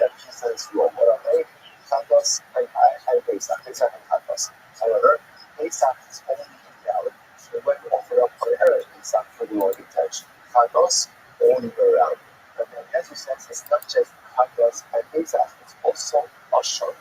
that she says you offer up Chatos and Pesach, Pesach and Chatos. However, Pesach is only invalid when you offer up for Erev Pesach for the Lord touch. Chatos all year round. And then, as you said, it's not just Chatos and Pesach, it's also Ashur.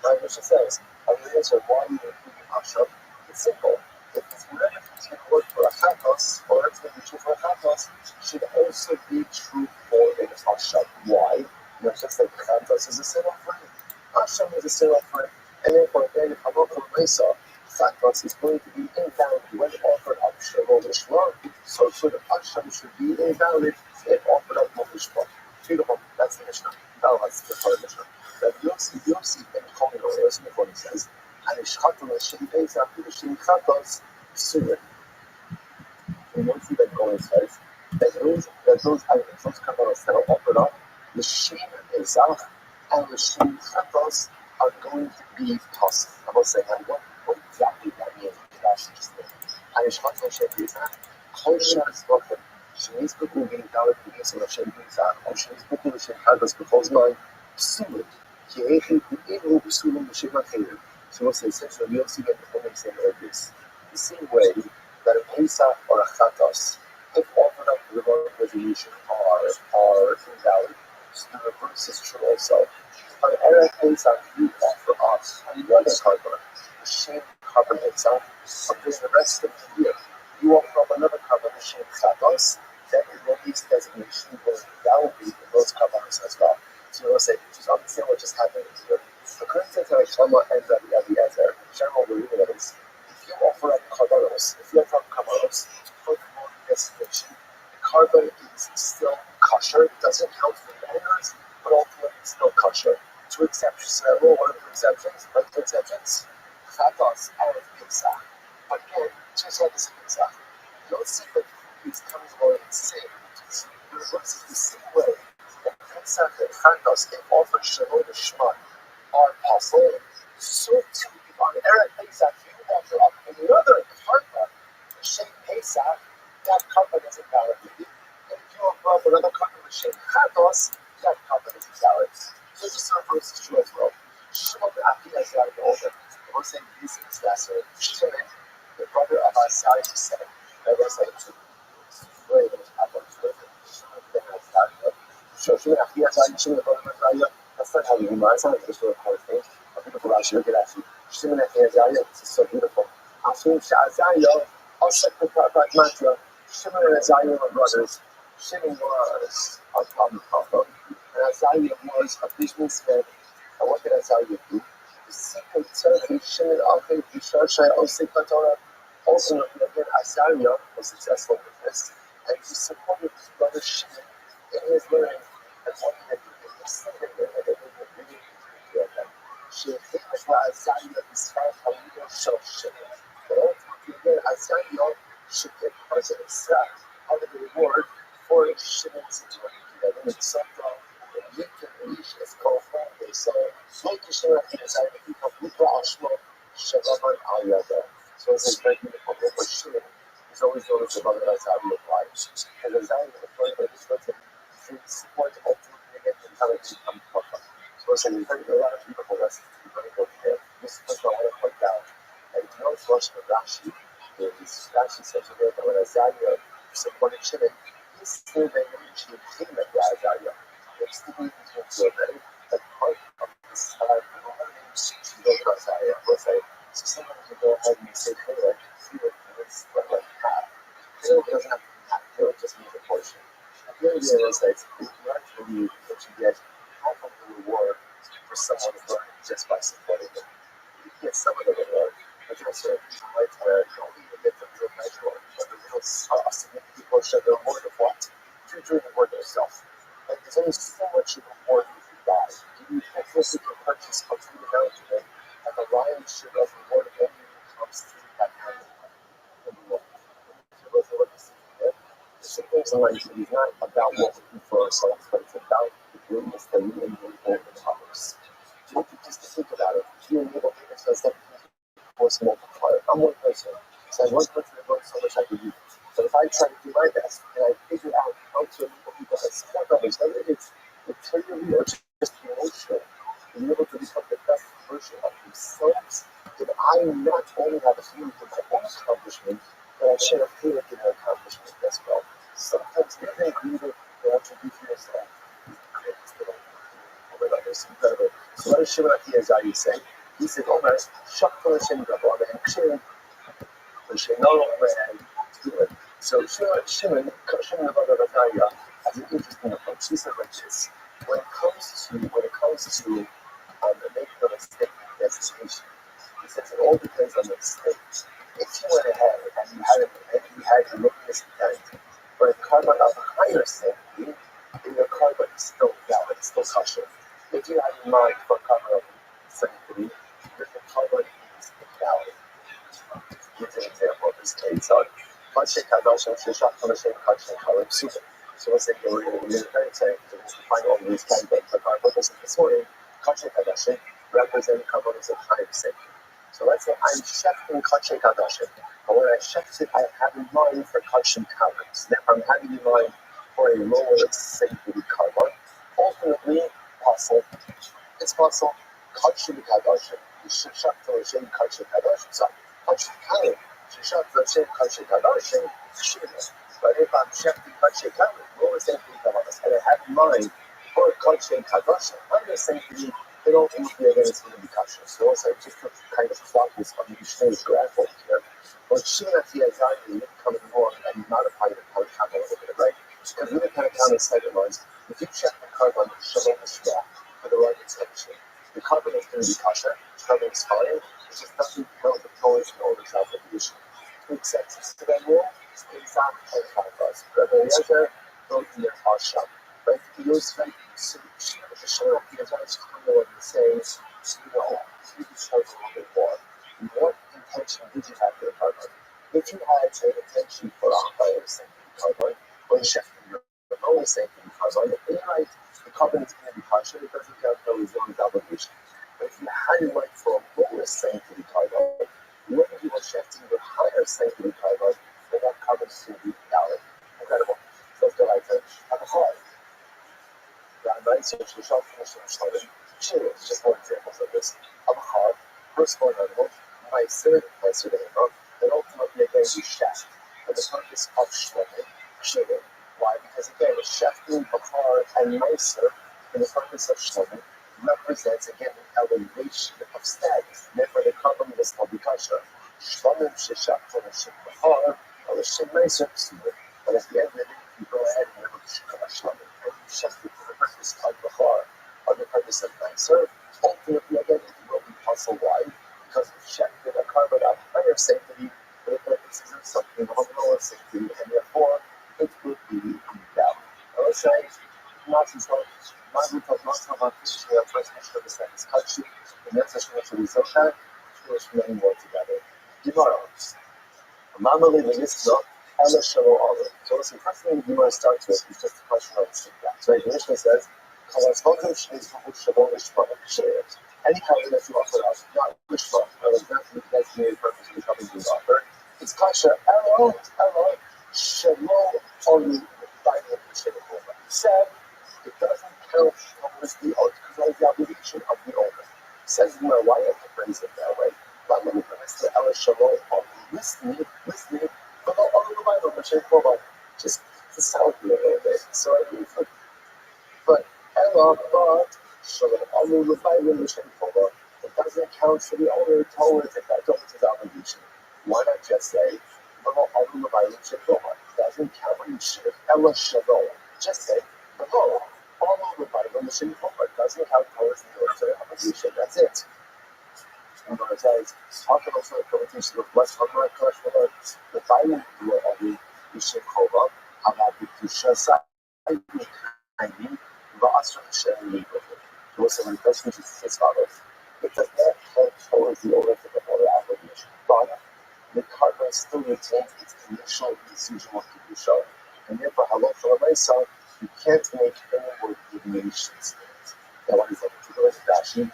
Right, which says, I'm going to answer why you including Ashur. It's simple. If it's whatever is going to work for a Chatos, or it's going to be true for a Chatos, should also be true for an Ashur. Why? Not just like Chatos is a sin offering, Ashur is a sin offering, and therefore, then if I'm over the Mesa, Chatos is going to be invalid when offered up Shavol Mishmar, so the Ashur should be invalid if offered up Mishmar. Beautiful, that's the Mishnah. Now that's the part of the Mishnah. That Yossi and Chomin or Yossi before he says, and Ishchatum Hashem Pesach, Hashem Chatos, Surin. And Yossi then Chomin says that those items, those kavaros that are offered up, the Shem Pesach and the Shem Chatos are going to be possible. I will say, what exactly that means? And Ishchatum Hashem Pesach, Kosher is broken. She's putting being valid for use of Hashem Pesach, or she's putting Hashem Chatos because mine. Psulim. So we'll say, essentially, we also get the following same this. The same way that a Pesach or a Chatos, if offered up to the Lord resolution, are invalid, so the reverse is true also. On Erev Pesach, you offer us another carbon, the same carbon Pesach, because the rest of the year, you offer up another carbon, the same Chatos, then it will be designation will invalidate those carbons as well. So we'll say, just understand what just happened here. According to Shlomo and Rabbi Eliezer, general rule is, if you offer up karbanos, for the Lord designation, the carbon is still kosher. It doesn't count for bangers, but ultimately it's still kosher. Two exceptions. What are the exceptions? What are the exceptions? Chatos and Pesach. But again, just like this Pesach, you don't see that these comes along the same. The reverse is the same way. Pesach and Chatos, if offered Shalom Shema, are possible. So too, if on Erev Pesach you offer up another karma, the Shem Pesach, that karma is invalidated. And if you offer up another karma, the Shem Chatos, that karma is invalid. So just the reverse is true as well. Shimon ben Aki has got an older. I was saying this is lesser. Shimon, the brother of Isaiah, said, I was like, very much happened to it. Shimon ben Aki. So Shimon Aki has Shimon ben Aki. That's not how you read. It's not like just a hard thing. A beautiful Rashi. Look at that. Shimon Aki Isaiah. This is so beautiful. After Isaiah, I'll check the mantra. Shimon and Isaiah were brothers. Shimon was a prophet, and Isaiah was a businessman. And what did Isaiah do? The secret surgery, Shimon Aki, Yishar Osei Torah. Ultimately, again, Isaiah was successful with this, and he supported his brother Shimon in his learning. And what he had to do was she famous for Isaiah described how we don't show Shimon. But ultimately, again, Isaiah should get part of himself out of the reward for Shimon's situation. That in Sopra, you can reach his profile. So, make Shimon Isaiah become Mikra Ashmo, Shavaman Ayada. So, it's a very beautiful book for Shimon. He's always known as the brother of Isaiah applies. And Isaiah, the point of this person, to support ultimately again the talent to become profile. So, it's a lot of beautiful lessons. This is what I want to point out. And you know, portion of Rashi is Rashi says that when Isaiah supported Shimon, he still then reached the king of Isaiah. There's still going to be a part of this to go to Isaiah. So someone can go ahead and say, hey, see what this like that. It doesn't have to be that. It just means a portion. And the idea is that it's not to believe that you get half of the reward for someone's learning just by supporting them. You get some of the reward, but you also have people like don't even get the real measure, but the real significant portion of the reward of what? You're doing the work yourself. And there's only so much you reward if you die. You also can purchase a food amount of it, and the lion's share of reward only comes through that kind of reward. The simple explanation is not about what we do for ourselves, but it's about the goodness that we enjoy for others. Just to think about it, if you're able to express that force multiplier, I'm one person. So one person that works so much I can do. But if I try to do my best and I figure out how to enable people that support others, whether it's materially or just emotionally, have a feeling of my own accomplishment, but I share a feeling in their accomplishment as well. Sometimes maybe I agree with what you do for yourself. It's incredible. So what does Shimon Achiyazari say? He said, Omer, Shakta Hashem Gabon, and Kshem, Hashem no do it. So Shimon Achiyazari has an interesting approach. He said like this: when it comes to making a mistake in destination, he says it all depends on the mistake. If you went ahead and you had erroneous intent, but a carbon of a higher sanctity, then your carbon is still valid, it's still kosher. If you have in mind for carbon of sanctity, then the carbon is invalid. Here's an example of this case. So let's say you're in the military saying to find all these candidates, but our purpose of this morning, Kachay Kadashim represent carbon of higher sanctity. So let's say I'm chefing Kachay Kadashim, but when I chef it, I have in mind for Kachay carbons. Therefore, I'm having in mind for a lower sanctity carbon. Ultimately, possible. It's possible. Kachay Kadashim. You should chef to a shame Kachay Kadashim. So, Kachay Kadashim. You chef to a shame Kachay Kadashim. But if I'm chefing Kachay Kadashim, lower sanctity carbons, and I have in mind for Kachay Kadashim, higher sanctity, then ultimately again it's going to be kosher. So also just to kind of focus on the Mishnah's graph over here. But Shimon Achiyazari didn't come along and modify the Tanakh a little bit, right? Because when the Tanakh said it was, if you check the carbon Shalom Shmuel for the right intention, the carbon is going to be kosher, the carbon is fine, it just doesn't count the towards and all the self-evolution. Two exceptions to that rule, Isaac and Chagas. Rabbi Eliezer wrote in their Hasham. Right? He was like, so Shimon Achiyazari is coming along and saying, you can show a little bit more. What intention did you have for the carbon? If you had an intention for a higher sanctity carbon, or a shefting your lower sanctity carbon, then you're right, the carbon is going to be kosher, it doesn't count for his own obligation. But if you had it right for a lower sanctity carbon, when you were shefting your higher sanctity carbon, then that carbon is going to be valid. Incredible. So let's go right to have a heart. Rabbi, so just more examples of this. Abachar, firstborn animal, Meiser, then ultimately again we chef. For the purpose of Shlomo. Why? Because again, the shefting, Bachar, and Meiser, for the purpose of Shlomo, represents again an elevation of status. Therefore, the carbon is called Bikasha. Shlomo Sheshach, Shlomo Bachar, or Shem Meiser, but at the end of the day, you go ahead and have a Shlomo. And you chef it for the purpose of Bachar, or the purpose of Meiser. Ultimately, again, it will be possible. Why? Because we checked that a carbon of higher sanctity for the purposes of something of lower sanctity, and therefore it would be invalid. I would say, not as well. And that's a many more together. Gemara. Mama living this not Ella Shalo Olive. So listen, first thing the Gemara starts with is just a question of the syntax. Right? The Mishnah says, any carbon that you offer us, not which one, or exactly the designated purpose of the carbon being offered, it's kasha, Ella, Shalo Olive, by the Mishnah. Said, it doesn't count towards the owner, because of the obligation of the owner. Says the Gemara, why do you have to phrase it that way? But let me premise the Ella Shalo Olive. Listening, but all the Bible, just to sound a little bit. So I mean, but Ella, but all the Bible, it doesn't count for the owner towards it, that towards his obligation. Why not just say, all the Bible, it doesn't count when you should Ella Shalo. Just say, all the Bible, it doesn't count towards the owner's obligation. That's it. And what it says, how can also the connotation of what's the Bible will only be Shekova, how about the Tusha side, I mean, Vasra Shem. Also, when the question is as follows, it does not count towards the owner of the other obligation, but the carbon still retains its initial decision of Kedusha, and therefore, halal for myself, you can't make any more deviations. Now, what is that? To go into Dashi,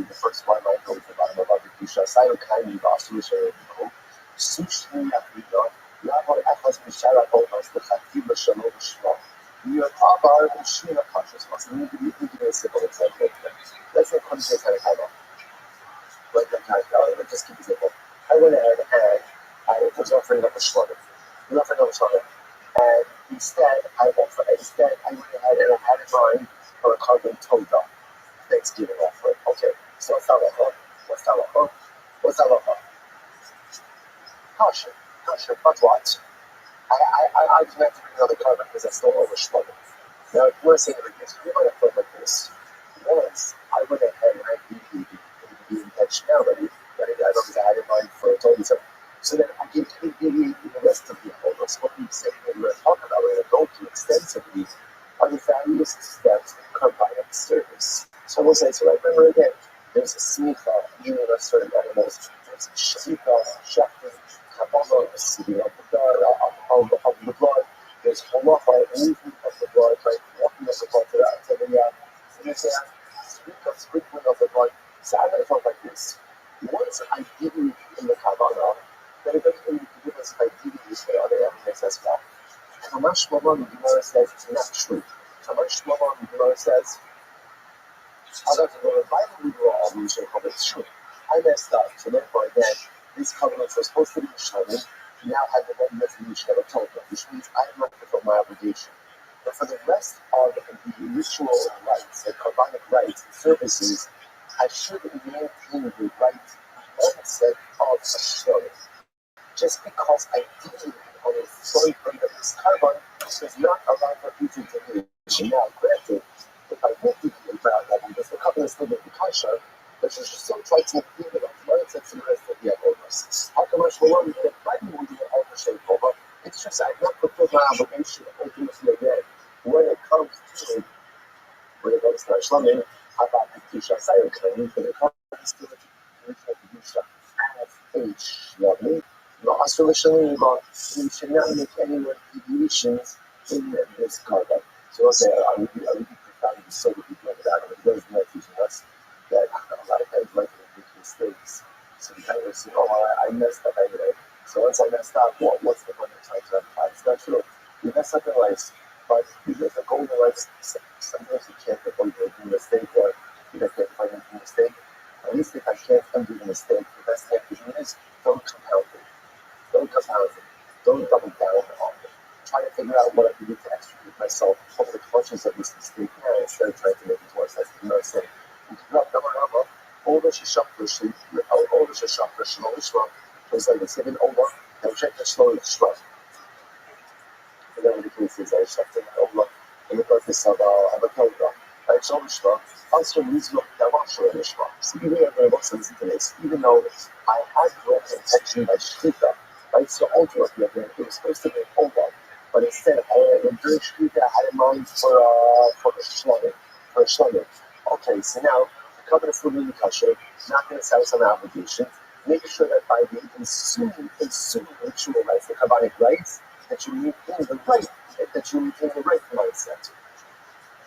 the first one might go to the bottom of the Kedusha. Sayo Kaini Vasu Sherino, Sushni Afrika, Lavo Achas Mishara Botas, the Khatib Shalom Shmo. You are Abar and Shina consciousness. You need to be thinking of simple. It's like, let's say, context and kind of. Like that kind of, let's just keep it simple. I went ahead and I was offering up a shlotter. And instead, I went ahead and I had in mind for a carbon toga Thanksgiving offering. Okay, so what's halacha? Kasha, but what? I didn't have to bring another carbon because I still over shlotter. Now, if you want to say like this, you might have thought like this. Once I went ahead and I did the intentionality that I obviously had in mind for a total. So then I can deviate in the rest of the orders. What we're saying that we're talking about, we're going to go through extensively are the various steps in combining service. So we'll say, so I remember again, there's a smicha, eating of certain animals, there's a shika, shechting, kabbalah, the seeding of the blood, there's halacha, movement of the blood, right, walking of the blood to the and there's a sprinkling of the blood. So I'm going to talk like this. Once I deviate in the kabbalah, then it doesn't really give us if I deviate the other elements as well. Kamash Maman, the Gemara says it's not true. Kamash Maman, the Gemara says, I got to go to Bible law, we should call it true. I messed up, so therefore again, these covenants were supposed to be Shalom, now have the one definition of a Torah, which means I am not fulfilled my obligation. But for the rest of the ritual rites, the carbonic rites and services, I should maintain the right mindset of a Shalom. Just because I did on a story point of this carbon does not allow for future generation. Now, granted, if I would deviate about that, because the covenant still be kosher, but you should still try to deal with it. One sense in the rest of the others. How come I should want to get my movie in the shape over? It's just I've not fulfilled my obligation ultimately again. When it comes to Shlamim, how about the Kisha Sayer claim for the covenant still the original Kisha as a Shlamim? Not astonishingly, but we should not make any more deviations in this carbon. So I'll say, I would be profoundly so with people like that, and those not teaching us that a lot of times life make mistakes. So we kind of say, I messed up anyway. So once I messed up, what's the point of trying to apply? It's not true. You mess up in life, but because the goal in life, sometimes you can't avoid making a mistake, or you can't avoid making a mistake. At least if I can't undo the mistake, the best thing to do is don't compound it. Don't compound it. Don't double down on it. Try to figure out what I can do to extricate myself from the clutches of this mistake now instead of trying to make it worse. That's the Gemara saying. All the shashafra shlo lishma. It's like it's given over. Now check the shlo lishma. Whatever the case is, I checked it over in the purpose of Abatoga. I shlo lishma. Also, use your dawasha lishma. So even if I was listen to this, even though I had no intention by shkita, right? So ultimately, it was supposed to be over. But instead, during Shkita, I had in mind for a shlonim. Okay, so now, the covenant for being kosher, not going to satisfy my obligation. Make sure that by the ensuing ritual rites, the Kabbalic rites, that you maintain the right mindset.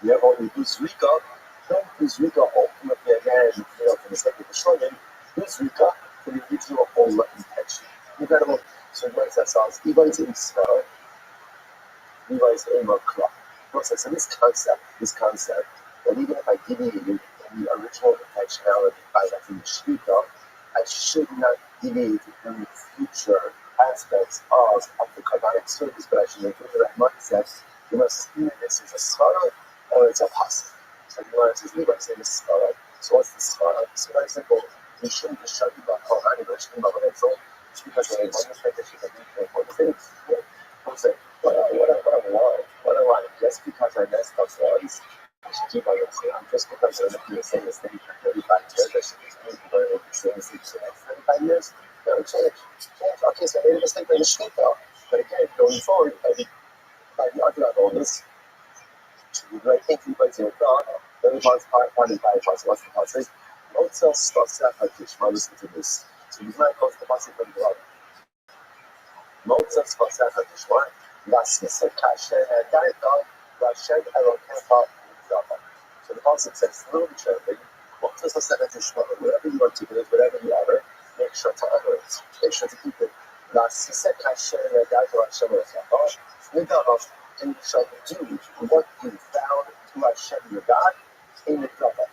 You have only Uzrika, then Uzrika ultimately again, for the sake of the shlonim, Uzrika for the original whole intention. You got to so it makes that sounds Levi's in spell. Levi's aim of clock. So this concept, that even if I deviated in the original intentionality by that in the Shvita, I should not deviate in the future aspects of the carbonic service, but I should maintain the right mindset. You must see this as a svara or it's a pasuk. So the Gemara says Levi's aim is svara. So what's the svara? It's very simple. You shouldn't just shut about Kohan, but you about what it's all. It's because when I want to make a shit, I need to make things. I'm saying, what I want, just because I messed up once, I should keep on listening. Just because I'm making the same mistake for 35 years, I should keep on making the same mistake for the next 35 years. No, change. Okay, so I made a mistake by the street though. But again, going forward, by the other owners, the great thing to be your God, everybody's part of what's the passage. Also, starts out by Kishma, listen to this. So he's not close to the passage from God. Moses was at the Shwan, Lasisa Kasha, and Daika, Rashed, Elokepa, Zaba. So the passage says, little translated, Moses was at the Shwan, whatever you articulate, whatever you utter, make sure to utter it, make sure to keep it. Lasisa Kasha, and Daika, Rashed, Elokepa, Nidava, and you shall do what you found to Hashem your God in the Zaba.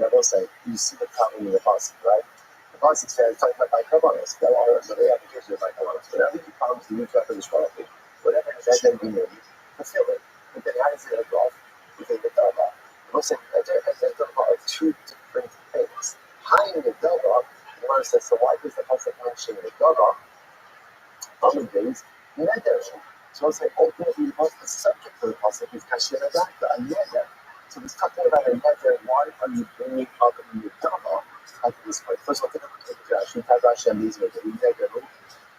Now, we'll say, you see the problem in the passage, right? The pasuk says, talking about bicarbonate, there are other applications of bicarbonate. Whatever you promise to do after the shvalati, whatever that then be made, fulfill it. And then how does it evolve within the dava? Listen, the dava are two different things. High in the dava, the Gemara says, so why does the pasuk mention the dava? Other days, neder. So it's like ultimately the subject of the pasuk is kasher adaka, a neder. So he's talking about a neder. Why are you bringing up in the dava at this point? First of all, take a look at Rashi. Rashi and these words.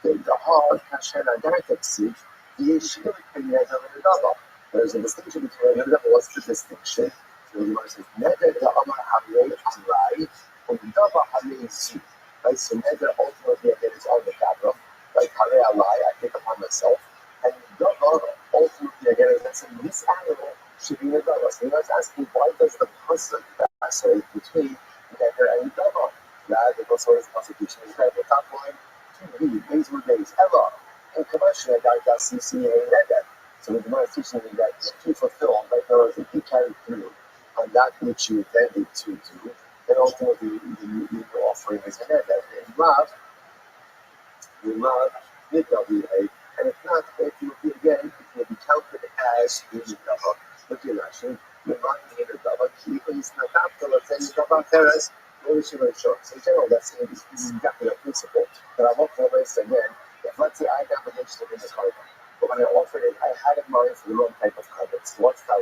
The hard kasher adaka seed. The issue between neder and the dava. There's a distinction between neder. What's the distinction? So the Gemara says neder the amar harei alai and the dava harei zu. Right. So neder ultimately again is on the capital. Like harei alai, I take upon myself. And dava ultimately again is that saying this animal should be in the dava. So he was asking, why does the pasuk vacillate between neder and dava? That the pasuk is constitution is that the top line to be days were days. Ella and commercial that CC and neder. So the Gemara is teaching me that if you fulfill, like if you carry through on that which you intended to do, then ultimately the offering is a neder. In love, NWA, and if not, if you will be again, it will be counted as a dava. Look at Rashi. The money in the dava, keep is not after let's say the dava teres, very short. So in general, that's this is exactly the principle. But I want to raise again. If let's say I have against it in the carbon, but when I offered it, I had in mind for the wrong type of carbon. So what's style?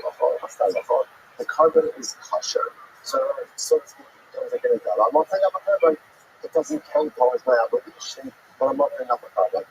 The carbon is kosher. So to speak, it becomes like a dava. I'm offering up a carbon. It doesn't count towards my obligation. But I'm offering up a carbon.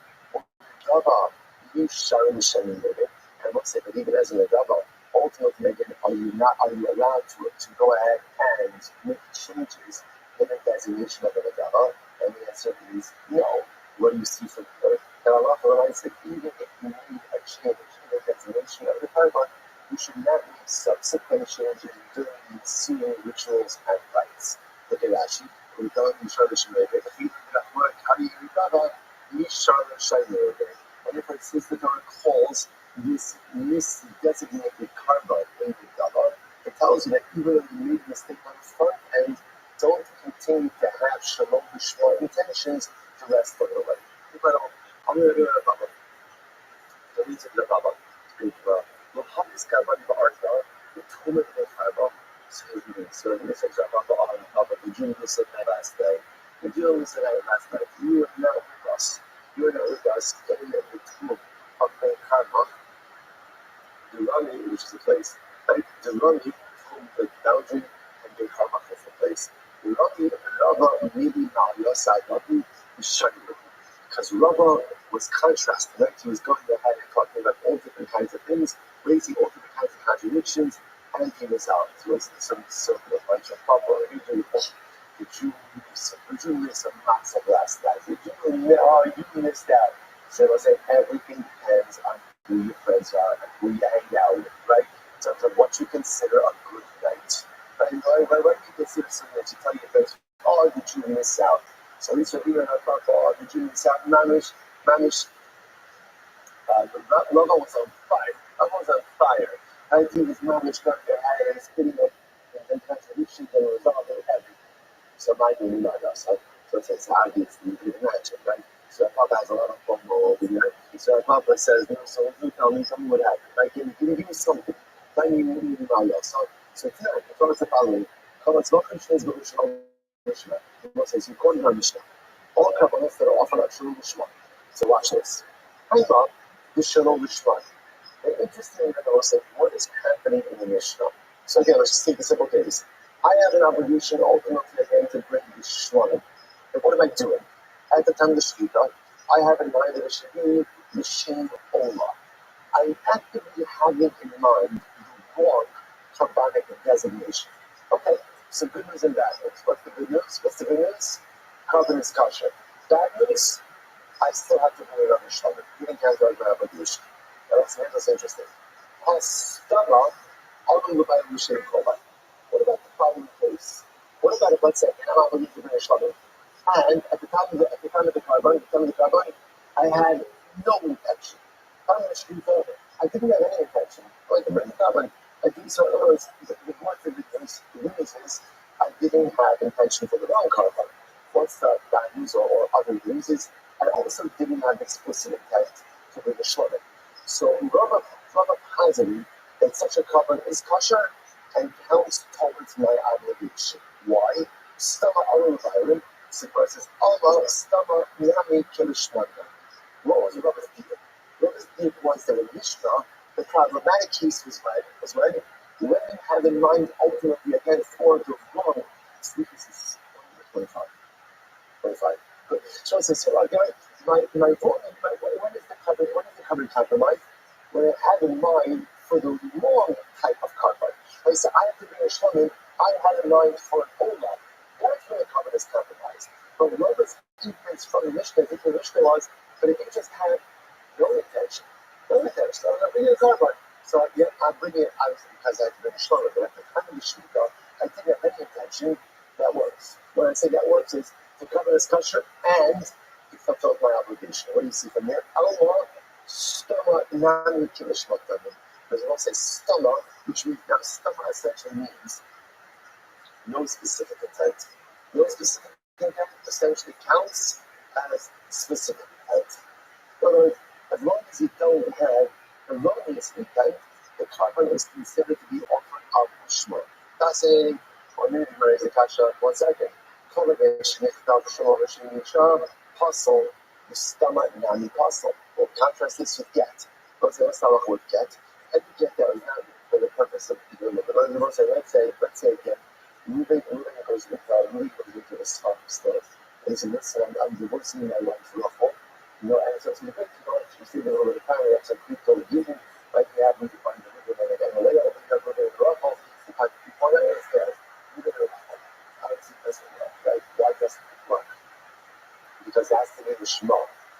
Dava, you sharing the sharing with it. And let's say that even as in a dava, ultimately again, are you allowed to go ahead and make changes in the designation of the dava? And the answer is no. What do you see from here? And Allah realized that even if you made a change in the designation of the carbon, you should not make subsequent changes during the ensuing rituals and rites. Look at Rashi. And if it says the Torah calls this misdesignated carbon in the dava, it tells you that even though you made a mistake on the front end, don't continue to have shalom b'shma intentions the rest of the way. I'm going to do a dava. The reason the dava is the hardest carbon in the article, the tumor in the carbon. So in this example, the Jew who said that last day. The Jew who said that last night. You are not with us. You are not with us in the tomb of the Karma. The Rami, which is the place. Like the Rami, the boundary, and the Karma is the place. The Rava, maybe not your side, Rami is shutting with you. Because Rava was contrasting, right? He was going ahead and talking about all different kinds of things, raising all different kinds of contradictions. And he was out to some sort of bunch of papa. The Jew missed a massive last night. You missed out. So I say everything depends on who your friends are and who you hang out with, right? In terms of what you consider a good night. Right? When you consider something that you tell your friends, oh, did you miss out? So at least when you're in a papa, oh, did you miss out? Manish. Logo was on fire. Logo was on fire. I think his mom is going to have a spinning up and contradictions and resolving everything. So my being not us. So it's obvious you can imagine, right? So Papa has a lot of bumble over here. So Papa says, no, so you tell me something would happen. Like, give me something. Tell me you know. So tonight, the Torah is the following. Kamat's not Krishna's but Mishnah. It says, you call it Mishnah. All Kabbalahs that are offered are Shalom Lishma. So watch this. I thought this Shalom Lishma. And interestingly, also, what is happening in the Mishnah? So again, let's just take a simple case. I have an obligation ultimately again to bring the shloim. And what am I doing? At the time of the shkita, I have in mind that it should be the shem olah. I'm actively having in mind the wrong carbonic designation. Okay, so good news and bad news. What's the good news? Carbon is kosher. Bad news? I still have to bring it on the shloim. Even cancel my obligation. That's interesting. What about the following case? What about if, let's say, I'm obligated to bring a shloim, and at the time of the carbon, I had no intention. I didn't have any intention. Like to bring the carbon, I did so. In other words, the good news is I didn't have intention for the wrong carbon. what's the values or other uses, and also didn't have explicit intent to bring a shlomin. So Rabbi posited that such a carbon is kosher and counts towards my obligation. Why? Stama aru vayrim. So it says, Allah stama nami kilishmanda. What was Rabbi's deal? Rabbi's deal was that in Mishnah, the problematic case was when women have in mind ultimately again for the wrong. This is 25. Good. So it says, so again, when is the carbon compromised? When I have in mind for the wrong type of carbon. I said, I have to bring a shlomin, I had in mind for an ola. That's when the carbon is compromised. But Rabbi's inference from the Mishnah, was, but if you just have no intention, I'm not bringing a carbon. So yeah, I'm bringing it obviously because I have to bring a shlomin, but at the time of the shvita, I didn't have any intention. That works. When I say that works is to cover this kosher and to fulfill my obligation. What do you see from there? Allah stama nami kilishmatanim. Because it also says stama, which means now stama essentially means no specific intent. No specific intent essentially counts as specific intent. In other words, as long as you don't have erroneous intent, the carbon is considered to be offered of shma. That's saying, or maybe raise the kasha 1 second. Puzzle, the stomach nami puzzle. We'll contrast this with get. Let's say with get. And you get that is not for the purpose of doing it. But let's say again, moving goes into the stock stuff. And so I'm divorcing my wife for awful. And so it's a bit you see the little bit of power, that's a crypto union, like you have with the fund, and the way over here, go to the awful, the part of it is there. You get it right? Why doesn't it work? Because it has to be the shema.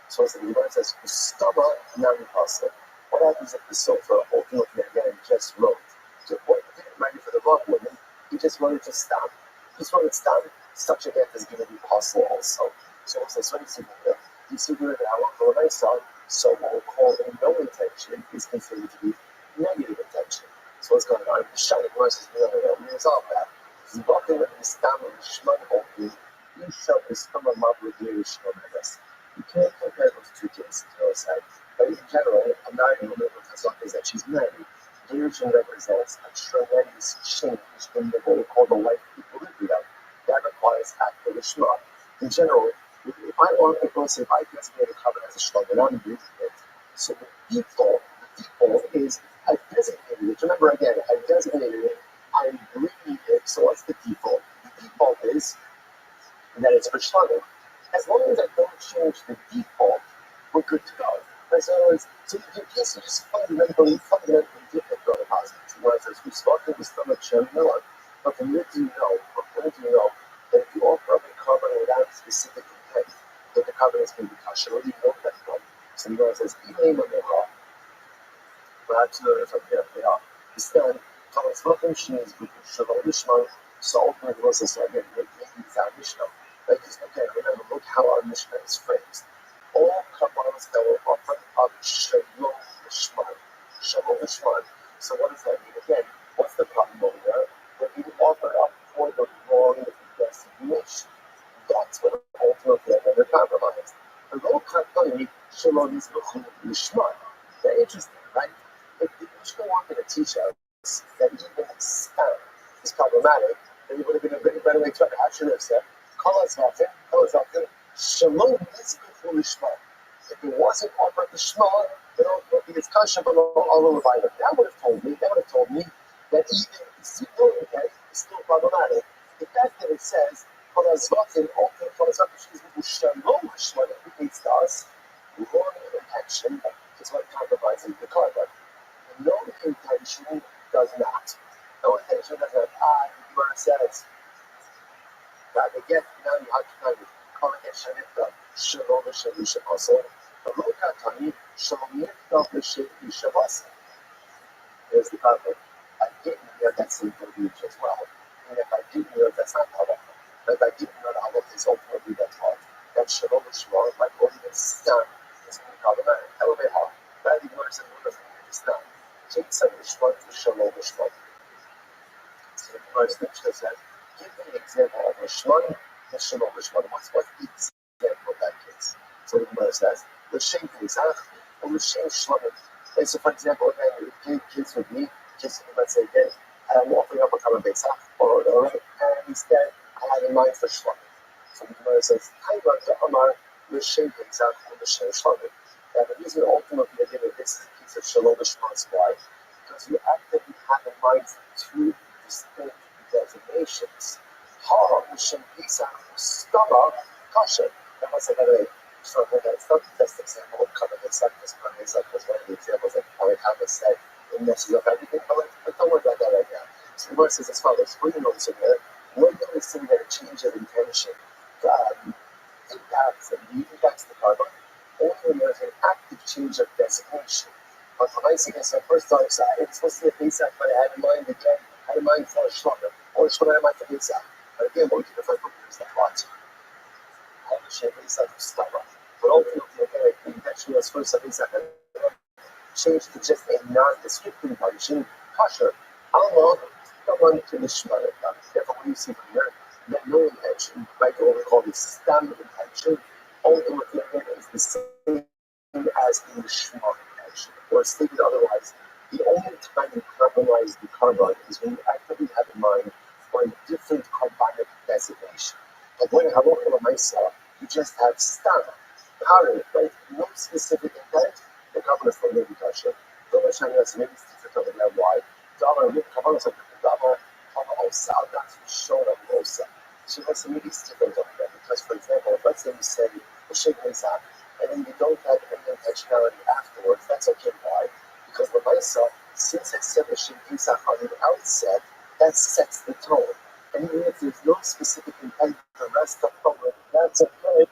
So it's the Gemara says, Ustama nami pasuk. What happens if the sofa ultimately again just wrote? So what didn't write it for the wrong woman, he just wrote it to stam. Just wrote it stam, such a get is going to be possible also. So it says, what do you see here? You see here that I want to remain son, so what we'll call a no intention is considered to be negative intention. So what's going on? The Shani versus we resolve that. You can't compare those two cases, but in general, a married woman with a is that she's married. Gerushin represents a tremendous change in what we call the life equilibrium. That requires active shema. In general, if I want to go say, if I designate a covenant as a shema, and I'm using it, so the default is I designated it. Remember again, I designated it. I'm bringing it. So what's the default? The default is that it's for shlomin. As long as I don't change the default, we're good to go. So your case is just fundamentally different from the positive. Whereas as we started with stomach Shem Miller, but from here to know that if you offer up a carbon without specific intent, that the carbon is going to be kosher, already know that one. So the Gemara says, even when they're wrong, perhaps they are. Instead, Thomas Malcolm Sheen's group of Shalom Ishmael, so ultimately was this again, it's our Mishnah. Like, again, remember, look how our Mishnah is phrased. All carbonos that were offered of Shalom Ishmael. Shalom Ishmael. So what does that mean? Again, what's the problem over there? When you offer up for the wrong destination, that's what ultimately they're compromised. The low carbono Shalom Ishmael. They're interesting, right? If the Mishnah wanted to teach us that even stam is problematic, then it would have been a better way to how should have said, call us often, Shalom is before the Shema. If it wasn't offered the Shema, then it's kosher, but all over by it. That would have told me that even no intent is still problematic. The fact that it says, Kol HaZvatim, Shalom Shema, that indicates to us wrong intention is what compromises the carbon. No intention does not. No intention does not. The Gemara says that again, now you have to call it Shanita, Shalom Shalisha also. The Lokatani, Shalom Shalisha also. There's the problem. I didn't hear that same verbiage as well. And if I didn't hear it, that's not halal. But if I didn't hear the halal, it's ultimately that's hard. That Shalom Shalisha, like what even stam, is going to be problematic. That would be hard. But the Gemara says, what does it mean to stam? So he said, Shema to Shalom Shema. So the Gemara said, give me an example of a Shema, the Shalom Lishman. What's the example of that case? So the Gemara says, L'shem Pesach or L'shem Shlamim. And so, for example, again, kids with me, just let's say again, I'm offering up a Korban Pesach, or and instead I had in mind for Shlamim. So the Gemara says, Taik the Amar L'shem Pesach or L'shem Shlamim. And the reason ultimately again that this is a piece of Shalom Lishman's why, because you actively have in mind two distinct designations. Ha L'shem Pesach Stama Kasher. And once I got a so that's not the best example of Korban Pesach, because Korban Pesach was one of the examples that probably have a set and messes up everything, but don't worry about that right now. So the verse says as follows: what do you notice in there? When you see that a change of intention impacts the carbon, only when there's an active change of designation. But for my second, so first time, so it's supposed to be a Pesach, but I had in mind again, I had in mind for a Shlomo, or a Shlomo I had in mind for Pesach. But again, what we can define for Pesach, what? But ultimately, again, the intention was first of Pesach changed to just a nondescript intention, kosher. Allah, someone to the Shema. Therefore, what you see from here, that no intention, like what we call the stam intention, ultimately again is the same as the Shema intention. Or stated otherwise, the only time you compromise the carbon is when you actively have in mind for a different carbonic designation. Like when Halakha L'Maisa, you just have stam, current, right? No specific intent, the carbon is from maybe kosher. Don't much time maybe it's different over there. Why? Dollar, carbon is like the dollar, Osa, that's what's shown up in Osa. So let's say maybe it's different over there. Because, for example, let's say you say the Sheikh Pesach, and then you don't have any intentionality afterwards, that's okay. Why? Because the Maisa, since I said the Sheikh Pesach on the outset, that sets the tone. And even if there's no specific intent, the rest of the public, that's okay.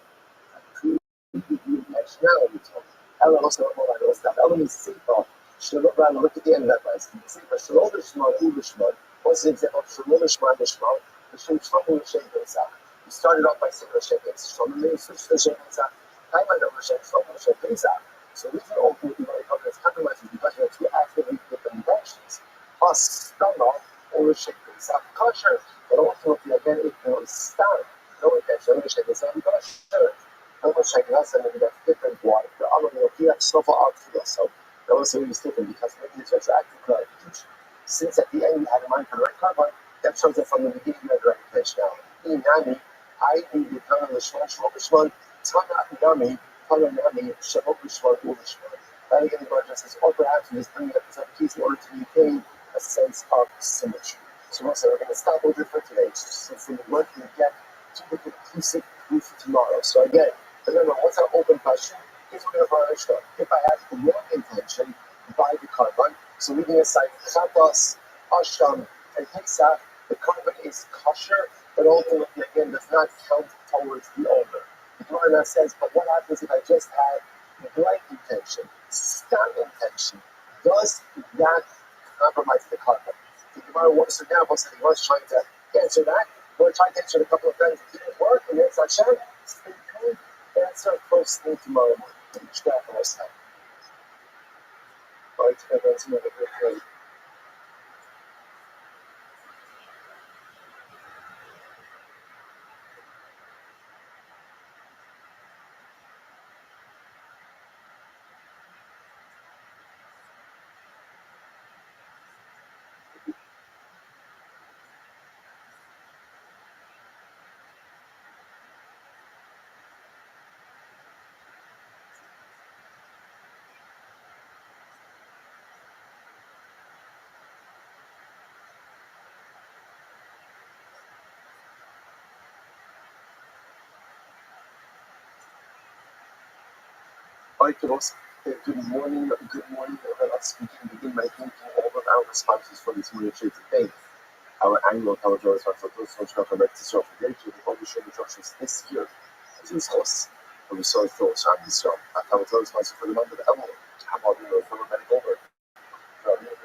Intentionality tone. Ellen also what's that? Ellen is Sifa. Look at the end of that last. Sifa, Shalom Lishma, Ulishma. What's the example of Shalom Lishma, Lishma? L'shem Shlomo L'shem Pesach. You started off by saying L'shem Pesach. Shlomo, then you switched to L'shem Pesach. I might know L'shem Shlomo L'shem Pesach. So the reason ultimately when it comes to compromise is because you have two actively different intentions. Plus, Stama or L'shem Pesach, kosher. But ultimately, again, it was start. No intention, L'shem Pesach, kosher. How much I guess, and maybe that's different. Why? The other will be like so far out for yourself. That also is different because maybe it's retroactive clarification. Since at the end you had in mind for the right carbon, that shows that from the beginning you had the right intentionality. In Nami, I need the Tana Lishman, Shalom Lishman, Tana Nami, Shalom Lishman, Ulishman. That again, the Gemara says, or perhaps we're just bringing up this other case in order to maintain a sense of symmetry. So we're going to stop over for today, since we work to get to the conclusive proof tomorrow. So again, remember, what's our open question? If we're going to if I have the wrong intention by the carbon, so leaving aside Chatos, Asham, and Pesach, the carbon is kosher, but ultimately, again, does not count towards the owner. The Gemara says, but what happens if I just have the right intention, stam intention? Does that compromise the carbon? The Gemara wants to now, so he was trying to answer that. We're trying to answer it a couple of times, it didn't work, and it's Hashem, stay tuned. That's our first thing tomorrow morning. Right, everyone's another great. All right, girls. Good morning. Let's begin by thanking all of our sponsors for this morning share today. Our annual college response for those who are ready to serve for great to publish instructions this year. As is host, we saw it through on this show. Our college sponsor for the month of Elmo. How about you from a medical over?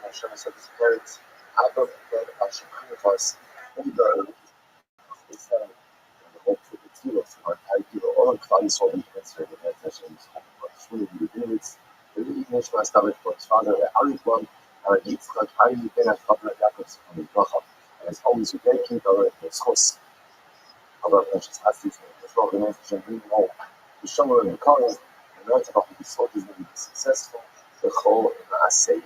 I'm sure I said this parents. How about that? I should come with us. And it's hope for the tears. I give all the funds for the cancer and the sessions. The Davids, the English was damit for his father, Aritwan, Yitzchak, Haili, Ben Ashkabla, Jacobs, and Bracha. And as always, we dedicate our Schos. aber welches hast du das war genau schon genau the summer in the college and not about the soldiers going to be successful the whole say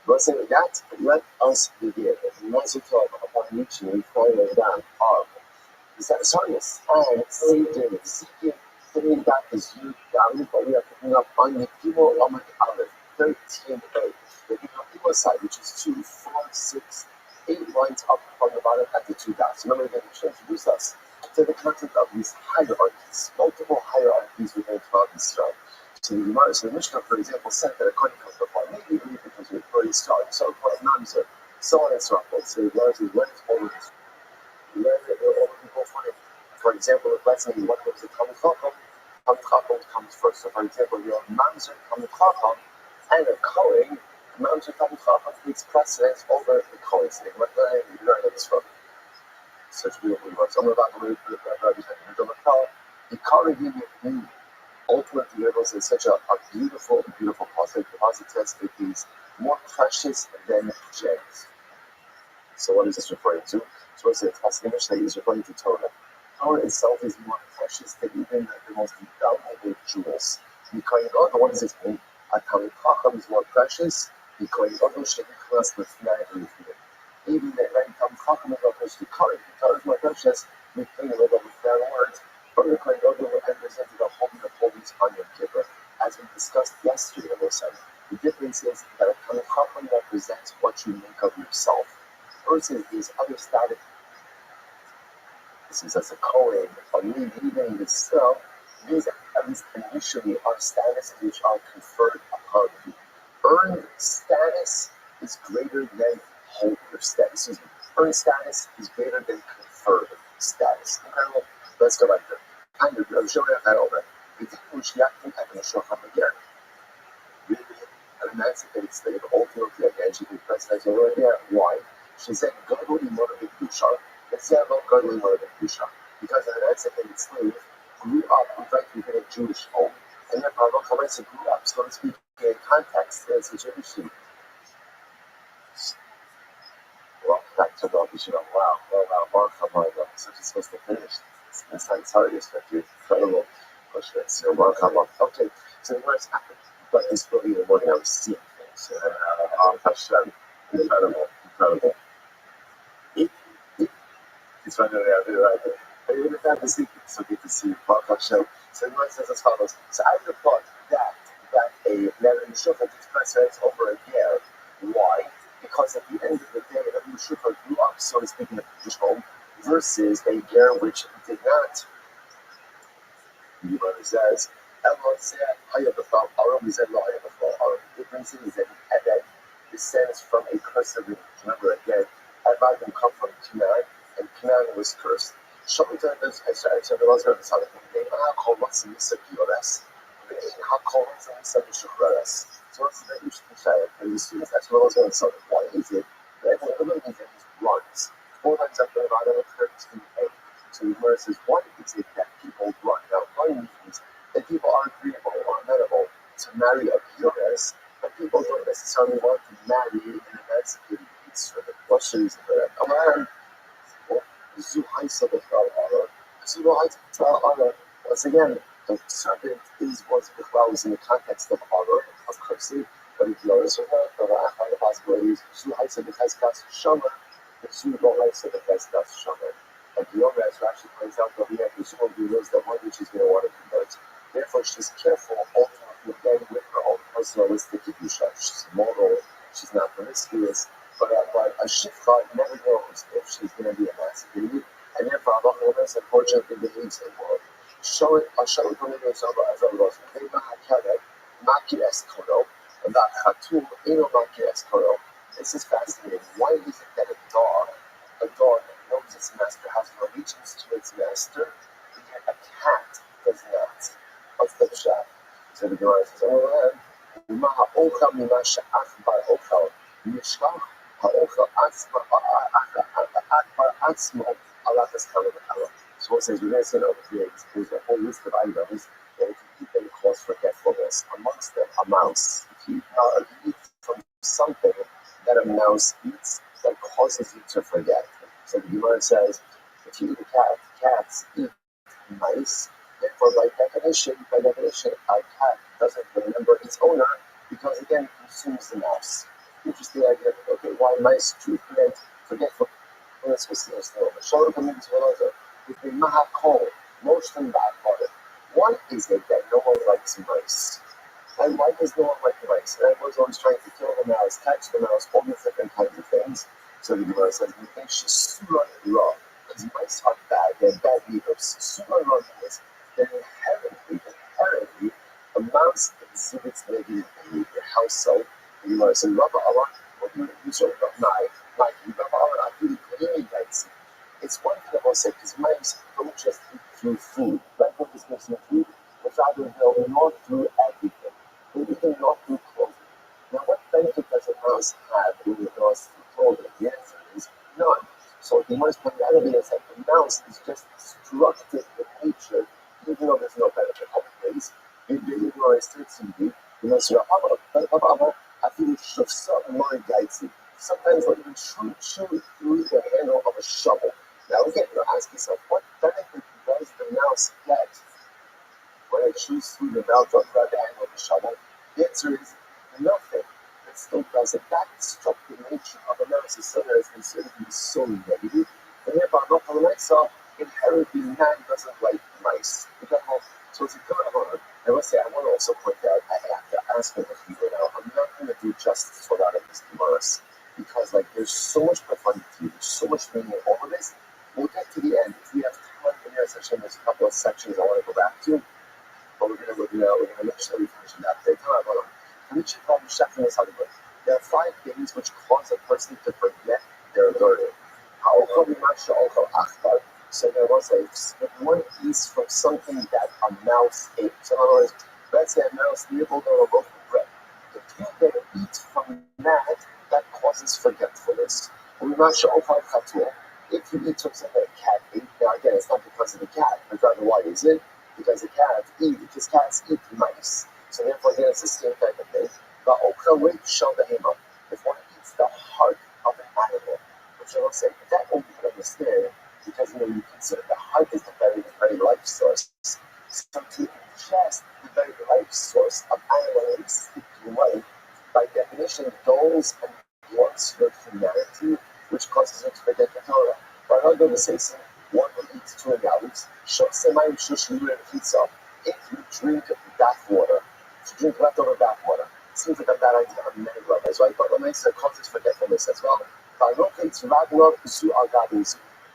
let's say that let us begin and once you talk upon reaching and finding down is that science and seeking getting that is you down but we are picking up on the people on the other 13 the people side which is 2, 4, 6, 8 lines up from the bottom at the 2 dots. Remember that to introduce us to the concept of these hierarchies, multiple hierarchies within Torah Yisrael. So the Mishnah, for example, said that a kohen comes before, maybe even because we've already started, so called mamzer, so on and so forth. So the Gemara says, when it's over this, when all people find. For example, if let's say one goes to Talmud Chacham comes first. So for example, you have mamzer, Talmud Chacham, and a kohen. Mamzer Talmud Chacham takes precedence over the kohen. So you learn this from such beautiful words. I'm about to read the Rabbi the Kari ultimately it is such a beautiful, beautiful pasuk. The pasuk says it is more precious than gems. So what is this referring to? So it's a pasuk that is referring to Torah. Torah itself is more precious than even the most valuable jewels. What does this mean? A Talmud Chacham is more precious because even the Talmud Chacham is more precious to Kari. Torah is more precious. We think a little bit with fair words. But the Kohen Gadol represented the Holy of Holies on Yom Kippur, as we discussed yesterday. The difference is that a Talmud Chacham represents what you make of yourself, versus these other static. This is as a Kohen, or maybe even the self. These, at least initially, are status which are conferred upon you. Earned status is greater than holy status. Earned status is greater than conferred status. Incredible. Let's go back there. Kind of showing that over. Really, an emancipated slave, ultimately, again, she could press that over again. Why? She said, Godly motivated Dusha. Let's say about godly motivated Dusha. Because an emancipated slave grew up, in fact, within a Jewish home. And then Rabbi grew up, so to speak, in context as a Jewish student. Well, back to Rabbi Shimon. Wow, Baruch HaMayim. So she's supposed to finish. That's how it's hard, especially incredible. So Baruch HaMayim. Okay, so the words happened. But this early in the morning, I was seeing things. Hashem, incredible. It's right there, right there. And even if I have to sleep, it's so good to see Baruch Hashem. So the word says as follows. So I would have thought that a Levi Shufat takes precedence over a ger. Why? Because at the end of the day, a Levi Shufat grew up, so to speak, in the Jewish home, versus a ger which did not. The Gemara says, the difference is that Ebed descends from a cursed lineage. Remember again, Adam come from Canaan, and Canaan was cursed. So what's the and the students ask what was going on. Why is it that everyone is in these runs? 4 lines after the bottom of 13a. So the verse says, why is it that people run? Now, running means that people are agreeable or amenable to marry a purist, but people don't necessarily want to marry an emancipated Israel. What's the reason for that? Once again, the serpent was in the context of honor, of cursing, but if you notice the possibilities, like the yoga as actually points out that we have presumably knows that one which is going to want to convert. Therefore, she's careful ultimately again with her own personalistic kedusha. She's moral, she's not promiscuous, but a shifcha never knows if she's going to be emancipated, and therefore Allah unfortunately behaves immoral. I'll show it from the as goes. This is fascinating. Why is it that a dog knows its master has allegiance to its master, and yet a cat does not? What's the shot? So the Gemara says, so it says, there's a whole list of items that if you eat them cause forgetfulness. Amongst them, a mouse. If you eat from something that a mouse eats that causes you to forget. So the Gemara says, if you eat a cat, cats eat mice. Therefore, by definition, a cat doesn't remember its owner because again, it consumes the mouse. Interesting idea. Okay, why mice treatment forgetfulness was still still. Shalom communities will also with the mahakol, motion back order. One is it that no one likes mice. And why does no one like mice? And everyone's always trying to kill the mouse, catch the mouse, all these different kinds of things. So the Gemara says, we think she's super raw. Because mice are bad, they're bad eaters. Super raw means that inherently, a mouse exhibits maybe in your household. The Gemara says, Rabbi Allah, what do you say? Like, Rabbi Allah, I really clearly likes it. It's one thing about say, because mice don't just eat through food. Like what this makes them food, but rather they'll not through everything. They even not through clothing. Now, what benefit does a mouse have in regards to clothing? The answer is none. So the most primarily is that the mouse is just destructive in nature, even though there's no benefit. Always, you do ignore certainty, unless you're I feel it should some more guides you. Sometimes they'll even chew through the handle of a shovel. Now, again, you ask yourself, what benefit does the mouse get when I choose through the mouth or grab the handle of the shovel? The answer is nothing. It still doesn't. That destructive nature of a mouse is something that is considered to be so negative. And therefore, not for myself, inherently, man doesn't like mice. So it's a good honor. I must say, I want to also point out, I have to ask of people now, I'm not going to do justice for that of these Gemaras, because there's so much profundity, there's so much meaning in all of this. We'll get to the end. If we have time in there, section, there's a couple of sections I want to go back to. But we're going to make sure we finish that. There are 5 things which cause a person to forget their learning. So there was if one eats from something that a mouse ate. So in other words, let's say a mouse nibbled on a loaf of bread. If you then eat from that causes forgetfulness. If you eat something that a cat ate, now again, it's not because of the cat, but rather why is it? Because cats eat mice. So therefore, again, it's the same type of thing. But if one eats the heart of an animal, which I will say, that one you can understand, because you consider the heart is the very life source. So to ingest the very life source of animalistic life, by definition, dulls and blunts your humanity, which causes you to forget the Torah. But I'm going to say something. One who eats 2 olives, if you drink bath water, leftover bath water, seems like a bad idea on many levels, right? But it causes forgetfulness as well.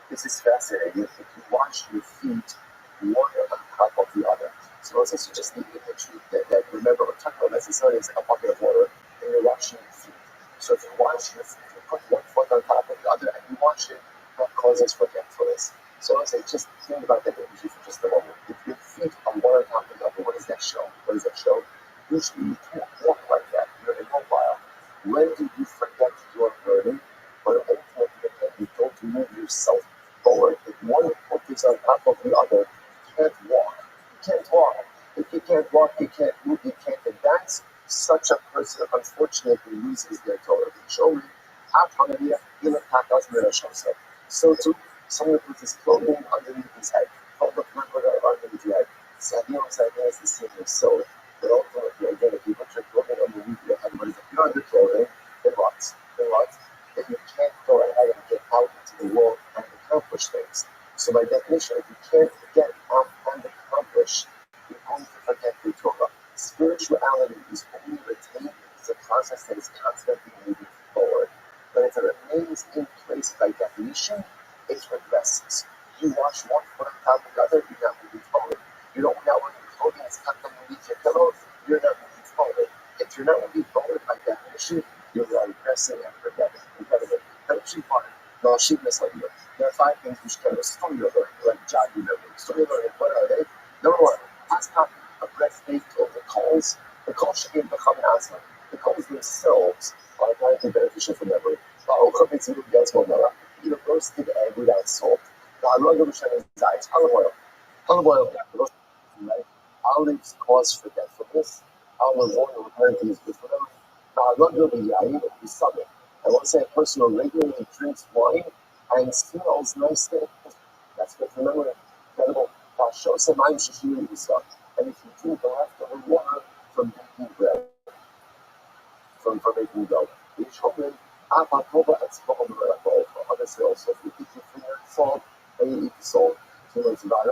This is fascinating. If you wash your feet, one on top of the other. So let's say you just need to treat that. Remember, we're talking about necessarily it's like a bucket of water, and you're washing your feet. So if you wash your feet, you put one foot on top of the other, and you wash it, that causes forgetfulness. So let's say, just think about that imagery for just a moment. If your feet are one on top of the other, what does that show? Usually you can't walk like that. You're immobile. When do you forget your burden? But ultimately, you don't move yourself forward. If one foot is on top of the other, you can't walk. If you can't walk, you can't move, you can't advance. Such a person, unfortunately, loses their Torah. So too, someone puts his clothing underneath his head, underneath your head. Is the same as so. But ultimately, again, if you put your clothing underneath your head, what is it? You're under clothing, it rots. Then you can't go ahead and get out into the world and accomplish things. So by definition, if you can't get out and accomplish, you're going to forget your Torah. Spirituality is only retained as a process that is constantly moving forward. But if it remains in place by definition, it regresses. You wash one foot on top of the other, you're not moving forward. You don't know when your clothing is tucked underneath your pillow, you're not moving forward. If you're not moving forward by definition, you're regressing and forgetting. Incredible. There are 5 things which can restore your learning, like job remembering. Restore your learning, what are they? Number 1, asthma, a breath baked over coals. The coals should be become an asthma. The coals themselves are apparently beneficial for memory. Eat a roasted egg without salt. Olive oil, right? Olives cause forgetfulness. Olive oil apparently is good for memory. I want to say a person who regularly drinks wine and smells nice things. That's good for memory. And if you drink the leftover water from baking bread, from making dough, each woman, obviously also if you eat your finger salt and you eat the salt. So it's about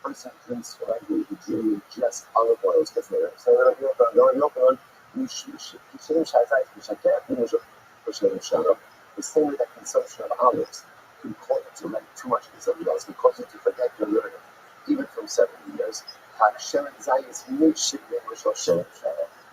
person drinks regularly, you just olive oil is different. So you change the same way that consumption of olives can cause you to too much consumption of olives can cause you to forget your learning, even from 70 years.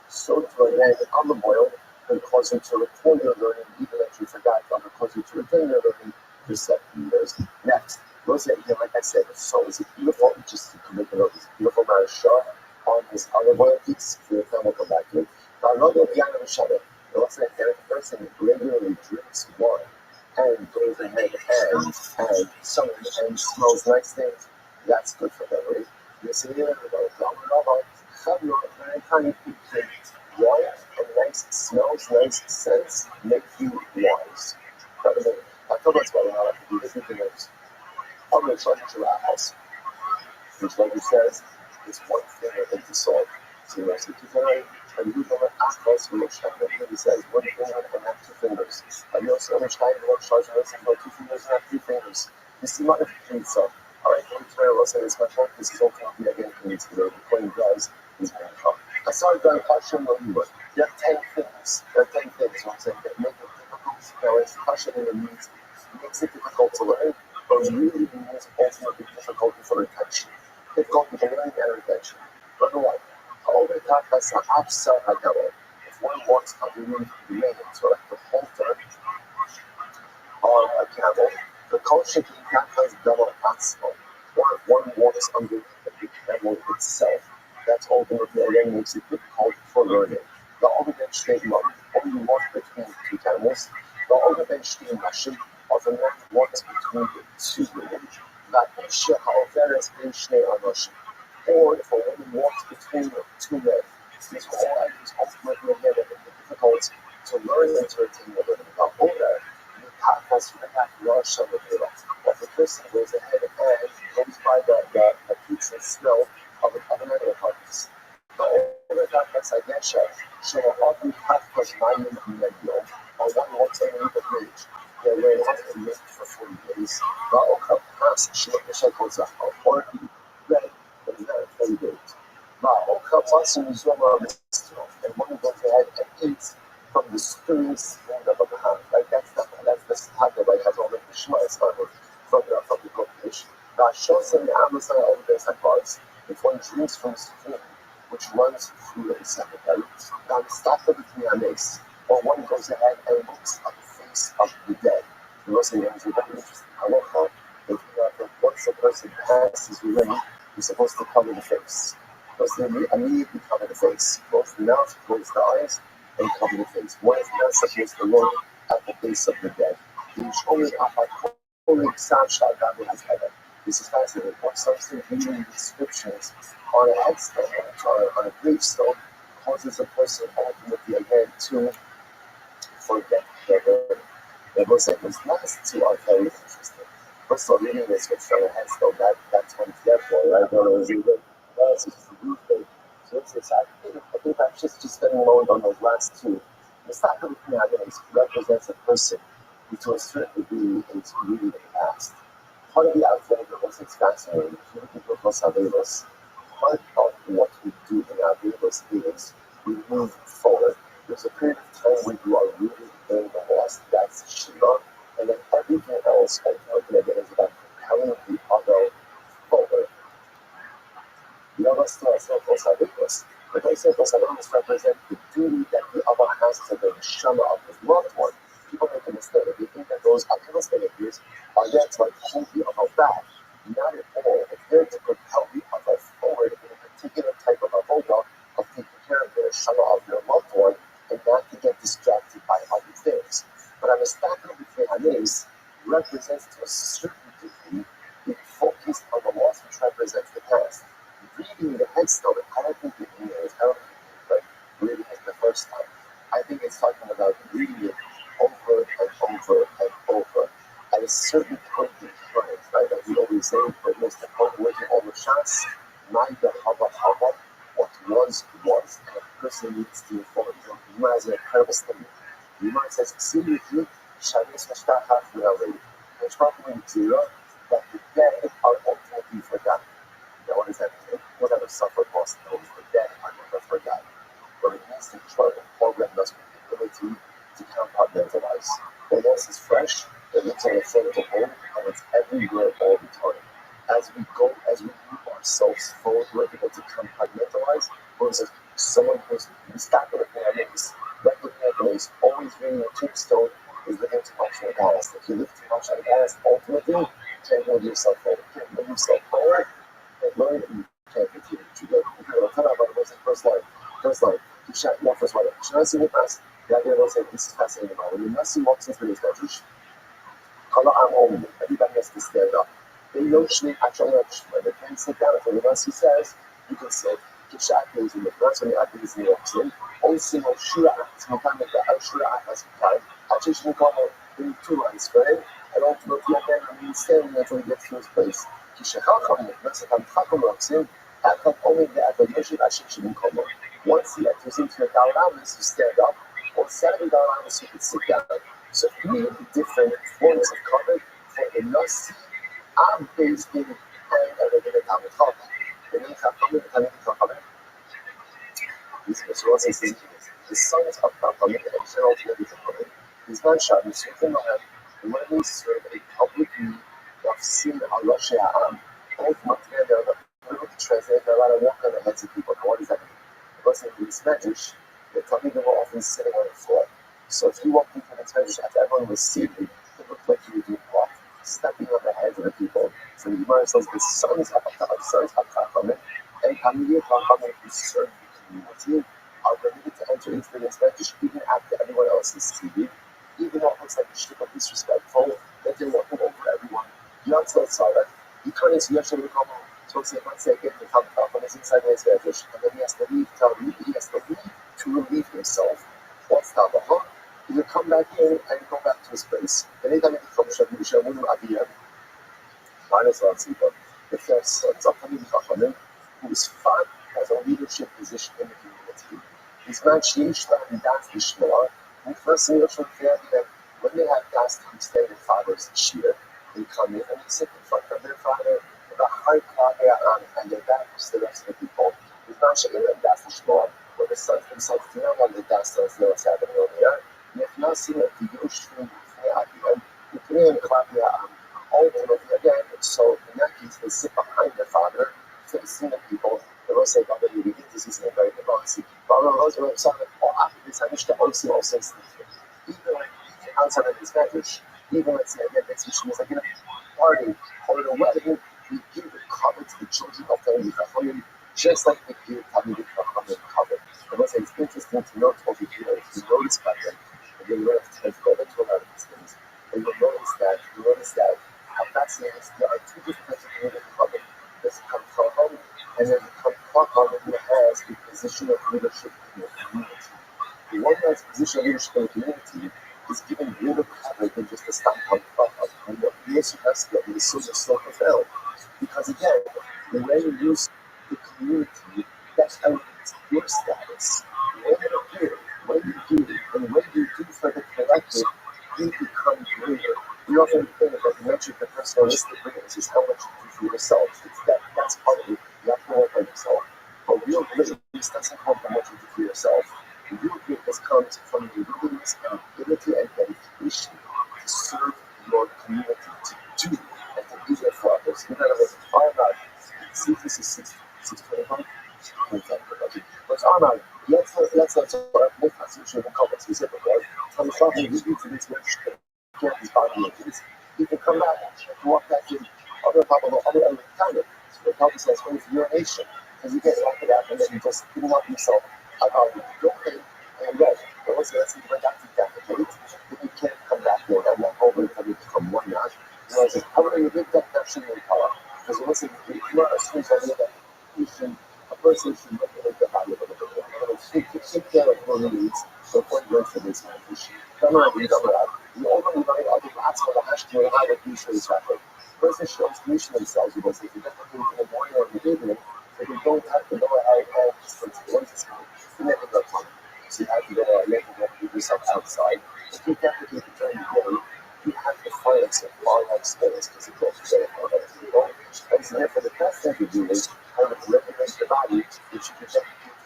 So to again, olive oil can cause you to record your learning, even if you forgot, but can cause you to retain your learning for 70 years. Next, like I said, so it's beautiful, just to make a note, this beautiful marashah on this olive oil piece. For your time, we'll come back to it. Now, another piano Shabbat. It looks like the person regularly drinks wine and goes ahead and smells nice things. That's good for memory. You see here, very tiny picture. Wine and nice smells, nice scents make you wise. I thought that's what I like to do. Different things. I'm going to try to our house, which, like he says, is one finger into salt. So, if you and you don't ask us, we says one finger and not 2 fingers. And you also understand what charge us about 2 fingers and not 3 fingers. This is not a pizza. Alright, don't try to say this much. This is ultimately again for me today. The point guys is very fun. I saw a guy question when you were. There are 10 things. There are 10 things, I'm saying, that make it difficult. Now, it's question in the needs makes it difficult to learn, but really means ultimately difficulty for retention. Difficulty for learning and retention. Number one, if one wants to remove the reins, or like the halter on a camel, the culture has double axle. Or if one walks underneath the camel itself, that ultimately again makes it difficult for learning. The Oberbench statement only walks between 2 camels. The Oberbench statement of a man walks between the 2 women. That various or if a woman walks between 2 men. These all items ultimately again make it difficult to learn and to retain the learning. Now, older, the path has to have large but the person goes ahead and goes by the pizza smell of an animal carcass. The older that has Agesha, she will often have plus 9 medio, or one walks underneath the bridge. They were not lived for 40 days. The Oka pass, she goes up, or red, but not 40 days. Oka pass in Zoma, and one goes ahead and eats from the stewing spoon of a hand. Like that's the Sahara, right? Has all the Shema from the cookfish. Now, shows in the Amazon over there parts, if one drinks from the stream, which runs through the cemetery, now the staff of the Trianes, or one goes ahead and looks at the face of the dead. The Muslim is very interesting. However, once a person passes away, you're supposed to cover the face. Muslim immediately cover the face, close the mouth, close the eyes, and cover the face. One is not supposed to look at the face of the dead. This is fascinating. What something reading descriptions on a headstone, on a gravestone, causes a person ultimately again to forget their learning. The Muslims last 2 are very interesting. First of all, reading the scripture on a headstone, that's what it's there for, right? It's just a good thing. So I think that's just spending a moment on those last 2. The staff of the Trianes represents a person who to a certain degree is reading the past. Part of the outflow of the Muslims fascinating, part of what we do in our Vedas is we move forward. There's a period of time when you are really in the lost, that's Shiva, and then everything else ultimately again is about propelling the other forward. The other still Vedas. But they say Vedas represent the duty that the other has to the Shama of his loved one. People make a mistake. They think that those Akamas behaviors are there to hold the other back. Not at all. It's there to propel the other forward in a particular type of avoda of taking care of the Shama of your loved one and not to get distracted by other things. But on the stack of the Tehanes represents to a certain degree being focused on the loss which represents the past. Reading the headstone, I don't think it means, like reading it the first time. I think it's talking about reading it over and over and over at a certain point in time, right? That we always they say the most important word in all the Shas, neither hava, what was, and a person needs to inform. The Gemara has an incredible statement. The Gemara says, Tzimiti, Shanis Hashtachach V'Alei. It's probably clear that the dead are ultimately forgotten. Now, what does that mean? We'll never suffer loss. The dead are never forgotten. But it means the program must be the ability to compartmentalize. The loss is fresh, it looks on a photo home, and it's everywhere all the time. As we move ourselves forward, we're able to compartmentalize versus someone who's stuck with their names, recognizing always reading a tombstone is living too much in the past. If you live too much in the past, ultimately, you can't move yourself forward. You can't move yourself forward, and learn, and you can't continue to live. We'll talk about it in the first line. First line. First line. Shanasi with us. The idea was that this is fascinating. When you must see walks into the Medrash, everybody has to stand up. They know Shnei Achalash. When they can't sit down, if anyone says, you can sit. Kishat is in the first one, the is in the opposite. Only single Shura, sometime with the Shura has time. Achish Nikomo, in 2 lines, right? And ultimately, again, remains standing until he gets to his place. Kishachacham, Mexican Takomoksim, Akam only the Adonishim Achish Nikomo. Once he enters into the Dalamas, you stand up, or 7 Dalamas, you can sit down. So 3 different forms of cover for the Nasi, Ab based in, and the Talmud Chacham. The name Chachamim, the Talmud Chachamim. This is what it says. The sons of Chachamim, the ancient ultimately Chachamim, is man Shabbos, something like that. When they serve a public need of sin Allah She'a'am, both Matria, they're able to translate, they're allowed to walk on the heads of people. What does that mean? Because in this Medrash, the Talmud were often sitting on the floor. So if you walked into the Medrash after everyone was seated, it looked like you were doing what? Stepping on the heads of the people. So the Gemara says the sons of Chachamim and Talmidei Chachamim who serve the community are permitted to enter into the Medrash even after everyone else is seated, even though it looks like a shtick of disrespectful that they're walking over everyone. Yatzal Tzarech, you can't see Yashar V'Kamo. So let's say again, the Talmud Chacham is inside the Medrash, and then he has to leave to relieve himself. What's Tavaha? He will come back in and go back to his place. Anytime he comes, if there are sons of Talmidei Chachamim whose father has a leadership position in the community, he's not changed and that's the Shmuel. And first thing from there that when they have das to stay their father's cheer, they come in and they sit in front of their father with a high on and their back to the rest of the people. He's not shaking them, that's the Shmuel. Where the sons themselves do not want the das to know what's happening over here. And if not seeing that the Yush from the Korean Klapia ultimately again, so in that case they sit behind the father, facing the people. They will say, Rabbi, you begin to see something very democracy. Rabbi, even outside of this Medrash, even let's say again, next mission is like in a party or in a wedding, we give a cover to the children of Talmidei Chachamim, just like we give Talmidei Chachamim cover. And let's say it's interesting to note over here, if you notice by them, and then you don't have to go into a lot of these things, and you'll notice that how fascinating is there are 2 different types of Talmidei Chachamim. There's a Chacham, and there's a Chacham who has a position of leadership in the community. The one who has a position of leadership in the community is given greater cover than just a standpoint of and what he also has to get is so profound. Because again, the way you use the community, that elevates your status. When you give, and when you do for the collective, you become greater. We often think that the metric of personalistic greatness is how much you do for yourself. That's part of it. You have to work on yourself. But real greatness doesn't come from what you do for yourself. The real greatness comes from your willingness and ability and dedication to serve your community, to do and to be there for others. In other words, find out. See if this is 625. But Armand, let's make a solution of complex specific, right? I'm talking to you for this much. These body agents, you can come back and walk back in other people, other element. So the company says, well, it's urination. Because you get locked out and then you just clean up yourself. About it. Go ahead and go. But once you went back to defecate, then you can't come back there and walk over until you become one notch. You know, just however you get that shouldn't be power. Because once you are assumed that a person should regulate the body a little bit. Take care of what he needs before you went for this medication. You already know the last one, the hash to the high of usually traffic. First also shows condition themselves because if you get them in the morning or in the evening, they don't have to know how responsibilities is going. You never got time. So you have to go out, you have to do yourself outside. If you replicate the during the day, you have to find some finite space because you can't get it for other people. And so therefore the best thing to do is kind of regulate the body, which you can just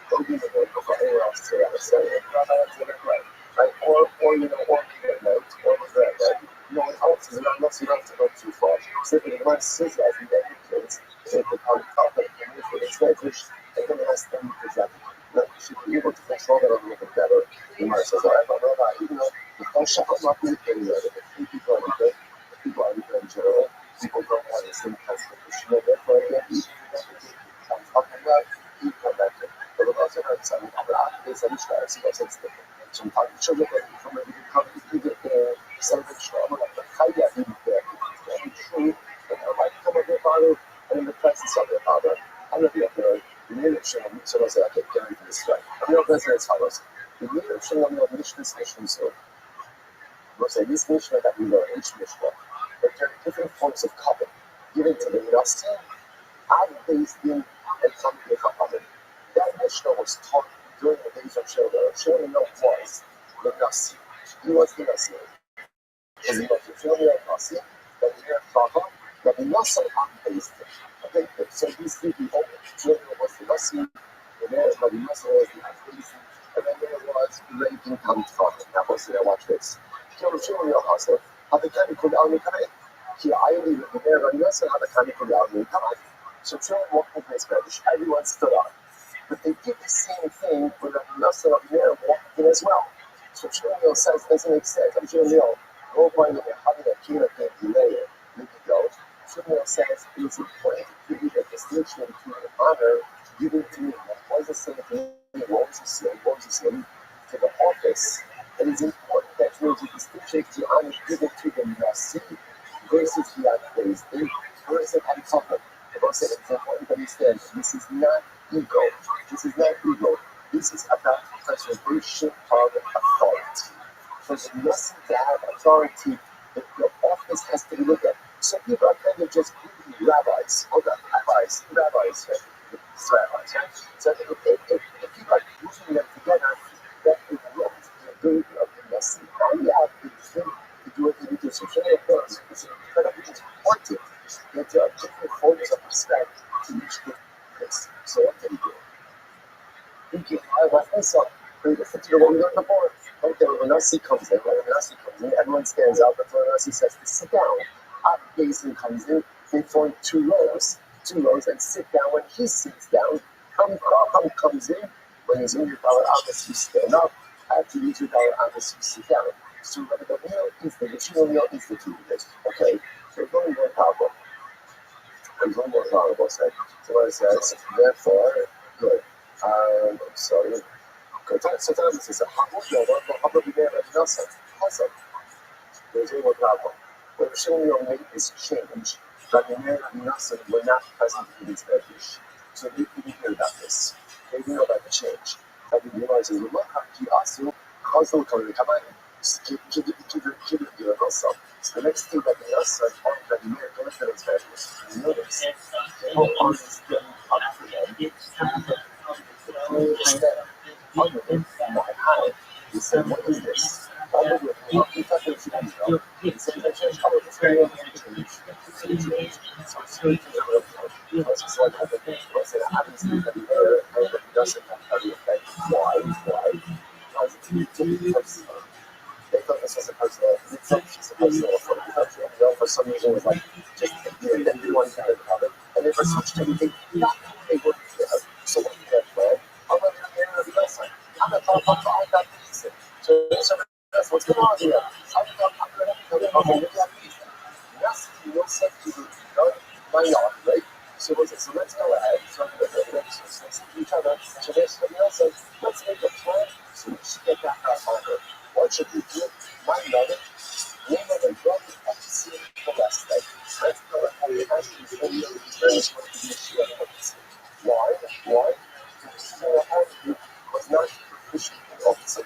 go in the morning or anywhere else to that. So right? Or midnight, or whatever, right? It helps is unless you don't have to go too far. So if it runs scissors and then it kids, it becomes confident and if it's leverage, and then it has to be presented. You should be able to control that a little bit better. You might say, all right, but even though the function I'm not really getting rid of it, people are good, people are good in general, people don't have the same constitution, and therefore, again, you can talk about, you come back to it. But it also has some other activities and so it's different. Sometimes children from a celebration of the Taik in there, and true, and I might come of their father, and in the presence of their father, and of the leadership of so as I get carried to this guy. I know that's as follows. The leadership of the mission, so we'll say this mission that we learn each mission, but there are different forms of covenant given to the Nasi, and based in and come to the covenant. That mission was taught during the days of children. Children was the Nasi. He was the Nasi. Because he was the children of Nasi, that he had Father, that the Nasi had based. Okay, so these three people, children was the Nasi, the Nasi was the Nasi, and then there was Reagan and Father. Now, watch this. Children of Nasi had the chemical down the time. He only the mayor of Nasi had the chemical down the time. So children walked in his bench, everyone stood up. But they did the same thing when the Nasi of the mayor walked in as well. So Shmuel says, doesn't make sense. I'm Shmuel, go find it, having a kid of the layer, you can go. Shmuel says, it is important to give you the distinction between honor given to me. What is the same thing? What was the same to the office? It is important that there is a distinction to honor given to the Nasi versus the unfazed in versus uncovered. The Lord said it's important to understand this is not ego. This is not ego. This is about preservation of authority. For the Nasi to have authority, the office has to be looked at. Some people are kind of just rabbis. Oh, not rabbis, right? So if you are using them together, that is not the ability of the Nasi. All you have to do what you do. So it's incredibly important that there are different forms of respect to each different. So what can you do? Thinking, I left myself. Listen to what we learned before. Okay, when Nasi comes in, everyone stands up. Before Nasi says to sit down. Basin comes in, they form two rows, and sit down. When he sits down, Ham comes in. When he's in your power office, you stand up. After you use your power office, you sit down. So when the meal is the ritual meal instituted. Okay, so it's only more powerful. It's only more powerful. So what it says, therefore, good. Sorry. Good. So this is a humble be there at Nelson. Also, there's only more powerful. When Shmuel made this change, Rabbi and Nelson were not present in these measures. So they didn't hear about this. They didn't know about the change. Rabbi realizes, he also caused them to come in. So the next thing that the Nelson and Rabbi Meir go into those measures, you notice, people are still up for them. Other than my high, he said, what is this? He thought there should be he said, I changed how it was going to change. So it's like, what's it happens to be there, and it doesn't have any effect. Why? Because they thought this was a personal, they thought this was a personal affront. For some reason, it was like, just, they didn't want to hear about it. And they switched everything, not they wouldn't have. So what did that plan? I'm going to hear the lesson. I'm not talking about all that reason. So that's what's going on here. I'm going to maybe I'm reason. Yes, you will say to you, my yard, right? So let's go ahead. So let's see each other. So there's something else. So let's make a plan so we should get that harder. What should we do? My mother, name of the drug, and see the rest. Let's go ahead and actually show you very much what the issue of why? Because was not proficient in officer.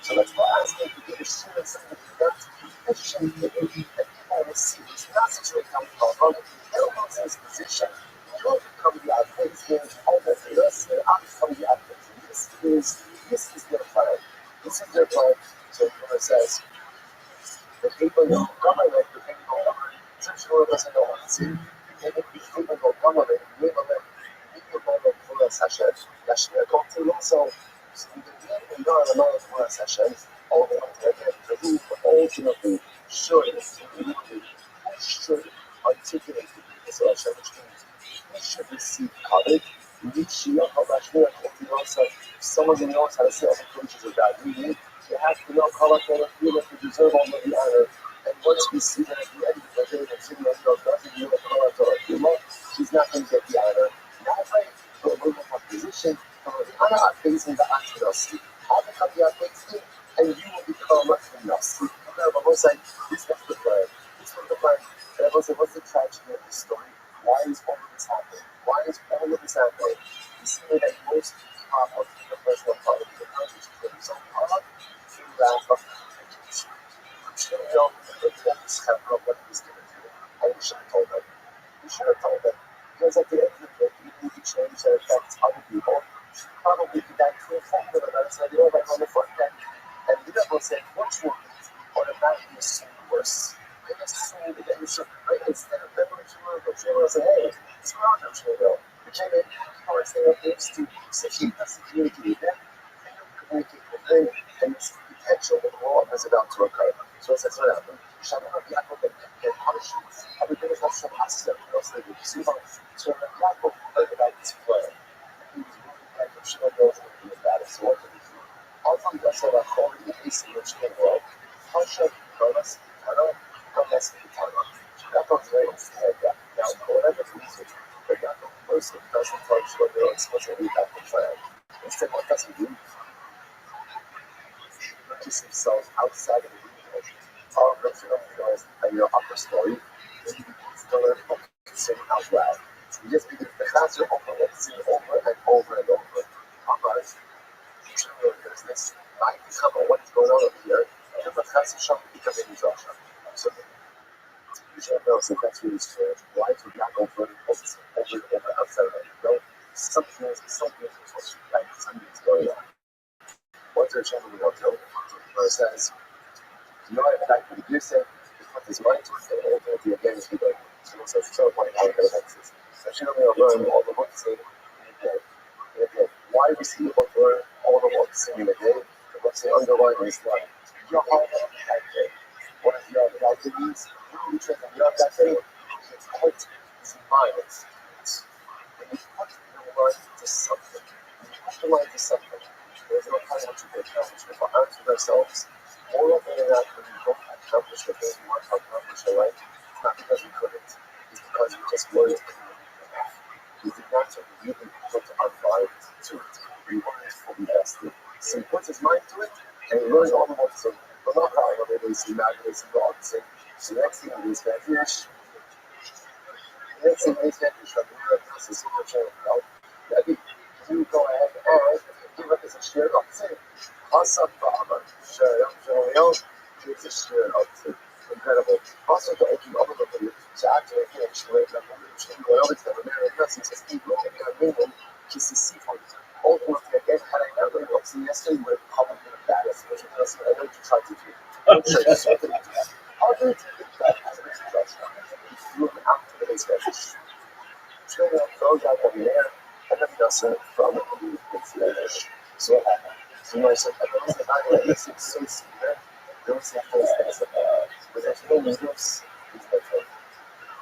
So let's go ask him to give a student something that's proficient in and people will see. It's not situated on the this position, you will become the athletes in all the years, and I become the athletes. This is their plan. This is their plan. So it says, the people who government, the people who essentially doesn't know what to see. The people who government, we will let people who Guinness Hashem, Yashmir Kotu also, in the Yar Amount of Guinness Hashem, all the who ultimately should articulate the Guinness Hashem, which means we should receive covet. Someone who knows how to say all the creatures of God, meaning you have to know how to feel like you deserve all of the honor. And once we see that at the end of the day, that Simon does nothing, you he's not going to get the honor. Now, but we will have position from the honor facing the Akhirasi. I'll become the Akhirasi, and you will become the Nasi. But we'll say, this was the plan. This was the plan. And I will say, what's the tragedy of this story? Why is all of this happening? Why is all of this happening? You see that most of the personal part of the country is putting some part to that of education. You should know that this happened of what he's going to do. And you should have told them. You should have told them. Because at the end of the day, you need to change that affects other people. Probably be that to a factor that I said, like on the front end. And the other will say, what's wrong? Or it might be worse. I guess assume that right? Instead of them, we'll say, hey, it's wrong, which I mean, or say that there's to succeed, that's the community with them, and you communicate with them, and it's the potential that all is about to occur. So that's what happened. Shabbat Yaakov and punishment. Everything is not so passive, else they would see about. So Yaakov heard about this plan. He was really like, Shimon knows what he was bad, so what did he do? Also, he does have a holy piece in which they wrote, Hashem, Jonas, Tano, Jonas, Tano. Yaakov's very instead that. Now, whatever reason, but Yaakov person doesn't touch what they're supposed to read out the plan. Instead, what does he do? He purchases himself outside of the window. Our version of the upper story, and he begins to learn to sing out loud. He just begins to chazer over it, sing over and over and over. Otherwise, there's this night cover, what's going on over here, and the chazer shop becomes a Mizrasha. So, you should know that that's really strange. Why would Yaakov learn over outside of it? No, something is supposed to be right, something's going on. What's our channel we don't know? Where it says, you know, in fact, when you say, he put his mind to it, and ultimately again is he learned. So it's a show point how it affects us. So she don't learn all the books in a day. Why we see about learn all the books in a day? The books they underline is like, your heart that day. What is your that day means? You translate your that day. It's heart, it's mind, it's when you put your mind to something, when you put your mind to something, there's no time what you can accomplish. If we're honest with ourselves, more often than not, when we don't accomplish the things we want to accomplish in life, it's not because we couldn't, it's because we just weren't enough. We did not really put our mind to it. We weren't fully vested. So he puts his mind to it, and he learns all the books. But not how they see mad, they see God. So the next thing is that the next thing is that Rabbi, you go ahead and give us a share of it. Awesome, Baba. Sure, gives a share of it. Incredible. Also, to open up a little bit, to actually finish with the American says, keep looking at a minimum, just to see for it. Ultimately, again, had I ever looked in yesterday, would have probably been embarrassed, which is what I know you tried to do. I'm sure you saw it. How do you think that as an introduction? You look out to the base message. Children throws out of the air, and then doesn't from the finish. So what happened? So I said, I don't know if it's so severe. Don't say things like that. But there's no weakness, it's better.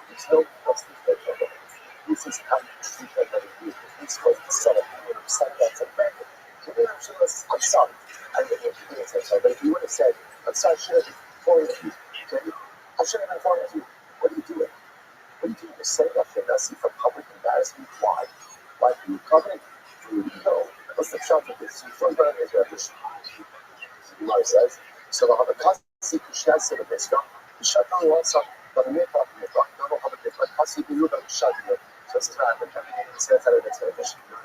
There's no weakness, it's better. This is how you treat another group. This was the set up. You would have said that's a bad thing. So then I'm sorry. I didn't have to do it, but if you would have said, I'm sorry, I should have informed you. Okay? I should have informed you. What are you doing? What are you doing? You're setting up for Nessie for public embarrassment. Why? Why do you covenant? Do you know? What's the shot of this? You first learn is revolution. The Gemara says, so the Havakasi Kushas said of this, the Shatan wants up, but the Mipah, no, the Kasi, you know, Shatan. So this is what happened. He says that it's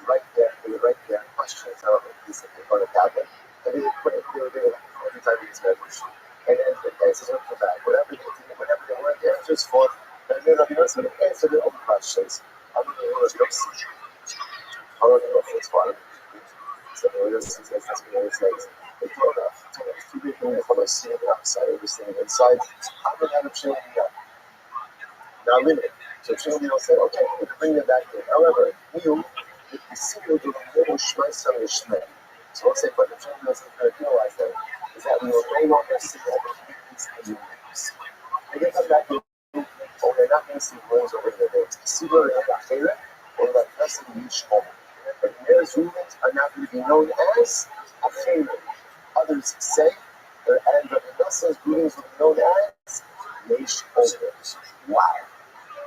right there, questions, I don't know if he's going to happen. And they put it there, every time he's revolution. And then the answers will come back. Whatever they were, the answers for, and then the answer, the questions. I'm going to go to Yossi. I don't know if it's one. So Yossi says, that's what it says. They told us two people from a seeing outside, everything inside. I'm going to have a chill here. Now limit. So Shimon said, okay, we can bring it back in. However, you see you do a little shmeister and shmei. So we'll say, but the Shimon doesn't realize that is that we will no longer see all the communities and units. They get come back in, or they're not going to see rules over their names. See where they're not favorite, or that person reach home. But there's rulings are not going to be known as a favorite. Others say, and the Nussa's rulings will be known as Neish Over. Wow.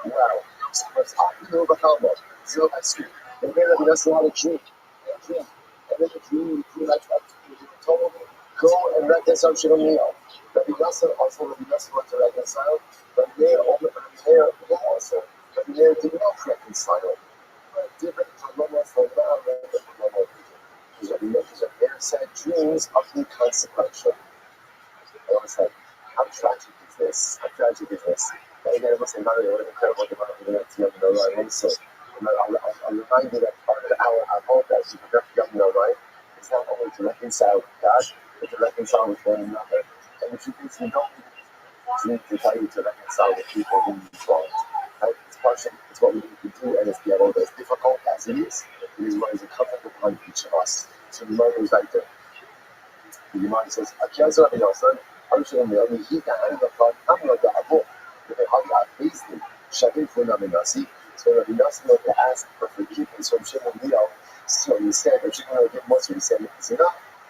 Wow. So what's happening over Halma? Zero by street. They made up us a lot of dream. And then the dream like that. Told me, go and reconcile Shilomio. Rabbi Yasser also Rabbi Yasser went to reconcile, but Meir also. But Meir did not reconcile. Different from Lomo for now than from Lomo. Because Meir said dreams are inconsequential. I was like, how tragic is this? How tragic is this? And again, I must say, Mario, what an incredible demand to young Norai also. I'll remind you that part of our hope as you progress young Norai is not only to reconcile with God, but to reconcile with one another. And the truth is, we don't need to tell you to reconcile with people whom you wronged. Right? It's partial, it's what we need to do, and it's the other as difficult as it is what is incumbent upon each of us. So the Lord is right there. The Gemara says, "Akiyazu Rabbi Yosef, Harushim Me'ami Hika Anglapad Amlaga Abu." They hug out easily. Shavim Funam Nasi. So Rabbi Yosef wanted to ask for forgiveness from Shimon Leo. So he said, "If Shimon Leo did more, so he said, Zina,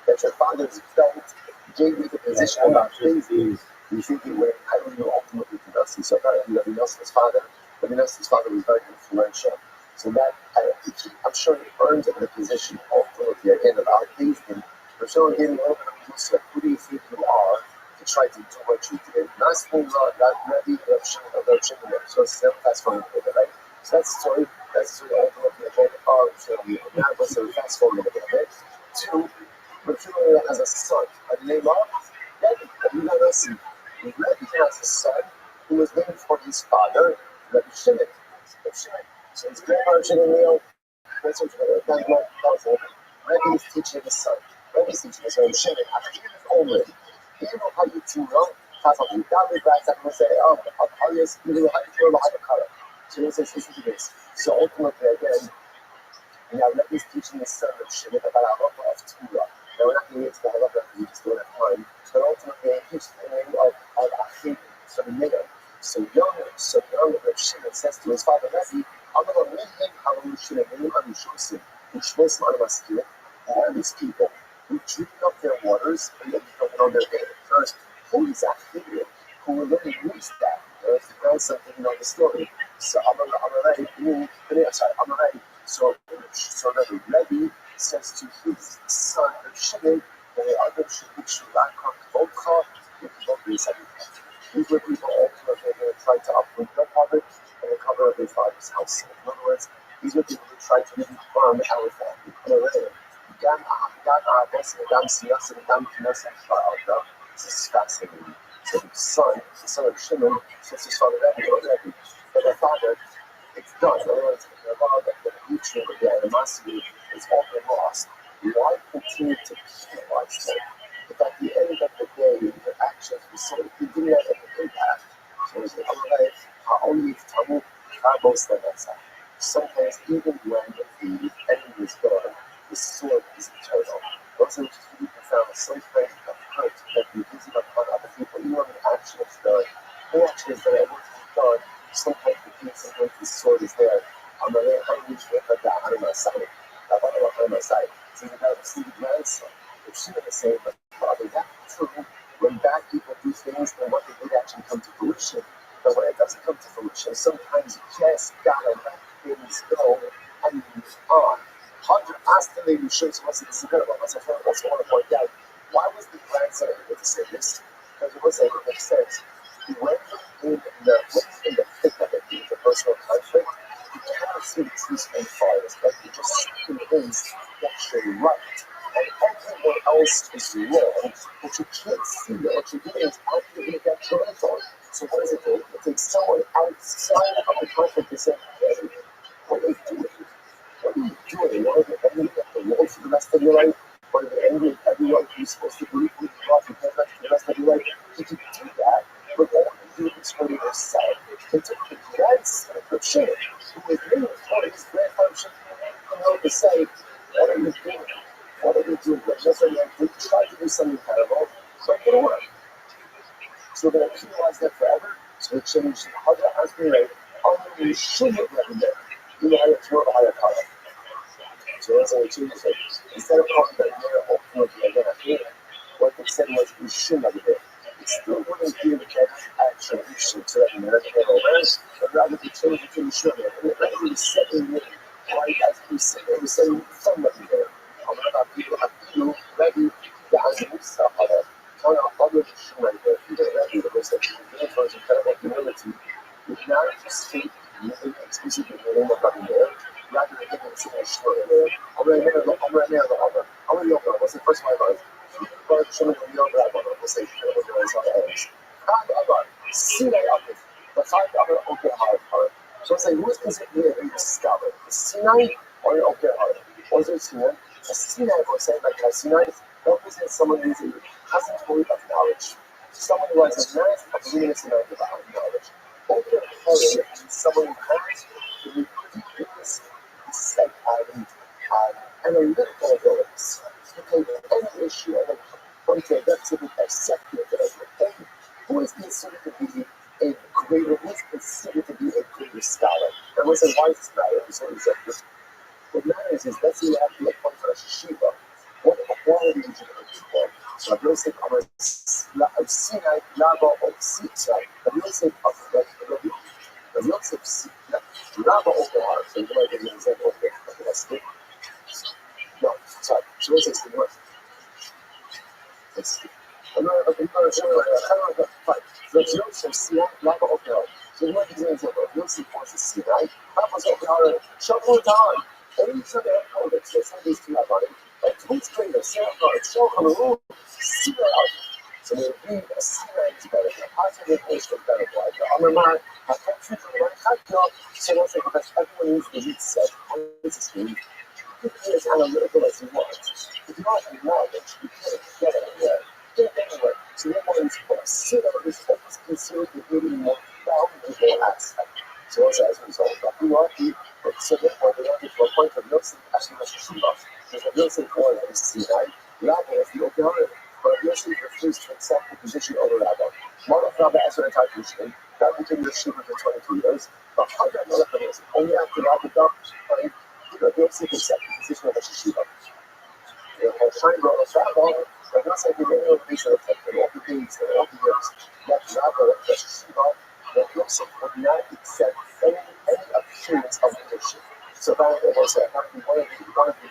that your father's belt gave you the position about Daisy. You think it went highly ultimately to Nasi." So apparently Rabbi Yosef's father was very influential. So that I'm sure he earned the position ultimately again of our Daisy. But Shimon gave him a little bit of use. Who do you think you are to try to do what you did? Not spoon not ready of Shimon. So it's still fast forward a bit, right? So that's the story. That's the story ultimately again of Shimon. Now let's fast forward a little bit. Two, but Shimon has a son. A name of Rabbi. Rabbi Yossi. Rabbi has a son who was named for his father, Rabbi Shimon. So his grandfather Shimon Leo. That's what Rabbi is teaching his son. Rabbi's teaching his son Shimon. Only. You know how you two know? You got me back. I'm going to say, I'll just give you a color. So he says, listen to this. So ultimately, again, Rabbi's teaching his son Shimon about halacha of Torah. Now, we're not going to get to the halacha because we just don't have time. But ultimately, he teaches the name of Achim, so the nigger. So young Shimon says to his father, Rabbi, I'm going to meet him, how you should have been on the Shosim, which was not a skill. All these people who drink up their waters and then don't know their name. First, who is Achim? Who will really use that? If the grandson didn't know the story. So Amarai. So the Rabbi says to his son Shimon, that the other should not come Vodka, these were people ultimately going to try to uproot their father and recover their father's house. In other words, these were people who tried to really harm our family. This is fascinating. So the son of Shimon, says his father, Rabbi, but the father, it's done. In other words, the future of the animosity is all been lost. Why continue to penalize them? If at the end of the day, their actions were so it didn't have any impact. So it's only sometimes even when the enemy is gone, the sword is eternal. Those are just really profound. Sometimes the hurt that we visit upon other people, even when the action is done, the action is done, everything is done. Sometimes the peace, sometimes the sword is there. I'm going to reach on my side. On my side. So you got to see the grandson. If she was saying, but Father, that's true. When bad people do things, then what they did actually come to fruition. But when it doesn't come to fruition, sometimes you just gotta let things go and move on. 100 Lady shows us this is incredible. I also want to point out, why was the grandson able to say this? Because it was able to make sense. When in the thick of it, the personal conflict, you cannot see the trees and fires, but you just see things that you're right. And everyone else is wrong, but you can't see that what you're doing is actively detrimental. So what does it do? It takes someone outside of the conflict to say, hey, you doing? What are you doing? You want to be angry at the world for the rest of your life? Want to be angry at everyone who's supposed to believe in God for the rest of your life? You can do that, but all you do is for yourself. It took the grandson of Shem, who was really part of his grandfather, to say, what are you doing? What are you doing? Just like you try to do something terrible, so it didn't work. So we're going to penalize that forever. So we change the Hadra Asbirate on the Shulman every day. You know how to throw a higher color. So that's how we change it. Instead of calling that mirror ultimately again at the end, what they said was we should every day. It still wouldn't give that action you should to that mirror but rather we change it to the Shulman. And it actually said in the right as we said, it was saying from every day. I'm not about people have you ready to answer this stuff. Turn out other Shulman. Even ready to listen to the influence of incredible humility. We cannot just speak using exclusively the name of Rabbi rather than giving us a story. I'm going to what's the first one I got? But showing the real Rabbi, we'll say, Sinai Upper, the 5 other Oker Hard. So it's like, who is considered a scholar? Sinai or an Oker Hard? Or is it Sinai? A Sinai, or saying like a Sinai, represents someone who hasn't fully of knowledge. Someone who has a mass of luminous amount of knowledge. Oker Hard is someone who has the ridiculous set and analytical abilities to take any issue and point to a depth of accepting it. Who is considered to be a greater, who is considered to be a greater scholar? And what's a wise scholar? What matters is, let's say you have to appoint for a Shiva. What quality is you going to for? So I will say, I've seen I Lava or Sita. I will say, I will say, Lava or Art. So you might give me an example of that's good. No, sorry. She will say, what? Let's see. I'm not fine. So Joseph Sinai, Lava or Art. So you might give me an example. Joseph wants to see, right? Papa's or Art. Shuffle time. Any sort of code that says somebody's to have on it. Like, who's trained a Sarah card? Show on the road. See that out. So they read a Sinai is better. A positive English is better. Like, I'm a man. I can't figure it out. I can't go. So that's like, because everyone needs to read set. This is me. You can be as analytical as you want. If you don't have knowledge, you can't get anywhere. Get anywhere. So they want to sit on this focus, consider the really more valuable aspect. So also as a result, we want to so therefore they want to a point of Yosef actually was Shiva. Because Yosef was a Sinai, Rabbi is the Okiara, but Yosef refused to accept the position over Rabbi. One of Rabbi as an entire position, that became Shiva for 22 years, but how that not for Yosef? Only after Rabbi died, Yosef accepted the position of a Shiva. Shine brought us Rabbi, but not saying the name of these that affected all the days and all the years, that Rabbi left the Shiva, that Yosef would not accept any appearance of leadership. So that was one of the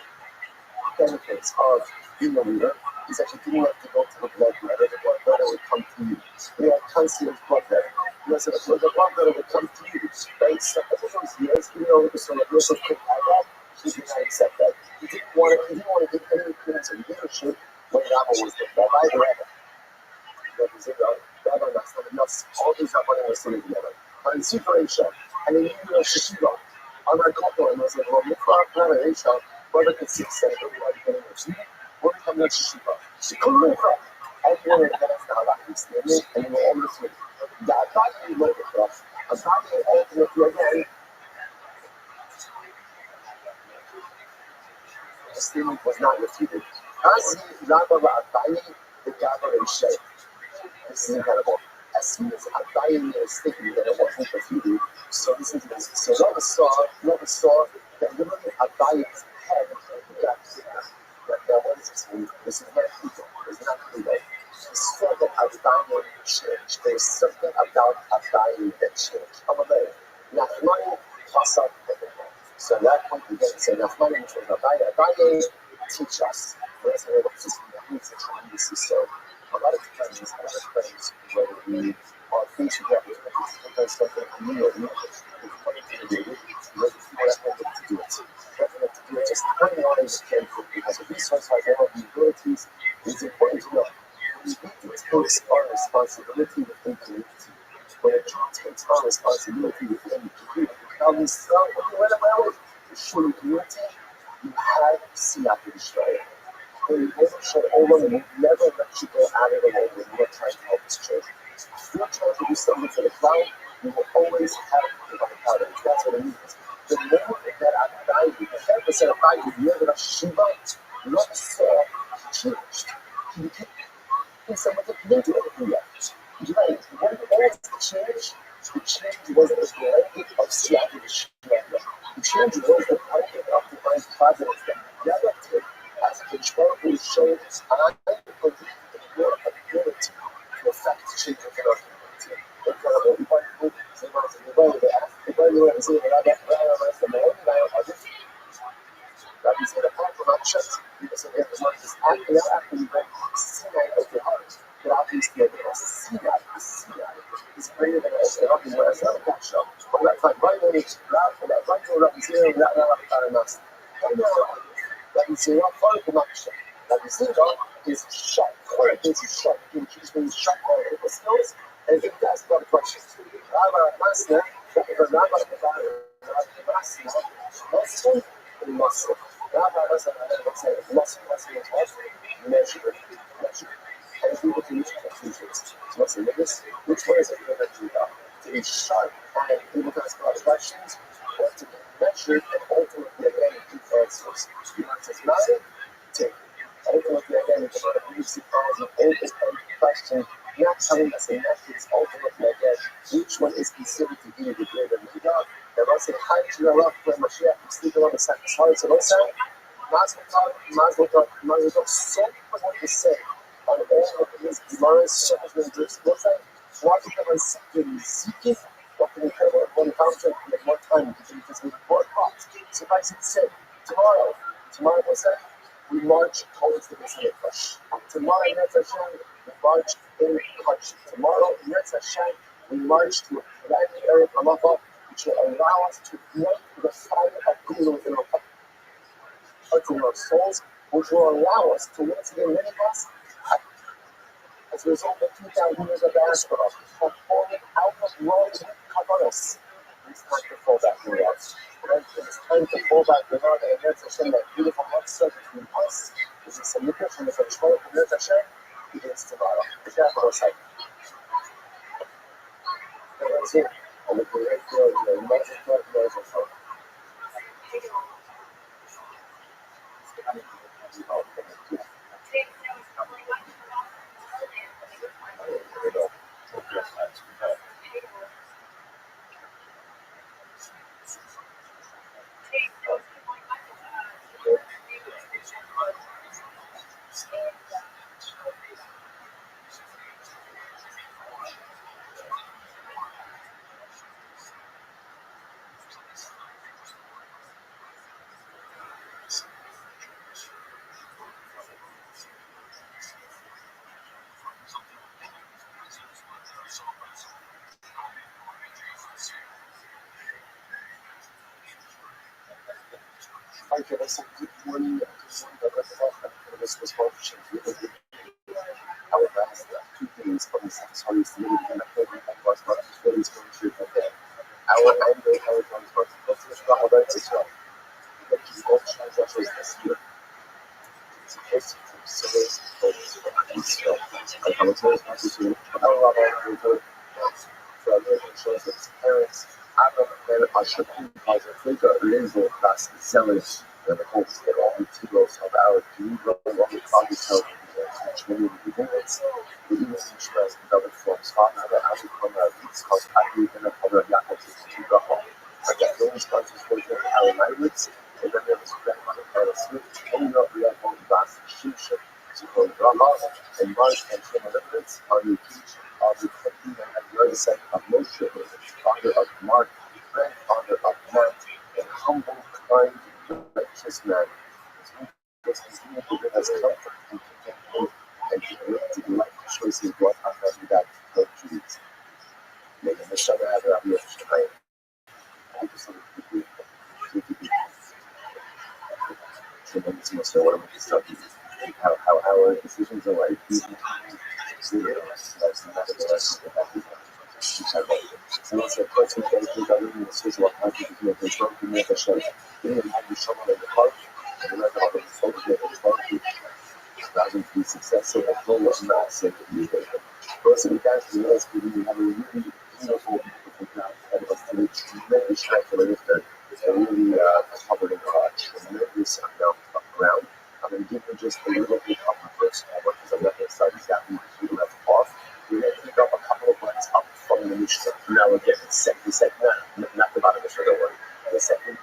benefits of being a leader is that you didn't have to go to the blood letter. The blood letter would come to you. We had concierge blood letter. So the blood letter would come to you. Right? So for those years, even though it was sort of Yosef could have that, he did not accept that. He didn't want to give any appearance of leadership when Rabbi was the Rabbi or Rabbi. Rabbi Nas, all these Rabbanim were sitting together. But in Sefer Isha, and in Shiva, on our couple, and I was like, well, Mikra, Isha, whether it could see Senate, everybody getting a Shiva, or come to Shiva. She couldn't Mikra. Everyone that has the halakhic standing, and you all this way. The Atari look at us. Atari ultimately again, the statement was not refuted. As Rabbi Atari, the Gabba Isha. This is incredible. As soon as Abaye made a statement that it wasn't refuted, so listen to this. So Rabbi saw that literally Abaye's head got bigger. Now what does this mean? This is not legal. This is not legal. He saw that Abaye changed. There was something about Abaye that changed. Amalei, Nachmani Pasal. So at that point again, so Nachmani was Abaye teach us. That's what it is. He's a tremendous so. A lot of friends, whether we are facing the opportunity to sometimes something new or new, we're coming to the data, we're ready to do it. Ready to do it, just depending on as you can, because a resource has all of the abilities, it's important to know. We need to take our responsibility within the community. When a Jew takes our responsibility within the community, now we start with whatever else. בשביל unity, you have Siyat Israel. The Lord will never let you go out of the way when you are trying to help His children. If you're trying to do something for the cloud, you will always have to the cloud. That's what it means. The more that I value, the 10% of value, you're going to Shiva, not Saul, changed. He became someone that didn't do anything yet. Right. What was the change? The change was the blanket of Siyat Israel. The change was the blanket of divine providence that never did. As the Torah will show us, I believe in your ability to affect change within our community. Rabbi said, apart from actions, people say, if one is acting out after you went Sinai of your heart, but obviously the Sinai is greater than Rabbi was not a catch up. But that's like right when it's right for that, right for Rabbi Zero, not Rabbi Master. Rabbi Zero, far from action. Rabbi Zero is sharp. What it is sharp. He means sharp analytical skills, and he asks a lot of questions. Rabbi Master, Rabbi Master, muscle. Rabbi doesn't say muscle is what? Measure. And people can reach conclusions. So let's say, which one is it going to do now? To be sharp and able to ask a lot of questions, or to be measured and ultimately again give answers. You want to matter? Take it. Ultimately again, the amount of music calls an open-ended question, not telling us the methods, ultimately again, which one is considered to be the greater leader. And once it hides your love for Mashiach, you sleep on the second heart. So don't say, Mazel Tov, so much to say on all of these demands, so much to do. Don't say, what if I seek it? What can we have one contract and more time to do this with more thoughts? Suffice it to say, tomorrow, we'll say, we march towards the Messiah push. Tomorrow, Yetz Hashem, we march in Hajj. Tomorrow, Yetz Hashem, we march to a planetary Halacha, which will allow us to ignite the fire of Gula within our souls, which will allow us to once again, many of us, as a result of 2,000 years of diaspora, have fallen out of wrong kavanos. It's time to fall back in love. It's time to fall back in love, and Yetz Hashem, that beautiful heart between us, which is a mission from the control of Yetz Hashem, begins tomorrow. That's what I'm saying. That's it. And the great glory, the magic glory of God. Okay, that's a good morning. This was function. I would ask two things from the satisfying to me and I think that was not really going to okay. Our anger, our guns, but what's the struggle about this one? But he's not trying to actually this year. It's supposed to be so it's still. And how much more is not to do? But I love all the so I really shows its parents. I don't know if I should because I think a little class is zealous and the whole state all the T-Rolls of our G-Roll, all the colleges help which many of the units, the units express in other forms. Father, that I will come out, it's called I believe in a cover of Yaakov to go home. Again, those countries for the our language, and then there was grandmother Carol Smith, and we have one class, Shusha, to go Rama, and March and Shema Liberals, how you teach, how you cooking, and the other side of Moshe, father of Mark, grandfather of Mark, and humble, kind, righteous man. This is the people as comfort and content and to the life choices brought up after that help Jews. May the Messiah have a real strength. I just want to be tremendous most of what I'm going to start how our decisions are like. That's not the lesson that I think. So that's a person who goes through the social activity to make control to make a show. You didn't have the shovel in the park, and the record of the folk make a park rather to be successful at home was massive music. First we got to realize we have a really beautiful ground that was to reach tremendous strength of the lifter. It's really covered in crotch, tremendous amount of ground. I'm going to give you just a little bit of the first homework because I'm not going to start exactly with you left off. We're going to pick up a couple of lines up from the Mishnah. Now again, the second, not the bottom Mishnah, don't worry. The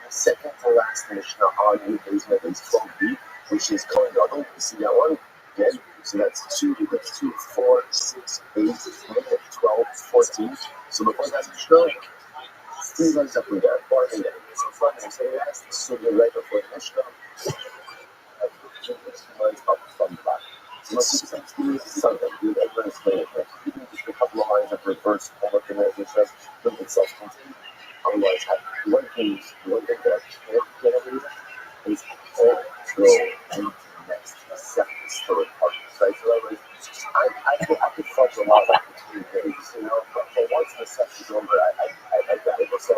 second to last Mishnah on the basement is 12b, which is Kohen Gadol. You see that one? Again, so that's 2, 4, 6, 8, 10, 12, 14. So before that Mishnah, 3 lines up and down, bar and down. So front and say last, so you're right before the Mishnah. And 2 lines up from the back. So let's do some Sunday. You guys better explain it. You can just a couple of lines of reverse homework in there, which says, look at self-contained. Otherwise, one thing that I can't get over here is all go into the next, second, third part. Right? So I could fudge a lot of between days, but once the session's over, I gotta go. So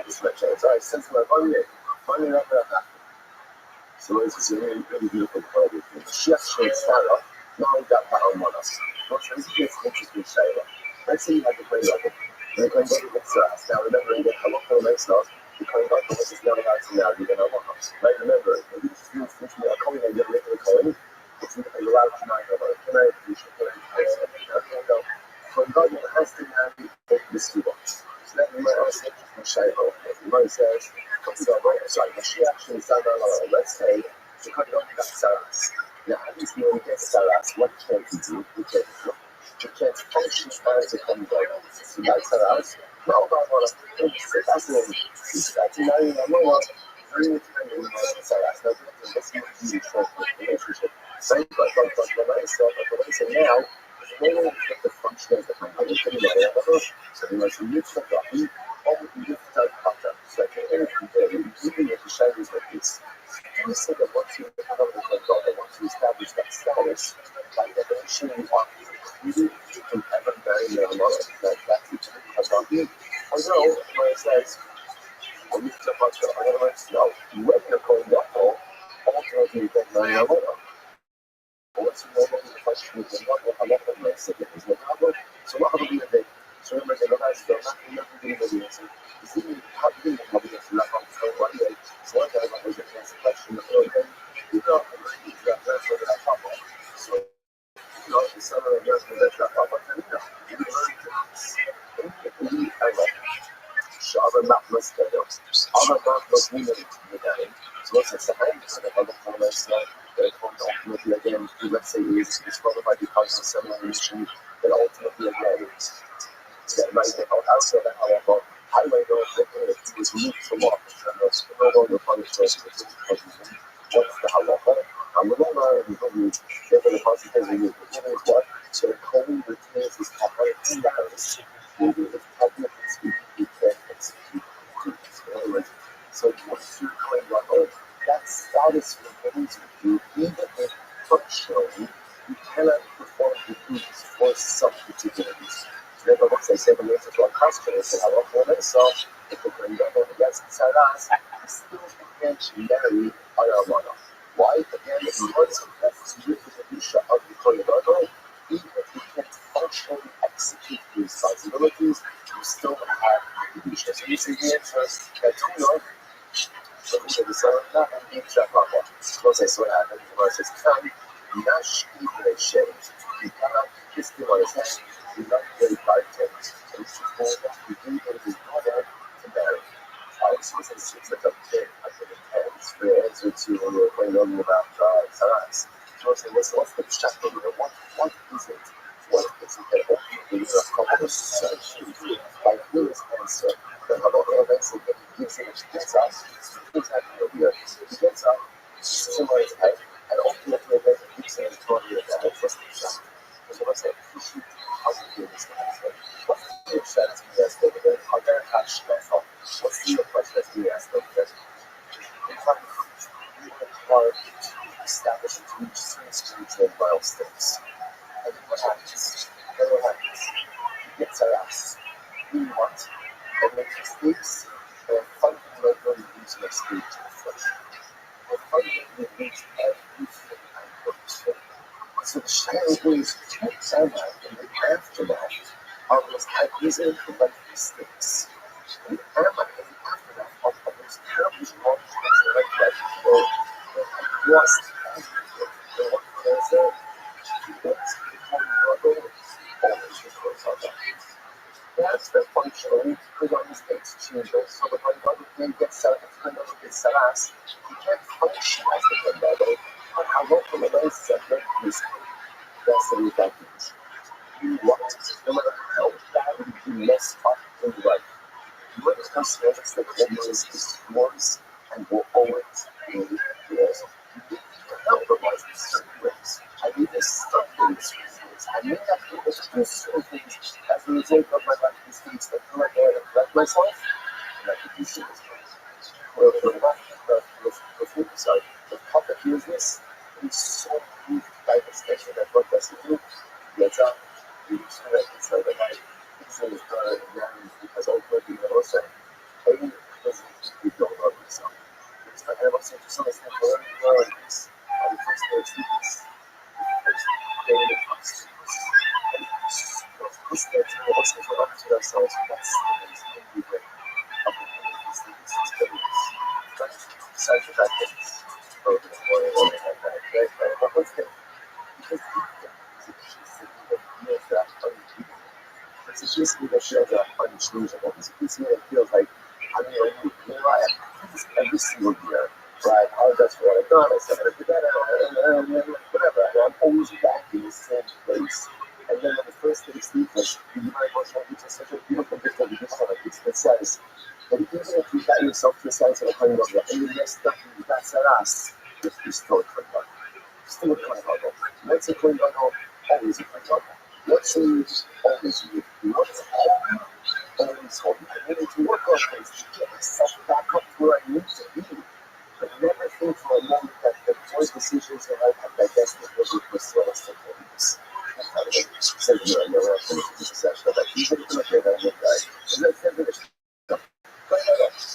it's my chance. All right, since my Monday up and I'm so it's a really, really beautiful part of it. Mashiach Shei Sarah, now we got Ba'al Manas. Let's say it's interesting Shayla. Let's say you had the Kohen Gadol. And the Kohen Gadol gets asked. Now remember, you get Halakha L'Meisnos, the Kohen Gadol is never allowed to marry, you get Halakha. Right, remember, if you just a Kohen and get rid of the Kohen, it's allowed to marry Halakha. Can I do Kohen Gadol has to marry the Suba. So that you might ask interesting Shayla. You might say, Mashiach Shei Sarah, let's say, the Kohen Gadol got Saras. Now, at least when we get Saras, what can't you do? You can't function as a Kohen Gadol. So you got Saras. No, that's the only. That's not even a more. Very independent of Saras. Now, that's not a huge relationship. Right? But when I say now, the way the function as the Kohen Gadol is pretty much. So you must use the Rabbi, or you use the Taik. So I can anything there. You really have to shine these like this. You say that once you become a Kohen Gadol, once you establish that status, by definition, you are precluded from ever marrying your mother. That's it. Or no, when it says, when you step on the other way, no, you went to Kohen Gadol, ultimately you can marry your mother. What's the normal question with the mother? I'm not going to say it is no problem. So what will be the day? So remember, the guys don't have to be the answer. You see, how do you know it's not on one day? So one day, I was going to ask a question, you know, that's what I talk about. So, the summer of years, that's not what I know. You learn to Shabbat must go. Other must be the so what's the second? So the other comments that ultimately again, let's say is qualified because of some mission that ultimately again that might be outside the halacha. Highway though that is unique to law. It's no longer punished for what's the halacha? I'm a little and you get the consequences you is what? So the Kohen retains his tahara in the house. Even if technically speaking, he can't execute duties. In other words, so once you're Kohen Gadol, that status remains with you, even if functionally you cannot perform the duties for some particular reason. So therefore, once I say the answer to our question, I said, I don't know myself, if the Kohen Gadol gets Saras, he still can't marry Ayamana. Why? Again, because that's the Kedusha of the Kohen Gadol, even if you can't functionally execute the responsibilities, you still have the Kedusha. So you see the answer that so we should decide not to be Shapapa. Once I saw that, the verse says, Come, Nash Ibn Shem, you cannot kiss him on his head, you not very hard things. So it's just going to be able to order to marry. So it's like a bit of an intense answer to when we were going about Saras. So I say, what's the chapter here? What is it? What is it that ultimately is a couple of sections by his answer? The Halakha answer that he gives him, which gets us. He gets up, similar to head, and ultimately then he gives him a story of that. What's the chapter? So let's say, how do you do this? What's the chapter to be asked over there? How do you catch that up? What's the question that's being asked over there? In fact, we work hard to establish and to reach certain spiritual milestones. And then what happens? You get Saras. You want next stage of flesh. The fundamentally makes everything purposeful. So the shadow is examined in the aftermath of those easily correct mistakes. The aftermath of those terribly wrong things that was everything. There's a what's become normal always records on that. That's the functionally because on mistakes changes. So the one level can get set up, the level gets set us. You can't function as the one level, but how local the nice segment is. That's the advantage. You want, no matter how badly you mess up in life, you understand that goodness is yours and will always be yours. You can compromise in certain ways. I need to stop doing certain things. I may not be able to do certain things as a result of my life mistakes that come out there and correct myself, and I can do certain things. Well, the focus on the topic here is this. It's so brief by extension that what does it do? Gets up, you experience it so that I think it's done and because ultimately you also A doesn't you don't love yourself. It's not ever such a sort of thing for every this. On the first day of sleepers, the first day of fast. Of course, that's what's the opposite of ourselves, that's the only way of the things that's such a bad thing. Oh, the morning, but what's the because it's a piece of me that feels that unchangeable. It's a piece of me that feels that unchangeable. It's a piece of me that feels like I'm the only you know, I do this every single year. Right? I apologize for what I've done. I said I did that, whatever. And I'm always back in the same place. And then on the first day of sleepless, you might want to reach such a beautiful gift of the gift that says that even if you got yourself to a sense of a kind of and you messed up and you got set us, you're still a clean button. Still a clean button. What's a clean button? Always a clean button. What's you? Always you. What's all? Always hold me. I need to work on things to get myself back up to where I need to be. But never think for a moment that the voice decisions in life have divested of your personalistic holiness. Said you know, you're going to this session of that. You should look at that one guy. And that's never the stuff.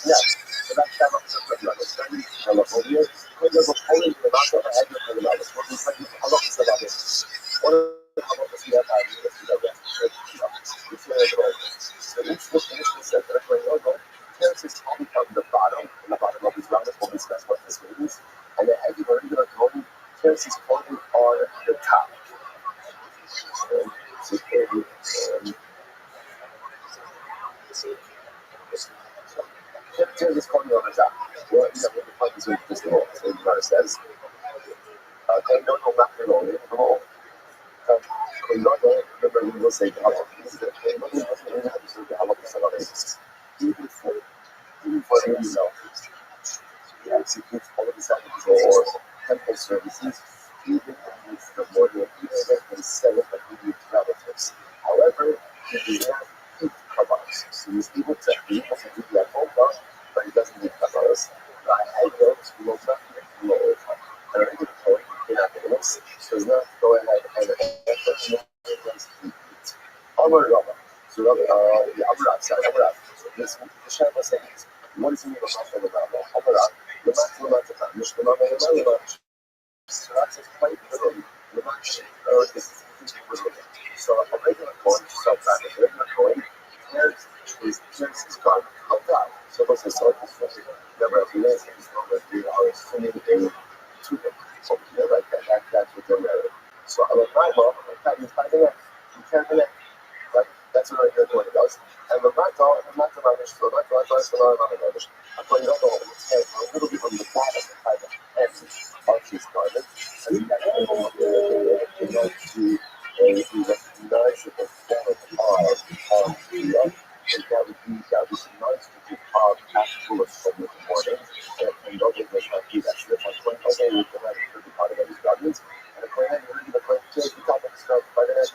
Yeah. So that's how much of the other study, I love all you. When there's a polling in the back of the head, you're going to love it. What is like, I love this about it. What are the comments we have had? So each definition said that when you go, there's this column on the bottom of this round of always that's what this means. And then as you are going to go, there's this column on the top. So there's this column on the top. Well, you know, the point is with this law. So the says, no, remember we will say even for the email, he executes all of his activities or temple services, even if the morning, even if they set up immediate relatives. However, he does not eat kabbalas. So he's able to do that whole lot, but he doesn't eat kabbalas. I go to low nothing low. And I think in academics does not go ahead and Rabbi. So Rabbi, the Rabbi, this the Shabbat says, what is the meaning of the Rabbi? Rabbi, the Matzah, Mishma, the so that's quite literally the match is so a regular coin, so that a regular coin, here's his card helped out. So what's the sort of thing? Never as we know, it's not that we are sending a to them. So here, like that's what they're married. So I'm a Bible, you can't connect. Right? That's what I hear it does. And the matter, so that's the language. I'm going to go a little bit on the bottom of the head of his garment. And that will to recognize that the form of the love, and that would be nice to give afterwards from the morning. And don't get this like you, that's the point. Okay, we can have a part of his garments. And according to the point, the topic is not by the next.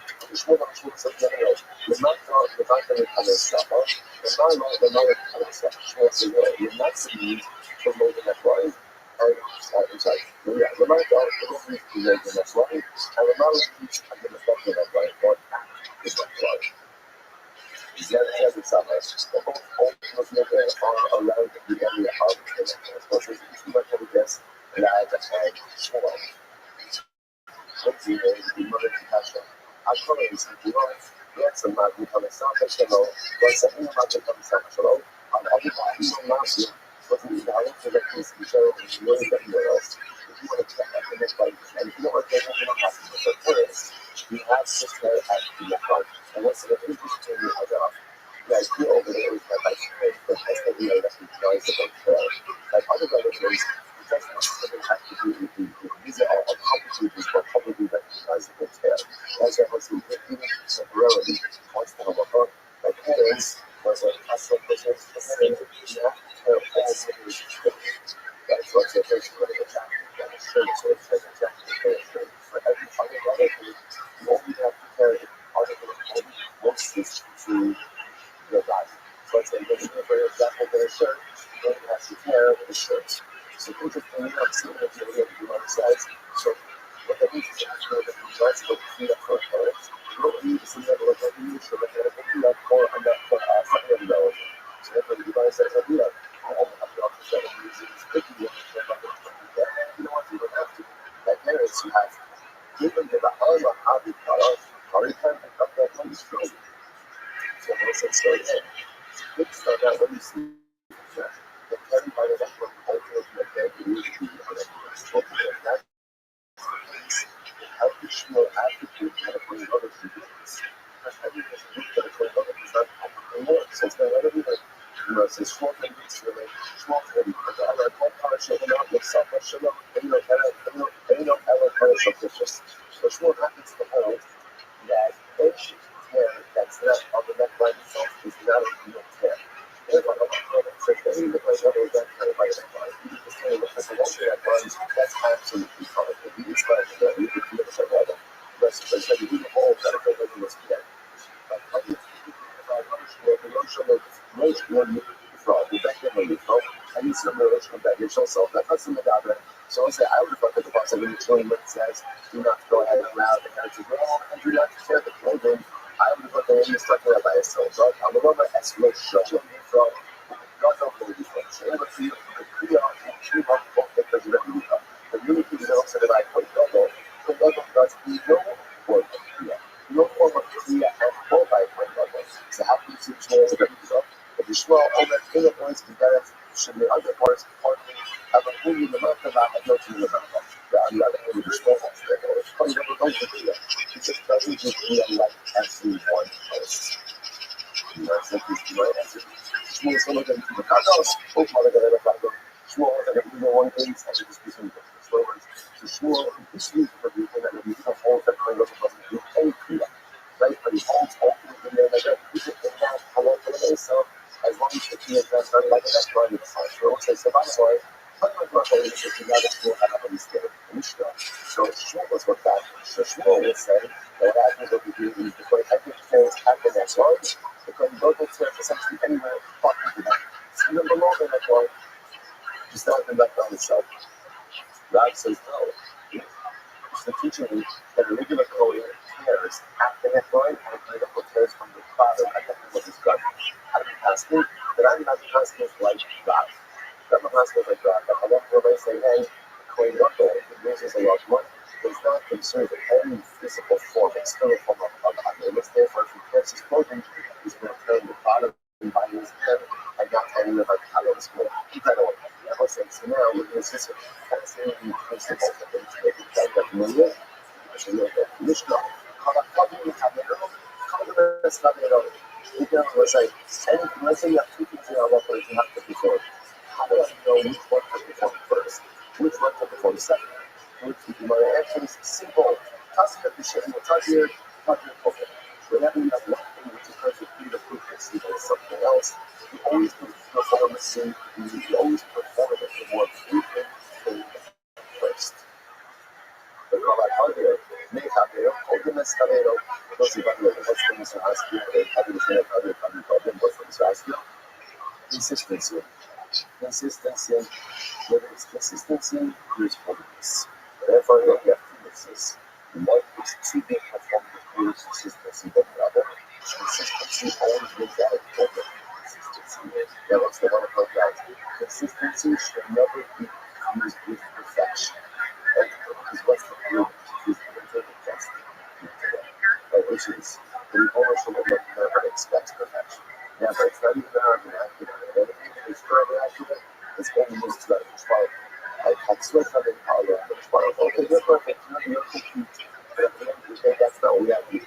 I don't feel like this is really everywhere else. If you want to check out the next bike, and if you don't want to get have to for parents, you have to care at the front. And once again, if you just turn your head off, you guys feel over there with my parents, but I still know that you guys don't care. Like other relatives, it doesn't necessarily have to do with the these are all accomplishments or publicly recognizable care. That's why I was even temporarily constant of a book. My parents was a custom business, and you have to care all the things. That's what's the first one of the chapter. That is sure to say exactly for every other relative, you only have to care if other relative wants this to your body. So let's say you're looking for example for a shirt, you only have to care for the shirt. So interestingly enough, seeing the video of the size, so what that means is actually that you guys go clean up for parents. You don't need to see that look like you should look at it clean up for a net for something relative. So therefore the device says, oh, yeah, all the options that are using is sticky, you don't want to, you don't have to. Like parents, you have given them the hard hobby product, already kind of up that money straight. So I'm going to say, so again, quick start out when you see the carry by the network culture that they need to be on it. That's how you show attitude and bring others to this. Because everything that bring others is not anymore. So it's not really like, it's short and it's really short and it's all our whole culture, it's self-culture, they don't ever punish us. It's just, there's what happens to the world that any care that's not on the neck by itself is not a real care. Therefore, so if they look like other that kind of by the neck line, you just say, look, if they don't do that line, that's absolutely fine. If you describe that, you can feel it like that. But if you do the whole, that will make you scared. But how do you about emotional fraud? The back end of the fraud, I need some relational baggage also. That doesn't matter. So I say, I would have thought that the box of the children when it says, do not go ahead and allow the parents to go, and do not share the clothing. I would have thought that they stuck there by itself. So I'm a little bit escalation from not only the French. I would feel the clear and true of the president. The unity is also that I put double. The double does no work clear. No form of clear and all by point double. So how can you see chairs that you up? If you swell all that clear points together, should the other parts partly have a movie in the mouth and not no to the mouth. On the other hand, with the small ones, it's funny that we're going to clear. It just doesn't do clear like every one place. You know, it's like this, you know, it's small, so look at the cacos, oh, mother, the caco, small, like a one thing, and it just gives me the small, this is for the that we have all that kind of any clear, right? But it holds ultimately in there like that, keep it in that, hello, for the myself, as long as the key is not done like that, right? It's fine. So it's a bad boy, but my brother is just another school, I have a mistake, so small was what that, so small would say, that happens what we do is the way every things happen at once. Because local church essentially anywhere talking to them. So number one, they're like, well, just not been left on itself. God says no. It's the teaching me that a regular Kohen cares at the neck line and medical cares from the father at the end of his gut. I'm asking that I'm not asking like God. I'm not asking like God. But I want to say, hey, Kohen Gadol, it raises a lot of money, is not concerned with any physical form, external form of godliness. Therefore, if he cares his clothing, he's going to turn the bottom by his head and not any of our colors. Keep that on. I was saying, so now we're going to see some fascinating principles that they take that familiar. So you have the Mishnah. Let's say you have two things in our life that you have to perform. How do I know which one to perform first, which one to perform second? My answer is simple. Whenever you have one thing which is perfectly the frequency of something else, you always perform the same, you always perform it the more frequent thing first. The Kabbalah, Mechabero, Ognes Cabero, those of you what's the Mr. Askia, other problem, what's the Mr. Askia? Consistency. Consistency, whether it's consistency, there's holiness. Therefore, you have two mixes. One is to be performed with consistency, but the other, consistency always brings out holiness. Consistency. Now, what's the one about that? Consistency should never be used with perfection. Right? Because what's the good is the test. Which is, we always should never expect perfection. Yeah, but it's not even an argument. It's further accurate. It's only used to that control. Like, switch on the power of control. Okay, you're perfect, you're complete. But at the end of the day, that's not what we have to do.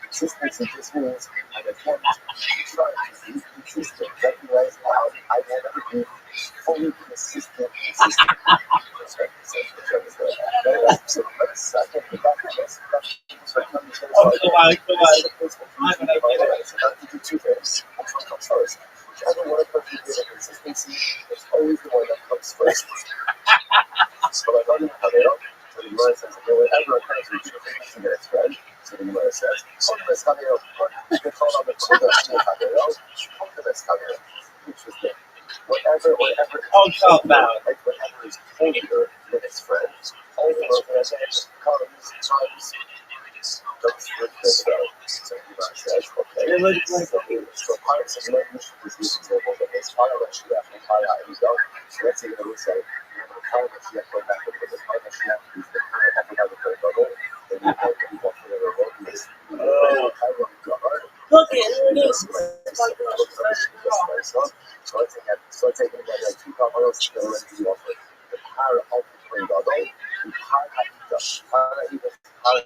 Consistency just means an attempt to try to be consistent. Recognize how I will never be fully consistent. Whichever one of you give a consistency, it's always the one that comes first. So I don't know how they are. So the Gemara says, okay, whatever occurs, we do things to get its friend. So the Gemara says, whatever is holier than its friend, all the organizations, comes, times, those good things go. So the Gemara says, okay, so pirates of language is the example that is fire actually after fire items go. So let's say that we say, fire actually going back to the fire actually is the fire after the bubble, and you have to walk for the road with this. Look, here it is. So I take it like two bubbles to the rest of the offer. The power of the green bubble, the power of the power even power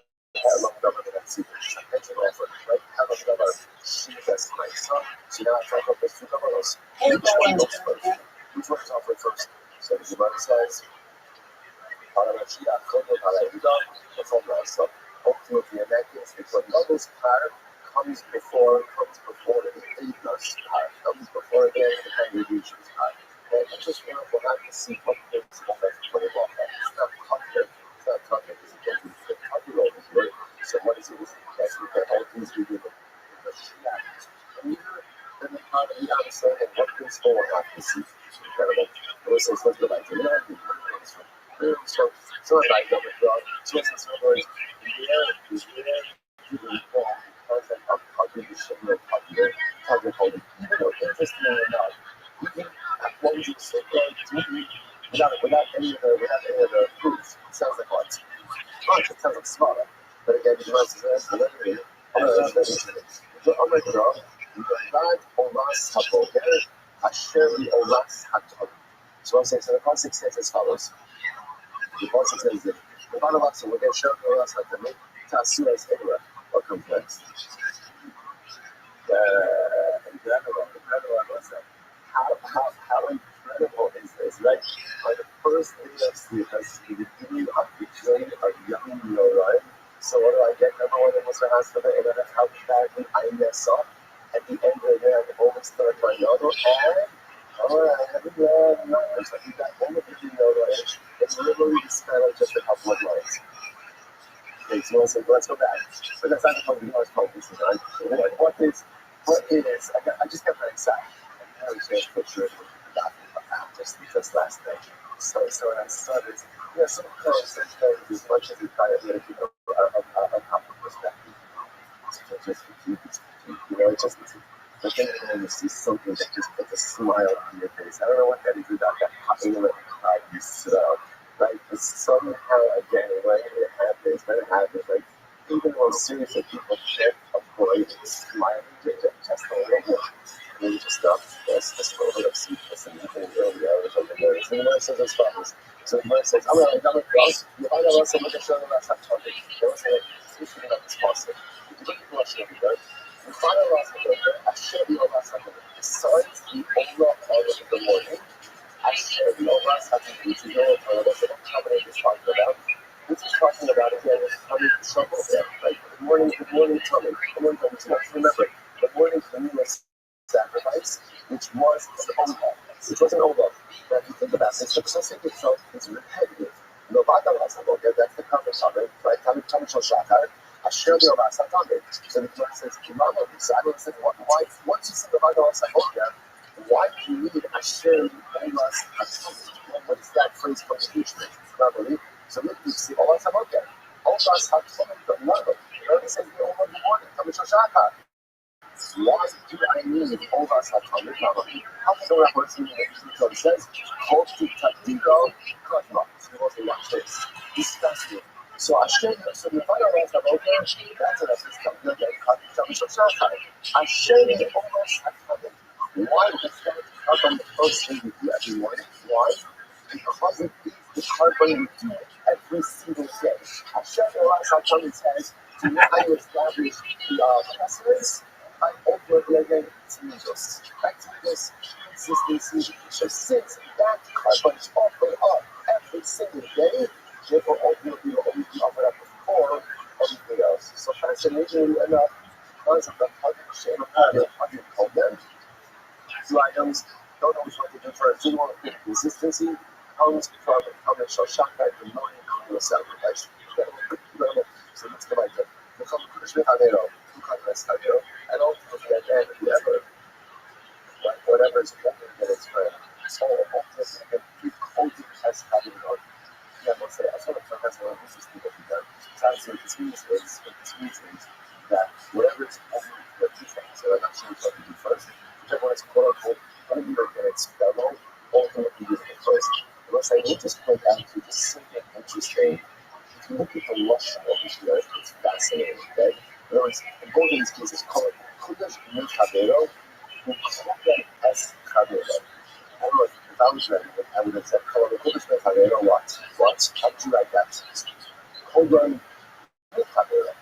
along the other than secret. That's an offer, right? How much of our sheep that's nice, huh? So now I talk about those two bubbles. Which one goes first? Which one is offered first? So the Gemara says, ultimately, in that case, it's when bubbles power comes before the eight-nurse power, comes before the congregation's power. And I just want to see what things of that for the law. It's not conflict, it's a different copyright here. So what is it? That's what that ultimately do the Shiach. And then the part of the answer and what things forward after see. Incredible. It was so let's go back to that. So like the Jesus words, the concept of cognition and cognition. Even though interestingly enough, even when you sit there without any of the proofs, it sounds like what? It sounds like smaller. But again, the rest is literally so I say, so the concept says as follows. The concept says that the bottom of so we're going to show Oras Hatamid to Asura is anywhere. What comes next? The incredible was that. How incredible is this, right? By the first thing of sleep, that's the beginning of the journey of young Yorai. So what do I get? Number one, it was the house for the internet, how badly I mess up. At the end of the day, I always start my yodel, and so you got all of the Yorai. It's literally the span of just a couple of lines. Okay, so let's go back. But that's not the point we always focus on, right? What is, I just got very excited. I was just picture just last night. So when I started, some close things as much as we try to make a proper perspective. Just the thing when you see something that just puts a smile on your face. I don't know what that is about that popping in the crowd you smell. Like, but somehow, again, when it happens, like, even when seriously people can't avoid smiling, just a little bit. And you just stop, yes, just a little bit of sweetness and nothing really out of something there. So the Gemara says as follows. So the Gemara says, I'm going to cross. You find out also what show the last time talking. They will say, this is not this possible. If you look at the Russian of the you find out last time, I share the last time. Besides the overall part of the morning, I share the last time, which is your combination is talking about. This is talking about, again, having trouble there, right? Good morning, Tommy. Good morning, Tommy. So remember, the morning for me was sacrifice, which was an Oval. Now, if you think about this, the process itself is repetitive. No matter what's about it, that's the coverage of it, right? Tommy Shoshakar. I share the Oval Saturday. So the Gemara says, Imam, so I don't say, why, once you see the Oval Saturday, why do you need a shared Oval Saturday? What is that phrase from the future? Probably. So look, you see Oval Saturday. Oval Saturday, but no. It only says the Oval morning, Tommy Shoshakar. Why do I need all that stuff on the camera? How can I work in the it says, hold to Tadiro, cut off. So you want to watch this. Disgusting. So I share you, so the final ones are okay, that's an assist coming again, cut to Tadiro. I share you all that stuff. Why does that carbon the first thing we do every morning. Why? Because it is the carbon we do every single day. Hashem relies on Tony says to know how you establish the precedence by over-regulating tomatoes. Back to this consistency. So since that carbon is offered up every single day, therefore ultimately will always be offered up before everything else. So fascinatingly enough, because of the partnership of the hundred two items don't always want to differ. Do you want to pick consistency? Comes from how much shall the morning of sacrifice. So let's go back to the conclusion of Hadero, and ultimately at the end, whoever, like whatever is important that it's for. So ultimately, I can keep holding as Hadero. Yeah, let's say, I sort of that's what this is thinking of. So what this means is that whatever is important, the two things that I'm not sure what to do first, whichever one is quote unquote going to be organic demo, ultimately using it first. And let's say, we'll just point out to just something interesting. If you look at the lush of this earth, it's fascinating, okay? In other words, in both of these cases, call it Kudash Mutadero, and Kudash Es Kadero. I don't know if I was ready, I would have said, call it Kudash Mutadero, what? How would you write that? Kudash Mutadero.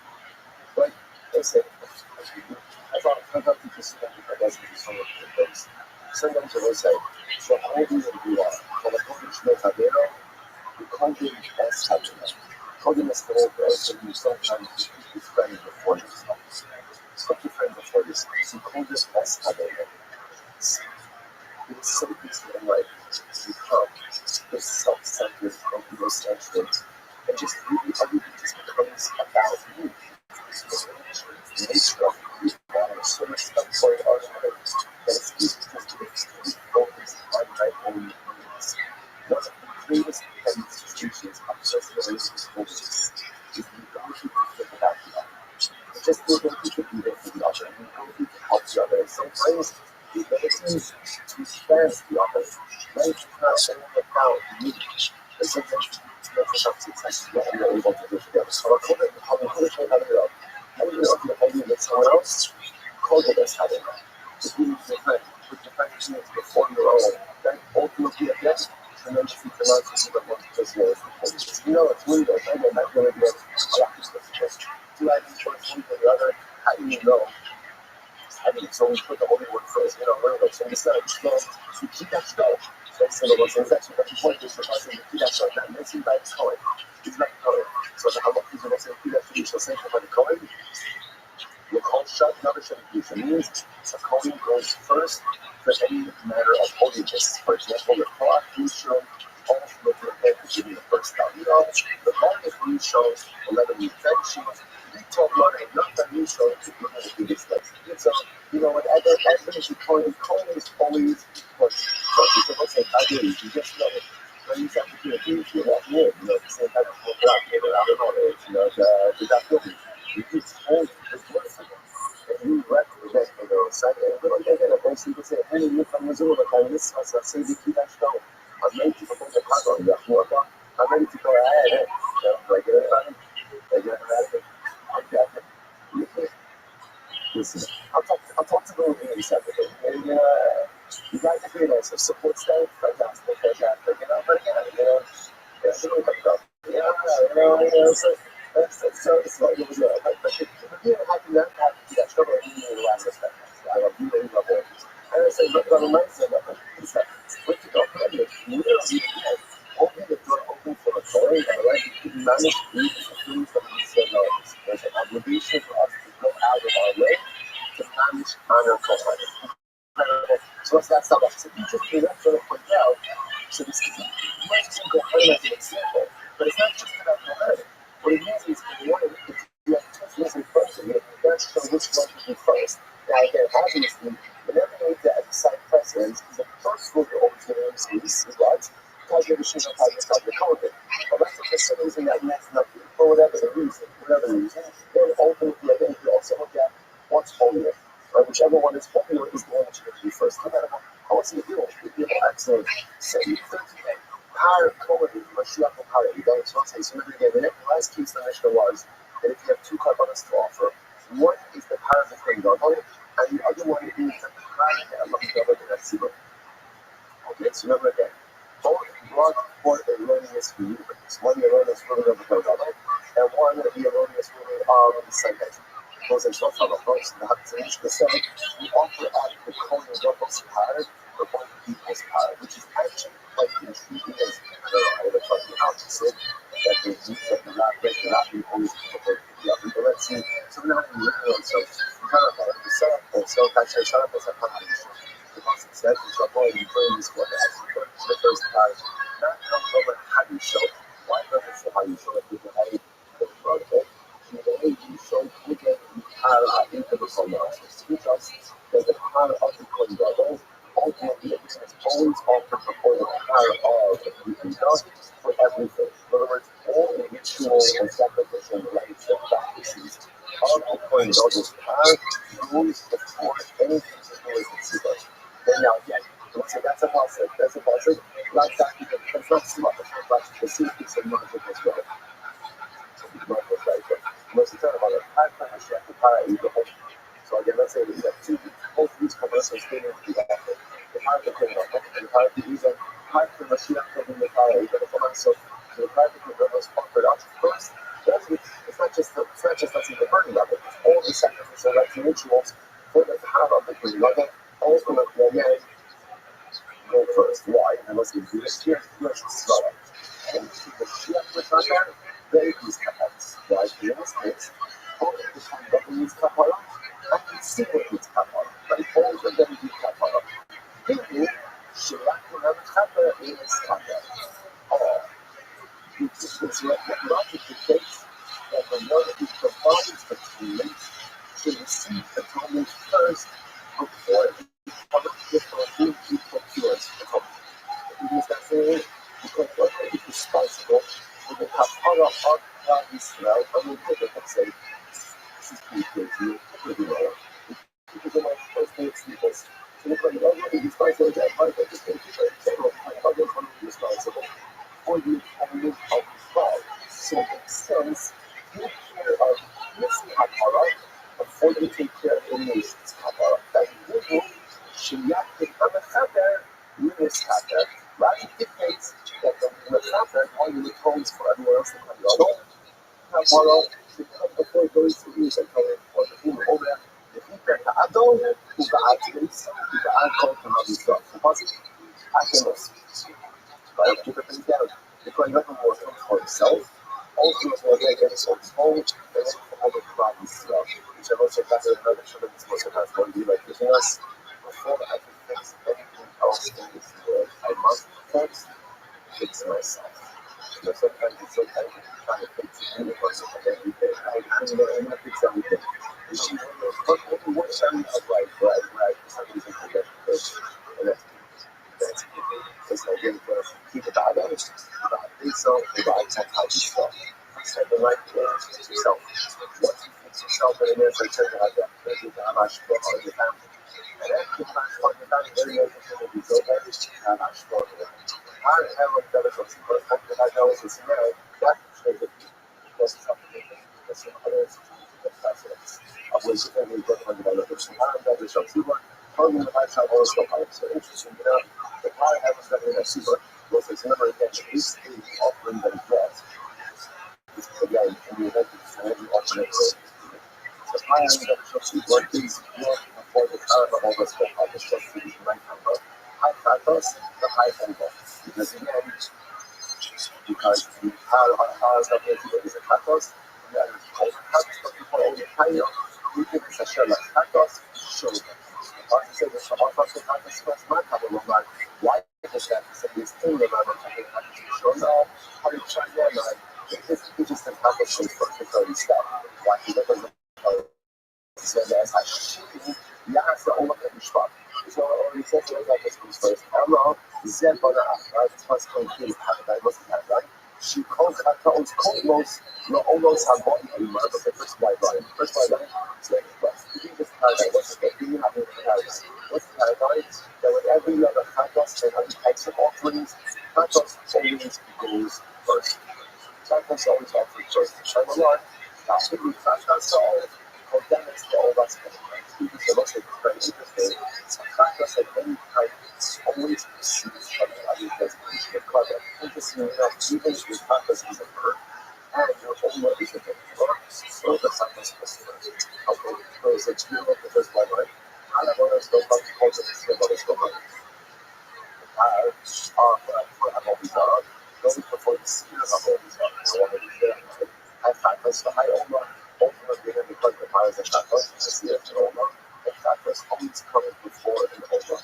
Right? Listen, I thought to just think if I guess it was some of the things. Sometimes I will say, so how do you are? Call it Kudash Mutadero, you can't do S Kadero. Holding the also you sometimes keep your friend before this. Keep your friend before this. So call this S Kadero. It is so easy in life to become this self-centered, egocentric, and just really everything just becomes about you. The nature of who you are, so much stuff going on in it, that it's easy just to be focused on my own needs. One of the greatest institutions of personal relationships is the ability to think about the other. Just the ability to be there for the other, and the ability to help the other. And sometimes the ability to stand the other, right? Not saying about me. And sometimes it's not success that we are able to do together. So how do you argue with someone else? Call it as having to be with your friend needs before your own. Then ultimately again, and then just the life is about what because you know it's weird, right? And that's going to be a lot of stuff. Just two items choice one for the other. How do you know? I mean, so we put the Holy Word first, so we said, you keep that stuff. So it's the Lord says that you point is the person to keep that stuff. That makes him by the Cohen. He's not the Cohen. So the Halach is going to say, keep that to say by the Cohen. The Cohen shut, another shut means the Cohen goes first for any matter of holiness. For example, the clock, you show all the head to give you the first time. The longest you show 11 weeks. Then she told money, not that you show to give you the biggest legs. So, whatever you Cohen is always first. So, let's say, I do, you just know it. When you have to do it, you feel that way. The same kind of I don't know, that building. You just hold this word for them. And you represent for those. And basically say, hey, you come Missouri, but this was a city that stone. I'm ready to go to the car, I'm ready to go ahead. Listen, I'll talk to the review separately. And, you guys agree on some support staff, fantastic. But again, it's really fucked up. So it's like it was but if you have to have that struggle in the last step. I really love it. And I say, look, on the mindset of it, it's that what you don't have is really open the door open for a story and the right to manage the things that we say no. There's an obligation for us to go out of our way to manage honor for others. So what's that stuff? So you just do that sort of point out. So this is might just go home as an example, but it's not just about the home. What it means is if you have two things in front of you, you have to show which one to do first. Now again, obviously, whenever you need to exercise precedence, the first rule you're always going to use is what? Tajir B'Shimon, Tajir Kohen. But let's look at something that messed up for whatever the reason, then ultimately I think you also look at what's holier. Or whichever one is holier is the one that you're going to do first. No matter how it's in the deal, excellent. Say 38. Power Kohen, Mashiach Power. You don't say so. Remember again, the last case the Mishnah was that if you have two carbonates to offer, one is the power of the Kohen Gadol, and the other one is the power of the Gadol. Okay, so remember again, both brought forth erroneous believers. One the erroneous ruling of the Rabbi, and one the erroneous ruling of the Taik. Those are short fellow folks. The Hatzanish said, we offer out the Kohen Rabbi's power, the one people's power, which is actually quite intriguing as I would have thought the opposite, that they do that the Rabbi always prefer the other. But let's see, so now we look at ourselves, we kind of have the setup, and so that's our setup as a foundation. The concept says, it's a boy, you bring this one as the first time, not come over how you show. Why does it say how you show it? People have the protocol. The way you show, look at the power of the Kohen. Teach us that the power of the Kohen Gadol, ultimately, it's always offered before the power of the Kohen Gadol for everything. In other words, all the rituals and sacrificial rites and practices of the Kohen Gadol's power rules before anything to do with the Tzibah. Then now, again, let's say that's a pasuk. That's a pasuk. Like that, it's not smart. It's not like the secrets of Moshe as well. Most of the time, about a high Hashem, the power of the whole. So again, let's say we have two, both of these commercials stating the power of the Kohen and the power of the Uzzah, power of the Mashiach, and the power of the Kohen. So the power of the Kohen was offered up first. It's not just let's say the burning of it. It's all the sacrificial rites and rituals for the power of the Kohen. Ultimately, again, go first. Why? And let's see, the Mashiach Yeshua. And the Mashiach Yeshua, they use kaparas. Why? In this case, all of the time that we use kapara, I can see what needs kapara, but it all of them use kapara. Meaning, Shirach and Kapara is kapara. It's not the case that the one who provides atonement should receive atonement first before the other people who he procures atonement. It means that saying, because God is responsible for the kapara of God Israel, and we take it and say, this is pretty crazy, pretty well. Because of my first day of sleepers. So the God is responsible for that part of the state, but in general, God is responsible for the atonement of God. So it makes sense, take care of this kapara before you take care of the nation's kapara. That you Shiyat the Mechaber, Yunis Kaper. Rashi dictates that the Mechaber, all the atones for everyone else in the kapara should come before it goes to use and come for the food over there. The Keeper Adon, who got activates, who got called to have his stuff. Hakenos. Right? Keep it down. Because nothing more comes for himself. Ultimately, again, against his own, and then for other problems stuff. Which I've also got another show that is supposed to have one be like giving us before I can fix anything else in this world. I must first fix myself. Sometimes it's so kind of trying to fix the universe every day. I'm going to fix everything. What shall we upright, right? For some reason, forget this. And that's it's like getting for keep it out of it. About this, so about how you stuff. Set the right plans for yourself. Once you fix yourself, and then so check out that. There's a damage for all your family. And after you find for your family, very interesting to be so bad. Damage for them. How the hell is that? Because I know it's a scenario that should be because it's something that's some other institutions that precedents. Of which every book on developers. How that is so super. Probably the lifestyle also so interesting, you know. The power heavens that in a super was its number of entries, the offering that is brought. Again, in the event of every alternate road. The power heavens that is so super is brought before the power of all the stuff of the structure is right number. High pathos, the high angle. Because again, because the power of the is a pathos, and that is called pathos, but before all the higher, we think it's a shell of pathos, show them. Why does that? Because this thing about it, I show now how you try that. It's just an application for the stuff. Why he doesn't so as I should, yeah, so all of the spot. So already said that this comes first. Allah, Zebana, right? It's what's called the paradise. What's the paradise? She calls at the old cosmos, no almost have body anymore, but the first white line. First white line, it's like what's the biggest paradise? What's the thing you have in the paradise? What's the paradise? That with every level of pathos and other types of offerings, pathos always goes first. Pathos always offers first. Shine the Lord. That's what we pathos all. Condemns to all that's people so much very interesting. Pathos at any time always precedes So even if your purpose is a verb, and your homework is a verb, so the sentence is okay, because it's you look at this one, right? I don't want to go back to culture, it's about this one. For bizarre, those before the seer of all bizarre, so what we share. And factors, the high over, ultimately, because the fires and factors, the seer of over, and factors always coming before and over.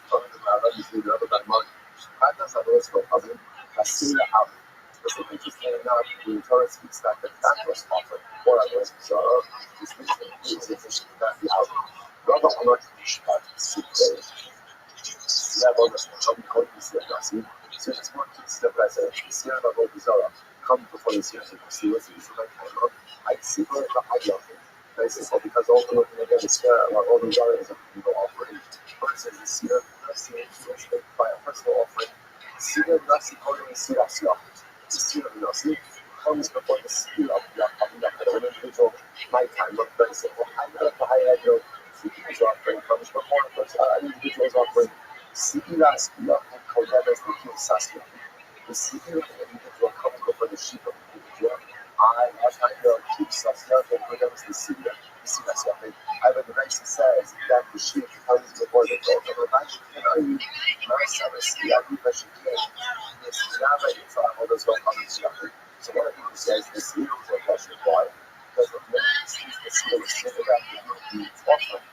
From the matter, you see the other than money. Factors are those who come in, a seer out. Because the interesting enough, the Torah speaks that the factors offer, or others, so this means that the out. Rather, I'm not so it's more step by step. Sierra level bizarre. Come before the Sierra see what's the issue like I see where the high level. Basically, because ultimately again the Sierra level bizarre is a people offering versus the Sierra by a personal offering. Sierra Nasi calling the Sierra Sierra. The Sierra Nasi comes before the Sierra of an individual nighttime look very simple. I know the high end of the offering comes before an individual's offering. Sierra Sierra and Kodemas the King Saskia. The Sierra of an individual comes before the sheep of the individual. I have my girl keeps Saskia and Kodemas the Sierra. The Sierra Sierra. I would eventually says that the sheep comes before the goat. And eventually, you know, you Marcel is the Adibashi King. The Sierra is all those one coming together. So one of people says the Sierra is a question why? Because of the Sierra is sitting at the offering.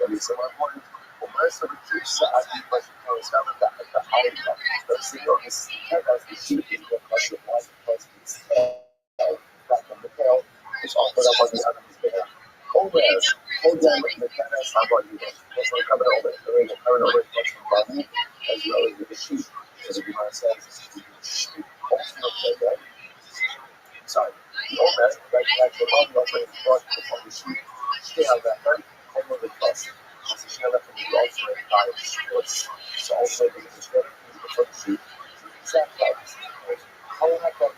And so my point, most of the keeps that I do question points down at the high level. But Sierra is as the sheep is the question why because it's that the tail is offered up on the enemy's behalf. Hold down with the cat as how about you? That's what coming over. During the current over question body as well as with the sheep. So the Gemara says the sheep also play that. Sorry. The old man, like the body offering brought before the sheep. Stay on that right, home of the cross. As the sheep left from the offering by the sports. So also the sheep before the sheep. Exact lights. How have got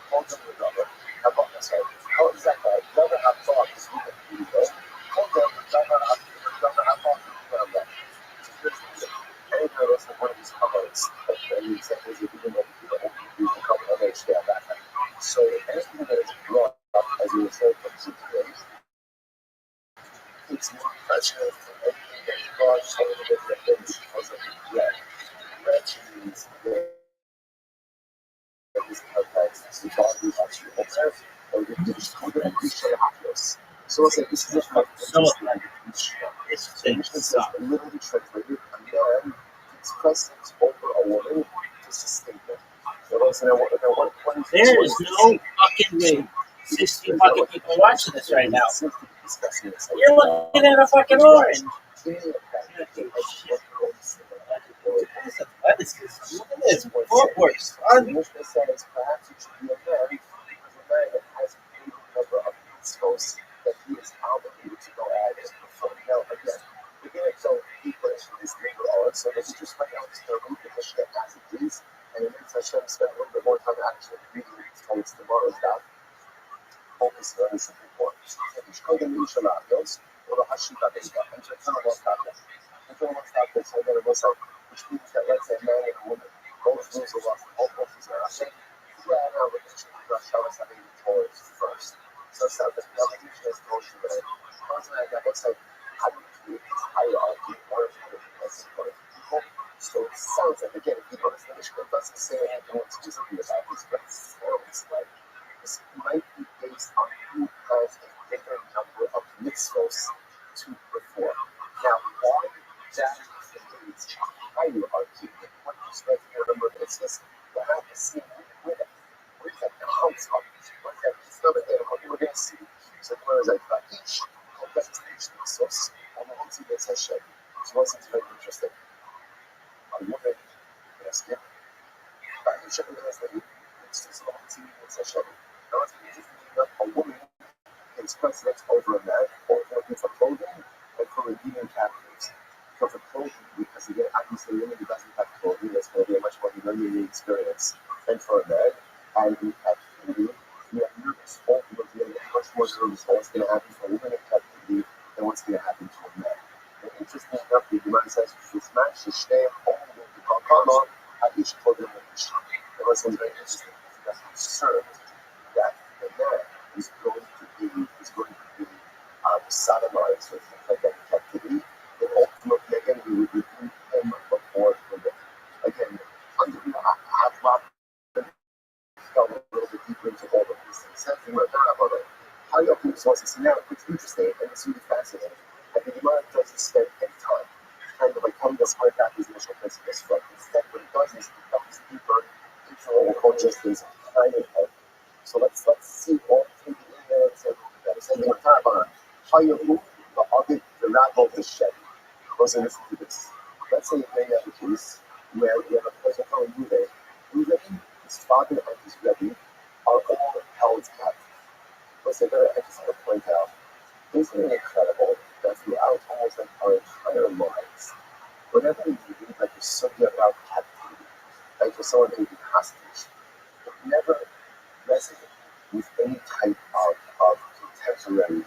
hold them with rubber. How about myself? How exactly? Rubber have thought is we can do though. Hold them with rubber have thought around that. And notice that one of these covers, and the example is if you didn't know people use the cover, I understand that. So anything that is brought up as a result of today, it's more pressure for anything that is brought so that it is because of the red. Red means red. This context, the body actually observes, or you can just code it and share happiness. So it's like this is just like language. So Mishnah says literally translated, a man takes precedence over a woman to sustain them. There is no fucking way. 60 fucking people watching this right now. You're looking at a fucking orange. What is this? Look at this. Footwork, son. Mishnah says perhaps it should be a man because a man has a number of mitzvos that he is obligated to go at and perform. Now again, so he puts this neighbor on, so this is just like out to the Mishnah as it is, and it makes Hashem spend a little bit more time actually reading it towards tomorrow's daf. Focus on this important. Ishkodim Mishaladios, or the Hashita Deva, and Shetanabos Takas. Shetanabos Takas, so that it was like, which means that let's say a man and a woman, both rules are lost, both forces are actually, yeah, now we're going to Shabbos having the Torah first. So it's not that now the Mishnah is going to the looks like, how do you create this hierarchy or people? So it sounds like, again, if you notice the Mishnah doesn't say anything explicitly about this, but it sounds like this might be based on who has a bigger number of mitzvos to perform. Now, why that creates a hierarchy in what you spend your number of mitzvos, we'll have to see where that comes from. What that is not a what we're going to see. So, where is that? Each of that each mitzvos, and we'll see this Hashem. So, what's very interesting? A woman, yes, yeah. It's just about to it's a show. Now, it's interesting that a woman takes precedence over a man, or for clothing, and for redeeming captives. So for clothing, because again, obviously, a woman who doesn't have clothing, that's going to be a much more humiliating experience than for a man. And in captivity, you have nervous, ultimately, much more nervous about what's going to happen for a woman in captivity than what's going to happen to a man. And interesting The Gemara says, "Shishman shishneim omrim b'kalkala haish kodem leish." It was very interesting. That's concerned that the man is going to be sodomized or things like that in captivity. Then ultimately, again, we would redeem him before the women. Again, I have delve a little bit deeper into all of these things. How you open sources now, it's interesting and it's really fascinating. And the Gemara doesn't spend any time kind of like coming to square back his initial principles from. Instead, what it does is it delves deeper into what we call just this kind of head. So let's see all three elements and that is something about how you move the audit, the rabble, the shed. Goes and listen to this. Let's say you may have a case where you have a person called Ruben. Ruben, his father and his Rabbi are all held captive. Listen, I just want to point out, isn't it incredible that throughout almost like our entire lives, whenever we read like a subject about captivity, like for someone being hostage, it never resonates with any type of contemporary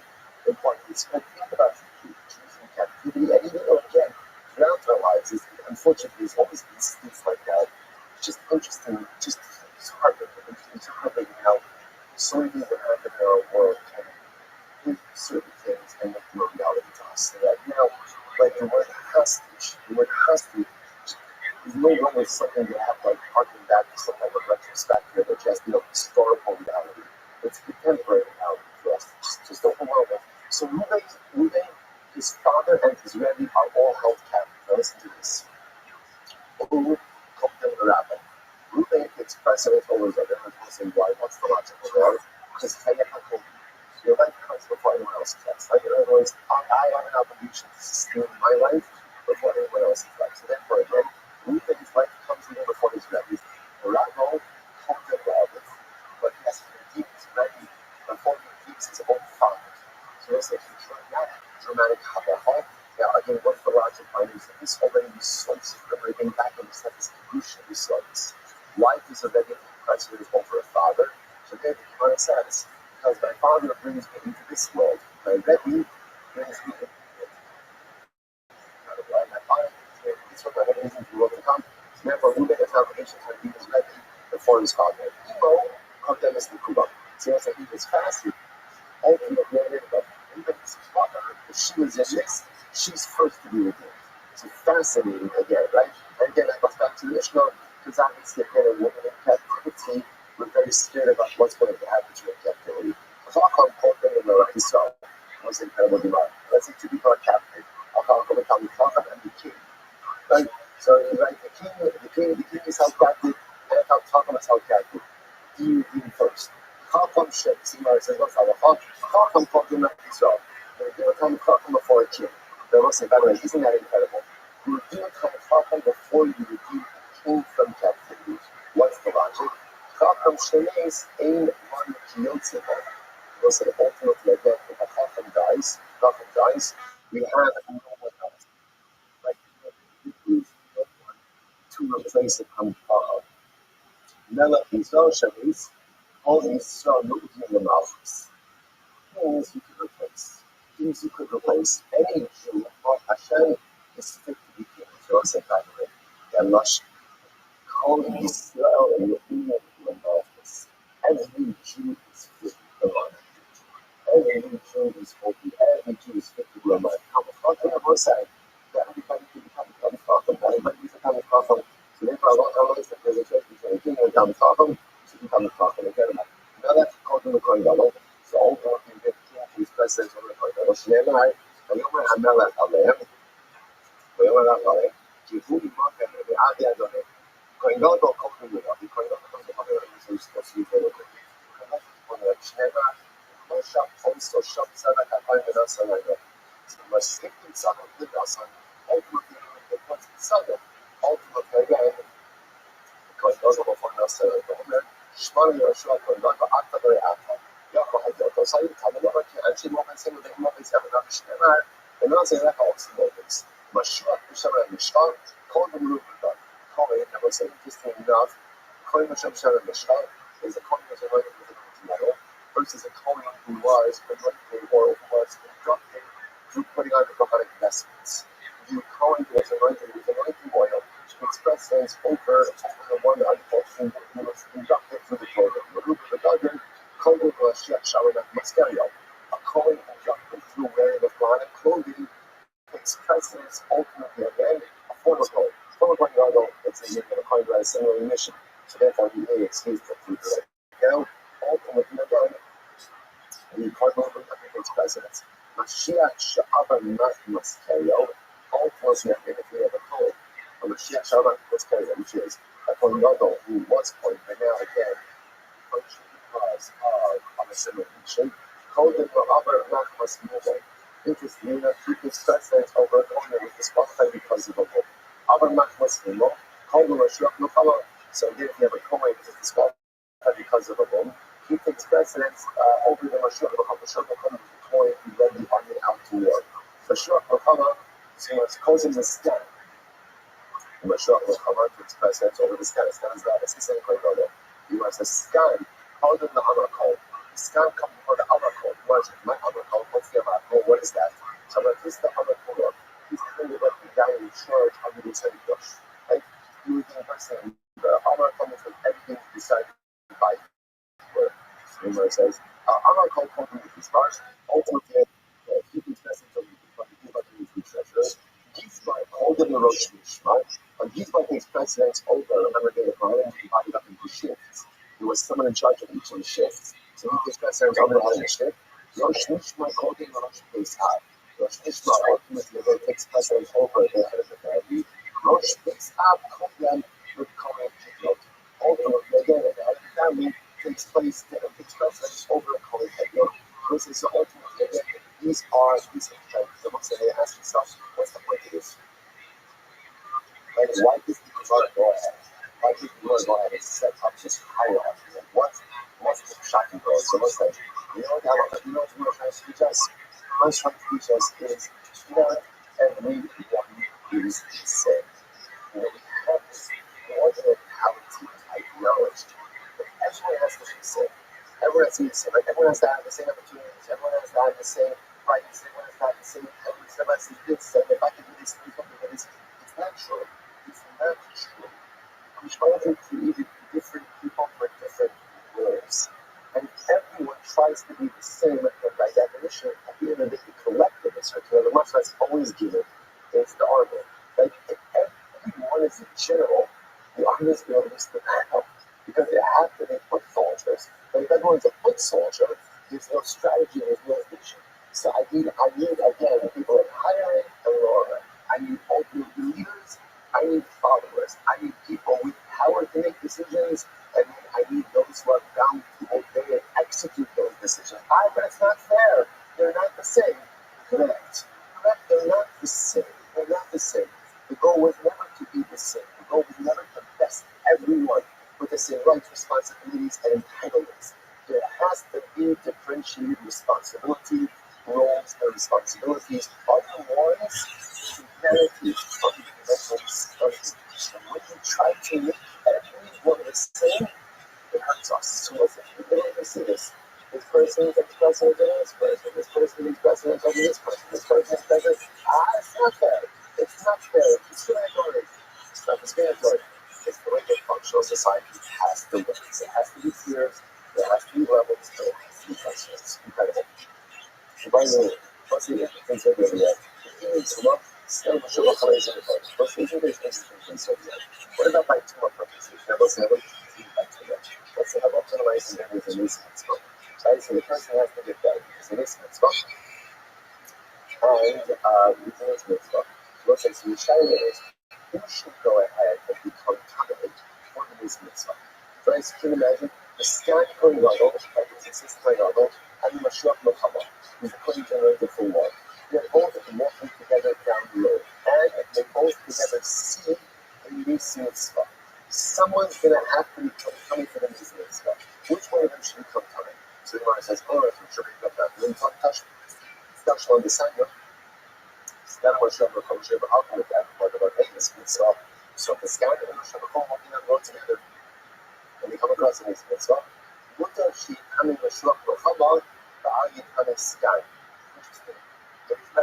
importance. But think about Jews in captivity, and even though again, throughout our lives, unfortunately, there's always these things like that. It's just interesting, just it's heartbreaking. It's heartbreaking how so many things that happen in our world can do certain things and make them a reality to us. So that now, like the word hostage is no longer something that have like harking back to some type of retrospective or just historical reality. It's contemporary reality for us. Just overwhelming. So Ruben, his father and his Rabbi are all held captive. Now listen to this. Who called them the Rabbi? Ruben takes precedence over his other husbands. Why? What's the logic of that? Because your life comes before anyone else's life. Like in other words, I have an obligation to sustain my life before anyone else's life. So therefore, again, Ruben's life comes even before his Rebbe's. The Rabbi called them Rabbi, but he has to redeem his Rebbe before he redeems his own father. So there's a dramatic halacha. Now, again, what's the logic behind this? This already results from everything back in the sentence, Kedusha results. Life is already precedent over a father. So there the Gemara says, because my father brings me into this world, my Rebbe brings me into it. My father brings me into this world, my Rebbe brings me into the world to come. So therefore, Ruben has obligations to redeem his Rebbe before his father. Emo, Kodemis Nikuba. So that's like he was fasted. Ultimately, but Ruben's father, if she was in this, she's first to be redeemed. So fascinating again, right? And again, that goes back to Mishnah, because obviously, again, a woman in captivity, we're very scared about what's going to happen to her in captivity. Chacham called them in the Israel. That was incredible demand. Let's say two people are captive. Chacham and the king. Right? So right, the king is held captive, and Chacham is held captive. Do you redeem first? Chacham says, what's halacha? Chacham called them in Israel. They were telling Chacham before a king. They will say, by the way, isn't that incredible? You redeem Chacham before you redeem the king from captivity. What's the logic? Chacham Shenes Ein One Kiyotzeba. We'll say ultimately again, if a Chacham dies, we have no one else. Like no one to replace it from Melech Yisrael Shenes, all Yisrael Nu'udim L'Malchus. Kings you could replace. Kings you could replace. Any Jew, or Hashem, is fit to be king. So I said, by the way, they're lush. Call Israel and Nu'udim L'Malchus. Every Jew is fit to run. Every Jew is holy. Every Jew is fit to run. How the fuck can I say that everybody can become a Chacham? Everybody can become a Chacham. So therefore, I don't understand there's a difference between a king and a Chacham to become a Chacham. Again, now that's called the Kohen Gadol. So all the king gets his presence on the Kohen Gadol. Shneimai, Vayomer HaMelech Aleim, Vayomer Aleim, Kivu Imakem Ve'ad Yadoneh. Kohen Gadol comes to the Kohen Gadol comes to the Kohen Gadol. So he's supposed to be very good. Shneimai, Moshe also Sham Tzedek HaKohen Gadol Salayim. So the Mashik Tzedek L'Dasan, ultimately the Kohen Tzedek, ultimately again, the Kohen Gadol before Nasser Omer, Shmani Yoshua Kohen Gadol Atta Be'Atta. So you come along and actually moments in the moments have another Shneimai, and now say that also moments. Mashiach B'Shem Mishkan, called the Ruben, call it, I would say, interesting enough, Kohen B'Shem Mishkan is a Kohen B'Shem with a continental versus a Kohen who was anointed or who was inducted through putting on the Kohanic vestments. the Kohen was anointed with anointing oil to express things over the one who was inducted through the Torah. The Dagan, Kohen Mashiach Sharonat Masterial. A Kohen inducted through wearing of garment clothing takes precedence ultimately again, a former Kohen. Former Kohen Gadol, it's a meaning of a Kohen who had a similar mission. So therefore he may excuse the food right now. Ultimately again, the cardinal inducted takes precedence. Mashiach Sha'abar Masterial. Ultimately again, if we have a Kohen, a Mashiach Sha'abar Masterial, which is a Kohen Gadol who was Kohen, but now again, functioning because of a similar mission. Kohen Ra'abar Masterial. Interestingly enough, he takes precedence over a Kohen that was disqualified because of a vote. Aber Masterial, Kohen Mashiach Nukala. So again, if you have a Kohen that is disqualified because of a vote, he takes precedence over the Mashiach Nukala. The Kohen who led the army out to war. Mashiach Nukala, so it's causing the scan. The Mashiach Nukala takes precedence over the scan. The scan is that. It's the same Kohen Gadol. You have a scan other than the Amar Kol. The scan comes before the Amar Kol. My Amar Kol, what's the Amar Kol? What is that? So when he's the Amar Kol, he's kind of like the guy in charge of the Tzadi Dosh. Right? He was the person. The Amar Kol is like everything decided by where Gemara says, Amar Kol told him with his bars, ultimately, he takes precedence over the people like his treasurer. Gizbar called him the Rosh Mishmar, and Gizbar takes precedence over, remember, they were divided up into shifts. There was someone in charge of each of the shifts, so he takes precedence over having a shift. Rosh Mishmar called him the Rosh Mishmar. Rosh Mishmar ultimately takes precedence over the head of the family. Rosh Mishmar called them with Kohen Hedyot. Ultimately, again, the head of the family takes precedence over a Kohen Hedyot. This is ultimately, again, these are the ones that they ask themselves, what's the point of this? And why does the Gemara go ahead? Why does the Gemara go ahead and set up this hierarchy? And what's the shocking goal? So what's that? You know what the Gemara is trying to teach us? What it's trying to teach us is not everyone is the same. We have this ordinality ideology that everyone has to be the same. Everyone has to be the same. Like everyone has to have the same opportunities. Everyone has to have the same rights. Everyone has to have the same intelligence. Everyone has to do this. And if I can do this, please don't do this. It's not true. It's not true. We try to create different people for different roles. And everyone tries to be the same, and by definition, at the end of the day, the collective is the much that's always given is the army. Like, if everyone is in general, the army is going to lose the battle because they have to be foot soldiers. But if everyone's a foot soldier, there's no strategy, there's no vision. So I need again, people in hiring and lower. I need ultimate leaders. I need followers. I need people with power to make decisions, and I need those who are bound to obey and execute those decisions. But it's not fair. They're not the same. Correct. They're not the same. They're not the same. The goal was never to be the same. The goal was never to vest everyone with the same rights, responsibilities, and entitlements. There has to be differentiated responsibility, roles, and responsibilities. Otherwise, humanity fundamentally starts. And when you try to make everyone the same, it hurts us. So listen, you can only see this. This person is president over this person. This person is president over this person. This person is president. It's not fair. It's not fair. It's discriminatory. It's not discriminatory. It's the way that functional society has to work. It has to be tiers. There has to be levels. There has to be presidents. Incredible. And by the way, what's the interesting thing over there? The humans look still much of a place in the book. What's the interesting thing over there? What about by two more purposes? Now, let's have a let's have optimizing everything in this book. Right? So the person has to get that because it is mitzvah. And using this mitzvah. So let's say, so the shaila is, who should go ahead and become candidate for the mitzvah? Right? So you can imagine the sky Kohen Gadol, like the existing Kohen Gadol, and the Mashiach Muhammad, who's the Kohen generated for war. They're both walking together down the road, and they both together see a mitzvah. Someone's going to have to be coming for the mitzvah. Which one of them should become coming? So the Gemara says, oh, I'm sure we got that. Then touch on the Sanya. Then I'm sure we'll come share with that. What about this mitzvah? So the sky and the Mashiach walking on the road together, and they come across the mitzvah. What does she coming Mashiach Muhammad? The Ayat on the sky. Interesting.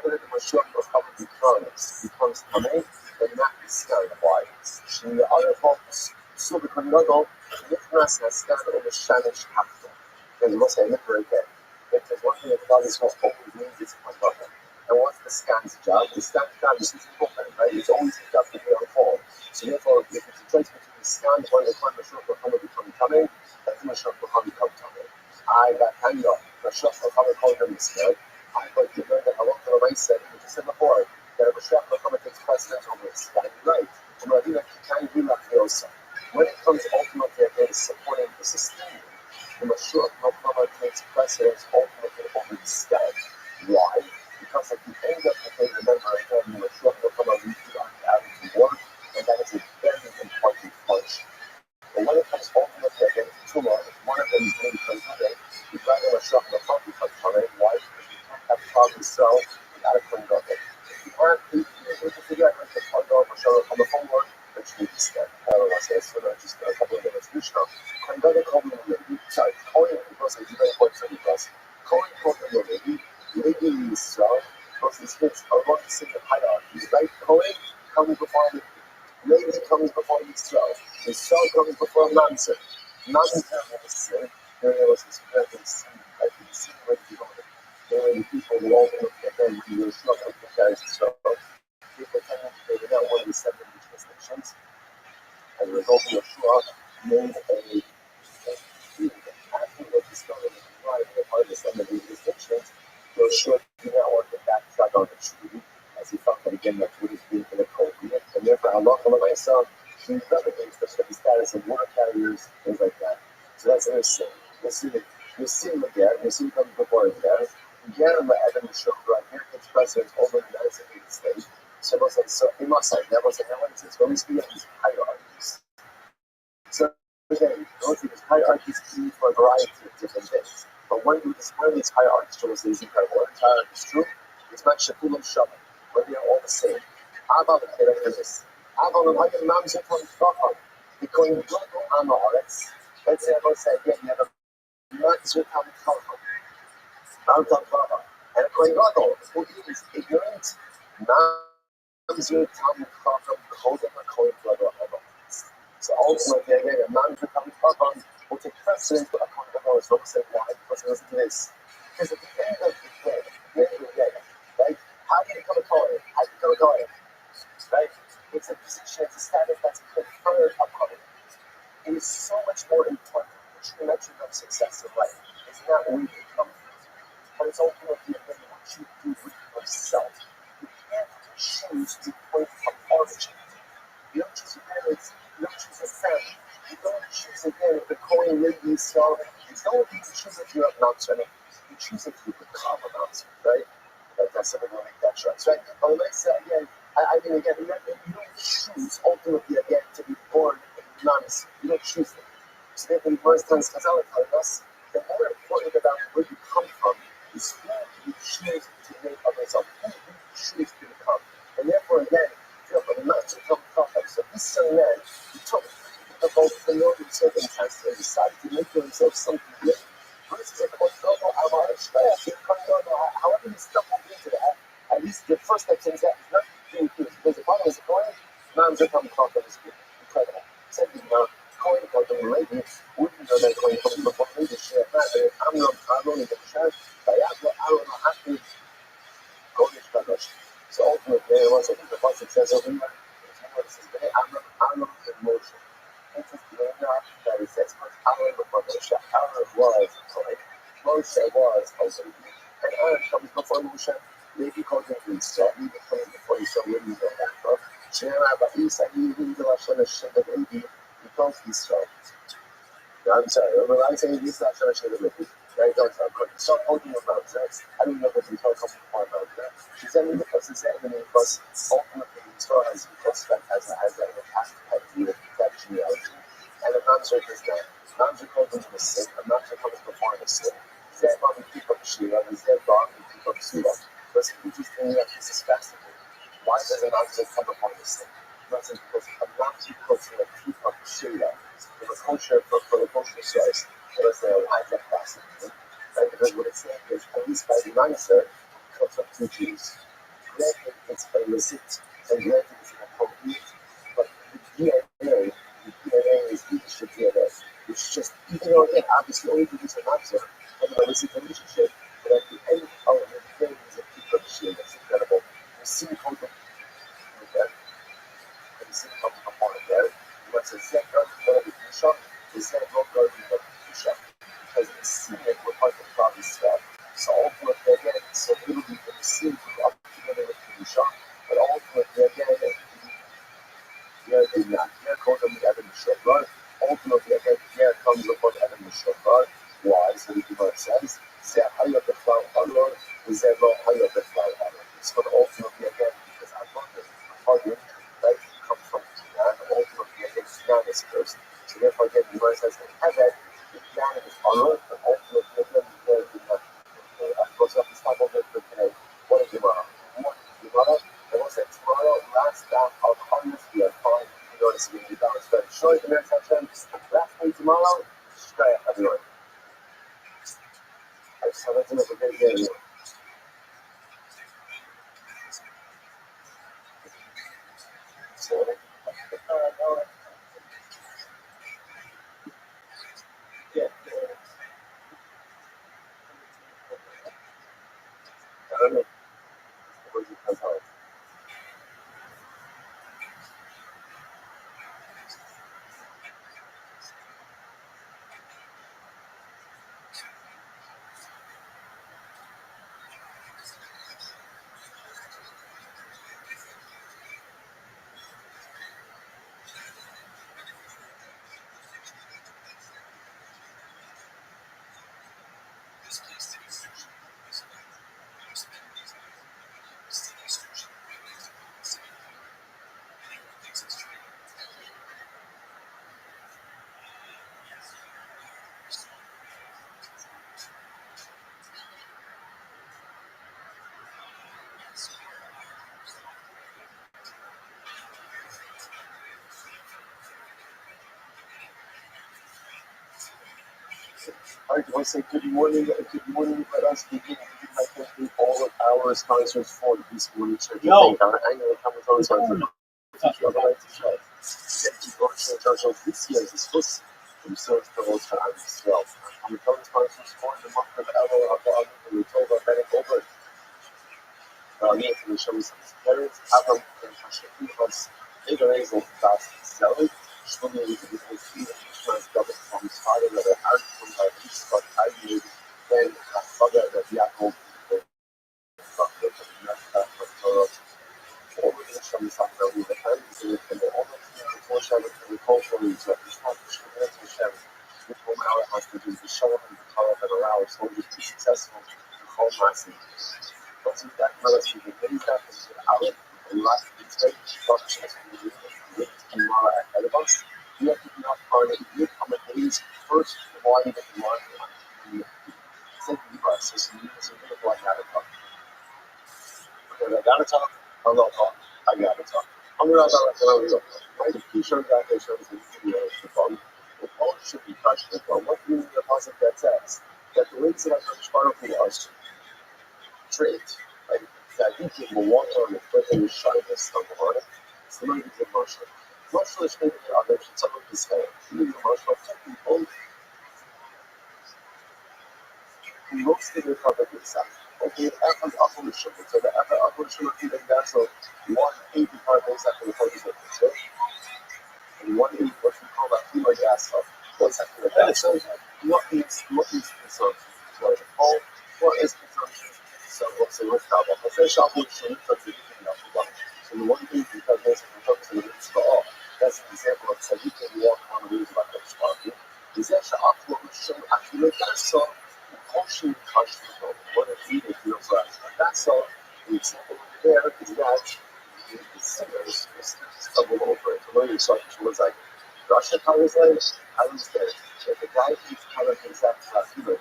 whether the Mashiach becomes Tamei, then not be scanned. Why? She other folks, so the Kondogol, Nicholas has scanned over Shanish Hafta. Because what's a nipper again? If there's one thing that God is not always means it's Kondogol. And what's the scan's job? The scan's job is important, right? It's always his job to be on call. So therefore, if it's a choice between the scan or the time Mashiach will become Tamei, that's the Mashiach will become Tamei. I got hand up. Mashiach will call them scared. I thought you learned that a lot of the Rabbi said, which I said before, that a Mashiach will takes precedence over the sky. Right. When it comes ultimately again supporting the sustaining, the Mashiach will takes precedence ultimately over the sky. Why? Because at the end of the day, remember, again, the Mashiach will lead you on having to work, and that is a very important function. But when it comes ultimately again to Tumah, if one of them is being considered, you'd rather Mashiach will not become Tamei. Why? Because you can't have Klal Yisrael without a Kohen Gadol. You can't figure out the Kohen Gadol Mashiach on the homework, which you need to step. I don't know, say it's for just a couple of minutes. Mishnah. Kohen Gadol called me Levi. Sorry, Kohen, because it's very important for us. Kohen called me Levi. Levi Yisrael, because these kids are going to see the hierarchies, right? Kohen comes before Levi. Levi comes before Yisrael. Yisrael comes before Nanzer. Nanzer was there was this present scene, like the scene where you go. There were the people who all looked at them when you were struggling with guys and stuff. They pretended they were not one of the 7 jurisdictions. As a result, Yeshua made a after what discovered why they are the 7 jurisdictions, Yeshua did not want to backtrack on the treaty, as he felt that again that would have been inappropriate, and therefore Allah myself he relegates the status of water carriers, things like that. So that's what they're saying. You see there, you see comes before it there. Again, my Adam is shown right here, takes precedence over the United States. So we'll say, so in my side, that was what is this? When we speak of these hierarchies. So again, go through these hierarchies key for a variety of different things. But one of these hierarchies shows these incredible. One hierarchy is true, it's not Shakulam Shabbat, where they are all the same. Abba the characteristics. Abba the Hayyam Mamzer from Chacham. Because you don't know Amma Aretz. Let's say, again, you have a Mamzer from Chacham. And a Kohen Gadol, who is ignorant, Mamzer from Chacham, Kodem a Kohen Gadol. So ultimately, again, a Mamzer from Chacham will take precedence for a Kohen Gadol. So we'll say, why? Because listen to this. Because at the end of the day, right? How do you become a Kohen? How do you become a Kohen? Right? It's a position, it's a status that's conferred upon it. It is so much more important. The true metric of success in life is not where you come from, but it's ultimately what you do with yourself. You can't choose to point from origin. You don't choose your parents, you don't choose your family, you don't choose again if the Kohen Levi Yisrael, you don't even choose if you're a Nazir, you choose if you become a Nazir, right? That's something to make that choice, right? But let's say again, I mean, again, you don't choose ultimately again to be born in nuns. You don't choose it. So therefore, the first times Chazal are telling us the more important about where you come from is who you choose to make of yourself, who you choose to become. And therefore, again, not to come from. So this young man, he took the most familiar circumstances and decided to make for himself something new. First, however he stumbled into that, at least the first step is that he's not doing good. Because the problem is going, Mamzer come from is incredible. Second, Kohen Gadol Levi, wouldn't know that Kohen Gadol before Levi shared that. I'm not going to share. But I don't know how to go to Kadosh. So ultimately, once I think the first success over here, I'm not in motion. It's just that is expert. Aaron before Moshe. Aaron was Kohen. Moshe was Kohen. And Aaron comes before Moshe. Maybe called him to Israel. Maybe coming before Israel. Maybe you know that, bro. Because Israel. I'm sorry, I'm saying this not sure I should have written. Right, don't sound good. Stop holding your mouth, right? I don't know what you talk about that. She said me because it's enemy because ultimately Israel has that impact at the protection reality. And the non-cert is that. Non-cert calls into the sin, and non-cert comes before the sin. Zeb on the keep up Shira, and Zeb on the keep up Shira. But the interesting thing that this is fascinating. Why does a non-cert come before the sin? Because a non-cert comes in the keep up Shira. For the kosher says, let us say, why is that fascinating? Right? Because what it's saying is, at least by the non-cert, comes up 2 Jews. and granted it's inappropriate, but the DNA is leadership DNA. It's just, even though, again, obviously only produce an answer from an illicit relationship, but at the end of the day, is a people machine. That's incredible. The scene comes up there, and the scene comes up on it there. What's a second of the shop is that not going to be the shop. Because the scene we're part of the step. So ultimately, again, so it'll be the scene up together with the shop, but ultimately, again, there comes up the Adam Shofar. Ultimately, again, there comes upon Adam Shofar. Why? So the Gemara says, "Zeh hayat bechlau halor, v'zeh lo hayat bechlau halor." So ultimately, again, because Adam, right, comes from Canaan, ultimately, again, Canaan is cursed. So therefore, again, the Gemara says, "Hevet, Canaan is halor," but ultimately, again, there is not. Of course, we have to stop over there for today. What is Gemara? And we'll say tomorrow, last stop of harvest, we are fine. You notice we need down. So short the next section. Last day tomorrow, straight everyone. I just have to make a great day. So, yeah. I don't know. Where's it come from? All right, do I say good morning? Good morning. Let us begin. I thank you all of our sponsors for this morning church. I know how much always on for this year is supposed to be served for those times as well. I'm the sponsors for the month of Elul, and we told our Bennett over. Me and show me some parents have them and Hashim was bigger able to pass selling. Shmuel is a few insurance double from his father that are out from our east, but I knew then a father that Yaakov over the Shami Sakra with the hands and the other before Shabbat and the cultural is that it's not the Shabbat. With whom our hostages to show them the power that allow our soldiers to be successful in whole massing. But in that relative, the days that is out and last it's very structured with tomorrow ahead of us. We have to be up on it. We come at days first line of the market. Think of us as you use a bit like that. Okay, I gotta talk. I'm not talking. I gotta talk. I'm gonna talk. Right? If you show that they show us the video of the phone, the phone should be touched with the phone. What do you mean the positive that says? That the links that I touched was trait, right? That you can walk on the foot and shine this stuff on it. Some of these emotional. Emotional is maybe the other, some of these these emotional people, most of the public is that. Okay, after the opposition, so the after opposition of the that's so 185 days after the focus of the church, and 180 what we call that female gas stuff. What's after that? So what is consumption? So all what is consumption? So what's the what's called? What's the opposition of the so the one thing because there's a focus of the for all. That's an example of so you can walk on the wheels like a spark. Is that the opposition actually that's so culturally touchable? What a feeling feels like. That's all. The example there is that the singers stumble over it. The lady saw she was like, Russia, how was that? I was there. If the guy keeps telling things that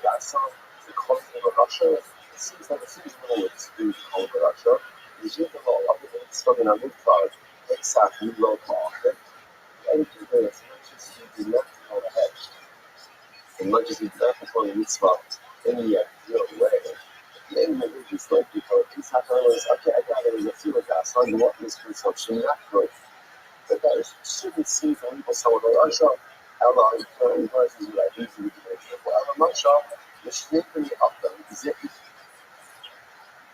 that song, the closing of Russia, it seems like a little to do call Russia. The Jeep of all other things spoken on this card, takes out new low market. Anything there is just you do not go ahead. And much as you do not perform the mitzvah in the way. in the religious life because it's not always, okay, I got it in a few of that, so I want this consumption not good. But that shouldn't seem to people someone like, oh, sure, Allah, versus like, these are the dimensions. Well, Allah, sure, the schnipping up them,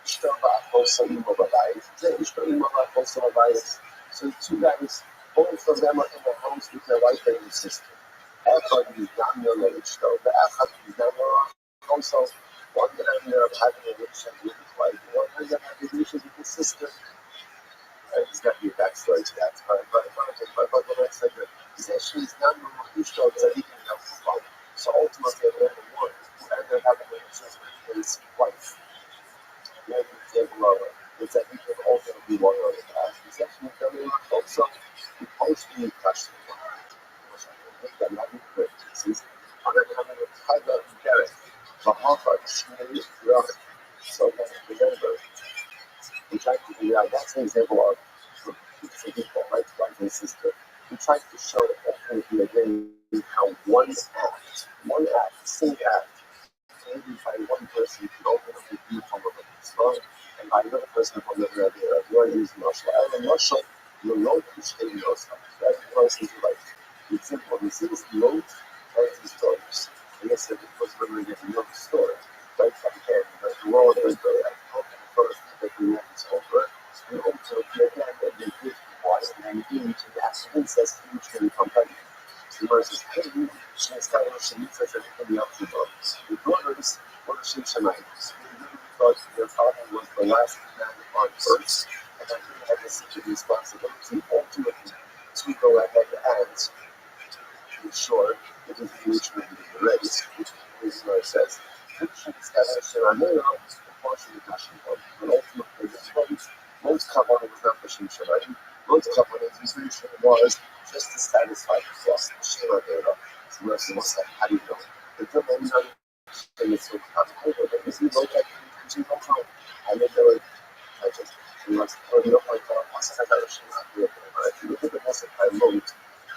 ich glaube, auch so immer bereit. Ich bin immer auch so bereit. So two guys, both of them are in the house with their wife and their sister. Echad is Daniel and Ishto. The Echad is Daniel also. One of them having a relationship with his wife. One of them having a relationship with his sister. There's got to be a backstory to that. But what I said, essentially, is Daniel and Ishto is a leading out of fun. So ultimately, at the end of the war, who ended up having a relationship with his wife. It's that we can also be one of the past. It's actually very also mostly touched the I think that might be great. I'm going to have a tiger and Derek. The Harvard Schnee Rock. So remember, we tried to do that. That's an example of people, right? Wife and sister. We tried to show definitely again how one single act, maybe by one person can open up a view from a strong, and by another person from another idea. You are using Marshall. And Marshall, you know to stay in yourself. That person is like, it's simple. This is load of these stories. And yes, it was when we get to know the story. Right from here, but the world is very first that we want this over. We also get that they give twice and into that incest mutually companion. Versus Haiti, she's got a she needs such everybody else involved. The brothers were the Shemites. Because their father was the last man on earth, and then he had the secret responsibility ultimately to go ahead and ensure that the engagement is raised, which is what it says. She's got a Shemites, the portion of Hashem, and ultimately this one's most common was not the Shemites. Most common institution was just to satisfy the cross. Shema Deva. So mercy was like, how do you know? The German thing is so complicated. But if you look at the control, and then they were, I just, you must, or you don't like, once I got a Shema Deva, but if you look at the message I wrote,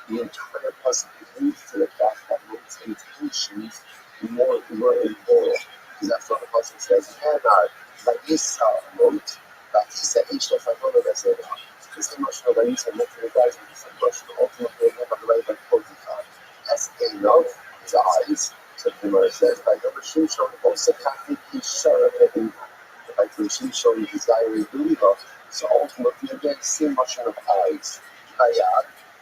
the entire puzzle leads to the fact that most intentions were immoral. Because that's what the puzzle says. And like this wrote, that he said, each of I know that I said, this emotional release and looking at guys with this emotional ultimately never the way by closing time. As they know, his eyes, so the Gemara says, by number two showing also Catholic is sure that he by two showing desiring believer. So ultimately again see motion of eyes.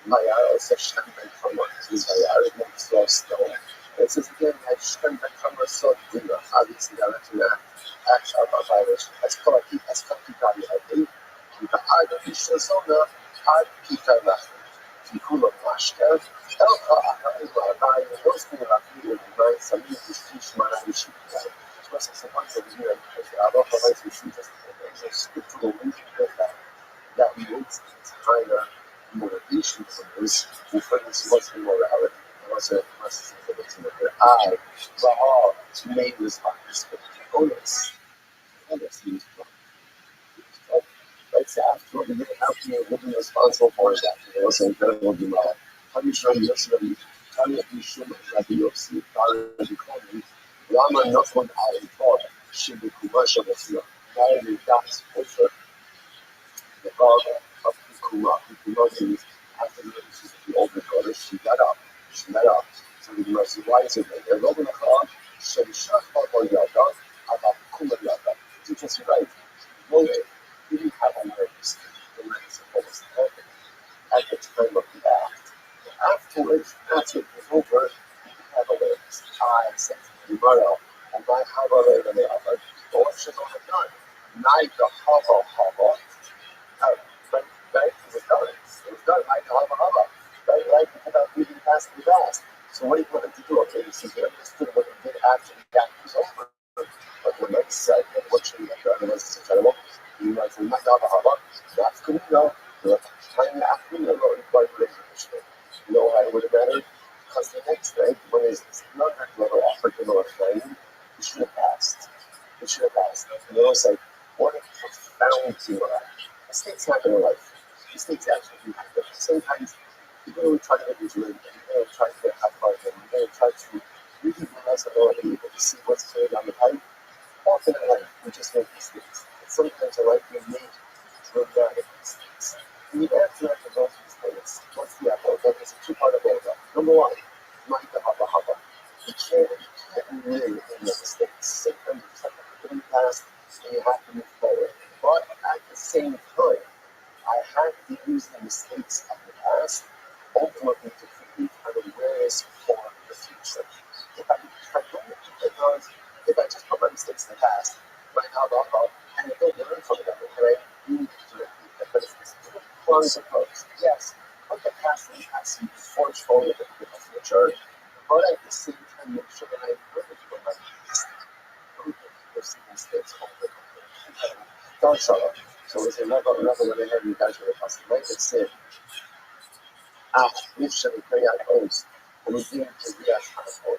Maya also Shanben Kamar, Maya it makes lost stone. It says again that Shanben Kamar saw dinner, obviously directly act of a virus as collective as Kakitari ID. The artificial zona are Peter Lachen. Die Kulo Maschke, Elka Akaima Rai, Rostin Rafi, und Rai Samin, die Stichmann, die Schickkeit. Ich weiß nicht, was ich hier aber auch weiß, wie viel das scriptural reason that makes it higher motivation for this, who finds what's immorality. What's it? I, Baal, made this practice. Onus means right after you have to be responsible for that. It was incredible demand. How do you show Yoshim? How do you show Rabbi Yossi? Lama not one I thought should be commercial with you. Now you got over the dog of Kuma. Kuma means after the older daughter, she got up. So the mercy wise in there. They're over the car. So the shot for Yada about Kuma Yada. It's just right. No way. We didn't have awareness. The man is supposed to happen at the time of the act. Afterwards, after it was over, we have awareness. I said to tomorrow, and I have already the other. What should I have done? Night the hava. Right, it was done. It was done. Night the hava. Right, without reading past the last. So what do you want to do? Okay, so you understood what it did after the act was over. But when I said, what should we have done? It was incredible. You might say, not that's good to know. But time after you know, by relationship. You know how it would have mattered? Because the next day, when his another brother offered him a flame, he should have asked. And it was like, what a profound mistakes happen in life. Mistakes actually happen. Sometimes people who try to get into it, and they try to get high five, and they try to really realize that they're able to see what's going on the pipe. Often in life, we answer to both these things, what's the apple? It's a two-part approach. Number one, you can't really make mistakes. Sometimes you just have to put in the past and you have to move forward. But at the same time, I have to use the mistakes of the past ultimately to create an awareness for the future. If I don't, because if I just put my mistakes in the past, right now, and I don't learn from them, and I need to repeat them, but it's two pronged approach. Yes, put the past in the past and forge forward with the future, but at the same time, make sure that I learn from my past. Don't those mistakes over and over. Don't show up. So it's another when I have you guys with us, right? It's it. Usually bring out those who begin to react on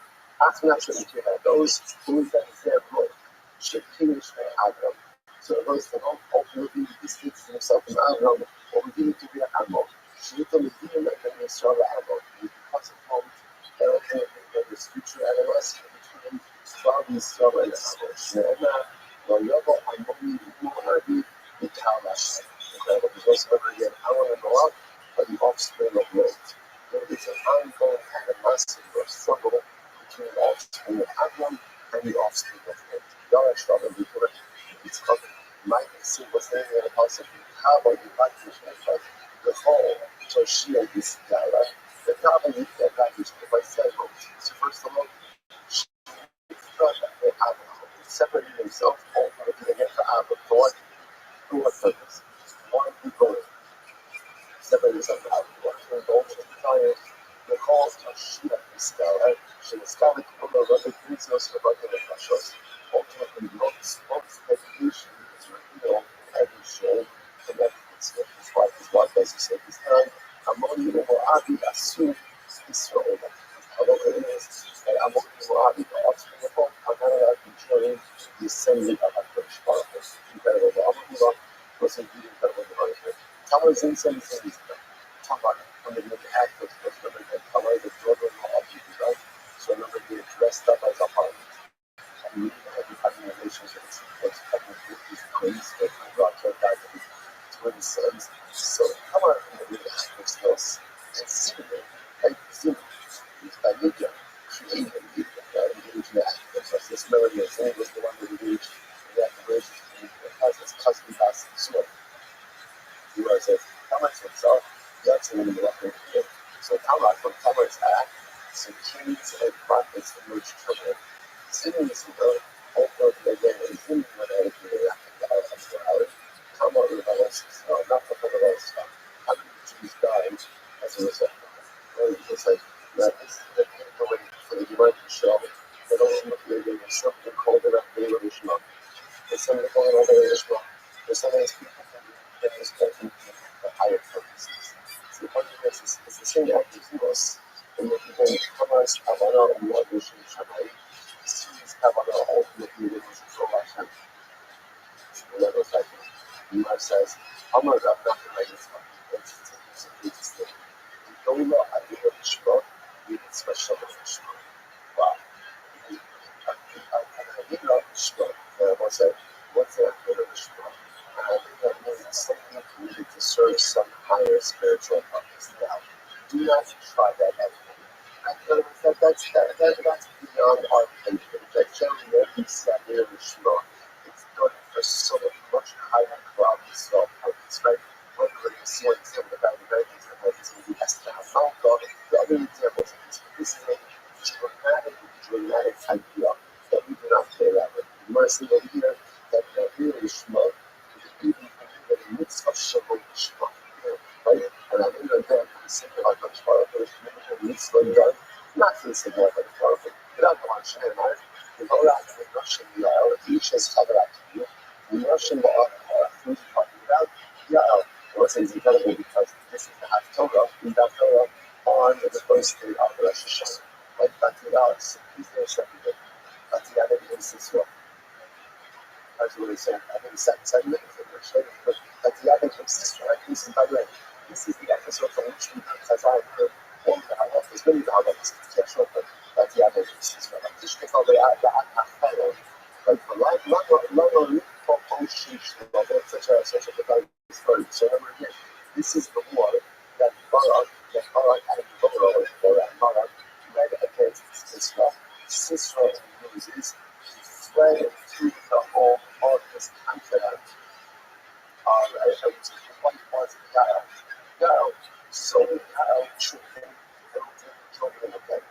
after naturally to have those who is that example should finish their album. So those that don't ultimately distance themselves from album or begin to react on should the begin like the Israel album because of home everything that is future animals between 12 Israel and album. Shneema, Loyobo, Amoni, Muhammadi, Mikalash. Because over again, I want to go out but the offspring of growth. There is an ongoing and a massive struggle between the offspring of Adam and the offspring of Eve. Y'all are struggling before it's coming. Might see what's there in the house of how about you like this one? The whole Toshia is Gala. The problem is that God is by several. So first of all, separating himself from the against the Abba. For what purpose? One people separate yourself out. One goal to desire. The call to Shia is Gala. She is Gala to come over the things also about the Nashos. Ultimately, most education is revealed every show. And that is his wife basically said this time. Amoni Moabi assumed Israel. Although it is Amoni Moabi, the offspring of both, are not allowed to join the assembly of a British parliament. Incredible. The Amoni was indeed incredible development. Tamar is insane. Tamar, from the actors, was remember that Tamar is the brother-in-law of the so remember they dressed up as a harlot. And you having relations with his twins, that brought her back to his twin sons. So Tamar in the active skills and singing, like singing, by Lydia, created engaged in the active. So this melody and singing was the one that engaged in the activation. As his cousin passed sword. He was a Tamar himself, that's in the record. So Tamar, from Tamar's act, some kings and prophets emerged from it. Singing is the also again, and singing when I was doing that, Tamar rebels, not the rebels, Jews died as a result. It's like, this is the way for the divine to show that ultimately there is something called the revelation of. There's something called the revelation of. There's something that's people that is spoken for higher purposes. So the point of this is it's the same act as us. And if you can come as Havana and what we should try, sees Havana ultimately with his promotion. The level cycle. Umar says, Amar Rav Nachman Yitzchak. It's a big thing. The Dola Adira Shma, it's special Shma. Wow. Adira Shma, what's that? What's that Adira Shma? I think that means something needed to serve some higher spiritual purpose. Now, do not try that at home. That's beyond our thinking. That generally every Sadir Shema is done for so much higher quality self-purpose, right? Whether it's one example about the very example is in the Esther Malka, the other examples of this is a dramatic idea that we do not play out with. Mercy over here, that really Shema even the midst of Shabbat Shema, right? And I think that I'm thinking about the Shema, the midst of God, not for the sake of the Shema, without the one Shema, the Torah and Russian, each has covered out to you. The Russian who's talking about, what's incredible because this is the Haftorah, in the Torah, on the first day of the Rosh Hashanah. Like Batiyah, he's there second day. Batiyah is this one. That's what he said. I think it's 7 minutes of the show, but the other sister, right? This is, by the way, this is the episode from which we because I heard one of the highlights, many of the highlights, but the other sister, like this is how they are, like the long, such a story. So remember again, this is the war. read against Sisera. Sisera uses fled through the whole of his confidant. What was Yael? Yael, so Yael tricked him and killed him again.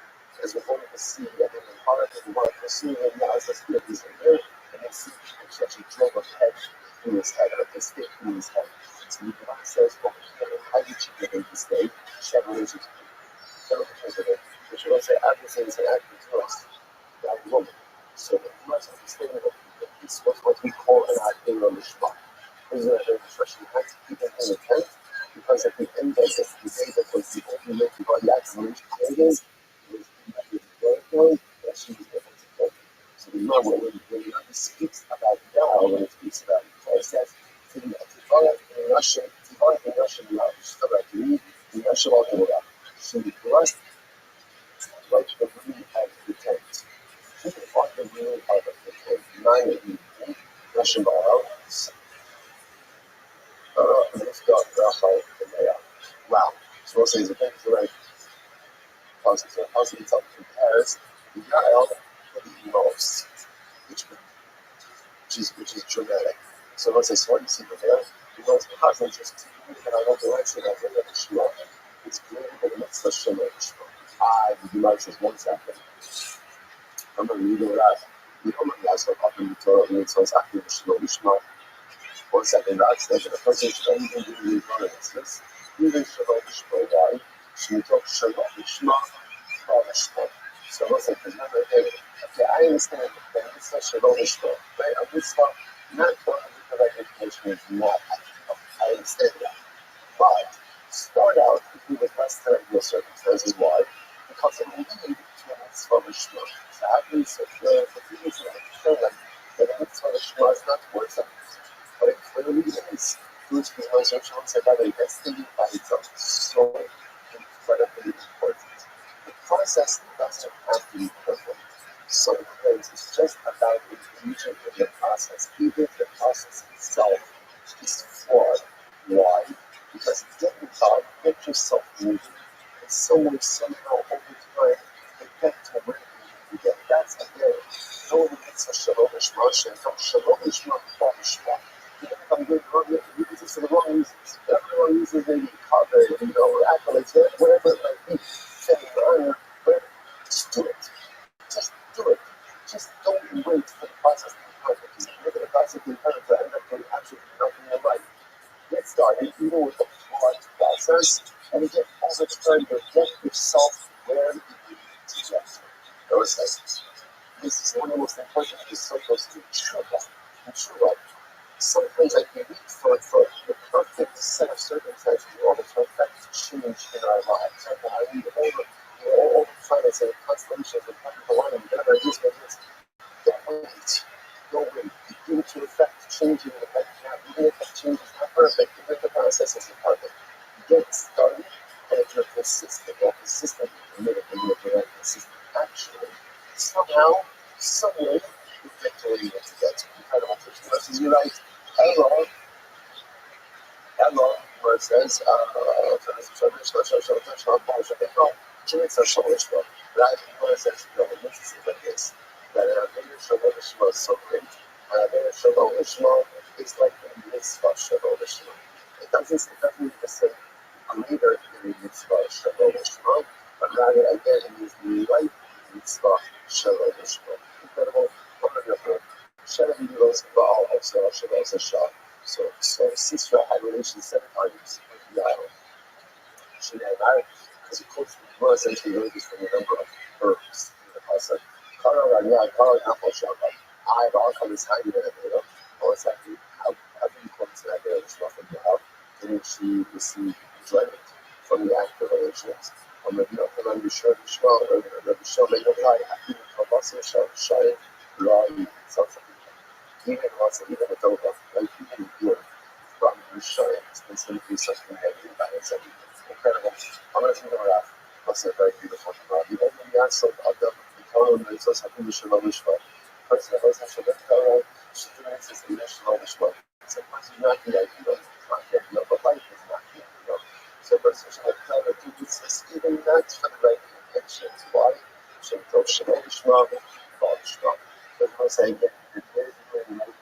As we're going to see, and then the part of the work, we're seeing him now as a spirit is in there, and they see she actually drove a hedge through his head, or a stake through his head. So the Gemara says, well, how did she get in this day? She had relations with him. Which will say, everything is an act of trust. That woman. So the Gemara says, the statement of this was what we call an acting on the Shema. This is a very expression. You have to keep it in the tent, because at the end of the day that was the only way to body activation created, was very that she was able to get. So the Gemara, when he speaks about Yahweh, when he speaks about it, he says, she blessed like the root of the tent. She can find the root of the tent. 9 of you. Russian Baal. Let's go. Wow. So we'll say the thing is right. Positive. Positive compares the Yael with the most, which is dramatic. So let's say, so what you see there, the most positive just and I don't know actually that way of the Shema. It's greater than the mitzvah Shema. The Gemara says 1 second. I'm going to read it out. You don't know that's what up in the Torah means, so it's actually the Shema. 1 second, that's the person should even do the Gemara. Even Shema Shema, why? Shemitok Shema Shema, Shema. So let's say, because remember, okay, I understand that the mitzvah Shema Shema, right? A mitzvah, not going to the right education is not. I understand that. But start out with less than ideal circumstances. Why? Because it will lead to a mitzvah Shema. So how can you say for people to understand that a mitzvah Shema is not worth it? But it clearly is. Which because social said that that's thinking by itself so incredibly important. The process doesn't have to be perfect. Sometimes it's just about engaging in the process, even if the process itself is flawed. Why? Because getting God, get yourself moving, and someone somehow over time they get to where you get. That's again, no one gets a shalom ishma, shalom ishma, ishma. I'm good, you use this for the wrong reasons. Everyone uses maybe cover, accolades, whatever it might be, fame, honor, whatever. Just do it. Just do it. Just don't wait for the process to be perfect. Because if you look at the process to be perfect, you'll end up doing absolutely nothing in your life. Get started, even with the hard process, and again, over time, you'll get yourself where you need to get. This is one of the most important circles to tshuva. Sometimes I can reach for the perfect set of circumstances or the perfect change in our lives. I read all the planets and the constellations and perfect alignment, whatever it is, don't wait. Begin to affect changing the life now. Even if that change is not perfect, even if the process isn't perfect, get started. And if you're consistent, you can make it consistent. Actually, somehow, some way, you get to where you need to get to. Incredible versus you're right. Hello, where it says, right? Where it says, no, this is like this. That is so great. It's like the mitzvah Shalom Shema. It doesn't even say greater than the mitzvah Shalom Shema, but rather again it is like the mitzvah Shalom Shema. Incredible, wonderful. Shalom Yos Baal also Shalom Shah. So Sisera had relations 7 times with Yael. She had married because of course the Gemara essentially relates from a number of herbs in the process. Kara Rania, Kara Apple Shabbat. I have all kinds of time in it. Or it's actually how do you come to that day of from the house? Didn't she receive enjoyment from the act of relations? Or maybe not the Rabbi Shah Shmuel, or Rabbi Shah Megatai, Hakim Kabasa Shah Shai, Rai, something. Even a Tova, like even good from Rishon, it's been simply such a negative balance. Incredible. I'm going to think about what's a very beautiful Rabbi. The only answer of the Torah is also Hakim Shalom Ishma. Person that doesn't have the Torah, she does this in Shalom Ishma. Sometimes you're not the ideal, it's not the ideal, but life is not the ideal. So, such a clever to do this, even not for the right intentions. Why? Shem Tov Shemay Shema, God Shema. There's no saying that the day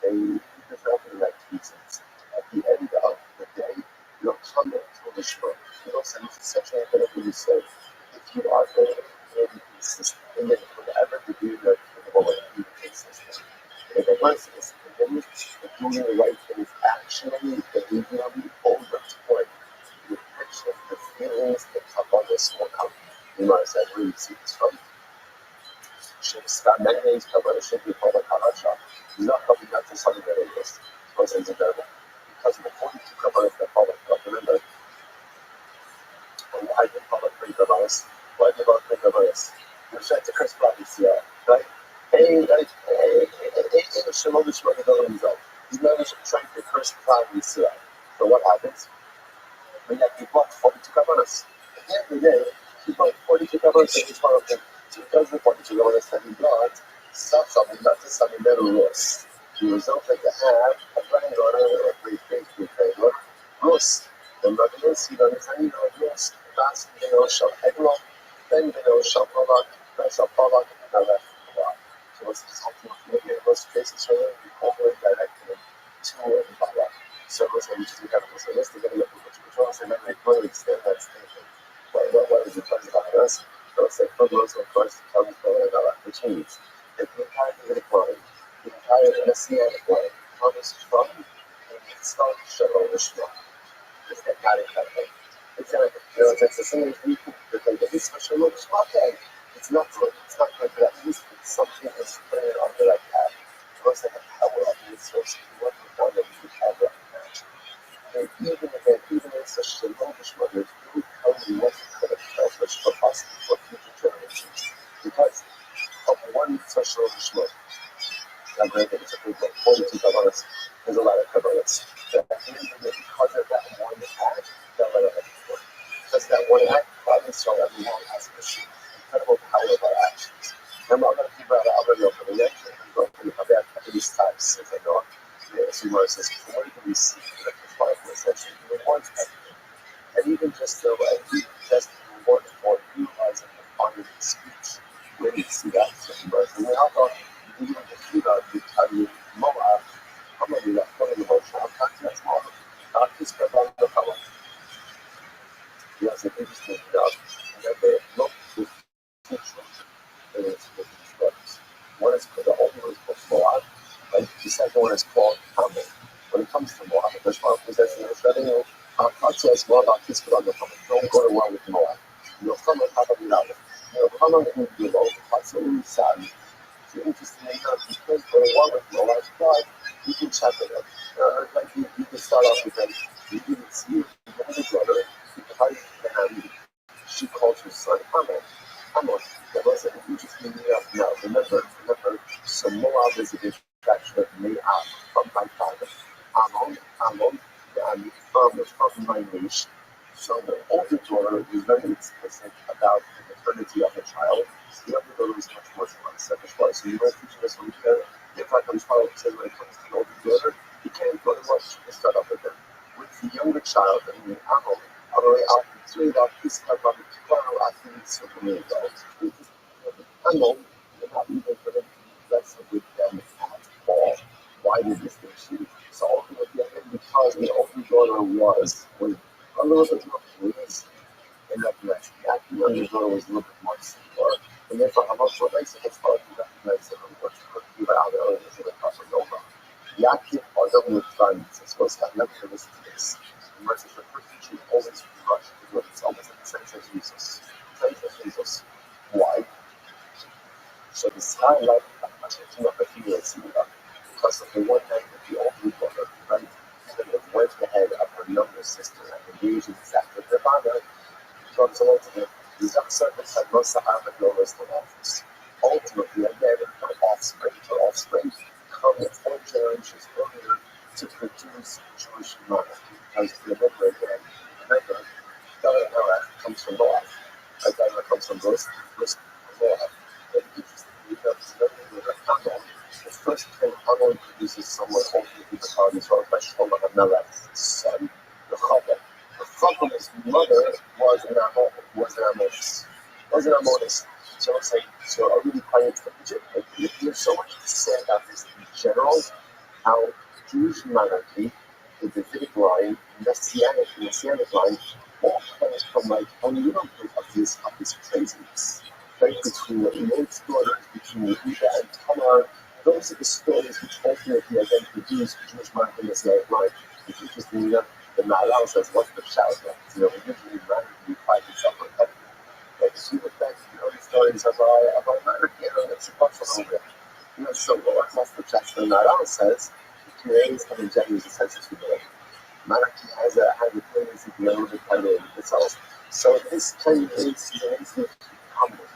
they there's not the right reasons. At the end of the day, you're coming to the Shema. You know, so it's such a better thing to say. If you are going to be consistent, and then whatever you do, you're capable of being consistent. And the worst is, doing the right things actually, behaviorally, over time. The picture, the feelings, the kabbalahs will come. You might say, really see this from. Many days kabbalah should be called a parasha. He's not coming back to something that it is. Because of the 42 kabbalahs that follow. Remember, why did Paula bring kabbalahs? Why did God bring kabbalahs? You're trying to curse Rabbi, right? Hey, Shalom Yisrael. He's never trying to curse Rabbi. So what happens? When he bought 42 kabbalahs. At the end of the day, he bought 42 kabbalahs and he's one of them. So because the 42 kabbalahs that he bought, something, not just something that was. The result that you have a granddaughter or a great granddaughter, Rus. The mother is, understand, Rus, Bas, Shal Heglo, then Shal Polak, then Shal Polak, and now that's Polak. So what's this helpful to in most cases, we incorporate directly to the Polak. So let's say we just look at it. So let's look at it. So then we want to extend that statement. What is the place about us? So let's say for those who first comes from another, which means if the entire thing is applied, the entire messianic life comes from the Mitzvah Shalom Yisrael. It's that kind of thing. It's like, it's the same as we think that the Mitzvah Shalom Yisrael, okay, it's not good for that. At least it's something that's putting it on the right path. It looks like a power of the Mitzvah, so you want to know that you have that match. And even if it's a Shalom Yisrael, there's no telling what you could have accomplished for us for future generations. Because of one Mitzvah Shalom Yisrael. Now, granted, it's a big one. 42 kabbalahs. There's a lot of kabbalahs. But at the end of the day, because of that one act, that let it happen. Because that one act, probably so everyone has an incredible power of our actions. And I'm not going to keep about it for the next one. I'm going to go back to these types, as I know. As you says, what do we see in the Bible? Essentially, the rewards everything. And even just the way, just the rewards for utilizing the fun of the speech. Where do you see that? And we all thought, you tell you Moab, I'm going to be left for the emotion. I'm not just Moab. Not just about the power. Yes, it is interesting that they look with teachers and it's with instructors. One is called the older one is called Moab, and the second one is called Hamel. When it comes to Moab, the first one is that you're studying God says more about this about the Hamel. Don't go to war with Moab. You'll come and have a love. You'll come and be low. That's what we say. If you're interested in that, you can't go to war with Moab, but you can chat with them. Like you can start off with them. You can see the brother, and she calls her son Hamel. Hamel, that wasn't interesting enough. Now, remember, so Moab is a distraction of Moab from my father. Ammon, and from my nation. So the older daughter is very explicit about the maternity of the child. The younger daughter is much more self-sacrifice. So you don't teach this from there. If I come child says when it comes to the older daughter, you can't go to much. You can start off with them. With the younger child, I mean, Ammon, although I three about this, I probably actually super many adults. Ammon, you're not even going to be wrestled with them at all. Why did this thing? So ultimately, I think because the older daughter was a little bit more pleased in that direction. That the younger daughter was a little bit more secure. And therefore, I'm not sure makes it hard to recognize that what you could do out there is in the proper Nova. Yaakov Adam with friends is supposed to have never listen to this. And versus the first teaching always rush because it's almost like the same as Jesus. Why? So the sky light, I'm not a few years ago. Because of the one hand with the older daughter, right? And it went ahead of her younger sister and engaged in sex with her father. Comes along to him. These servants had no Sahaba Noah's office. Ultimately, again, her offspring come 4 generations earlier to produce Jewish monarchy. Because remember again, Noah comes from Moab. Noah comes from Rus from Moab. And interestingly enough, the first time Hamon produces someone older than the father is called by Shlomo HaMelech's son, the Chacham. The Chacham's mother wasn't a modest. So it's like, so a really quiet temperature. Like, there's so much to say about this in general, how Jewish monarchy, the Davidic line, Messianic line, all comes from like a little bit of this craziness. Right, between the immense borders between Yehuda and Tamar, those are the stories which ultimately again produce Jewish monarchy and Messianic line. It's interesting enough, the Maharal says, what's the shout? We usually monarchy fight itself on heaven. Like, she look back to the early stories of our monarchy, it's a bunch of over. So what's the chat? The Maharal says, today's and January is a sense of humility. Monarchy has a tendency to be a little bit kind of itself. So this kind of is humble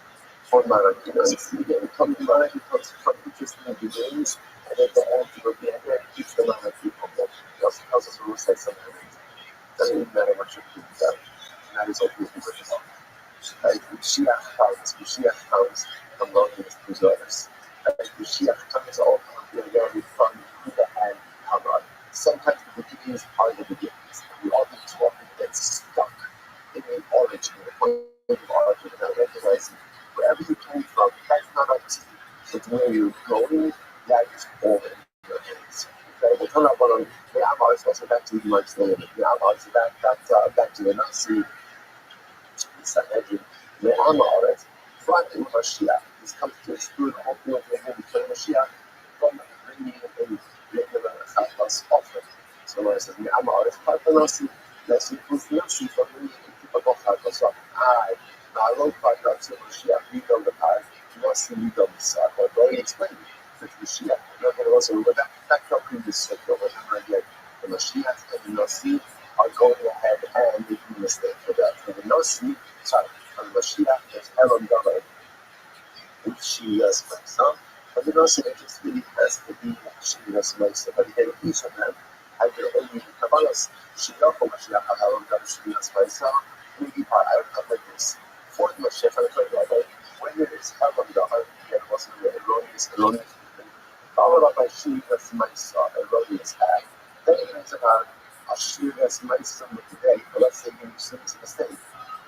for monarchy. Again, monarchy comes from interesting beginnings, and then the ultimate behavior keeps the monarchy humble. It also tells us when we say something. It doesn't even matter what you're doing, and that is ultimately what it's all. Mashiach comes among his preservers. Mashiach comes ultimately again from Yehuda and Tamar. Sometimes the beginnings are the beginnings. We often get stuck in the origin, the point of origin, without recognizing wherever you came from, that's not up to you. But where you're going, that is all in your hands. Okay, we'll turn up on the Amar, also back to the Mark's name. The Amar is back to the Nasi. Sanhedrin, Me'amaret, from Mashiach. This comes to exclude ultimately between Mashiach from bringing in the Chatlas offering. So when it says Me'amaret, Nasi, Nasi includes Nasi from bringing in typical Chatlas offering. Na'alot Nasi Mashiach, we know the path, Nasi we know the Sach. I've already explained it. Mashiach. We'll go back to our previous circle, remember again, the Mashiach and the Nasi are going ahead and making a mistake for the Nasi. Sorry, on the Mashiach, there's Elon Gamma, which she does myself, but the Nasi just really has to be she does myself. But again, each of them have their own unique Kabbalahs. She knows for Mashiach, Elon Gamma, she does myself. Maybe I would come like this. For the Mashiach, I'm talking about when there is Elon Gamma, there wasn't the erroneous, followed up by she does myself, erroneous act. Then it comes about a she does myself today, but let's say you see this mistake.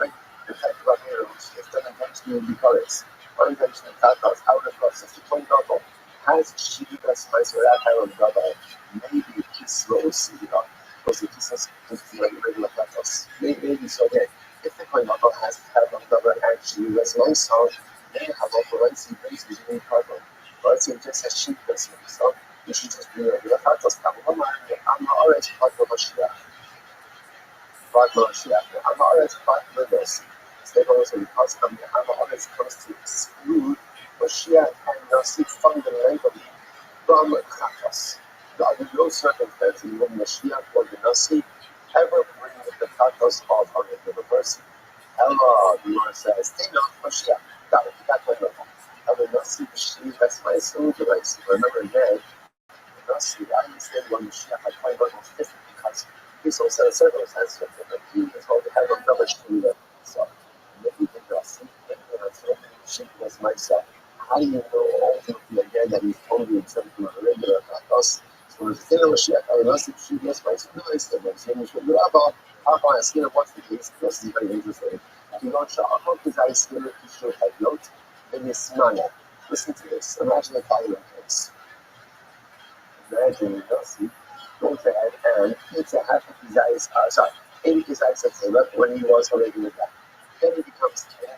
Right? The fact about here, which is done intentionally because unintentionally Tatas out of the process, the point double has she does myself that kind of double, maybe a kiss rose see up, because the kisses is regular Tatas. Maybe so again. If the coin double has kind of double and she does myself, they have authorized things using carbon. But it's just a she does myself, you should just be regular Tatas. I'm already part of Mashiach. I'm always part of this. Staples and custom, I'm always comes to exclude Mashiach and Nasi fundamentally from Chatas. There are no circumstances when Mashiach or the Nasi ever bring the Chatas of a person. Ella, the Lord says, stay not Mashiach. Got my level. Ella Nasi, that's my solution. Remember again, Nasi, I understand when Mashiach, I find level 50 because he's also a circumstance of the he is going to have another student. So, if you think Nasi, she was myself. How do you know ultimately again that he's totally exempt from a regular Chatas? So, the thing of Mashiach, I Nasi, she was myself. No, it's the most English. How about asking what's the case? This is very interesting. If you don't show how does I still should have note, then you smile. Listen to this. Imagine the following case. Imagine Nasi goes ahead and eats a half of his eyes, ate his eyes when he was already with that. Then he becomes king.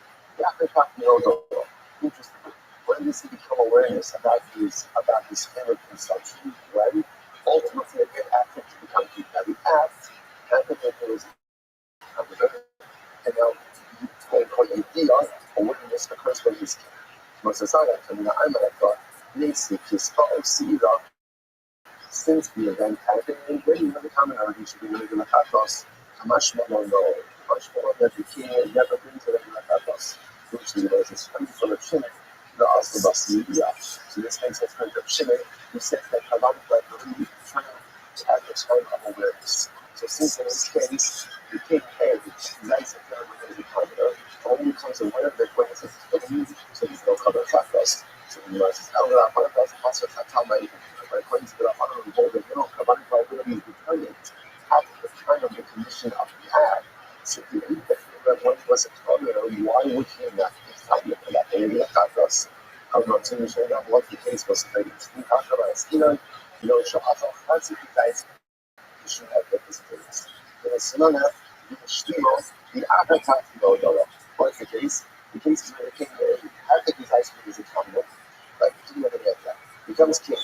Interesting. When does he become awareness about his family consumption? When ultimately again after to become king. Now the act happened that there was and now awareness occurs when he's king. I'm since the event happened, when the commonality should be really going to have us, much more that the king has never been to the Katos, which was a spring full of Shimon, the Asabasiya. So this makes us think of Shimon, who says that Kalam believe trying to have this kind of awareness. So since in this case, the king has nice and very commoner, only becomes aware that when it's a thing, so he's no cover Katos. So he realizes, according to the Rahman of the world, Kabbalic liability is determined after the time of the commission of the act. So if you read that when he was a commoner, why would he not be what the case was very interesting. You should have the visitors. The Sinana, the Shtimo, the Agatat, what's the case? The case is where the king had the desires for his economy, but the king never get that. Becomes king.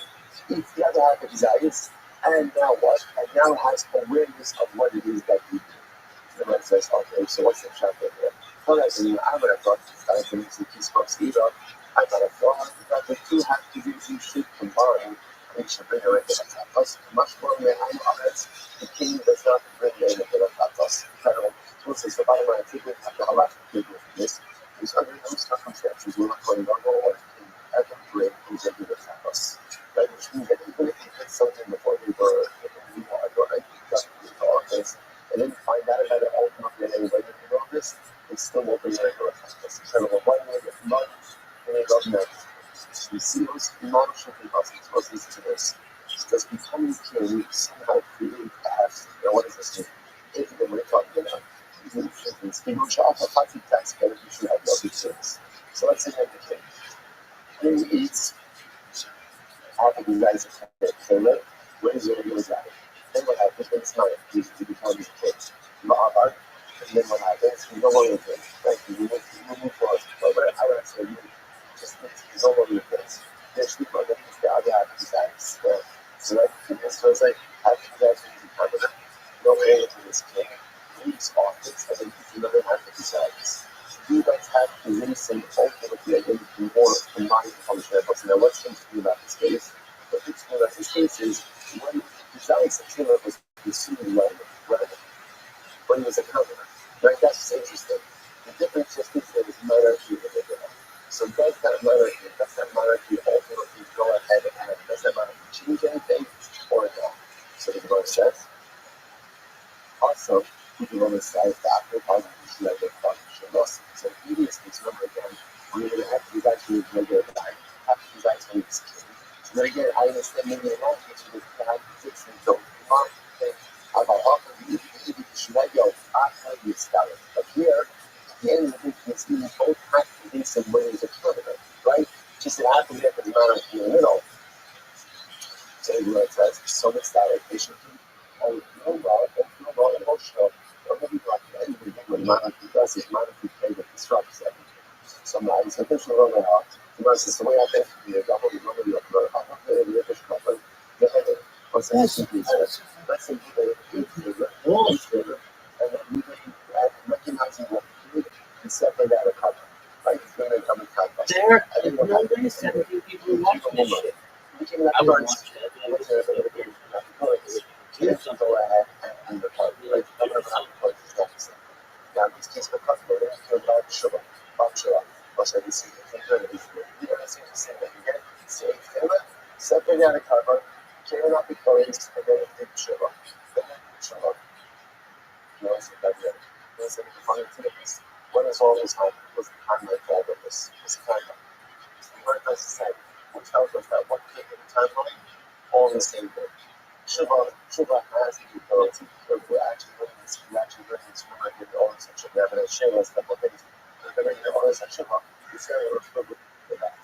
Eats the other half of his eyes, and now what? And now has awareness of what it is that he did. The man says, okay, so what's the chapter here? Well, I would have thought that he spoke Eva. I thought that the two have to be you should combine. And should bring a regular tapas. Much more than the king does not bring a regular tapas. So the bottom line, I think we have to have a lot of people from this. Because under no circumstances will not going on or king ever bring a regular tapas. Right? Which means that even if he did something before they were in the office, and then find out about it ultimately anyway, if you know this, they still will bring a regular tapas. So one way if not, then they love next. We see those emotional possibilities to this. Does becoming king somehow create perhaps, what does this mean? If we're talking about people should offer party tax, but you should have lovely things. So let's say that the king eats half of the guys at where is your regular guy? Then what happens when it's not? He becomes a king. Ma'abar, and then what happens? You no longer king. Right? You move forward. But I would say just no longer king. There's the other half of his eyes. So it's like having that in Canada, no way to this king, leaves office, and then he's another half of his eyes. You guys have to really say ultimately identity more combined functionalities. Now, what's interesting about this case? What's interesting about this case is when Taik was receiving when he was a governor. Right? That's just interesting. The difference just is there is monarchy in the middle. So does that monarchy ultimately go ahead and does that monarchy change anything or not? So the Gemara says, also, we can only say that after the issue of the function. So previously, remember again, we would have these actually regular time, after these actually is king. So then again, I understand maybe a lot of things with the time fix and don't mind. About often the Shmegel after the Stalin. But here, at the end of the day, it's even both have to be some ways of tournament, right? Just it happens to be the monarchy in the middle. So it says, so much that they should be emotional, or maybe like anything when monarchy does is monarchy play that disrupts everything. So now it's official over heart. The most is the way I think the government normally of the official government, the head of let's say each favor, and then we recognizing what he did and separate out a cover. Right? It's going to come in context. There are only 17 people watching this shit. I would watch it. Kids go ahead and report. Right? Now, in this case, the customer is about sugar. Also, we see the alternative. You know, as you say that you get same favor, separate out a cover, clear out the coins, and then take sugar. Then sugar. You know, so that you know, so the funny thing is, when is all this time? Was the time like all of this? Was the time? What does it say? What tells us that what came in the timeline? All the same thing. Shiva has the ability to actually bring this from like all this Shiva evidence show us that what things are going to all this Shiva is very equivalent to that.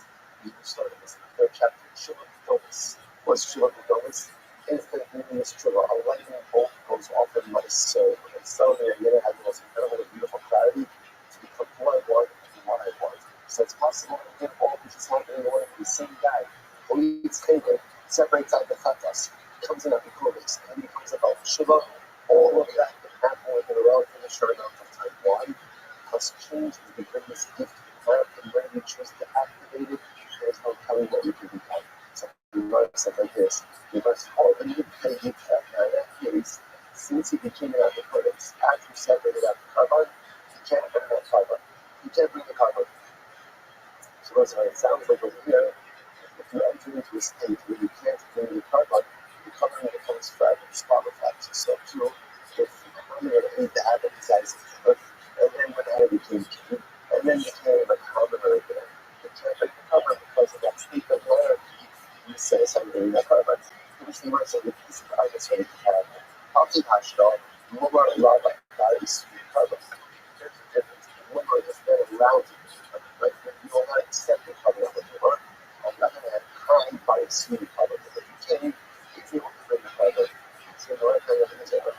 You started this in the third chapter. Shiva Kovis. What's Shiva Kovis? Instantaneous Shiva. A lightning bolt goes off in my soul. And suddenly I'm going to have the most incredible, beautiful clarity to become who I want and what I want. So it's possible that all this is happening in the same guy. Who eats favorite, separates out the fatas. Comes in at the Kovis, and becomes about Shiva, all of that can happen within a relatively short amount of time. Why? Because change is the greatest gift you have, and when you choose to activate it, there's no telling what you can become. So the Gemara said like this, you must already pay it at that case, since he became out the Kovis, after you separated out the carbon, you can't bring that carbon. You can't bring the carbon. So that's why it sounds like over here, if you enter into a state where you can't bring the carbon, the covering becomes fragile, spotted flags. So too, if the ate the appetizers, and then when I became king, and then became a commoner again, you can't break the cover because of that state of monarchy. You say something in the carbon. Which the words of the piece of artist ready to have. Often hashtag, more love like that is carbon. There's a difference. One is very loud, like swing cover. If you came, if you want to bring the cover, it's in the right kind of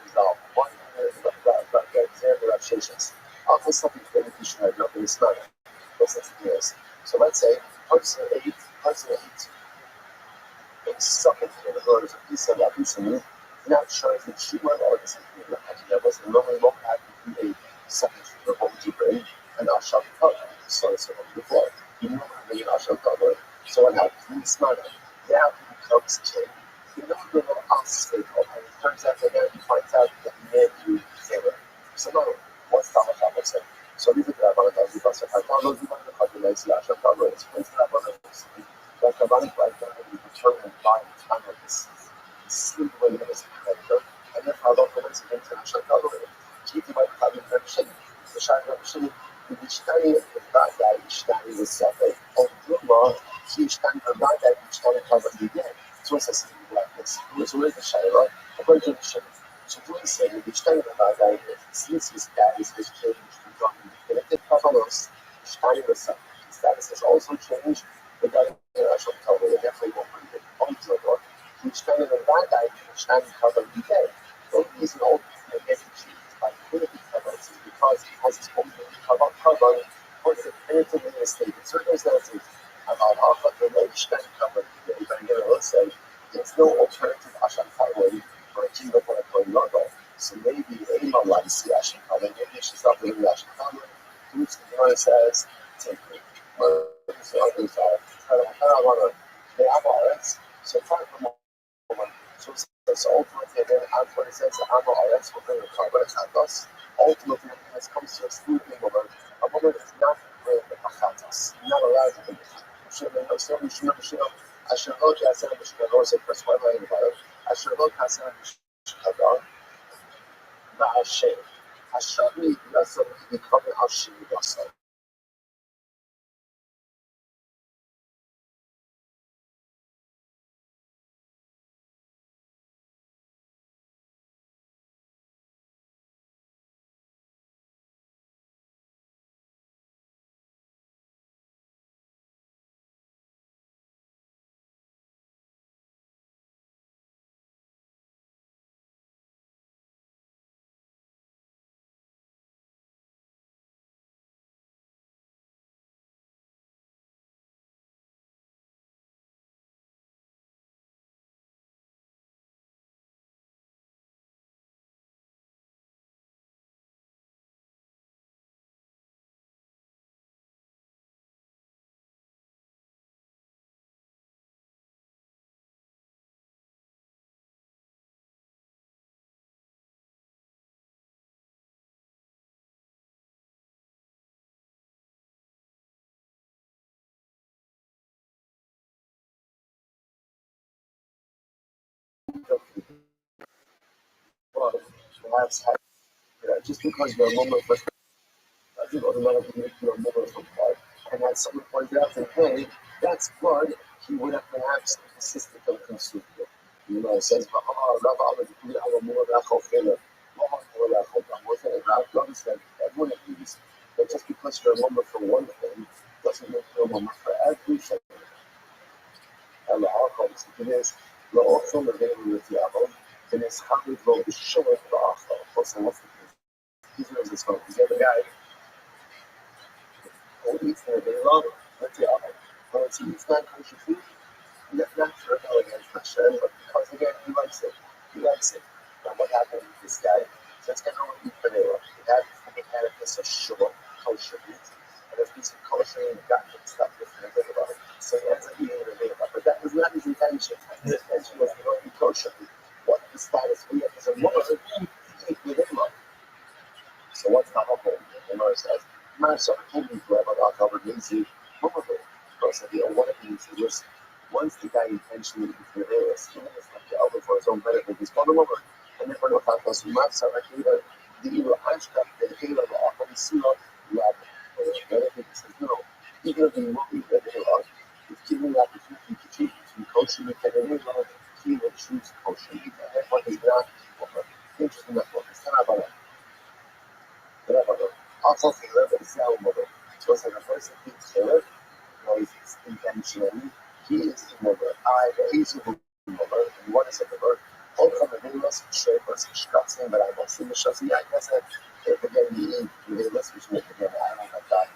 resolve. One relaxations. Often something beneficial had not been smart. So let's say person 8 is something in the words of Isa Rabbi, not sure if it's human or the something that was normally not having to be a second for home to bring and I shall cover. So it's on the floor. You know how many I shall cover. So what happens? It's smart. Now he becomes king. You know the little obstacle, and it turns out that he finds out that he made you favor. So no, what's the Bible say? So we look at Rabbi because if I follow you on the calculation, I shall cover it. What's Rabbi say? Like the Rabbi right now is determined by the time of this sleep when it is competitor, and then how long it is international cover it. Keep the right having permission. The Shine Revolution, the Ishtani, the Baghdad, Ishtani was separate. On Ruma, he Ishtani, the Baghdad, Ishtani covered the day. So it's a simple like this. It was already Shire, according to the Shire. So what he's saying, the Ishtani, the Baghdad, since his status has changed from definitive Kavalos, Ishtani was separate. His status has also changed regarding international cover. They definitely won't bring it on to the door. Ishtani, the Baghdad, Ishtani covered the day. The reason all the gets achieved by divinity Kavalos is because he has his own cover for the definitively stated circumstances about how the Ishtani covered the day. But again, let's say, there's no alternative Asham Kavod for a kingdom for a Kohen Gadol. So maybe Ema likes the Asham Kavod, maybe she's not doing the Asham Kavod, which the Gemara says, take it. So so far from so ultimately then when it says ROTHSCHILD will bring a carbon chatos, ultimately when it comes to excluding a woman is not bring the chatos, not allowed to bring it. I should look at some of the first one line about it. I should look at some of the Ma'ashem. I should be lesson becoming Hashim Yasa. Well, perhaps just because you're a woman for I think automatically make you a woman for blood. And as someone pointed out that, hey, that's blood, he would have perhaps insisted on consuming it. You know, it says, everyone agrees that just because you're a woman for one thing doesn't make you a woman for everything. And the alcohol is the also the name with the album, and it's how we go to show it the alcohol. Plus, I want to he's knows this one. The other guy who eats their day long with the album. Well, it's not kosher food, not for against Hashem, but because again, he likes it. He likes it. And what happened with this guy? So it's going to eat vanilla. He had a piece of sugar, kosher meat, and a piece of kosher and got mixed up with vanilla. So he ends up eating vanilla. But that was not his intention. His intention was to go eat kosher meat. What the status we have as a woman, he ate vanilla. So what's the whole thing? The Gemara says, Marsa, can't be forever, I'll cover easy. Because what it means is just once the guy intentionally eats vanilla, even if like the elbow for his own benefit, he's called a woman. And then when the fact was Marsa, like either the evil Ashka, the Halo, the Akon Sula, love. Benefit, he says, no, even if you won't eat vanilla, it's giving the opportunity to choose between kosher meat and vanilla, he will choose kosher meat. And therefore, he's not interested in that book. It's not about it. Also, the level is now mobile. So, as a person thinks forward, knows intentionally, he is immover. I, the Ezu immover. And what is a immover? All from the Venus, shapers, Schkatzen, but I will see the Shasi. I guess that if again the Venus, which make again, I don't know that,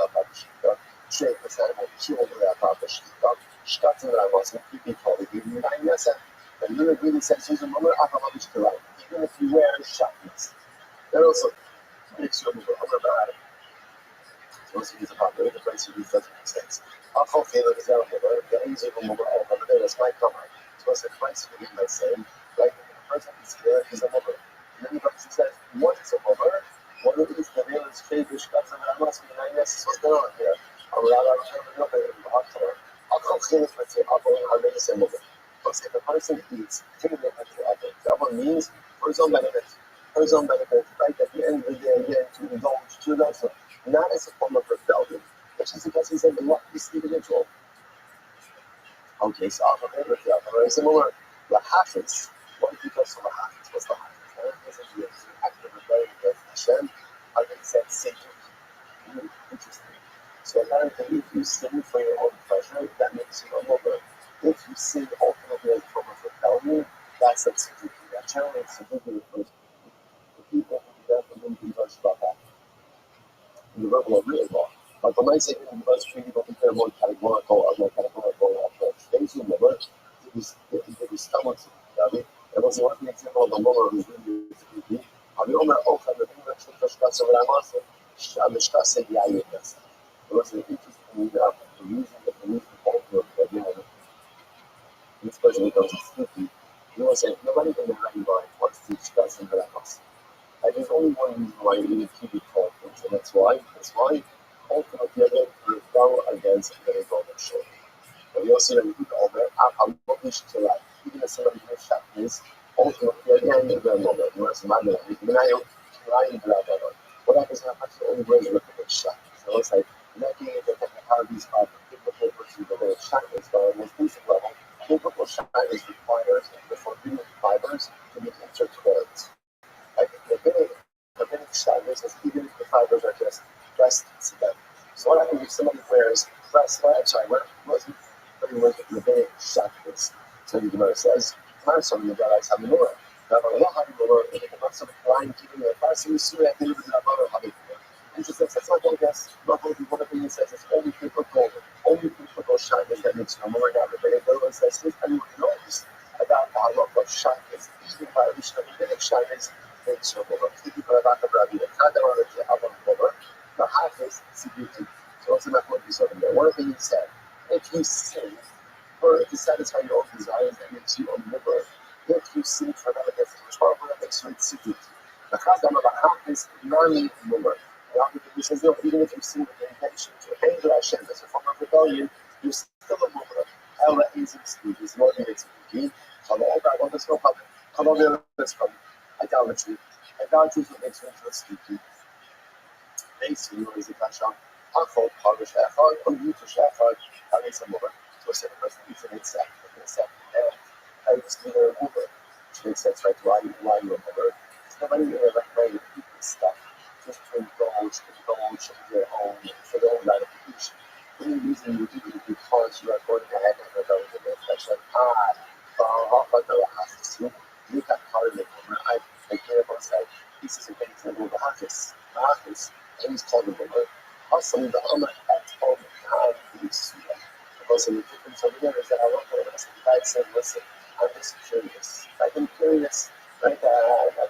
about the Shika, shapers, I will kill about the Shika, Schkatzen, but I will see people probably give you 9 years. And you really says he's a mother, I have a wish to write. Even if you wear shackles, that also makes you a mother. So he's about the place who doesn't make sense. I'll call Taylor is out there, the easy to move over, but there is my comment. So it's a Christ for him by saying, like, the person is here, he's a mother. And then he comes and says, what is a mother? What is the real estate, which comes and I must be 9 years, what's going on here? I'll call Taylor for say, I'll already say mother. Because if a person eats, taking it to others, that one means for his own benefit, right? At the end of the day, again, to indulge to another. Not as a form of rebellion, which is because he's a luckiest individual. Okay, so I'll go with the other. Similar, the Hafiz. What if he goes to the Hafiz? What's the Hafiz? This is the act of rebellion against Hashem. I think said Satan. Interesting. So apparently, if you sin for your own pleasure, that makes you a mother. If you sin ultimately as a form of rebellion, that's a tzidduki. That generally tzidduki refers to people who do that and wouldn't be much about that. The regular real law. But the nice thing in the most treaty, but they're more categorical approach. They assume the word, it was stomach, it was one example of the lower who's really tzidduki. היום האוכל מבין את השקעה sobre המעשה, המשקעה סייעה יותר. It was an interesting reason that the reason for the this person becomes tzidduki. You know, say nobody in the Rabbi wants to discuss in the house. And there's only one reason why you need to be called, and that's why ultimately they rebel against the revolution. But we also need to over I'm not to like even if somebody who is ultimately again in the moment, you must imagine what happens now that's the only way to look at the shot. So it's like making it that how these are biblical versus the shot is on the most basic level. Biblical shot is requires the forbidden fibers to be intertwined. Like the rabbinic shyness is even if the fibers are just pressed together. So what happens if somebody wears rabbinic shackles? So the Gemara says, something that I have more. That's not going guess. Not going to be one opinion says it's only biblical shyness that makes no more than rabbinic. The other one says this anyone knows about the halakha of shyness, even by the rabbinic shyness. So what's the point is over there? One opinion said, if you sin to satisfy your own desires, that makes you a liver. If you sin for another trouble, that makes you a tzidduki. The chazam of a is non liver. He says, no, even if you sin with the intention to anger Hashem as a form of rebellion, you're still a liver. Ella is a tzidduki. It's more than a tzidduki. There's no problem. Idolatry. Idolatry is what makes you into a tzidduki. Basically, what is it? Achol, Parish, Echad, or Yutush Echad, Haris, and Mother. So, say the person eats an insect, and I just need a mother. Which makes sense, right? Why you a mother? There's nobody in there recommending to eat this stuff just to indulge their own, for their own gratification. The only reason you do it is because you are going ahead and rebelling against Hashem. You got part of it. I care about that. This is a big example of the Hafiz. And he's called the mother. Also, the Amr at home, because the difference over there is that I want to ask the guy said, listen, I'm just curious. I'm curious, right? I've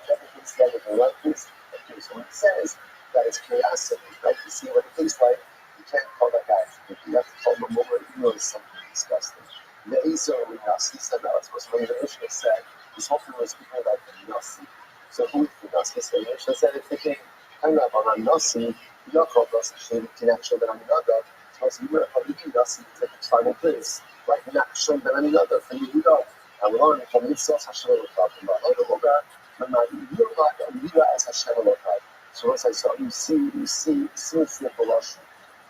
never been said if I like this. Okay, so when it says that it's curiosity, right? To see what it tastes like, you can't call that guy. You have to call him a mother, even though it's something disgusting. The Ezo in Nasi said that was when the Mishnah said, this whole thing was speaking about the Nasi. So who is the Nasi? So the Mishnah said it's thinking, I'm not about Nasi. Yaakov does the connection that I'm another. So you were a leading Nasi to take a tribal place. Like connection that I'm another for you go. And we're learning from Mitzvah Hashem Elokai. From the other Boga, from my Yirah and Yirah as Hashem Elokai. So as I saw, you see the Balash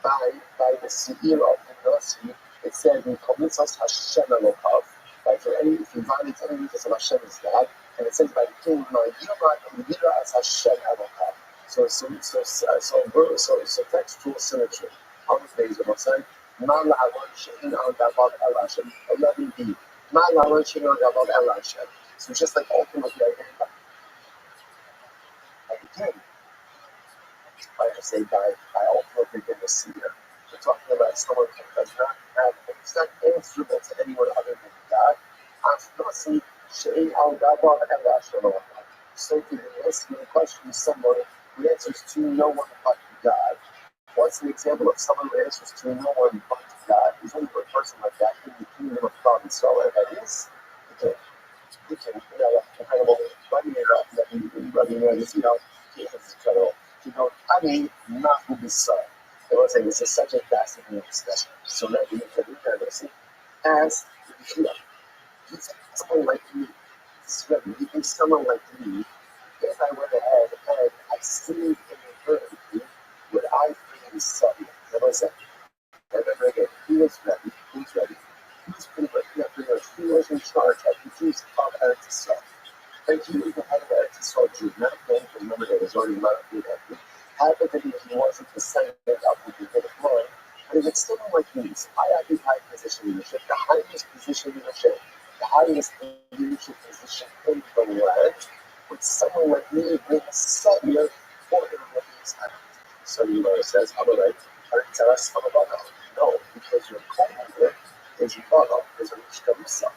by the Seir of the Nasi. It says in Mitzvah Hashem Elokai. Like for any, if you violate any mitzvahs of Hashem is God, and it says by the king, my Yirah and Yirah as Hashem Elokai. So textual symmetry. On the page of outside, Ma la'aron she'in al gavav el Hashem. 11b. Ma la'aron she'in al gavav el Hashem. So just like ultimately identify again, like I say, by ultimately being a seer. We're talking about someone who does not have, who's not answerable to anyone other than God. Afnasi she'in al gavav el Hashem. So if you ask me a question to someone who answers to no one but God, what's an example of someone who answers to no one but God? There's only one person like that in the kingdom of God. And so that is, you can, incredible running it up, he has incredible. I mean, not who be son. I was saying this is such a fascinating discussion. So that we can listen as someone like me. You think someone like me, if I went ahead and I stayed in eternity, would I be son? As I said, I remember again, he was ready, he was ready. He was pretty much, he was in charge of the Jews of Eretz Yisrael. And he was the head of Eretz Yisrael Jews, not going to remember that there's already a lot of people. Hypothetically, he wasn't the same of the beginning of mine, but if it's still like these, I occupy position leadership, the highest position leadership, the highest leadership position in the land, with someone like me being a senior for him with his hand. So you know, it says, I'm alright, tell us about that. No, because your co-leader is your father, is a Mishkamisa.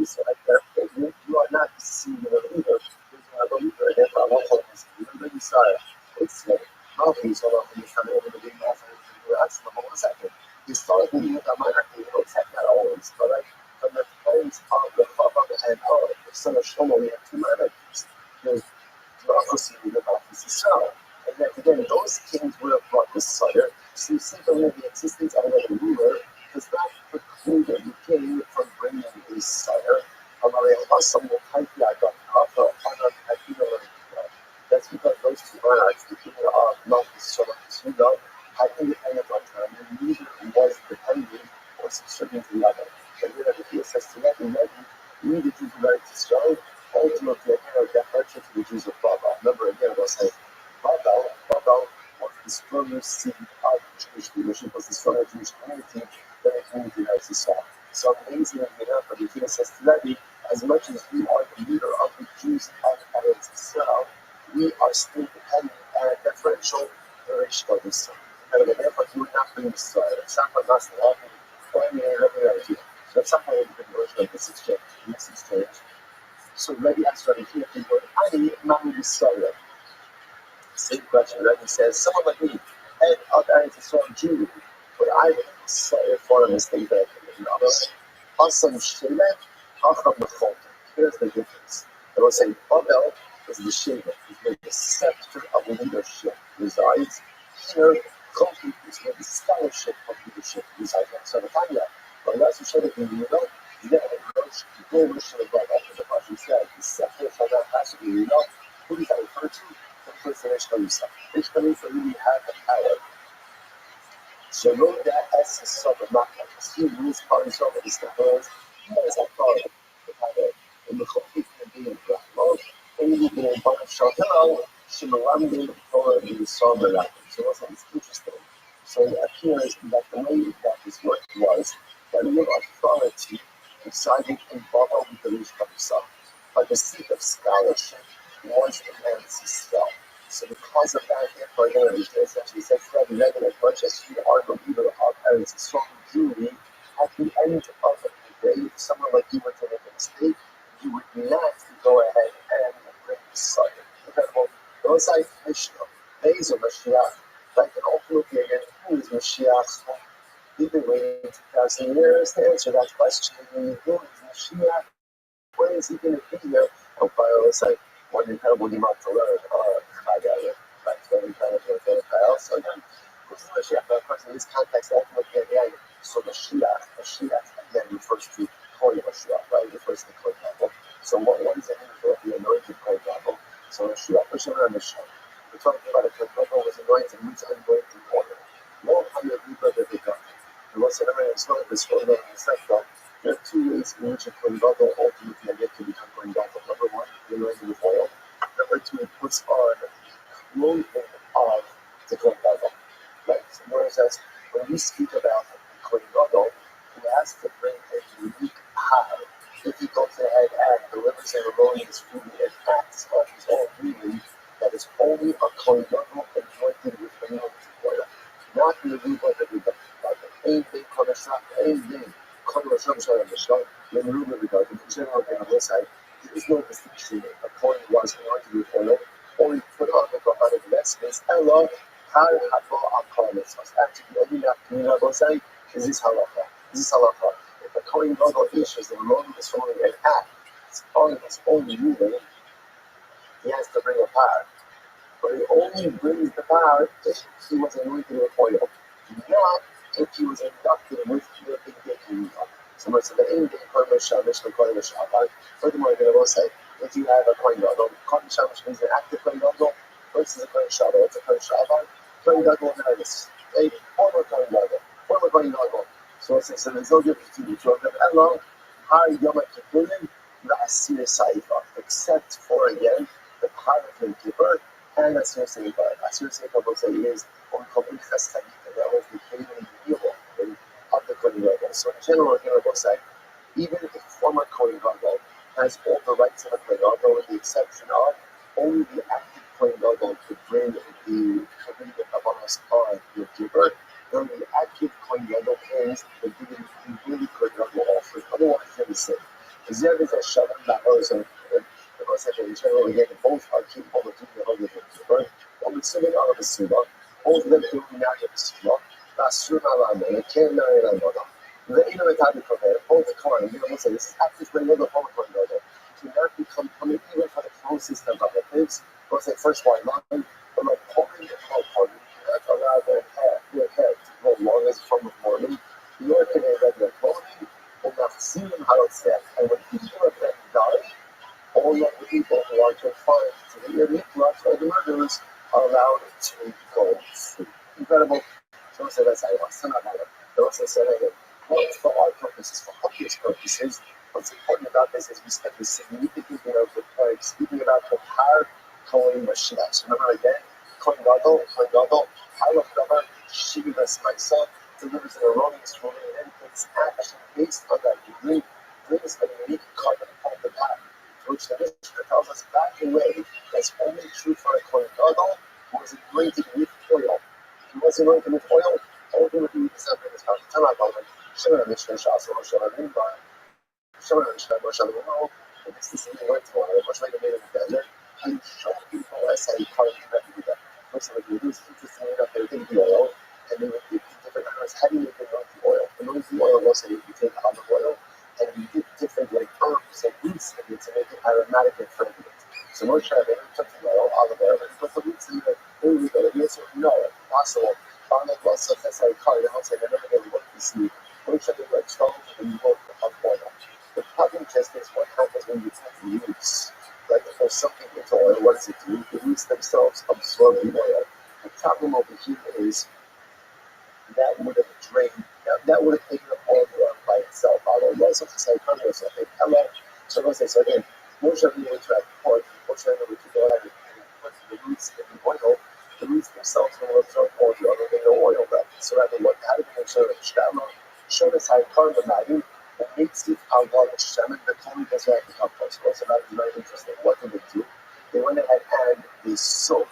So like that, you are not the senior leader, you are the leader, and therefore I won't hold this. You're the Messiah. It's like, how can you sort of understand over the game off and that's the whole second. Historically, you have my active not always, but like, from the times of the Chava and the son of Shlomo, we have two monarchies. There's prophecy about this Israel. And then again, those kings would have brought this sire. So you see the existence of another ruler does not preclude the king from bringing a sire. That's because those two monarchs, the king of Malchus and Sudan, had independent autonomy, and neither was dependent or subservient to the other. But here the Jews says to let me we the Jews of Eretz Yisrael, ultimately that virtue to the Jews of Babel. Remember again, I was saying, Babel was the strongest seed of Jewish leadership, was the strongest Jewish community that the community in Eretz Yisrael. So amazing enough, but the Jews says to Levi, as much as we are the leader of the Jews of Eretz Yisrael, we are still dependent on a differential relation of this. And therefore, you would not bring this example, not the often, or any other idea. So that's something we can version of this exchange. So Rabbi asks Rabbi here, the word Ani, Mami Yisrael. Same question. Rabbi says, someone like me, head of Eretz Yisrael Jew, would I be Yisrael for a mistake that I can do? Asam Shelet, Hacham Mechol. Here's the difference. I will say, Babel is the Shelet, is where the scepter of leadership resides. Here, Kofi is where the scholarship of leadership resides. So the Tanya, but that's the Shelet in the middle. Yeah, the Rosh of Babel, the Pasha said, the scepter of that has to be real. Who does that refer to? The first Ishkalisa. Ishkalisa really had the power. So know that essence of the matter. He rules parties over the scholars. He has authority. In the Kofi can be in Brahma. And you can in Baruch Shahel, Shimalamdi, or the Sober. So it's interesting. So it appears that the way that this worked was that real authority resided in Baba with the Ishkalisa. But the seat of scholarship was in Eretz Yisrael. So because of that, therefore, essentially says that as much as you are the leader of Eretz Yisrael Jewry, at the end of the day, if someone like you were to make a mistake, you would not go ahead and bring the sire. Example, those like Mishnah, days of Mashiach, like an ultimately again, who is Mashiach? We've been waiting 2,000 years to answer that question. Who is Mashiach? When is he going to be here? And Pharaoh was like, one incredible amount to learn. I got it. That's very kind of Pharaoh. So again, who's the Mashiach? Of course, in this context, ultimately, again, so Mashiach, again, refers to Holy Mashiach, right? It refers to the Kohen Gadol. So what does it mean for the anointed Kohen Gadol? So Mashiach, Mashiach, Mishnah. We're talking about a Kohen Gadol was anointed, means anointed oil. No higher deeper than the God. And what's the name? It's not this one, it's not that. There are two ways in which a Kohen Gadol ultimately get to become Kohen Gadol. Number one, he anointed with oil. Number two, he puts on clothing of the Kohen Gadol. Right? So notice that when we speak about Kohen Gadol, he has to bring a unique har. If he goes ahead and delivers a erroneous food and acts on his own meaning, that is only a Kohen Gadol anointed with anointing oil, not the Ruba of everybody. Ain't they Konashak, ain't they Konashak Shalom, when Ruba regarding the general on the side, there is no distinction. A Kohen was anointed with oil, or he put on the Kohanim vestments, Ella, Har Habo Akal Mitzvahs. Actually, the only Nafkamina Bosai is this halacha. If the Kohen Gadol issues the erroneous following an act, it's on his own ruling, he has to bring a par. But he only brings the power if he was anointed with oil, not if he was inducted with the big. So much of the Indian Kohen Shamish, the Kohen Shabbat. Furthermore, I'm going to say, if you have a Kohen Gadol, Kohen Shamish means an active Kohen Gadol versus a Kohen Shabbat. What's a Kohen Shabbat? Kohen Gadol Nervous. A former Kohen Gadol. So there's no difference between the two of them. Ella, Har Yom Kippurim, the Asir Saifa, except for again the Har of Yom Kippur. And Asir Seifa. Asir Seifa will say is what we call Inchas Chagita. That was the Kohen Yom of the Kohen Gadol. So in general, here I will say, even if a former Kohen Gadol has all the rights of a Kohen Gadol, with the exception of only the active Kohen Gadol could bring the Kabbalas on Yom Kippur, then the active Kohen Gadol brings the really Kohen Gadol offers. Otherwise, they're the same. There is a Shalom La'ozah. In general, again, both are capable of doing the Holy Yom Kippur. But we're sitting out of the Sunnah, both of them doing not the Sunnah. Both the this is active for another form of Gadol. Do not become coming even for the closest of relatives. Go say first white line, but like holding and holding, do not allow their hair to grow long as a form of mourning. Nor can they let their clothing and not see them how it's set. And when either of them die, all of the people who are confined to the elite lots or the murderers are allowed to go free. Incredible. So that's how I want to they also said that for our purposes, for obvious purposes, what's important about this is we spend the significant of the point speaking about the Har Kohen Mashiach. So remember again, Kohen Gadol, Halach Davar, Shivas Maisa, delivers an erroneous ruling, and then takes action based on that degree, brings a unique carbon upon the path, which the Mishnah tells us back away that's only true for a Kohen Gadol who is anointed with oil. If he was anointed with oil, all he would do is something that's called Tanah Bowman, Shemar Mishnah Shasa, Shemar Rimba, Shemar Mishnah, Shemar Rimba, and this is the word for it, much like a native desert, and show people as a part of the that. First of all, it was interesting enough they would take the oil, and they would dip different herbs. How do you make anointing oil? Anointing oil was that you take olive oil, and you dip different like herbs and roots in it to make it aromatic and fragrant. So Moshe Rabbeinu took the oil, olive oil, and put the roots in it. Here we go. The answer, no, impossible. Olive oil, so that's how you call it. I'll say they're never going to work this seed. Moshe Rabbeinu like 12 and you work of oil. The problem just is what happens when you take the roots. Like if there's something into oil, what does it do? The roots themselves absorb the oil. The problem over here is that would have drained, that would have taken up all the oil by itself. Although most of the psychology or something, hello. So again, Moshe Rabbeinu went to that point, Moshe Rabbeinu went to go ahead and put the roots in the oil. The roots themselves will absorb all the oil, they no oil left. So rather, what how did they show that Shama showed us how carbon value and makes it how well the Shaman, the Kohen does not become close. Also, that is very interesting. What did they do? They went ahead and they soaked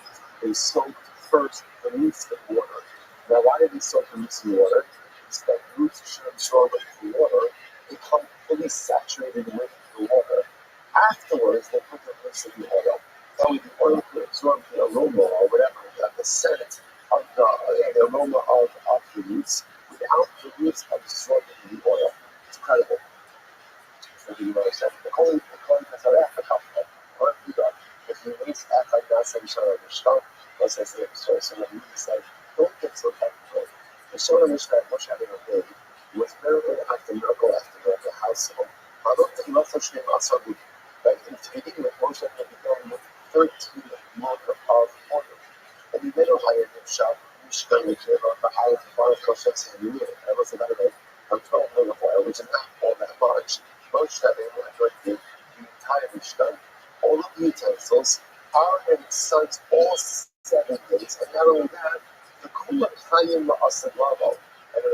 first the roots in water. Now, why did they soak the roots in water? It's that roots should absorb the water, become fully saturated with the water. Afterwards, they put the roots in the oil. That way, the oil could absorb the aroma or whatever, the scent of the aroma of the roots without the roots absorbing the oil. It's incredible. The Kohen has a react if you waste half like that, so let's say so let me say, don't get so technical. The Shona Mishnah Moshe Rabbeinu did was miracle after miracle after miracle. How so? I don't think not such name also good. Right? In the beginning with Moshe Rabbeinu began with 13 motor of oil. And the middle higher than Shab, Mishkan, which is on the higher part of Koshet's and Yuri. That was about 12 million of oil, which is not all that much. Moshe Rabbeinu anointed the entire Mishkan. All of the utensils, Aaron and his sons, all 7 days, and not only that, the Kula Chayim Ma'asad Lavo,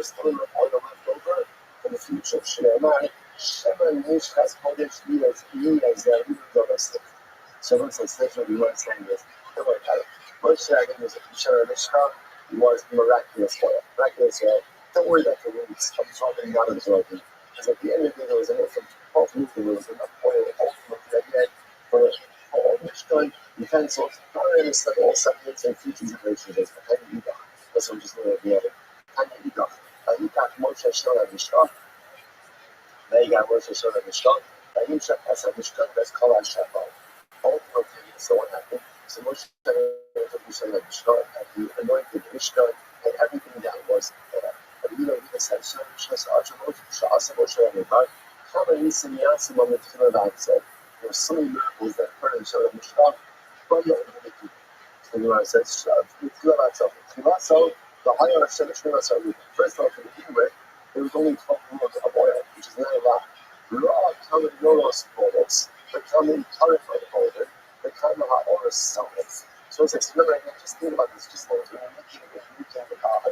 there's still enough oil left over for the future. Shneimar, Shema Nishchas Kodesh Yiyaz Domestic. So once I said what we were saying is, don't worry about it. Moshe Rabbeinu was a Kishar Mishka, he was miraculous oil. Miraculous oil. Don't worry about the roots, absorbing, not absorbing. Because at the end of the day, there was enough of both movement, there was enough oil ultimately at the end for all Mishkan utensils, not only for all subjects and future generations, as the Tanya Idach. That's what I'm just going to be able. Tanya Idach. Vayikach Moshe Shona Mishkan. Vayikach Moshe Shona Mishkan. Vayimshach Asa Mishkan. That's called Shafal. Ultimately, so what happened? So Moshe took Mishkan and he anointed Mishkan and everything that was there. And you know, he said, there were so many miracles that occurred in Shalom Mishkan. But yeah, the Gemara says, the higher first off, to begin with, there was only 12 rooms of oil, which is not a lot. Raw common Yoros products, the common clarified powder, the common oil solids. So it's like, remember, I just think about this just once. When you're making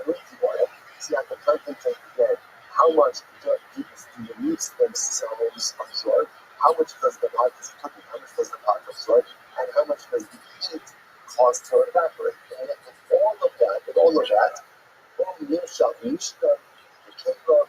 anointing oil, see, at the content of again, how much do the meats themselves absorb? How much does the pot is cooking? How much does the pot absorb? And how much does the heat cause to evaporate? And with all of that, all Nimshal, Mishka, the Kekra,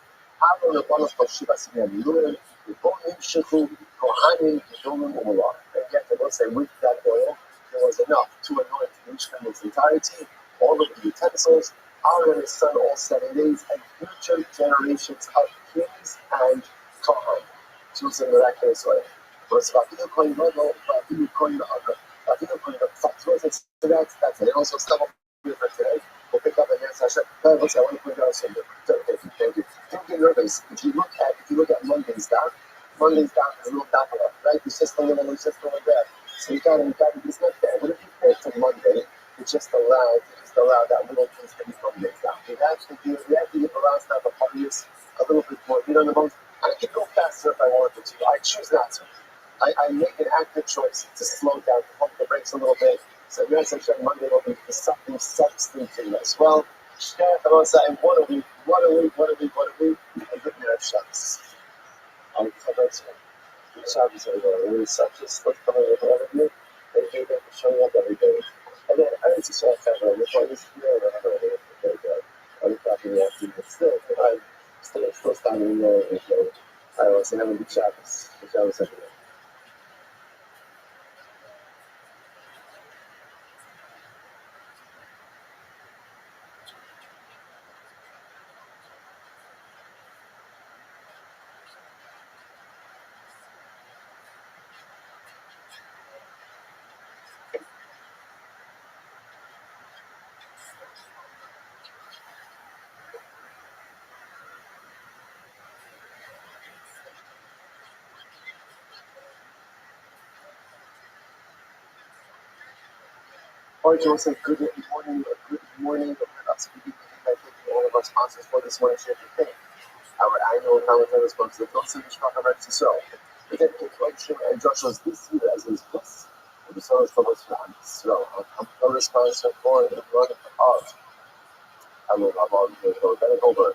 Aaron, the one of Shivas, and Lurin, the Bon Nimshaku, Kohanim, the Domin, Umullah. And yet, they will say, with that oil, there was enough to anoint Mishka in its entirety, all of the utensils, Aaron and his son, all 7 days, and future generations of kings and Kohanim. So it's a miraculous way. That's it. And also stop here for today. We'll pick up the next session. I want to point out something. Thank you. Don't get nervous. If you look at Monday's down is a little dapper, right? It's just a little like that. So you gotta it's not there. What if you pay to Monday? It's just allowed that little piece to be Monday's down. We have to get around stuff a couple years a little bit more. You know the most. I could go faster if I wanted to. I choose not to. I make an active choice to slow down, to pump the brakes a little bit. So yes, I'm sure Monday will be something substantive as well. And what a week, and good night, Shabbos. I'm Shabbos. Good Shabbos, everyone. Really subjects. Let's come in with all of you. Thank you again for showing up every day. And then I need to show up everyone. This one is here, and I don't know if I'm talking about it, but still standing there. I was having good Shabbos. Good Shabbos, everyone. All right, Joseph, good morning. Let's begin by thanking all of our sponsors for this morning's shift. Our annual commentary response to the Pilsen Mishpach of Eretz Yisrael. We dedicate Shim and Joshua's this year as his books, and the songs for us from Yisrael. Our response for the running of our Ben Goldberg,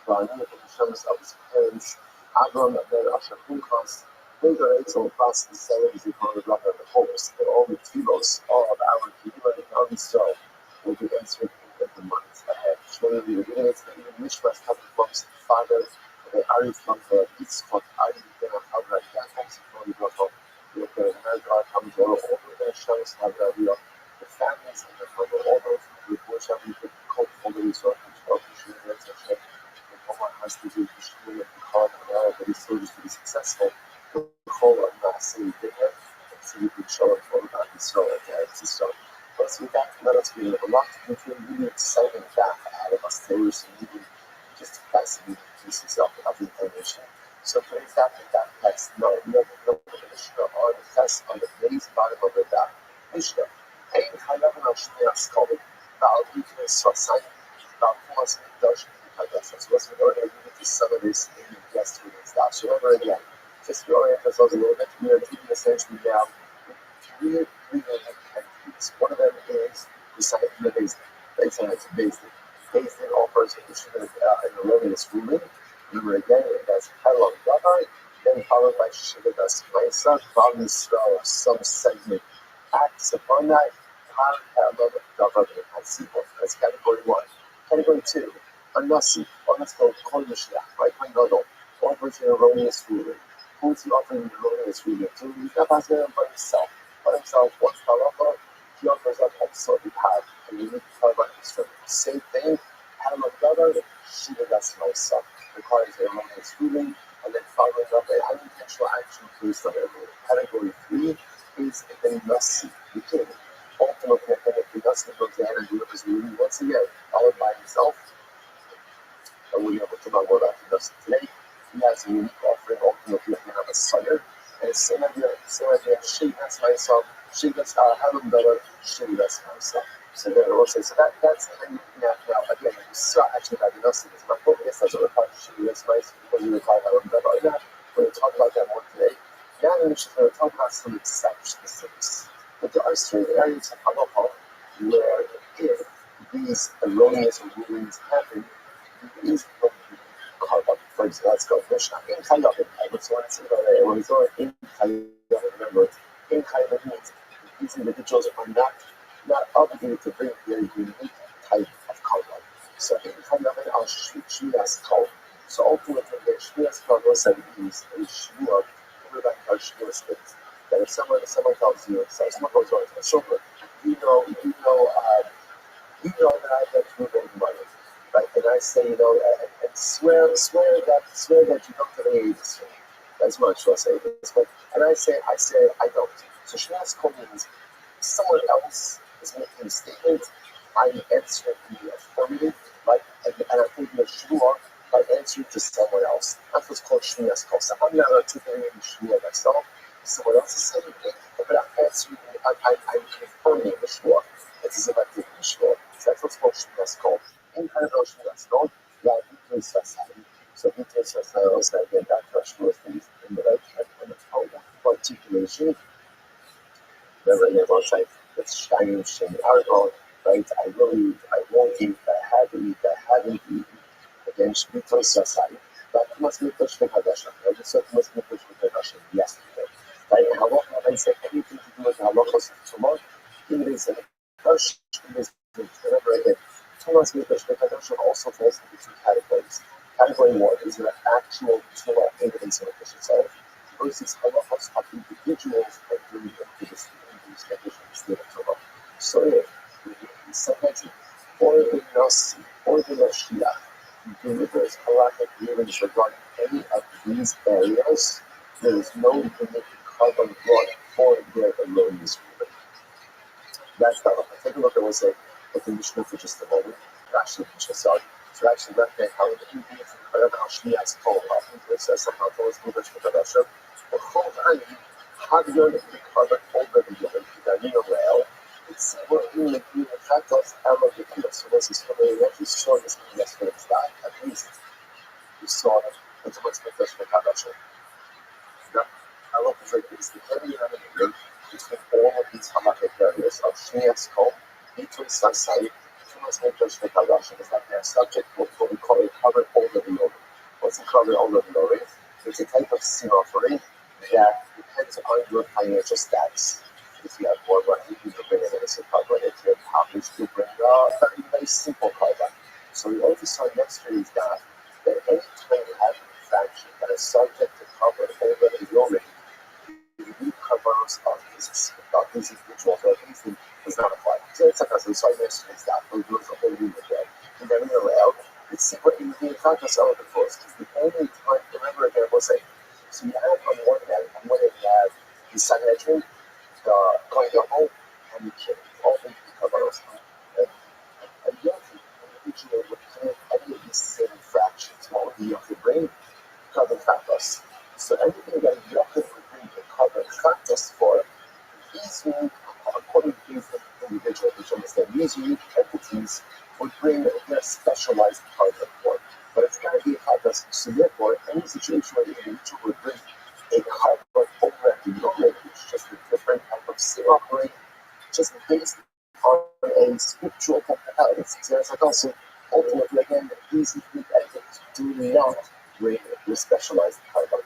Ronnie, the Shams of his parents, Avram, Ben Asher Pinchas, Bigger Eitzel, Fast, the Sevens, the Rabbi, the hopes, and all the tefillos, all of our Kehillah and Yisrael will be answered in the months ahead. Shmoni, the beginnings, the Mishmas, Happy Bumps, Father, the Arif, the Yitzchak, Ari, the Havra, Yaakov, the Brachot, the America, Hamzor, all the Shams, Havra, the families, and the Father, all those who worship, we could cope for the Yisrael, and Omar has to do the Shmoni, the Khan, and the soldiers to be successful. The whole of that city there, and so we could show up all about Yisrael and Eretz Yisrael. Plus, with that, let us be a lot of really exciting fact out of us. There were some really just fascinating pieces of the information. So today's that text, no Mishnah on the test on the base bottom of the daf. Mishnah. Ein Hayav Nashmi Askoli. Baal Biknes Sasai. Baal Pumas Mikdash. So let's go ahead and read this some of this in yesterday's daf. So remember again. Just reorient ourselves a little bit. We are taking essentially now three activities. One of them is reciting the basic. It's basic. Based in offers an erroneous ruling. Remember again, that's Hello Rabbi, then followed by Shivadas Maisa, Val Yisrael, some segment acts upon that. That's category 1. Category 2, a Nasi, or let's go Kol Mashiach, right? My Nodal, offers an erroneous ruling. Who is he offering an erroneous ruling to? He's not asking him by himself. By himself, what's halacha? He offers up also the path, and you need to talk about this. Same thing, Hello Rabbi, Shivadas Maisa, requires an erroneous ruling, and then following up an unintentional action based on a ruling. Category 3 is the Nasi, the king. Ultimately, the Nasi goes ahead and delivers the ruling once again, all by himself. And we have to talk about that the Nasi today. He has a unique offering, ultimately, if you have a sire. And the same idea, Shivadas Maisa, Shivadas Hello Rabbi, Shivadas Maisa. So there also, so that's kind of now again, you saw actually that Nasi is my focus doesn't require Shivadas Maisa because you require Hello Rabbi. We're going to talk about that more today. Now we're going to talk about some specifics. But there are certain areas of halacha where if these erroneous rulings happen, there is going to be karma. For example, let's go Mishnah. In Chayavim, I just want to say about it. When we go in Chayavim, remember, in Chayavim means these individuals are not obligated to bring their unique type of karma. So in Chayavim, I'll Shmiras Kol. So ultimately, the Shmiras Kol was that means a Shmua, like our Shmiras things. That if someone tells you, so someone goes over to a shofar, you know that I have to move money, right? And I say, and swear that you don't have any of this. That's much I'll say this, but and I say I don't. So Shmiras Kol means someone else is making a statement. I'm answering the affirmative, right? And I'm taking a shmua by answering to someone else. That's what's called Shmiras Kol. So I'm not articulating the shmua myself. Someone else is saying it, but I'm answering. I'm confirming the shmua. It's as if I'm taking the shmua. So that's what's called Shmiras Kol. In kind of Shmiras Kol, yeah, he takes us. So he takes us also again back to our shmua things in the right and the articulation. Remember in the website, it's shiny article, right? I won't eat, I haven't eaten. Again, Shmito Sasai. But you must be pushed with Hadasha. I just said you must be pushed with Hadasha yesterday. Right? Halacha, I say anything to do with halachos of Tumah, even if it's a Hush, remember again, Tumah's be pushed with Hadasha also falls into 2 categories. Category 1 is an actual Tumah in the base of the fish itself, versus halachos of individuals that bring into this state of Tumah. So if sometimes or the Nasi, or the Mashiach, delivers halakhic rulings regarding any of these areas, there is no need to carbon blood for their erroneous ruling. That's the halacha. Take a look at what's at the Mishnah for just a moment. Actually, Mishnah said, so actually, that may how it can be if you have Shmiras Kol, it says somehow towards the Mishnah Kadasha, or Chol Ani, Hadyon, the carbon over the Yom, rail. It's working with you, in fact, that's how much it is. So this is for me, what you saw this yesterday, at least you saw it. It's what's the first one, now, I love the fact is the heavy denominator between all of these halachic areas of Shmiras Kol, between Sasai, Tumas Mikdash Mikdash, is that they're subject to what we call a covered over the Yorim. What's a covered over the Yorim? It's a type of sin offering that depends on your financial status. If you have more money, you can bring an innocent carbon. If you have poverty, you bring a very simple carbon. So we also saw yesterday is that any time you have an infraction that is subject to carbon over the Yorim, the unique carbonos of these individuals or these things does not apply. So it's like as we saw yesterday is that we do it for whole unit there. And then we go out, let's see what you can talk to some of the first. Because the only time, remember again, we'll say, so you have on one hand, you have the Sanhedrin, the Kohen and the king, all things carbonos. And the individual would commit any of these same infractions. What would be Yochid bring? Carbon factors. So anything that Yochid would bring to carbon factors for, these unique, according to these individuals, which understand these unique entities would bring their specialized carbon for. But it's got to be a factors. So therefore, any situation where the individual would bring a carbon over at the Yochid, which is just a different type of sin offering, just based on a scriptural technicality. So it's like also ultimately, again, these ethnics do not bring your specialized carbon.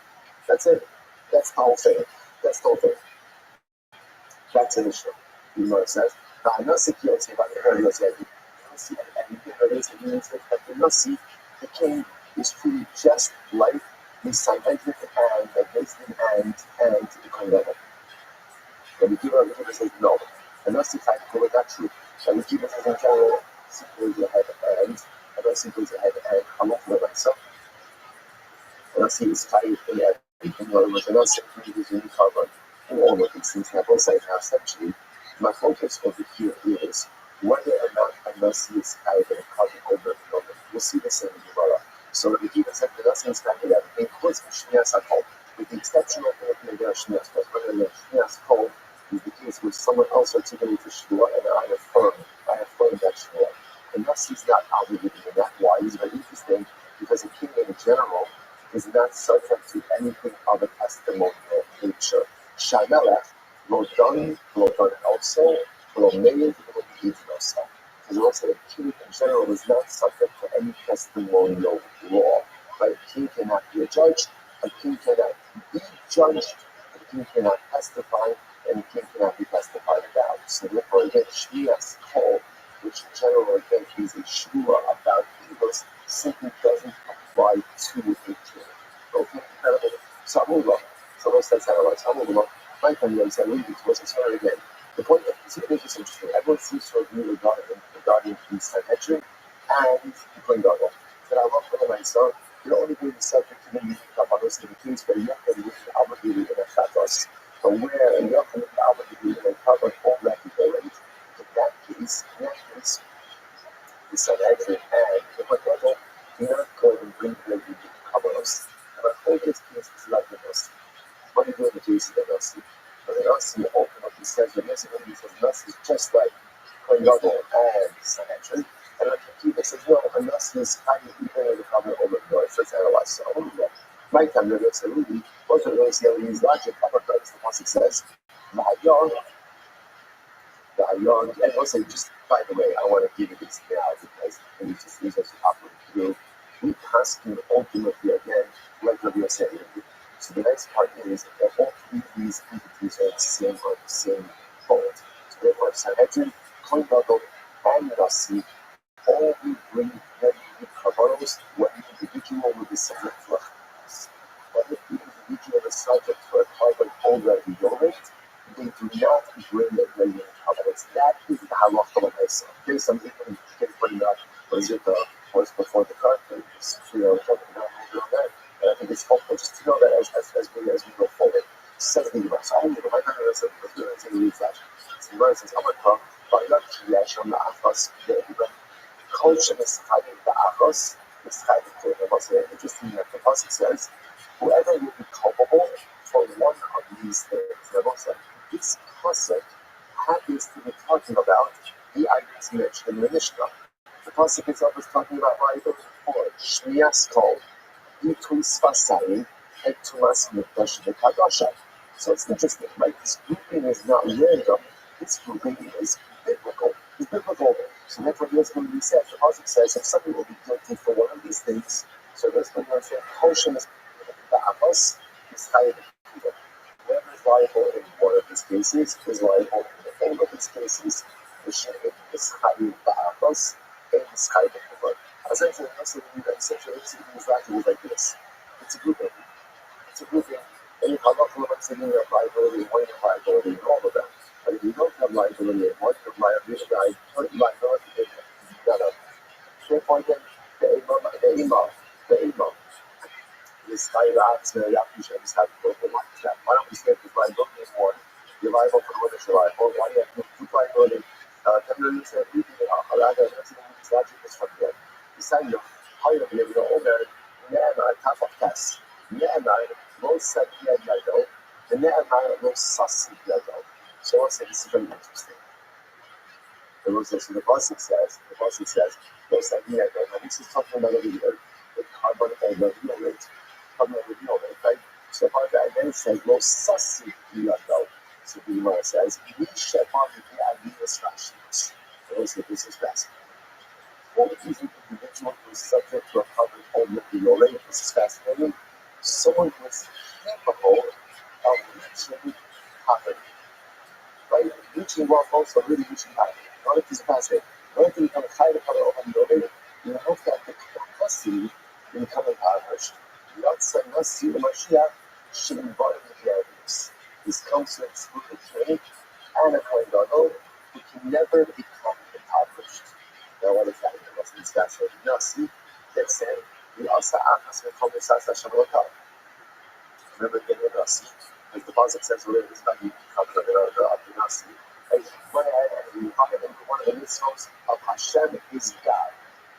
That's it. That's the whole thing. That's the whole thing. That's an issue. You know what it says? No security about the areas that the king is truly just like the Sanhedrin and the Wisdom and the Kongregator. And we give it says no. And that's the type of that truth. And we keep it as a general security ahead and I see goes ahead and I'm not for myself. And I see it's tied in everything. In other words, I don't say communities in carbon in all of these things. And I both say now essentially my focus over here is whether or not I must see it's tied in carbon over and over. We'll see this in the Gemara. So the Gemara said that that's inside of that. It includes Shnias HaKol. With the exception of the Shnias, because whether the Shnias HaKol is the case which someone else articulated for Shua, and I affirm that Shua. And thus he's not obligated in that. Why? It's very interesting because a king in general is not subject to anything of a testimonial nature. Shamelech, lo done also, lo made, lo eaten also. Because also a king in general is not subject to any testimonial law. But a king cannot be a judge, a king cannot be judged, a king cannot testify, and a king cannot be testified about. So therefore, again, Shmias Kol, which in general, again, is a shua about evils, simply doesn't apply to a king. Okay, incredible. So I'll move on. So what's that sound like? So I'll move on. My family is reading to us and sorry again. The point of this is interesting. Everyone seems to agree regarding the Sanhedrin and the Kohen-Gadol. That I love for myself. You're only being subject to the meaning of others in the case where you're going to be obligated in a chatos. But where you're going to be obligated in a chatos already relate. In that case, the Sanhedrin and the Kohen-Gadol do not go and bring the Kabbalos. And I think this case is like the Nasi. What do you do in the case of the Nasi? But the Nasi ultimately says the Nasi is just like Kohen-Gadol and Sanhedrin. And like Akiva says, no, the Nasi is kind of even in the Kabbalah over the North. Let's analyze. So I'll move on. My time, Rabbi said, really, both of those use logic. Kabbalah, the Pasuk says, the Hayon, and also just by the way, I want to give you this now because it's just easier to operate through. We can ultimately again, like Rabbi said. So the next part is that all three of these entities are on the same boat. So therefore, Sanhedrin, Kohen-Gadol, and Nasi, all we bring them in Kabbalos when the individual will be subject to a chatos. When the individual is subject to a carbon already yomit, they do not bring the regular Kabbalos. That is the halacha of myself. There's some even putting up, was before the card, just talking about that. And I think it's helpful just to know that as we go forward. Says the Gemara. So I'm going to my family says the Gemara says, "Amakra, Vayat Kiyesh on the Achos, the Kol Shemeschadim the Achos, Meschadim to the Pasuk." Interesting that the Pasuk says, "Whoever will be culpable for one of these things." The Pasuk, this Pasuk happens to be talking about the items mentioned in the Mishnah. The Pasuk itself is talking about liability for Shmias Kol. And Tumas Mikdash the Kadasha. So it's interesting, right? This grouping is not random. This grouping is biblical. It's biblical. So therefore, this going to be said. The Pasuk says if somebody will be guilty for one of these things, so that's going to say, Koshem is the Abbas, is Chayav. Whoever is liable in one of these cases is liable in all of these cases. The Shayim is Chayav the Abbas, and is Chayav the Abbas. Essentially, it's exactly like this. It's a grouping. And you have liability, one liability, and all of them. But if you don't have liability, one liability, none of. Therefore, again, the imam, this guy acts very often, just have to go for one step. Why don't we say if liability is one? You're liable for what is your liable. Why do you have to liability? Then you say, that's logic is from there. Deciding to hire me, over Ne'emar Tafach Test. Ne'emar Lo Sadi Yado, and Ne'emar Lo Sasi Yado. So I'll say this is very interesting. The Pasuk says, Lo Sadi Yado. Now this is talking about the carbon over the rate. Carbon over the rate, right? So part that, and then it says Lo Sasi Yado. So the Gemara says, We Shepard the Adidas Rashi's. So this is fascinating. What is the individual who is subject to a covered home with your rate. This is fascinating. Someone who is capable of reaching poverty, right? Reaching wealth also really reaching poverty. Not if he's fascinating. Not if you become a high cover over your rate, you have to have the capacity to become impoverished. Not see the Mashiach should embody the evidence. This comes to exclude the king and a Kohen Gadol who can never become impoverished. Now, what is that? What's this fascinating? Nasi gets in. We also ask the Kommissar Shabbat. Remember the Nasi, like the Pasuk says, "Where is not you come to the Nasi?" And he went ahead and he brought it into one of the mitzvahs of Hashem is God.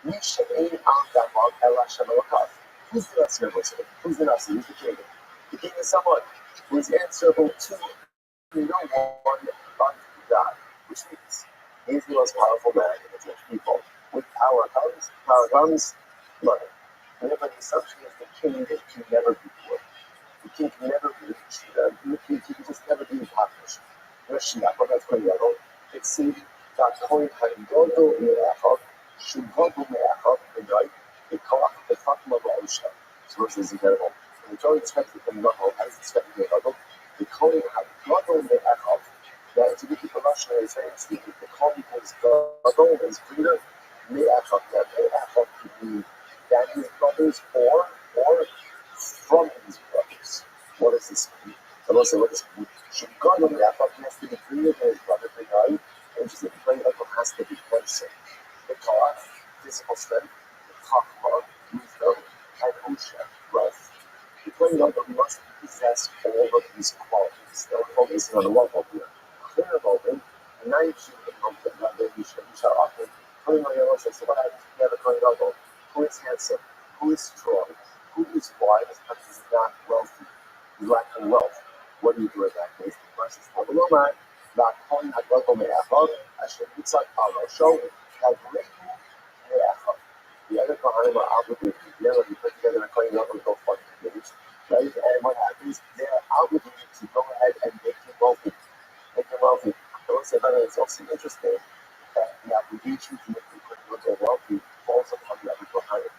Mishain al Davar El Hashem Elokav. Who's the Nasi? Who's the Nasi? Who's the king? The king is someone who is answerable to no one but God, which means he is the most powerful man in the Jewish people. With power comes money. Whenever the assumption is the king can never be poor. The king can never be rich. The king can just never be impoverished. Mashiach, what that's going on? It's saying that Kohen HaGadol Me'achov, Shubhodu Me'achov, B'nai, B'koach, B'chachma B'osha. So this is incredible. And the Torah expects it from Gadol, as expected from Gadol, the Kohen HaGadol Me'achov. Now, it's a good people Russian is very interesting. The Kohen is Gadol is greater. Me'achov, that Me'achov could be that his brothers or from his brothers. What does this mean? So let's say what does it mean? Should God on the Apple has to be greater than his brother B'nai, and just the plain Apple has to be closer. The Torah, physical strength, the Chachma, wisdom, and Osha, wealth. The plain Apple must possess all of these qualities. Now we're focusing on the one over here. Clear moment, 19 moment, that you shall often. Putting on your says, so what happens if you have a plain Apple? Who is handsome? Who is strong? Who is wise but is not wealthy? Lacking wealth. What do you do in that case? The verse is Tabalomai, not Kohen HaGadol Me'achov, Asher Yitzhak Palo, show Havrehu Me'achov. The other Kohanim are obligated. Never be put together a Kohen Gadol go fund the village, right? And what happens? They are obligated to go ahead and make him wealthy. Make him wealthy. I will say, by the way, it's also interesting that the obligation to make the Kohen Gadol wealthy falls upon the other Kohanim.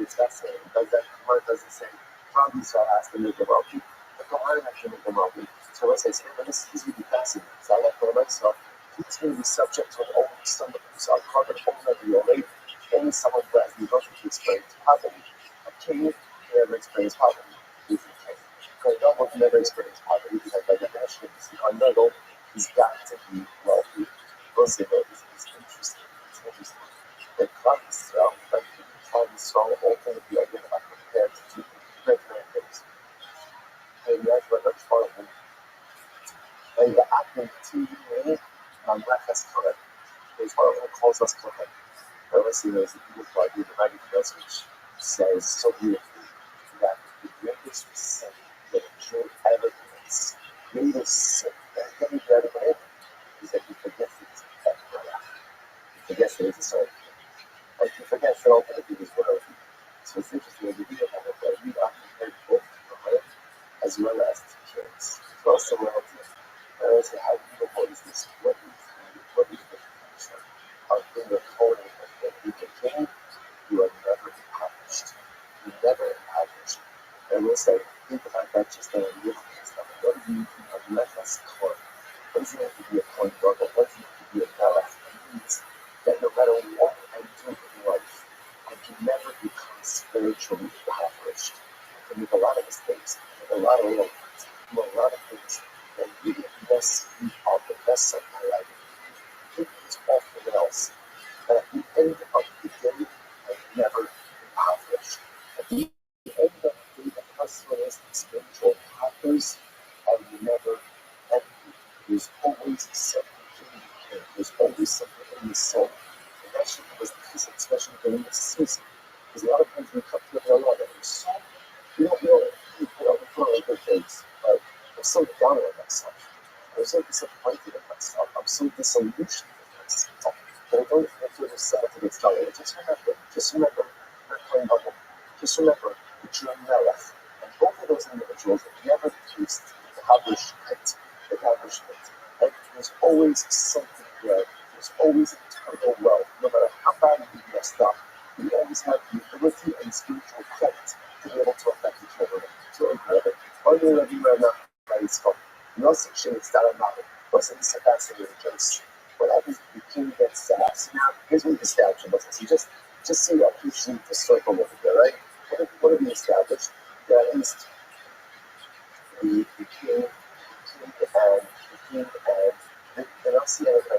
It's fascinating because that Gemara doesn't say Rabbi has to make them wealthy. The Kohanim have to make them wealthy. So let's say, this is really fascinating. So I like for myself, he's going to be subject to an old somebody who's on carbon over the old only someone who has the ability to experience poverty. A king can never experience poverty. He's a king. Kohen Gadol can never experience poverty because by definition, Kohen Gadol, he's got to be wealthy. Let's say, it's interesting. It's interesting. The Klal Yisrael, like Klal Yisrael, ultimately identify compared to great things. And that's what I'm following. And the acting to me, Mamlechas Kohen. It's one of them calls us Kohen. But let's see, there's a beautiful idea, the Rabbi which says so beautifully that the greatest sin that a Jew ever commits, greatest sin that any Jew ever commits, is that he forgets that he's a Kohen. He forgets that he's a son. Like he forgets that ultimately he's royalty. So it's interesting that we do have that we are compared both to Kohen as well as to kings. It's also royalty. And I say, how beautiful is this? What is the future of being a Kohen and being a king? You are never impoverished. You're never impoverished. And we'll say, think about that just on a real stuff. What do you mean of Mechas Kohen? What does it mean to be a Kohen Gadol? What does it mean to be a Melech? It means that no matter what I do in life, I can never become spiritually impoverished. I can make a lot of mistakes, make a lot of wrong things, do a lot of things that really mess me up, the best of my life. It is often else. But at the end of the day, I'm never impoverished. At the end of the day, the person is spiritual paupers are never empty. There's always something in the care. There's always something in the soul. And that should give us the peace, especially during this season. Because a lot of times we come to a lot of so we don't know it. We feel like good things. But I'm so down on myself. I'm so disappointed in myself. I'm so disillusioned with myself. But I don't feel the self to get started. Just remember, you're playing bubble. Just remember that you're a melech. And both of those individuals never taste the establishment. And there's always something there. There's always eternal wealth. No matter how bad you messed up, We always have the ability and spiritual credit to be able to affect each other. It's really incredible. Only Rabbi no such thing as that amount. Wasn't this a fascinating case? What happens if the king gets now? Here's what we established. So just see what you see the circle over there, right? What have we established? That at least the king and the Nazi and the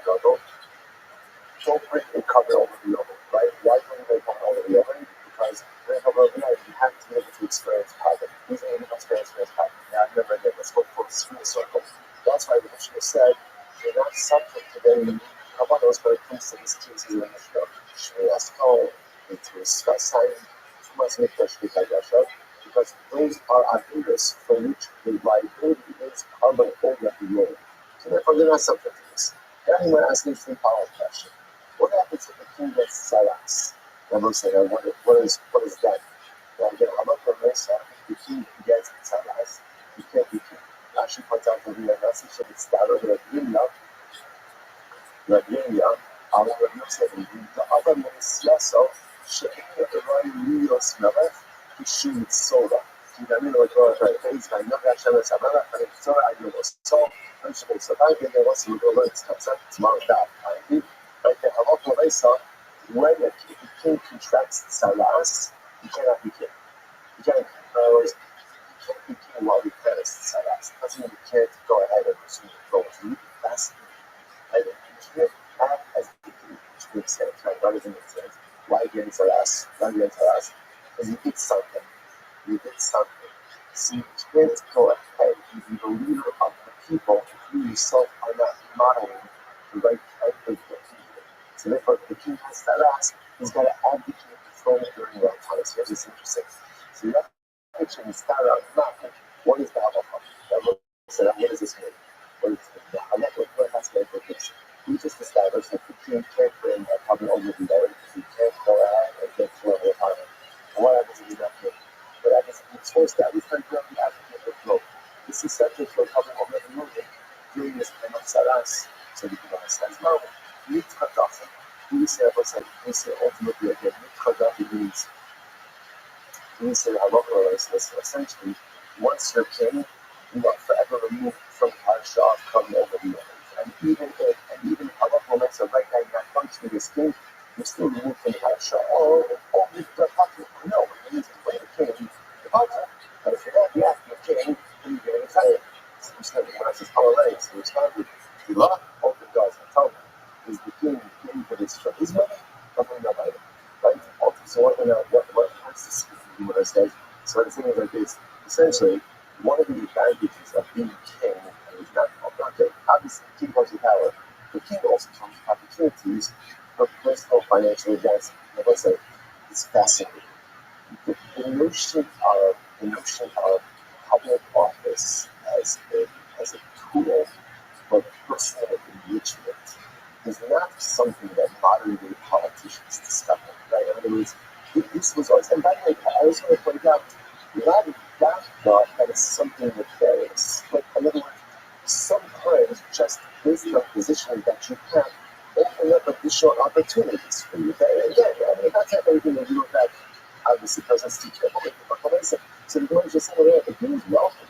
don't bring a cover over the oven, right? Why don't they come over the oven? Because when you cover over the oven, you have to be able to experience power. These are able to experience power. Now, remember again, let's go for a full circle. That's why the Mishnah said, you're not subject to very Kabbalah when it comes to these cases in the Mishnah. Shmiras Kol, into a sign, must make that shit like that, because those are ideas for which the liability is carbon over the oven. So therefore, they're not subject to this. Now, you might ask me a power question. What happens if the king gets salas? Rabbi said, what is that? Well, again, the king gets salas. He can't be king. Rashi points out that the Nasi should be started with Rabbi our Rabbi said, the other Mesiaso, Shekin the Roy Lios Melech, Kishim Soda. Kidamin or Torah, Face by Yoga Shemes Amara, and Torah, I know so. So I think there was some good words. It's more that. I think. Right there, when the king contracts salas, you cannot be king. You can't be king while you carry salas. It doesn't mean you can't go ahead and pursue the throne. So you can fast and you can't act as the king, which makes sense, right? That doesn't make sense. Why getting salas? Because you did something. So you can't go ahead and be the leader of the people if you yourself are not modeling the right type of behavior. So therefore, if the king has salas, he's got to advocate for it during that time. So here's what's interesting. So you have to picture and start out not what is the halacha? So what does this mean? What is the halacha? What has to be this? We just established that the king can't bring a cover over the yard because he can't go out and get to a requirement. And what happens if he's not king? What happens if he's forced out? He's going to advocate for flow. This is subject to a cover over the moving during this time of salas. So the king understands now. Mitchadafen. We say ultimately again, Mitchadafen means essentially, once you're king, you are forever removed from Parsha of coming over the earth. And even halacha makes a right now you're not functioning as king, you're still removed from the Parsha. Or the Pater. No, it means when you're king, the Pater. But if you're not yet the king, then you're getting tired. So you start when I says, alright, so you start with Ilah, open doors, and tell them. Is the king paying for this from his money or from your money? Right? So what has to speak to what I said? So the thing is like this. Essentially, one of the advantages of being king is not okay. Obviously, the king comes with power. The king also comes with opportunities for personal financial advancement. Like I said, it's fascinating. The notion of public office as a tool for personal enrichment is not something that modern day politicians discovered, right? In other words, this was always, and by the way, I was going to point out, not that thought that is something nefarious, but in other words, sometimes just based on positioning that you have, open up additional opportunities for you. And again, I mean, that's not everything to do with that, obviously, presence teacher, but so the Lord just said, if he was wealthy,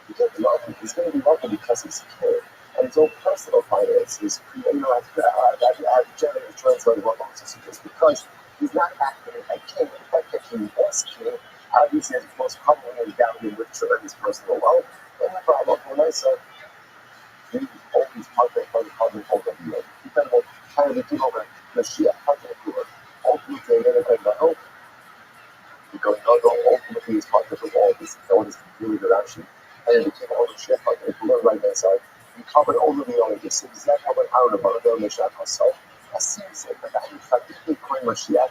he can't be wealthy. He's going to be wealthy because he's king. And his own personal finances, I've generally translated what Moses is because he's not acting like king. The fact that he was king, obviously, as most commonly endowed him with tremendous personal wealth. And the problem, when I said, he always partnered over the year. He kind of trying to do over Mashiach, partnered over. Ultimately, ultimately, he's partnered with all this. No one is really good action. And it became all the Mashiach, partnered over right hand side. We covered all of the only this. Is that covered out of the Mashiach himself? As soon as it Khadiki Koin Mashiach,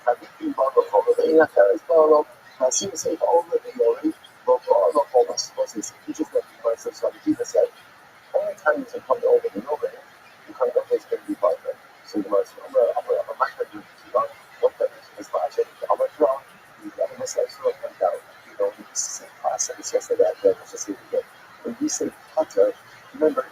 Khadiki Baba Kola, the Inaka is Bolo, as soon as it all of the only, Bolo Kola, supposes he just recognized himself. Jesus said, only time you can come over the Nova, you come over is going to be partner. So you must, I'm a micro group, what that is logic, I'm a draw, you got to miss that sort of come down. You know, you just say class, and it's just like that, let's just say it again. When you say Potter, remember,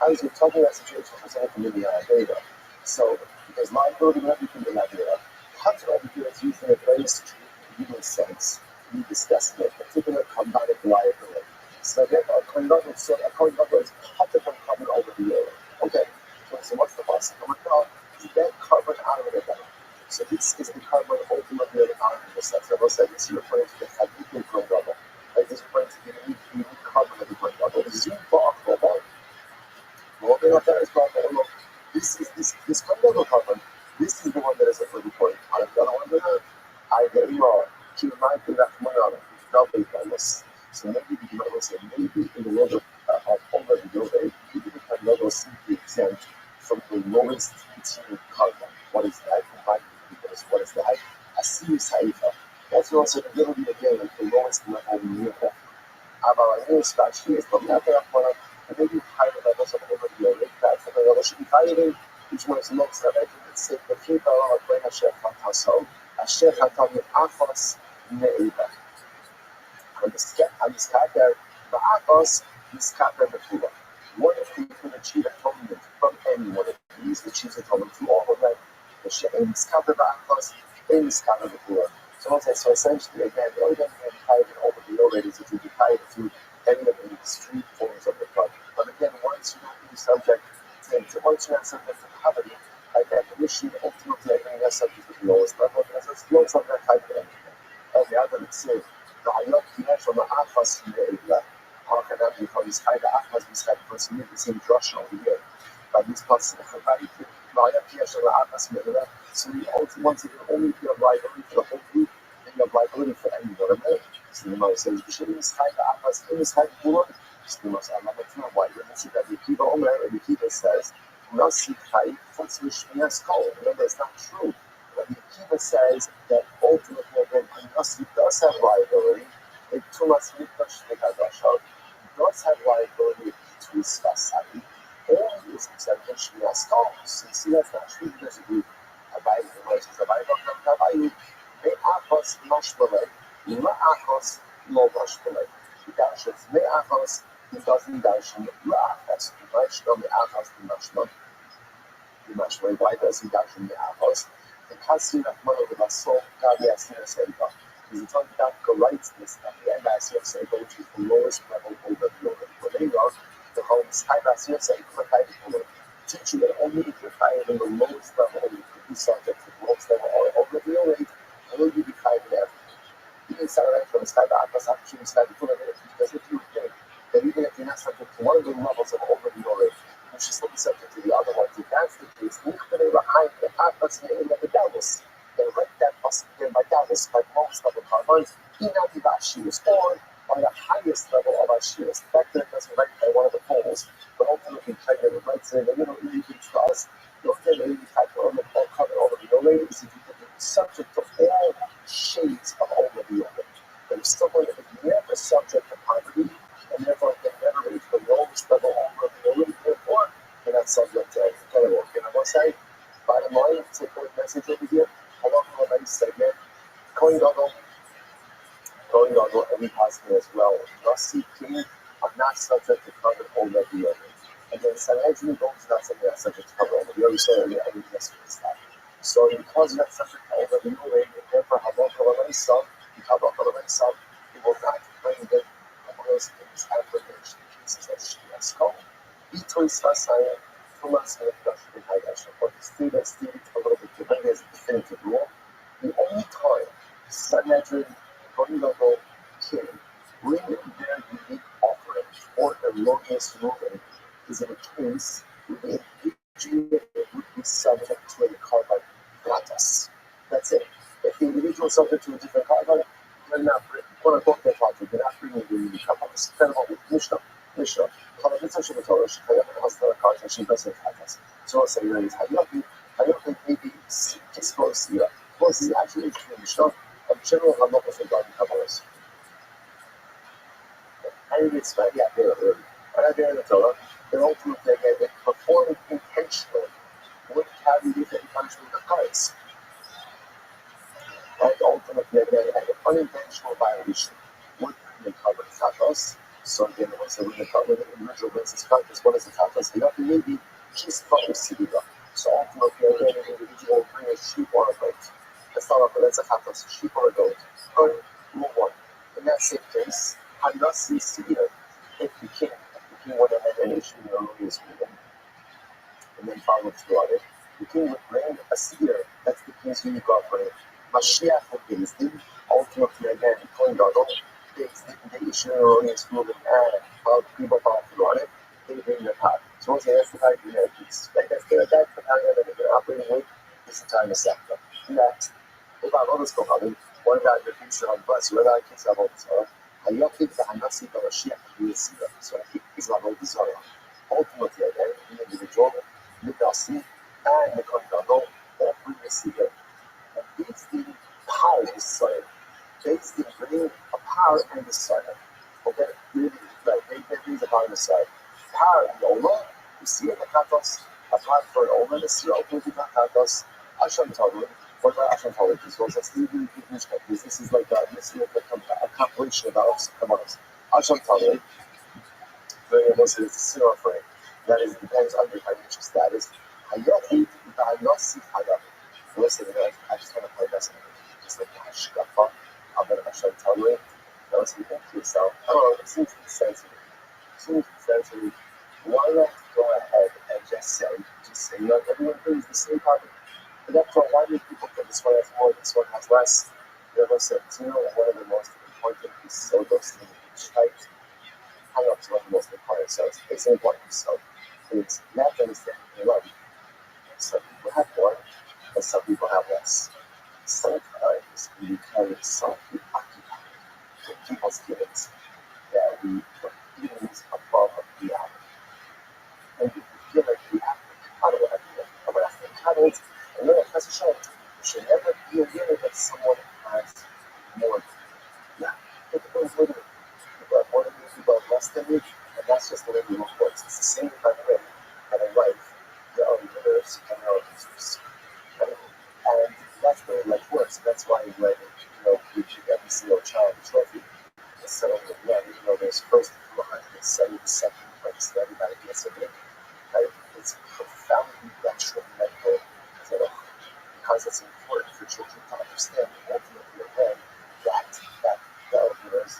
I was talking about situation for someone from Indiana data. So, because liability and everything in that data, Hunter over here is used in a very strict legal sense. We discussed a particular combative liability. So again, a conductor is cut from covered over the euro. Okay, so what's the boss coming out? Is that covered out of the event? So this is the covered ultimately out of the set. So this is referring to the Hadithin conductor. Like this is referring to the unique covered of the conductor. Zoom box, this conductor covered. This is the one that is a pretty point. The other one that I get you are. So maybe the might say maybe in the world of over the global, maybe the conductor simply exempt from the lowest tier carbon. What is that? Because what is that? A serious haifa. That's also a little bit again like the lowest level vehicle. Aber eine Beispiel ist vom Erdbeerfeuer, and maybe higher levels of over the lake that the should be hiding, which was next that I think it's the people of a chef fantasal, a chef Hatami Afos Neiva. And this cat there, the Afos, this cat there before. What if we can achieve atonement from anyone? It means to choose atonement to all of them. The chef in this cat of Afos, in this cat of before. So essentially, again, the only thing you can hide over the low rate is if you can hide through any of the extreme forms of the flood. But again, once you don't be subject to, once you're not subject to poverty, by definition, ultimately, I think that's subject to the lowest level. Because it's the lowest level that type of anything. And the other would say, the Hayat Kinesh from the Afas in the area, how can that be? Because high the Afas, this had for some the same Russia over here. But this plus the Hayat Kinesh from the Afas in the area. So you once again only feel liability for the whole group, and you have liability for anyone of it. So the Moshe says, Bishimis Hai Afas, Bimis Hai Bulan, Stimus Alamatna, why you see that the Kiva Omer, and the Kiva says, Nasi Hai, what's Mishmias called? Remember, it's not true. But the Kiva says that ultimately, again, Nasi does have liability, it Tumas Mikash Nikadashov, does have liability to his Vasai, only is exempt Mishmias called. So you see, that's not true. There's a group. Me'achos mashmalei, ma'achos lo mashmalei. He dashes me'achos, he doesn't dash me'achos. Me'achos mashmalei. Why does he dash me'achos? Because he has money with a soul, God, yes, yes, because he talking about righteousness at the end, as you say, which is the lowest level over the order. But there you go, the whole side, as you say, teaching that only if you're higher than the lowest level, you could be subject to the lowest level or over the rate, will you be higher than everything? You can start right from the sky back, but actually the sky before the rate, because if you think that even if you're not subject to one of the levels of over the rate, you should still be subject to the other ones. If that's the case, then you're behind the Atlas and the Dallas. Then right that must be by Dallas, by most of the carbons, she was born on the highest level of our shears. The fact that it doesn't rank by one of the poles, but ultimately kind of right say that you don't really trust, you'll get a type of all cover over the oil is if you can be subject to all shades of all of the oil. But it's still going to be never subject to poverty, and therefore can never reach the lowest level of the oil, therefore you're not subject to anything. Kind of working. I want to say, bottom line, take a message over here. I want to already segment. Going on every hospital as well. Rusty King are not subject to cover all of the others. And then Sanhedrin goes not something that's subject to cover all of the others, so every yesterday stuff. So because you're not subject to all of the others, and therefore it will not bring them amongst these application cases that she has called. Itoy Sasaya, Thomas and Dustin Hadash. But still a little bit different as a definitive rule. The only time Sanhedrin Koinogo King bring their unique offering or erroneous ruling is in a case where the individual would be subject to a carbon gratis. That's it. If the individual is subject to a different carbon, they're not bringing, quote unquote, they're not bringing the unique carbon. It's kind of what with Mishnah. So I'll say, Hayoki maybe exposed here. Plus, it's actually Mishnah. Of general halachos regarding kabbalas. And it's very there. Right there in the Torah, they're ultimately they perform intentionally would carry different punishment of cards. And ultimately, again, an unintentional violation would be covered kabbos. So again, once they would cover the individual basis kabbos, what is the kabbos? They have to maybe kiss kabbos. So ultimately, again, an individual will bring a sheep or a goat. let's start off with let's have a sheep or a goat. Or move on. In that same case, Hanasi Seer, if the king wanted a nation, is ruling, and then followed through on it, the king would bring a seer, that's the king's unique offering. Mashiach would be his name, ultimately again, Kohen Gadol, they issue an erroneous ruling, and people follow through on it, they bring their power. So once that's the type of piece. Like that's the pattern that they're operating with this entire sector. That about all this going, one guy the future on bus, whether I can about this or I don't think that I'm not seeing the Mashiach to be a seer. So I think it's about all this. Ultimately, again, the individual, the Nasi, and the Kohen Gadol, all bring a seer. And these the power is soil. Based in bringing a power and the soil. Okay, really, like they bring the power and the soil. Power and the Ola, you see in the Katos, apart from Ola, the seer ultimately the Katos, Asham Talmud. What about Asham Talmud? This is like a compilation of our commands. Asham Talmud, very much is a seer offering. That is, depends on your financial status. Hayati, the Hayasi Hayati. Listen, I just want to play this just like Hashkafa, I'm going to Asham Talmud. Now let's think to yourself, I don't know, it seems to be sensitive. Why not go ahead and just say, everyone brings the same topic. And that's why do people think this one has more, this one has less? Never said, one of the most important pieces of those things, right? Hang up to one of the most important cells. It's important. So it's not to understand your life. Some people have more, and some people have less. Sometimes we carry something occupied to keep us feelings that we put feelings above reality. And if you feel like you have to be part of what I feel, and when I say entitled, and then as a child, you should never be aware that someone has more than you. Yeah, it depends what it is. People have more than you, people have less than you, and that's just the way the world works. It's the same by the way that in life, there are winners and there are losers. Right? And that's the way life works. That's why when we give every single child a trophy, instead of the end, there's first to 172nd place that everybody gets a win. Right? It's profoundly detrimental because it's important for children to understand ultimately again that winners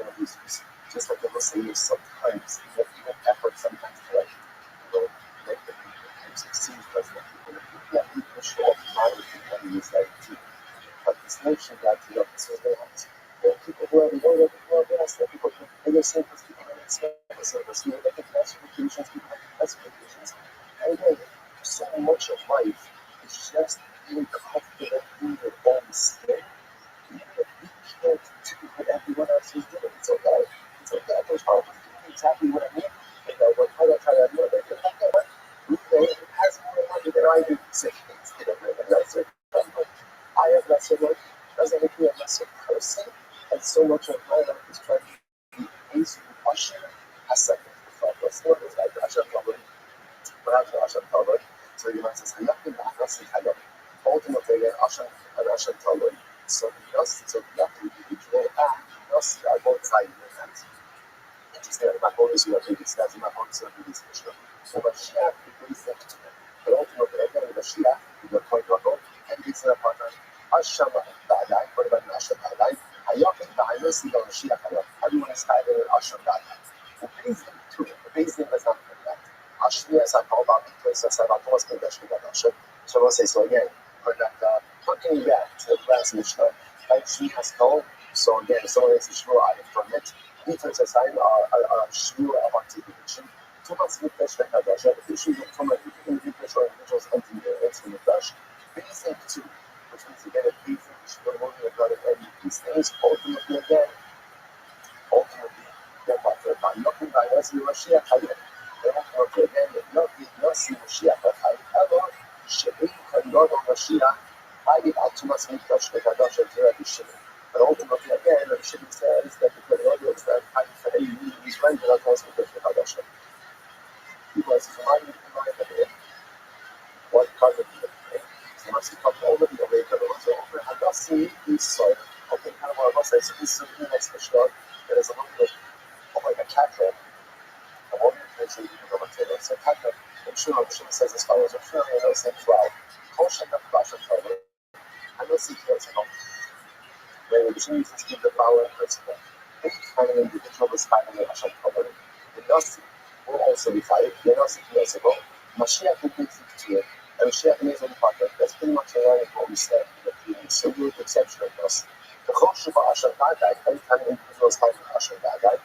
and losers. Just like I will say, sometimes you have effort sometimes to make the people succeed because the people people show up higher than you that too. But this notion that this was there are people who are the world best, there are people who are the same as people who are the service, they can classifications, people have classifications. And again, so much of life is just being comfortable in your own skin. Even if you can't do what everyone else is doing, it's okay. It's okay. There's hard to do exactly what I mean. What I try to do, it has more money than I do. So it's lesser. I have lesser money. Doesn't make me a lesser person. And so much of my life is trying to be easy to question a second thought. Let's look at that. Asham Talmud. Perhaps Asham Talmud. So you might say, ultimately, again, Asham Talmud. So the individual Nos are both sides of that. Interesting, my focus on the stats, my focus on the discussion. So Mashiach is the but ultimately, again, Mashiach is the point of all, and it's a partner. Asham Ba'adai, what about Asham Ba'adai? Hayakim Ba'adai, the Mashiach Hayam. Everyone is tied in Asham Ba'adai. The Bezdin, too. The Bezdin was not like that. Ashmi, as I call about the place, as I was going to Ashmi. So I'll say, so again, looking back to the last Mishnah, like she has told, so again, someone is a shmur from it. Details aside are shmur of articulation. Too much with the Shrekadasha, the issues of from individuals entering the flesh. Basic too, which means again, a basic shmur moving about it, and these things ultimately, by looking by us, you are Mashiach Hayim. Ultimately, again, not see Mashiach Hayim, ever, Shebim Kandor Mashiach. I give out to us in touch with Hadash and Zerah Shimon. But ultimately, again, the Shimon says that the audience that I say he's friends with us with Hadash. Because he's reminded of it. What kind of thing? So much to come over the way to the ones over Hadassah is so. Okay, kind of one of us says this is the next Mishnah. There is a little bit of like a cattle. I won't make sure you can go to it. So cattle, I'm sure Shimon says as follows. I'm sure you know, saying 12. Kosher Nafbash and I don't see what's going when the Jesus give the power and principle. Any kind of individual is fighting the Russian problem. The Nasi will also be fighting. The Nasi years ago, Mashiach will be to it, and Mashiach is on partner. That's pretty much a lot of what we said. The single exception of Nasi. The Choshuva Asher Dagai, any kind of individual is fighting Asher Dagai.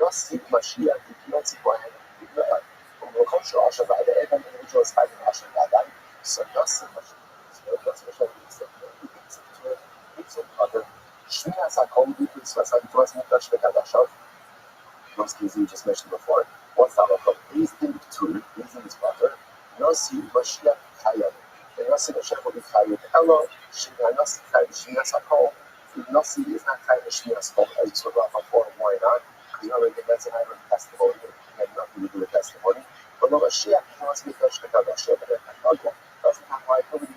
Nasi Mashiach, the Nasi Kohen, the Choshuva Asher Dagai, every individual is fighting Asher Dagai. So Nasi Mashiach, that's Mashiach is the other. Shmiras HaKol equals was Mikdash V'Kadashot. Those things we just mentioned before. What's that about? He's in the tool, he's in his brother. Nasi Mashiach Chayim. The Nasi Mashiach will be Chayim. Hello, Nasi Chayim, Shmiras HaKol. Nasi is not Chayim Shmiras HaKol, as it's sort of before. Why not? Because you know, that's an iron testimony. It had nothing to do with testimony. But the Mashiach was Mikdash V'Kadashot. Doesn't have why nobody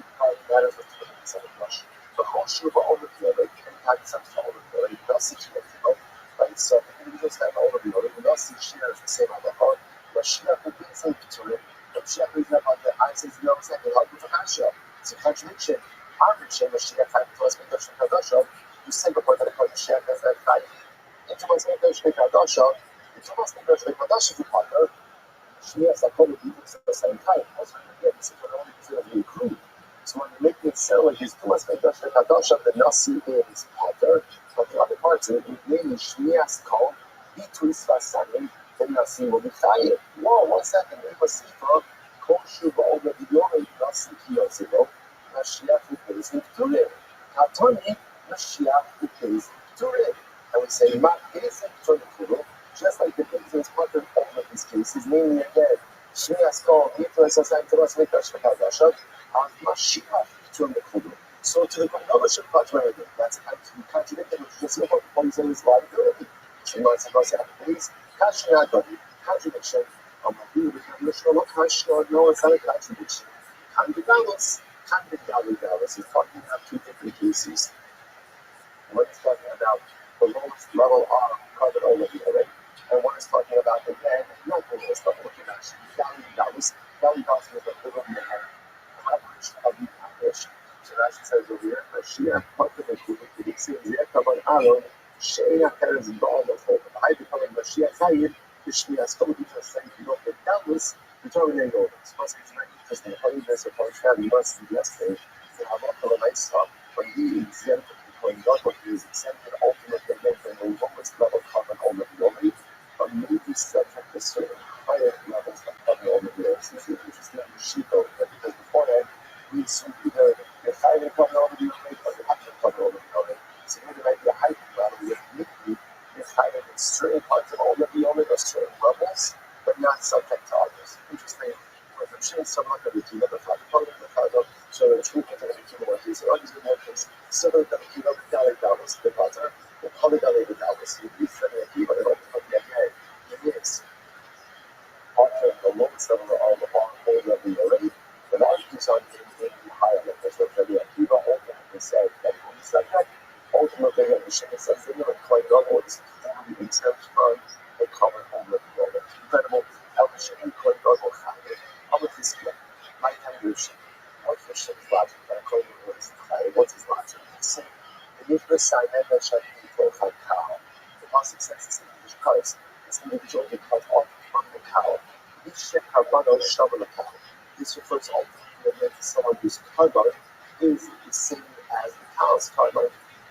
matters with the percent of Rush. The whole Shuba over the other, and Taik over the other, Nasi Shmiras, right? So individuals have all of the other, Nasi shares the same other heart. Mashiach will be able to it. Mashiach is about the eyes and nose and the heart with the Hashem. It's a contradiction. Our mission, Mashiach had to us Mikdash V'Kadashot. You say before that Mashiach has that fight. Into us Mikdash V'Kadashot. Into us Mikdash V'Kadashot with partner. Shmiras HaKol will be at the same time. Also, again, this is what only consider the include. So when you make it so like his Tumas Mikdash V'Kadashot, the Nasi is partner, but the other parts of it, mainly Shmiras HaKol, Bituis Vasanim, the Nasi will be Chayim. Whoa, 1 second, it was Sifra, Kol Shuva over the Yorim, Nasi Kiyosimo, Mashiach who pays Nikturim. Katoni, Mashiach who pays Nikturim. And we say, Ma is Nikturim, just like the things that's part of all of these cases, namely again, Shmiras HaKol, Bituis Vasanim, Tumas Mikdash V'Kadashot, Mashiach to the Kudu. So to the Konoship Patron, that's actually contradicting what you just said about poison is liability. She wants to go say, please, contradiction. I'm agree with the Mishnah, no, it's not a contradiction. Kandidalos is talking about two different cases. One is talking about the lowest level of covered already, and one is talking about the man, not the lowest level of actually Kandidalos is the little man. Of the English. So Rashi says over here, Mashiach, part of the Kudik, says, Yekaban Aaron, Sheina Terez Baal of Hope. I become Mashiach Chayim, the Shmiras HaKol, because saying, you know, the Dallas, the Torah Yoga. It's supposed to be very interesting. How you guys are probably having months in yesterday, to have a nice talk, when he is exempted, when God is exempted, ultimately, making the lowest level covered already, but maybe subject to certain higher levels of covered already. It's interesting that Shiko, because before that, we assume either you're fighting covered already or you're not covered already. So here there might be a height level with maybe you're fighting in certain parts of already or certain levels, but not subject to others. Interesting. Because I'm sure some like the key of the father, so the true thing that the key of the so others in one case, so that the key of the Dalek Dallas, the butter, the Polydalek Dallas, you be friendly a key, but it ultimately again, it is part of the lowest level of the whole level already. But argues on being higher than this, which the Akiva ultimately said that on the subject, ultimately what the Shema says, the little coin level is fully exempt from the common over the moment. Incredible. How the Shema coin level higher. How would this be? My time of Shema. What's the Shema's logic? That a coin level is higher. What's his logic? He's saying, the Nifra sign that shall be for a cow. The Pasuk says this English curse. This individual will be cut off from the cow. This Shema Havano shovel a cow. This refers ultimately to someone whose carbon is the same as the cow's carbon.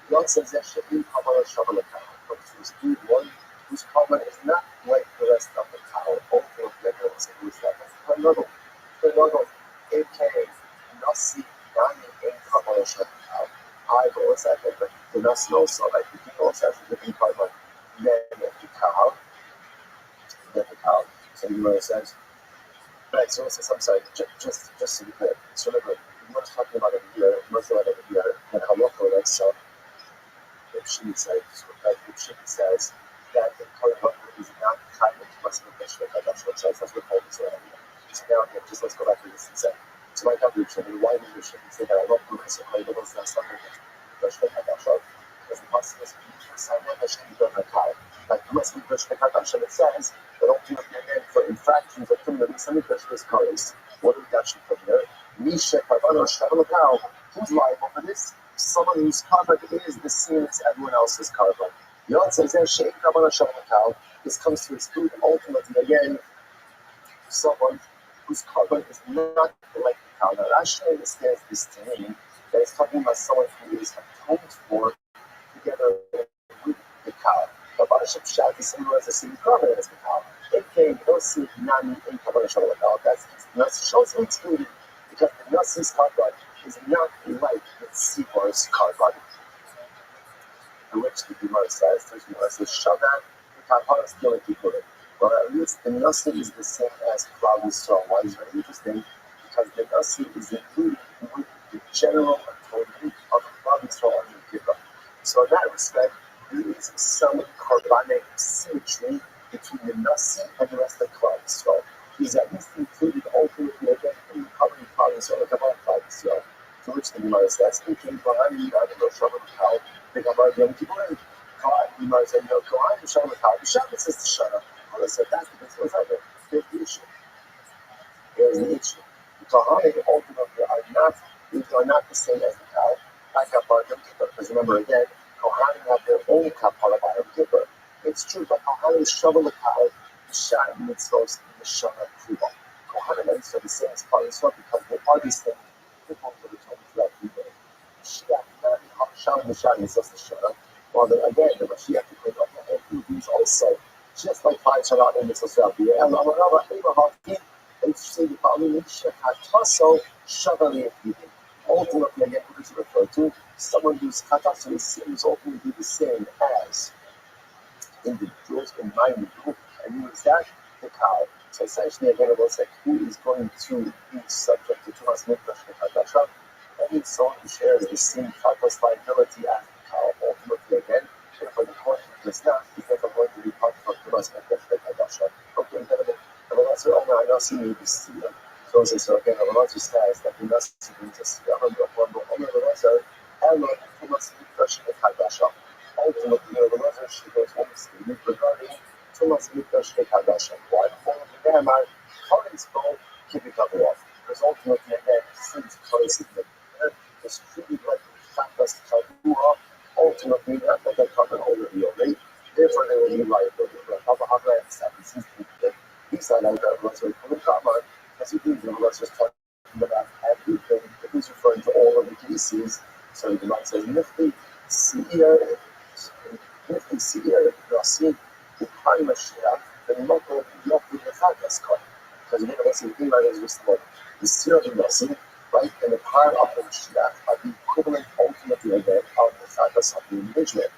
God says that should be carbon shovel a cow. But there's one whose carbon is not like the rest of the cow. Ultimately, everyone says who is that? Kernodol, aka Nasi, Nani, and carbon shovel a cow. I go what's that? But the Nasi also, like the people also has a different carbon than the cow. So you says. Right, so it says, I'm sorry, just to be clear, so remember, we're talking about it here, and how local it is, so if she says that the current is not kind of must be that's what says, that's what Paul is saying. So now again, just let's go back to this and say, so my calculation, why did you say that a local is a label is not something that's because the possible is like you must be it says that ultimately again for infractions of criminal semi-Christian colors, what do we actually put here? Misha Kavano Shabalakao, Who's liable for this? Someone whose carbon is the same as everyone else's carbon. Yod says there, Sheikh Rabban Shalom. This comes to exclude ultimately again someone whose carbon is not like the cow. Now Rashi understands this to mean that it's talking about someone who is atoned for together with the cow. But Barashab Shat is similar as the same carbon as the cow. It came, don't see Nami in Kabbalah Shalom. That's Nasi shows excluded because the Nasi's carbon is not like the Seabor's carbon. In which the Gemara says, Shavan, the Kabbalah is the only people. Well, at least the Nasi is the same as Klal Yisrael. Why is very interesting? Because the Nasi is included with the general atonement of Klal Yisrael and the Kippur. So in that respect, there is some carbonic symmetry between the Nasi and the rest of Klal Yisrael. He's at least included ultimately again in the covenant Klal Yisrael, the Kabbalah Klal Yisrael. To which the Gemara says, the Gemara Yom Kippurim. The Gemara said, no, Kohanim Shalom Kal. The Shabbat says to shut up. So that's the best was ever. Here's the issue. Here's the issue. The Kohanim ultimately are not the same as the cow. Like Kapar Yom Kippur. Because remember again, Kohanim have their own Kapar by Yom Kippur. It's true, but Kohanim shovel the cow, the Shad mitzvos, and the Shana Kruva. Kohanim are the same as Klal Yisrael because they are these things. People for the Torah throughout the day. Shad, Shad, the Shad mitzvos, the Shana. Well, then again, the Mashiach to clean up the whole food these also. Just like five Shabbat and mitzvos throughout the year. And they say the following: Shechataso Shavali Yidin. Ultimately, again, what is referred to? Someone whose chataso is ultimately the same as individuals in my group, and who is that? The cow. So essentially, again, it was like who is going to be subject to Tumas Mikdash Chadasha? That means someone who shares the same chatas liability as the cow. Ultimately, again, therefore the question is not because I'm going to be part of Tumas Mikdash Chadasha. Okay, then the Nazir Omer Nasi may be seen. So again, the Nazir says that the Nasi means a Siyam and Omer the Nazir, Elon Tumas Mikdash Chadasha. Ultimately, the Nazir she goes on statement regarding Tumas Mikdash Chadasha. Why? For the Nehemar, Korin's goal can be cut off. Because ultimately, again, since Korin's is treated like the Chatas Kavua, ultimately, not that they come and already obey. Therefore, they will be liable. These are like the Nazir Kamar, as you think the Nazir is talking about everything. He's referring to all of the cases. So the Nazir says, Nifti Seir, Nasi, the Prime Mashiach, the local Yopi the Chatas Koi. Because again, what's the thing right is just like the Seir of the Nasi, right, and the power of the Mashiach are the equivalent ultimately again of the Chatas of the individual.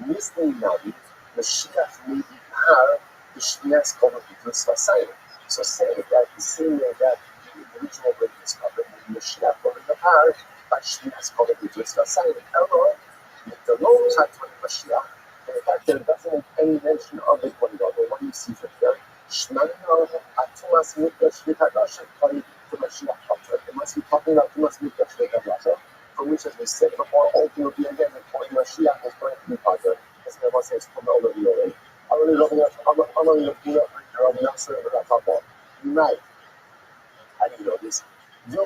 In this thing now, the Mashiach may be power. The Shmias covered the Tzvasayim. So say that the same way that the individual is covered with the Mashiach covered the power, but Shmias covered the Tzvasayim. However, the low Chatwan Mashiach, and in fact, there doesn't make any mention of it when what do you see from here? Shmana Atumas Mikdash V'Hadasha Kari to Mashiach Chatwan. It must be talking about Tumas Mikdash V'Hadasha, for which, as we said before, ultimately again, the point Mashiach is going to be part of. As I was saying, it's from all of the already. Night. How do you know this? The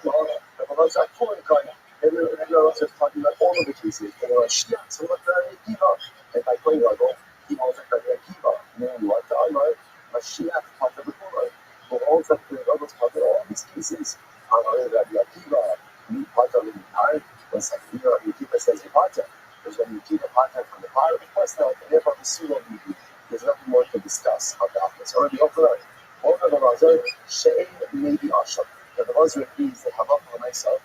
ones are pulling kind. Everyone else is talking about all of the cases. They were shit, so what the Kiva. And by going on, he was a Kiva. Meaning what the Alma, Mashiach, part of the Torah. But all of the others part of all these cases. And Rabbi Akiva, me part of the Nihar, when Sakira, Akiva says a part of. Because when you keep a part from the part of the person, and therefore the Sula will be. There's nothing more to discuss how the office already offered. All of the Razor, Shein may be Ashab. The Razor agrees that Havak on myself,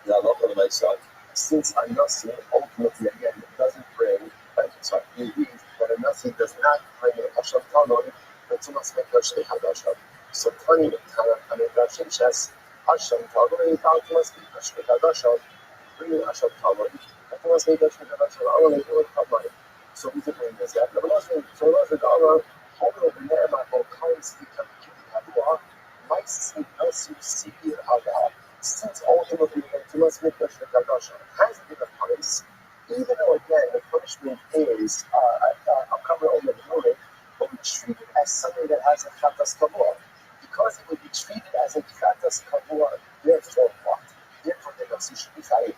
the Havak on myself, since I'm not seeing ultimately again, it doesn't bring, so he agrees that a Nasi does not bring a Ashab Talon, but to must make Ashab Hadashab. So Tani and a Rashin Chess, Ashab Talon, without must be Ashab Hadashab, bringing Ashab Talon, but to must make Ashab Hadashab, I want to do it from money. So we can bring this up. The dollar, although the Nehemar will currency become Kibikadua, might see us see here how that, since ultimately the Tumas Mikdash V'Hadasha has been a place, even though again the punishment is a cover over the building, but we treat it as something that has a Chatas Kavua. Because it would be treated as a Chatas Kavua, therefore what? Therefore the Nasi should be Chayiv.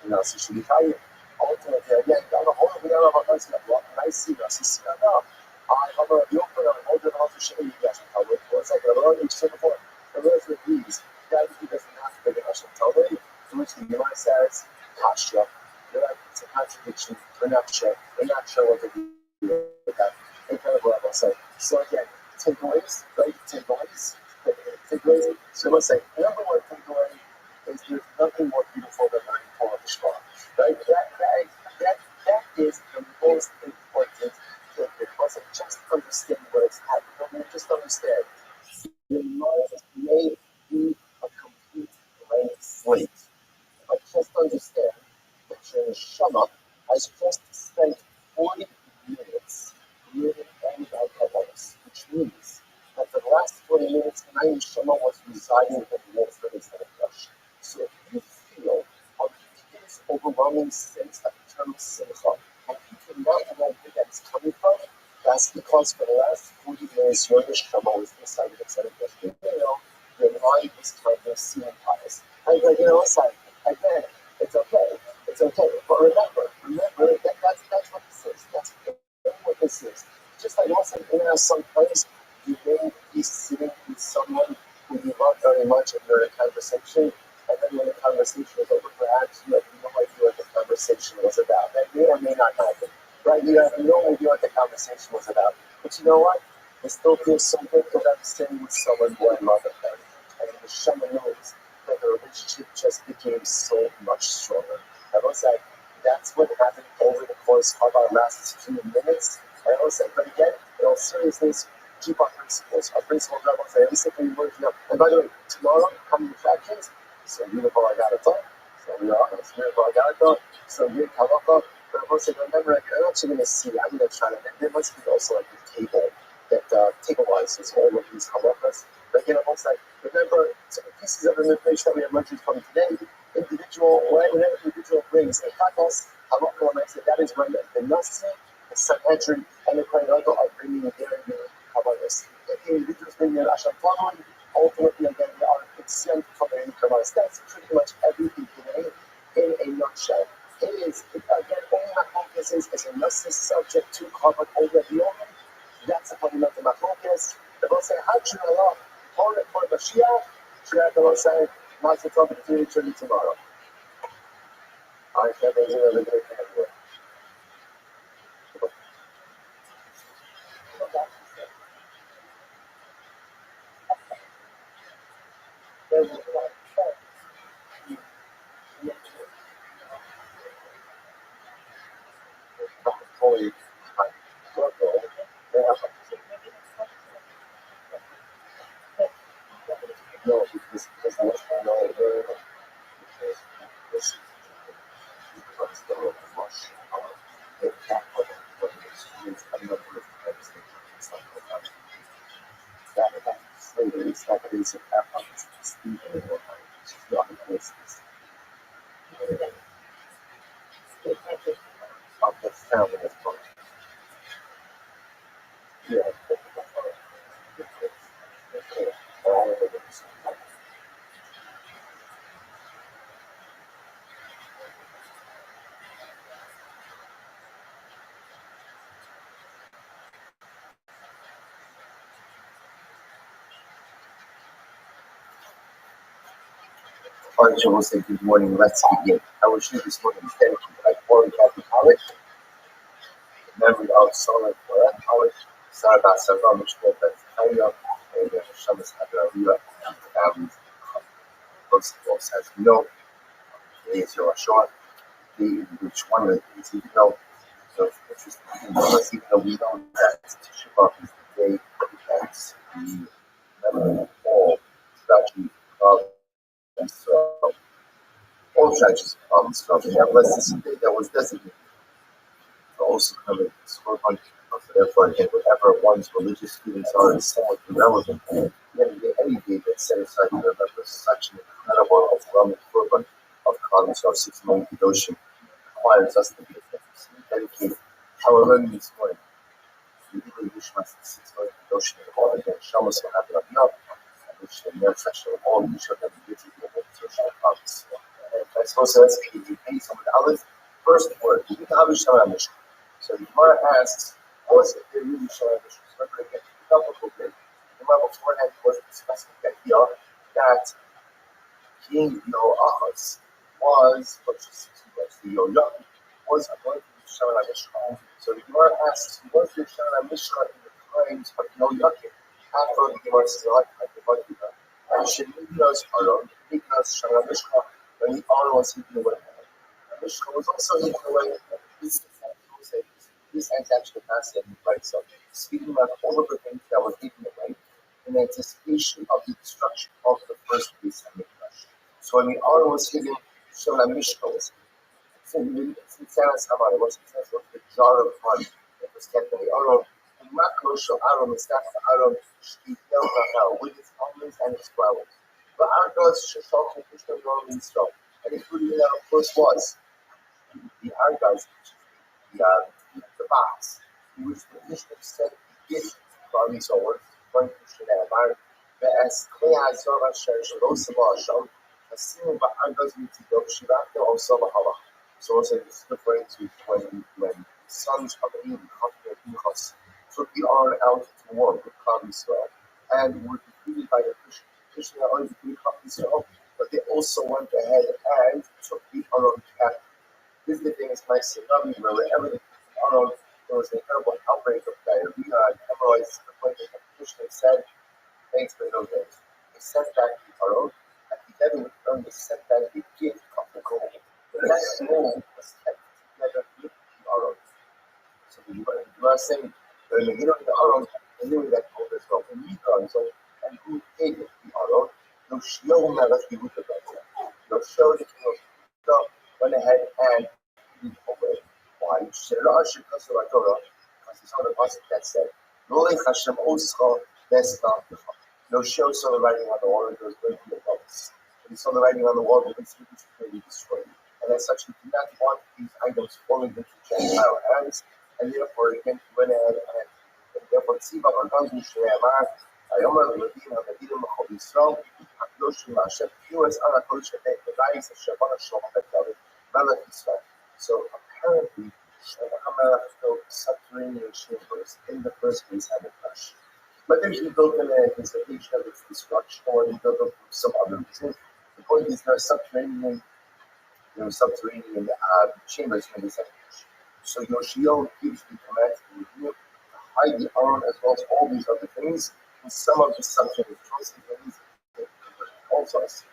Nasi should be Chayiv. Ultimately, again, down the whole of the Arab Nasi, Nasi, Nasi Sinada. I have a yoke and I'm older than also Shani Yashin Talmud. It's like a lot of each before. The rest of these, that he doesn't have to be Yashin Talmud, to which the Gemara says, Kasha. It's a contradiction. We're not sure what to do with that. Incredible, I will say. So again, takeaways, right? Takeaways. So let's say, number one takeaway is there's nothing more beautiful than learning Torah B'Shema. Right? That is the most important thing. It wasn't just understand what's happening. Just understand. Your mind may be a complete blank slate. But just understand that your neshama has just spent 40 minutes reading antibiotics, which means that the last 40 minutes, my neshama was residing in the water instead of flesh. So if you feel a this overwhelming sense of eternal simcha, and you cannot know where that's coming from, that's because for the last 40 minutes, your neshama was inside of the flesh. Your mind was kind of seeing pious. It's like, again, it's okay. But remember that's what this is. That's what this is. Just like also in some place, you may be sitting with someone who you love very much and you're in a conversation, and then when the conversation is over, perhaps you have no idea what the conversation was about. That may or may not happen. Right? You have no idea what the conversation was about. But you know what? It still feels so good that I'm sitting with someone who I love and very much. And the Shema knows that the relationship just became so much stronger. I was like, that's what happened over the course of our last few minutes. I was like, but again, in all seriousness, keep our principles. Our principles are about every single word. And by the way, tomorrow, coming attractions, so beautiful I got it done. So we are, it's beautiful I got it done. So good, halakha. But I was like, remember, I'm actually going to see, I'm going to try to, there must be also like a table that tablizes all of these halakhas. But again, I'm also like, remember, some pieces of information that we have mentioned from today, individual, whatever individual brings, a chatos, halakha, and I said that is when the Nasi, the Sanhedrin, and the Kohen are bringing their kabbalas. If the individuals bring their Asham following, ultimately, again, they are exempt from any kabbalas. That's pretty much everything today in a nutshell. It is, again, only my focus is a Nasi subject to cover already over. That's a fundamental focus. The Lord say, how should Allah hold it for Mashiach? The Lord say, not to talk to each other tomorrow. I can't believe it. No, because let's know because the rush the capital of the students coming up with things like that slavery is like a basic capital. It's not the places of the family of God. Yeah. All of it. All right, Joel, say good morning. Let's begin. I will share this morning. Thank you. Like Warren Catholic College, memory of Solid Forever College, Sarah Sarah, which was that Kaya, and Shamas Hadaria, and the families. Most of us, as you know, today is your short, which one of these, even though, so interesting thing was, even though we know that Shabbat is the day that the memory of all tragedy problems, so all tragedies problems from the less this day that was designated for also coming to score on. So therefore, again, whatever one's religious feelings are is somewhat irrelevant. Any day that's set aside to remember such an incredible, overwhelming fervor of Khan's or 6 million devotion requires us to be dedicated. However, this morning, we really wish myself 6 million devotion in all again. Shamas will have it enough. I wish them their session of all each of them busy with their I suppose that's the base of the Aleph. First word, so the Gemara asks, was it really Shalom Mishra? Remember again, double bit. The Gemara beforehand was discussing the idea that King Yoachaz was, let's just see what's the Yoachaz, was anointed with Shalom Mishra. So the Gemara asks, was there Shalom Mishra in the times of Yoachaz? After the Gemara says, Shemignos Aron, Mignos Shalom Mishra, when the Aron was hidden away. Mishra was also hidden away. This ends actually passing right. So speaking about all of the things that were hidden away in anticipation of the destruction of the first beast and Mikdash. So when the Aron was hidden, Shalom Mishra was hidden. Since the jar of honey that was kept in the Aron, and Makro Shal Aron is that the Aron with its almonds and its flowers. But our gods Shashal Krishna Roman Israel, and including that of course was the Argos, the box, which the Mishnah said the gift from his own, one Krishna Amar, as Klea Zora Shalom Sham, a single Argos Mitidok Shivaka also Bahala. So also this is referring to when sons of Eden took the Aron out to war with Klal Yisrael and were defeated by the Krishna only defeated Klal Yisrael, but they also went ahead and took the Aron captive. This is the famous nice tsunami where wherever the Aron, there was an incredible outbreak of diarrhea and hemorrhoids to the point that the Krishna said, thanks for no days. They sent back the Aron, at the end of the return they sent back the gift of the gold. But that gold was kept together with the Aron. So you are saying, when you get on the Aron, and knew that gold is not in the Aron, so, and who ate the Aron? No Shio Melech Yehuda Betzah. No Shio the king of Yehuda went ahead and did away. Why? Because it's on the passage that said, no Shio saw the writing on the wall, and there was going to be a box. When he saw the writing on the wall, the Mitzvah was going to be destroyed. And as such, he did not want these items falling into Gentile hands, and therefore, again, he went ahead and therefore, Tziva Argazim Shreamar, Ayomar Levin, Havadim Machov Yisrael, Akdoshim Hashem, Kiwas Anakosh, the Rais of Shabbat Shalom David, Melech Yisrael. So apparently, Shlomo HaMelech built subterranean chambers in the first place, Hamikdash. But then he built in anticipation of its destruction, or he built up for some other reason. The point is, there are subterranean chambers in this Hamikdash. So Yoshio gives the command to review, to hide the Aron as well as all these other things. And some of the subterranean things that also is,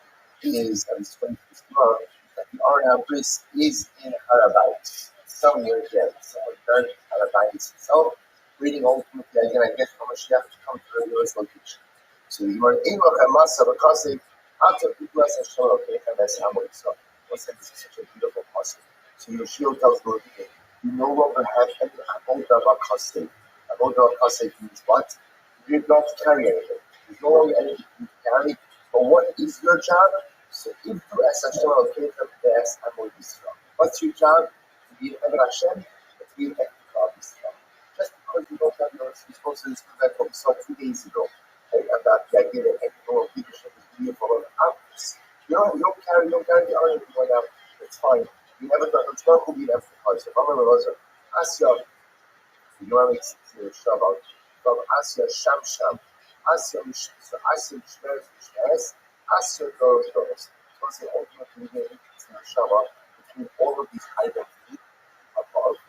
at least 20 tomorrow, that the Aron Abris is in Harabait. Somewhere there, somewhere there, Harabait itself, reading ultimately again, I guess, from Mashiach to come to the newest location. So the Gemara Enoch and Masa, because they after people as a show, okay, and that's how much so. What's that? This is such a beautiful passage. So Yoshio tells the you no longer have any Avodah Bakasei. Avodah Bakasei means what? You did not carry anything. There's no longer anything you carry. But what is your job? So if you as Hashem located as Avodah Yisrael. What's your job? To be an Eved Hashem, to be an Ektikah Yisrael. Just because you don't have your responsibilities, that what we saw 2 days ago, about the idea that Ektikah leadership is beautiful and hours. You don't carry the Aron right now. It's fine. You never done. It's not who we have to cause. If I'm a Rosa, Asya, you know what I mean? Shabbat from Asya Sham, Asya Mishmeres, Asya Doros. So it's the ultimate meaning in Shabbat between all of these items above to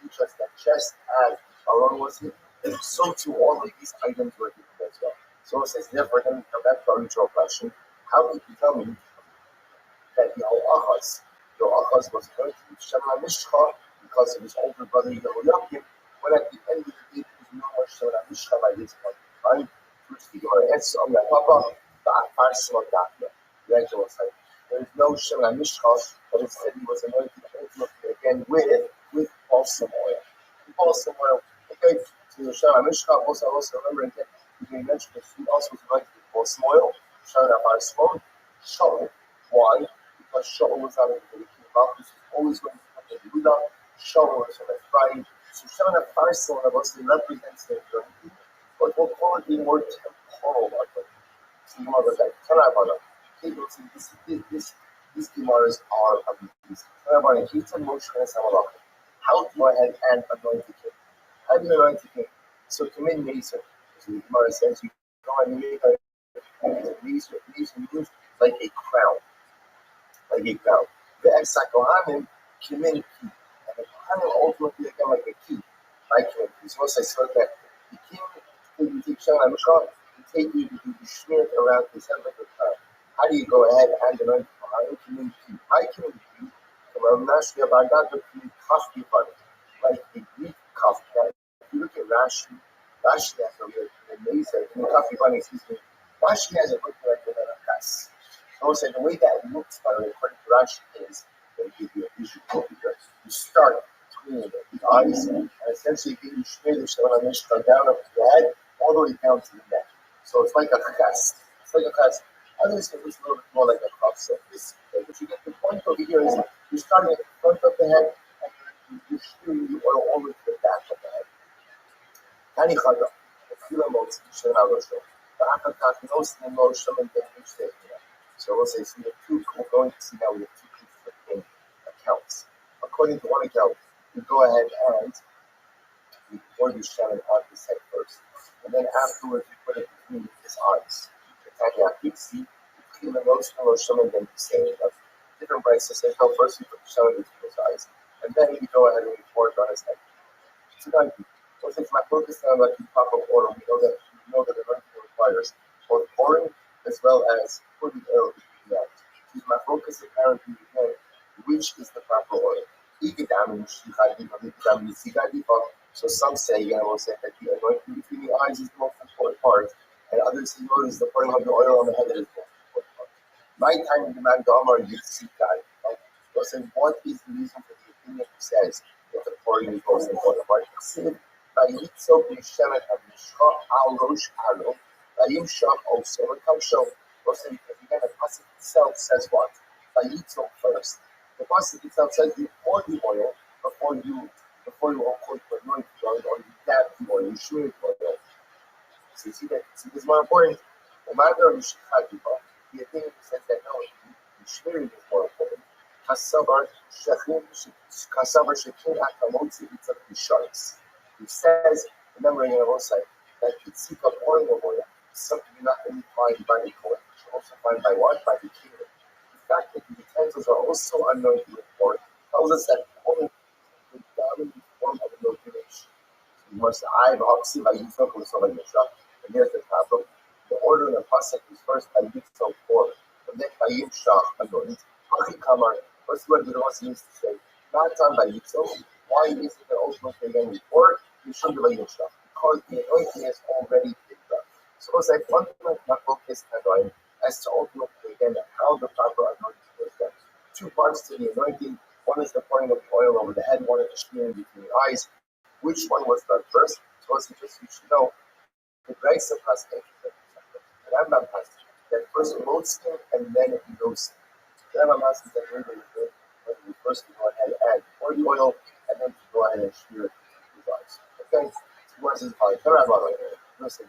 teach us that just as Aron was here, so too all of these items were here as well. So it says, therefore, then we come back to our original question: how did you tell me that Yoachaz was going to be Shalom Mishcha because of his older brother Yehoiakim, when at the end of the day, there was no more Shalom Mishcha by this point in time. Which the Gemara answers on the Papa, the Afar Shalom. The angel was like, there is no Shalom Mishcha, but instead he was anointed ultimately again with balsam oil. Okay, so the Shalom Mishcha also remember again, we mentioned that he also was anointed with balsam oil, Shalom Afar Shalom, Shalom. Why? Because Shaul was out of the king of Malchus, was always going to come to Yehuda. Shaul was on Ephraim. So Shemon HaParson mostly represents the eternity, but we'll call it the more temporal. So you know that Tanabana. These Gemaras are abused. How do you go ahead and anoint the king? How do you anoint the king? So commit Mason. So the Gemara says you go and you make a like a crown. Like a crown. The ex-Kohanim commit a key. And the Kohanim ultimately become like a key. Like him. So once I said that the king, you take Shem Mishkan, you smear it around his head like a crown. How do you go ahead and anoint the Kohanim? Commit a key. I can be like a Greek kaf. If you look at Rashi has a amazing excuse me. Rashi has a book like a kas. So the way that looks, by the way, according to Rashi, is that you start between the eyes and essentially you smear the Shalom Mishkan down up to the head all the way down to the neck. So it's like a kas. It's like a kas. Others think it's a little bit more like a kaf. So but you get the point over here is you're starting at the front of the head and you're shooting the oil all the way to the back of the head. Tani Chada, the Fila Motz, Shem HaRoshon, the Akakat, no Mosham, and the Mishte. So we'll say, so the two, we're going to see now we have two conflicting accounts. According to one account, you go ahead and you pour the Shem on his head first. And then afterwards, you put it between his eyes. The Tani Akitsi, the Fila Mosham, and then you say it. Different prices say, no, first you put the Shem between his eyes. And then you go ahead and you pour it on his head. So now, so since my focus now about the proper order, we know that the anointing requires both pouring as well as putting oil between the eyes. So my focus apparently is which is the proper order. So some say, will say that the anointing between the eyes is the most important part, and others say, no, is the pouring of the oil on the head that is the most important part. My time in the man Damar Yitzhikai. So saying, what is the reason for the opinion who says that the pouring is most important part? Vayitzo b'Shemet HaMishcha al Rosh Aaron. Vayimshach also. When it comes to because again, the pasuk itself says what? Vayitzo first. The pasuk itself says you pour the oil before you anoint the oil, or you dab the oil, you shoot the oil. So you see that this is more important. No matter the opinion who says that no, the shmiring is more important. Kasavar shekin akamotzi itzak b'sharis. It says, remember in our site, that the tzika pouring of oil is something you're not only find by the Kohen, you also find by what? By the king. The fact that the utensils are also anointed with oil tells us that pouring is the dominant form of anointing. So you must I obviously by Yitzhak or so by Yishak. And here's the problem. The order in the pasuk is first by Yitzhak pour, and then by Yimshach anoint. Achikamar, first word the Rosh used to say, not done by Yitzhak. Why is it that ultimately again we pour? You should be like yourself because the anointing is already been done. So as I fundamentally focus on as to ultimately again how the proper anointing was done. Two parts to the anointing. One is the pouring of oil over the head, one is the smearing between the eyes. Which one was done first? So as you should know, the grace of Pasuk, the Rambam has that first roasting and then roasting. The Rambam has that we first go ahead and pour the oil and then go ahead and smear it with his eyes. Okay? So what is this part? The Rambam right here. Listen,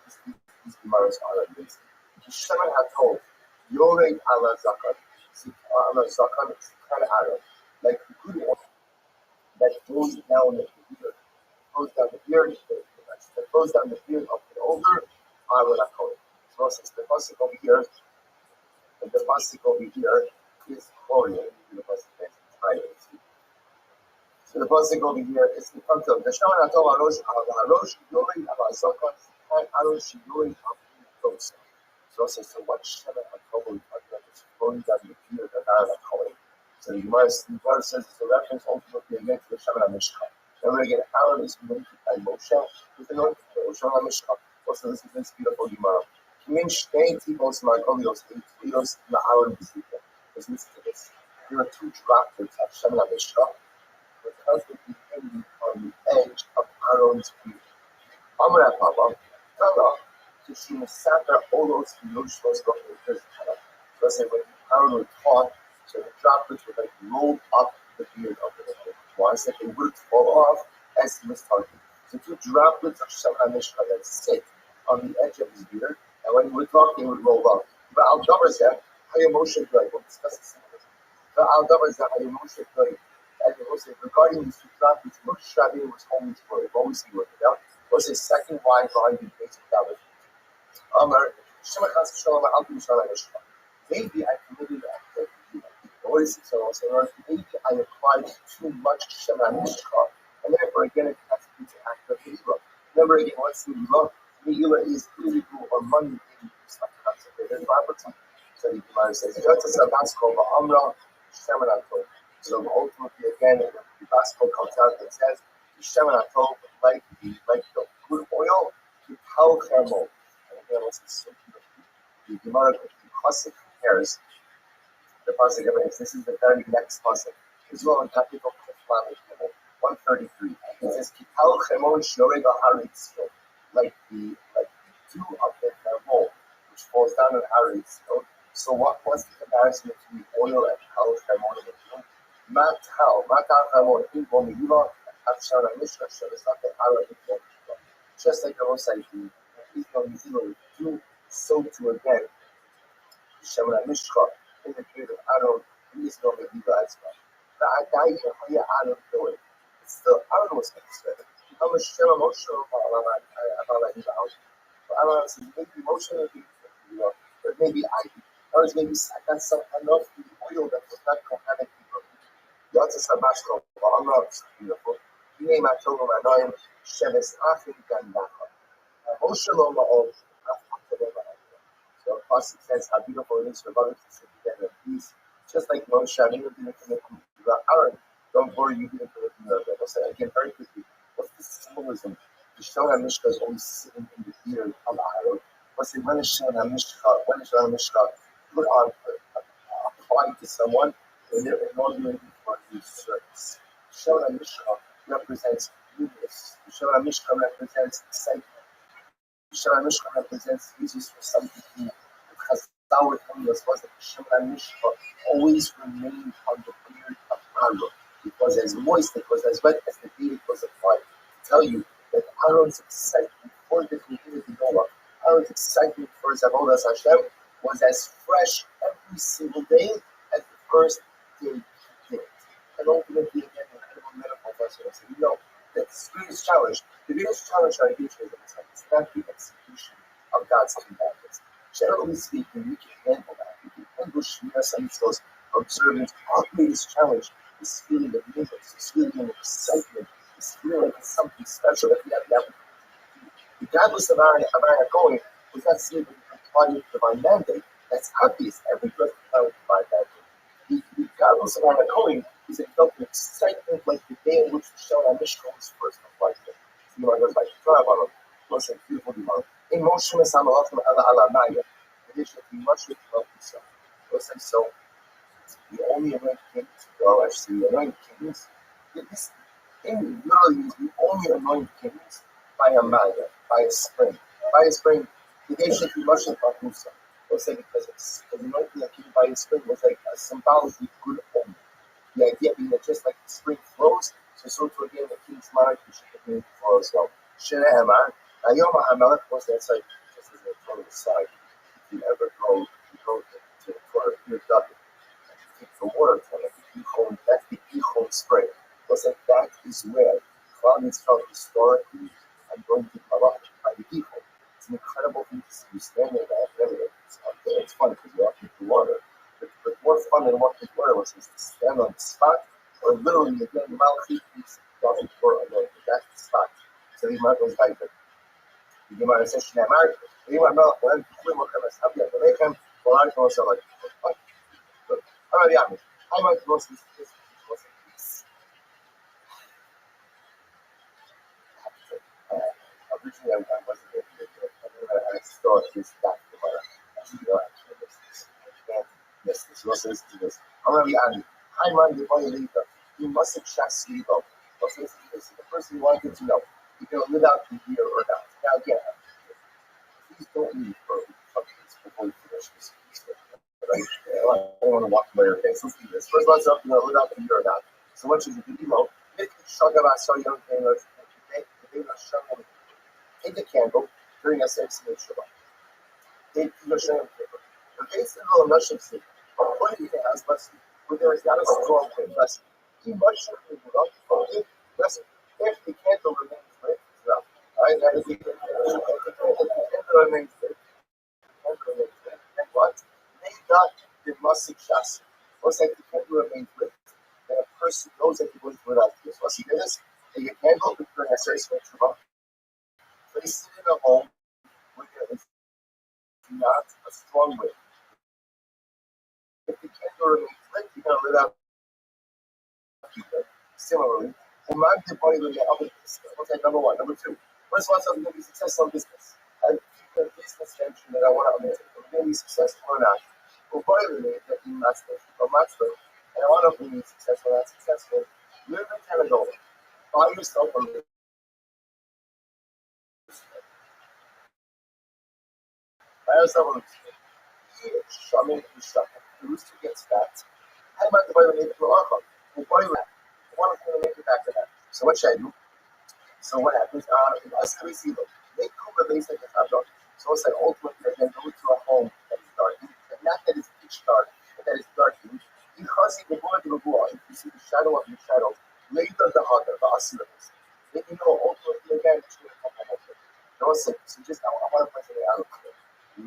these Gemaras are like this. Hashem had told, Yored ala zakan. Ala zakan is kind of arrow. Like the good oil that goes down the beard. Goes down the beard, that goes down the beard of the older, I will not call it. So since the pasuk over here, and the pasuk over here is holy, the pasuk is tired. So the pasuk over here is in front of the Shema Atov Harosh Yorin Avazakon and Arosh Yorin Avazakon. So what Shema Atov is flowing down the beard of Aaron Cohen. So the Gemara says it's a reference ultimately against the Shema Mishkan. Then we're again, Aaron is anointed by Moshe with anointed by Moshe HaMishkan. Also, this is this beautiful Gemara. Kimin shtei tivos margolios eitvos la'Aaron b'zika. Listen to this. There are two droplets of Shem HaMishkan that constantly hanging on the edge of Aaron's beard. Amar Papa, Tala, Kishim Sata Olos Yoshvos Gochos. So I say when Aaron was taught, so the droplets would like roll up the beard of the Lord. Why? So they would fall off as he was talking. So two droplets of Shem HaMishkan that sit on the edge of his beard, and when he would talk, they would roll up. But Al Jabbar said, Hayamoshe Gray, we'll discuss this in a minute. The Aldava is the Hayamoshe Gray. And it was regarding these two prophets, Moshe Rabbeinu was always worried, always he worked it out. Was his second line behind the basic David. Maybe I committed an act of what is it? So maybe I applied too much Shema Mishka, and therefore again it constitutes an act of evil. Remember again, what's the evil? The evil is illegal or money in stuff consecrated property. So the Gemara says, so ultimately again, the gospel comes out and says, like the good oil, to tell thermal. And again, what's so beautiful? The Gemara compares the pasuk of this is the very next pasuk. As well in capital 133. It says Kital Chemon Shorega Haritz, like the dew of the thermal, which falls down on Haritz. So what's the comparison between oil and Tal Chemon? Matal Chemon in Bomiva, Afshara Mishra Shabbat Haritz. Just like the Rosai do so to again. Shemra Mishra in the period of Aaron, he is not maybe as well. The idea of Aaron doing it's still Aaron was considered. How much Shemra Moshe about Aaron says maybe Moshe will be, but maybe or maybe I got some enough oil that was not contaminated. Yotzes Hamashko, Amram, beautiful. He named Atolom Anoim, Shemes Achim Gandacha. Moshe Loma of so the pasuk says how beautiful it is for brothers to sit together in peace. Just like Moshe Rabbeinu didn't commit to Aaron, don't worry, you didn't commit to the Rabbi. So again, very quickly, what's the symbolism? The Shon HaMishka is always sitting in the beard of Aaron. What's the when is Shon HaMishka put on, applied to someone when they're inaugurating for his service? Shon HaMishka represents newness. The Shon HaMishka represents excitement. Shemra Mishka represents Jesus for something new. Chazal were telling us was that Shemra Mishka always remained on the beard of Aaron. It was as moist, it was as wet as the day it was applied. To tell you that Aaron's excitement for the community of Noah, Aaron's excitement for his Avodas Hashem was as fresh every single day as the first day he did. And ultimately, again, the incredible medical professor said, that the greatest challenge, the greatest challenge our nature is not the execution of God's commandments. Generally speaking, we can handle that. We can handle Shmiras HaMitzvos, observance. Our greatest challenge is feeling of newness, is feeling of excitement, is feeling like it's something special that we have the opportunity to do. Regardless of our going, we can't see if we can comply with divine mandate. That's obvious. Every person can comply with divine mandate. Regardless of our going, is it felt an excitement like the day in which the Shon HaMishka was first applied to. So you goes like Torah, most beautiful Gemara. In Moshe Mesamalachim Ala Ala Maya, additionally, we must love himself. So the only anointed kings, well, actually, the anointed kings, this thing literally means we only anoint kings by a Maya, by a spring. By a spring, additionally, we must love himself. We'll say because anointing a king by a spring was like a symbolically good omen. The idea being that just like the spring flows, so to again the king's monarchy should continue to flow as well. Shene Emar, Ayom HaMelech was that side, just as they throw the side. If you ever go to the corner of your dugout and you take the water from it, that's the Gichon spring. Was that is where clouds felt historically and going to come up by the Gichon. It's an incredible thing to see you standing there and everything. It's fun because you're walking through water. But more fun than walking through water was to stand on the spot or literally again Malachi is going for a minute. That's the spot. So the Gemara goes like that. The Gemara says, "Shneimar, Yimar Melech when Kulim Lochem Es Habi Adolechem, Kolan Kolos Alay." Good. All right, Yami. I might close this. Originally, I wasn't able to do it. I thought this back to Gemara. Yes, this was this. Already, Ani. Hi, man, you want to leave them. You mustn't trust me, though. Okay, this is the person you wanted to know. You're going to live out the year or not. Now, again, please don't leave for before you finish this piece. Right? I don't want to walk away or things. Let's do this. First, let's up, live out the year or not. So, much as you can, take a candle during a sex Shabbat. Take the Shem paper. The base of the Nashim sleep, what do you has less, where there is not a strong wind, less, he much less, if the candle remains lit, right? That is the candle remains lit, and what? They got the musik shas. What's like the candle remains lit, and a person knows that he went without this. What's he does? Take a candle, the prayer has place it in a home where there is not a strong wind. If the candle remains lit, you're going to lit out people. Similarly, remind the body when you're okay, number one. Number two, first one, I'm going to be successful in business. I keep a business venture that I want to undertake. I'm going to be successful or not. Well, finally, that you master, and I want to be successful, not successful. Live in Canada. Buy yourself a little. Buy yourself a little. Shaman and stuff. The rooster gets fat. I might buy the name for Arkham. Well, why that? I want to make it back to that. So what should I do? So what happens? I see them. They cook a base like a hot dog. So it's like ultimately they can go to a home that is dark. And not that it's pitch dark, but that is dark. Because he will go into the wall, if you see the shadow of your shadow, later the harder, the asilas. Then you know ultimately again it's going to come home. No, so just I want to point it out.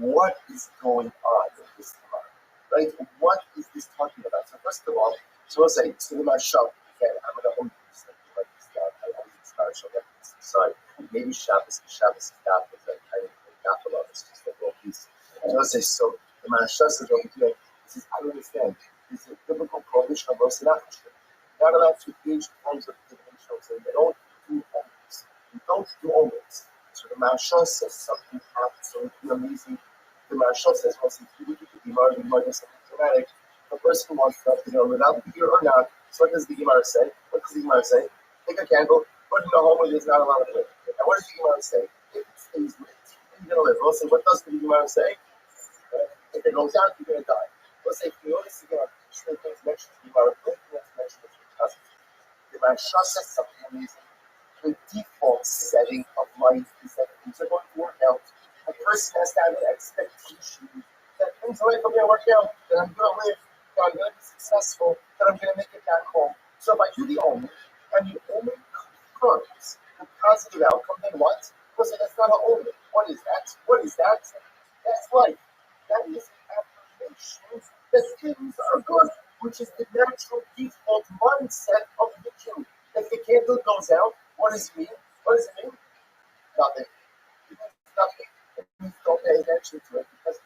What is going on in this tomorrow? Right? What is this talking about? So first of all, so I'll say, so in my shop, again, I'm going to own this thing, like this guy, I always start showing up this side. Maybe Shabbos is not, because I not a lot, it's just a little piece. So I'll say, so in my shop is over here, he says, I don't understand. This is a biblical prohibition of Rosh Hashanah. Not allowed to engage forms of divination, so they don't do omens. We don't do omens. So the Maharsha says something absolutely amazing. The Maharsha says, well, since you look at the Gemara does something dramatic. The person who wants to without the year or not. So what does the Gemara say? What does the Gemara say? Take a candle, put it in a home where there's not a lot of lit. And what does the Gemara say? If it stays lit, you're going to live. We'll say, what does the Gemara say? If it goes out, you're going to die. We'll say, if you notice the Gemara, things mentioned the Gemara, mentioned the Maharsha says something amazing. The default setting of life is that things are going to work out. A person has to have an expectation that things are going to work out, that I'm going to live, that I'm going to be successful, that I'm going to make it back home. So if I do the omen, and the omen confirms the positive outcome, then what? Because that's not an omen. What is that? What is that? That's life. That is an affirmation that things are good, which is the natural default mindset of the Jew. If the candle goes out, what does it mean? What does it mean? Nothing. It means nothing. It means don't pay attention to it because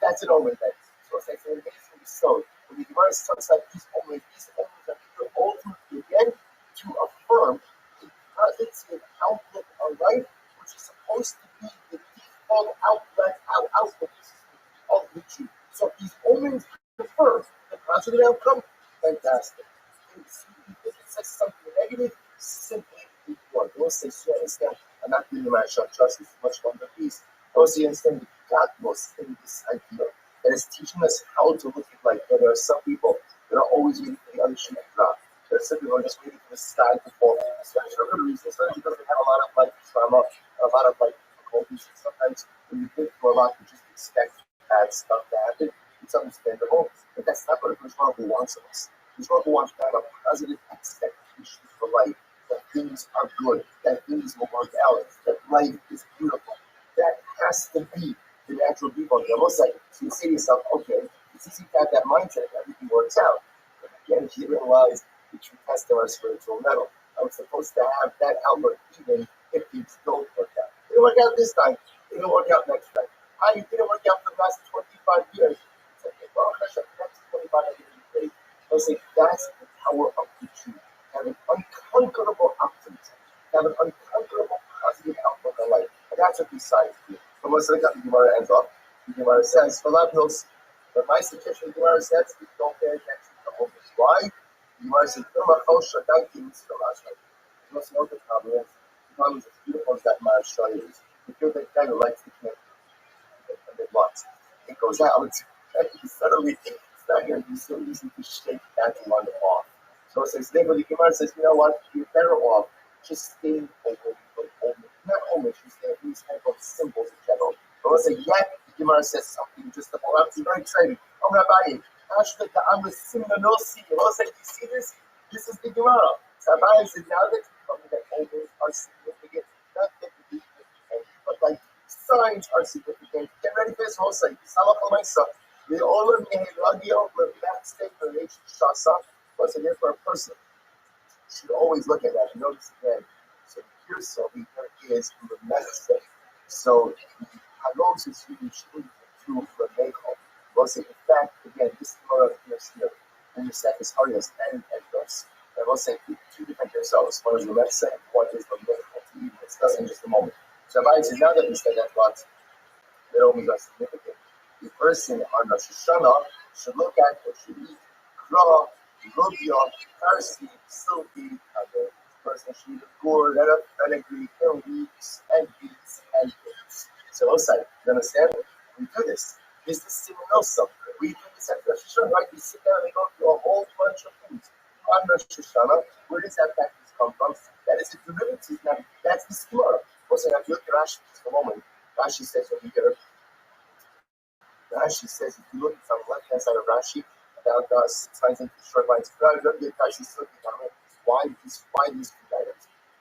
that's an omen. So it's like an amazing stone. When the Gemara talks about these omens are ultimately again to affirm a positive outlook on life, which is supposed to be the default outlook of the Jew. So if these omens confirm the positive outcome, fantastic. If it says something negative, simply ignore. Don't say, so I understand. I'm not doing my shot trust. It's much longer piece. Also, you understand the godless in this idea that is teaching us how to look at life. There are some people that are always waiting for the other shoe to drop. There are some people who are just waiting for the sky to fall. Especially for good reasons. Especially because they have a lot of life trauma, a lot of life difficulties. And sometimes when you think for a lot, you just expect bad stuff to happen. It's understandable, but that's not what Krishna wants of us. Krishna wants to have a positive expectation for life, that things are good, that things will work out, that life is beautiful. That has to be the natural default. Almost like, so you say to yourself, okay, it's easy to have that mindset, everything works out. But again, you realize the true test of our spiritual metal. I was supposed to have that outlook even if things don't work out. It didn't work out this time, it didn't work out next time. It didn't work out for the last 25 years. It's like, well, that's 25 years. I was like, that's the power of the truth. Have an unconquerable optimism. Have an unconquerable positive outlook on life. And that's what besides you. But once I got the Gemara ends off, the Gemara says, for Lavnos, but my suggestion, the Gemara says, is don't pay attention to omens. Why? The Gemara says, you must know the problem is. The problem is as beautiful as that Maharsha is. The feel that guy who likes the camp and then what? It goes out, and suddenly it's not going to be so easy to shake that one off. So it says, the Gemara says, you know what? You're better off just staying open. Not only just staying these type of symbols in general. But let's say, yeah, the Gemara says something just about I'm very excited. Oh, Rabbi, I'm with Simanosi. Also, you see this? This is the Gemara. So Rabbi said, now that something that omens are significant, not that the but like signs are significant. Get ready for this whole site. The Olam Yehiladio with that statement of Shasa was again for a person. You should always look at that. Notice again. So here, so here is the next thing. So Halom is really true for Mechel. Was in fact again this Gemara here and you said is Harios and Those. And we'll say two different yourselves. One is the left side, one is the Mechel. It's just in just a moment. So Rabbi said now that we said that what that always are significant. The person on Rosh Hashanah should look at or should eat kra, rubia, parsley, silky, and the person should eat a gourd, fenugreek, and leeks, and beets, and dates. So outside, you understand? We do this. This is Siminosa. We do this at Rosh Hashanah, right? We sit down and go through a whole bunch of foods. On Rosh Hashanah, where does that practice come from? That is a derivative. Now, that's the Gemara. Also, now, if you look at Rashi just a moment, Rashi says over here, Rashi says, if you look at the left-hand side of Rashi, about signs into short lines, why these two items?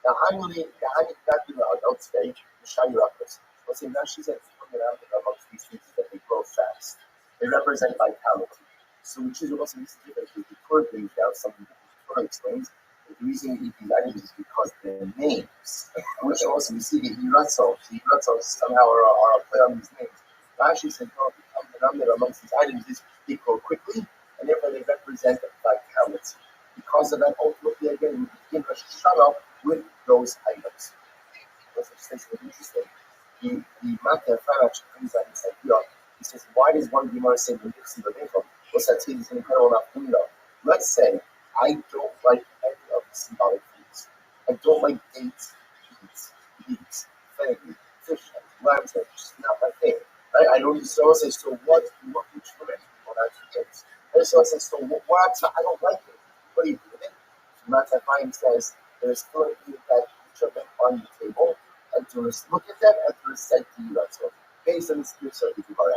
Now, I'm really, not doing out today, the Shire Uppers. Let's say Rashi says, amongst these things that they grow fast. They represent vitality. So, which is also this difference with the Torah brings down something that the Torah explains. The reason we eat these items is because their names, which also we see the Yiratzos somehow are a play on these names. Rashi said, no, the denominator amongst these items is they grow quickly, and therefore they represent vitality. Because of that, ultimately, again, we begin Rosh Hashanah with those items. That's interesting. The Makkah actually brings out this idea. He says, why does one Gemara say the Nixie B'Nechel? What's that saying? It's an incredible enough. Let's say I don't like any of the symbolic foods. I don't like dates, beets, fenugreek, fish, lamb's head. It's just not my thing. Right? I don't so say, so what which for many people that's the case. And so I say, so what I don't like it. What do you do with it? Matt Chaim says there's currently that each of them on the table, and to look at them and to recite to you. So based on the spiritual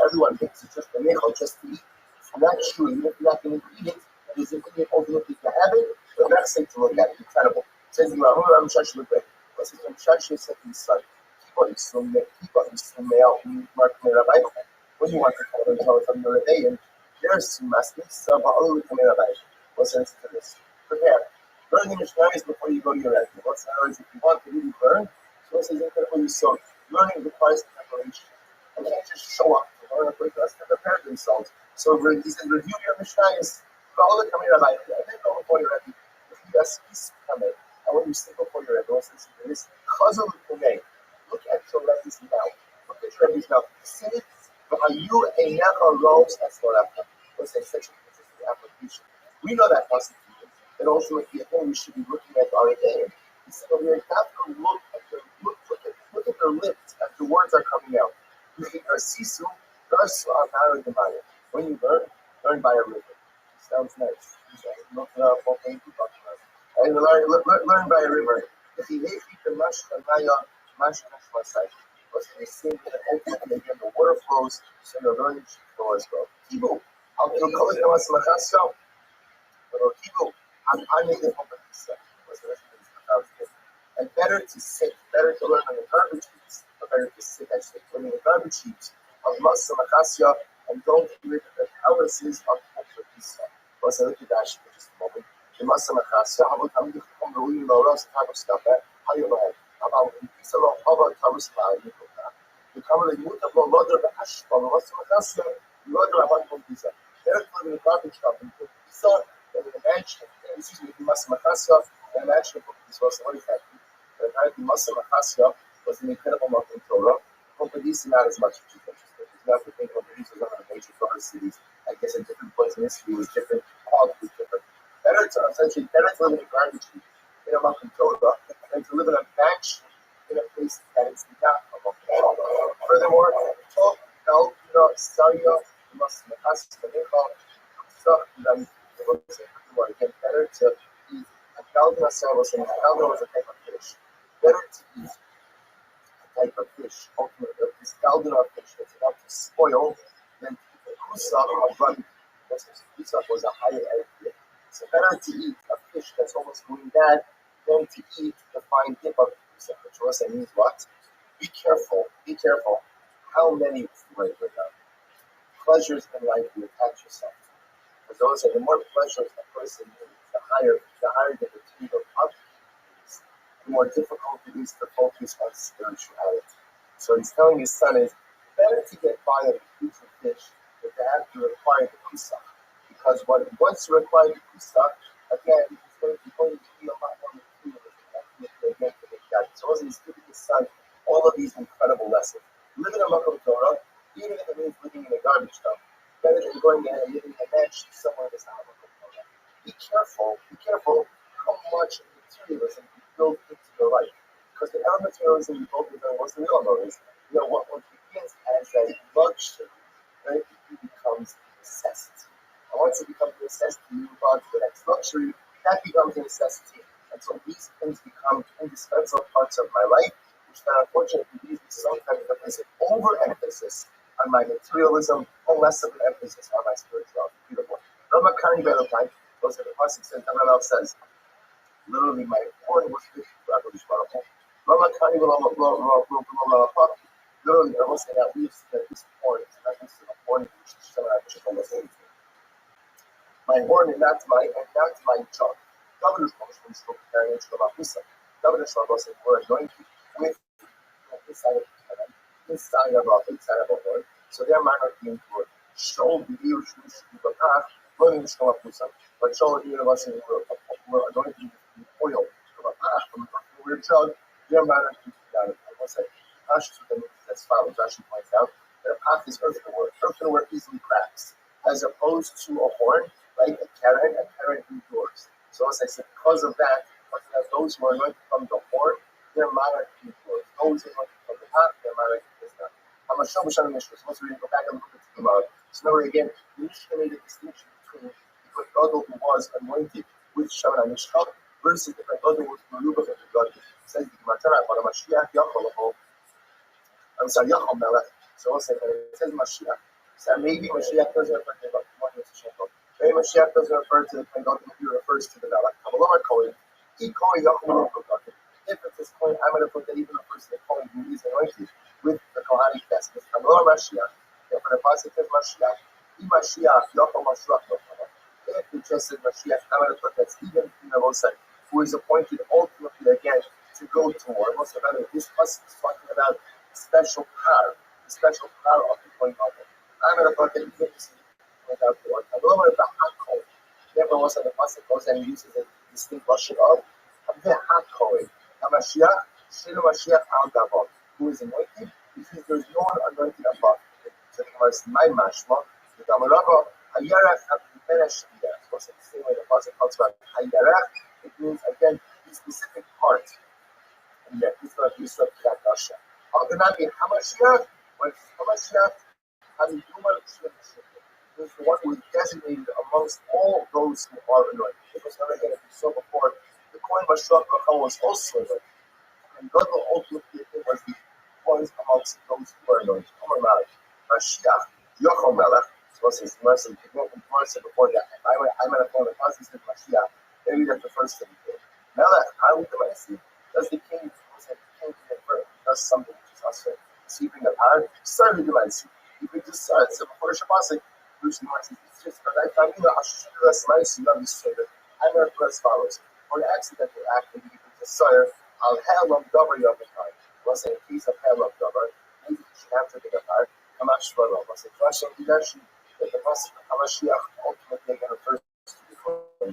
everyone thinks it's just a mechal just to eat. It's not true. Even if you're not going to eat it, it is important ultimately to have it, but not say to look at it. Incredible. It says you are Ram Shash Lebek. What's it from Shash said to his son? Keep on Mark Rabbi. When you want to tell them the day, and there's some masters of all the Rabbi. What's the answer to this? Prepare. Learn the Mishnayos before you go to your end. What's the answer? If you want to really learn, so it says incredible so learning requires preparation. And you can't just show up to learn a quick lesson to prepare themselves. So he says, review your Mishnayos. Follow the Rabbi. And then go before your end. If you have peace coming, and when you sit before your end, what's this? Chazal Kumei. Look at your Rebbe's mouth. Look at your Rebbe's mouth. See it? But are you a never rose as for after? What's that section? Application. We know that constitution. And also, at the end, we should be looking at our day. He said, we have to look at their lips as the words are coming out. When you learn by a river. Sounds nice. Learn by a river. If he hates the ultimately again the water flows, so the learning should flow as well. Kibu, and better to sit, better to learn on the garbage heaps, or better to sit actually learning the garbage heaps of Masa Makasya and don't get rid of the palaces of Pisa. Was I look at that for just a moment? The Masa Makasya, how about I'm going to go in the Ross type of stuff, how you know about Pisa, how about Thomas Pine? The cover the Muta Mother of Ashton, Masa Makasya, Mother of Anton Pisa. Better to live in the garbage shop and put Pisa and in the mansion, excuse me, Masa Makasya, and the mansion of Pisa was what is that? But apparently Masa Makasya was an incredible amount in Torah. Companies not as much as you think. You have to think companies was one of the major Torah cities. I guess at different points in history was different, quality was different. Better to live in a garbage heap in a mountain Torah than to live in a mansion in a place that is not a mountain Torah. Furthermore, again, better to eat a Galvin was a type of fish. Better to eat a type of fish, ultimately, this Galvin fish that's about to spoil than to eat a Kusach of Rabbi. Kusach was a higher etiquette. So better to eat a fish that's almost going bad than to eat the fine dip of Kusach. Which also means what? Be careful how many pleasures in life you attach yourself to. Because those are the more pleasures a person needs, the higher the fatigue of is, the more difficult it is to focus on spirituality. So he's telling his son is better to get by on a huge fish than to have to require the kusach. Because once you require the kusach, again, he's going to be a lot more materialistic again for the guy. So he's giving his son all of these incredible lessons. Living in a local Torah, even if it means living in a garbage dump, better than going there and living in a mansion somewhere that's not a local Torah. Be careful how much materialism you build into your life. Because the element materialism you build into what's the real note is, what begins as a luxury, right, it becomes a necessity. And once it becomes a necessity, you move on to the next luxury, that becomes a necessity. And so these things become indispensable parts of my life, which then unfortunately leads me to sometimes an overemphasis on my materialism or less of an emphasis on my spirituality. Beautiful. Rabbi Kari Belotai, those are the pasuk says, Rabbi says, literally my horn was fixed to Rabbi Shmarapon. Rabbi Kari Belotai, literally, I will say that we have seen that this horn is not just a horn, which is my horn and not my junk. Governor Shmarapon is carrying into the Mapusa. Governor Shmarapon said, we're anointed with inside of a horn. So their minor being good. Show the ear shoes to the path, running the Shkama Pusa. But show the ear of us in we're anointed with oil from a path, from a weird jug. Their minor being down. I will say, Rashi as follows. Rashi points out that a path is earthenware. Earthenware easily cracks, as opposed to a horn, right? A karen endures. So as I said, because of that, those who are anointed from the horn, their minor endures. Those who are anointed from the path, their minor is not. I'm a show Mishnah Mishnah. So we go back and look at the Gemara. So now again, Mishnah made a distinction between the Gadol who was anointed with Shemana Mishka versus the Gadol who was Merubah of the Gadol. Says the Gemara, but a Mashiach Yachol. I'm sorry, Yachol Melech. So also it says Mashiach. So maybe Mashiach doesn't refer to the Gadol. Maybe Mashiach doesn't refer to the Gadol. He refers to the Melech. Kabbalah Kohen. He called Yachol Melech. If it's this point, I'm going to put that even the person that Kohen who is anointed with the Kohanic vestments. Kabbalah Mashiach. If the pasuk says Mashiach, Mashiach, Yachol Mashiach. If it just says Mashiach, I'm going to put that Stephen who is appointed ultimately again to go to war. Most of this pasuk is talking about special power, the special power of the Kohen Gadol. I'm going to put that even this is without the word. Kabbalah B'Hakol. Therefore, also the pasuk goes and uses a distinct Russian of B'Hakol. Mashiach, Shinu Mashiach al Davon, who is anointed, because there is no one anointed above. So the Gemara is my mashma, the Damarabba, Hayarach Hapiperesh Shiyah. So the same way the pasuk talks about Hayarach, it means again the specific part. And yet this is not used to that Russia. Al-Ganabi Hamashiach, when Hamashiach, Hamiduma Shiyah, is the one who is designated amongst all those who are anointed. Because now again, as we saw before, the Kohen Mashiach was also anointed. And God will ultimately was the ones amongst those who are anointed. Omer Malach, Mashiach, Yochel Melech. So what's his mercy? Before that, I'm going to call the process of Mashiach. Maybe that's the first thing he did. Melech, how would the mercy? Does the king does something which is also receiving the power? Started the mercy. You could just start. So before Shabbat, which the mercy is just because I found you know I should do this mercy, not this favor. I'm going to put as follows. For the accidental act, maybe you could just sire. I'll have them double your time. Was a piece of hell of double. Maybe you should have to get a part. Kamash Baruch was a question of leadership that the Pasuk of Hamashiach ultimately going to first to the Kohen.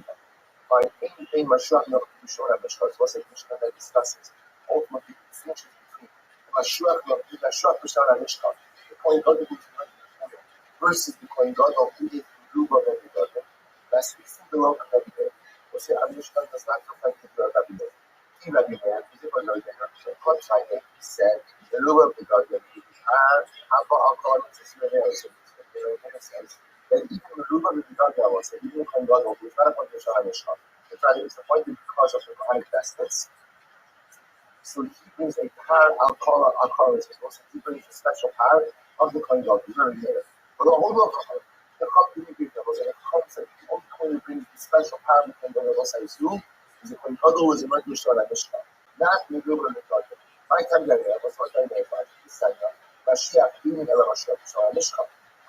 By anything Mashiach not to be shown at Mishkan was a Mishnah that discusses ultimately the distinctions between Mashiach not to be shown at Mishkan, the Kohen Gadol who is versus the Kohen Gadol who is the Ruba of the Gadol. That's the single of Rabbi. Was a Mishkan does not reflect the Rabbi. Rabbi said, the rule of the God that even the rule of the God was that even when God was not appointed to Shah Mishkan, the fact is appointed because of the Kohanic vestments. So he brings a power, Al-Kala, he brings a special power of the Kohen God. Very later. But the whole of the company was a concept. The only coin brings the special power of the was I assume is the coin other was a regular shot at Mishka. Not the group of the project. My time there was what I made by the Sanya. Mashiach being a Mashka, so I Mishka.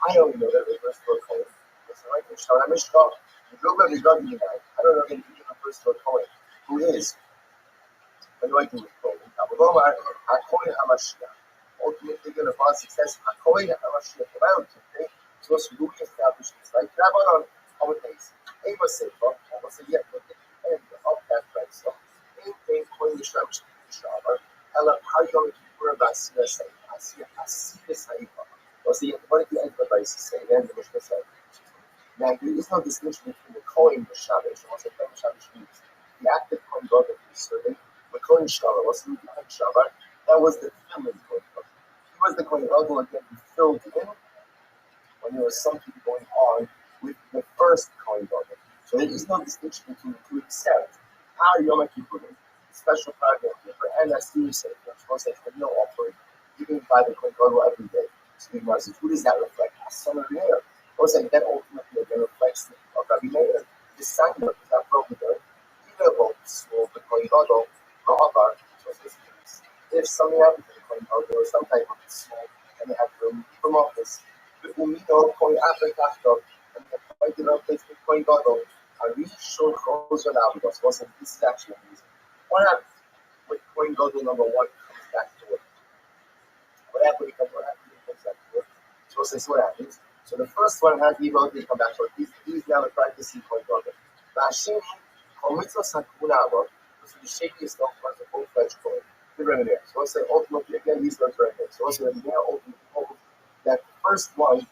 I only know that the first word coin. It's a regular shot at Mishka. The group of the God I don't know if you the first word coin. Who is? What do I do with coin? Abulomar, HaKoin HaMashiach. Ultimately, going to find success. HaKoin HaMashiach. About today. So it's really established this, right? Rabbi on our days. They must say, well, I must say, yeah, but the end of that right? So, anything coin the Shabbos, Ella, how you going to keep about CSA? I see the Saifa. Or see, what did the end of the say? Then the Mishnah said. Now, there is no distinction between the coin the Shabbos, and also the Shabbos means. The active coin God that he's serving, the coin Shabbat, was the coin Shabbat, that was the human coin God. He was the coin God who again be filled in when there was something going on with the first coin God. So there is no distinction between the two except our Yom Kippurim, the special part of Yom Kippur, and as you say, which was a no offering, given by the coin God every day. So the Gemara says, who does that reflect? A son of Meir. Was like that ultimately again reflects of Rabbi Meir. The sign of that problem there, either about small the coin God or Rabbi. If something happens to the coin God or some type of small, and they have to remove from office, the Umino coin after Kashtok, and the pointed out place the coin God, are really sure close on out because this is actually amazing. What happens with coin God number one comes back to work? What happens when it comes back to work? So this is what happens. So the first one has the ability to come back to work. He's now practicing coin God. Bashim, Komitza Sakunaba, so the shakiest of the full-fledged coin. So let's say ultimately again these words right there. So let's say now ultimately that the first one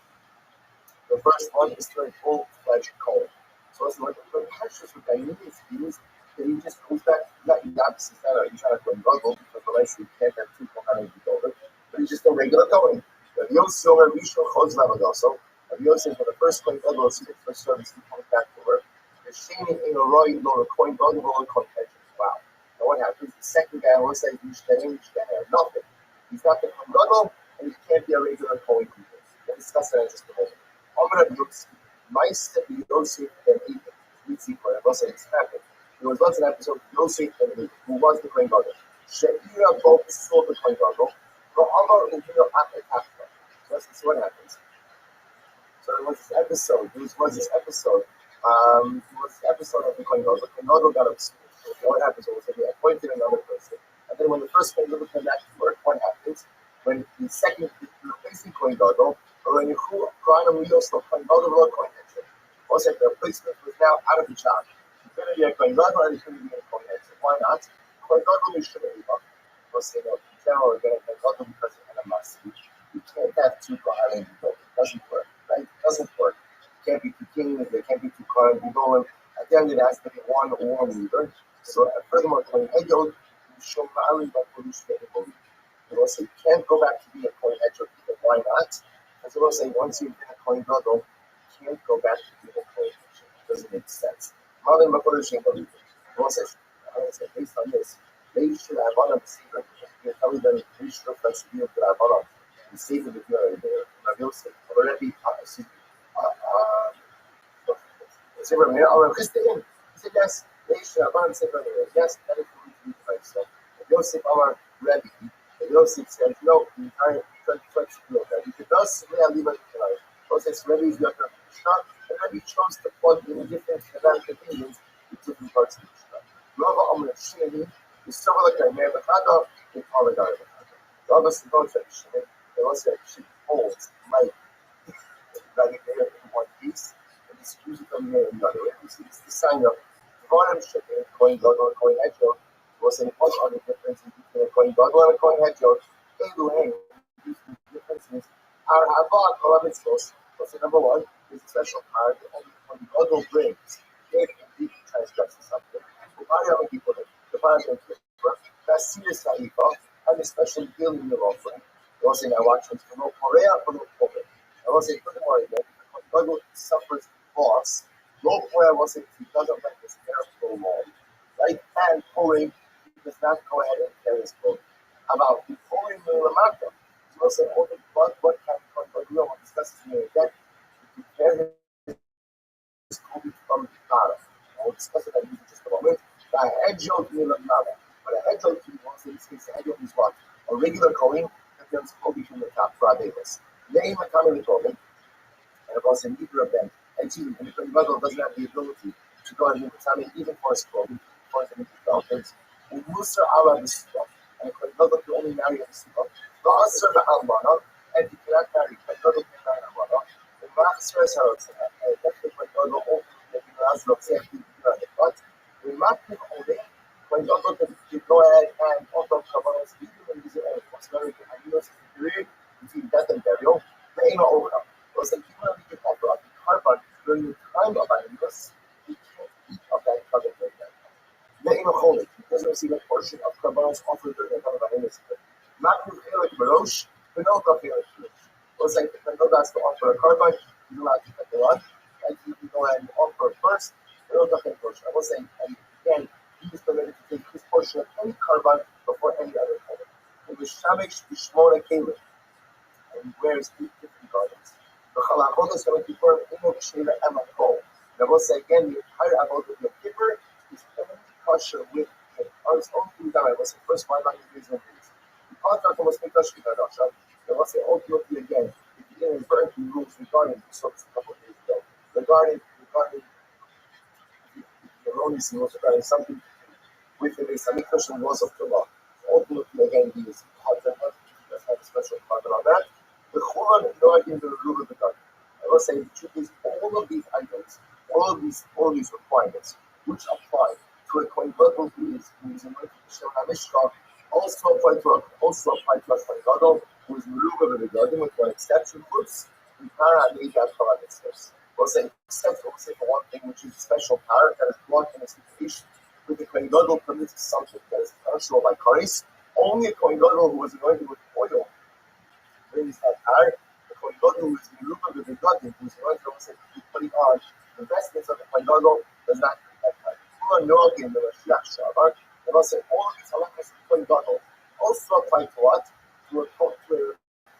is still a full-fledged coin. So let's say the catches with that means that he just goes back not the opposite side of you trying to go and because the license you can't have two coins over, but he's just a regular coin. But you also have Rishon Chos level also. If you say for the first coin level for service he comes back to work. The shame in a roy lower coin level coin catches. Wow. Now what happens? The second guy will say he's nothing. He's not the coin level and he can't be a regular coin keeper. We'll discuss that in just a moment. I'm gonna look nice that Yosef and Ethan. We see for it wasn't expected. There was once an episode of Yosef and Ethan, who was the coin level. She'ira both saw the coin level. So let's see what happens. So there was this episode. There was this episode of the Kohen Gadol. The Kohen Gadol got upset. What happens was that they appointed another person, and then when the first Kohen Gadol came back to work, what happens? When the second replacing Kohen Gadol, or when you cry on the Kohen Gadol or Kohen Gadol, also the replacement was now out of the job. He's going to be a Kohen Gadol and he's going to be a Kohen Gadol. Why not? Kohen Gadol is shouldn't be up. Because in general, we're going to Kohen Gadol because of an must. You can't have two Kohen Gadol. It doesn't work. Right? It doesn't work. It can't be two kings. There can't be two Kohen Gadol. At the end, it has to be one leader. So furthermore, Kohen Gadol, you show Mali by Polish Gadol. They will say you can't go back to be a Kohen Gadol. Why not? Because they will say once you've been a Kohen Gadol, you can't go back to being a Kohen Gadol. It doesn't make sense. Mother Polish Gadol. They will say based on this, they should have one of the secret. You tell me that they should have flexibility to have one of the secret of the Yosef already. He said, yes, they should have one secret. Yes, that is the right. So, Yosef, our Rabbi, Yosef said, no, you can't flexibility. If it does, we are leaving it tonight. Moses Rabbi is not going to be shot, and Rabbi chose to plug in different opinions with different parts of the Mishnah. Rava Amr Shini is several like a Meir Bechada, they call it Meir Bechada. Rava Sidon Shini, they also actually holds Mike, Rabbi Meir in one piece, and he's using from Meir in the other way. It's the sign of Kohen Shini, Kohen Gadol, Kohen Hedgehog. There was an other difference between a Kohen Gadol and a Kohen Hedgehog. Eluhem, these differences are Havad or Mitzvos. So number one is a special part that only Kohen Gadol brings. If indeed he transgresses something, the parliament that's serious and especially dealing with offering. I was saying I watch him from no Korea or no Korea. I was saying furthermore again, God suffers loss. No Korea was saying he doesn't let his hair grow long. Right hand pulling, he does not go ahead and carry his clothing. About the pulling the Lamata. So I was saying, what can God do? I will discuss this in a minute. prepare his Kobe from the Kara. I'll discuss it in just a moment. The hedgehog meal of Nala. But a hedgehog to was in this case, the hedgehog is what? A regular Kohen that turns Kobe from the top for Davis. Name a common Kohen, and it was in either of them. And see, and if the mother doesn't have the ability to go and move time, even for his Kobe, for the Dolphins, and Musa Allah the Stuff, and the mother can only marry the Stuff. The Asr the Almana, and he cannot marry, the mother can marry Almana. The Master is out, and that's the point of the old, the Nazar of safety, but the Master only, when you go ahead and also cover us, even when he's a prosperity, and you know, period, between death and burial, the aim of over. Was that even if you offer up the carbon during the time of animals, you can't eat of that carbon during that time. The aim of holy, he doesn't receive a portion of carbons offered during the time of animals. Matthew Felix Barosh, Pinocchio Felix Barosh. Was like if Pinocchio has to offer a carbon, he's allowed to cut the one, and he can go ahead and offer first, Pinocchio Felix Barosh. I was saying, and again, he is permitted to take his portion of any carbon before any other carbon. It was Shamish Bishmona Caleb, and he wears 8 different garments. The Chalachot is going to confirm Imo B'Sheva Emma Kol. And I will say again, the entire Avot of the Kippur is only kosher with him. On its own food, I will say first 5 days and days. The contract was made kosher with Radasha. I will say ultimately again, if you get referring to rules regarding the source a couple of days ago, regarding the erroneous rules regarding something with the Islamic Christian laws of the law. Ultimately, again, he is contract, he does have a special contract on that. The Quran no idea the rule of the garden. I will say the truth is all of these items, all of these requirements, which apply to a Kohen Gadol who is anointed to Shem HaMishkan, also apply to a Kohen Gadol who is Meruba of the garden with one exception, Chutz, and Para and Eidad Torah Mitzvahs. We'll say except for one thing, which is a special power that is brought in a situation with the Kohen Gadol permits something that is perishable by Karis. Only a Kohen Gadol who was anointed with oil brings that power. The Kohen Gadol who is Meruba of the garden, who is anointed with putting on the vestments of the Kohen Gadol, does not have that power. Who are no again the Mashiach Shavar. And I'll say all of these halachas of the Kohen Gadol also apply to what? To a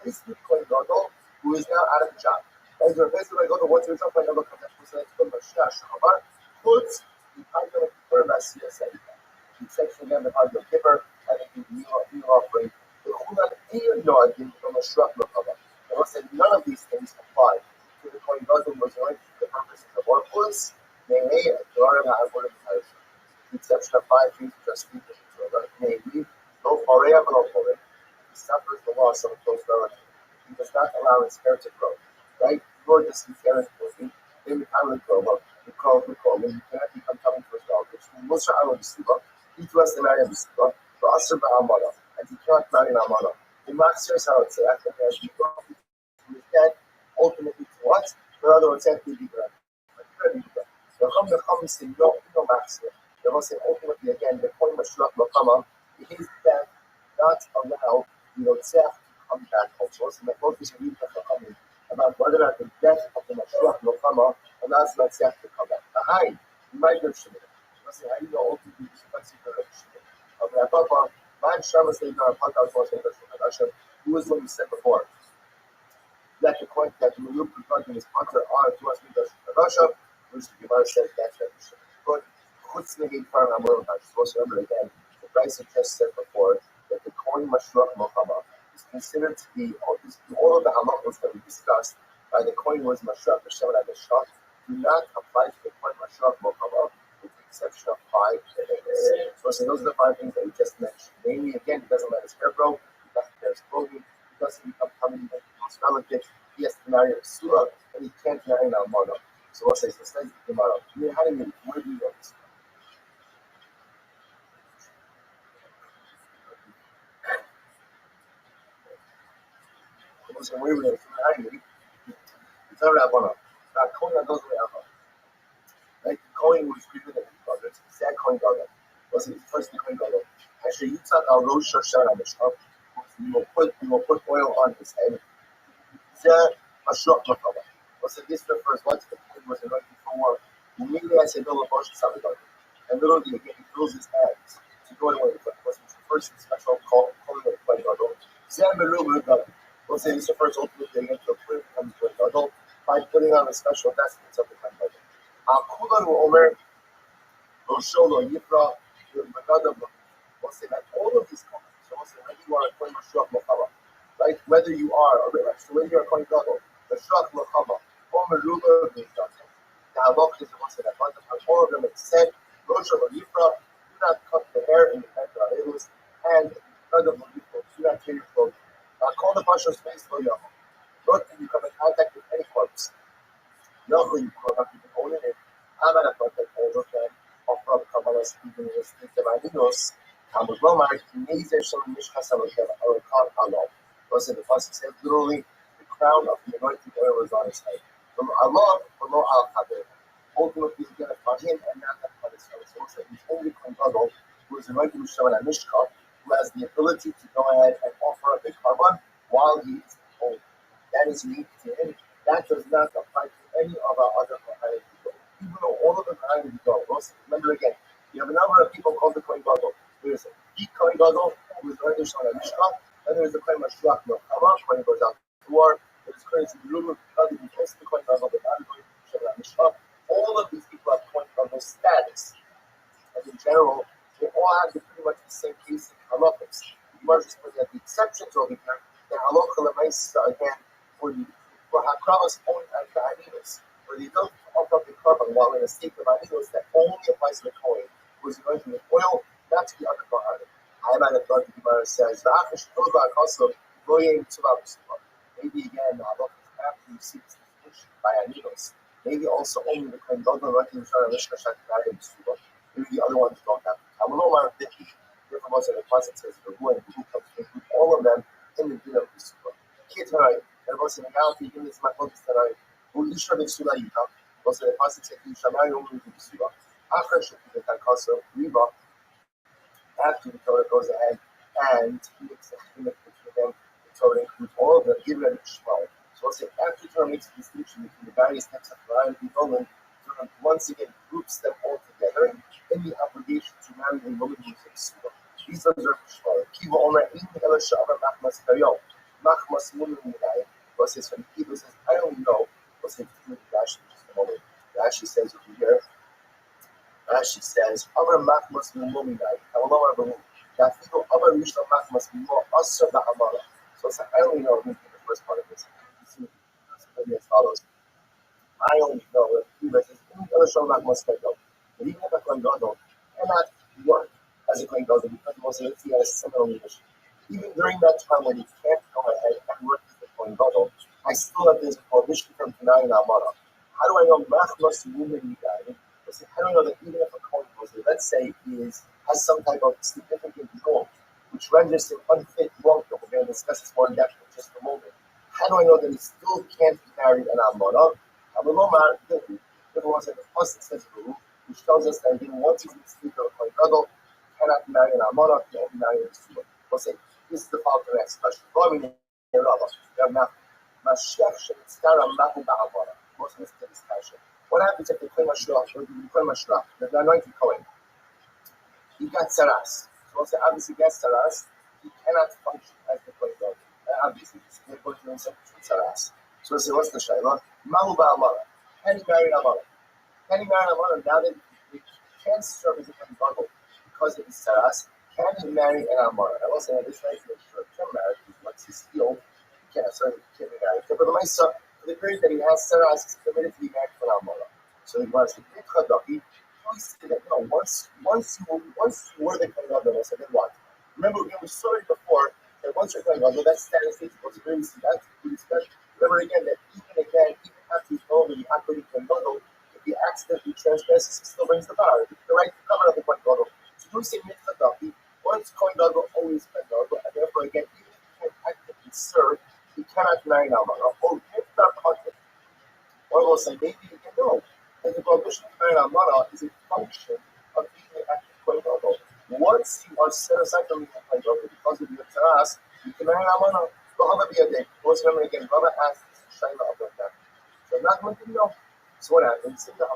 replacement Kohen Gadol who is now out of the job. As a replacement Kohen Gadol, what's the result? Kohen Gadol comes after the Mashiach Shavar. Puts the Kohen Gadol Kippur Mashiach Sedika. The exception again, the Kohen Gadol Kippur, and the meal offering. The Chunan Eir Noagim from a Shrach Mekava. I will say none of these things apply to the Kohen Gadol who was anointed for the purposes of workforce. Namely, the exception of 5 things which are speaking to children, namely, no forever, no forever. He suffers the loss of a close relative. He does not allow his hair to grow. Right? Nor does his hair to grow. Then the time of the crow, he cannot become coming for his relatives. Musa Allah B'Siva, he was the marry B'Siva, for Asr Ba'amana, and he cannot marry an Amana. The Master is how it says, after he has become his dead, ultimately to what? For other words, have to be done. The Chum say no Master. They will say ultimately again, the point of Mashiach Lokama, his death not allow the Yotzech to come back also. So the focus of the Chachamim about whether or not the death of the Mashiach Lokama allows the Yotzech to come back. Ahai, you might have Shemir. You say, how do you know ultimately this is a secret of Shemir? Okay, I thought about Man Shabbos they know podcast was in the who was what we said before. That the point that the Maluk regarding his partner on to us because Russia, which the Gemara says that's that we should put. Chutz neged farm amor. I'm supposed to remember again. The Bryce just said before that the Kohen Mashiach Mochama is considered to be all of the halachos that we discussed by the Kohen was Mashiach B'Shem HaMishkan do not apply to the Kohen Mashiach Mochama with the exception of 5 things. So those are the 5 things that we just mentioned. Namely, again, he doesn't let his hair grow, he doesn't wear his clothing, he doesn't become coming with his relatives, he has to marry a Surah, and he can't marry an Almana. So we'll say, so let's the Gemara. How do you where do you know this? So where would it be? It's not Rabbana. It's not Kohen goes away Alma. Right? The Kohen was greater than his brothers. It's that Kohen Gadol. Was it first the Kohen Gadol? Actually, you took our Rosh Hashanah Mishkan. You will put oil on his head. Zeh Mashiach Makaba. Was it this refers once the Kohen was anointed for war? Immediately I said, no, Rosh Hashanah. And literally again, he fills his hands to go away with it. Was it refers to the special calling of the Kohen Gadol? Zeh Meru Gadol. We'll say this refers ultimately again to a prayer comes to a Gadol. 5 putting on the special vestments of the Kohen Gadol. Al Kulan Omer, Rosholo Yifra, we'll say that all of these comments, so we'll say whether you are a Kohen Mashiach Mechava, right? Whether you are a Rabbi, so whether you're a Kohen Gadol, Mashiach Mechava, or Meruba Mechava, the halach is the one that all of them have said, Rosholo Yifra, do not cut the hair in the head of Arelus, and Gadol Yifra, do not tear your clothing. Call the Pasha's face for Yahweh. Not that you come in contact with any corpse. Yahweh, you call up, you can own it. I'm not a contact holder, and offer up Kabbalah speaking in the state of Adinos. Talmud Lomar, Nezer Shalom Mishkas Alokem, Alokan Halal. Those are the pasuk says literally, the crown of the anointing oil is on his head. From Allah, from Al Kader. Ultimately, he's going to find him and not upon his face. So he's only Kohen Gadol, who is anointed with Shalom Mishkan, who has the ability to go ahead and offer up a carbon while he is holy. That is unique to him. That does not apply to any of our other Kohanim people. Even though all of the Kohanim people, remember again, you have a number of people called the Kohen Gadol. There's a big Kohen Gadol who is anointed with Shalom Mishkan, then there's the Kohen Mashiach Melchama, when he goes out to war. There's Kohen Zidulu, who is the Kohen Gadol, but not going to Shalom Mishkan. All of these people have Kohen Gadol status. And in general, they all have pretty much the same basic halachas. You might just put that the exceptions over here, the halacha lemaisa again for hakravas only at the animus, where the ability to offer up the carbon while in a state of animus that only applies to the Kohen, who is anointed with oil, not to the other Kohanim. I might have thought the Gemara says, maybe again, the halacha is after you see this distinction by animus. Maybe also only the Kohen Gadol anointed with Shalom Mishkan maybe the other ones don't have. I will know my opinion. Different ones in the class that says the who and who comes to include all of them in the din of the super. Kitanai, and was in the reality, in this mathematics that I who Isha ben Sulayita was in the class that said Shamari only to the super. After she did that also, Riva, after the Torah goes ahead and makes a between them, the Torah includes all of them, give it a Shmal. So I'll say after the Torah makes a distinction between the various texts of Quran and Roman, once again groups them all together in the obligation to marry a woman who is a suva. These are the Shvar. Kiva Omer in Ela Shava Machmas Kayo. Machmas Munim Munai. What says from Kiva says, I don't know. What says Rashi just a moment. Rashi says over here. Rashi says, Avar Machmas Muminai. I don't know what I believe. That people Avar Mishla Machmas Mimo Asra Ba'amara. So it's like, I only know the first part of this. You see as follows. I only know that Kiva says, Ela Shava Machmas Kayo. But even if a Kohen Gadol cannot work as a Kohen Gadol because he has similar leadership. Even during that time when he can't go ahead and work as a Kohen Gadol, I still have this prohibition from Tanai and Amara. How do I know Machmas Mumin Yidai? How do I know that even if a Kohen Gadol, let's say, has some type of significant wrong, which renders him unfit long term, we're going to discuss this more in depth in just a moment. How do I know that he still can't be married an Amara? Amalomar, the ones that the Pasuk says, which tells us that once he's in the state of a Kohen Gadol, cannot marry an Amara, he can marry a Suva. We'll say, this is the following next question. What happens if the Kohen Mashiach, or the Kohen Mashiach, the anointed Kohen, he got saras? So we'll say, obviously, he gets saras, he cannot function as the Kohen Gadol. Obviously, he's going to do something saras. So we'll say, what's the shayla? Mahu ba'amara. Can he marry an Amara? Can he marry a mother now that he can't serve as a Kohen Gadol because of his saras? Can he marry an Amara? I will say this right for the short-term marriage, because once he's healed, he can't be married. But for the Maisa, for the period that he has saras, he's permitted to be married to an Amara. So he wants to be Chadafi. He said that once you were the Kohen Gadol, I said, then what? Remember, we saw it before that once you're Kohen Gadol, that's status is supposed to be that's pretty special. Remember again that even after he's told that you have to be Kohen Gadol, he accidentally transgresses, he still brings the power. The right to cover up the Kohen Gadol. So do we say mitzvah dafi? Once Kohen Gadol, always Kohen Gadol, and therefore again, even if he can't actively serve, he cannot marry an Amara. Or mitzvah content. Or we'll say maybe you can know that the prohibition of marrying an Amara is a function of being an active Kohen Gadol. Once you are set aside from being a Kohen Gadol because of your taras, you can marry an Amara. Rabbi be a day. Once remember again, Rabbi asked Shaila about that. So I'm not going to know. So what happens? So what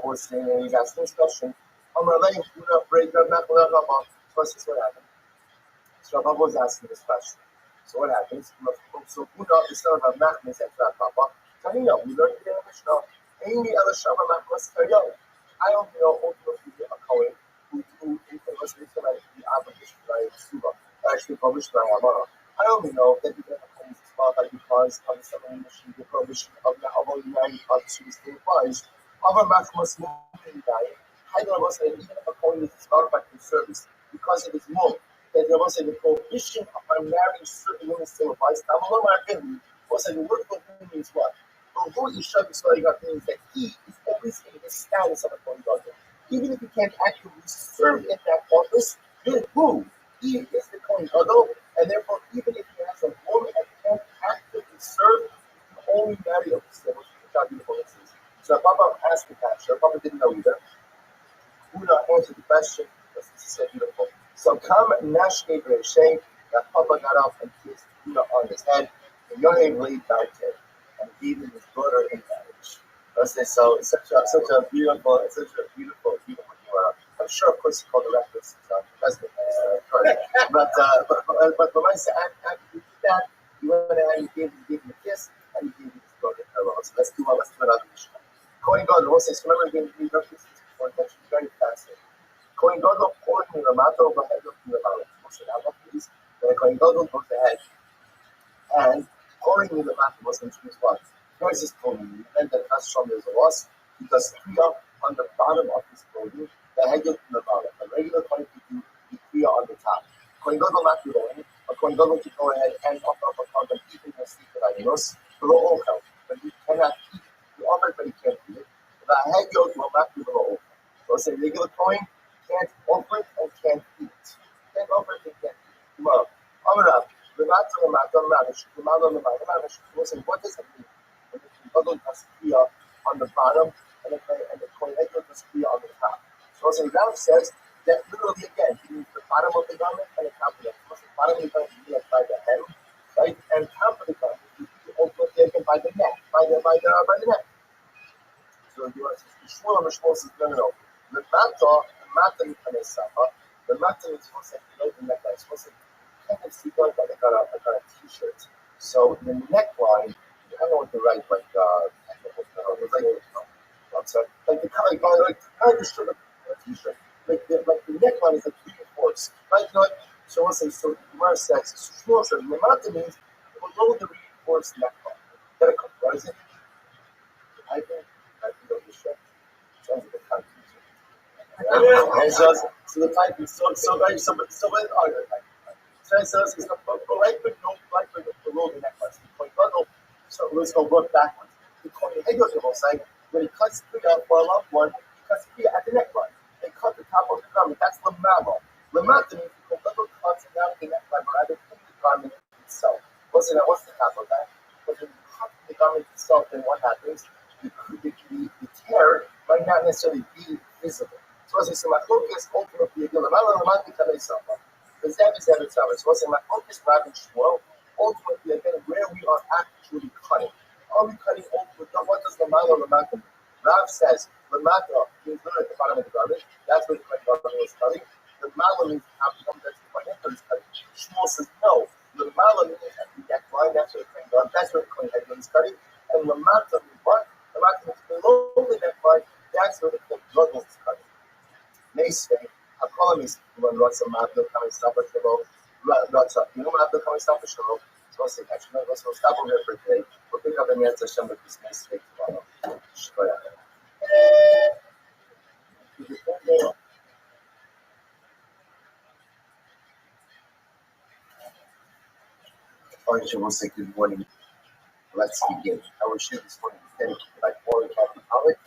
was saying, and he's asking this question. So what happened? So Rabbi was asking this question. So what happens? So Buddha is sort of a machness at that papa. Taniyo, we learned in the Mishnah. Amy Elishama Machmas Taniyo. I don't know ultimately a Kohen who was the obligation by Suba, actually published by Amara. I only know that you get a Kohen's spot because on the seven mission, the prohibition of the Havol United Party still applies. Other Machmas moving guy, Haidar was even if a Kohen is spot by service because it is more. That there was a prohibition on marrying certain women still applies. Now, my opinion was that the word for him means what? Well, who is Shabbos means that he is always in the status of a Kohen Gadol. Even if he can't actively serve in that office, who? He is the Kohen Gadol, and therefore, even if he has a woman that can't actively serve, he can only marry a Muslim, which is not beautiful instance. So Papa asked the pastor, Papa didn't know either. Who not answered the question? This is so beautiful. So come Nashke Shay, that Papa got up and kissed Buddha on his head, and Yohem laid back him and gave him his daughter in marriage. So it's such a beautiful, I'm sure, of course, he called the reference president, but when I say after he did that, he went ahead and gave him a kiss and he gave him his daughter in farewell. So let's do another Mishnah. Kohen Gadol says, remember again, we wrote this before, that's very fascinating. Kohen Gadol poured in the matter of the head of the Rabbi. Then Kohen Gadol goes ahead and pouring in the matter was which means what? First is pouring, and then as from there's a loss, he does kriya on the bottom of his clothing, the head of the bottom. A regular Kohen could do the kriya on the top. Kohen Gadol not do that. A Kohen Gadol could go ahead and offer up a condom even in sleep without inos, below all count. But he cannot eat. He offered, but he can't eat it. The head yoke will not be below all count. So it's a regular Kohen can't offer it and can't eat it. Can't offer it and can't eat it. Tomorrow. What does it mean? When the Gadol does kriya on the bottom and the Kohen does kriya on the top. So Rav says that literally again, he means the bottom of the garment and the top of the garment. The bottom of the garment is by the hem, right? And top of the garment is also taken by the neck, by the neck. So you want to say Shmuel says no. The mata is supposed to be the neck. It's supposed to kind of see like I got a t-shirt. So the neckline, I don't know what to write like like the kind of shirt, a t-shirt. Like the neckline is like reinforced, right? So we'll say so. Gemara says Shmuel says the mata means below the reinforced neckline. That it comprises it. I think of the shirt. Sounds like a type. And so the type is so very so it says it's right below the necklace. So let's go work backwards. The Kohen will say when he cuts kriya for a loved one, he cuts kriya at the neckline. They cut the top of the garment. That's lamama. Lamata means the Kohen cuts down the neckline rather than the garment itself. What's the top of that? But when you cut the garment itself, then what happens? The tear might not necessarily be visible. So as I say, my focus ultimately the lamama become a suffer. The Zeb is every time. So I say, my focus Rabbi Shmuel, ultimately again where we are actually cutting. Are we cutting ultimately? What does lamata mean? Rav says lamata means literally at the bottom of the garment. That's where the Kohen Gadol is cutting. The mala means half the garment. That's the Kohen Gadol is cutting. Shmuel says no. The mala means at the neckline. That's where the Kohen Gadol. That's where the Kohen Gadol is cutting. And lamata means what? Lamata means below the neckline. That's where the Kohen Gadol is cutting. May say, I call him when lots of math will come and stop at the low. Lots of, you know, math will come and stop at the low. So I say, actually, let's stop over here for today. We'll pick up the answer Hashem with this next week tomorrow. All right, we'll say good morning. Let's begin. Our share this morning is dedicated by Paul Catholic.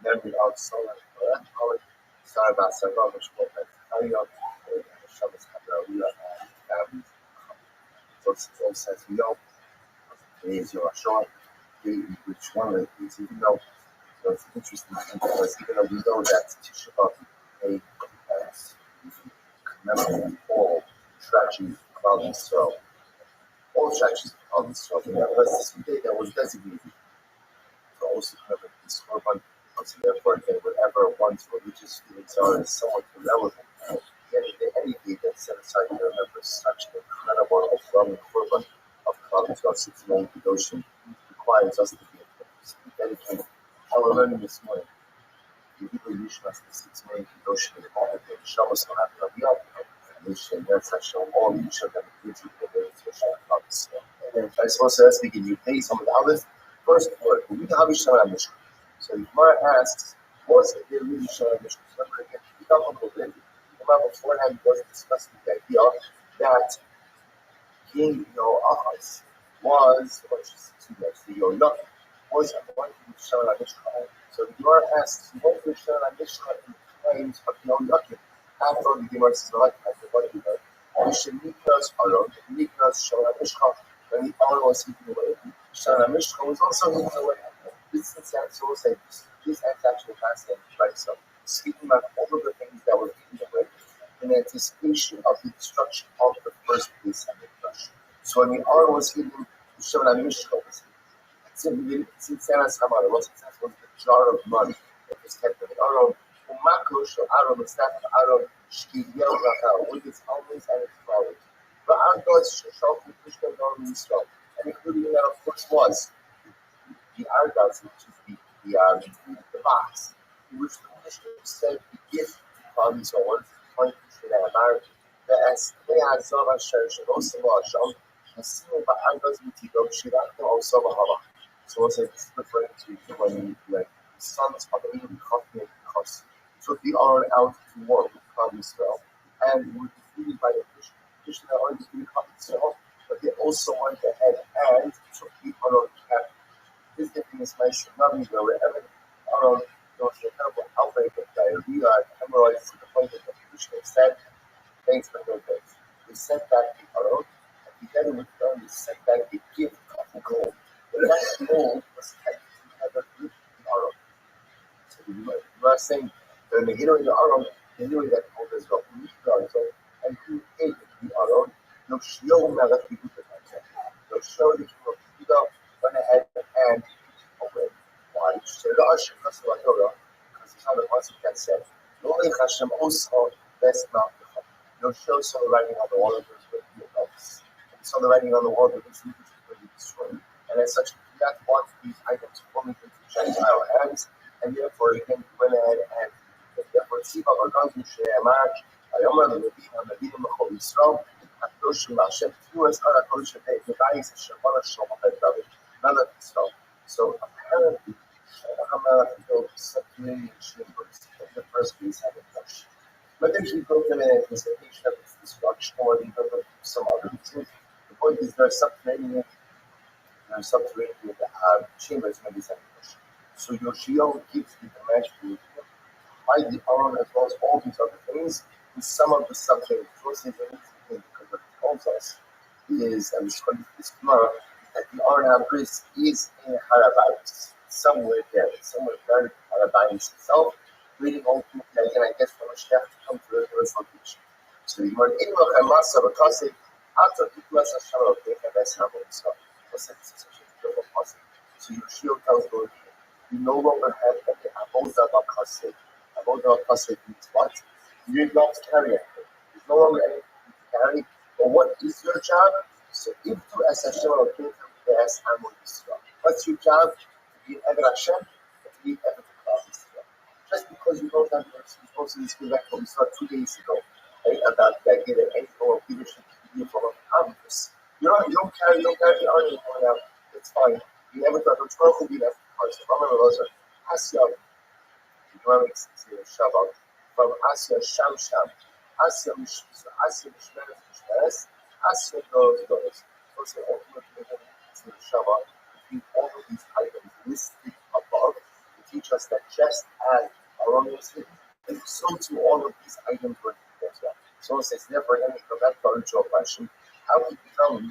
Memory of Solar Catholic. Sorry about Sarah, which will carry on Shabbos Kabbalah families. So it says, we know today is your Ashar, which one of these, even though it's interesting because even though we know that Tisha B'Av commemorating all tragedies of Israel, all tragedies of Israel, nevertheless, this day that was designated to also commemorate this Korban. So therefore, again, whatever one's religious feelings are is somewhat irrelevant. Any day that's set aside to remember such an incredible from the Korban of Klal Yisrael 6 million Kedoshim requires us to be dedicated. How we're learning this morning, the Hebrew Yishmas, the 6 million Kedoshim, the Korban, the Shabbos, the Rabbi, and the Shemeres Hashem, all the Yishmas, and the Yishmas, and the Yishmas, and I suppose let's begin. You pay some of the Aleph. First word, we need to have Yishmas Mishkan. So the Gemara asks, what's the real Yishmas Mishkan? Remember again, we talked a little bit. Beforehand, was discussing the idea that King Ahaz was, the Yonakim, was appointed to Shana Mishkan. So the Gemara asks, what was Shana Mishkan in times of Yonakim? After the Gemara says, like, after what he heard, we should Nikras Aron, Nikras Shana Mishkan. When the Aron was hidden away, Shana Mishkan was also hidden away. This is also this actually fascinating, right? So, speaking about all of the things that were hidden away in anticipation of the destruction of the first place and the crush. So when the Aron was hidden, the Shana Mishkan was hidden. It's in Sarah's Hamara, was the jar of money that was kept in the Aron. Umakosh Aron, the staff of Aron, Shkiyel Rachel, with its almonds and its flowers. But our gods shall be pushed down on Israel. And including that, of course, was the argos, which is the box, in which the minister said the gift from his own, pointing to the marriage. As they had Zava Sherish, and also Sham, and seen by argos with Tidom, Shiraka, also Bahama. So also it's referring to when the sons of Eden, Chafni, and Kos took the Aron out to war with Klal Yisrael, and were defeated by the Christian. Christian had already defeated Klal Yisrael, but they also went ahead and took the Aron captive. This getting is nice and lovely, though, wherever Aron goes to a terrible outbreak of diarrhea and hemorrhoids to the point that the Christian said, thanks for no thanks. They sent back the Aron, and together with them, they sent back the gift of gold. But that gold was kept together with the Aron. So you are saying, when they get away the Aron, they knew that gold as well. And who ate the Aron? No Shio Melech Yehuda. No Shio the king of Yehuda went ahead and away. Why? So the Ashim Kassu Torah, because it's how the concept that said, Lori Hashem also best not the no Shio saw the writing on the wall of those with the adults. And saw the writing on the wall of those who were destroyed. And as such, he did not want these items falling into Gentile hands, and therefore he went ahead and therefore Tziva Bargan She'emar, Ayomar Levim HaMevim B'chol Yisrael, HaKadoshim Hashem Tfuas Ara Kodesh HaPei V'Bayis Shemona Shomah David, none of Yisrael. So apparently, HaMelech built subterranean chambers in the first place had a touch. Whether he built them in anticipation of its destruction or he built them for some other reason, the point is there are subterranean chambers in this animation. So Yoshio gives the command to hide the Aron as well as all these other things in some of the subterranean sources because what it tells us is, and this Gemara, that the Aron HaBris is in Harabayis, somewhere there in Harabayis itself, reading all through again, I guess, from a chef to come to the location. So the Gemara in Rachamasa Bakasik, after Iklas Hashem Rotech, that's how it's called. So Yoshio tells Lord, you no longer have any Aboda Bakasik. Aboda Bakasik means what? You're not carrying anything. There's no longer anything to carry. But what is your job? So if to as Hashem Rotech, as Amon Yisrael. What's your job? To be Ever Hashem, and to be Ever to Klal Yisrael. Just because you don't have the supposed to speak back what we saw 2 days ago, right, about the idea that any form of leadership can be from Congress. You don't carry the army going out. It's fine. You never thought the 12 will be left parts. Remember those are Asya. The Gemara makes Shabbat from Asya Sham. Asya Mishmeres. Asya goes. So ultimately, it's the Shabbat. Between all of these items listed above, to teach us that just as Aaron was hidden, and so too all of these items were hidden as well. So it says, therefore, let me go back to our original question. How could we tell me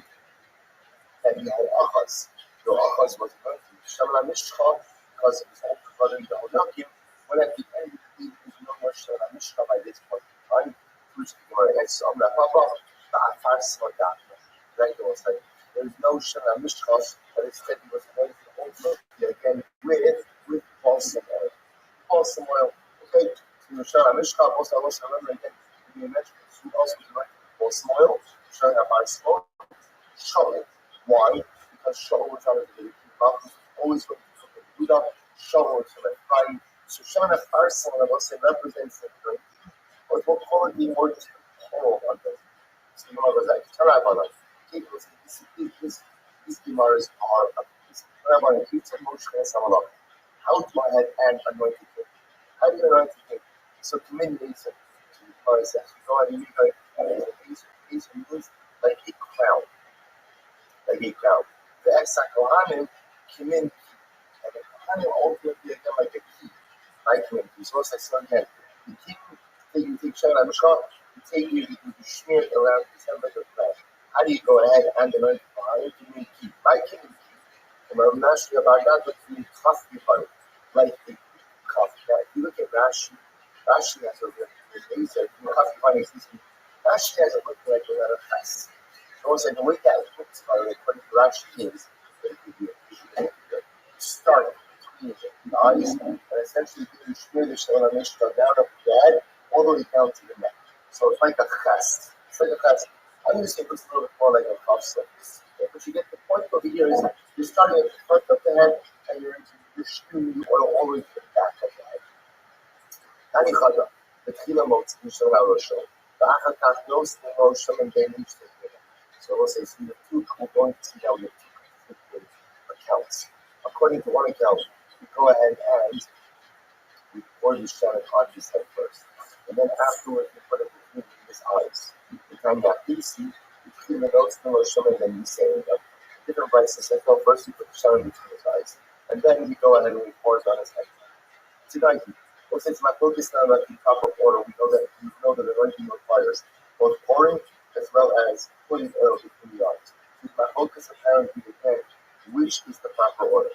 that he had Achaz? The Achaz was going to Shamla Mishcha because of his own brother Yehoyakim. When at the end of the day, there was no more Shamla Mishcha by this point in time. Which the Gemara answers, right? There is no Shamla Mishcha, but instead he was going to ultimately again with balsam oil. Balsam oil, okay? So Shamla Mishcha, also remember again, we mentioned who else was going to balsam oil, showing up our smoke. Shaul. Why? Because Shaul was out of the mountains, always going to put the Buddha. Shaul was from Ephraim. So Shana Farsan, I will say, represents the great. But we'll call it the more just plural on this. So the Gemara goes like, Tarabana. These Gemaras are a piece. Tarabana, Kitsa Moshe Samalak. How do I add anointed king? How do you anoint the king? So commit Mason. So the Gemara says, you go and you go, Mason means like a crown. Like a crown. The Exakohanim, Kimin, and the Kohanim ultimately again like a key. I can make these. So it's like some head. The king, you take Shana Mishra, you smear it around his head like a crown. How do you go ahead and anoint the Kohanim? You mean key. My king is key. And I'm not sure about that, but you need coffee on it. Like a coffee. Now, if you look at Rashi has a Rashi has a look like a letter S. So it's like the way that looks, according to Rashi is that it could be a start between the eyes and essentially you smear the Shalom Mishra down up the head all the way down to the neck. So it's like a chest. It's like a chest. I'm going to say it looks a little bit more like a cuff surface. But you get the point over here is you're starting at the front of the head and you're shooting the oil all the way to the back of the head. Tani Chada, the Tchila Motz, Mishal HaRosho, the Achakat knows the Rosham and they reach the Tchila. So we'll say, see the two, we're going to see now the two conflicting accounts. According to one account, we go ahead and we pour the Shannon on his head first. And then afterwards, we put it between his eyes. We find that easy, between the notes and the Rosham and then we say them. Different prices. So first we put the Shannon between his eyes. And then we go ahead and we pour it on his head. Tonight, well, since my focus now on the proper order, we know that the anointing requires both pouring as well as putting oil between the eyes. Since my focus apparently again, which is the proper order?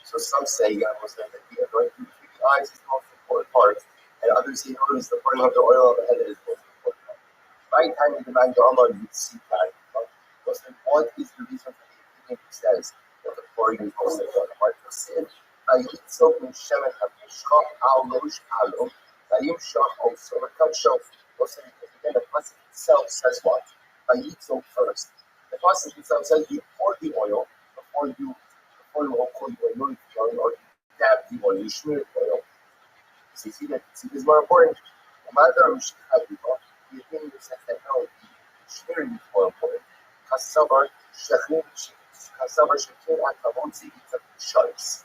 So some say, that the anointing between the eyes is the most important part, and others say, no, it's the pouring of the oil on the head that is the most important part. Right time in the man Dharma, you see that. What is the reason for the opinion who says that the pouring is most important part of sin? So in Shemet HaMishchach Al Rosh Alo, Vayimshach also the cut show. Also, again, the pasuk itself says what? Vayitzo first. The pasuk itself says you pour the oil before you anoint the oil or you dab the oil, you smear the oil. So you see that is more important. No matter the opinion who says that no, smearing is more important. Kasavar Shechin Kasavar Shechin Akamotzi Sharks.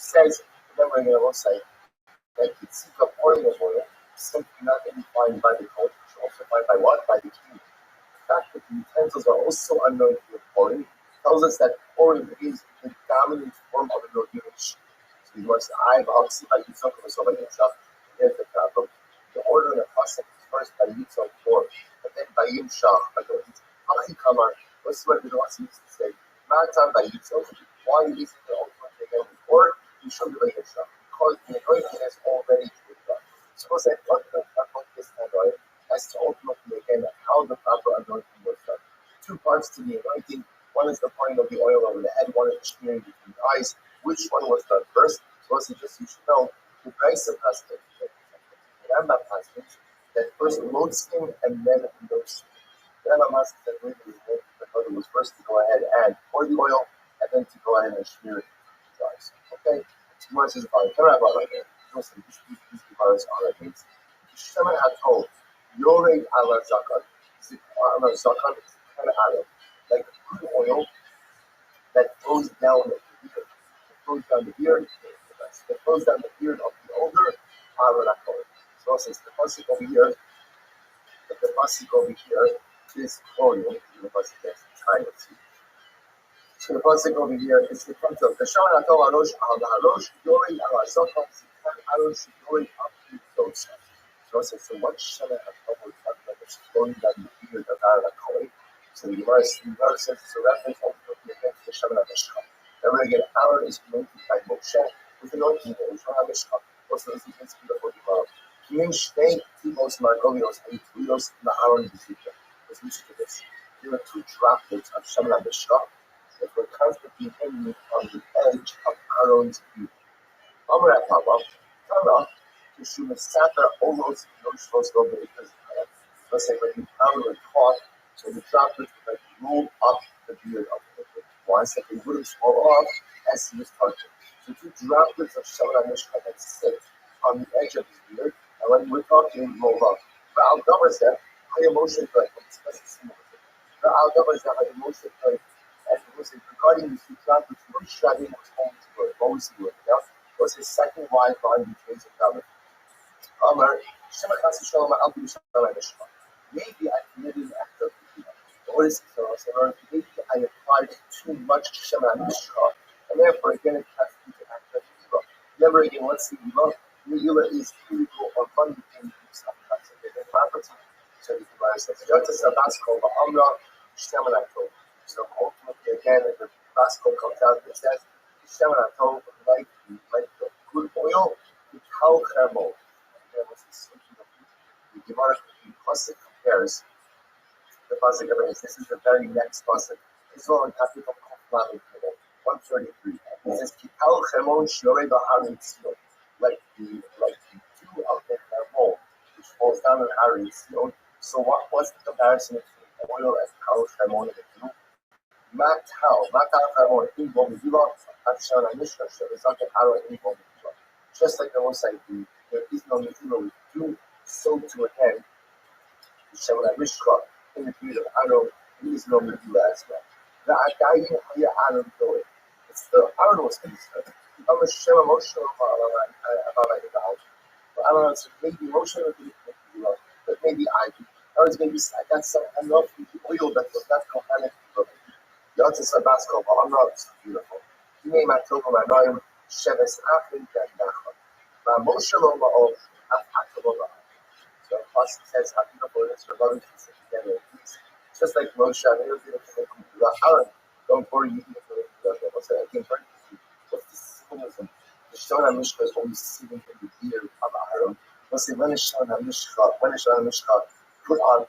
Says, remember I will say that it's a pouring of oil, something not only defined by the code, but also defined by what? By the king. The fact that the utensils are also unknown to the pouring tells us that pouring is the dominant form of anointing. So he was I obviously by Yitzhak or so by Yimshach. There's the problem. The order in the process is first by Yitzhak pour, but then by Yimshach, by the Achikamar. What's what the Rosh used to say? Matan by Yitzhak. Why is it the ultimate again before? You show the way yourself because the anointing has already been done. Suppose that this oil has to ultimately again how the proper anointing was done. Two parts to the anointing. One is the pouring of the oil over the head, one is the smearing between the eyes. Which one was done first? So you should know the Grace passage, the Rambam passage, that first load skin and then no skin. The Rambam passage that really was first to go ahead and pour the oil and then to go ahead and smear it. Okay, Gemara says about it. These Gemaras are like this. Shemen HaTov, Yorei Ala Zakan. Ala Zakan is kind of Adam, like crude oil that flows down the beard. It flows down the beard. It flows down the beard of the older Ala Zakon. So it says the pasuk over here. The pasuk over here is oil. The pasuk that's trying to see. So the pasuk over here is the front of the Shana Tov Arosh Al Harosh Yori Al Azokon Sikan Arosh Yori Al Dosa. So it says, so what Shana Tov was talking about is flowing down the beard of Aaron HaKohen. So the Gemara says it's a reference ultimately against the Shana Mishcha. Remember again, Aaron is anointed by Moshe with anointing the Shana Mishcha. Also, this is the before the Gemara. Kimin Shnei Tibos Margolios and Tulios in the Aaron Bezikah. Let's listen to this. There are two droplets of Shana Mishcha that were constantly hanging on the edge of Aaron's beard. Amar Papa, Tara, Kishum Satar almost no supposed to go because let's say when you pound and caught, so the droplets would like roll up the beard of the liquid once that they wouldn't fall off as he was touching. So two droplets of Shemana Mishka that sit on the edge of his beard, and when we're talking, roll up. The Al-Dabar said, high emotion like the Al-Dabar said, high emotion like, and it was regarding these two droplets, which Shavim was always good. Was his second wife on the case of David. Maybe I committed an act of Tehillah. What is it? Maybe I applied too much Shema Mishka, and therefore again it has to be an act of Tehillah. Never again, let's see, Tehillah is physical or fundamental sometimes. The property. So the Gemara says, Yotzes Abasko Ba'amra Shemana Tov. So ultimately again, the Basko comes out and says, Shemana Tov, like the good oil, the Kal Chermo. There was this the Gemara Pasuk compares the Pasuk of this is the very next Pasuk. It's all in capital Kofman 133. It says Kikal Chermon Shorei B'Harin Tzion, like the dew of the Chermon which falls down on Harin Tzion. So what was the comparison between oil and Kal Chermon and the dew? Matal Chermon in Bomidula, Akshan and Mishka Shevizak and Haro in Bomidula. Just like the one side, there is no Medula with dew, so to again, Shemana Mishka in the period of Aaron, there is no Medula as well. The Agayin Haya Aaron Doe. It's the Aaron was concerned. I'm a Shema Moshe about the house. But I don't know, so maybe Moshe would be Medula, but maybe I do. Or maybe I got some enough oil that was not coherent. Yotzes Abasko, but I'm not beautiful. You name my Tobel, my name, Sheves Afin, and Nachon. Moshe Loma of Afakalola. So plus it says how beautiful it is for loving to sit together in peace. Just like Moshe, I never did it for the Aaron. Don't worry, you did it for the what's that? Again, what's the symbolism? The Shona Mishka is always sitting in the beard of Aaron. Let's say when is Shona Mishka put on,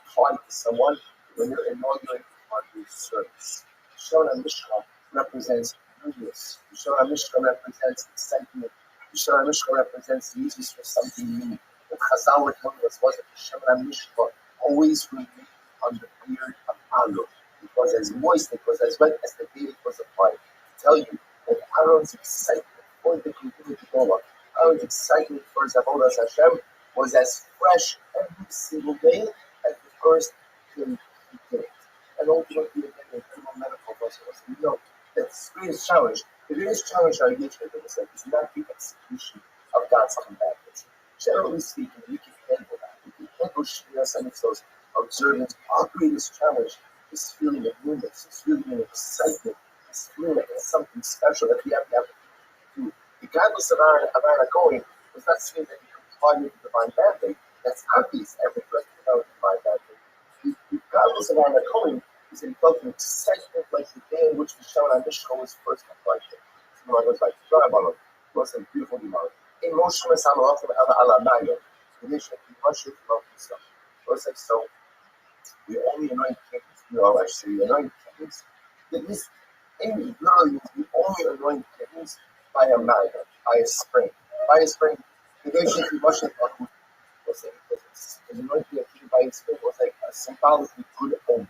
applied to someone when you're inaugurating on your service. Shona Mishka represents newness. The Shona Mishka represents excitement. The Shona Mishka represents uses for something new. What Chazal were telling us was that the Shona Mishka always remained on the beard of Aaron. It was as moist, it was as wet as the day it was applied. To tell you that Aaron's excitement for the community Gola, Aaron's excitement for Zavodas Hashem was as fresh every single day as the first day he did it. And ultimately, again, the criminal medical process. We know that the greatest challenge, the greatest challenge our nature is not the execution of God's commandments. Generally speaking, we can handle that. We can handle some of those observance. Our greatest challenge is feeling of newness, this feeling of excitement, this feeling of something special that we have to do. Regardless of our going, does not mean that we comply with the divine mandate. That's obvious every person knows the divine mandate. Regardless of our going, is that he felt an excitement like the day in which the Shemana Mishka was first applied to. So I was like, it was a beautiful demand. In motion, we only anoint kings. Actually, we anoint kings. Literally, we only anoint kings by a maga, by a spring. By a spring, the nation we worship was anointing a king by a spring was like a symbolically good omen.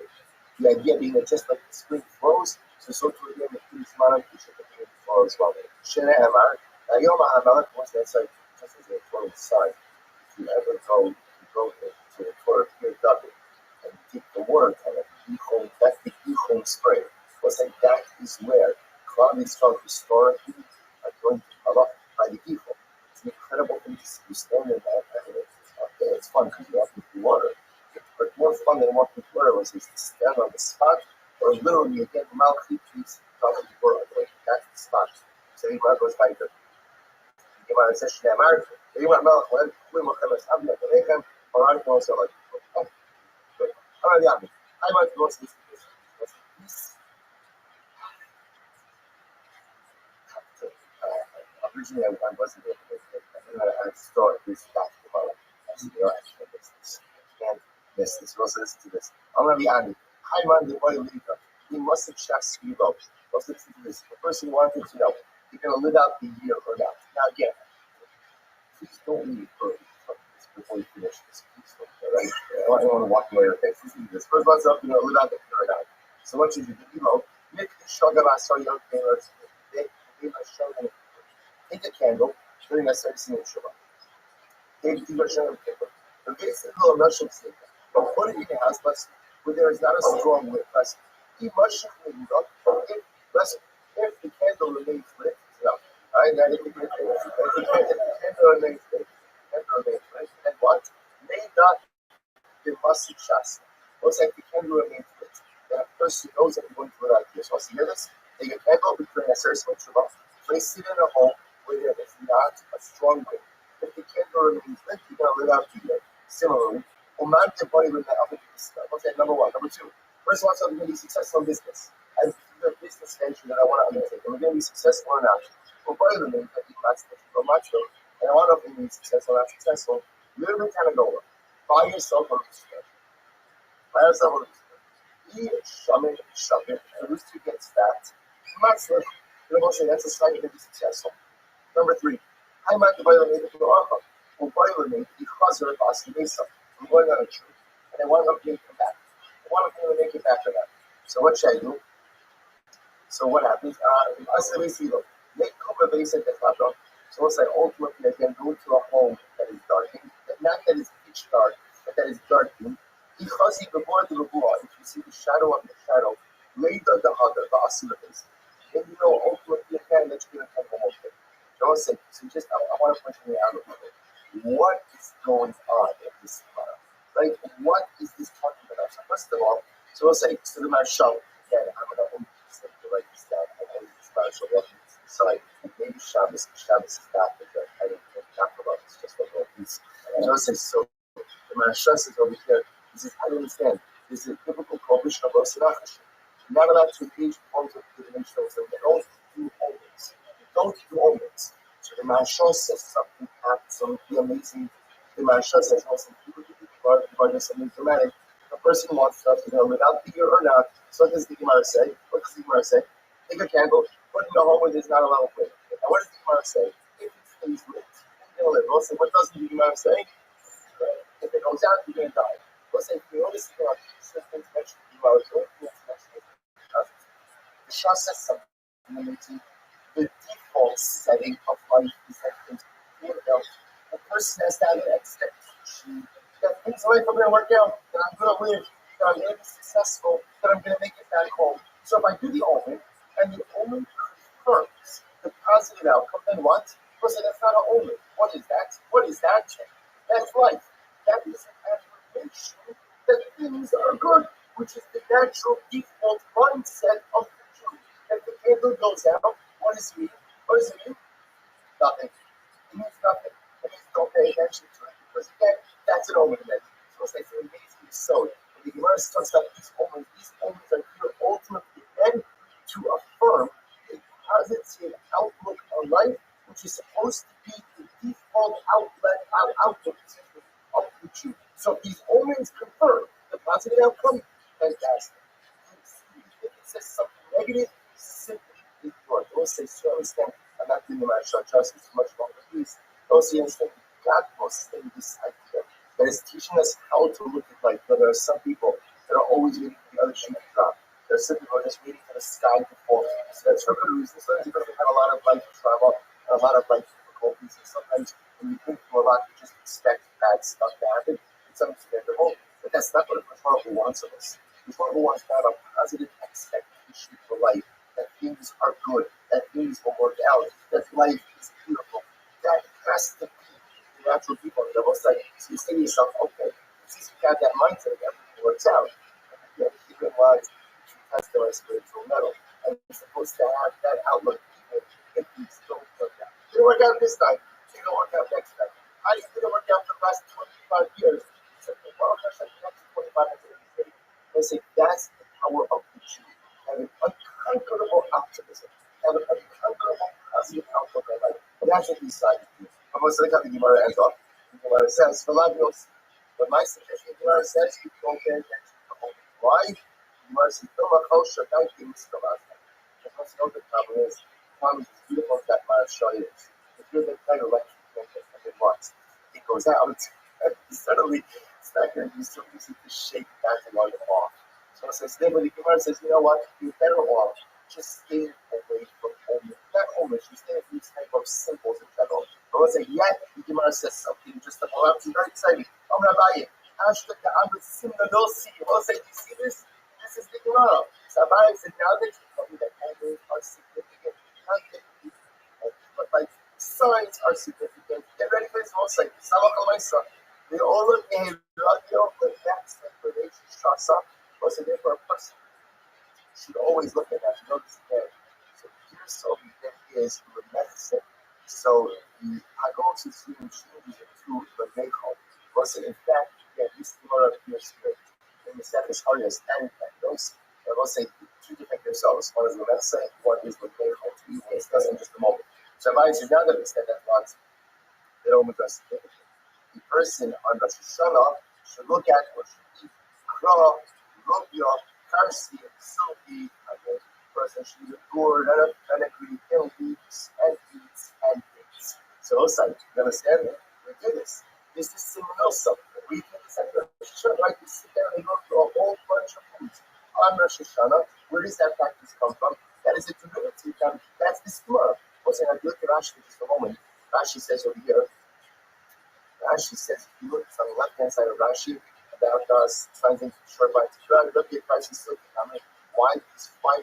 The idea being that just like the spring flows, so too again the king's man, we should the king flow as well. Shene Amar. Yom HaMelech was that like just as a Torah side. If you ever go to the Torah double and take the word on it, that's the Gichon spray. Was like that is where cloud is found historically going to come up by the Gichon. It's an incredible thing to see. You stand in that and it's fun because you have to do water. But more fun than walking through water was to stand on the spot or literally again Malchi trees talking to the world. Like that's the spot. So he goes by the Gemara says Shneimar, Yom HaMelech went, Mochem es Abdi Adolechem, Barak Moshe like, oh, good. All right, yeah, I might go to this. Originally, I wasn't able to I started this basketball. Actually, this. Can't miss this. Also, listen to this. I'm going to be honest. Hi, man, the boy leader. He must have checked Skibo. Let's listen to this. The person wanted to know, you're going to live out the year or not. Now, again, please don't leave early from this before you finish this piece. Right? I don't want to walk away with it. This first one's up, without the paradigm. So what you do, make the sugar so your fingers, take a candle, during a certain sugar. Take the sugar paper. The basic little mushroom stick. But put it in your house, where there is not a strong wind. If the candle remains lit, alright, now if the candle remains lit, and what? May not be must chest. Looks like the candle remains lit. Then a person knows that you're going to like this. Also, hear this? Take a candle between a certain sugar, place it in a hole where there is not a strong wind. If the candle remains lit, you're going to live out the year. Similarly, Oman the body with the other stuff. Okay, number one. Number two, first I want something to be successful in business. As the business venture that I want to undertake. Am I going to be successful or not? Well, part of the name that you match and I want to be successful or not successful. Literally kind of go over. Buy yourself a rooster. Buy yourself a rooster. Eat shaman, and the rooster gets fat. Matzler, that's a sign you're going to be successful. Number three, I might buy the name of the armor. Or buy the name because they're a boss of Mesa. I'm going on a trip, and I want to make it back. I want to make it back to that. So what should I do? So what happens? I say, make a base at the front. So what's like ultimately I can go to a home that is darkened, not that is pitch dark, but that is darkened. Because he before the Lubua, if you see the shadow of the shadow, laid on the other, the Asura base, then ultimately again that you're going to come home with it. So just I want to point you out of it. What is going on in this product? Right? What is this talking about? So first of all, so we'll say to the Marshal, again, I'm going to only write this down. I'm only this Marshal side. Maybe Shabbos is not because I didn't talk about this, just a little piece. And I'll say, so the Marshal says over here, he says, I don't understand. This is a typical prohibition of Rosh. You're not allowed to engage forms of divination, so you don't do omens. You don't do omens. So the Marshal says something absolutely amazing. The Marshal says, well, some people do something dramatic. The person wants stuff, without the year or not. So what does the Gemara say? What does the Gemara say? Take a candle, put it in a home where there's not a lot of wind. Now what does the Gemara say? If it stays lit, you're going to live. We'll say, what doesn't the Gemara say? If it goes out, you're going to die. We'll say, if you notice there are systems mentioned in the Gemara, the Shah says something amazing. The default setting of life is that the person has to have an expectation that things in life are going to work out, that I'm going to live, that I'm going to be successful, that I'm going to make it back home. So if I do the omen, and the omen confirms the positive outcome, then what? Because that's not an omen. What is that? What is that? That's life. That is an affirmation that things are good, which is the natural default mindset of the Jew. If the candle goes out, what does it mean? What does it mean? Nothing. It means nothing. It means don't pay attention to it. Because again, that's an omen event. So it's like an amazing sowed. When the Gemara talks about these omens are here ultimately meant to affirm a positive outlook on life, which is supposed to be the default outlook of the Jew. So if these omens confirm the positive outcome, fantastic. If it says something negative, simply ignore it. Don't say, so I understand. I'm not doing the Marshal justice much longer. Please don't say anything. God must stay this idea that is teaching us how to look at life. But there are some people that are always waiting for the other shoe to drop. There are some people who are just waiting for the sky to fall. So that's for good reason. Sometimes because they have a lot of life trauma, a lot of life difficulties, and sometimes when you think through a lot, you just expect bad stuff to happen. It's understandable, but that's not what the Torah wants of us. The Torah wants to have a positive expectation for life, that things are good, that things will work out, that life is beautiful. That has to be the natural people. They're almost like, so you say to yourself, okay, since you have that mindset, everything works out. You have to keep in mind to test our spiritual metal. And you're supposed to have that outlook, even if things don't work out. It didn't work out this time, it's going to work out next time. How did it work out for the last 25 years? So, well, gosh, the next 25 years. They say that's the power of the Jew. Have an unconquerable optimism. Have an unconquerable positive outlook on life. And that's what we decided to do. But most of the time, the Gemara ends off. The Gemara says, but my suggestion, the Gemara says, you don't pay attention to home. Why? The Gemara says, because the problem is as beautiful as that Marshal is. If you're the kind of life you can't get what? It goes out, and suddenly it's not going to be so easy to shake that one off. So it says, when the Gemara says, you know what, you're better off just staying away from home. Not homeless, you stay at these type of symbols in general. But let's say, yeah, the Gemara says something just about, I'm very excited. I'm going to buy it. Let's say, do you see this? This is the Gemara. So Rabbi said, now that you told me that angles are significant, not but like signs are significant. Get ready for this website. They all look a radio, but that's the information shasa. Was it for a person? Should always look at that. Notice that. So here, so there is medicine. So the Hagos is being changed to the Mechon. Was it in fact, yeah, this Gemara appears here in the Spanish areas and those. I will say two different themselves. One is the medicine, one is the Mechon. We will discuss in just a moment. So I should now understand that what they don't address the person on Rosh Hashanah should look at what should eat, Kra, Rubia, Karsi, Silvi, and the person should eat a gourd, and agree, and eats, and eats, and eats. So also, you understand it? We do this. This is similar stuff. We do this at Rosh Hashanah, right? We sit there and go through a whole bunch of foods on Rosh Hashanah. Where does that practice come from? That is a divinity. That's the Gemara. What's in look at Rashi for just a moment. Rashi says over here, Rashi says, if you look on the left-hand side of Rashi, about us trying to short by to look at Rashi still why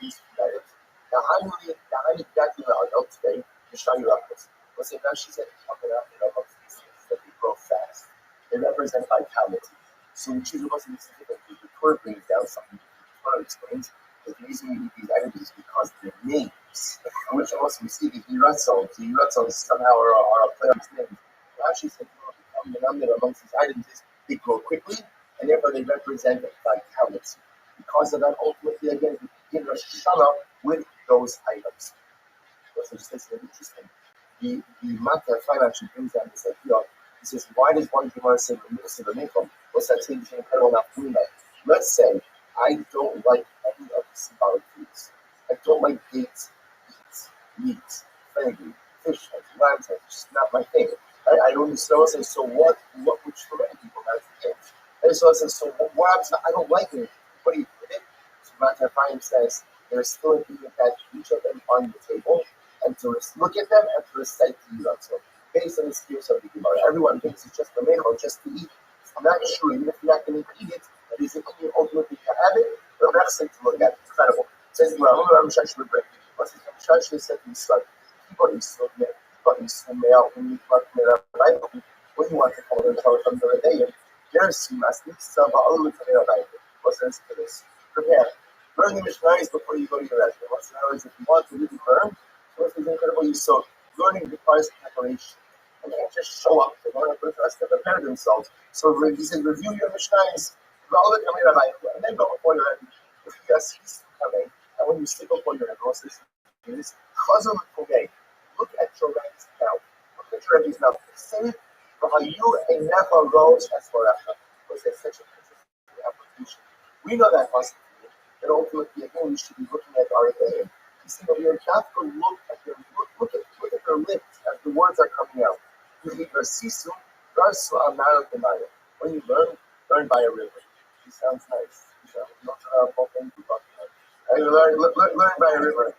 these items. Now, how many exactly are out today to show you up this? What's in Rashi said, these things that they grow fast. They represent vitality. So we choose most of these differently. The Torah brings down something. The Torah explains that the reason we eat these items is because their names, which also we see the Yiratzon somehow are a play on his name. Rashi said, the number amongst these items is they grow quickly, and therefore they represent vitality. Because of that, ultimately, again, we begin Rosh Hashanah with those items. So this is interesting. The Mata actually brings down this idea. He says, why does one Gemara say the Mekom? What's that saying? Incredible enough doing that. Let's say I don't like any of the symbolic foods. I don't like dates, meat, fenugreek, fish heads, lamb's heads. It's just not my thing. I don't understand. So what would for many people that's the case? And so I said, so what happens? I don't like it. What do you do? So Mata says there's still an ingredient that each of them on the table, and to look at them and to recite the Yirah. So based on the skills of the Gemara, everyone thinks it's just the main or just to eat. I'm not sure, even if you're not going to eat it, that is it ultimately to have it, but that's to look at. Incredible. It says, I'm Shash with bread. What's it? Shash said to start. What do you want to call them from the day? There's must be some all the what's to this? Prepare. Learn the Mishnahs before you go to your restaurant. What's the knowledge if you want to really learn? So this is incredible. You saw learning requires preparation. And they can't just show up to learn for us to prepare themselves. So he said, review your Mishnahs, and then go before your head. If you guys see coming, and when you sit before your head, is Chazal Kogay. Look at your Rabbi's mouth. Look at your Rabbi's mouth. Say, you a never rose as for Racha. Because there's such a interesting application. We know that possibly, that ultimately again we should be looking at our name. You see, but we are not going to look at their lips as the words are coming out. You read Sisu, Garsu Amara Demaya. When you learn by a river. It sounds nice. Learn by a river.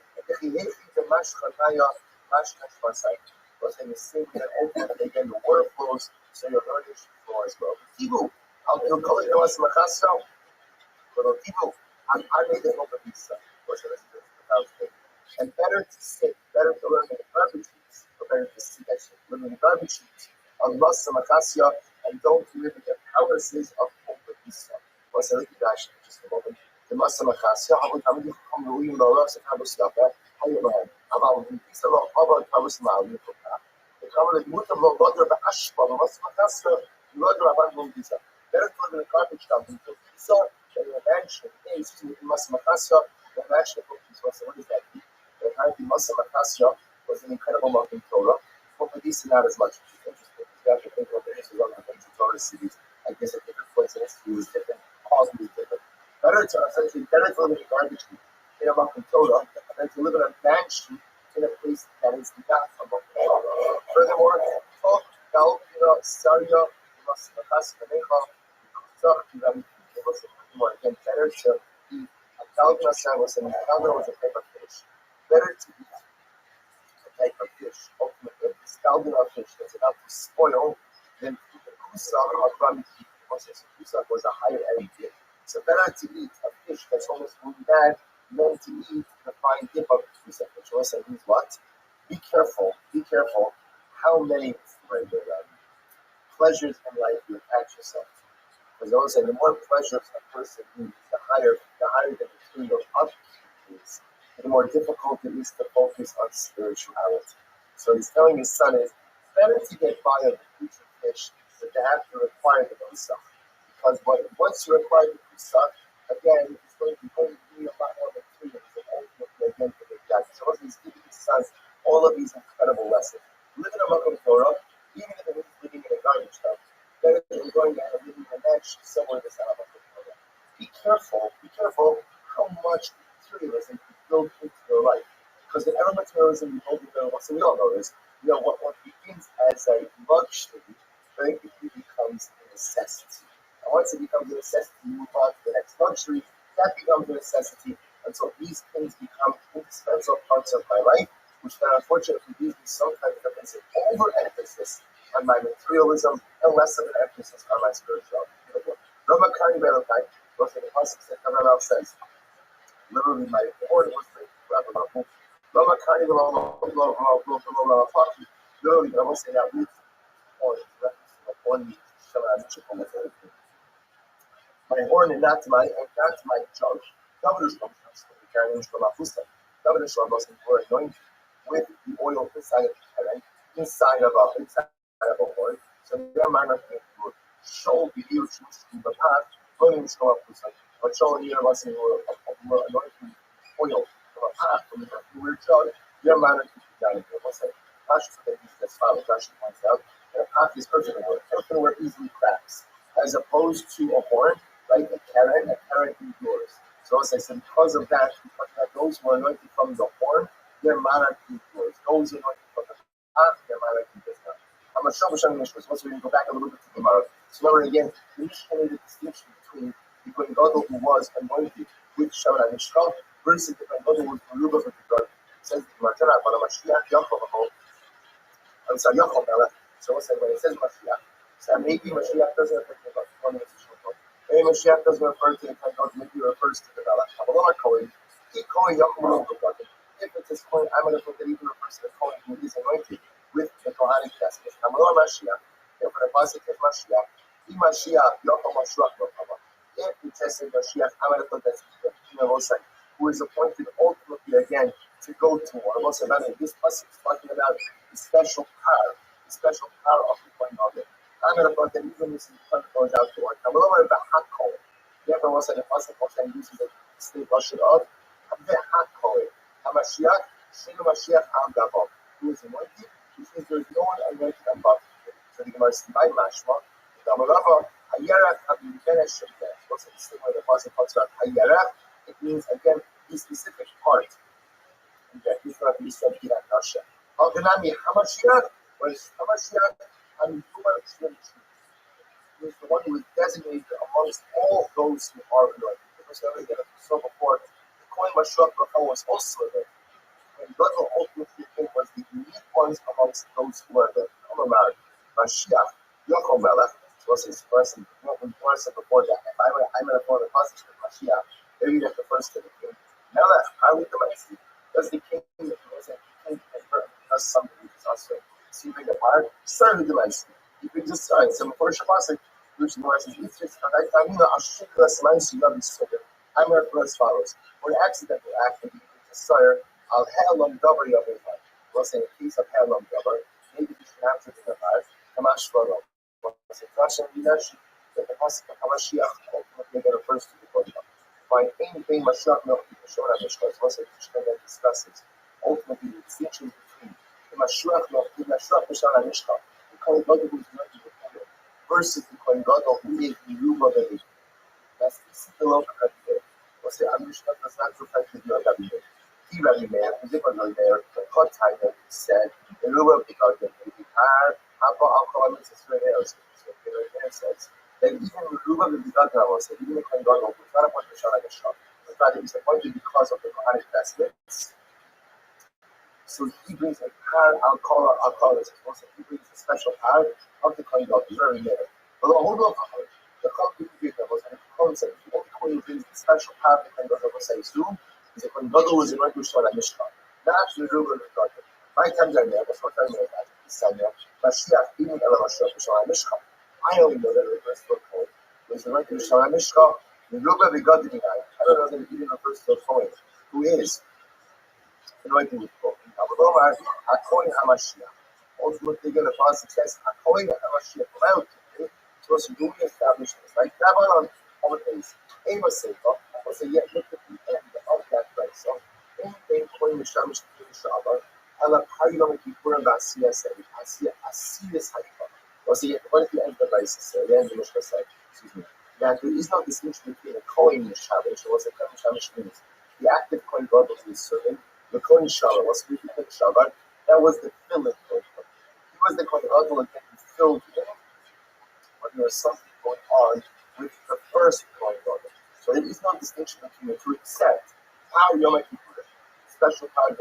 Was in the same way that ultimately again the water flows, so your learning should flow as well. Tibu, I'll call it Elas Machaso. But Tibu, I made the hope of Isa. And better to sit, better to learn in the garbage heaps, or better to sit actually live in the garbage heaps of Las Machasia and don't live in the palaces of hope of Isa. What's the Dash? Just a moment. The Las Machasia, how would you come to leave the Las Machasia? How you learn? About Isa, about Pabasma, you put that. The cover of Mutam Lodra Ashpa, the Las Machasia, Lodra Abandon Isa. Better to live in the garbage dump until Isa, and the mansion is to Las Machasia, the mansion of Isa. What is that? The Harvey Masa Machasia was an incredible monk in Torah. For Isa, not as much. It's interesting. You have to think about the history of the Torah cities. I guess at different points in history was different, cause was different. Better to live in a garbage heap in a monk in Torah than to live in a mansion in a place that is not a monk in Torah. Furthermore, Saria, Again, better to eat a calguna sandwich and a calguna was a type of fish. Better to eat a type of fish, ultimately, a scalded fish that's about to spoil than to eat a kusak or Rabbi. Kusak was a higher end dip. So better to eat a fish that's almost really bad than to eat the fine dip of kusak, which also means what? Be careful how many pleasures in life you attach yourself to. Because always say the more pleasures a person needs, the higher the material upkeep is, the more difficult it is to focus on spirituality. So he's telling his son is better to get by on the future fish than to have to require the kusach. Because once you require the kusach, again, it's going to be a lot more materials and ultimately again to get that. So he's giving his son all of these incredible lessons. Living a Makom Torah, even if it means living in a garbage dump, better than going out and living in a mansion somewhere that's not a Makom Torah. Be careful how much materialism you build into your life. Because the element materialism you build into your life, so we all know this, what begins as a luxury very quickly becomes a necessity. And once it becomes a necessity, you move on to the next luxury, that becomes a necessity, until these things become indispensable parts of my life, which then unfortunately gives me sometimes an overemphasis on my materialism and less of an emphasis on my spirituality. Rabbi Kari Belokai, what the Pasuk says, literally my horn was like Rabbi Rabbi Kari Belokai, literally, I will say that with horn means my horn and not my judge. Governor's from Governor's from were anointed with the oil inside of a horn. So their man of show the leadership in the path, going to up with but show the us in anointing oil from a path from the word judge. Their man of down here. What's that? That's Father Rashi points out that a path is earthenware easily cracks, as opposed to a horn. Right, a carrot endures. So as I said, because of that, those who are anointed from the horn, their monarchy endures. Those who are anointed from the path, their monarchy does not. I'm a Shabbat Mishnah. Once we go back a little bit to the Gemara. So remember again, the Mishnah made a distinction between the Kohen Gadol who was anointed with Shabbat Mishnah versus the Kohen Gadol who was Meruba with the God. It says the Gemara, but a Mashiach Yaakov. I'm sorry, Yaakov. So when it says Mashiach, so maybe Mashiach doesn't refer to the God. Maybe Mashiach doesn't refer to the Kohen Gadol, maybe it refers to the Melech. Kabbalah Kohen, Kohen Yaakov. If it says Kohen, I'm going to put that even refers to the Kohen who is anointed with the Kohanic vestments. Kabbalah Mashiach, if the Pasuk says Mashiach, Mashiach Yaakov Mashiach Yaakov. If it says Mashiach, I'm going to put that who is appointed ultimately again to go to war. Also, this Pasuk is talking about the special power of the Kohen Gadol. I'm going to put that even this goes out to work. I'm going to the Hakol. Therefore, once I Pasuk uses the state Russian of the Hakol. Hamashiach, Shinu Mashiach Al Gabon. Who is anointed? Which means there is no one anointed above him. So the Gemara is by Mashma. Damalava, Hayarach, Abiyukenesh, Shemkenesh. What's the same way the Pasuk talks about Hayarach? It means, again, the specific part. And that is not the Yisrael Kirat Kasha. Al-Ganami, Hamashiach, was Hamashiach, and is the one who is designated amongst all those who are anointed. Because we saw before, the Kohen Mashiach was also anointed. And Gadol ultimately was the unique ones amongst those who are the Amar Mashiach, Yaakov Melech. So it's his person before that. If I'm going to call the passage of Mashiach, maybe that's the first thing. Melech, I read the Mashiach. Does the king does something which is also receiving the part? Certainly the Mashiach. You can just start. So before Shabbat, which the Lord says, I'm going to put as follows. For an accidental act, you can just start, I'll Helam Dabar Yavilah. We'll say in the case of Helam Dabar, maybe you should have to think about Kamash Varo. We'll say, Kasha Vidashi, that the Pasuk of Hamashiach, ultimately get refers to the Kohen. By anything Mashiach Melch, the Shona Mishkas, we'll say, that discusses ultimately the distinction between the Mashiach Melch, the Mashiach Shona Mishkas, the Kohen Gadol who is anointed with oil, versus the Kohen Gadol who is the Ruba Bevi. That's the local country. We'll say, Amishkat does not reflect the Rabbi. He Rabbi Meir, the different there, the Hot Tiger said, the Ruba of the Gadol, the Har, Hapa Alcohol, Mrs. Rehears, the God I was saying, even the Kohen Gadol was not appointed Shana Mishkan. In fact, he was appointed because of the Kohanic vestments. So he brings a par al this. He brings a special par of the Kohen Gadol, very rare. But the whole of the Kohen was a concept. The only Kohen brings the special par of the Kohen Gadol was a zoom. The Kohen Gadol was in Rosh Mishkan. Not actually the Ruben of God. My times are there, but sometimes I have to say that Mashiach, even though Mashiach Mishkan. I only know that the first book was the right to Shara Mishka, the Ruba Begad Dinai. I don't know that even the first book who is the right to book. Avalomar, Hakoin Hamashiach. Ultimately, going to find success. Hakoin Hamashiach. Well, supposed to do establishments. Like Babylon, all the things. Amos said, was a yet look at the end of that place. So, anything Koin Mishamish to the Shabbat, Ella Parilom Kipurim Basia said, Asias Haifa. Was he what the end of the basis? The end of the Mishnah said, excuse me, that there is no distinction between a Kohen and a Shabbos, or was a Kohen Shabbos means the active Kohen God was his servant, the Kohen Shabbat was the Kohen Shabbat, that was the filling Kohen God. He was the Kohen God and he filled him, but there was something going on with the first Kohen God. So there is no distinction between the two except how Yom Kippur, special power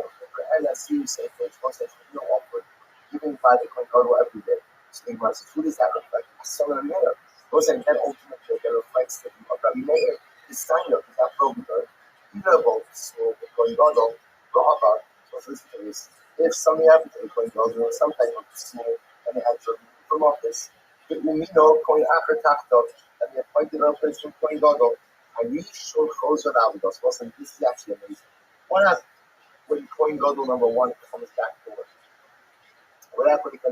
and a serious safe which was no offered, given by the Kohen God every day. So they must who does that reflect? A son of Meir. Those are then ultimately that reflects the view of Rabbi Meir, the sign of that program, either both so the Kohen Gadol, Rabbi, so this is if something happened to the Kohen Gadol or some type of small and they had to remove from office, it will mean no Kohen Acher Tachto, and they appointed a replacement Kohen Gadol, and we show Choser Avodos. Wasn't this is actually amazing? What happened when Kohen Gadol number 1 comes back to work? What happened when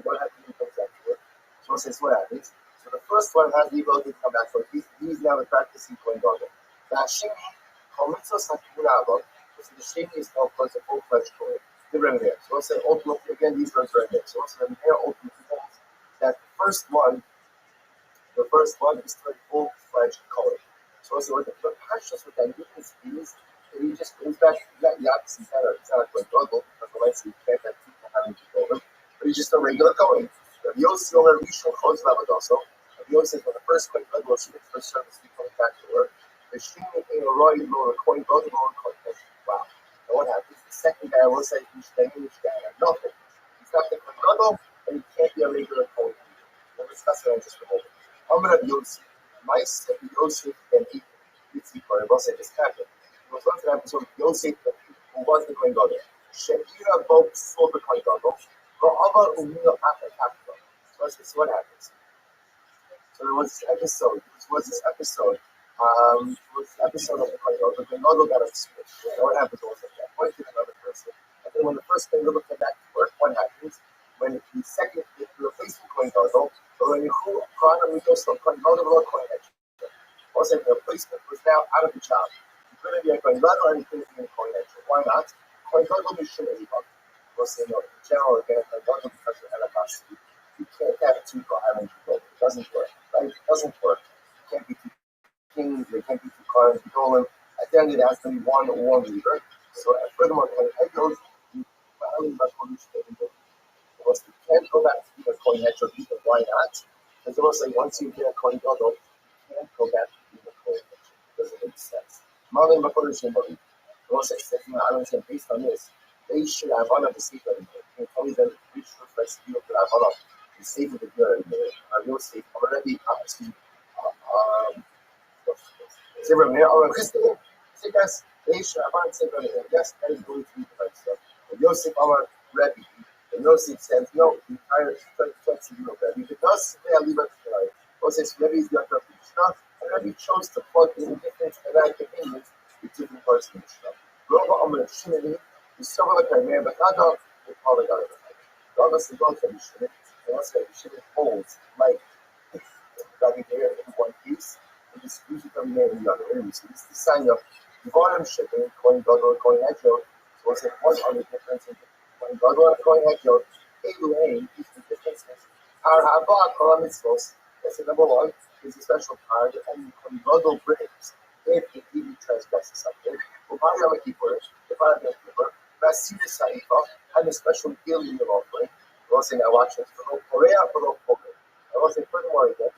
he comes back to work? So says what happens? So the first one has the ability to come back for he's now practicing Kohen Gadol. The Hashemi, Chomitzos HaKibun Avot, so the Shemi is now of course a full-fledged Kohen. The Remnant. So we'll say ultimately again these words are in there. So also the Remnant ultimately holds that the first one is to a full-fledged Kohen. So also what the Pashas with that means is that he just goes back to that Yaps and better. It's not a Kohen Gadol, because the lights you can't have people having to go over. But he's just a regular Kohen. Rabbi Yossi over Rishon Chos Lamed also. Rabbi Yossi says when the first Kohen Gadol should be first service to coming back to work, the Shini in a royal law, Kohen Gadol or Kohen. Wow. And what happens? The second guy will say he's the English guy. Nothing. He's not the Kohen Gadol, and he can't be a regular Kohen. We'll discuss it in just a moment. I'm Rabbi Yossi. My Rabbi Yossi and he, I will say this happened. It was one episode of Yossi who was the Kohen Gadol. Sheira both saw the Kohen Gadol. So what happens? So there was this episode. It was this episode. It was the episode of the Kohen Gadol. The Kohen Gadol got upset. So what happens was that appointed another person. And then when the first Kohen Gadol came back to work, what happens? When the second, the replacement Kohen Gadol, but when you who Kohen Gadol or Kohen Gadol, also the replacement was now out of the job. He couldn't be a Kohen Gadol and he couldn't be a Kohen Gadol. Why not? Kohen Gadol is Shimon. In general, again, because of Elabasi, you can't have two Kohanim together. It doesn't work, right? It doesn't work. You can't be two kings, they can't be two Kohanim Gedolim. At the end, it has to be one leader. So, furthermore, the Hegels, you can't go back to being a Kohen Heter leader. Why not? Because also, once you get a Kohen Gadol, you can't go back to being a Kohen Heter. It doesn't make sense. Malim Bakodesh Yemari. Also, I don't say based on this. They should have one of the secret. And only then which reflects the view of the Avalon. The safe of the good. Are you safe? Already, Zebra Mayor or Christine? Say yes. They should have one secret. Yes, that is going to be the right stuff. And Yosef, our Rabbi, and Yosef says, no, the entire church of Rabbi. Because they are leaving tonight. Yosef, Rabbi is the other Mishnah, and Rabbi chose to plug in different American opinions with different parts of the Mishnah. Rova Omer Shimini. Some of the Crimea, but not all the Polygon. Regardless of both of Shimon, and once again, Shimon holds like Rabbi Meir in one piece, and this usually Rabbi Meir in the other. So this is the sign of Devarim shipping, Kohen Gadol, Kohen Heter. So what's the difference in Kohen Gadol and Kohen Heter? Elu is the differences. Our Haba Kohen Mitzvos. That's number one. Is a special part, and Kohen Gadol brings if he even transgresses something. Well, Yom Kippur, the Yom Kippur. And a special healing of offering. I was saying I watched it for Korea, for Korea. I was saying furthermore again,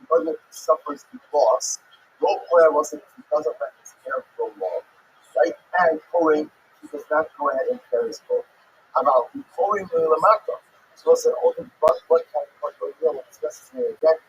Kohen suffers the loss. No prayer was if he doesn't let his hair grow long, right? And Kohen, he does not go ahead and tear his coat. About the Kohen Lamata. So it's an open, what kind of Kohen we'll discuss this here again.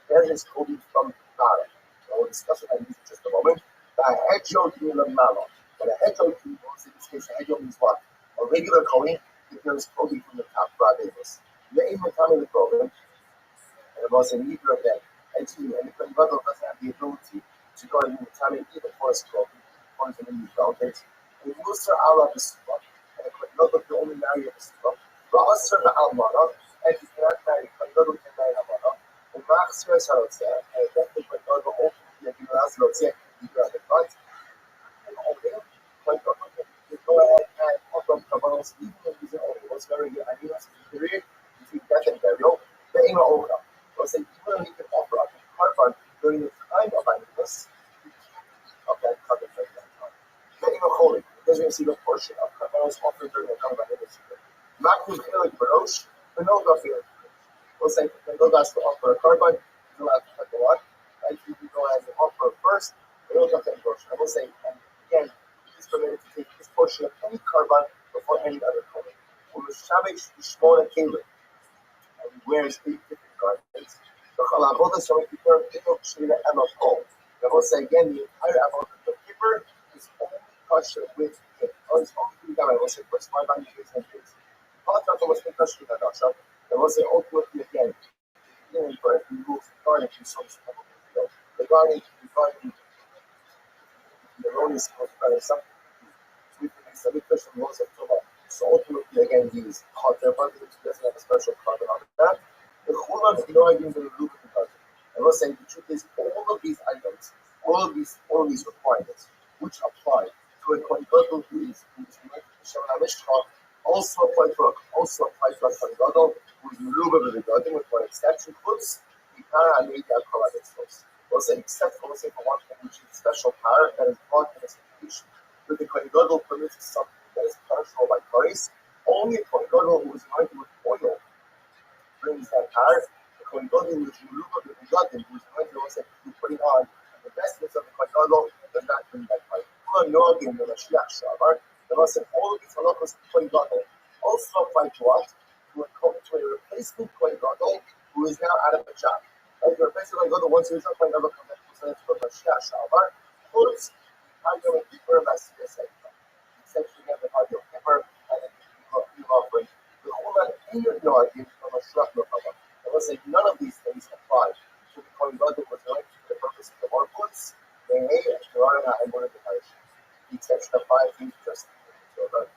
Tear his coat from the bottom. So we'll discuss it in just a moment. The Hedgehog Lamala. But a hedgehog, in this case, a hedgehog means what? A regular Kohen, he tears clothing from the top Rabbeis. The aim of coming the program, and it was neither of them. And the Kohen Gadol doesn't have the ability to go and time even for his clothing, for his new relatives. And Musa Allah the Sukkah, and the Kohen Gadol can only marry the Sukkah. Ra'asr the Almana, and he cannot marry, Kohen Gadol can marry Almana. And Ma'asr is Harotzeh, and that's the Kohen Gadol ultimately, and Gilas Rotzeh, either at the front. And only, Kohen Gadol can go ahead and offer Kabbalos, even if he's an only. What's very good, I mean, that's the period between death and burial. The Ema Oka. So even though he can offer up a carbon during the time of Anubis, he can't of that carbon during that time. The Ema Holy, he doesn't receive a portion of carbonos offered during the time of Anubis. Makru Chilik Barosh, but no Gafir. We'll say, no guys to offer a carbon, he's allowed to cut the lot. And he can go ahead and offer first, but no Gafir portion. I will say, and again, he's permitted to take his portion of any carbon before any other carbon. When the Shabbos Shmona Kalim, and he wears 8 different garments. The Chalavoda Shem Kippur, Eno Kshira Emma Kol. I will say again, the entire Avodah of Kippur is only kosher with him. Or it's only to be done, I will say, first 500 years and years. Palatata was kosher with Hadasha. I will say, ultimately again, even for every rules regarding to some regarding the erroneous regarding something. We can question laws of Torah. So ultimately, again, these hot air buttons doesn't have a special carbon on that. The Chulan, you know, I use the lubricant button. I was saying the truth is, all of these items, all of these requirements, which apply to a Kohen Gadol who is connected to Shem HaMishcha, also apply to a Kohen Gadol who is Meluba with the Gadol, with one exception, puts the Para and Meita Kohen. Was an except for one thing, which is special power that is brought in this institution. But the Kohen Gadol permits something that is punishable by grace. Only a Kohen Gadol who is anointed with oil brings that power. The Kohen Gadol who is Meluba with the Gadol, who is anointed with putting on the vestments of the Kohen Gadol, does not bring that power. The Mashiach Shavar, the Lord said all of these halachos of Kohen Gadol also apply to what? To a replacement Kohen Gadol who is now out of a job. Like the replacement Kohen Gadol, once he is not Kohen Gadol, comes back to the Mashiach Shavar, puts Hagel and Kippur Masir Sefer. Essentially, you have the Hagel Kippur and then you offering. The Chulan Inner Noagim from a Shrach Nokava. I will say none of these things apply to the Kohen Gadol was going for the purpose of the Orkuts, the Hay, and Shirana, and one of the Parishas. The exception of 5 things just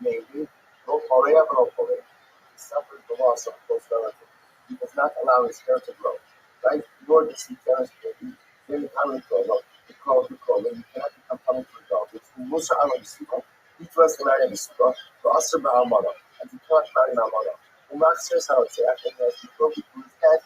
maybe, no Korea, but no Korea. He suffers the loss of a close relative. He does not allow his hair to grow, right? Nor does he tear his baby. Then the time will grow. The crow, and you cannot become coming to a dog. It's Musa Allah Yisuka. He tries to marry Yisuka, but Asr Ba'amana, and he cannot marry Na'amana. The master is how it's actually has to grow through his head,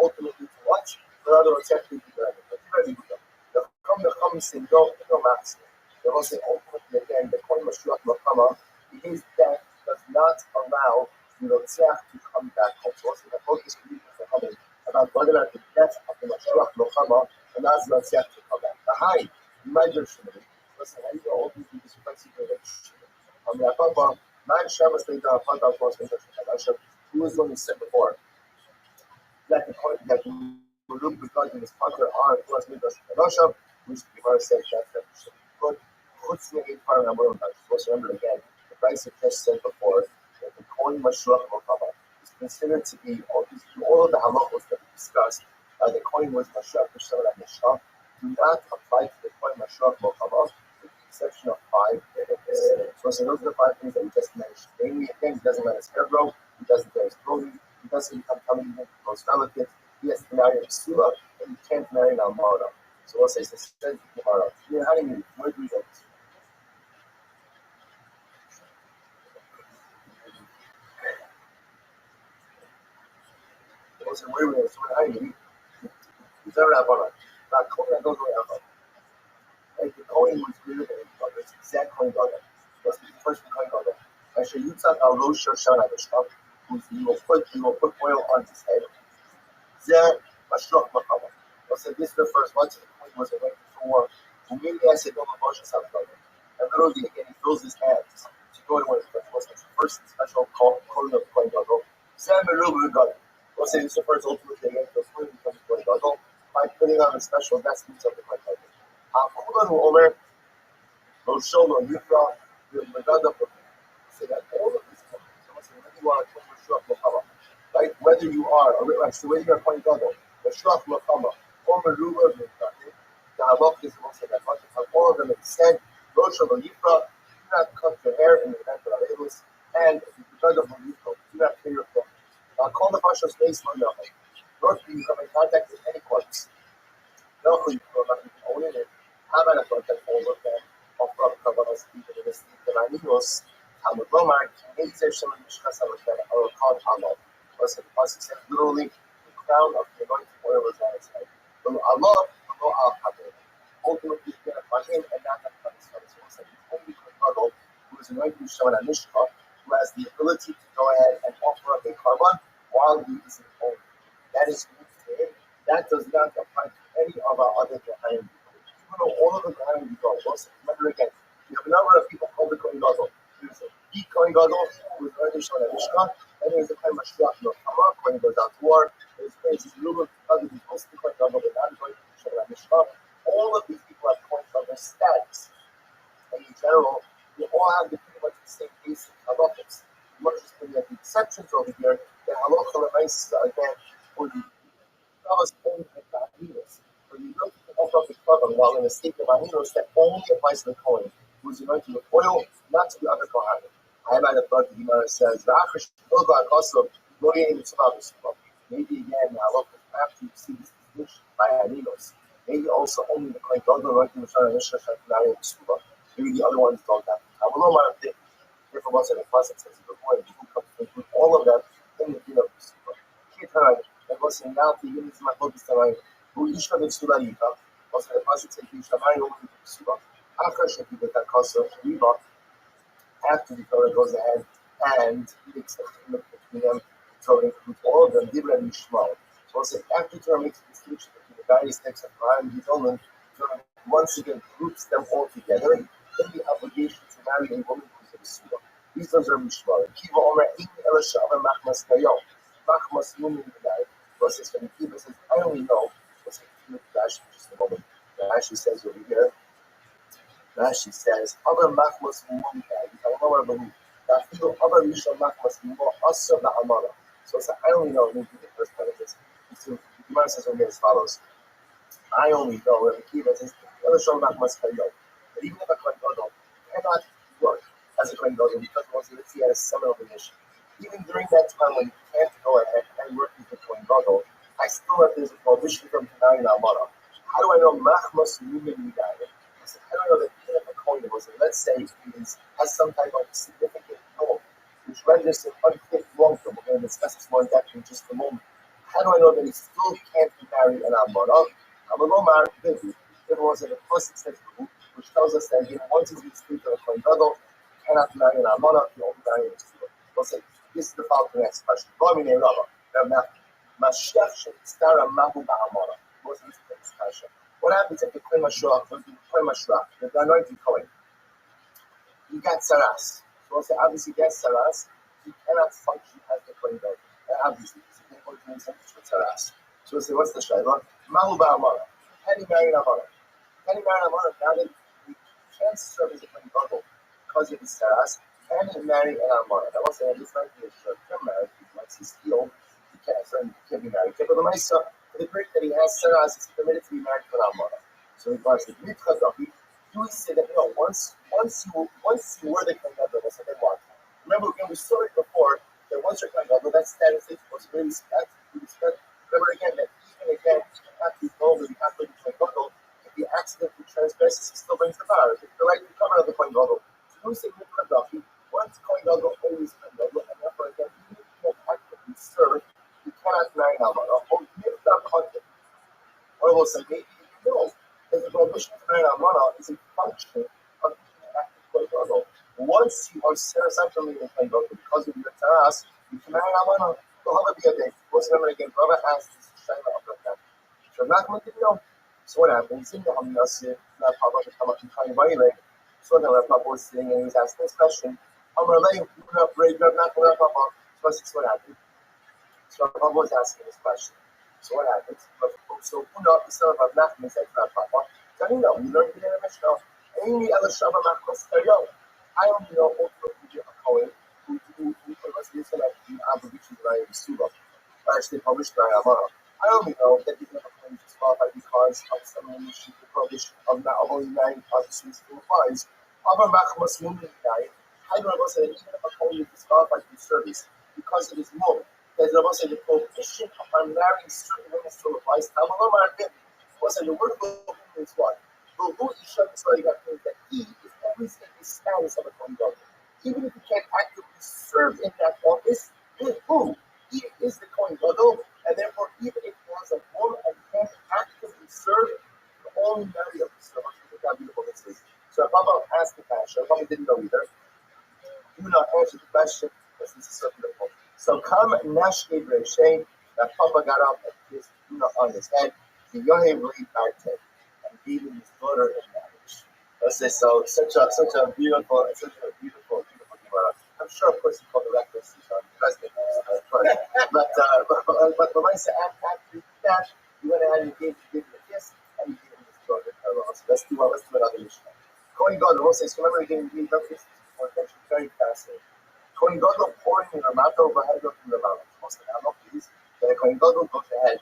ultimately to watch, but otherwise, actually to grab it. But very good. The Chum say, no master. They will say, ultimately, again, the Kohen Mashiach Makama, his death does not allow the Rotzeach to come back home. So, also, the focus of the coming about whether or not the death of the Mashiach Makama allows the Rotzeach to come back. Behind, Major Shimon, listen, how do you know all these things are considered on the Apapa, Man Shabbos later, Apapa was Major Shimon, who was going to say before that the point that we look because in his father are was Major Shimon, which the Gemara said that's good. What's the eight part number of that? Let's remember again, the price I just said before, that the Kohen Mashiach Mokama is considered to be all of the halachos that we discussed. The Kohen was Mashiach Mishal and Mishal do not apply to the Kohen Mashiach Mokama, with the exception of 5 things. So those are the 5 things that we just mentioned. Namely, again, he doesn't let his hair grow, he doesn't wear his clothing, he doesn't become coming in close relatives, he has to marry a Sula, and he can't marry an Almana. So we'll say, this says the Gemara. How do you where do we go? So where we go? So how do you is that Rabbi? Not Kohen goes away Rabbi. Like the Kohen was greater than his brother. It's exact Kohen brother. That's the first Kohen brother. Actually, Yitzhak al Rosh Hashanah B'Sham, who's you will put oil on his head. Zeh Mashiach Makama. said this refers what to the point was it went for maybe I said no emotion something. And literally again he fills his hands to go to what's the first special calling of Kohen Gadol. Sam Meruba Gadol. We'll say this refers ultimately again to fully becomes Kohen Gadol by putting on the special vestments of the Kohen Gadol. Omer Rosholo Yukra Megada. Say that all of these right? Whether you are, right, so whether you're a Kohen Gadol, the Shraf Lachama, or Meruba, the Halach is also that much of all of them extend, Rosh Yifra, do not cut your hair in the event of Avelus, and if you become of Yifra, do not clear your clothes. Call the Pasha's face on your head. Nor can you come in contact with any corpse. No, you not own it. How about a contact over them? Offer up Kabbalah's people in the sleep of Aninos, Talmud Lomar, Kinezer Shalom Mishkas Avakar, or called Halal. The Pasuk says literally the crown of the anointing oil was on his head. But Allah, ultimately going to find him and not upon his face. So it's like the only Kohen who is anointed with Shemana Mishka, who has the ability to go ahead and offer up a carbon while he is in home. That is unique to him. That does not apply to any of our other Kohanim. Even though all of the Kohanim we go, remember again, we have a number of people called the Kohen Gadol. There's a big Kohen Gadol who is anointed with Shemana Mishka. And there's a Kohen Mashiach, when he goes out to war. There's crazy Lulu, other people, also the Kohen Gadol, but not going to Shemana Mishka. All of these people have points on their status. And in general, they all have the pretty much the same basic halachas. Much as many of the exceptions over here, the halacha lemaisa again, for the Shabbos only at the Ahinos. Where you look to offer up the carbon while in a state of Ahinos that only applies to the Kohen, who is anointed with oil, not to the other Kohanim. I might have thought the Gemara says, maybe again, after you see this distinction by Ahinos, maybe also only the Kohen Gadol anointing with Shana Mishka Shantanari and Suba. Maybe the other ones don't have. I will know my thing. Therefore, once in the process says before, you can come to include all of them in the din of the Suba. Kitan, and once in now, the Yin is my focus tonight. Who each of the Suba Yika, once in the process says, you shall marry over the Suba. After Shaki, that costs of Riva, after the Torah goes ahead and he makes a difference between them, so it includes all of them, Dibra and Yishmael. So it's like after Torah makes a distinction between the various types of Quran and Torah once again groups them all together in the obligation to marry a woman who's a Surah. These ones are Mishmael. Kiva Omer, Ing Elisha Omer Machmas Kayo. Machmas Mumin Kedai. Versus when Kiva says, I only know, what's the Rashi just a moment. Rashi says over here, Rashi says, other Machmas Mumin Kedai. I don't know what I believe. Other Misha Machmas Mumin also the Amara. So it's like, I only know, maybe the first part of this. The Gemara says over here as follows. I only know Rabbi Kiva says, but even if a Kohen Gadol cannot work as a Kohen Gadol because once he had a seminal mission, even during that time when he can't go ahead and work with the Kohen Gadol, I still have this prohibition from Tanai and Amara. How do I know Machmas Mumin Midai? I said, how do I know that even if a Kohen was, let's say, has some type of significant role, which renders him unfit long term? We're going to discuss this more in depth in just a moment. How do I know that he still can't be married an Amara? Amalomar, there was a first exception which tells us that once he's excluded of a Kohen Gadol, he cannot marry an Amara, he only marry a Surah. We'll say, this is the following next question. What happens if the Kohen Mashiach, the anointed Kohen, he got Saras? So we'll say, obviously, he gets Saras, he cannot function as the Kohen Gadol. Obviously, he can't function with Saras. So we'll say, what's the Shaila? Mahu Ba'amara. Can he marry an Amara? Can he marry an Amara now that he can't serve as a Kohen Gadol because of his Saras? Can he marry an Amara? That was this might be a short-term marriage. Once he's healed, he can't be married. But the Maisa, for the period that he has Saras, he's permitted to be married to an Amara. So he was the Greek Chazaki. Do we say that once you were the Kohen Gadol, that's what they want. Remember, again, we saw it before that once you're Kohen Gadol, that status is supposed to be respect. Remember again that even again, after he's over, after the Kohen Gadol, if he accidentally transgresses, he still brings the power. It's the right recover of the Kohen Gadol. So we say Mukadafi, once Kohen Gadol, always Kohen Gadol, and therefore again, even if he can't actively serve, he cannot marry an Amara. Or maybe not contact. Or we'll say maybe no, because the prohibition to marry an Amara is a function of being an active Kohen Gadol. Once you are satisfied in the Kohen Gadol because of your taras, you can marry an Amara. Remember again, Rabbi asked this Shaila of Rabbi. But Nachman didn't know. So what happens? In the Hamnasir, that Papa should come up and try and buy it. So then Papa was sitting and he was asking this question. I'm going to break up Nachman, Papa. So this is what happened. So Papa was asking this question. So what happens? So Una, the son of Nachman, said to Papa, I don't know, you learned in the Mishnah. Any other Shabbat Nachman, I only know ultimately a Kohen who was this like the obligation by the Suba. Actually published by Amara. I only know that he's never claimed disqualified because of some issue the prohibition of not only 9 officers who applies. Other Machmas Mumin died. I don't know that even if a Kohen is disqualified from service because of his mom, there's also the prohibition upon marrying certain women still applies. Tamala Market was the word of means what? The who Isha is what he got that he is always in the status of a Kohen Gadol. Even if he can't actively serve in that office, who? He is the Kohen Gadol, and therefore, even if he has a woman and can't actively serve, the only marry of the servant is how beautiful this is. So Rabbi asked the question. Rabbi didn't know either. Do not answer the question because this is so beautiful. So come Nashke Breshain, that Papa got up and kissed Una on his head, the Yohem Reed Bartek, and gave him his daughter in marriage. Let's say so. Such a beautiful Gemara. I'm sure, of course, you call the references on President, but when I say after that, you went ahead and gave him a kiss and you gave him his daughter. So let's do another Mishnah. Kohen Gadol says, remember again, we references before, that's very fascinating. Kohen Gadol pouring in the mato overhead from the mountain. Most of the Hamok is that Kohen Gadol goes ahead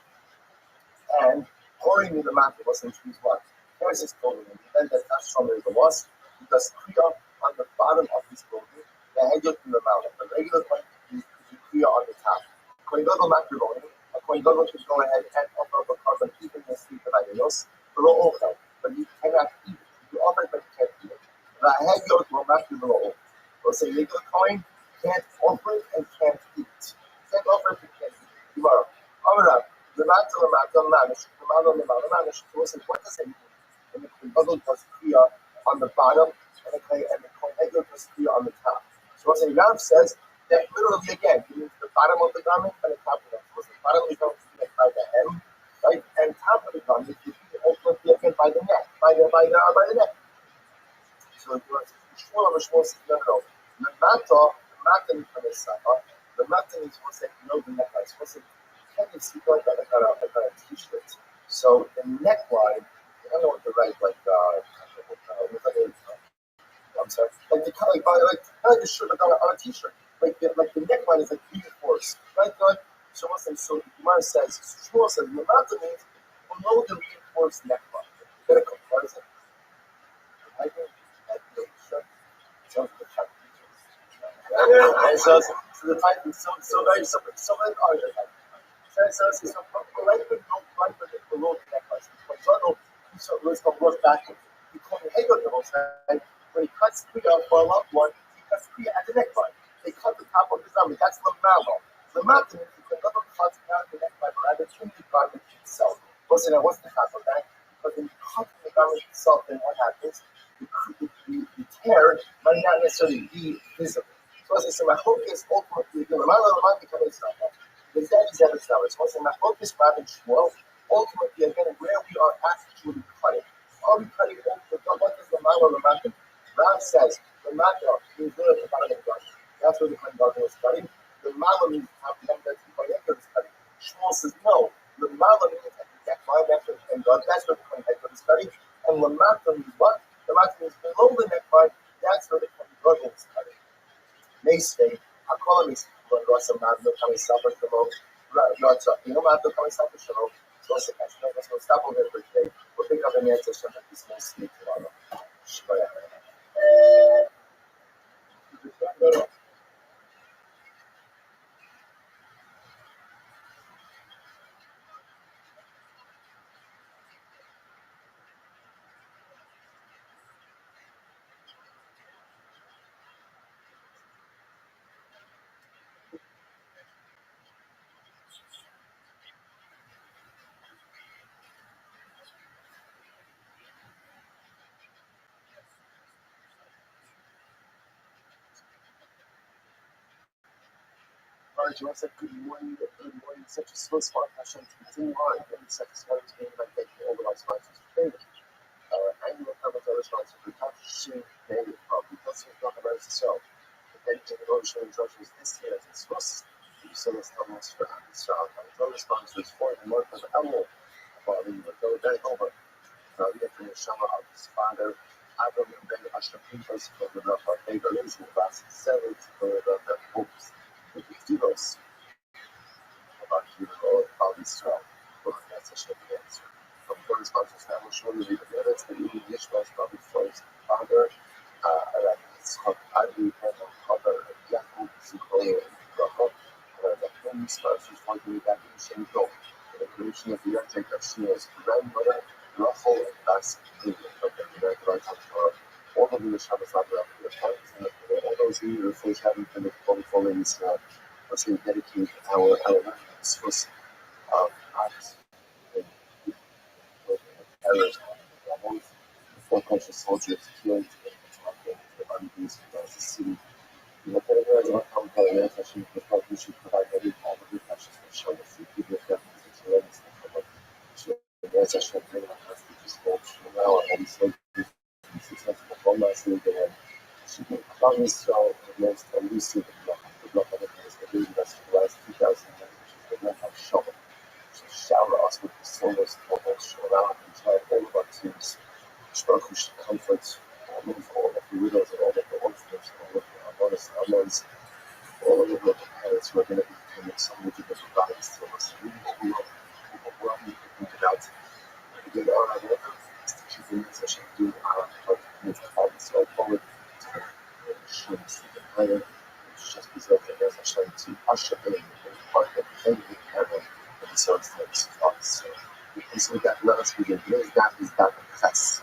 and pouring in the mato was in trees what? Here's his clothing. And then that's not stronger than the was. He does kriya on the bottom of his clothing, the head from the mountain. The regular one is kriya on the top. Kohen Gadol not going. A Kohen Gadol should go ahead and offer up a carbon even in sleep of Adios. Below also, but he cannot eat it. You offer it, but he can't eat it. The head goes will not be below. So say the coin can't offer it and can't eat it. Can't offer it and can't eat it. Tomorrow. Alright. The matter manish. So listen, what does it mean? And the Kohen Gadol does kriya on the bottom, and the Kohen Gadol does kriya on the top. So what the Rav says that literally again, he means the bottom of the garment and the top of the garment. So the bottom of the garment is by the hem, right? And top of the garment is ultimately again by the neck, by the neck. So Shmuel says no. The mata means from the side. The mata means what's that? No, the neckline. What's it? Can't you see like a t-shirt? So the neckline, I don't know what the right I'm sorry, like the like the shirt like on a t-shirt, like the neckline is like reinforced, right? God. So the Gemara says, Shmuel says, the mata means below the reinforced neckline. You get a comparison. I think that the shirt sounds like a type of t-shirt. And so the type is so very so other type. So right below the neckline. So let's go work backwards. You call the head of the most right? When he cuts kriya for a loved one, he cuts kriya at the neckline. They cut the top of his garment. That's lamalo. Lamata means the double cuts down the neckline, but rather in the garment itself. Listen, what's the top of that? But when you cut the garment itself, then what happens? The tear might not necessarily be visible. So as I say, my hope is ultimately the lamala becoming something. The dead is ever sellers. So my hope is Rabbi Shmuel. Ultimately, again, where we are actually cutting. Are we cutting what is the lamala? Rav says the mata means really at the bottom of the garment. That's where the Kohen Gadol is cutting. The mala means how the that's the Kohen Gadol is cutting. Shmuel says no. The mala means at the neckline after the Kohen Gadol. That's where the Kohen Gadol is cutting. And the mata means what? The mata means below the neckline. That's where the Kohen Gadol is cutting. They say, I call him when Rosa Mavno coming suffer shalom. You know Mavno coming suffer shalom. So let's stop over here for today. We'll pick up the answer from this small sleep tomorrow. Shkoyach. All right, you want to say good morning, such a slow spot. I shall continue on. Second spot is being Judges this year at Tzvus, you saw this almost for Israel. The response was for the month of Elul, while we were very over. We get the Neshama of his father, Avram ben Asher Pinchas, for the Rafa Vega Israel, last 7 for the hopes, the Dilos, about Hugo of Israel, for that's a ship against. From the response, I will show you the minutes that you Yishmael's probably first father, it's called Adi and Cover, Yaakov, Sukkot, and Rachel, the home spouse was fighting back in Shinto, the creation of the Yartek of Shmuel's grandmother, Rachel, and Bas, all of the Shabbos Abra, the parents, and all those who refuse having been following Israel, let's say dedicate our Swiss acts and terror, the foreconscious soldiers killed in the armies of the city. The Federal of Hong Session we should provide every form of reflection for showing the free people of definition to learn the session of criminal constitutions for now and so successful formats in the should be promised so the most elusive the block of the case that really was the last 2000 years, which is the block of shovel. So shower us with the soulless bubbles around and try all of our teams. Baruch Hu should comfort move all of the widows and all of the orphans and all of the mothers and mothers, all of the broken parents who are going to be becoming so many different bodies to us. Really what we want, people who are being pointed out. Again, our work is to keep the session doing our part to move forward to the insurance and higher. It's just because there's a trying to usher in part of every area of the service types of us. So, because we got last week, is that press.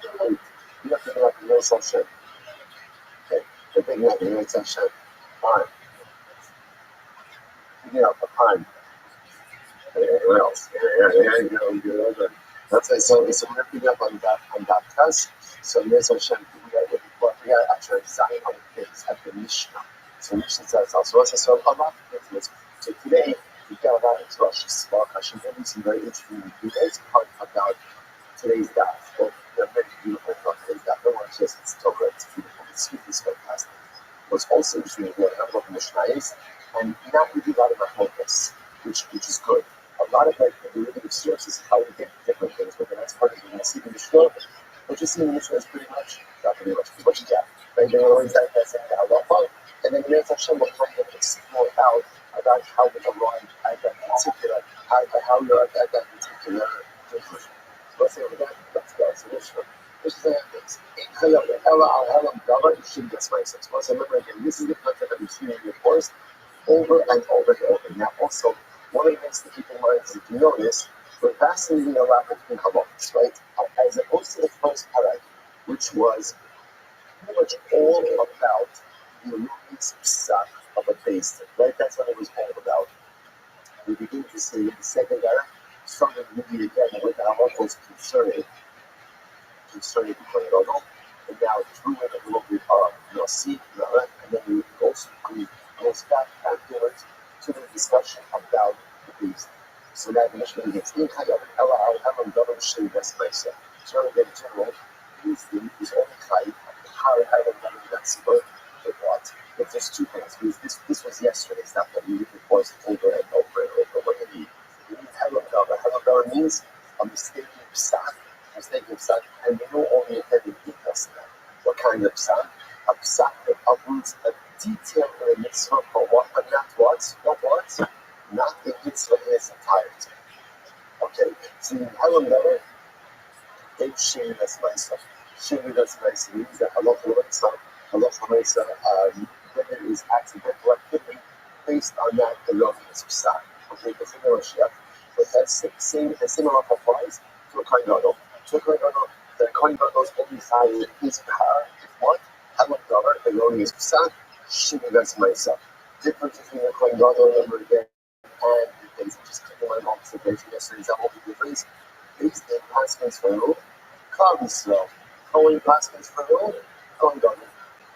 You have to think about the real session. Okay, the big one, the real session. Fine. You know, fine. What else? That's why so we're picking up on that test. So there's a shame we are actually designing on the things at the Mishnah. So Mishnah says also so a lot of things. So today we got about it to Rosh Hashanah. I should give you some very interesting details about today's daf. Well, there are many beautiful about today's daf. No one just it's so great, it's beautiful, it's sweet, it's fantastic. What's also interesting is what about the Mishnah is, and now we do a lot of focus, which is good. A lot of like the derivative sources how we get different things, but the next part is we're going to see the Mishnah. What you see in the Mishnah is pretty much, not pretty much, what you get. Right? They're always like that, saying halacha, and then the next Hashem will kind of explore out about how we arrive at that particular, how we arrive at that particular conclusion. So let's say over that, let's go. So Mishnah. This is the things. So remember again, this is the concept that we've seen in the course over and over and over. Now also, one of the things to keep in mind is if you notice, we're fascinating a lot between halachos, right? As opposed to the first parak, which was pretty much all about the erroneous psak of a base, right? That's what it was all about. We begin to see in the second parak, something really again with the halachos concerning the Kohen, and now through it a little bit of Nasi, and then we goes back afterwards to the discussion about the beast. So now the Mishnah gets in Hayab, Ella al Hamam Davam Shri Vespaisa. So again, general, is only Chayv, how Davam that's both with what? If there's 2 things, because this was yesterday's stuff that we reported over and over and over. What do you need? You need Hamam Davam. Hamam Davam means a mistaken psak, and we know only a heavy details now. What kind of psak? A psak that uproots a detail in a mitzvah for what, but not what? Not the mitzvah in its entirety. Okay, so in Helen Letter, they share that's myself. Share that's myself means that halacha l'mitzvah, whether it is accidental activity, based on that erroneous psak. Okay, the similar shiach. But the similar applies to a kohen gadol. To a kohen gadol, the kohen gadol's only side is power. What? Helen Letter, erroneous psak. Share that's myself. Difference between a kohen gadol, remember again, and the things just keep in mind all the things yesterday's that will be different. Based in Paskins for rule, Kali slow. Kohen Paskins for rule, Kohen gadol.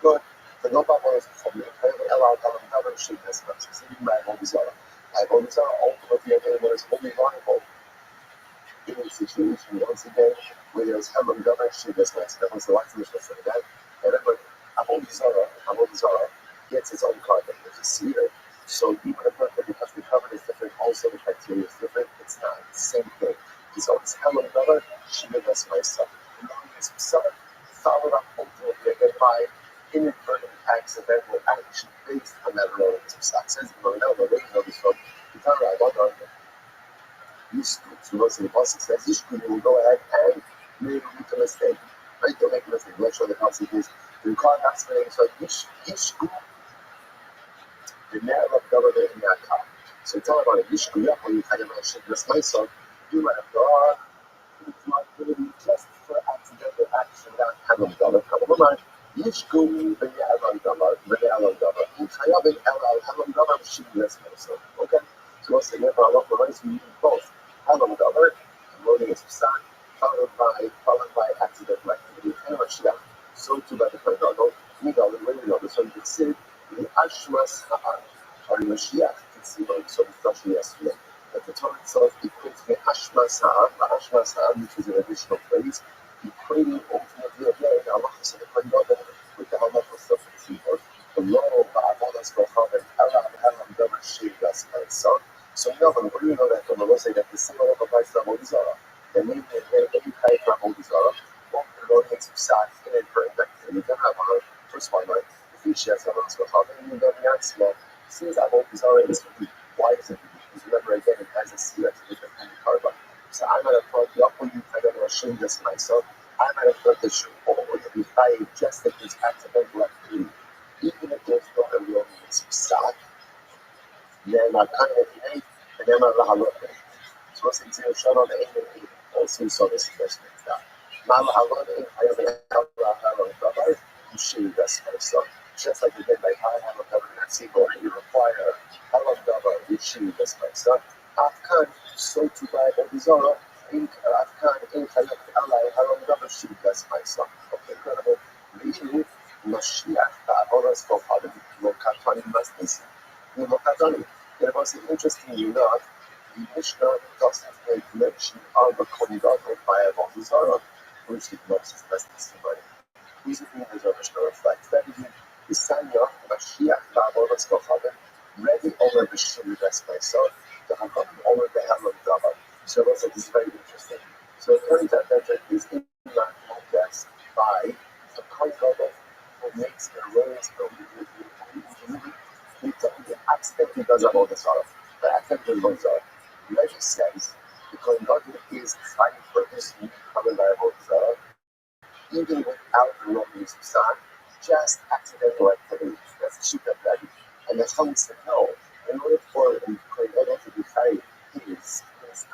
Good. The no Bible is from the Ella Kalam Kalam Shik as much as even by Obizara. Obizara ultimately available is only viable in a situation once again where there's Hamam Davar Shik as much. That was the last mission for that. And then Obizara. gets its own carbon, which is cedar. So even if because the carbon is different, also the criteria is different, it's not the same thing. So it's Helen Miller, she made us myself. And now this son followed up ultimately by inadvertent accidental action based on that relevance of success. But now the way of this from the time I got on Yishku, so most of the bosses says Yishku will go ahead and make a mistake. Right? They'll make a mistake. Let's show the consequences. The car accident, so Yishku, the narrow of government in that car. So tell about it, Yishku, yeah, when you had a machine, that's my son, you might have gone. It's not going to be just for accidental action without having dollar. Come on, Yishku, B'Ya'alam Dollar, B'Ya'alam Dollar. In Chayabin Elal, Halam Dollar, she less myself. Okay? So once again, for Allah, we need both Halam Dollar, loading is Psan, followed by accidental activity. And Mashiach, so too by the Kardano, Nidal, and Nidal, the son of the Sid, the Ashmas Ha'ar, or Mashiach, can see by the son of Rashi yesterday. That the Torah itself equates the Ashmas Ha'ar, which is an additional phrase, equating ultimately again the halachas of the Kardano with the halachas of the Tzibor. The law of Avodas Kochav and Elam Davar Sheidas Son. So we know what do you know that from the Lord say that the symbol of Christ is Avodah Zarah. The name of the Kai from Avodah Zarah. Both the Lord makes Psak in and for activity. Then I want to first one, right? If he shares Avodas Kochav, then you know the answer. Since Avodah Zarah is complete, why is it? Because remember again, it has a seal that's a different kind of carbon. So I might have thought the upper you kind of assume this myself. I might have thought this should always be high just at this accidental activity. Even if there's not a real Psak, then I kind of hate, and then I lahalot. So what's the example? Shut on the end also saw this first thing that. Malahalot, I have an hour, you should that's myself. Just like you did by high have a government sequel, you require Halam Davar, you should that's myself. Afghan, so to buy a Bizarro, Afghan, in Hayat Ally, Halam Davar, should that's myself. Okay, incredible. Really, Mashiach, Horas for Father, Lokatani Mastis. There was an interesting enough, the Mishnah doesn't make mention of the Konidot by Avodah Zarah, which is not his best testimony. These are the Mishnah reflects that the Sanya, Mashiach, Avodah Zarah, ready over the Shuri best myself, to have gotten over the Hamlet Dava. So I said, this is very interesting. So according to that, is in that context by the Konidot who makes the erroneous he accidentally does Avodah Zarah. The accidentally does Avodah Zarah. Reggie says the Kohen Gadol is trying for his new covenant by Avodah Zarah, even without the wrongdoing of son, just accidental activity. That's the shoot of Rabbi. And the Chum said no. In order for the Kohen Gadol to be carried, his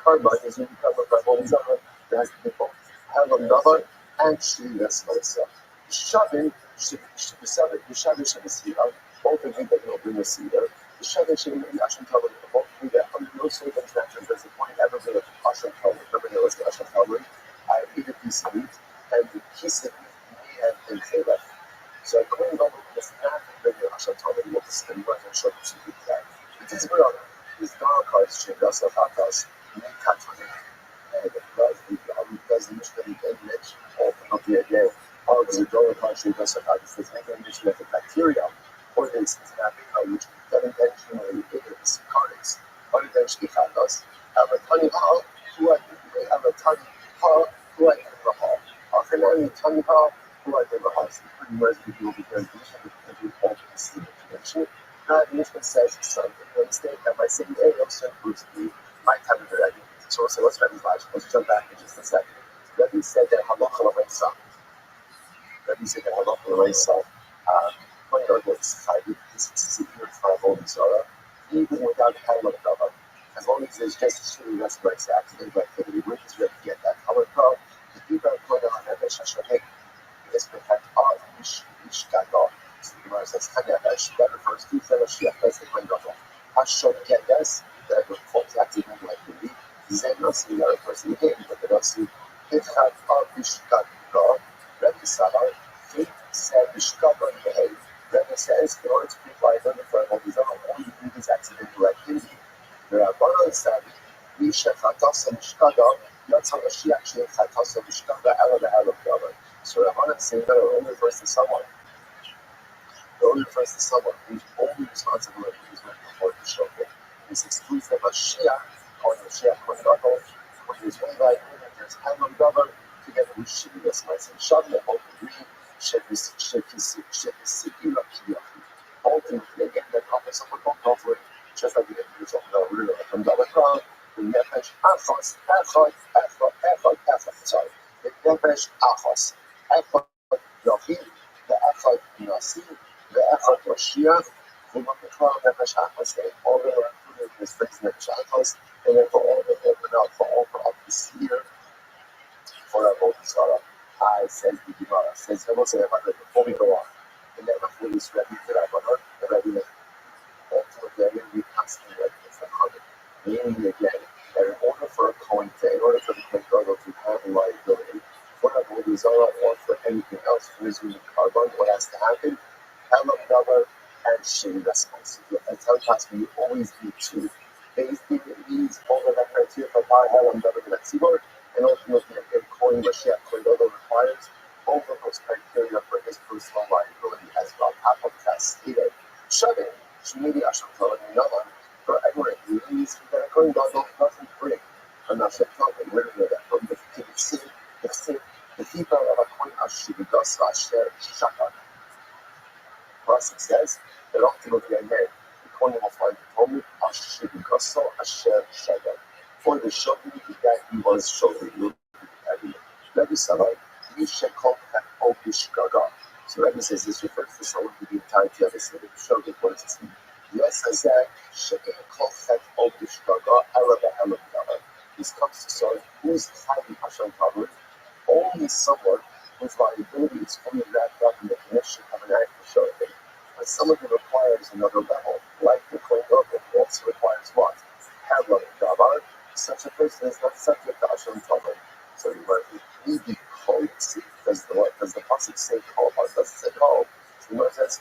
karma, his new covenant by Avodah Zarah, there has to be both Halam Davar and Shlias Matzah. Shavin should be Shavin. The Shavin should be Sivah. Both of you that will bring a cedar. The Shavin should be Asham Talmud. Both of you that under no circumstances does the point ever bring a Asham Talmud. Remember there was the Asham Talmud. I ate a piece of meat, and the piece of meat may have been Chalef. So a Kohen Gadol does not bring the Asham Talmud looks and wasn't sure to do that. It is real. These dark cards should also have us make Katani. And it does the Mishnah again mention open up the idea. Or was a dollar card should also have this. There's making a mention of the bacteria. Or this is an which unintentionally is cards, unintentionally us, have a tiny hall, who I have a tiny hall, who I have a hall. Often only tiny hall, who I have a house. Pretty much people because the mission of the culture convention. The mission says something Wednesday, and by saying A also improves the my time of the Rebbe. So what's Rebbe's logic? Let's jump back in just a second. Rebbe said that Halacha L'Maisa. Rebbe said that Halacha L'Maisa. This is a beautiful Avodah Zarah, even without Halam Davar. As long as there's just a shooting respiration accidental activity, where does Rebbe get that? However, the people are put on a Shashahik, is protect all Ishkador. So the Gemara says, Hanyash, that refers to fellowship, that's the Kohen Gadol. Hashot Kedes, that refers to accidental activity. Zenos, that refers to the game, but the Rasu, Hitchat of Ishkador, Rebbe Savar, Hit said Ishkador behave. Rebbe says, in order to be liable for Avodah Zarah, all you need is accidental activity. The Rabbanan said, Misha Chatasa Mishkada, not how Mashiach Shei Chatasa Mishkada, Ela Be'ela Be'ela. So Rabbanan said that it only refers to someone only refers to someone whose only responsibility is with the Lord to show him. This excludes the Mashiach, or the Mashiach Kohen, when there's one guy, there's Hamam Davar, together with Shivas Mice and Shav, they both agree, Shevisiki Lakiyachi. Ultimately, again, the prophets of the book over it, just like the individual Davar, from Davar, the Nefesh Achos, sorry, the Nefesh Achos, Echot Yochid, the Echot Nasi, the Echot Mashiach, the Nefesh Nefesh Achos, they all are included in this phrase Nefesh Achos, and then for all the open up, for all for up this year, for our both Sarah. I says the Gemara, says, I will say, before we go on, the Nefesh is ready for that, the Rabbi, ultimately, I'm going to be constantly ready for coming. Meaning again, that in order for a coin in order for the coin to have a liability, for a Bodhizara or for anything else, for his unique carbon, what has to happen? Helam Davar and Shin responsible. That's how it has to be. You always need two. Basically, it means over that criteria for Bar Helam Davar Tzibor, and ultimately, again, coin Mashiach Kohen requires over those criteria for his personal liability as well. Half of that's stated. Shutting, Shmini Asham Torah, another. For everyone, it means that a Kohen Gadol doesn't bring a Nashek Token, where that from the keeper of a Kohen Ashividos Asher Shakar. Plus, it says that ultimately, again, the Kohen will find the Talmud Ashividoso Asher Shakar. For the Shogun, that he was Shogun, Rabbi Sarai, Yishekol Opish Gaga. So Rabbi says this refers to someone who the entirety of his living Shogun. What does this mean? Yes, as that Shekol Opish Gaga, Araba Elam. This comes to someone who is highly Hashem covered, only someone whose liability is fully wrapped up in the connection of an act of Shogun. But someone who requires another level, like the Kohen Gadol, also requires what? Elam Davar. Such a person is not subject to Hashem covered. So you might be called. Does the pasuk say call? Or does it say call? So the says,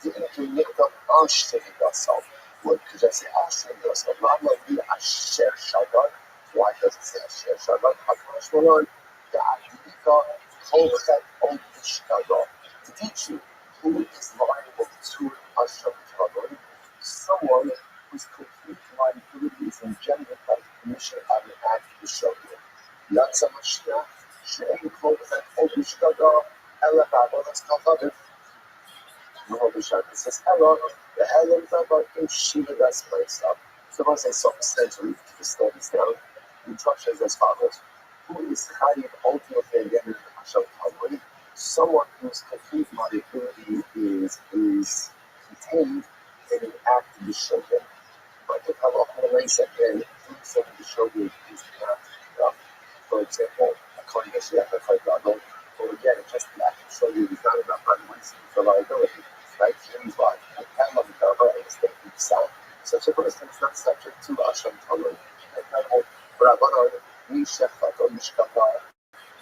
"Didn't you up Asher yourself?" What could I say Asher yourself? Not like the Asher Shagar. Why does it say Asher Shagar? Hakadosh Baruch the Adika Kolchet on Shagar to teach you who is liable to Hashem Shagar. Someone whose complete liability is engendered by the commission of an act to show you. Yatsa Mashiach, She'en Kolchet on Shagar, Ela Ba'avodas Kavavit. It says, hello, the Helam Davar in Shivadas myself. So once I saw essentially to the studies now, the instruction is as follows. Who is Chayiv ultimately again in Hashem Talmud? Someone whose complete liability is contained in an act to be shogun. But if Halacha said again, doing something to shogun is not enough. For example, a Kohen Mashiach, a Kohen Gadol, or again, just the act of shogun is not enough by the way for liability. Right? Here's why. The Helam Davar is taking sound. Such a person is not subject to Hashem Talmud. Rabbanon, Mishachata Mishkata.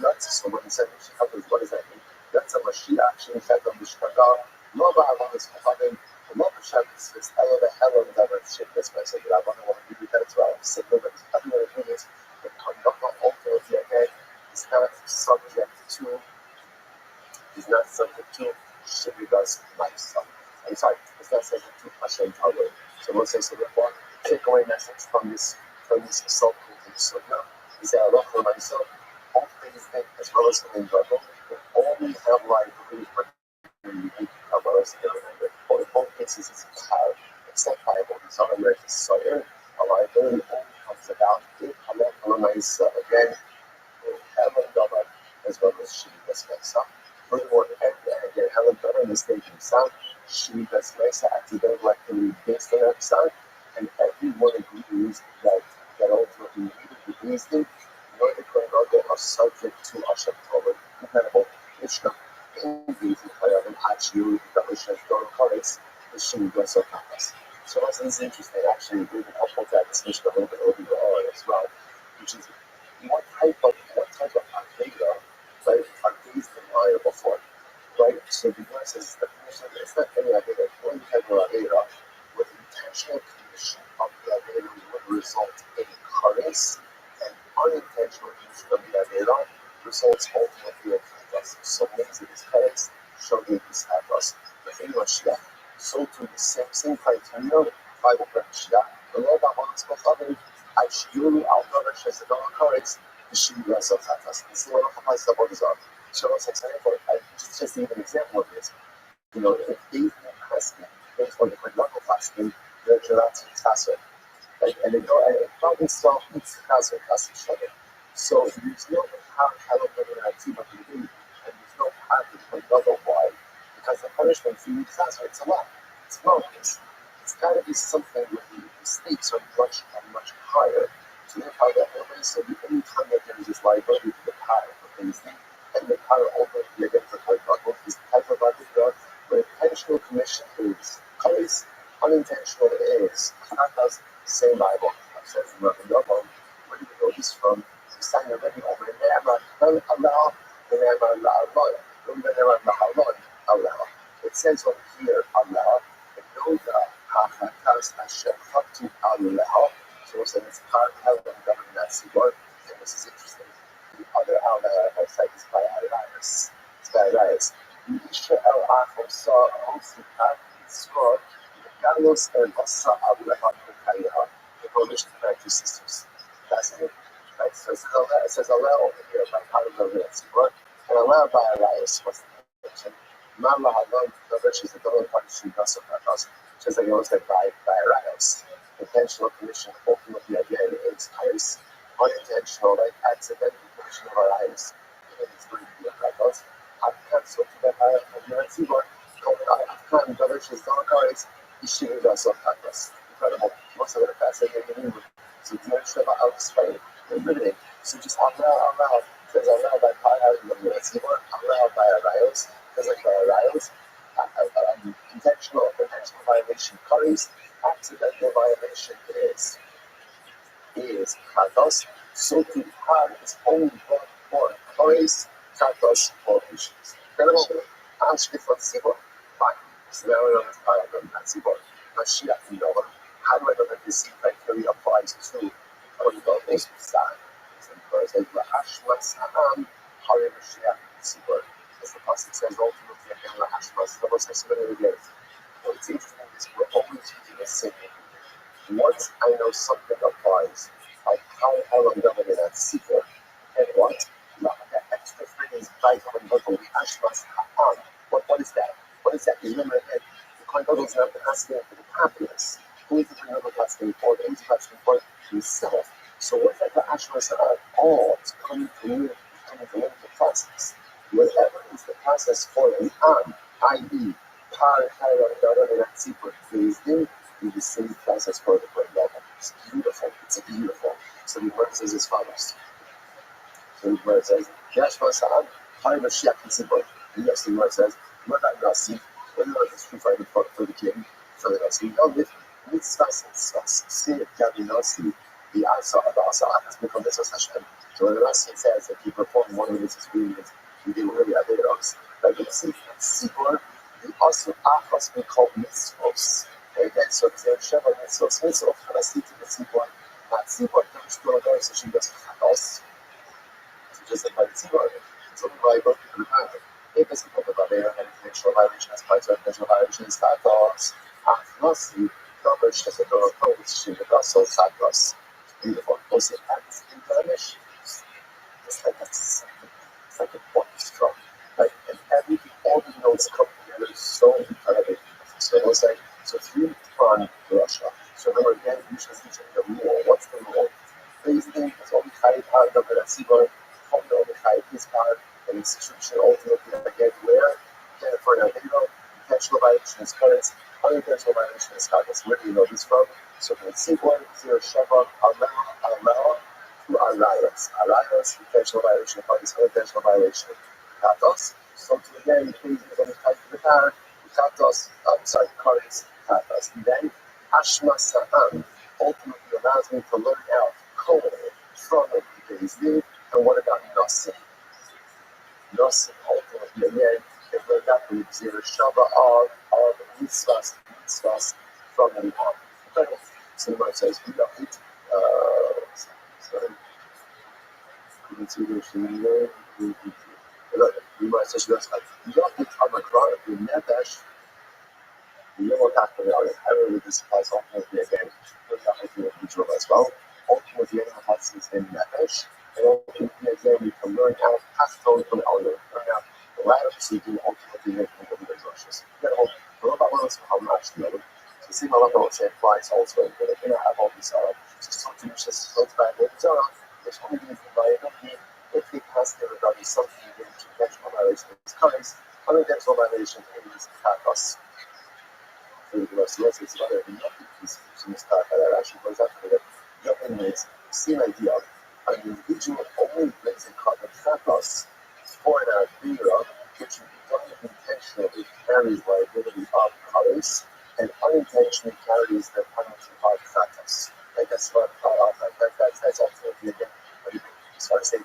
That's someone said Mishkata. What does that mean? That's a Mashiach. Shemchata Mishkata. Lo Ba'avodas Kavavim. Lo B'Shabbos is Ela the Helam Davar. Shemchata Mishkata. Rabbanon will give you that as well. Signal that everyone agrees that Kandaka ultimately again is not subject to. He's not subject to Shividas myself. I'm sorry, it's not subject to Hashem Talmud. So we'll say so therefore, takeaway message from this self-cultive sunnah is that Allah for myself, both things as well as Kohen Gadol, will only have liability for the Kabbalah's or in both cases it's a cloud, except by a Bodhisattva where it's a Sawyer, a liability only comes about if Allah for myself again, Helam Davar as well as Shividas myself. Furthermore, again, Helam Davar in the stage himself, Shividas myself accidentally collectively based on that side, and everyone agrees that ultimately neither the wisdom nor the Kohen Gadol are subject to Hashem Talmud. Incredible. Mishnah in these and actually the Mishnah Torah Karetz is Shividas Okapas. So this is interesting. Actually, we've been helpful to that discussion a little bit earlier on as well, which is what type of Aveda, right, are these reliable for? Right? So the Gemara says the definition it's not any Aveda. One type of Aveda with intentional commission of the Aveda would result in Kares, and unintentional commission of the Aveda results ultimately in Kares. So means it is Kares, Shogeg is Kares. The in Mashiach. So to the same criteria, Bible Mashiach, the Lord Amon's Kochanim, I Shiuru al Dover Shezadon Koretz, the Shiuru Yasov Hatas, the Sora Hapas Sabonizar. So it's example, just even an example of this. If Dave has things for the local fasting, the Gerati Tasso. And they go and probably saw each Tasso as each other. So there's no power caliber in our team of the league, and there's no power to the level wide. Because the punishment for each Tasso, it's a lot. It's mountains. It's got to be something where the stakes are much higher. So therefore, that always, so the only time that there is this liability to the power of things, and the power ultimately against the third level is the type of liability where intentional commission is always unintentional is. That does the same Bible. I've said from Rabbi, where do we know this from? We sang already over in Allah. It says over here, Allah, and know the Hachatas Hashem Hatu Allah. So it's part of the government that's work, and this is interesting. The other Allah website is by Arias. It's by Arias. Israel Achom saw mostly part of the score, the Gallos and Vasa Allah Kukaya, the Polish two sisters. That's it. Right? So it says Allah over here by part of the Ritz work, and Allah by Arias was the mention. Mama Halon, the Rich is the Dollar Party, she does of that house, just like it was like by Arias. Intentional commission ultimately again is tires, unintentional, like accidental commission of our eyes. It's going to be a record. I've cancelled to that higher from the Tzibor. I've come, the Rich is Dollar Parties, she does of that house. Incredible. Most of the facts that you're going to so the mention of out of Spain, riveting. So just Allah, says Allah by Paya, the Tzibor, Allah by Arias. Because like Arias, intentional violation carries, accidental violation is Kratos. So to have is only one for carries, Kratos for issues. Incredible. Ask if what's Sibor. Fine. So now we know this paragraph, not Sibor. Mashiach, you know, how do I know that this criteria applies to what you call this side? Because like Hashmas Saham, Hari Mashiach, Sibor. As the pasuk says, ultimately, again, the Hashmas, the most similar again. So it's interesting is we're always using the same thing. Once I know something applies, I can't how I'm going to that secret. And what? The extra phrase, by common bubble, the Hashmas, what is that? What is that? Remember again, the coin bubble is not asking for the happiness. Who is the coin bubble asking for? Who is the asking for? Himself. So what's that the Hashmas are? Oh, it's coming to me, it's coming to the process. Whatever is the process for an i.e., par hierarchy and secret phase in the same process for the great level. It's beautiful. It's beautiful. So the word says as follows. So the word says, Yashma Sa'ad, Hari Mashiach Kitzibur. And yes, the word says, Murder Nasi, whether it's true for the king, for the Nasi, no, with Mitzvahs and Tzvahs, see it, Gabi Nasi, the Asa of Asa, has become this Hashem. So when the Nasi says that he performed one of his experiences, we do really have it us. Like you see, Sibor, the also Achos we call mitzvos. Again, so it's a Sheva mitzvos, and I see to the Sibor, not Sibor, comes to our so she does Chatos. So just like by the Sibor, so the Bible, and the Bible. It doesn't talk about their intentional violation as part of intentional violation, Chatos, Achnosi, Dobbers, as a door of Polish, she does so Chatos. Beautiful. Also, acts in Danish. It's like that's it's like a orchestra, right? And everything, all the notes come together so incredibly. So it was like, so through Iran, Russia. So remember again, you should see the rule. What's the rule? Phase thing is only high power, number that's Sibor, only high his power, and institution ultimately again where? Again, for an individual, intentional violation is currents, unintentional violation is status. Where do you know this from? So from Sibor, Zero Sheva, Allah, to Arias, intentional violation, parties, unintentional violation. Katos, so to again, please, we're going to type the power. Katos, Karis, Katos. And then, Hashma Sa'am ultimately allows me to learn out code from the Bezdin. And what about Nosim? Nosim ultimately, again, if we're not with Zero Shava of Mitzvahs from the Am. So the word says, we don't eat, sorry. You might say, you don't get Hamakra, you nevesh, The Yellow Doctor, however, this applies ultimately again to the individual as well. Ultimately, anyone has his in Nefesh, and ultimately again, we can learn out Pastor from Elder, learn out the ladder seeking, ultimately making the Drushes. How much the other. So, see, my level of applies also, but I cannot have all these just something which is close by the Zara, which only means by if they pass there regarding something in intentional violation of his colors, unintentional violation in his pathos. It's rather than nothing. He's that actually goes after the nothing is same idea. An individual only brings in carbon pathos for an idea which would be done intentionally carries liability of colors and unintentionally carries the penalty of pathos. Like that's what that's ultimately again what you start saying.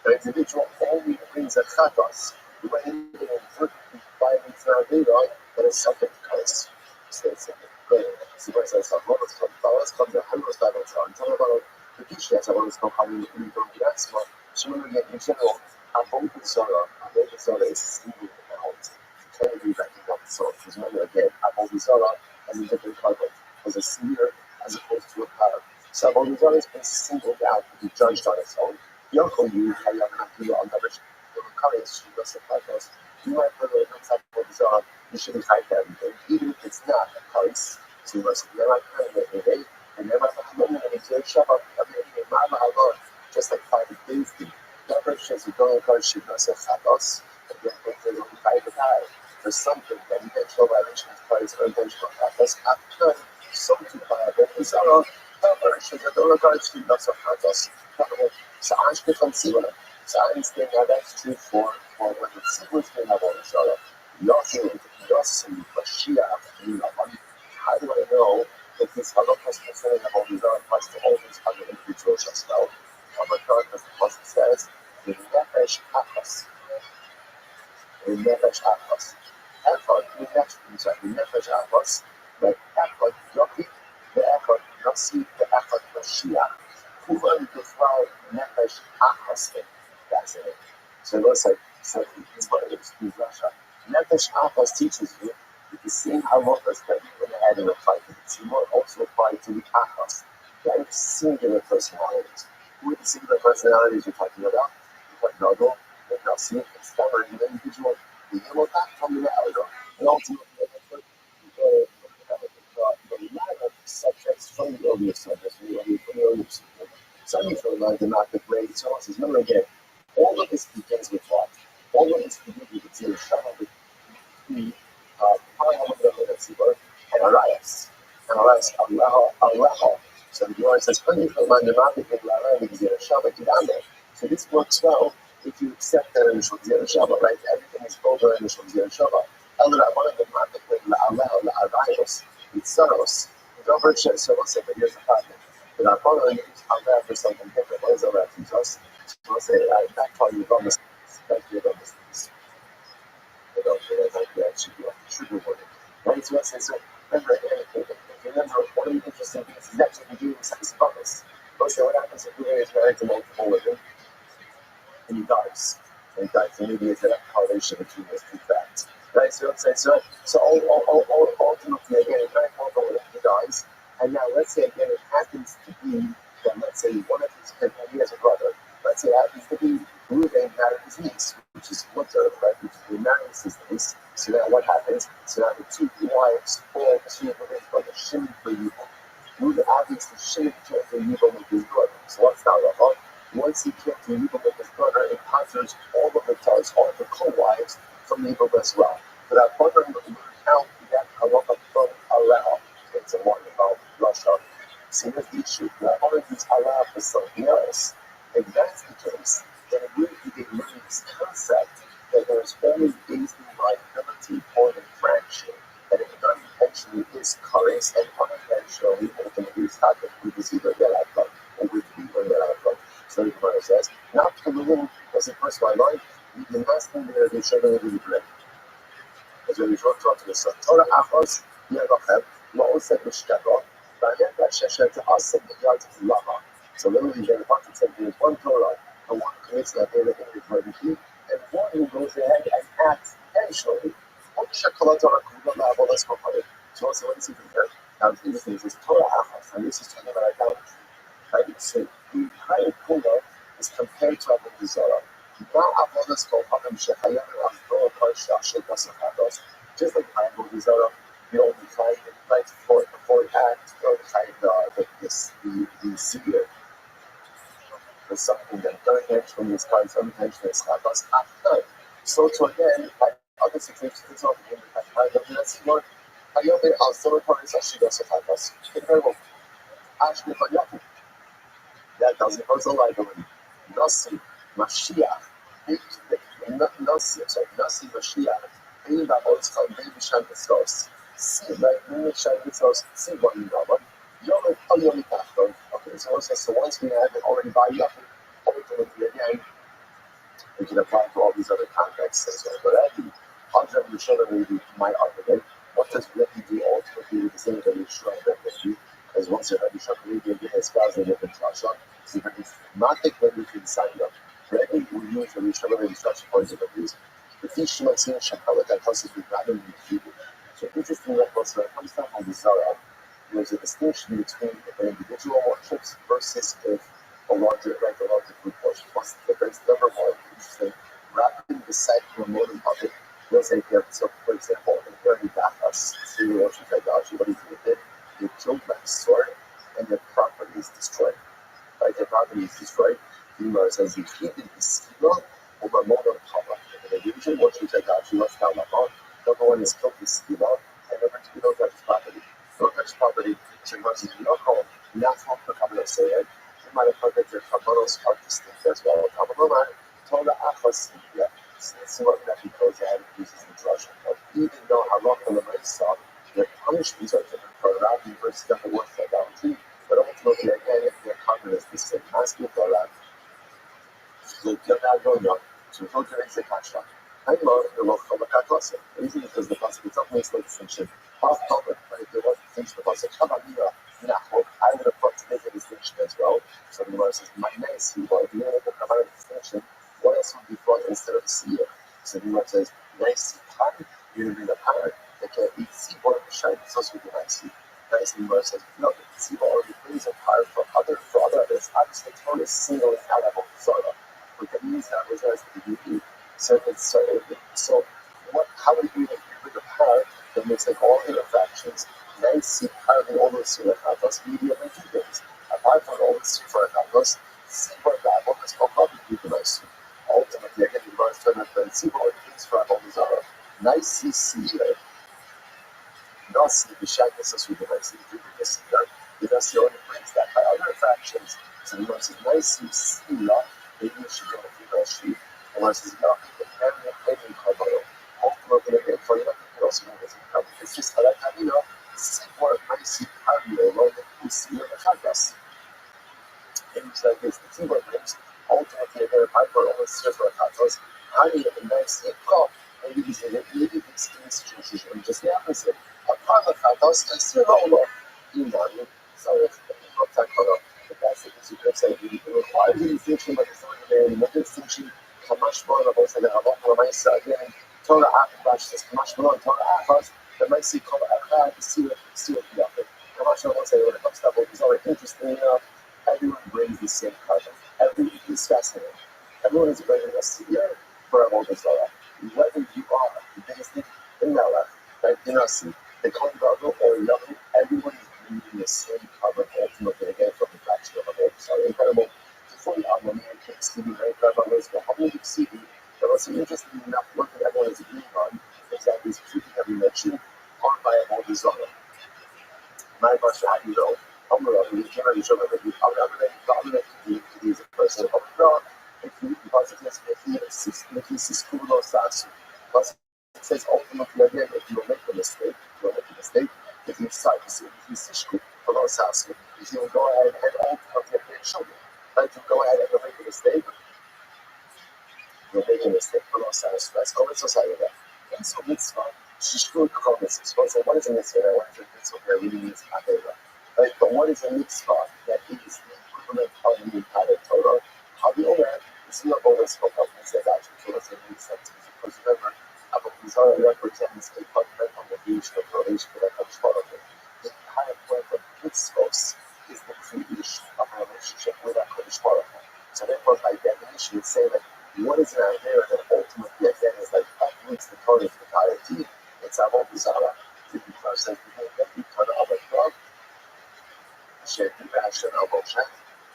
The individual only brings a chatos when he inadvertently violates an idea that is subject to curse. So it's good. So what says Balas comes to Hellos Balas tell about the Kisha Balas come in Glasma. Shimon in general, Abodizara is single out. Can be backing up the soul. Because remember again, Abodizara as a different carbon was a seer as opposed to a power. So Abodizara has been singled out to be judged on its own. You might put a type of design, you shouldn't type everything, even if it's not a price. So you must never kind of every day, and never shop up everything just like 5 days. Never shows you don't encourage you to say chatos, and then they will buy the guy for something that intentional violation of price or intentional chatos after something viable is our never shows you don't encourage you to say chatos. So I can see what I understand how that's true for what the sequence may have on each other. Yosin, Mashiach, how do I know that this halachas concerning the Holy God applies to all these other individuals as well? Because the Pasuk says, the Nefesh Achas. The Nefesh Achas. Echad, the Nefesh Achas, the Echad Yoki, the Echad Nasi, the Echad Mashiach. Kuvan Kufral Nefesh Achas. That's it. So let's say, it's what it is in Russia. Nefesh Achas teaches you that the same halachas that you went ahead and applied to the Tzimur also apply to the Achas. That is singular personalities. Who are the singular personalities you're talking about? You're talking about the Nasi, the Stammer, the individual, the Yemotah, from the Elder, and ultimately the latter subjects from the earlier subjects, from the earlier subjects. Some of them are not the great sources. Remember again, all of this begins with what? All of this begins with the Tzir Shama, the and Arias. And Arias, Allah. So the Gemara says, so this works well if you accept that initial Tzir Shama, right? Everything is called the initial Tzir Shama. It's Saros. Don't hurt shit, so let's say, but here's the problem. But our father used Allah for something different. What does Allah teach us? So let's say, that part you've done this. That you've done this. But actually do a trigger word. Right? So let's say, so remember, one of the interesting things is actually we do sex abundance. Let's say what happens if Ruben is married to multiple women and he dies. And he dies. And maybe it's a correlation between those two facts. Right? So let's say, so ultimately, again, it's very important when he dies. And now let's say again it happens to be that let's say one of his kids, he has a brother. Let's say it happens to be Ruben married his niece, which is Mutter, right? Which is marries his niece. So now what happens? So now the two wives fall to Ruben's brother Shimon for evil. Ruben obviously Shimon killed for evil with his brother. So what's that about? Once he killed for evil with his brother, it conjures all of the ties, all of the co-wives from evil as well. But our brother learned out that halacha from Allah. It's a one about Russia. See, here's the issue. Not only does Allah for something else, if that's the case, then it would be learning this concept that there is only based in liability for infraction, that if unintentionally is currents and unintentionally ultimately is happening, we can see that outcome, or we can learn that outcome. So the Gemara says, not to the little, was the first one line, the last thing there they should have been correct. As we talk to the son, Torah Achos, Yevachem, Ma'oseh Mishkabot, Vayet Sheshet Asem Yad Lama. So literally, they're about to say there's one Torah, and one commits that they're in the and one who goes ahead and acts intentionally. So also what is even here? Now the interesting is Torah Achas, and this is talking about idolatry. Right? So the entire Torah is compared to Avodah Zarah. Just like Avodah Zarah, you only find it right before it acts, you only find the seer. There's something that very naturally is called unintentional Chatos after. So to again, like other situations, it's not the impact. I love that Lord. I love it. I'll still report this as she does with Chatos. Incredible. Actually, for you, that doesn't cause a liability. Nasi Mashiach. Nasi Mashiach. Being that what's called baby Shantos. See, like baby Shantos. See what you know. Yom Yom Tachton. Okay, so once we have it already by Yom, ultimately again, we can apply to all these other contexts as well. But Rabbi, Hadram Yisholim Rabbi, my argument, what does Rabbi do ultimately with the same that Yisholim Rabbi? Because once you're Rabbi Yisholim Rabbi, has spouse and different Shasha, so Rabbi Matik Rabbi can sign up. Rabbi will use Rabbi Yisholim Rabbi Shasha points of abuse. The fish Shemot Sin Shakalat that causes with Rabbi and Kibu. So interesting that when it comes down on the Zara, there's a distinction between an individual worships versus a larger group worship. What's the difference? Number one, interesting. Rabbi decided to remove of it. Let's say, so for example, in 30 Dachas, Syria worship idolatry, what do with it? They killed by the sword, and their property is destroyed. Right? Their property is destroyed. The Gemara says, you keep it Eskimo over Mono Kama. And the usual worship idolatry, what's down the bottom? Number one is killed Eskimo, and number two, don't touch property. Don't touch property. So you must not call, not talk to Kabbalah say it. You might have heard that their Kabbalahs are distinct as well. Kabbalah, Torah Achas, yeah. It's what that because they had uses in Russia. But even though Halakha Lamaisa, their punishments are different for Rabbi versus the work idolatry, but ultimately again, if they're covered as the same asking for Rabbi, so you're not going up. So don't get a kasha. I love the local Makatasa. The reason is because the pasuk itself makes no distinction. Half public, but if there was a distinction, the pasuk Kabbalah, I would have thought to make a distinction as well. So the Gemara says, my nice, you want to make a Kabbalah distinction. What else would be brought instead of seer? So the Gemara says, nice, you're going to bring a power. They can't eat seaboard and shine. It's also the nice. Nice, the Gemara says, no, the seaboard already brings a power for others. Obviously, Torah is singling out of Zorah. But that means that was as the beauty. So how would you bring a power that makes like all interactions nice, power than all those Surah immediately do things? Apart from all the Surah Katos, seaboard Bible is called the nice. Ultimately, again, the Gemara said that seaboard means for Avodah Zarah. Nice, see, Nasi Bishakis as we do nice. If you bring a seer, the Nasi only brings that by other fractions. So the Gemara says, nice, see, maybe you should go with the sheep. The Gemara says, no, the every Kabbalah. Ultimately, again, for you, you also know this. It's just like Hamina, seaboard, nice, Hamina, like the see of the Chagas. Things like this, the seaboard brings. Ultimately, again, if I put all the seers for Chagas, Hamina, and nice, maybe these institutions are just the opposite. Upon the Chagas, I see all of you know, so it's not that color. The best thing is you could say it requires a distinction, but it's not there. The distinction, Kamash Bon, the most of the Halakha Lamaisa, again, Torah Achash, this Kamash Bon, Torah Achas, the Maisi Kol Achad, see what the other. Kamash Bon won't say when it comes to Avodah Zarah, interesting enough, everyone brings the same carbon. Everyone is fascinating. Everyone is bringing a seer for Avodah Zarah. Whether you are the biggest thing in Melech, right, in Nasi, the Kohen Gadol or Yahoo, everyone is bringing the same carbon ultimately again from the fraction of Avodah Zarah. Incredible. Before you are looking at CD, right, Rabbi Lizba, how many CD, but also interesting enough, one thing everyone is agreeing on is that these two things that we mentioned are by Avodah Zarah. My question, how do you know? I'm going to generate each other. I'm going to be a person of God. If you it says ultimately again, if you make a mistake, if you decide to see if you sishku for those house, if you go ahead and ultimately make children, right? You go ahead and make a mistake, you're making a mistake for those house. That's common society there. And so mitzvah, shishku promises. So what is a mitzvah? What is a mitzvah here really means avera. Right? But what is a mitzvah that is the equivalent of the entire Torah? How do you know that? It's not always spoken of as that actually Torah makes sense because remember, aber wie soll er represents a fundamental deviation of relation to that Baruch. The entire point of mitzvos is the creation of a relationship with that Baruch. So therefore, by definition, it's saying that what is out there that ultimately again is like uproots the Torah of the entire team. It's Avodah Zarah. The Torah says that we turn of a dog. שהדיבה השם על משה,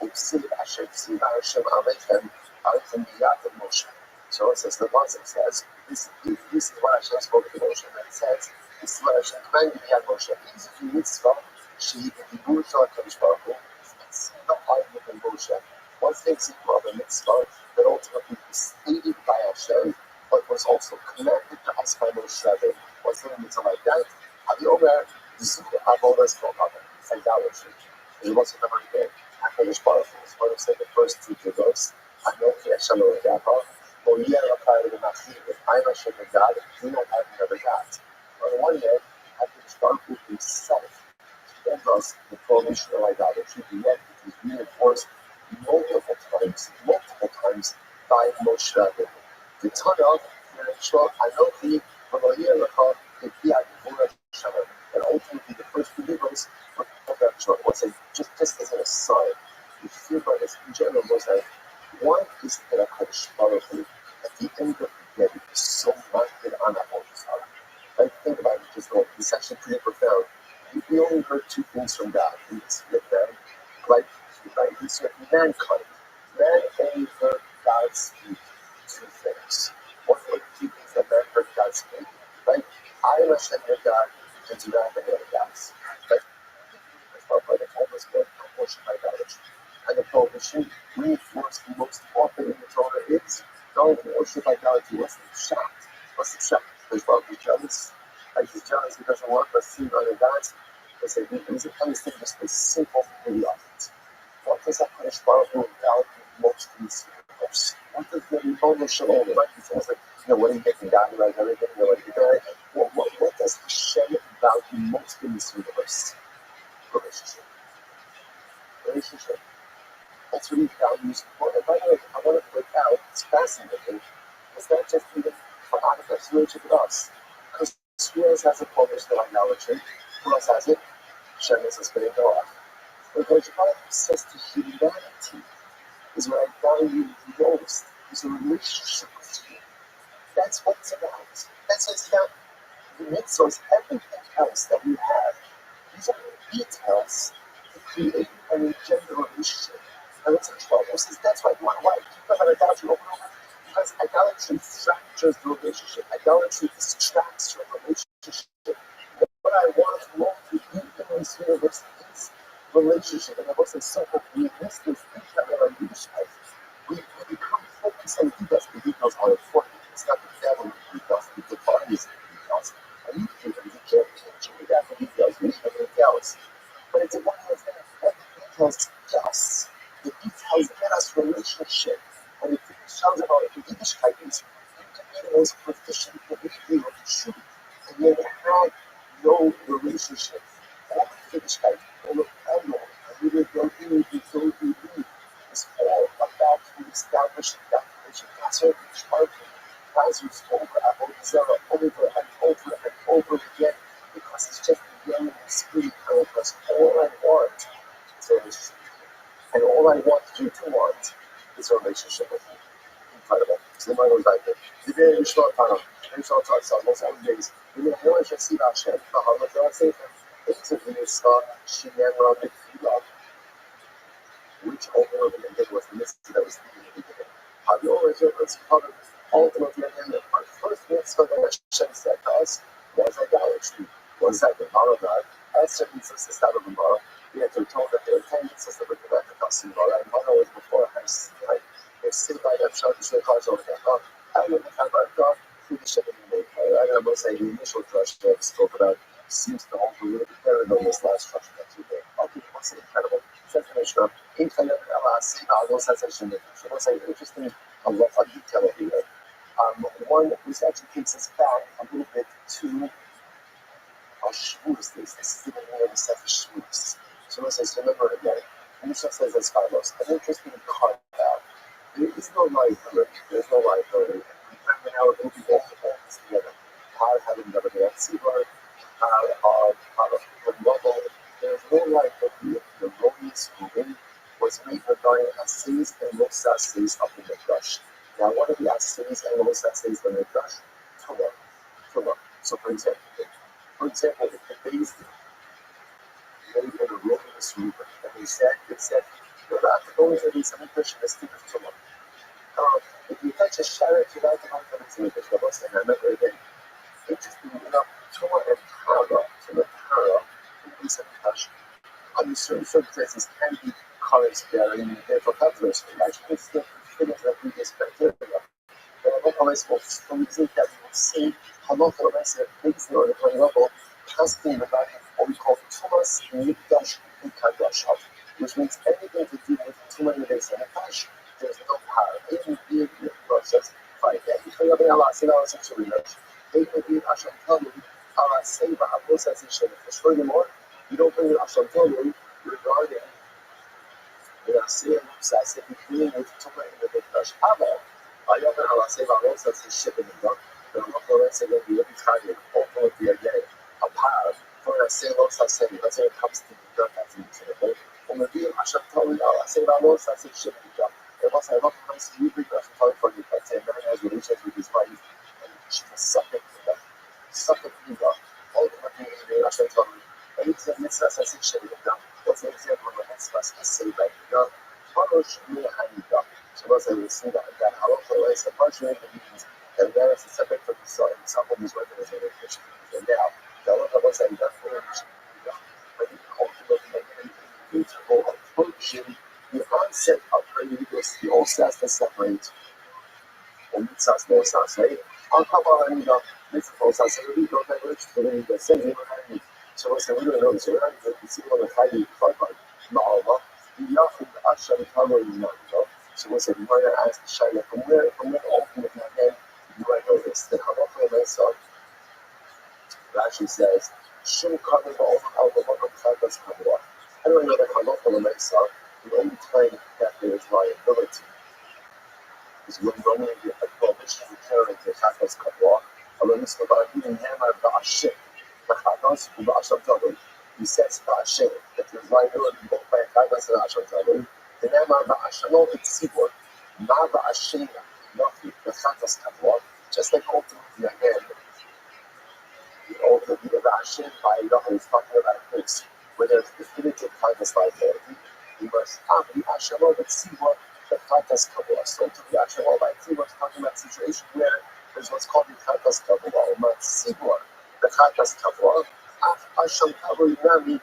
ופסיד השם ציווה השם עליכם, עליכם ביד משה. So it says, the Muslim says, this is what Hashem spoke to Moshe, and it says, this is what Hashem commanded me on Moshe. These are the mitzvah, she דיבור של הקדוש ברוך הוא, it's not argument in Moshe. Once they see the mitzvah, that ultimately was stated by Hashem, but was also commanded to us by Moshe Rabbi. What's the mitzvah like that? HaYomer, Zu Avodas Kohanim, it's idolatry. It wasn't number again. HaKadosh Baruch Hu is one of the first two devotees. Anochi Hashem Elokecha, Bo Yeh Elokai L'Machim, if I'm Hashem your God, do not have another God. On the one hand, HaKadosh Baruch Hu himself told us the prohibition of idolatry, yet it was reinforced multiple times by Moshe Rabbeinu. The Tanakh, Anochi, Bo Yeh Elokai L'Machim, and ultimately the first two devotees were what's it, just as an aside, the fear by this in general was that one is that HaKadosh Baruch Hu at the end of the day is so minded on Avodah Zarah. Like, think about it, just go, it's actually pretty profound. We only heard two things from God in this down. Like, he said, mankind. Man only heard God speak two things. What were the two things that man heard God speak? Like, I am Hashem your God, and do not have any other gods. Like, by the homeless blood proportion idolatry. And the prohibition reinforced the most often in the Torah is don't worship idolatry. What's the shot? There's Baruch who's jealous. Like he's jealous, he doesn't want us seeing other gods. They say, he's a kind of thing, just a simple thing offered. What does that Kodesh Baruch Hu value most in this universe? What does the Ribono Shalom, right? He says, like, what are you getting down like everything? What does Hashem value most in this universe? Relationship. That's what he values. And by the way, I want to point out, it's fascinating, it's not just even for Adam's relationship with us. Because who else has a prohibition of idolatry? Who else has it? Hashem is a spirit of God. But what the Bible says to humanity is what I value most, is a relationship with you. That's what it's about. That's what it's about. The mitzvahs, everything else that we have, these are details to create and engender a relationship. And what's the trouble? That's why you want to keep about idolatry over and over. Because idolatry fractures the relationship. Idolatry distracts from the relationship. What I want most to be in this universe is relationship. And I was so we miss this detail of our leadership. We become focused on details. The details are important. It's not the devil in the details. It's the bodies in the details. And you can't change without the details. We need the details. But it's a one of the details us. The details get us relationship. And if it sounds about it, the Yiddishkeit is you can be the most proficient individual of the truth. And yet have no relationship. All the Yiddishkeit, all the Elmo, and we will go in is all about to establish that relation. That's what we try to as we spoke about Zarah over and over and over again, because it's just the young spirit of us. All I want is a relationship. And all I want you to want is a relationship with you. Incredible. So the mind goes like this. The very short time, very short time, almost 7 days. We know I should see that Hashem, the Hamad Yasef, it's a Vinusha, Shinem Rabbi Filah, which over the end was the mystery that was speaking in the beginning. Have you always heard this covered? Ultimately, again, our first mitzvah that Hashem said to us was idolatry. Was that the power of God? As certain sisters out of the bar, we had to be told that there were 10 mitzvahs that were connected to us in the bar, and one was before us. Right? They sit by them, shout, they cause over that. I would have about God, who the shepherd made. I'm going to say the initial drush that I spoke about seems to hold a little bit better than this last drush that you made. Okay, what's incredible? Sensational. Incredible. Those sensations. So what's interesting, a lot of detail over here. One which actually takes us back a little bit to our Shavuos days. This is the beginning of the Sefer Shavuos. So let's say, remember again, Mishnah says as follows: an interesting carve out. There is no liability. There's no liability. We now we're going to be all this together. stays up in the Mikdash. Now, what are the stays and most that stays in the Mikdash? Torah. So, for example, if the base made in a wilderness region, and it said, you're not going to be some Mikdash in the state of Torah. If you touch a shadow, you're not going to be some Mikdash. But once I remember again, interesting enough, Torah and Tara, so the Tara, in the base of Mikdash, under certain circumstances can be colors bearing therefore calculus. Actually, it's the figures that we just criteria. But I don't always will think that we will see how not always things on the high level casting the back of what we call Thomas Mikdash and Kadash, which means anything to do with Tumah and Mikdash and Mikdash, there's no power. Even if the process, right? If you have Allah, say Allah, such a research. Even if Hashem tell you, Allah say, but I will say, furthermore, you don't bring an Hashem tell you regarding saying between with Tumah and the Mikdash. However, I often Allah say about also to ship in the dark. The Lord said that we will be trying ultimately again a power for the same also saying that's when it comes to the dark that's in the when we do Hashem Torah, Allah say about also to ship in the dark. It was a lot of times you bring Hashem Torah for you, but say man has relations with his wife and she was suffering from that. Suffering from that. Ultimately, Hashem Torah. And it's a mitzvah as a ship in the dark. What's an example of a mitzvah as say like God? Parosh Mehanida. So once I will see that halacha is a partial means that there is a separate from the sun, and someone is working as a Christian. And now, the halacha was a definition. But the ultimate and beautiful approaching the onset of religious, he also has to separate. And mitzvahs, no mitzvahs, right? On top of the mitzvah, also has to be don't have rich for the same thing. So what's the real notice? So we're not going to see on the Friday, but no, Hashem Torah is not. So what's the Gemara asked Shaila from where ultimately again do I know this? The halacha myself, Rashi says, Shum covered all the Chagas Kabbalah. How do I know the halacha myself? The only time that there is liability is when running the prohibition referring to Chagas Kabbalah. Allah is about even Hamar Ba'ashim. The Chagas Ba'ashim Torah. He says Ba'ashim that there's liability both by Chagas and Hashem Torah. The Namar Ba'ashano B'tzibor, Ma Ba'ashena, nothing, the Chatas Kabbalah, just like ultimately again, the Ba'ashen by Yahweh is talking about a place where there's definitive Chatas liability. You must have the Ashano B'tzibor, the Chatas Kabbalah. So to the Ashano by Tzibor is talking about a situation where there's what's called the Chatas Kabbalah, or Tzibor, the Chatas Kabbalah, Hashem Kabbalah Nami.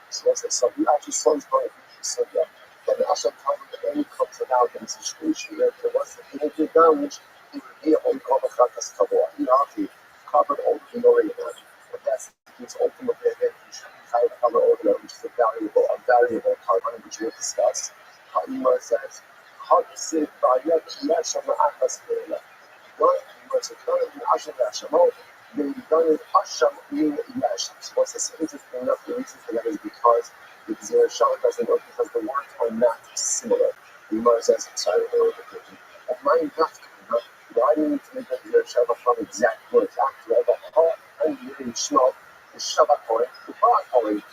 So we actually saw this part of the Sunnah. But the Hashem Kabbalah only comes about in a situation where there was a negative down which he would be what we call the Chatas Kabbalah. He actually covered all the glory of it. But that's his ultimately again, he should try to cover all of that, which is a valuable part, which we'll discuss. Ha'imah says, Ha'isib Ba'yat Yashem Ma'akas Be'ela. What? He was a kind of Hashem Yashem. They done it Hashem being Yash. So what's the interesting enough? The reason for that is because the Shah doesn't work because the words are not similar. The Gemara says, sorry, and mine have to be. Why do you need to make that Shah from exact words? Actually, I'm really small. The Shabbat point, the Bar point,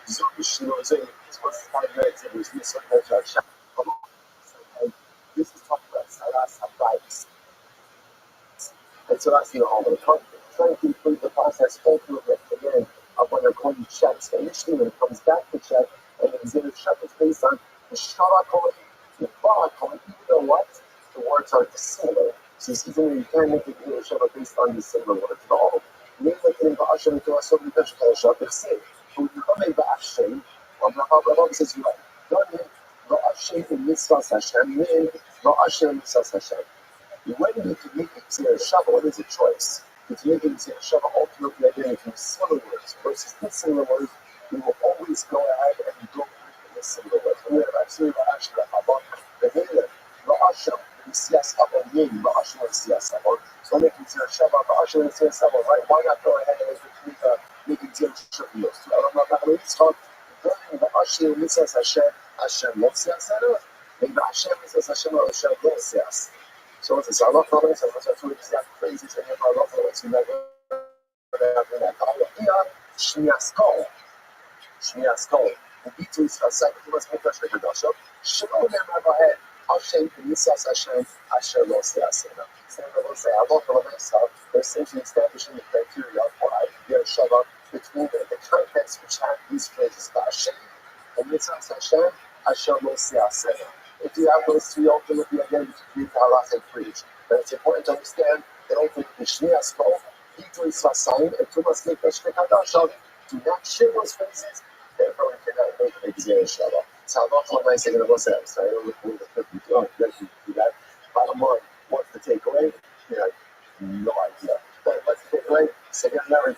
Zokish Nozay is what's the 5 minutes of this Shah. This is talking about Salas Habayis. And so that's the whole of the country. Trying to complete the process ultimately again of when they're calling checks. Initially, when it comes back to check, and the zero check is based on the Shabbat, the Barak, even though what? The words are dissimilar. So even though you can't make the zero Shabbat based on these similar words at all. Maybe in Ba'ashem to us, so we touch the Shabbat, it's safe. So when you come in Ba'ashem, Rabbi says you're right. Ba'ashem in Mitzvah Hashem, meaning Ba'ashem in Mitzvah Hashem. When you can make it zero Shabbat, what is a choice? If you make it zero Shabbat, ultimately identity similar words versus dissimilar words, we will always go ahead and go with the similar words. We have actually Ba'ashem Rabbi, the Hela, Ba'ashem, the Siyas Abba, Yin, Ba'ashem, and Siyas Abba. So when making zero Shabbat, Ba'ashem, and Siyas Abba, right? Why not go ahead and make it zero Shabbat? So I don't know about it's called Ba'ashem, Mitzvah Hashem, Hashem, not Siyas Abba. Maybe Hashem, Mitzvah Hashem, or Hashem, not Siyas. So it's a Sabbath comment, so that's what it's crazy to hear about love, you never have that. Shmiaskol. וביטוי שפסק תומאס מקדש לקדושו, שלא נאמר בהם, השם כניסס השם אשר לא עושה עשינה. Same level say, I love the myself, they're essentially establishing the criteria for Yer Shabbat between the context which have these phrases, Hashem, and Mitzvah Hashem, Asher Lo Se'aseh. If you have those three ultimately, again, you can read the halachic preach. But it's important to understand that ultimately Shnia spoke, Bitul Sasayim, and Tumas Mikdash Nekadashah do not share those phrases, therefore we cannot make an exam Shabbat. So I'm not going to say that I was saying, so I don't look at the 50, oh, let me do that. Bottom line, what's the takeaway? No idea. But what's the takeaway? So again, remember,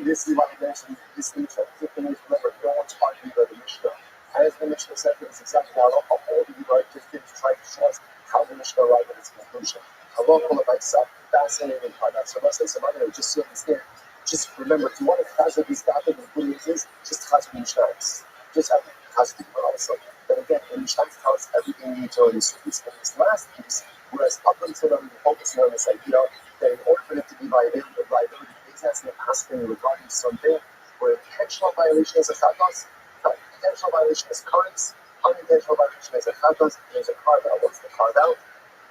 this is why I mentioned this Mishnah. Remember, no one's arguing about the Mishnah. As the Mishnah said, it's exactly how all the right just didn't try to show us how the Mishnah arrived at its conclusion. Allah will have myself fascinating part. That's what I say. So just so you understand, just remember, if you want to chazak these topics and put it is, just chazak the Mishnahs. Just have chazak the Gemara also. But again, the Mishnahs tell us everything you need to know in this last piece. Whereas up until then, we're focusing on this idea that in order for it to be liability business and asking regarding something where intentional violation is a chatos, intentional violation is currents, unintentional violation is a chatos, there's a carve out. What's the carve out?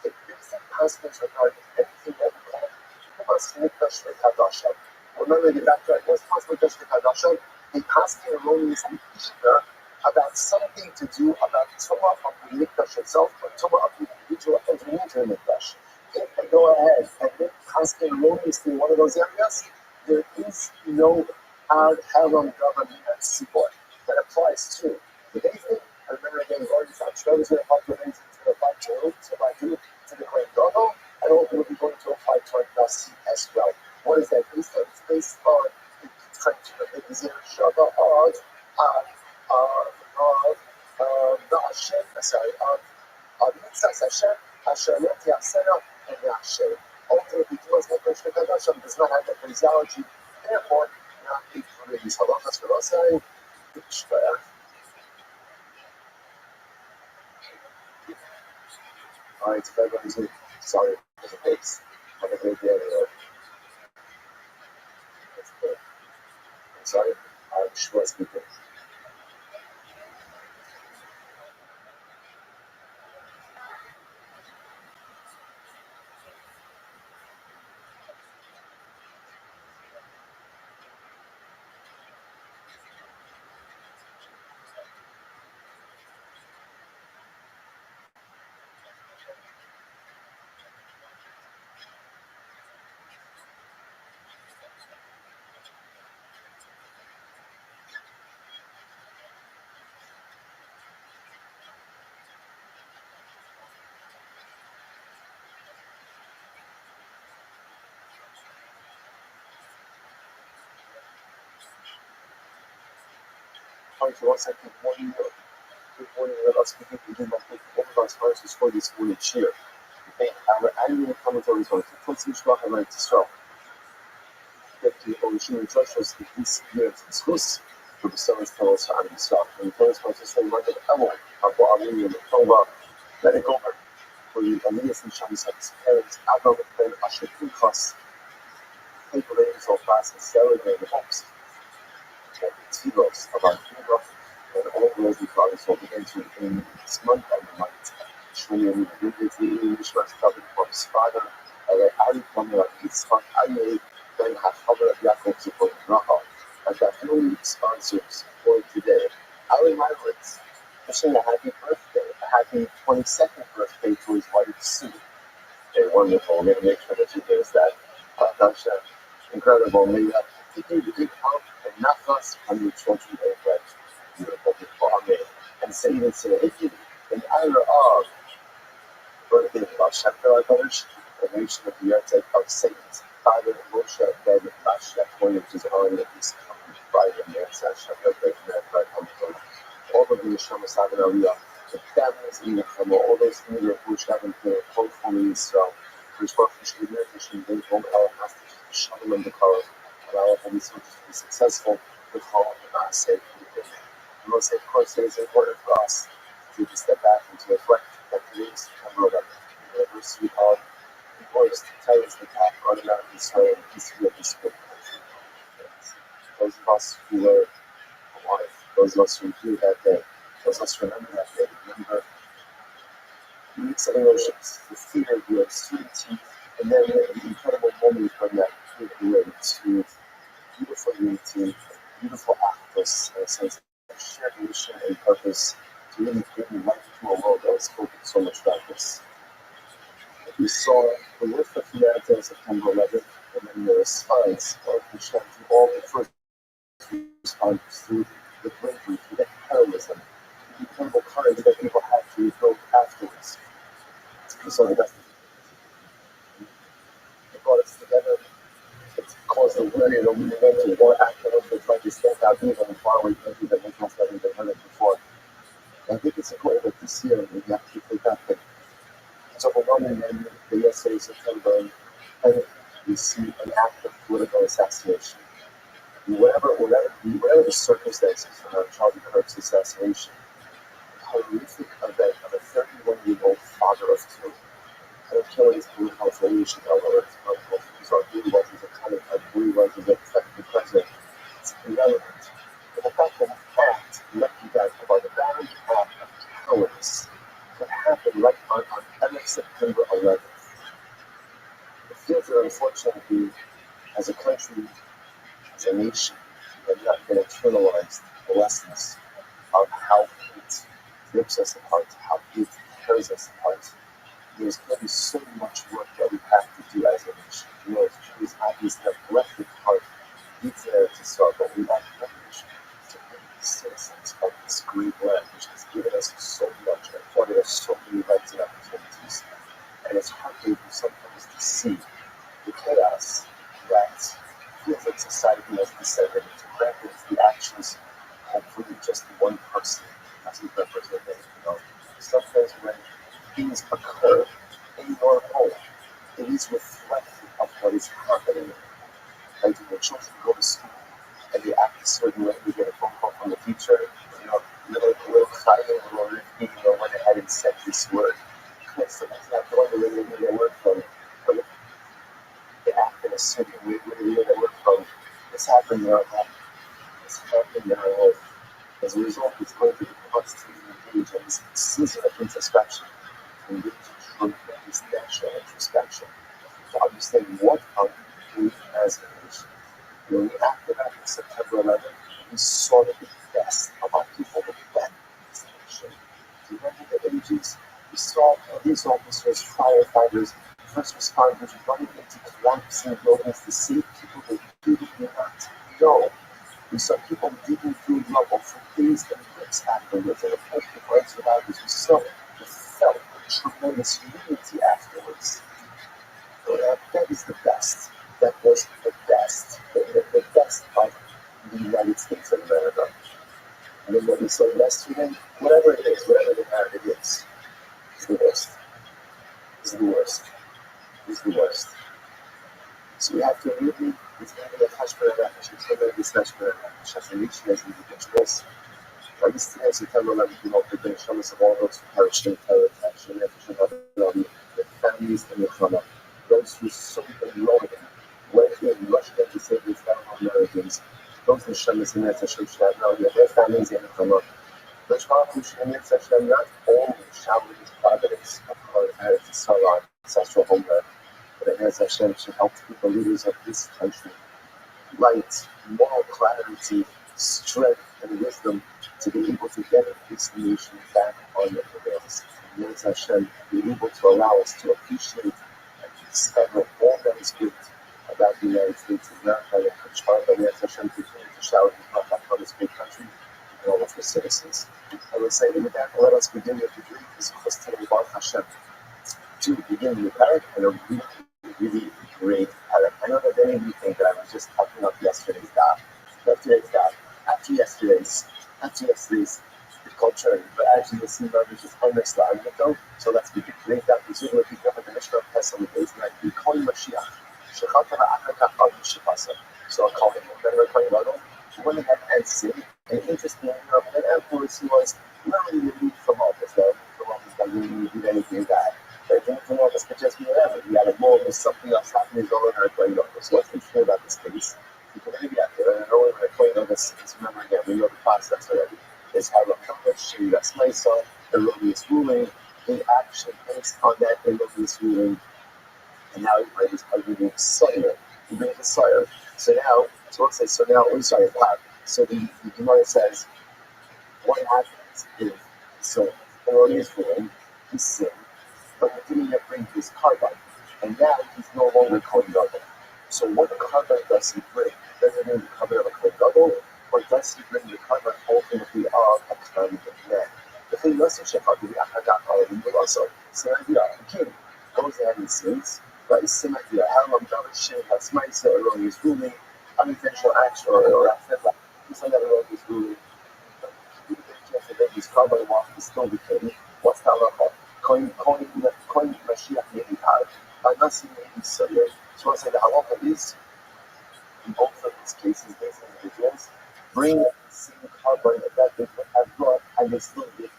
The basic aspects regarding anything that we call Tumas Mikdash V'Kadashah. Remember the backtrack was Tumas Mikdash V'Kadashah, the asking erroneous either about something to do about Tumah of the Mikdash itself, or Tumah of the individual entering into the Mikdash. If they go ahead and then ask erroneously in one of those areas, there is no hard Haram government at support that applies to the basic. I remember again, we've already talked about it's going to apply to the basic, it's going to apply to the Kohen Gadol, and ultimately going to apply to our Nasi as well. What is that based on? It's based on the criteria of the Zir Shabbat of Mitzvah Hashem, Asher Lo Tiasena, and Hashem. Ultimately, Tumas Mikdash V'Kadashah does not have the phraseology, therefore, not included in these halachas for us. All right, so everybody's sorry for the face. Have a great day, everyone. I'm sorry, I'm sure speaking. For 1 second, good morning, let us begin to do my all of our sponsors for this morning cheer. Okay, our annual commentaries on the first Mishmach and right to start. That the original judges this year to discuss for the summer's fellows and the staff. And the first one is saying, like the Emily, Abu Ali, and the Tova, let it go over. For the Elias and Shami's parents, Abba, and Asher Pinchas, take the ladies of class and celebrate the hopes. And the Tivos of our Tiva, and all those we call us will begin to in this month and the month. Showing the English was covered from his father, Ali Kamara Yitzchak Ali, then HaChavar Yaakov Zichron Bracha. I've got no sponsors for today. Ali Meirowitz, wishing a happy birthday, a happy 22nd birthday to his wife Sue. Okay, wonderful. I'm going to make sure that you hear that. That's incredible. May you continue to good health and nachas on your children and friends. Beautiful people. Amen. And say even say, if you, in honor of birthday of Shepher HaKadosh, the nation of the earth of Satan's father Moshe Ben Bashek, which is on this Friday, all of the Yeshua Sagan Aliyah, the families in the family, all those things that Bush haven't been hopefully so. Responsibility, mission, they won't allow us to shuttle in the car, allow us to be successful with all the not safe. The most safe course is important for us to step back and to reflect that today's September 11th, the anniversary of the worst terrorist attack on American soil in the history of this great country. Those of us who were alive those of us who hear that day, those of us who remember that day, remember mixed emotions, the fear, the uncertainty, and then the incredible moment from that fear away to beautiful unity, beautiful actos, and a sense of shared mission and purpose to really bring life to a world that was filled with so much darkness. We saw the worth of humanity on September 11th, and then the response of Hashem to all the first responders through the bravery, through the heroism, the incredible courage that people had to rebuild afterwards. We saw the best. It brought us together. It caused the learning that we went to more academic to try to stand out even in faraway countries that we must have never heard of before. And I think it's important that this year we have to take that thing. It's overwhelming when the yesterday, September 10th, we see an act of political assassination. Whatever the circumstances around Charlie Kirk's assassination, the horrific event of a 31-year-old father of two, I don't care what his political affiliation or whether it's political views or who he was as a candidate, or who he was as a effective president, it's irrelevant. But the fact that an act like that, about the very act of cowardice, that happened right on September 11th, it feels that unfortunately, as a country, as a nation, we have not been internalized the lessons of how hate rips us apart, how hate tears us apart. There's going to be so much work that we have to do as a nation. You know, it's obvious that collective heart needs there to start, but we have privilege to be citizens of this great land, which has given us so much and afforded us so many rights and opportunities. And it's heartbreaking sometimes to see the chaos that feels like society has descended into. Granted, the actions hopefully just one person doesn't represent anything else. Sometimes when things occur in your home, it is reflective of what is happening. Like when children go to school and they act a certain way, they get a phone call from the teacher, little crying, little lifting, went ahead and said this word. So that's not the one where they work from. But they act in a certain way where they work from. This happened in our home. This happened in our life. As a result, it's going to be constantly engaged in this season of introspection. Engage in truth and this national introspection to understand what are we doing as a nation. When we acted on September 11th, we saw that the best of our people, the best of this nation. Remember the images? We saw police officers, firefighters, first responders running into collapsing buildings to save people they did not know. We saw people digging through rubble for days and weeks afterwards, and of course, the first survivors, we felt tremendous unity afterwards. That is the best. That was the best. The best of the United States of America. And then what we saw yesterday, whatever it is, whatever the narrative is the worst. Is the worst. Is the worst. So we have to really, it's going to be a hashbara nefesh, it's going to be this hashbara nefesh as a nation, as individuals. Yesterday, September 11th, we hope to bring shamas of all those who perished in terror attacks, and their families and their trauma. Those who sold and loaded went in, rushed in to save these fellow Americans. Those who shamas in their families and their trauma. Those who shamas not only showered with providence of our ancestral homeland, but as Hashem should help the leaders of this country light, moral clarity, strength, and wisdom to be able to get this nation back on the rails. And as Hashem be able to allow us to appreciate and to discover all that is great about the United States of America and Kuchmarka, and as Hashem continue to shower His love upon this great country and all of His citizens. I would say with that, let us begin with the dream. This is today, Baruch Hashem, to begin with Taik and a really great parak. I know that many of you think that I was just talking about yesterday's daf. After yesterday's culture, but actually you'll see Rabbi just understand it though. So let's begin. Today's daf is we're picking up at the Mishnah of Pesach on days 9. We call him Mashiach. So I'll call him he went ahead and sinned. And interestingly enough, that afterwards he was not really removed from office, though. From office that really did anything bad. But from office could just be whatever. He had a bull, there's something else happening going on going on. So what's interesting about this case? People maybe out there, and I know we're going to this remember again, we know the process already. He actually, based on that Elohim's ruling, and now he brings a unique sire. He brings a sire. So now, so let's say, so now, I'm sorry, so the Gemara says, what happens if, so Herodias ruling, he sinned, but he didn't yet bring his carbon, and now he's no longer Kohen Gadol. So what carbon does he bring? Does he bring the carbon of a Kohen Gadol, or does he bring the carbon ultimately of a Kohen man? The thing is, so the king goes ahead and sins, but it's similar to Haram Davishin, Hasmaisa, Erroneous ruling, unintentional action, or Afetla. He's not Erroneous ruling. His carbon off is still the king. What's the halacha? Coin Mashiach maybe hard. Nasi maybe Sawyer. So I say the halacha is, in both of these cases, these individuals bring the same carbon that they have brought, and they still live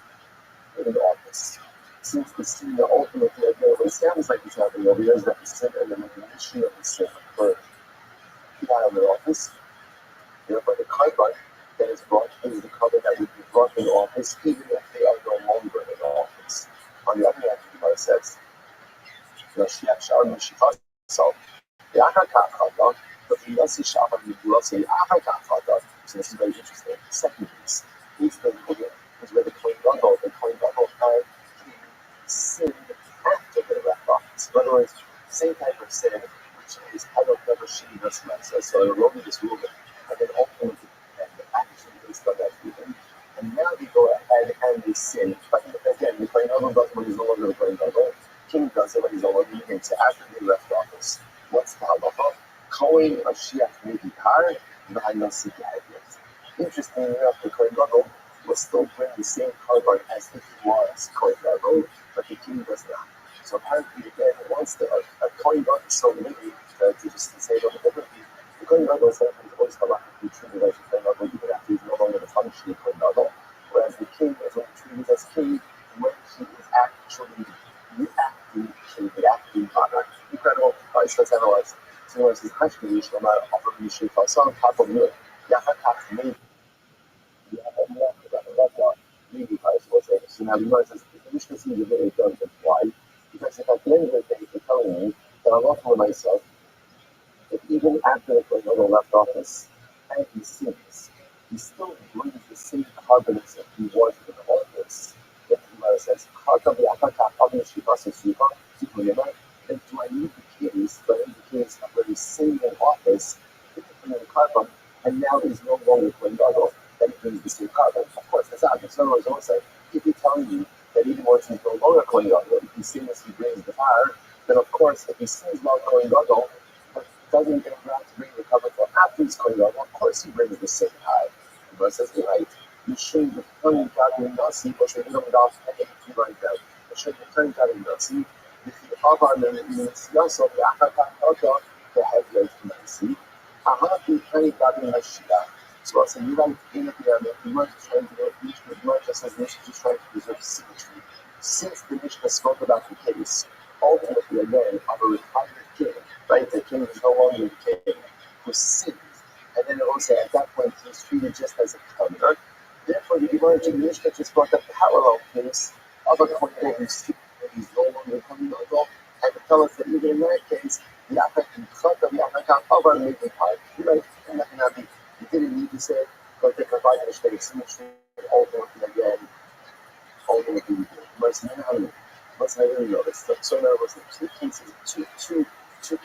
in office. Since the sin ultimately, again, what sounds like it's happening over here is that the sin and the recognition of the sin occurred not in the office. Therefore, the carbon that is brought is the carbon that would be brought in office, even if they are no longer in office. On the other hand, the Gemara says, Mashiach Sha'ar Mashiach, so the Achar Kach, but the Yossi Sha'ar Mashiach, the Achar Kach. So this is very interesting. The second piece is the where the Kohen Gadol had sinned after they left office. In other words, same type of sin, which is Hadok never Shini Nasmasa, so erroneous ruling, and then ultimately and actually based on that ruling. And now they go ahead and they sin. But again, the Kohen Gadol does when he's no longer the Kohen Gadol. King does it when he's no longer the king. So after they left office, what's the halacha? Kohen Mashiach Medikar, V'Hanasi Gehedlet. Interestingly enough, the Kohen Gadol will still bring the same carbon as if he was Kohen Gadol, but the king does not. So apparently, again, once the Kohen Gadol is so maybe to just say it on the differently, the Kohen Gadol is always halachically treated as a Kohen Gadol, even after he's no longer the functioning Kohen Gadol. Whereas the king is only treated as king when he is actually reacting monarch. Incredible. Let's analyze. So it says, Hashmi Yishlomar, Offer Yishin Fasam, Papa Mil, Yachakach, maybe. So now the Gemara says, if the Mishnah seems a bit redundant, why? Because if at the end of the day they're telling me that I'm not for myself, that even after the Kohen Gadol left office and he sins, he still brings the same carbon as if he was in office. Yet the Gemara says, then do I need the case, but in the case of where he's sitting in office, with the carbon, and now he's no longer Kohen Gadol, then he brings the same carbon. Of course, that's obvious. In other words, also, if you're telling me that even once he's no longer Kohen Gadol, if he sins, he brings the fire, then of course, if he sins while Kohen Gadol, but doesn't get around to bring the carbon for after he's Kohen Gadol, of course he brings the same high. The verse says, you're right. You should be turning Gadol Nasi, but you don't off and get it right out. You should be turning Gadol Nasi. If you have on the Siyasa, the Akaka, the headlight Nasi, Ahapi turning Gadol Mashiach. So I said, you don't think that you might be trying to go Mishnah, you might just as Mishnah just trying to preserve symmetry. Since the Mishnah spoke about the case, ultimately again, of a retired king, right? The king is no longer the king who sins. And then it also at that point he's treated just as a covenant. Therefore, the Gemara in the Mishnah just brought the parallel case of a Kohen who sins when he's no longer Kohen Gadol, and to tell us that even in that case, the affect and cut of the affect of our making part. You might not be. You didn't need to say it, but they provide a state of symmetry ultimately again. Ultimately, must never notice. So there was two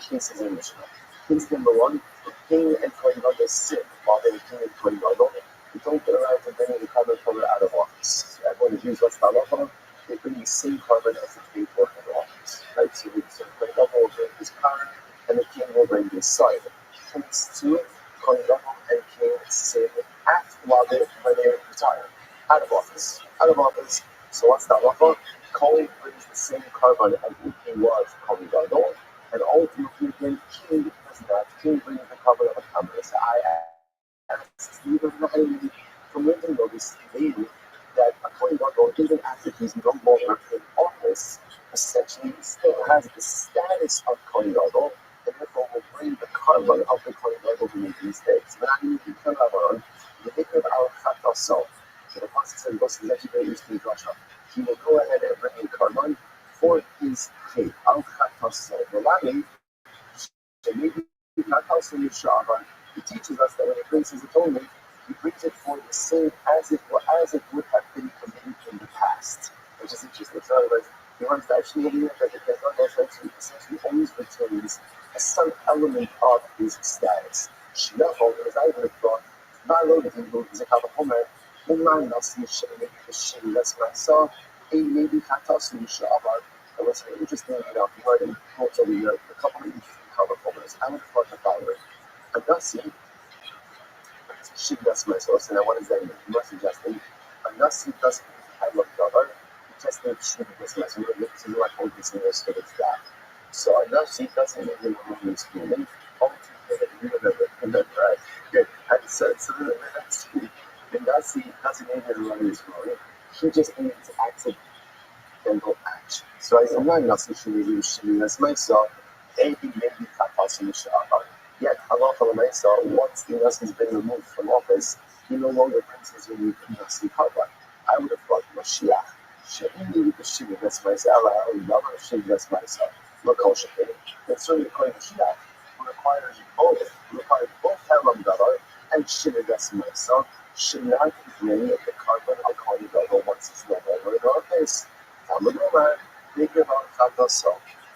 cases in Mishnah. Case number one, the king and Kohen Gadol sin while they were king and Kohen Gadol. They don't get around to bringing the carbon color out of office. Everyone agrees what's the halacha. They bring the same carbon as the king for in office. Right? So the Kohen Gadol will bring his carbon, and the king will bring his side. Case two, Kohen Gadol and king sin after while they retire. Out of office. So what's the halacha? Kohen brings the same carbon as if he was Kohen Gadol, and ultimately then king does not. King brings the carbon of a covenant. So I asked Stephen from living notice maybe that a Kohen Gadol, even after he's no longer in office, essentially still has the status of Kohen Gadol, and therefore will bring the carbon of the Kohen Gadol to make mistakes. But I need to turn around the hikr of our chat ourselves. So the pasuk says, "This is actually very interesting, Joshua." He will go ahead and bring a carbon Rabbi, maybe not house in the Shabbat. He teaches us that when he brings his atonement, he brings it for the same as it would have been committed in the past, which is interesting. So in other words, he wants to actually believe that the Kevon essentially always retains some element of his status. Shnecho, as I would have thought, not only is a Kavahomer, in my Nasi Shemini, the Shemini, that's myself, a maybe Katas in Shabbat. It was very interesting, he already quotes over here a couple of interesting Kavahomers. I would have thought the following. A Nasi, she does myself, and what does that mean? He must suggest that a Nasi doesn't have a cover, he just needs she does myself. So you are focusing this to its that. So a Nasi doesn't need to remove his feeling. You remember, right? Good. And so the Nasi doesn't need to remove his feeling. He just needs to active mental action. So I'm not necessarily as myself, maybe Katas in the Shabbat. Yet, halacha myself, once the Nasi has been removed from office, he no longer brings his unique Nasi Karban. I would have thought Mashiach. She'ini the Shini, that's myself. I would love a Shini, that's myself. Look how she did it. That's certainly according to Mashiach, who requires both Helam Davar and Shini, that's myself. Should not bring the carbon according to once it's no longer in office.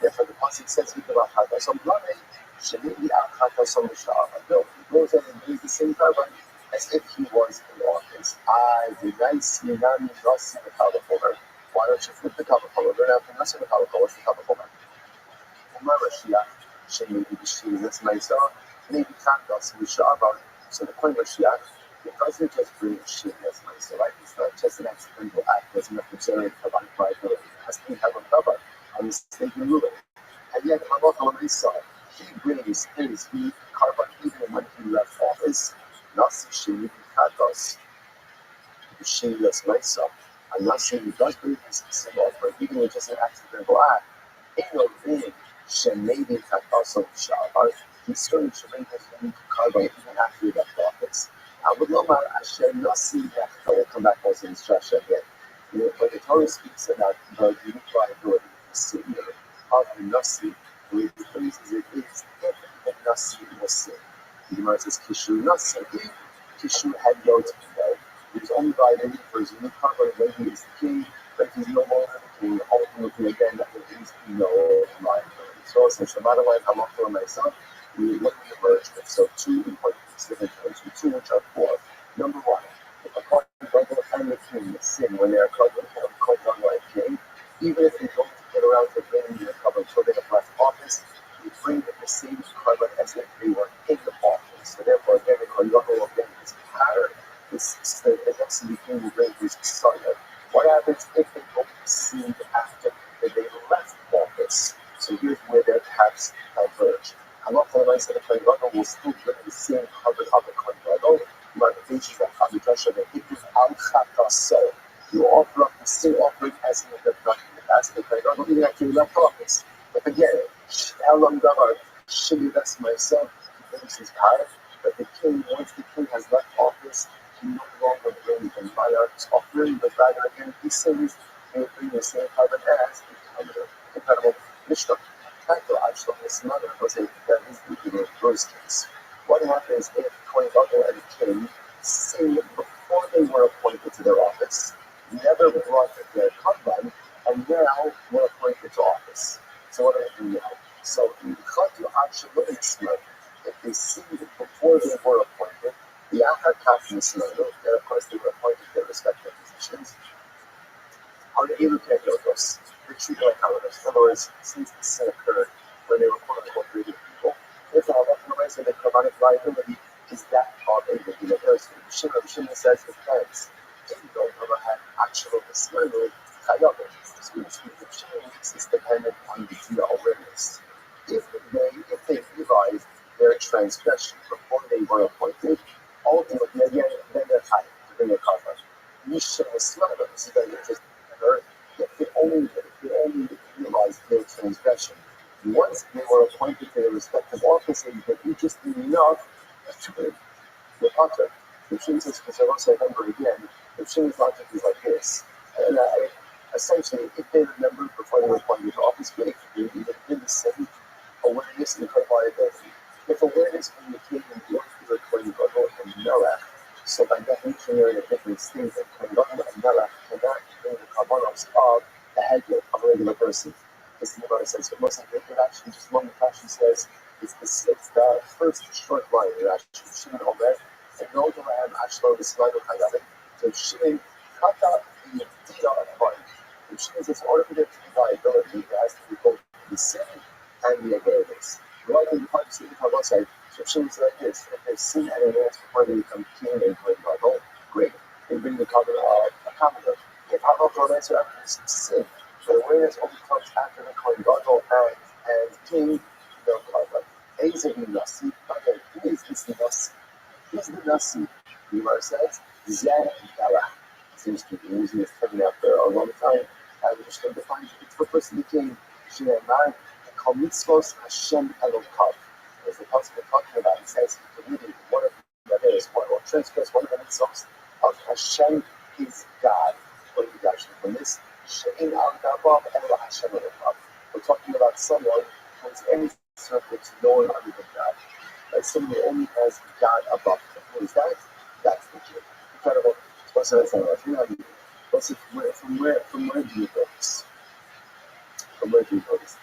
Therefore, the passage says, "Speak about Hadassah Blame." Should it be Hadassah Mishah? No, he goes in and brings the same carbon as if he was in office. The nice Yunani Rossi the Kavahomer. Why don't you flip the Kavahomer? Learn out the Nasa the Kavahomer. What's the Kavahomer? Mashiach, Shemi Bishim, that's myself. Maybe Hadassah Mishah. So the point Mashiach. It doesn't just bring shit as myself, right? It's not just an accidental act, doesn't have to generate carbonic viability. It has to be have a cover on the mistaken ruling. And yet, Allah myself, he brings his carbon even when he left office. Nasi Shemi Katos, the shameless myself. I'm not saying he does bring his symbol, but even with just an accidental act, ain't no thing. Shemedi Katos of Shabbat, he certainly should bring his unique carbon even after he left office. I would love I shall not see that. I will come back also in Strasha again. When the Torah speaks about the unique liability, the sin of the Nasi, the way the phrases it is, if the Nasi was sin. The Gemara says, Kishu Nasi, Kishu had yod to go. He was only liability for his unique carbon when he is the king, but he's no longer the king. Ultimately, again, that there is no liability. So, since no matter what I'm up for myself, we look at the merge with so two important differentiations, two which are four. Number one, if a cardinal and the king sin when they are called on like king, even if they don't get around to bringing the cover until they have left office, they bring the same carbon as if they were in the office. So therefore, again, the cardinal again is power. The next king will bring his son. What happens if they don't sin after they left office? So here's where their paths diverge. I'm not telling myself that the Kohen will still bring the same carbon of the Kohen Gadol. Motivations that come because of the Hebrew al-Chataso. You offer up the same offering as you have done in the past. The Kohen Gadol even after you left office. But again, how long Davar should that's myself he brings his power. But the king, once the king has left office, he no longer brings the monarch's offering, but rather again he sins and bring the same carbon as the incredible Mishnah. First case. What happens if Kohen Gadol and the king sin before they were appointed to their office, never brought their carbon, and now were appointed to office? So what do they do now? So if they sinned before they were appointed, the and of course they were appointed to their respective positions. Are they able to get those? They're treated like holidays. In other words, since the sin occurred when they were quote unquote created people, if Allah said that carbonic liability is that of a regular person. Shimon says it depends. If you don't ever have actual dismember, Chayabah. So it's dependent on the Judea awareness. If they realized their transgression before they were appointed, ultimately again, then they're high to bring a carbon. Misha was smarter. This is very interesting. If they only realized their transgression, once they were appointed to their respective offices, that you just did enough to the contract. The Shin's, because I also remember again, the Shin's logic is like this. And essentially, if they remembered before they were appointed to office, great. They did the same. person. As the Gemara says, it wasn't it actually just one Rashi says it's the first short line. It actually Shimon Omer and no Ram Ashlo the Slide of Hayavim. So Shimon Kata the Dina of Fine. And Shimon says in order for there to be viability, it has to be both the sin and the awareness. Right in the part of the website, so Shimon says like this: if there's sin and awareness before they become king and great level, great. They bring the covenant of a covenant. If Havel Kodesh after sin. The awareness only comes after the Kohen Gadol and King, no Karban. Ezer the Nasi. Okay, who is this Nasi? Who's the Nasi? The Gemara says, Zeh Yara. Seems to be using this term out there a long time. We're just going to define it for person the king. Shenemar, Kol Mitzvos Hashem Elokav. As the Pasuk we're talking about, it says he committed one of the others, or transgressed one of the mitzvos of Hashem, his God. What do you actually from this? We're talking about someone who is any circle to no one other than God. Like someone who only has God above them. Who is that? That's the Jew. Incredible. What's that saying? From where do you go this? From where do you go this?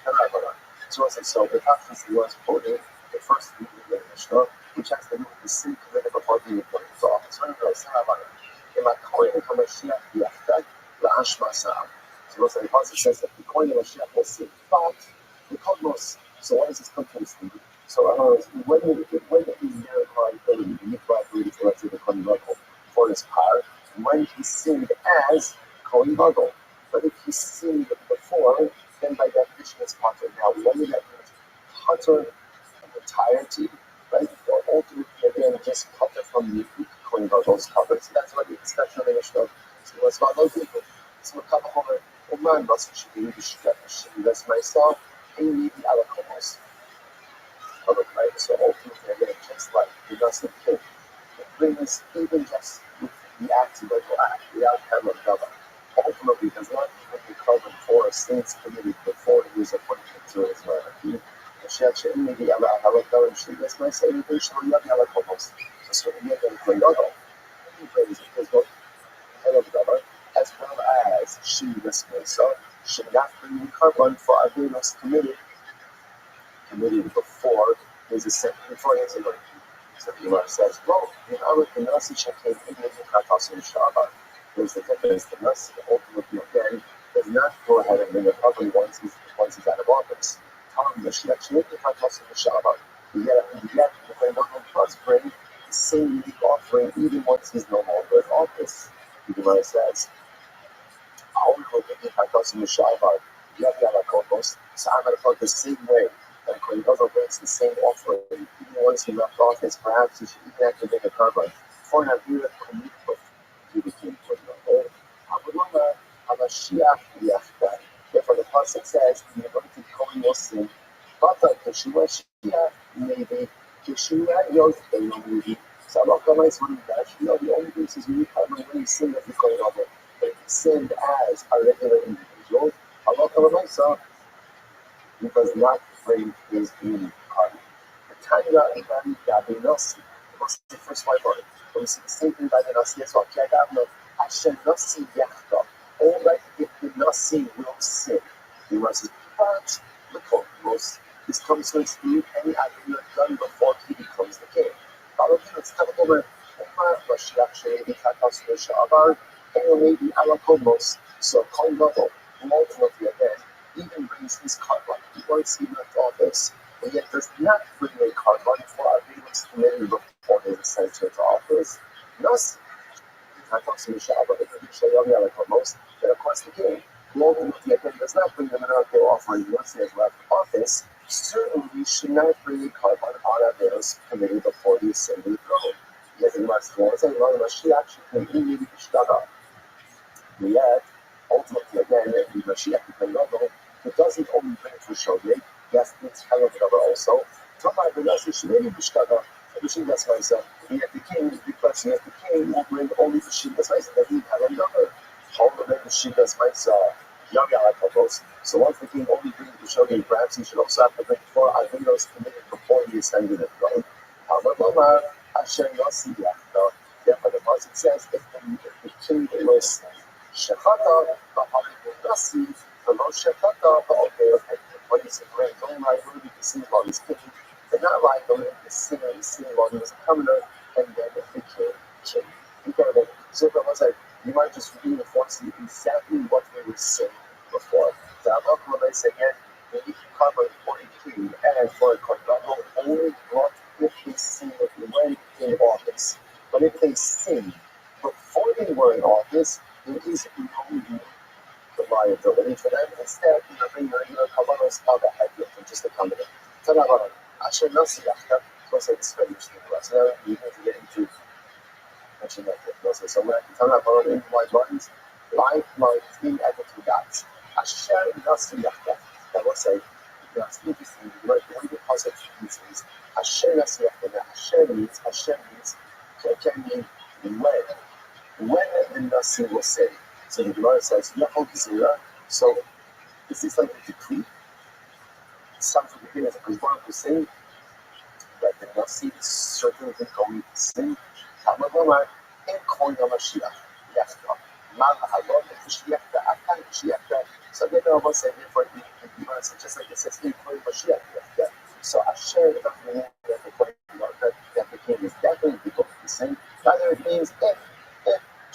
So the passage he was quoting the first reading of the Mishnah, which has to do with the sin committed before being appointed to office. So the Pasuk says that the Kohen Mashiach will sin, but the Cosmos. So why does this come from sin? So when is there liability, the liability for let's say the Kohen Gadol for his power, when he sinned as Kohen Gadol. But if he sinned before, then by definition it's Pater. Now when did that mean Pater in entirety, right? Or ultimately again just Pater from the Kohen Gadol's cover. So that's why the discussion of the Mishnah. So what's about those people? So Oman must be that's myself, and maybe Alakomos. Right? So ultimately, again, just like the Nussim King, it brings even just with the accidental act, the outcome of Gaba, ultimately does not even become for a sins committed before he was appointed to his monarchy. The maybe Alakomos, she that's my saying, they should not be Alakomos. So when you get the Koyodol, he brings it because both of Gaba, as well as she, this Mesa, should not bring the carbon for Avelos committed before his ascent, before his anointing. So the Gemara says, well, in our Nasi Shakin, there's the difference. The Nasi ultimately again does not go ahead and bring a carbon once he's out of office. Yet the Kohen does bring the same unique offering even once he's no longer in office. The Gemara says, so I'm going to put the same way that Kohen Gadol brings the same offering, even once he left office, perhaps he should even have to make a carbon. For an Avira Komitov, he became Kohen Gadol. Therefore, the Pasuk says, in the ability to Kohen Yosin, but Keshua Shia, maybe Keshua Yosin, maybe. So I'm not going to that. The only reason is you carbon when you sin as the Kohen Gadol. But if he sinned as a regular individual, Allah he does not bring his unique carbon. The Tanya Ibn Gabi Nasi, the first white word. When we see the same thing by the Nasi as well, Kiagavno, Hashem Nasi Yachta. All right, if the Nasi will sin, he must but the cosmos. This comes to exclude any action done before he becomes the king. Let's have a moment. Or maybe Alakomos, so Kohen Gadol, who ultimately again even brings his carbon once he left office, and yet does not bring a carbon for Avelos committed before his ascension to office. Thus, that of course the king, who ultimately again does not bring the miracle offering once he has left office, certainly should not bring a carbon on Avelos committed before he ascended the throne. Yet he must go and say, Mashiach should be yet, ultimately, again, the Mashiach became Gadol, who doesn't only bring for Shogeg, yes, it's hell of Gadol also. Tomar Benasi Shemini Bishkaga, Bishigas Maisa, yet the king, the question is the king will bring only Bishigas Maisa, that he had another. How will bring Bishigas Maisa, Yagala Kabos. So once the king only brings the Shogeg, perhaps he should also have to bring 4 Avelos committed before he ascended the throne. However, Hashem Nasi Yachta, therefore the Pasuk says, if the king will sin, Shechata, Nasi, When you say great, only liability to sin while he's king, but not liability to sin while he was a governor and then became king. Okay, so if it was like, you might just reinforce exactly what we were saying before. The Rabbi said again, that you can cover 43 and for a Cordano only brought if they sin when in office. But if they sin before they were in office, there is no the liability for them. Instead, you bring regular kavanos out ahead of just a company. Tanabaran, Asher Nasi Yachta, so say this very interesting to us. Now we need to get into mention that also. So when Tanabaran in my minds, 5 lines in attitude that Asher Nasi Yachta. That will say, that's interesting, right? One of the positive pieces, Asher Nasi Yachta. Now Asher means, can mean when the Nasi will say. So the Gemara says, so is this like a decree? Sounds like the thing as a Gemara to say that the Nasi is certainly going to say, Tamagomar, and Koin Hamashiach, Yachta, Mal Halon, Shiachta, Akan Shiachta. So the Gemara says, therefore, the Gemara says, just like it says, in Koin Hamashiach, Yachta. So Asher doesn't mean that the Koin that the king is definitely going to say, rather it means if,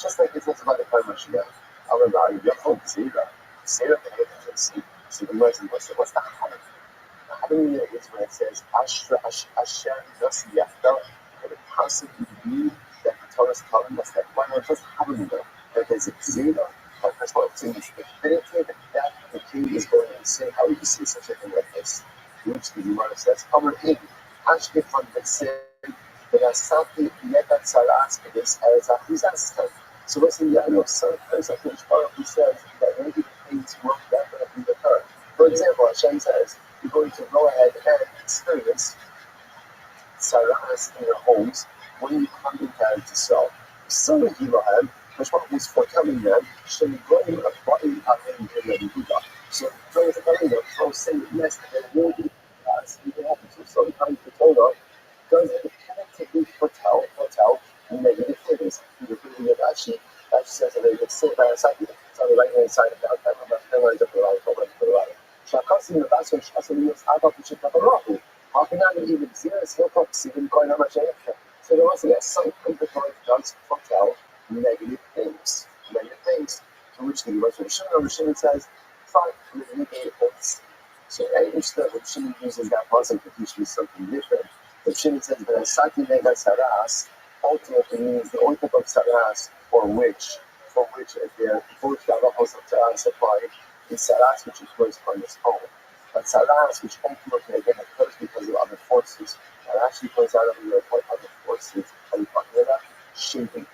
just like it says about the Koin Hamashiach. However, you have to say that. Say that the can see. So the person what's the habit? The habit is when it says Asher Nasi Yachta, and it constantly means that the Torah is telling us that one of us having that there's a Zeta, but that's what it's saying is definitive that the king is going to say, how do you see such a thing like this? Which the Gemara says, cover in Ashke from the sin that Asati Nekat Saras this as a disaster. So listen, yeah, I know sometimes I think Baruch says that maybe things will definitely occur. For example, Hashem says, you're going to go ahead and experience saras in your homes when you come in time to sell. Some of you have, which one was foretelling them, should go in a body of in the Buddha. So, those are going to say yes, there will be as you can happen to. So, sometimes the Torah does independently foretell negative things. The reading of Rashi says that they could sit by the side, it's on the right hand side of the outcome, I'm not going to put it on. Shakasim the Basel Shasim is out of the Shikabarahu. How can I even see this? He'll talk to even going on my channel. So there was something the Torah does foretell negative things. To which the Shimon says, fine, we're going to get it. So I understand that Shimon uses that puzzle to teach me something different. But Shimon says that Asaki Nega Saras ultimately means the oitok of Saras for which they're both Galahos of Saras apply is Saras which occurs on its own. But Saras which ultimately again occurs because of other forces, that actually comes out of the other forces. Are we talking about? Shaping.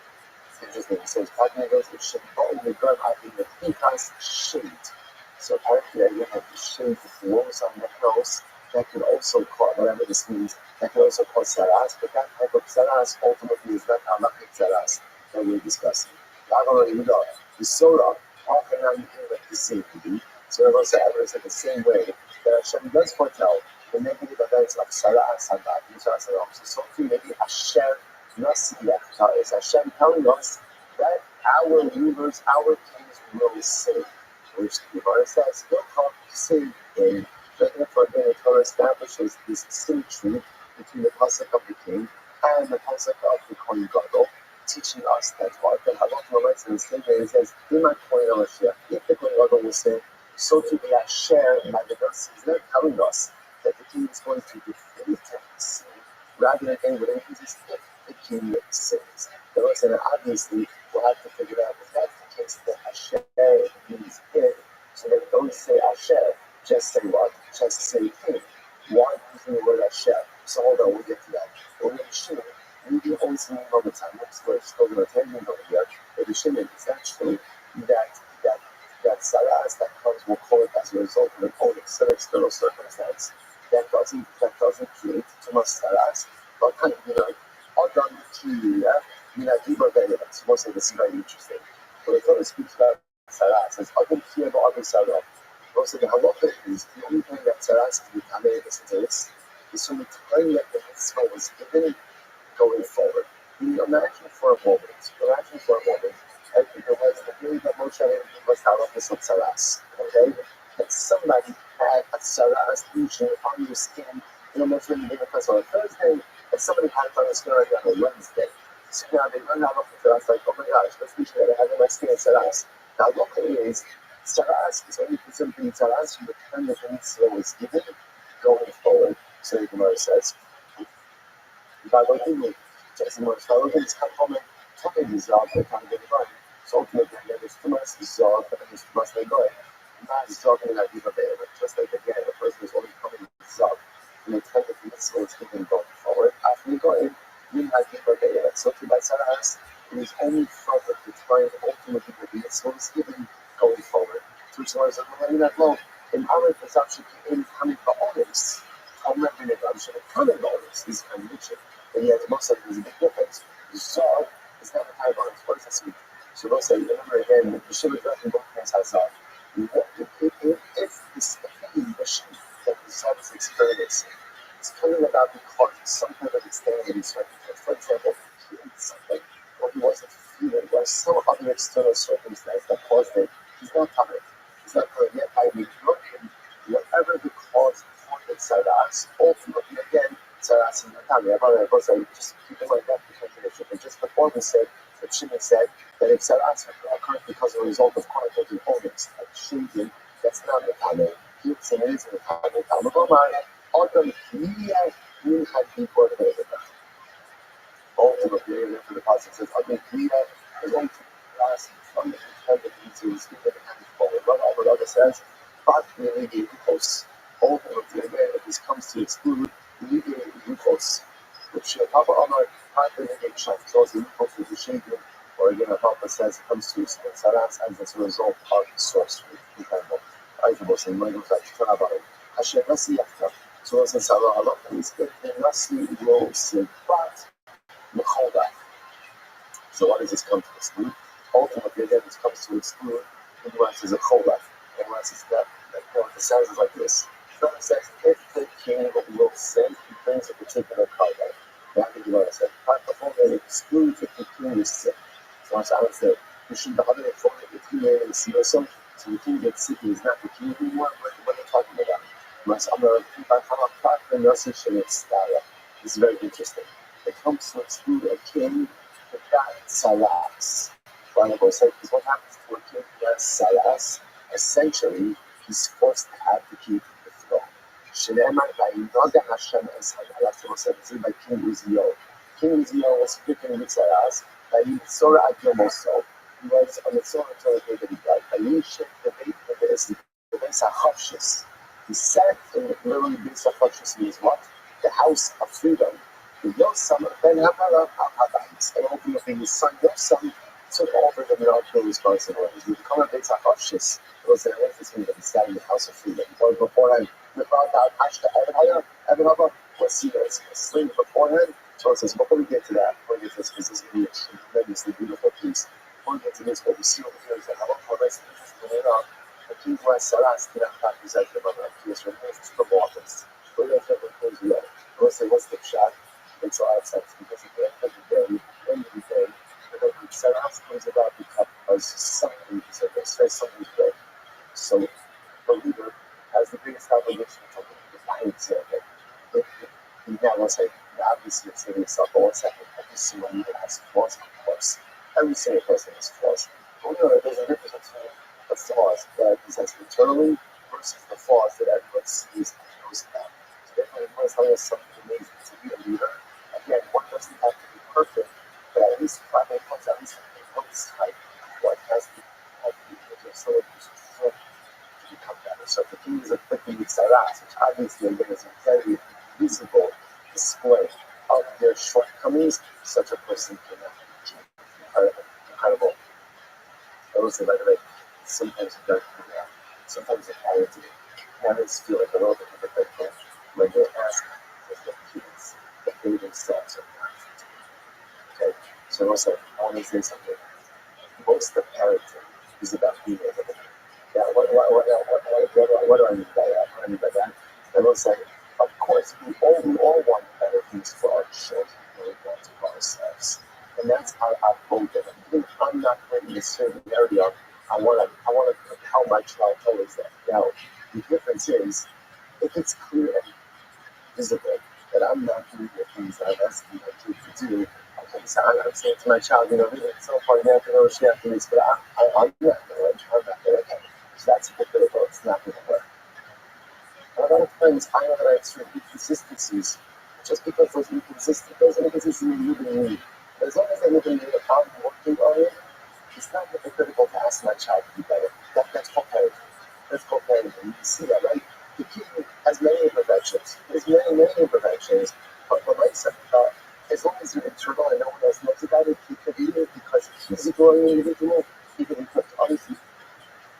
It's interesting. So it's talking about the shape, but only God having the Pikas shaped. So apparently again have the shape of walls on the house that could also cause whatever this means. That can also cause saras, but that type of saras ultimately is not halachic saras that we're discussing. The Surah, how can I like the same to be? So it was the same way that Hashem does foretell the negative events of saras and bad. So maybe Hashem Nasi Yachta is Hashem telling us that our rulers, our kings will sin. Which the Gemara says, he'll talk sin in. Therefore, the Torah establishes this symmetry between the pasuk of the king and the pasuk of the Kohen Gadol, teaching us that what the halakha writes in the same way. It says, if the Kohen Gadol will say, so to be a share in Magadas, he's not telling us that the king is going to definitively sin, rather than saying what it is if the king sins. The Lord obviously we'll have to figure out if that's the case that Asher means it, so that don't say Asher. Just say what? Just say king. Why using the word Hashem? So hold on, we'll get to that. But with the Shimon, we do always mean all the time. We're still going to tell you over here. But the Shimon is actually that saras that comes, we'll call it as a result of an own external circumstance that doesn't create too much saras. But kind of, Adam Kiyah, Giba Venevat. So we'll say this is very interesting. But the Torah speaks about saras, says Adam Kiyah, Adam Sarah. Also, the halacha is the only thing that saras can be committed to this is from the time that the mitzvah was given going forward. Imagine for a moment there was the period that Moshe was halachas of tzaras. Okay, that somebody had a tzaras lesion on your skin. Moshe gave a class on a Thursday, and somebody had it on their skin already on a Wednesday. So now they learn halachas of tzaras, like, oh my gosh, let's teach that I have on my skin tzaras. Now, halacha is tzaras is only considered to be tzaras from the time that the mitzvah was given going forward. So the Gemara says, so ultimately, there's too much zog and there's too much legoy. Not zogging like Diva Be'er, just like again, the person is only coming with zog. And the time that the mitzvah is given going forward, after legoy, you have Diva Be'er. So to by Saras, it is only from the time ultimately that the mitzvah is given going forward. To which one is like, well, in our perception, in coming for honors, I'm not going to coming honors, is conviction. And yet, most of it is a big difference. The zog is not a type of honors. What does that mean? So we'll say, remember again, the Shiva Dragon both things has zog. If this condition that the zog is experiencing, it's coming about because some kind of external circumstance. For example, he ate something, or he wasn't feeling, or some other external circumstance that caused it, he's not coming. He's not coming yet. I ignore him. Whatever the cause for the tzaras, ultimately again, tzaras in the time. I was like, just keep it like that for contradiction. And just before we said, that Shimon said that if tzaras occurred because of a result of contact with organs, like shaving, that's not the time. Here it's an is in the time. Ultimately, you had before the day. Ultimately, and after the passage says, ultimately, is going to last from the time that he needs to speak at the time forward. But Albert says, but negate glucose. Ultimately, again, if this comes to exclude, negate glucose. Which Papa Omar can't negate shak. So as the glucose is the shaving, or again, Papa says it comes to tzaras as a result of sorcery. For example, I was saying, my goes like, Hashem Nasi Yachta. So as in Sarah Allah, he's getting Nasi Rose, but Mechoda. So what does this come to exclude? Ultimately, again, this comes to exclude the nuance is a chola. The nuance is that the sounds is like this. So it says, if the king will send, he brings a particular cargo. Now, I think you know what I said. Before they exclude if the king is sick. So I would say, you should the other for the king is sick. So the king gets sick, he's not the king anymore. What are you talking about? This is very interesting. It comes to exclude a king without salas. Because what happens to a king who has salas, essentially, he's forced to have to keep the throne. This is by King Uzziel. King Uzziel was stricken with salas. He was on the Torah that he died. He sat in the literally Beis HaChoshes means what? The house of freedom. The Yosam ben Hamala HaBayis. And ultimately his son Yosam took over the military responsibilities. He became a Beis HaChoshes. It was the latest thing that he sat in the house of freedom. Or beforehand, the Baal Hashta Evan Haba was seen as a slave beforehand. So it says, before we get to that, before we get to this, because this is going to be a tremendously beautiful piece. Before we get to this, what we see over here is that Halacha is interesting enough. The king who has salas did not practice that the mother of Kiyas removed from office. But we don't have a close yet. I will say, what's the shot? Makes a lot of sense because at the end of the day, the salas comes about because something is like this, something's good. So the leader has the biggest obligation to define himself. He now will say, obviously, it's saying himself, but 1 second, every single leader has flaws, of course. Every single person has flaws. But we know that there's a difference between the flaws that presents internally versus the flaws that everyone sees and knows about. So definitely, when someone has something amazing to be a leader, again, one doesn't have to be perfect, but at least when it comes at least one type, one has to be able to someone who's strong to become better. So if the king is afflicted with saras, which obviously again is a very visible display of their shortcomings, such a person cannot be incredible. I will say, by the way, sometimes it does come out. Sometimes the parents feel like a little bit hypocritical when they ask their kids if they themselves are not. Okay? So also, I want to say something. Most of parenting is about being able to. Yeah, what do I mean by that? What I mean by that? I will say, of course, we all want better things for our children than we want for ourselves. And that's how I've voted. I'm not ready to is, if it's clear and visible that I'm not doing the things that I'm asking my kid to do, okay, so I'm saying to my child, really, it's so far now to know she has to do this, but I'm not going to, okay. So that's hypocritical, it's not going to work. And a lot of times, I know that I have certain inconsistencies. Just because those inconsistencies you live in me. But as long as I live in me, if I'm working on it, it's not hypocritical to ask my child to be better. That's co-parenting. That's co-parenting. You can see that, right? The kid has many imperfections. There's many imperfections. But for myself, as long as you're internal and no one else knows about it, he could eat it because he's a growing individual. He can inflict other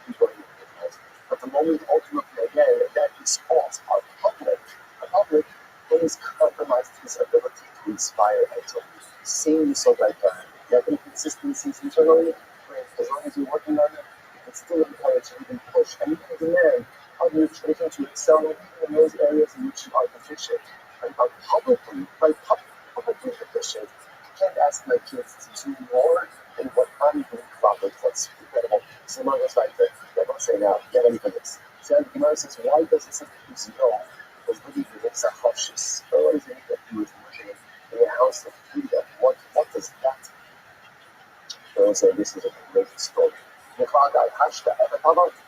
people individuals. But the moment ultimately, again, that his faults are public, then he's compromised his ability to inspire and to sing so like you have inconsistencies internally, as long as you're working on it, you can still encourage and even push and even demand of your children to excel even in those areas in which you are deficient. And publicly deficient, I can't ask my kids to do more than what I'm doing properly. That's incredible. So Gemara goes like that. I'm going to say now, get ready for this. So the Gemara says, why does it say no? Because really the next are cautious. What does it mean that he was living in a house of freedom? What does that mean? So say this is a great story.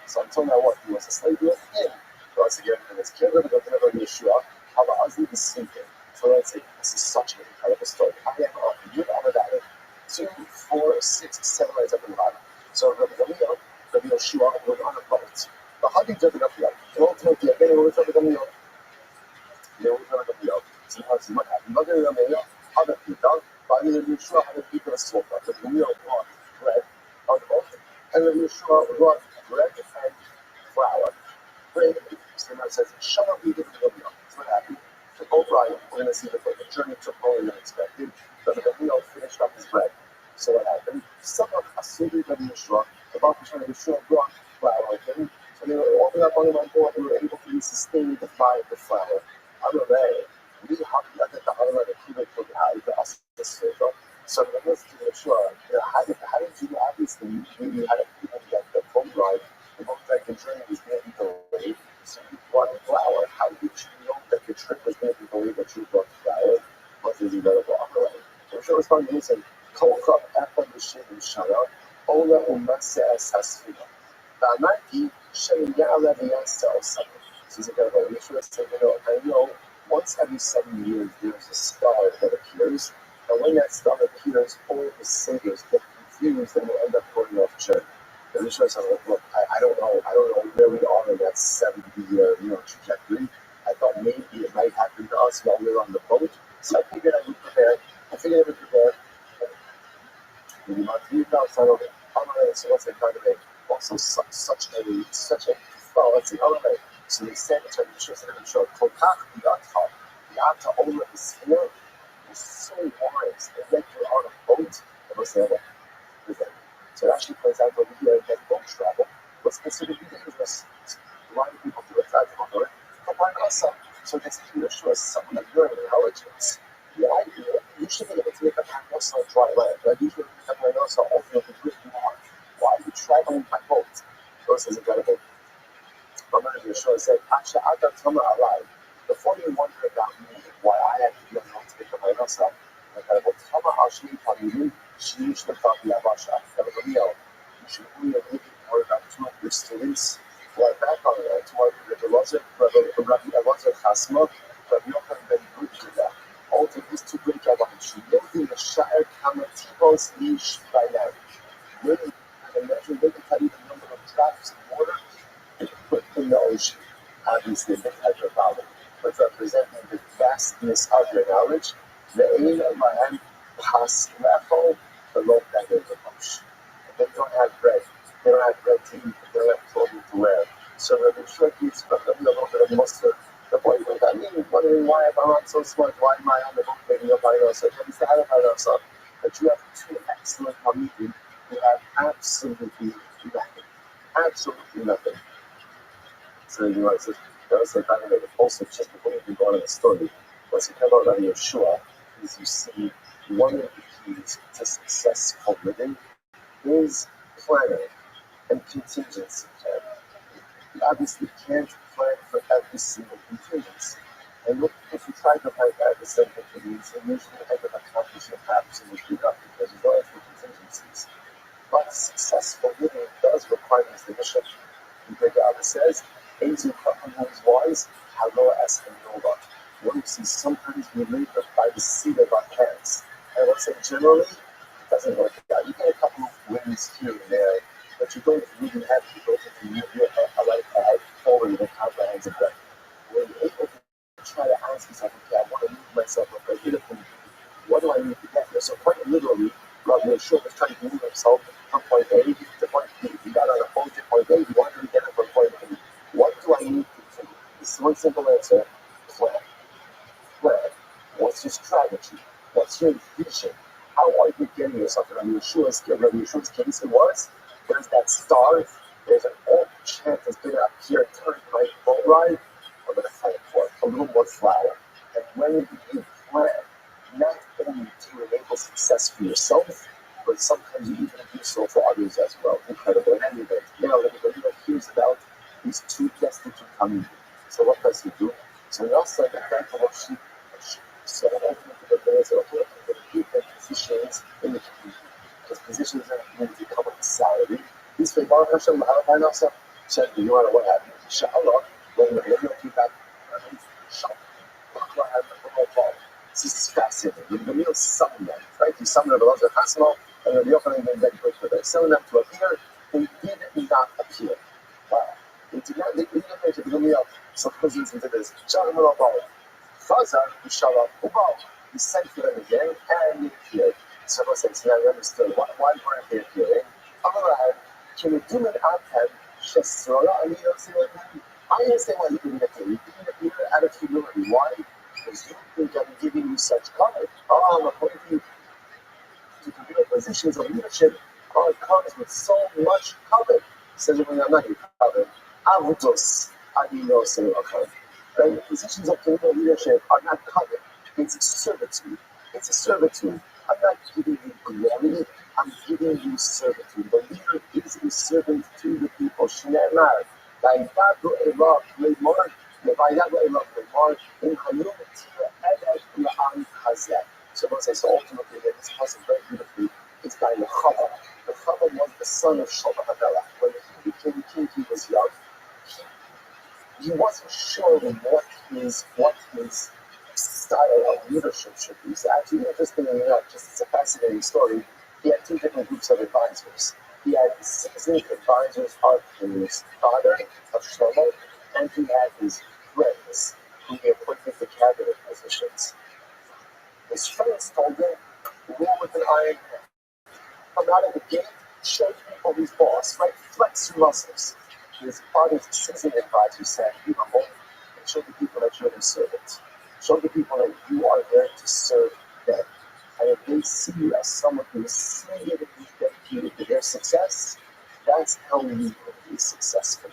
So until now, what? He was a slave with him. Once again, in his kid, we're going to go to Yeshua. How about Azli was sleeping? So let's say, this is such an incredible story. I am up. You've honored that. 2, 4, 6, 7 lines up in the bottom. So Rabbi Yeshua was on a boat. But how did you get up here? And ultimately, again, we were talking about Gamliel. So what happened? Mother Gamliel, other people, Rabbi Yeshua had a people of sofa. But Gamliel brought bread on the boat. And Rabbi Yeshua brought bread and flour. Bread, so it says, shut up, you give it to Gamliel. That's what happened. The boat ride, we're going to see that the journey took longer than expected. But Gamliel finished up his bread. So what happened? Someone assumed Rabbi Yeshua, about the time Yeshua brought flour with him. So they were all up on board, they were able to be sustained by the flour. We have the Harvard Cuban for the high, the Assis. So the most Yeshua, how did you do obviously you had a people that the boat ride, the boat ride the journey was going to be delayed. So you brought flour. How did you know that the trip was going to be delayed that you brought flour? What did you know about the way? Yeshua responded and said, Kolka Apple Machine Shana, Ola Umasa Sasfina. Nike, Shay Yala Viasa or something. She's a girl. Yeshua said, I know once every 7 years there's a star that appears, and when that star appears, all the singers get confused and will end up going off church. And Yeshua said, look, I don't know where we are in that 70-year trajectory. I thought maybe it might happen to us while we're on the boat. So I figured I would prepare. So what's the kind of it? Also such a let's see, so they said to Yeshua said to Yeshua, Kolkach Yata over the sphere is so wise, and yet you're on a boat. And what's the other? So it actually points out over here that boat travel was considered dangerous. A lot of people do it, but why not some? So this Yeshua is someone of your intelligence. You should be able to make a panos on dry land, right? You should make a panos on ultimately written on. Why are you traveling by boat? This is incredible. Rabbi Yeshua said, before you wonder about me, why I have to be able to make a panos on, incredible. You should really have more about 2 of your students who are back on it. Rabbi Elazar Chasma, Rabbi Yochanan Ben Yehuda. All of these 2 great rabbis. Yodim Sha'er Kamatibos Yish by now. Really, and imagine they can tell you the number of drops of water they put in the ocean. Obviously, they had your valley, but representing the vastness of your knowledge, the aim of my hand pass level below that of the bush. They don't have bread. They don't have bread to eat. They don't have clothing to wear. So Rabbi Yeshua gives a little bit of mustard. The boy went, wondering why I'm not so smart. Why am I on the book making a panos? And he said, I have a panos. But you have 2 excellent Hamidim who have absolutely nothing. Absolutely nothing. So you know, says, by the way, also just before you can go on in the story, what's it about Rabbi Yeshua is you see one of the keys to successful living is planning and contingency planning. You obviously can't plan for single contingency. And look, if you try to have that the same contingency, you usually end up accomplishing absolutely nothing because there's no extra contingencies. But successful living does require this division. Because the other says, Azu Chacham who is wise, Halo as Nova. What you see sometimes we live by the seat of our pants. And let's say generally, it doesn't work out. You get a couple of wins here and there, but you don't really have to go to the media like forward and comprehensively. When you're able to try to ask yourself, okay, I want to move myself up a bit of what do I need to get there? So quite literally, Rabbi Yeshua was trying to move himself from point A to point B. He got on a boat to point A, he wanted to get it from point B. What do I need to do? This is one simple answer: plan. Plan. What's your strategy? What's your vision? How are you getting yourself? In Rabbi Yeshua's case, it was there's that star, there's an old chant that's going to appear, turn my boat ride. I'm going to fight for it, a little more flour. And when you plan, not only do you enable success for yourself, but sometimes you even do so for others as well. Incredible. In any event, everybody that hears about these two guests that you come in. So what does he do? So he also like a handful of sheep. So ultimately the players are okay, I'm going to give them positions in the community. Because positions in the community come with a salary. These way, Baruch Hashem, Ma'alabai Nasa, said, no matter what happens, Inshallah, when you're keep back, Shalom. This is fascinating. The real summon them, right? He summoned the Belozer Chasmo, and the Yochanan then quick for them. Summoned them to appear, they did not appear. Wow. They did not appear to the up. So cousins into this. Shalom Rabbi. Chazar, Shalom Ubal. He sent for them again, and they appeared. So I said, I understood. Why weren't they appearing? Amalahad, can you do an outcome? Shesrola, and I understand why he didn't appear. He didn't appear out of humility. Why? Because you think I'm giving you such cover. I'm appointing you to positions of leadership. It comes with so much cover. Says when I'm not covered. Avutos, adinos, and positions of political leadership are not covered. It's a servitude. It's a servitude. I'm not giving you glory. I'm giving you servitude. The leader is a servant to the people. Shneimar, Daivadu Elah Lemar, Levayadu Elah Lemar, in Hayum Tira Elah La'am Hazeh. So one says, so ultimately, this passage very beautifully is by Chava. The Chava was the son of Shlomo HaMelech. When he became king, he was young. He wasn't sure what his style of leadership should be. So actually, interestingly enough, just it's a fascinating story. He had two different groups of advisors. He had the seasoned advisors of his father, of Shlomo, and he had his friends, who he appointed to cabinet positions. His friends told him, rule with an iron hand. Come out of the gate, show people who's boss, right? Flex your muscles. His father's seasoned advisor said, be humble and show the people that you're their servant. Show the people that you are there to serve them. And if they see you as someone who is singularly dedicated to their success, that's how you will be successful.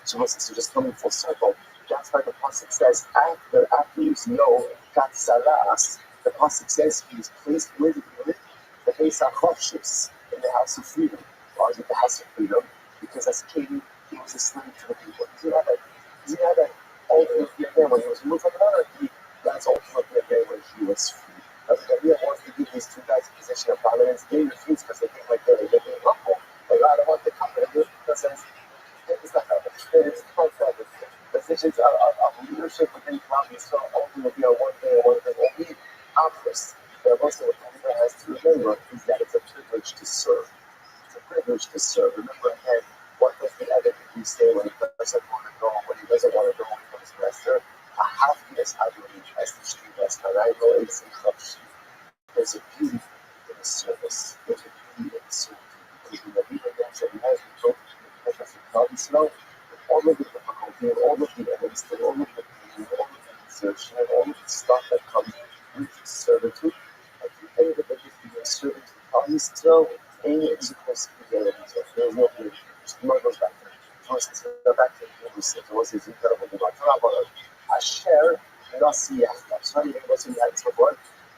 So just coming full circle, that's why the Pasuk says, after you know Katsalas, the Pasuk says he is placed with the Beis HaChofshis, in the house of freedom. Or is it the house of freedom? Because as king, he was a slave to the people. He had that ultimately again when he was removed from the monarchy, that's ultimately again when he was free. As the idea wants to give these two guys a position of prominence, they refuse because they think like they're being humble. Like, I don't want the company. Because it's not that. It's quite that. Positions of leadership within Rabbi so ultimately are one thing only obvious. But also what the leader has to remember is that it's a privilege to serve. It's a privilege to serve. Remember again, what does the other degree say when he doesn't want to go, when he doesn't want to go when he comes master? A happiness I believe as the street best, and I know it's in corruption. There's a beauty in the service. There's a beauty in the service. Because when the leader gets that he has the hope to make us a problem slow, all of the difficulty, all of the evidence, all of the pain, all of the insertion, and all of the stuff that comes with servitude, at the end of it, if you're serving to the problem slow, any is supposed to be there. There's no fear. Just goes back there. So let's go back to the English. It was his incredible debate. Asher Nasi Yachtav. So many of us who had this before.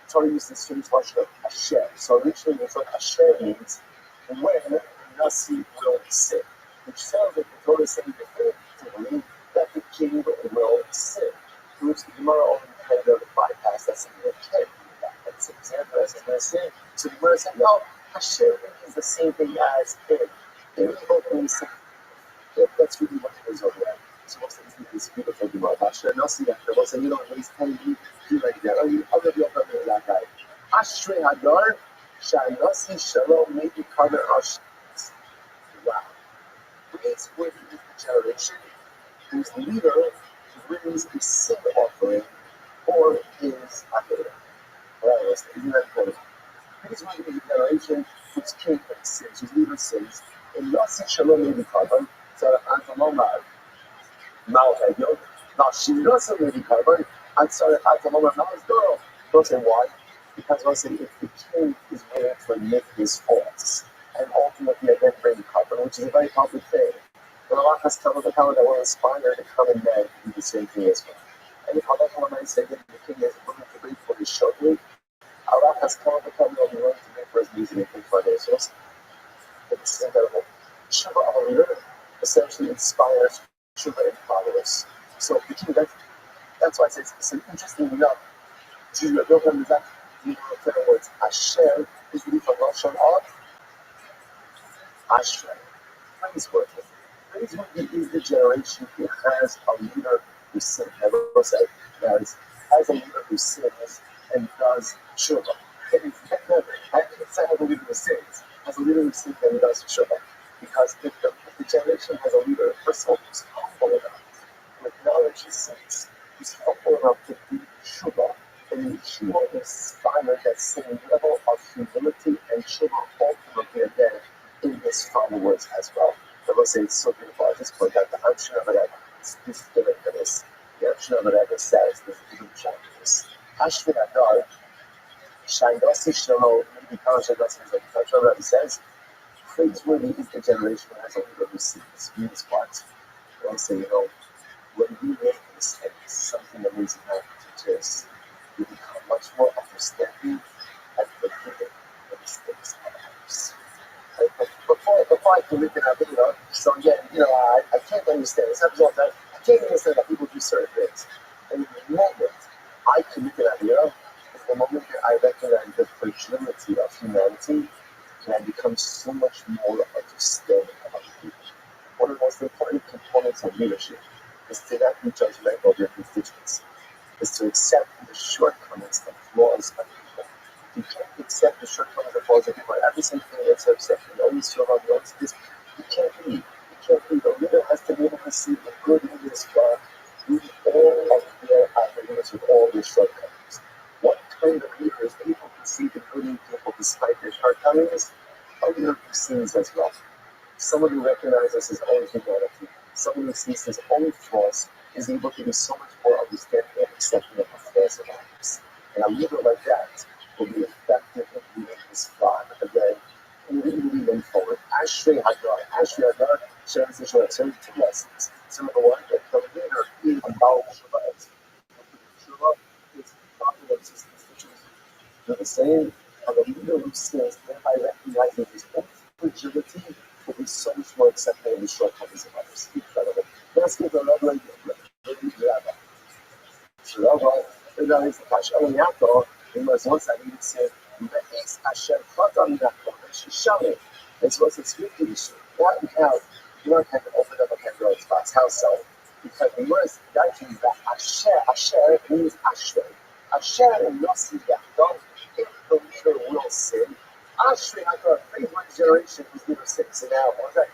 Torah used this strange word Asher. So originally the word Asher means when Nasi will sit. Which sounds like the Torah is saying definitively that the king will sit. Gemara only kind of bypass that something that can't be that. That's an example as I'm going to say. So the Gemara said, no, Hashem is the same thing as him. They're both doing the same. That's really what it is over there. So what's this beautiful Gemara? Hashem, not see that. What's you don't waste time, you like that. I'll give you a problem with that guy. Ashrei Hadar, Sha'nasi Shalom, maybe Karmer Ash. Wow. Praiseworthy is the generation whose leader brings a sin offering for his Akedah. Right, isn't that important? Praiseworthy is the generation whose king sins, whose leader sins, and Nasi Shalom maybe Karmer, so Antamomar, Mao Hagyo. Now she doesn't maybe Karmer, and so Antamomar Mao is girl. Don't say why. Because I say if the king is willing to admit his faults and ultimately again bring carbon, which is a very public thing, but Allah has come with the power that will inspire the common man to do the same thing as well. And if Allah might say that the king is willing to bring for his shogli, Allah has come with the power that will be willing to bring for his music and bring for others. It's incredible. Shiva of a leader essentially inspires Shiva and followers. So the king, that's why I say it's an interesting enough. In other words, Asher is really from Lashon of Ashrei. Praiseworthy. Praiseworthy is the generation who has a leader who sins. I will say, has a leader who sins and does tshuva. I didn't say has a leader who sins, has a leader who sins and does tshuva. Because if the generation has a leader, first of all, who's humble enough to acknowledge his sins, who's humble enough to do tshuva, and Yeshua inspired that same level of humility and Shiva ultimately again in his followers as well. I will say it's so beautiful. I just point out the Anshin of Rabbi. This is given for this. The Anshin of Rabbi says, this is the chapters. Ashvin Adar, Shaindosi Shalom, maybe Karashadosi, like the Rabbi says, praiseworthy is the generation that has a leader who sees these parts. I will say, when we make mistakes, something amazing happens, which is we become much more understanding and forgiving the mistakes of others. Before I can look at that video, so again, I can't understand. This happens all the time. I can't understand that people do certain things. And the moment I commit to that video is the moment that I recognize the fragility of humanity, and I become so much more understanding of other people. One of the most important components of leadership is to not be judgmental of your constituents. Is to accept the shortcomings and flaws of people. You can't accept the shortcomings and flaws of people. Every single thing that's upset, you always feel wrong, you always this. You can't be. The leader has to be able to see the good in this world with all of their arguments, with all their shortcomings. What kind of leader is able to see the good in people despite their shortcomings? A leader who sins as well. Someone who recognizes his own humanity, someone who sees his own flaws, is able to be so much more understanding and accepting of the flaws of others. And a leader like that will be effective in leading his flock again, and really moving forward. Ashrei Hadar shares the short term two lessons. Some of the one that the leader is about Shabbat. Shabbat is popular institutions do the same, and the leader who sins, thereby recognizing his own fragility, will be so much more accepting of the shortcomings of others. Incredible. Let's give a Rabbi. Rabbi, is the Pasha Yaakov, in Mazon Salim said, Me'es Asher Chata Min HaKodesh Shalom. It's what's extremely issue. Now you have to open up a Pandora's box. How so? Because the word guiding that Asher means Asher. Asher and Yossi Yaakov, if the leader will sin, Asher Yaakov, one generation whose leader sins. So now, what's that?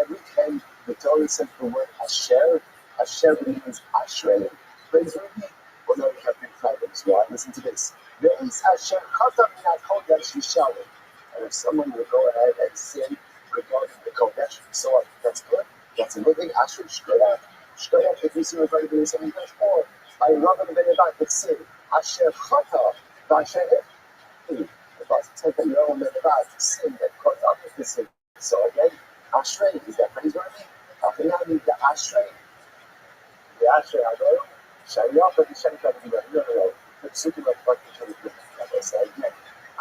Every time the Torah says the word Asher, Asher means Ashrei. Praiseworthy? Well, now we have big problems. Why? Listen to this. There is Asher Chata Min HaKodesh Shalom. And if someone will go ahead and sin regarding the Kodesh, so what? That's good. That's a good thing. Asher Shkoyach. Shkoyach, if you see regarding doing something that's poor, by Rabbi Ben Ebat, but sin. Asher Chata, Asher If I take a Rabbi Ben Ebat, sin that caused others to sin. So again, Ashrei, is that praiseworthy? How can I need the Ashrei? The Ashrei Ador, Shayach, and the Shaykh no. The Psukim of what you should have said again.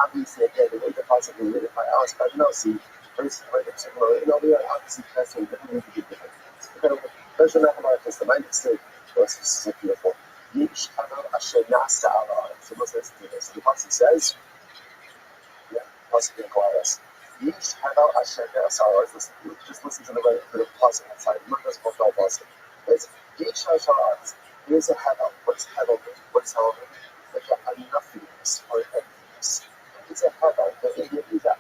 Obviously, again, the way the possibly live by us, but no, see, first, the Psukim, we are obviously testing, but we need to get different things. Version of our test, the mind is still, this is beautiful. Yish Hanal Asher Nasa Ala. So let's listen to this. The Pasuk says, yeah, Pasuk in Gladys. Yish Hanal Asher Nasa Ala. Just listen to the Pasuk inside. Look at this Pasuk. It's Yish Hanal Asher. Here's a Hanal. What does Hanal mean? What does Hanal mean? Like a nothingness or emptiness. It's a Hanal. It is an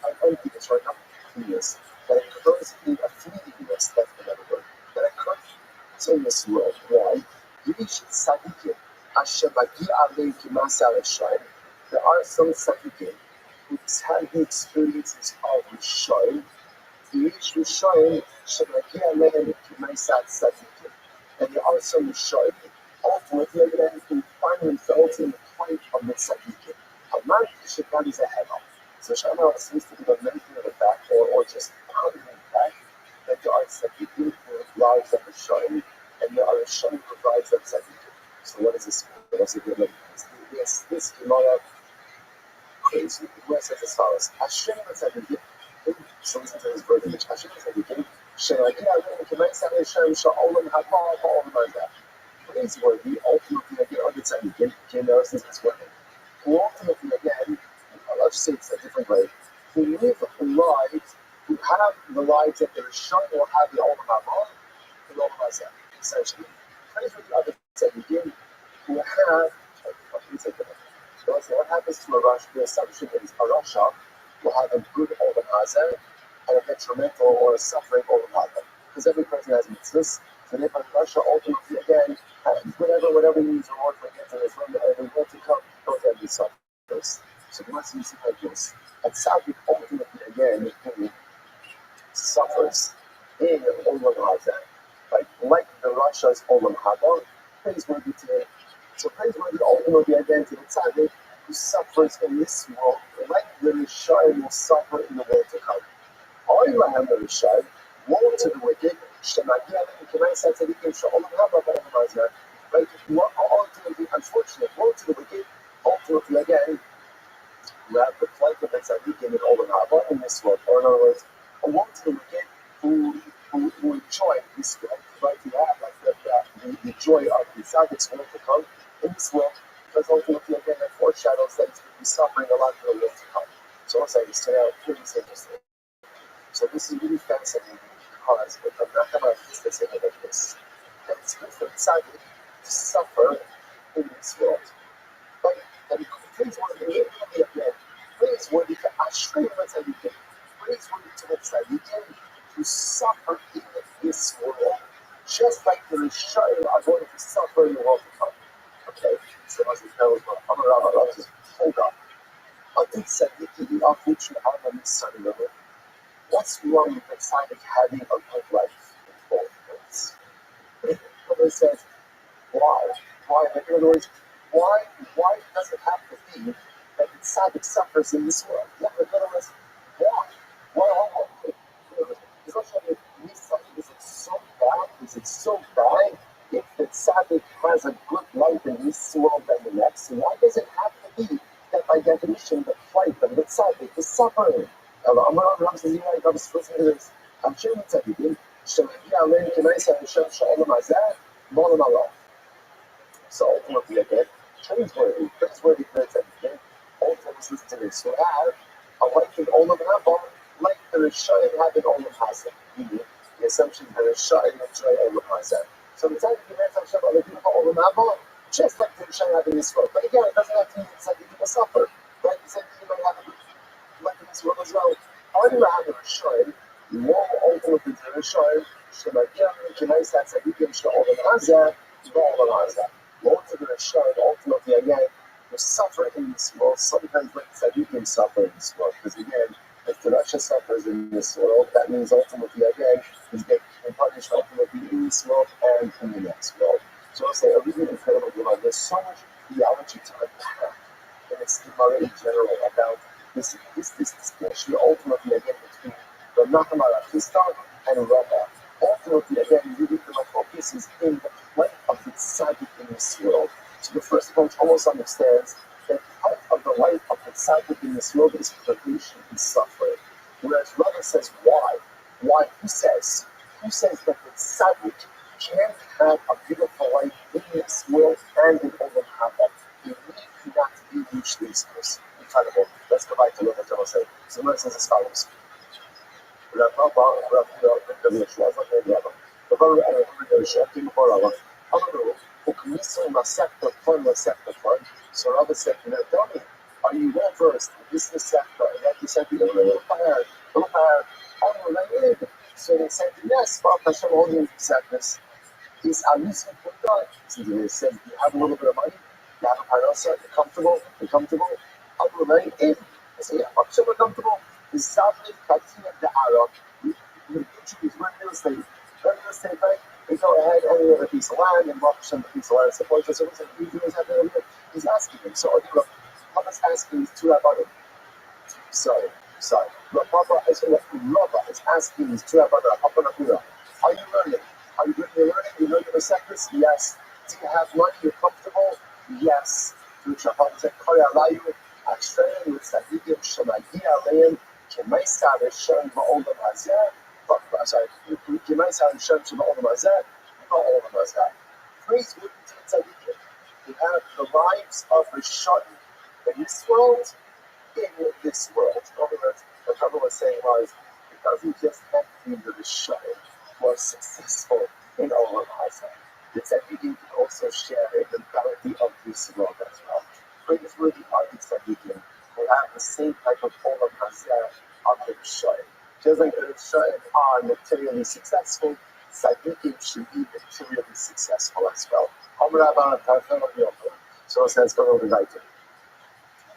emptiness or nothingness that occurs in a fleetingness. That's another word. That occurs in this world. Why? Yish Tzadikim. Asher Magi Alei Kimas Al-Shayim. There are some tzaddikim who had the experiences of Rishayim. Yish Rishayim Shemagi Alei Kimas Al-Tzadikim. And there are some Rishayim ultimately who find themselves in the plight of the tzaddikim. Hamar Shekad is a hevel. So Shama seems to be the mention of the fact, or just pounding the fact, that there are tzaddikim who lives of Rishayim, and there are Rishayim who lives of tzaddikim. So what is this? What's it good? Yes, this Gemara crazy. Where says as follows: Hashem tzaddikim. So listen to this verse. Hashem tzaddikim. She'agi alei k'may tzaddik Hashem sha'olam haba ha'olam hazeh. Please worthy ultimately again on the tzaddikim. Now says this way. Who ultimately again, let's just say it's a different way. Who live lives, who have the lives that the Rishon will have the olam haba, the olam hazeh. Essentially, praise with the other tzaddikim who have. So what happens to a Rasha? The assumption is a Rasha will have a good olam hazeh and a detrimental or a suffering olam hazeh, because every person has mitzvahs. So if a Rasha ultimately again has whatever he needs reward for getting his room and we want to come, don't have these suffers. So the must be like this. And tzaddik ultimately again who suffers in olam hazeh, like the Rasha's olam haba, praiseworthy to him. So praiseworthy ultimately again to the tzaddik who suffers in this world, like the Rishayim will suffer in the world to come. Oilahem the Rishayim, woe to the wicked, Shemagi Alei K'may Tzadikim Sha'olam Haba B'olam Hazeh. Like ultimately, unfortunately, woe to the wicked, ultimately again, you have the plight of the tzaddikim in olam haba in this world. Or in other words, a woe to the wicked who enjoy this world, right? To have like the joy of the tzaddik's world to come in this world, because ultimately again that foreshadows that he's going to be suffering a lot for the world to come. So I'll say this today, pretty interesting. So this is really fascinating because if I'm not going to say it like this, that it's good for the tzaddik to suffer in this world. But that it praiseworthy again, praiseworthy to Ashrei Tzadikim, praiseworthy to the tzaddikim who suffer in this world, just like the Rishayim are going to suffer in the world to come. Okay, so as we tell Rabbi, just hold up. What's wrong with the tzaddik having a good life in both ways? Rabbi says, why? Why? In other words, why does it have to be that the tzaddik suffers in this world? In other words, why? Why? Is it so bad? Is it so bad if the tzaddik has a good life in this world and the next? Why does it have to be that by definition the plight of the tzaddik is suffering? Rabbi says, you know, Rabbi says, this. I'm sure the tzaddikim, Shemagi Alei K'may Hashem Sha'olam Hazeh B'olam haba. So ultimately again, praiseworthy for the tzaddikim. Ultimately listen to this. So have a life in olam haba, like the Rishayim have in olam hazeh. Meaning, the assumption that the Rishayim enjoy olam hazeh. So the tzaddikim have Hashem other people olam haba, just like the Rishayim have in this world. But again, it doesn't have to mean the tzaddikim will suffer. Right? The tzaddikim might have a life in this world as well. However, have the Rishayim, more ultimately the Rishayim, Shemagi Alei K'may Tzadikim Sha'olam Hazeh B'olam hazeh. Woe to the Rishayim, ultimately again, who suffer in this world, sometimes like tzaddikim suffer in this world. Because again, if the Rasha suffers in this world, that means ultimately again, he's getting punished ultimately in this world and in the next world. So I'll say a really incredible Gemara. There's so much theology to unpack in this Gemara in general about this distinction ultimately again between the Nachman Arachista and Rabbi. Ultimately again, really the focus is in the plight of the tzaddik in this world. So the first approach almost understands that part of the life of the tzaddik in this world is privation and suffering. Whereas Rabbi says, why? Why? Who says that the tzaddik can't have a beautiful life in this world land in Olam Haba. You need not be mutually exclusive. Incredible. Let's go back to what the say. So the says as follows. So Rabbi said, Tony, are you well versed in this sector? And then he said, so they said, yes, Baruch Hashem, all the sectors. He's obviously put on. So they said, you have a little bit of money, you have a parnasa, you're comfortable. I'm remain in. I say, yeah, Baruch Hashem, we're comfortable. He's sadly cutting the Arab. You choose real estate. Real estate, right? They go ahead, only with a piece of land, and Baruch Hashem, a piece of land supports us. So he's asking him. So, look, Papa's asking these two Rabbanim. Sorry. But Papa is asking these two Rabbanim, Papa Nakura, are you learning? Are you doing your learning? You know your sectors? Yes. Do you have money? You're comfortable? Yes. To which Papa said, Kari Alayu, Ashrein, with Sadiqim, Shemagi Alayim, Kemaisa, Reshem, Ba'olam Hazeh, sorry, Kemaisa, Reshem, Ba'olam Hazeh, Ba'olam Hazeh. Praise be to Tzadikim. You have the lives of Rishon in this world, in this world. In other words, what Rabbi was saying was, it doesn't just have to be the Rishon more successful in Olam Hazeh. The Tzadikim can also share in the bounty of this world as well. Praiseworthy are the Tzadikim who have the same type of Olam Hazeh of the Rishon. Just like the Rishon are materially successful, Tzadikim should be materially successful as well. So it says, go over the item.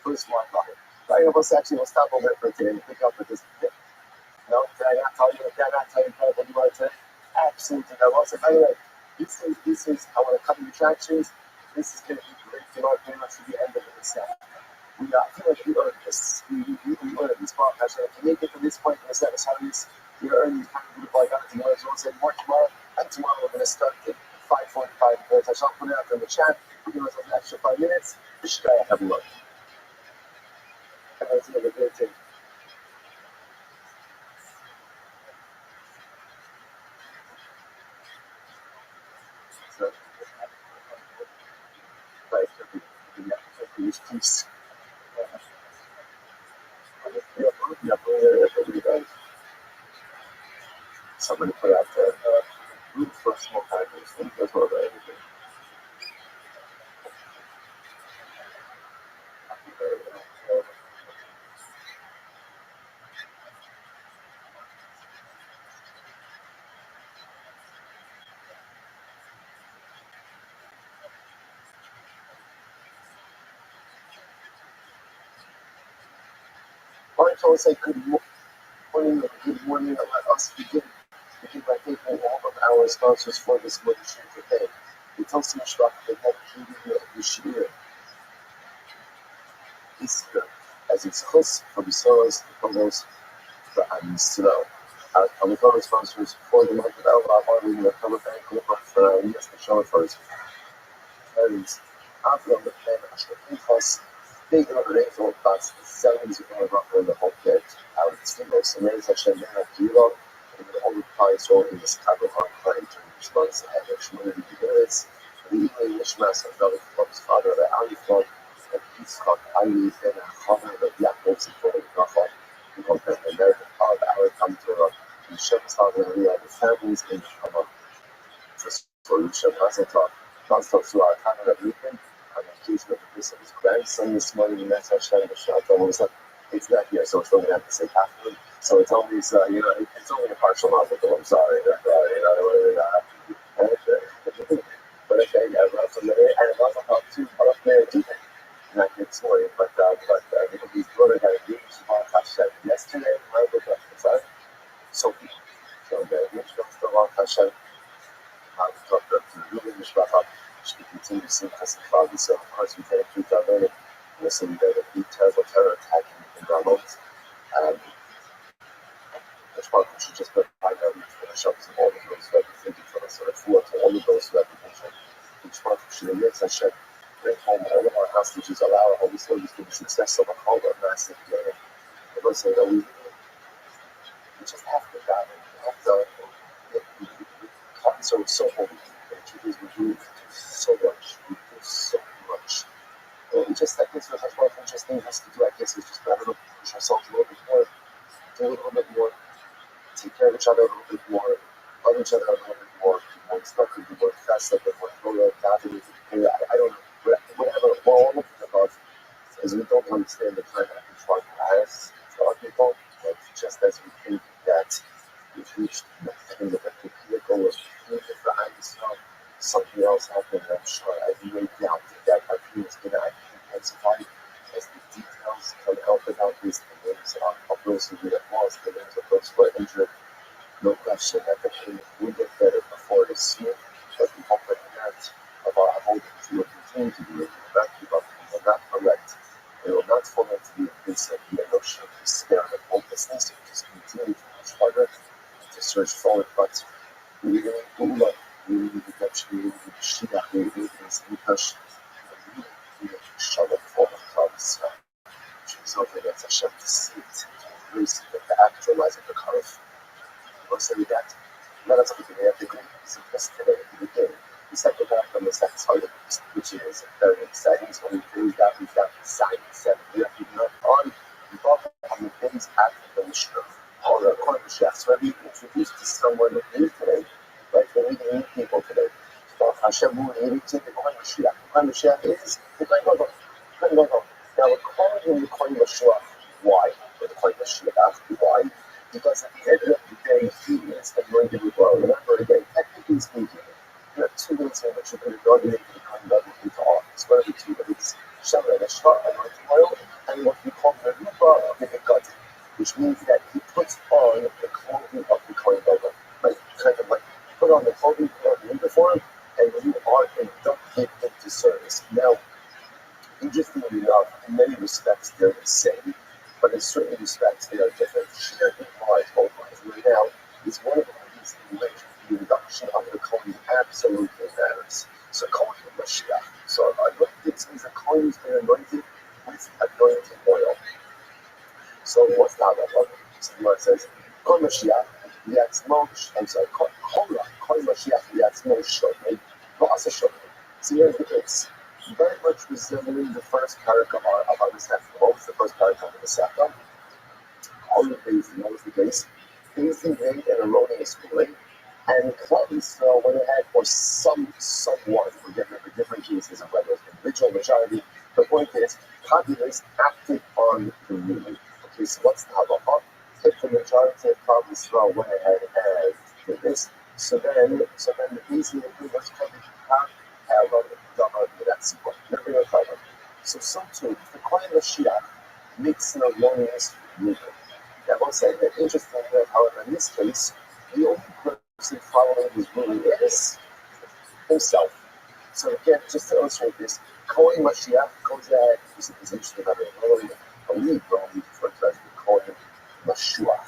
First one, right? Actually, we'll stop over for today and pick up with this. No, did I not tell you what you want to say? Absolutely not. Also, by the way, this is, I want to cover your tractions. This is going to be great for pretty much to the end of the set. I feel like we earned this. We earned this podcast. If you make it to this point in the set, you're earning these kind of beautiful items. You might as well say more tomorrow. And tomorrow we're going to start at 5:45 minutes. I shall put it out in the chat. We're going to have an extra 5 minutes. We should have a look. That's another great thing. So, peace. Somebody put out the root for small titles. I think that's what everything. I want to say good morning. Let us begin by thanking all of our sponsors for this motion today. We tell so much about the Yeshua Easter as it's close from the stars, from those and snow. Our fellow sponsors for the month of Elba, we will come back for yes, the show first. And after the plan, I should big overrated but sevens are in the whole kit. Out of the singles, and there's actually a kilo, and the only price all in this type of unclaimed to response and community units. The evening Mishmas and Rabbi Club's father, the Ali Club, and he's called Ali, and a cover of Yaakov for the Gaffa, who compared the American part of our country, and Shem's father, and the families in the Shabbat. Solution, Mazel to our Canada Weekend. On the occasion of the visit of his grandson this morning, and that's actually the shelter. It's not here, so it's only have to say half. So it's always, it's only a partial novel. I'm sorry. But okay, I love some of it, and I love how to put up there too. Not good story, but his brother got engaged to Baruch Hashem yesterday. I looked up the side. So the engagement to Baruch Hashem. I've talked up to the Ruben Mishpacha. She continues to testify. So of course we take truth out of it. Listen, there will be terrible terror attacking in Ramot. Mishpacha should just put high value to finish up to all of those who have been thinking for us, or forward to all of those who have been thinking. Mishpacha should have Hashem. Bring home all of our hostages, allow our Holy Spirit to be successful and hold our massive game. The Lord said that we just have to die. We have to so holy. We do so much. We do just, I guess, there's one interesting thing to do, I guess, is just, I don't know, push ourselves a little bit more, do a little bit more, take care of each other a little bit more, love each other a little bit more stuff, be more festive, a bit more Torah, gathering, I don't know, whatever, we're all looking about is we don't understand the time that each one has for our people, but just as we think that we've reached the pinnacle of being behind the sun, something else happened. I'm sure I have no doubt that our pain is going to intensify as the details come out about these names of those who get lost, the names of those who are injured. No question that the pain will get better before it is soon, but we hope that the merit of our avoidance will continue to be able to not give up, we will not correct, we will not fall into the abyss of the emotion of despair and hopelessness, we just continue to push harder, to search forward, but we really need Gula, we really need redemption, we really need Shidach, we really need Nikash, we really need Shalom for the promise. She's over there to Hashem to see it, to embrace it, to actualize it, to carve. Say that, let us look at the great simplest today at the beginning. The second half of the second part, which is very exciting. So we've got the sign 7. We have to not on the things after the Mishnah. Or according to Chefs, where we introduced to someone new today, right? We're meeting new people today. So Hashem will need to the Kohen Mashiach. The Kohen Mashiach is the Kohen Gadol. Now we're calling him the Kohen Mashiach. Why? The Kohen Mashiach. Why? Because at the end of the day, he is anointed with oil. Remember, again, technically speaking, there are 2 ways in which you can anoint the Kohen Gadol into office. What are the 2 ways? Shavra Neshva, anointing oil, and what we call the Ruba of the Gadol, which means that he puts on the clothing of the Kohen Gadol. Right? Kind of like put on the clothing of the uniform, and you are inducted into service. Now, interestingly enough, in many respects, they're the same. But in certain respects, they are different. Shared in both lines. Right now is one of the ways in which the induction of the Kohen absolutely matters. So Kohen Mashiach. So anointed means the Kohen has been anointed with anointing oil. So what's that about? So the Lord says, Kohen Mashiach, Kohen Mashiach, Yatzmo Shomei, V'asa Shomei. So here's the case. Very much resembling the first paragraph of our Masechta. What was the first paragraph of the Masechta? All the things, what was the case? Things he made an erroneous ruling, and Klal Yisrael went ahead, or someone, we're getting into different cases of whether it's individual majority. The point is, Kaddish acted on the ruling. Okay, so what's the halacha? If the majority of Klal Yisrael went ahead and did this, so then the reason they do what's called so too, if the Kohen Mashiach makes an erroneous ruling. I will say that interestingly enough, however, in this case, the only person following his ruling is himself. So again, just to illustrate this, Kohen Mashiach goes ahead, this is interesting, I mean, a lead, but we refer to as the Kohen Mashiach.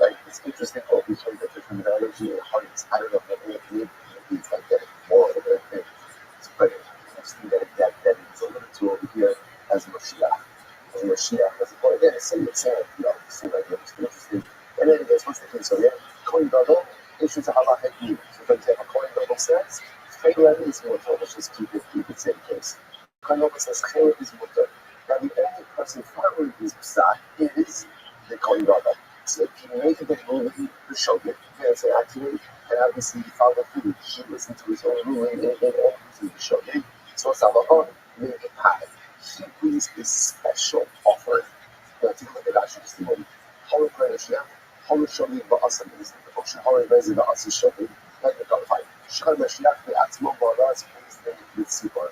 Right? It's interesting how we hear the terminology and how it's, I don't know, maybe it's like getting more of a thing. But interesting that it's a little too over here as Mashiach. As Mashiach, as well. Again, it's same, you know, seems like it's interesting. And then there's what's the case? So, yeah, Kohen Gadol issues a halachic ruling. So, for example, Kohen Gadol says, Chaylev is mutter. Let's just keep it same case. Kohen Gadol says, Chaylev is mutter. Now, the only person following his psak is the Kohen Gadol. So, if he made the ruling, the shogeg, you can say, actually, and obviously he followed through. He listened to his own ruling in all the shogeg. So, Salahon, made it happen. He brings a special offering. Now, take a look at that testimony. Holy Kohen Holy Shogeg Ba'asa means the Ocean Holy Rezi Ba'asa Shogeg, like the Galfai. Shal Mashiach, the Atzmo Ba'adas, brings them with Sipar.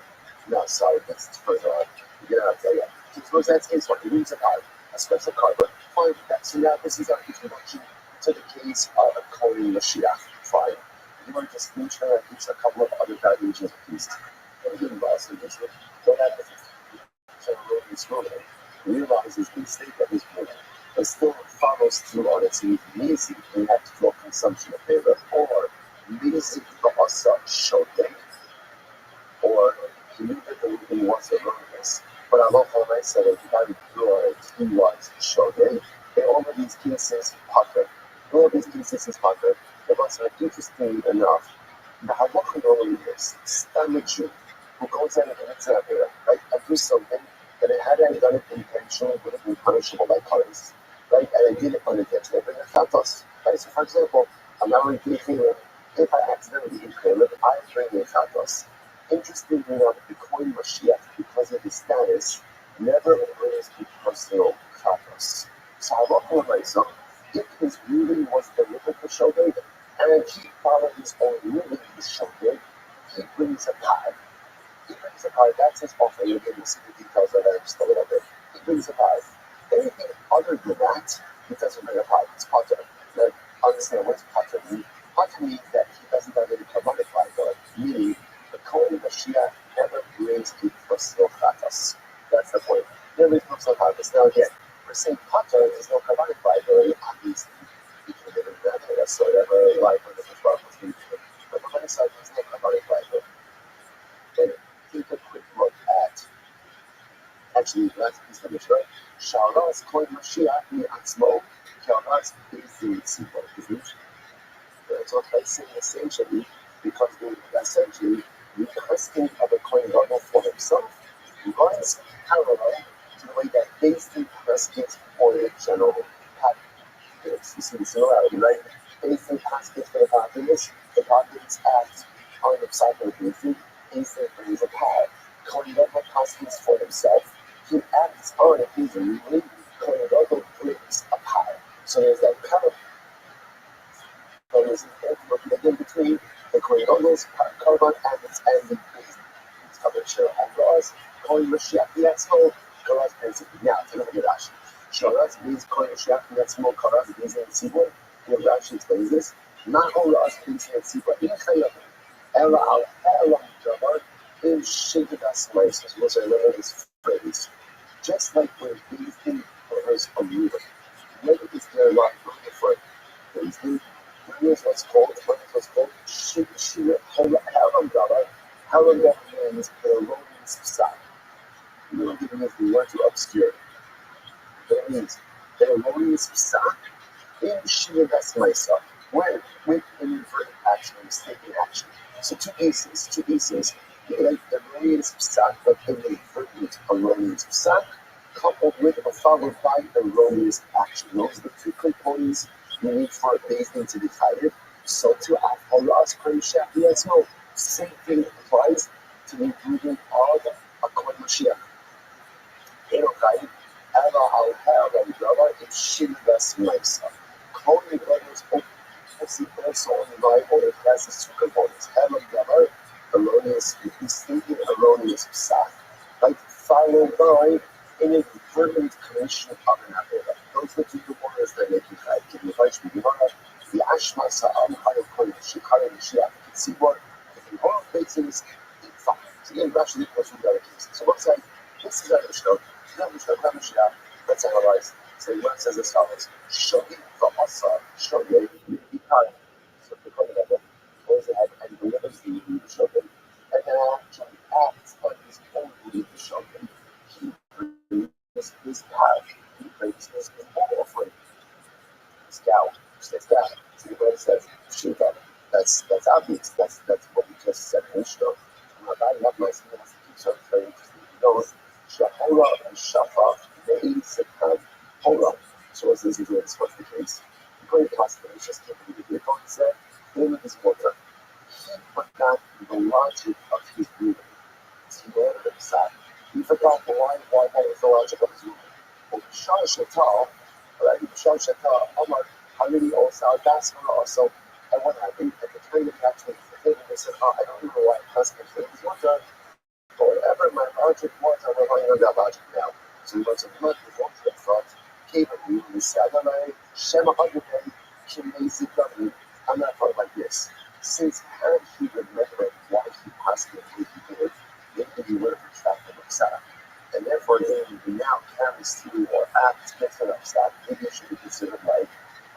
No, sorry, that's further on. You get out there, yeah. He throws that in, so he reads a card, a special card, but fine. So now this is our introduction to the case of Kohen Mashiach. Fine. You want to just make sure that there's a couple of other variations of pieces. Don't get involved in this. Don't have the this ruling, realizes the mistake of his ruling, but still follows through on its easy. We have to draw consumption of favor, or music ba'asa shogeg, or he knew that the ruling was erroneous. But Allah said that he had to draw it, he was shogeg. In all of these cases, potter. All of these cases is potter. It was interesting enough. The halacha normally is a Jew who goes in and commits an avera, right? And do something that had I done it intentionally, would have been punishable by Kares, right? And I did it unintentionally. I bring a chatos, right? So, for example, I'm now in Keichel. If I accidentally eat Keilim, I bring a chatos. Interestingly enough, the Kohen Mashiach, because of his status, never brings a personal chatos. So, if his ruling was delivered to show David, and he followed his own ruling to show David, he brings a pie. He brings a pie. That's his offering. You can see the details of that just a little bit. He brings a pie. Anything other than that, he doesn't bring a pie. It's potter. Now, understand what's potter mean? Potter means that he doesn't have any commodic liability, meaning the Kohen Mashiach never brings a personal chatas. That's the point. Never brings personal chatas. Now, again, we're saying potter is no commodic liability, obviously. You can live in that way. That's whatever life on the first part was being. But the other side is no commodic liability. And take a quick look at, actually, last piece of the Mishnah. Sharas Kohen Mashiach mi'atzmo, Sharas Bezdin Tzibor. It's not by saying essentially, because essentially, the custom of a Kohen Gadol for himself runs parallel to the way that Bezdin customs for the general public. You see the similarity, right? Bezdin customs for the populace act on the side of Bezdin. Bezdin brings a power. Kohen Gadol customs for himself. He acts on it easily. Kohen Gadol brings a power. So there's that power. There's in between the Kohen Gadol's korban and the priest. It's covered Shir and Roz. Kohen Mashiach Yatzmo. Karaz basically. Now, to look at Rashi. Sharaz means Kohen Mashiach Yatzmo. Karaz means in Tzibor. Here Rashi explains this. Not all Roz means in Tzibor. In Chayim. Ella al Elam Jabar. In Shigadas Maisos. Most I remember this phrase. Just like when Bezdin covers a ruler. What is there not for Bezdin? Here's what's called Shira Haram Gaba. Haram Gaba means the erroneous psak. You don't even use the word to obscure. But it means the erroneous psak in Shira Vesmaisa. When with an inverted action, mistaken action. So two pieces. Like the erroneous psak, but the inverted erroneous psak, coupled with or followed by erroneous action. Those are the two components you need for a Bezdin to be tired. So to Avharas Kohen Mashiach Yatzmo, same thing applies to the ingredient of a Kohen Mashiach. Elokai, Ela al Ha'aram Gaba, it's Shivas Maisa. Kohen Gadol's also on the Bible, it has its two components. Haram Gaba, erroneous, mistaken erroneous psak, like followed by an inadvertent commission of an Avera. Those are the two components that make you tired. Give me a bunch of the Ashma Sa'am Hayel Kohen Mashiach Tzibor. If you hold faces, it's fine. So again, Rashi goes through the other cases. So what's that? This is our Mishnah. Let's analyze. So the word says as follows: Shogi v'asa, Shogi v'ikar. So the Kohen Gadol goes ahead and delivers the Shogi, and then actually acts on his own Shogi. He brings his path. He brings his own offering. His cow. It's down. So the word says Shita. That's obvious. That's what we just said in Mishnah. Rabbi, not my son, has to keep something very interesting. He goes, Shahora and Shafa, Nei Sekhan, Hora. So as this is what's the case. The great custom is just keeping the vehicle. He said, name of his water. He forgot the logic of his movement. He learned himself. He forgot why was the logic of his movement. Well, Shah Shatal, right? Shah Shatal, Omar, Halili also, Dasma also. And what happened at the time of catchment, they said, I don't know why it doesn't make his water. But whatever my logic was, I'm relying on that logic now. So he went to the mud, he walked to the front, came at me, he said, Shema Adonai, Kimezi Gavni. I'm not thought like this. Since had he remembered why he passed the way he did, maybe he would have retracted himself. And therefore, then he now carries through or acts different himself. Maybe it should be considered like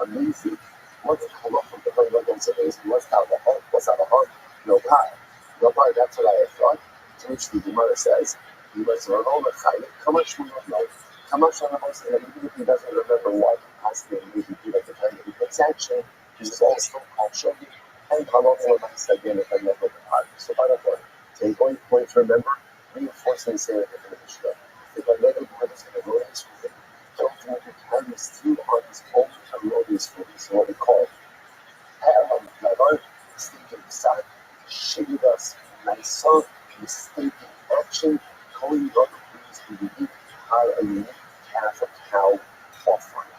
amazing. What's the halacha of the Kohen Gadol says? What's alcohol? No pie. No pie, that's what I thought. To which the Gemara says, he was Ramon Chayim, Kamash Munah, Kamash Munah says that even if he doesn't remember why he passed the way he did at the time that he takes action, this is all still called Shogi, and Halacha said again if I remember the pie. So by the way, take one point to remember, reinforcing the same thing in the Mishnah. the Galeno Brothers and Erroneous Ruling, he ultimately carries through on his own erroneous ruling. So what we call Ha'elam Davar, mistaken design, Shividas Naisa, mistaken action, Kohen Gadol brings a unique calf or cow offering.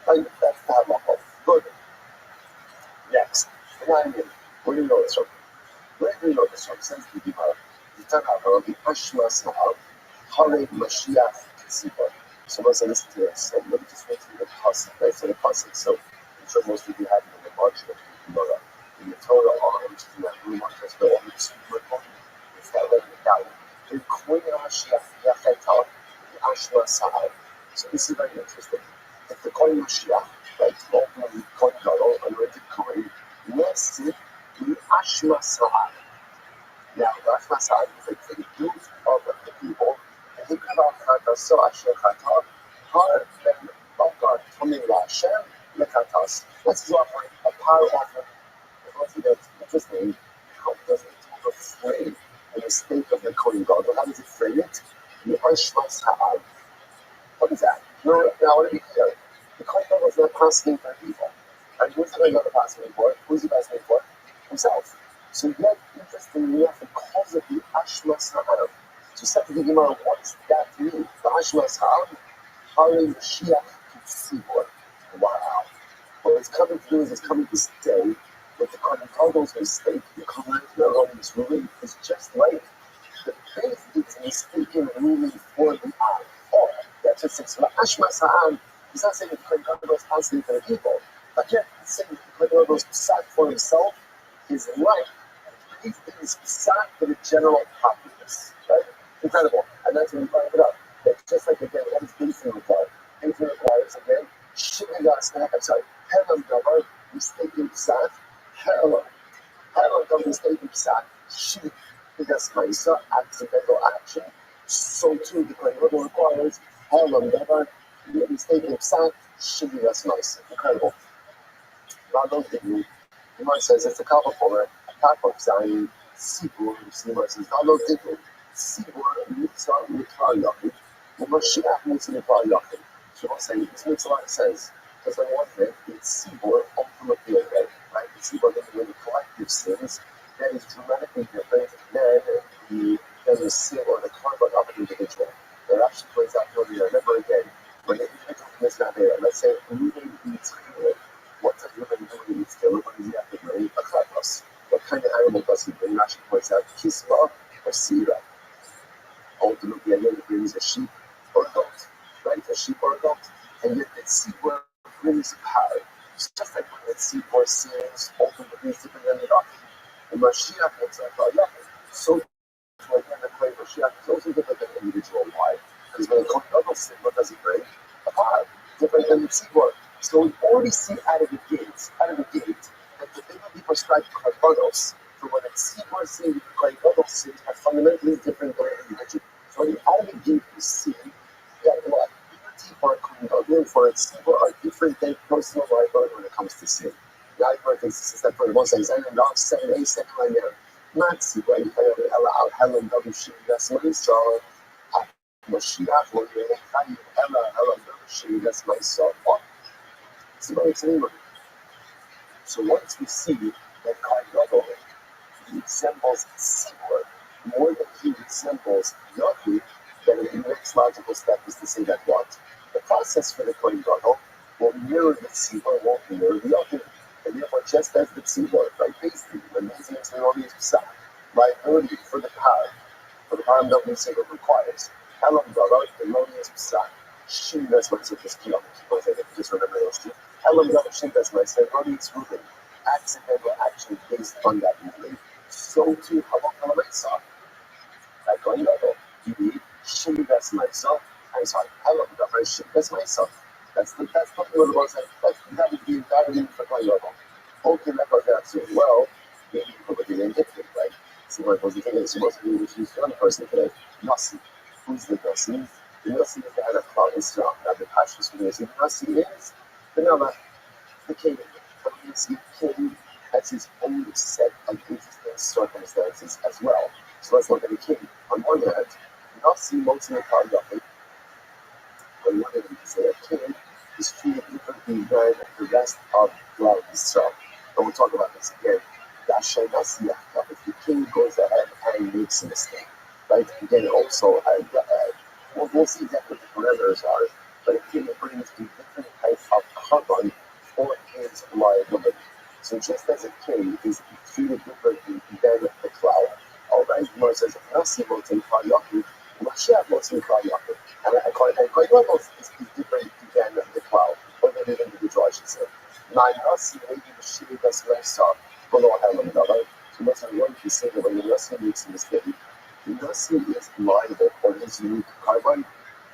Right? That's the halacha. Good. Next, where do you know this from? Where do you know this from? Says the Gemara. The Ashma Sa'al, Hare Mashiach Tzibah. So let's listen to this. So let me just go through the pasuk. Right? So the pasuk. So I'm sure most of you have it in the margin of the Gemara. In the Torah on, which is in that room, as well on the Tzibah. It's that way down. The Kohen Mashiach Yachetah, the Ashma Sa'al. So this is very interesting. If the Kohen Mashiach, right, ultimately Kohen Gadol, anointed Kohen, rested the Ashma Sa'al. Now, that's my side is like the youth of the people, and he could have had a so Asher Kata, Har Ben Bakar coming Hashem, Lekatas. Let's do a power offering. I think that's interesting. How does it frame the state of the Kohen Gadol? How does it frame it? The Ashma Sa'al. What is that? Now, I want to be clear. The Kohen Gadol is not asking for people. And who's the Kohen Gadol asking for? Who's he asking for? Himself. So yet, interestingly enough, because of the Ashma Sa'al. So said to the Gemara, what does that mean? The Ashma Sa'al, Hare Mashiach Tzibor. Wow. What it's coming to do is it's coming to say that the Kohen Gadol's mistake, the Kohen Gadol's ruling, is just like the faith is mistaken ruling for the eye. Oh, that's just it's Ashma Sa'al. He's not saying that the Kohen Gadol's asking for the people. But yet, he's saying that the Kohen Gadol's sat for himself is right. These things beside for the general populace, right? Incredible. And that's when you find it up. It's just like, again, what does basin require? Basin requires, again, Helam Davar, mistaken Psat, Helam Davar, mistaken Psat, Shividas Maisa, accidental action. So too, the Kohen Gadol requires Helam Davar, mistaken Psat, Shividas Maisa. Incredible. Rado Digni, Gemara says it's a couple for Takok Zayin, Sibur, Sibur says, Rado Digni, Sibur, Mitzvah, Mitzvah Yachid, Mashiach Mitzvah Yachid. So I'm saying this makes a lot of sense. Because on one hand, it's Sibur, ultimately a red, right? The Sibur doesn't really collective sins. That is dramatically different than the sin or the conduct of an individual. That actually plays out here. Remember again, when the individual commits not there, let's say a human eats killer. What does a human do eats killer? What does he have to bring? A kratos. What kind of animal does he bring? Rashi points out kisma or sira. Ultimately, again, it brings a sheep or a goat, right? A sheep or a goat. And yet, that Sibur brings power. It's just like when that Sibur sins, ultimately is different than the Yachid. And Mashiach looks like a Yachid. So, again, the claim Mashiach is also different than the individual. Why? Because when a Kohen Gadol sin, what does he bring? A power. Different than the Sibur. So we already see out of the gate, that the thing that we prescribe karbanos for when a Sibur sin, the Kohen Gadol sins are fundamentally different than an individual. So out of the gate, we see that what for Kohen Gadol for a Sibur are different than personal liability when it comes to sin. The Iber thinks this is that for the one says, I'm not saying a second line there. Not Sibur, you can allow Helen Davushi, that's what he saw. Mashiach, or Helen Davushi, that's my son. So once we see that Kohen Gadol resembles Sibur more than he resembles Yachid, then the next logical step is to say that what? The process for the Kohen Gadol will mirror the Sibur, won't mirror the Yachid. And therefore, just as the Sibur, right, basically, when these things are all these psak, liability for the power of the Sibur requires. Helam Gadol, the Lodius psak, Shividas Maisa, just remember those two. Helam Gadol, Shividas Maisa, Lodius ruling, accidental action based on that ruling. So too, Helam Maisa. Like Kohen Gadol, you need Shividas Maisa. I'm sorry, Helam Gadol, Shividas Maisa. That's the what it was. That would be for Kohen Gadol. Okay, that goes out so well. Maybe you put it in different, right? So what was the thing? So what's the other person today? Yossi. Who's the Yossi? The Yossi is the head of Klal Yisrael. Now the Pashtus for the Yossi is the king. But the king has his own set of interesting circumstances as well. So let's look at the king. On one hand, Yossi mostly Klal Yachid. when one of them say a king is treated differently than the rest of Israel. And we'll talk about this again. If the king goes ahead and makes a mistake, right? Again, also, we'll see exactly what the parameters are, but a king brings a different type of carbon for his liability. So just as a king is treated differently than the cloud, all right, Gemara says, Nasi Motin Fayaku, Mashiach Motin Fayaku. And quite level is different than the cloud, or than the individual, I should say. My Nasi, maybe the Shiri does less below Helam Dabar. So what's I want to say that when the Nasi makes a mistake, the Nasi is liable for his unique carbon,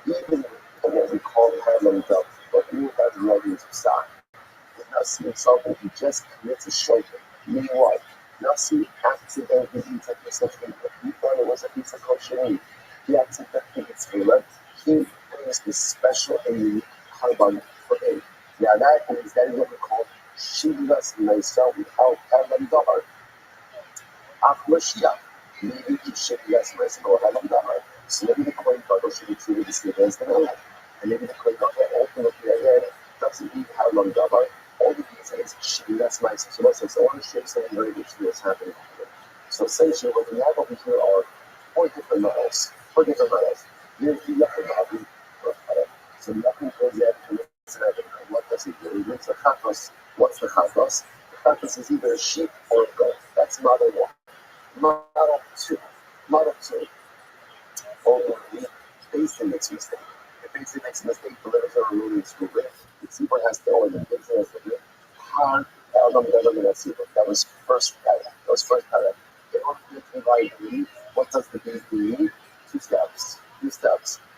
even for what we call Helam Dabar, but who has ready to start. The Nasi himself, if he just commits a shortcut, meaning what? Nasi accidentally eats a piece of meat. He thought it was a piece of kosher meat. He accidentally eats it. He brings this special and unique carbon for him. Now that is what we call Shivas Naisa without Helam Dabar. Af Mashiach, maybe he Shivas Naisa or Helam Dabar. So maybe the Kohen Gadol should be treated the same as the Melech. And maybe the Kohen Gadol ultimately again doesn't need Helam Dabar. All the details, that's my so I want to show you something very interesting that's happening here. So essentially what we have over here are four different metals. Here's the Yakin. So the Yakin goes in, what does it do? It makes a chatos. What's the chatos? The chatos is either a sheep or a goat. That's model one. Model two. Ultimately, Basin makes a mistake. If Basin makes a mistake, the letters are removed to a riff. The sequel has to order. Basin has to do that was first paragraph. In order to divide the what does the base mean? Two steps.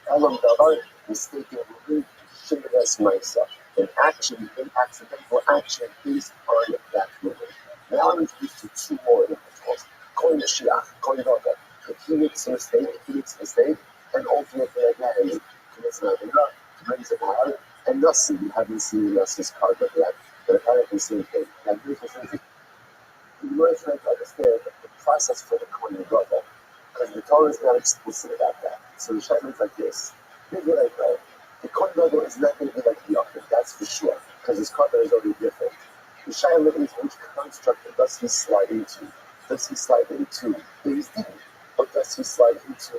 Elam Dabar, mistaken root, Shivas Maisa. An accidental action based on that movement. Now I'm introduced to two more individuals. Kohen Mashiach, Kohen Gadol. If he makes a mistake, and ultimately again, commits an Avinah, brings it out, and Nasi, we haven't seen Nasi's card yet, but apparently same thing. Now here's the thing. You are trying to understand the process for the Kohen Gadol, because the Torah is not explicit about that. So the Shaila is like this. Here's what I know. The Kohen Gadol is not going to be like the Yaakov, that's for sure, because his carbon is already different. The Shaila is which construct does he slide into? Does he slide into Beis Din? Or does he slide into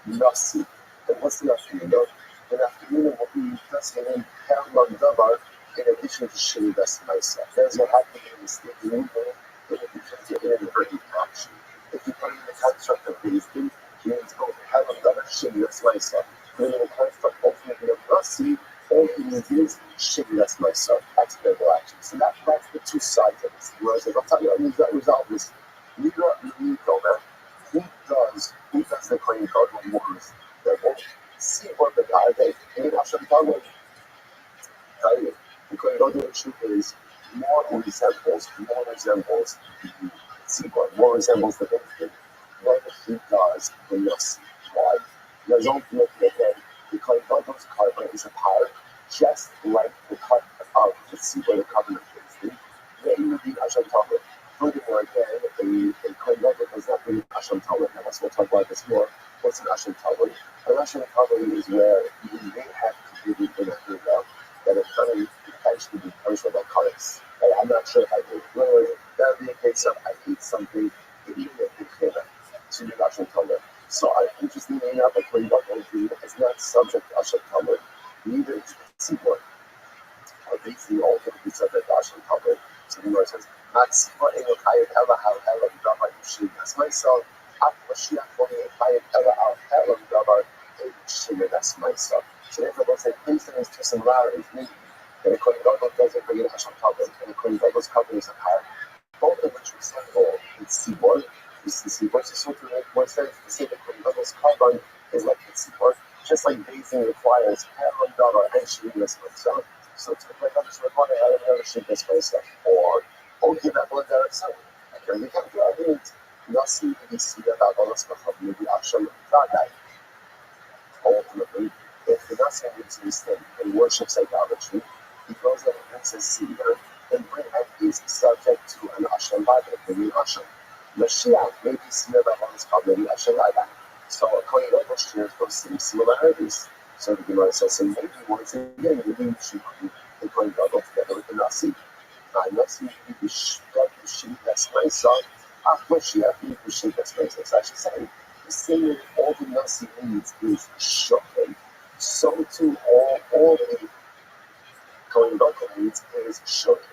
Nasi? And what's the afternoon? The afternoon will be does he name Helam Dabar in addition to Shivas Maisa. There's what happened in the state movement in addition to inadvertent action. If you put in the construct of Beis Din, he means both Helam Dabar, Shivas Maisa. When in the construct ultimately of Nasi, all he means is Shivas Maisa, accidental action. So that's the two sides of this. Whereas I'll tell you, resolve this. Who does the Kohen Gadol wars that won't see what the guy they in Hashem Talmud? Tell you, the Kohen Gadol issue is more resembles the Tzibor, more resembles the Benjamin than he does the Yossi. Why? Because ultimately, again, the Kohen Gadol's carbon is a power, just like the cut of the Tzibor, the covenant of Benjamin. They would be Hashem Talmud. Furthermore, again, a Kohen Gadol does not bring Hashem Talmud. Now, we'll talk about this more. What's an Hashem Talmud? An Hashem Talmud is where you may have to give it in a handout that is going to potentially be punished by currents. I'm not sure if I do. In other words, that would be a case of I eat something, it even if it's to the Hashem Talmud. So, interestingly enough, a Kohen Gadol is not subject to Hashem Talmud, neither is the Tzibor. Or basically, all of the subject to Hashem Talmud. So, the Lord says, that's myself. That's myself. So therefore, they'll say, based on these two similarities, meaning that a Kohen Gadol doesn't bring in Hashem Talmud, and a Kohen Gadol's carbon is a power, both of which resemble the Tzibor. The Tzibor, so to make more sense to say that Kohen Gadol's carbon is like the Tzibor, just like basing requires Helam Dabar and Shivas myself. So to the Kohen Gadol should require Helam Dabar Shivas myself, or give that one direction. And we can do argument. Nasi see that Allah's maybe Hashem Taik. Ultimately, if the Nasi makes a mistake and worships idolatry, he goes and brings a seeder and is subject to an Hashem Bible, maybe Hashem. Mashiach maybe see that Allah's maybe Hashem Taik. So a Kohen Gadol shares those same similarities. So the Gemara says, so maybe once again, you should be the Kohen Gadol together with the Nasi. Nasi you should that's my son. Mashiach you should that's my son. So I should say, the same way all the Nasi needs is shocking. So too all the Kohen Gadol needs is shocking.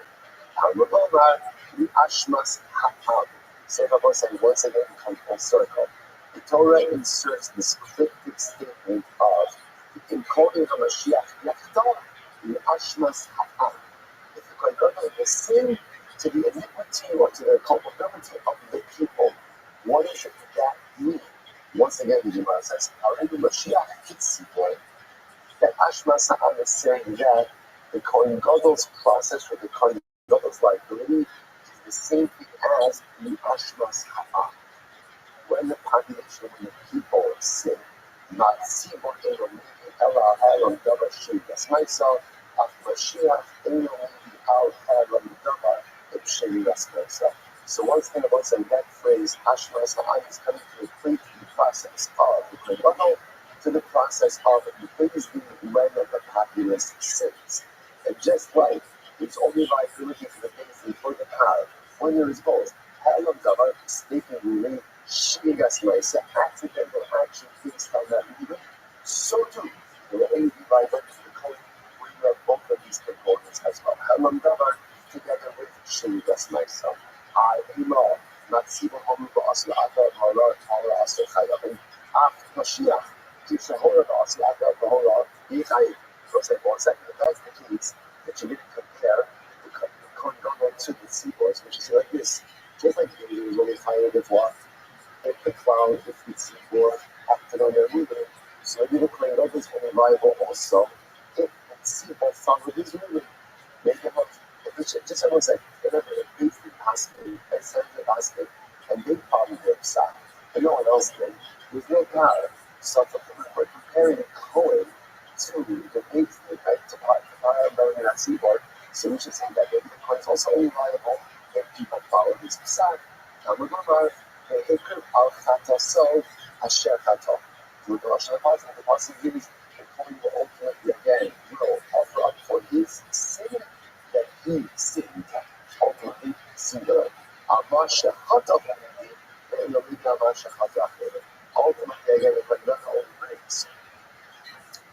Ashmas Hapam. So Rabbi saying once again come full circle. The Torah inserts this cryptic statement of in calling HaMashiach Yachtor Ashmas Hapam. If the Kohen Gadol will sin to the iniquity or to the culpability of the people, what should that mean? Once again, the Gemara says, already Mashiach Kitzibor, that Ashmas Hapam is saying that the Kohen Gadol's process for the Kohen Gadol's liability is the same thing as the Ashmas Ha'am. When the population, when the people sin, not Sibor Elom Ela Elom Davar Sheidas myself, of Mashiach Elom Al Elom Davar Sheidas myself. So once again, about saying that phrase, Ashmas Ha'am is coming to equate the process of the Kohen Gadol to the process of raising when the populace sins. And just like it's only liability for the things for the power. When there is both, Halam Davar, mistaken ruling, Shmigas Maisa, accidental action based on that ruling, so too will only be liable to the code where you have both of these components as well. Halam Davar together with Shmigas Maisa. I Emo, Natsiba Homu Asla Ata, Hara, Hara Asla Chayabin, Af Mashiach, Kishahora Asla Ata, Hara, Yichai. So one second, if that's the case, that you didn't compare the Kohen Gadol to the seaboards, which is like this. Just like you really higher with what? If the cloud, if the seaboard, acted on their movement. So maybe the Kohen Gadol is only liable also if the seaboard followed his movement. Maybe not. Just I want to say, whenever it beats the basket, I send the basket, and they followed their side, and no one else did. There's no power. So we're comparing Kohen to the base, right, to fire in that seaboard. So we should say that maybe the coin is also only liable if people follow his facade. Now we're going to Hikr al Chata so Asher Chata. With the Rosh Hashanah, the possibility is the coin will ultimately again will offer up for his sin that he sinned. Ultimately, singular. Amasha Chata. Ultimately, again, the coin doesn't only brings.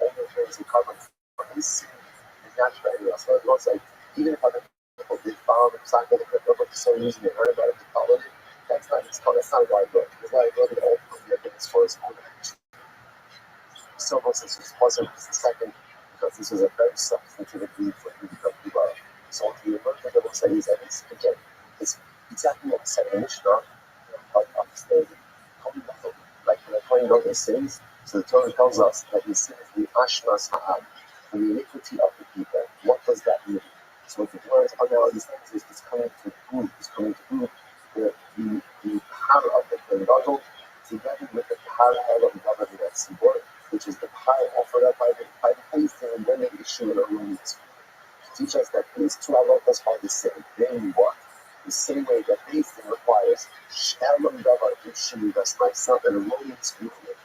Only brings the carbon for his sin. So it looks like even if other people did follow the cycle, the crypto book is so easy to learn about it, to follow it, that's not liability. Because liability ultimately is for his own action. So since this wasn't the second, because this was a very substantive agreement for him to become Kubara. So the first thing I will say is that it's exactly what we said in the Mishnah, but understanding like when the Kohen Gadol sins, so the Torah tells us that he sins the Ashmas Ha'am, the iniquity of the people. What does that mean? So what the Gemara is now these things is coming to prove the power of the Kohen Gadol together with the power of the government at Sibor, which is the power offered up by the faith and then they issue an rulings. To teach us that these two halachas are the same. Namely what? The same way that faith requires Shalom Davar Ishu, that's myself and a rulings movement.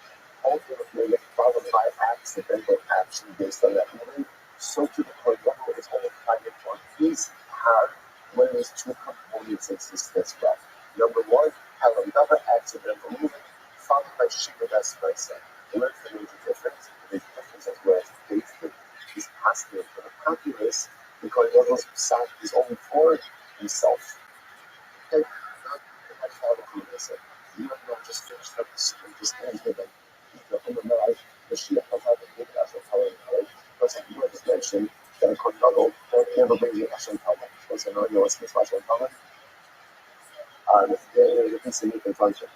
Ultimately, followed by accidental action based on that ruling. So to the Kohen Gadol is only fighting for his power when these two components exist as well. Number one, have another accidental movement, followed by Shivadas myself. And where's the major difference? The difference is where faith is passive for the populace, the Kohen Gadol's side is only for himself. Okay, I follow through this. You have not just finished up this, just ended it. Because you just mentioned that a Kohen Gadol never brings you Hashem Talmud. Because I know you always miss Hashem Talmud. There's a piece of meat in front of you.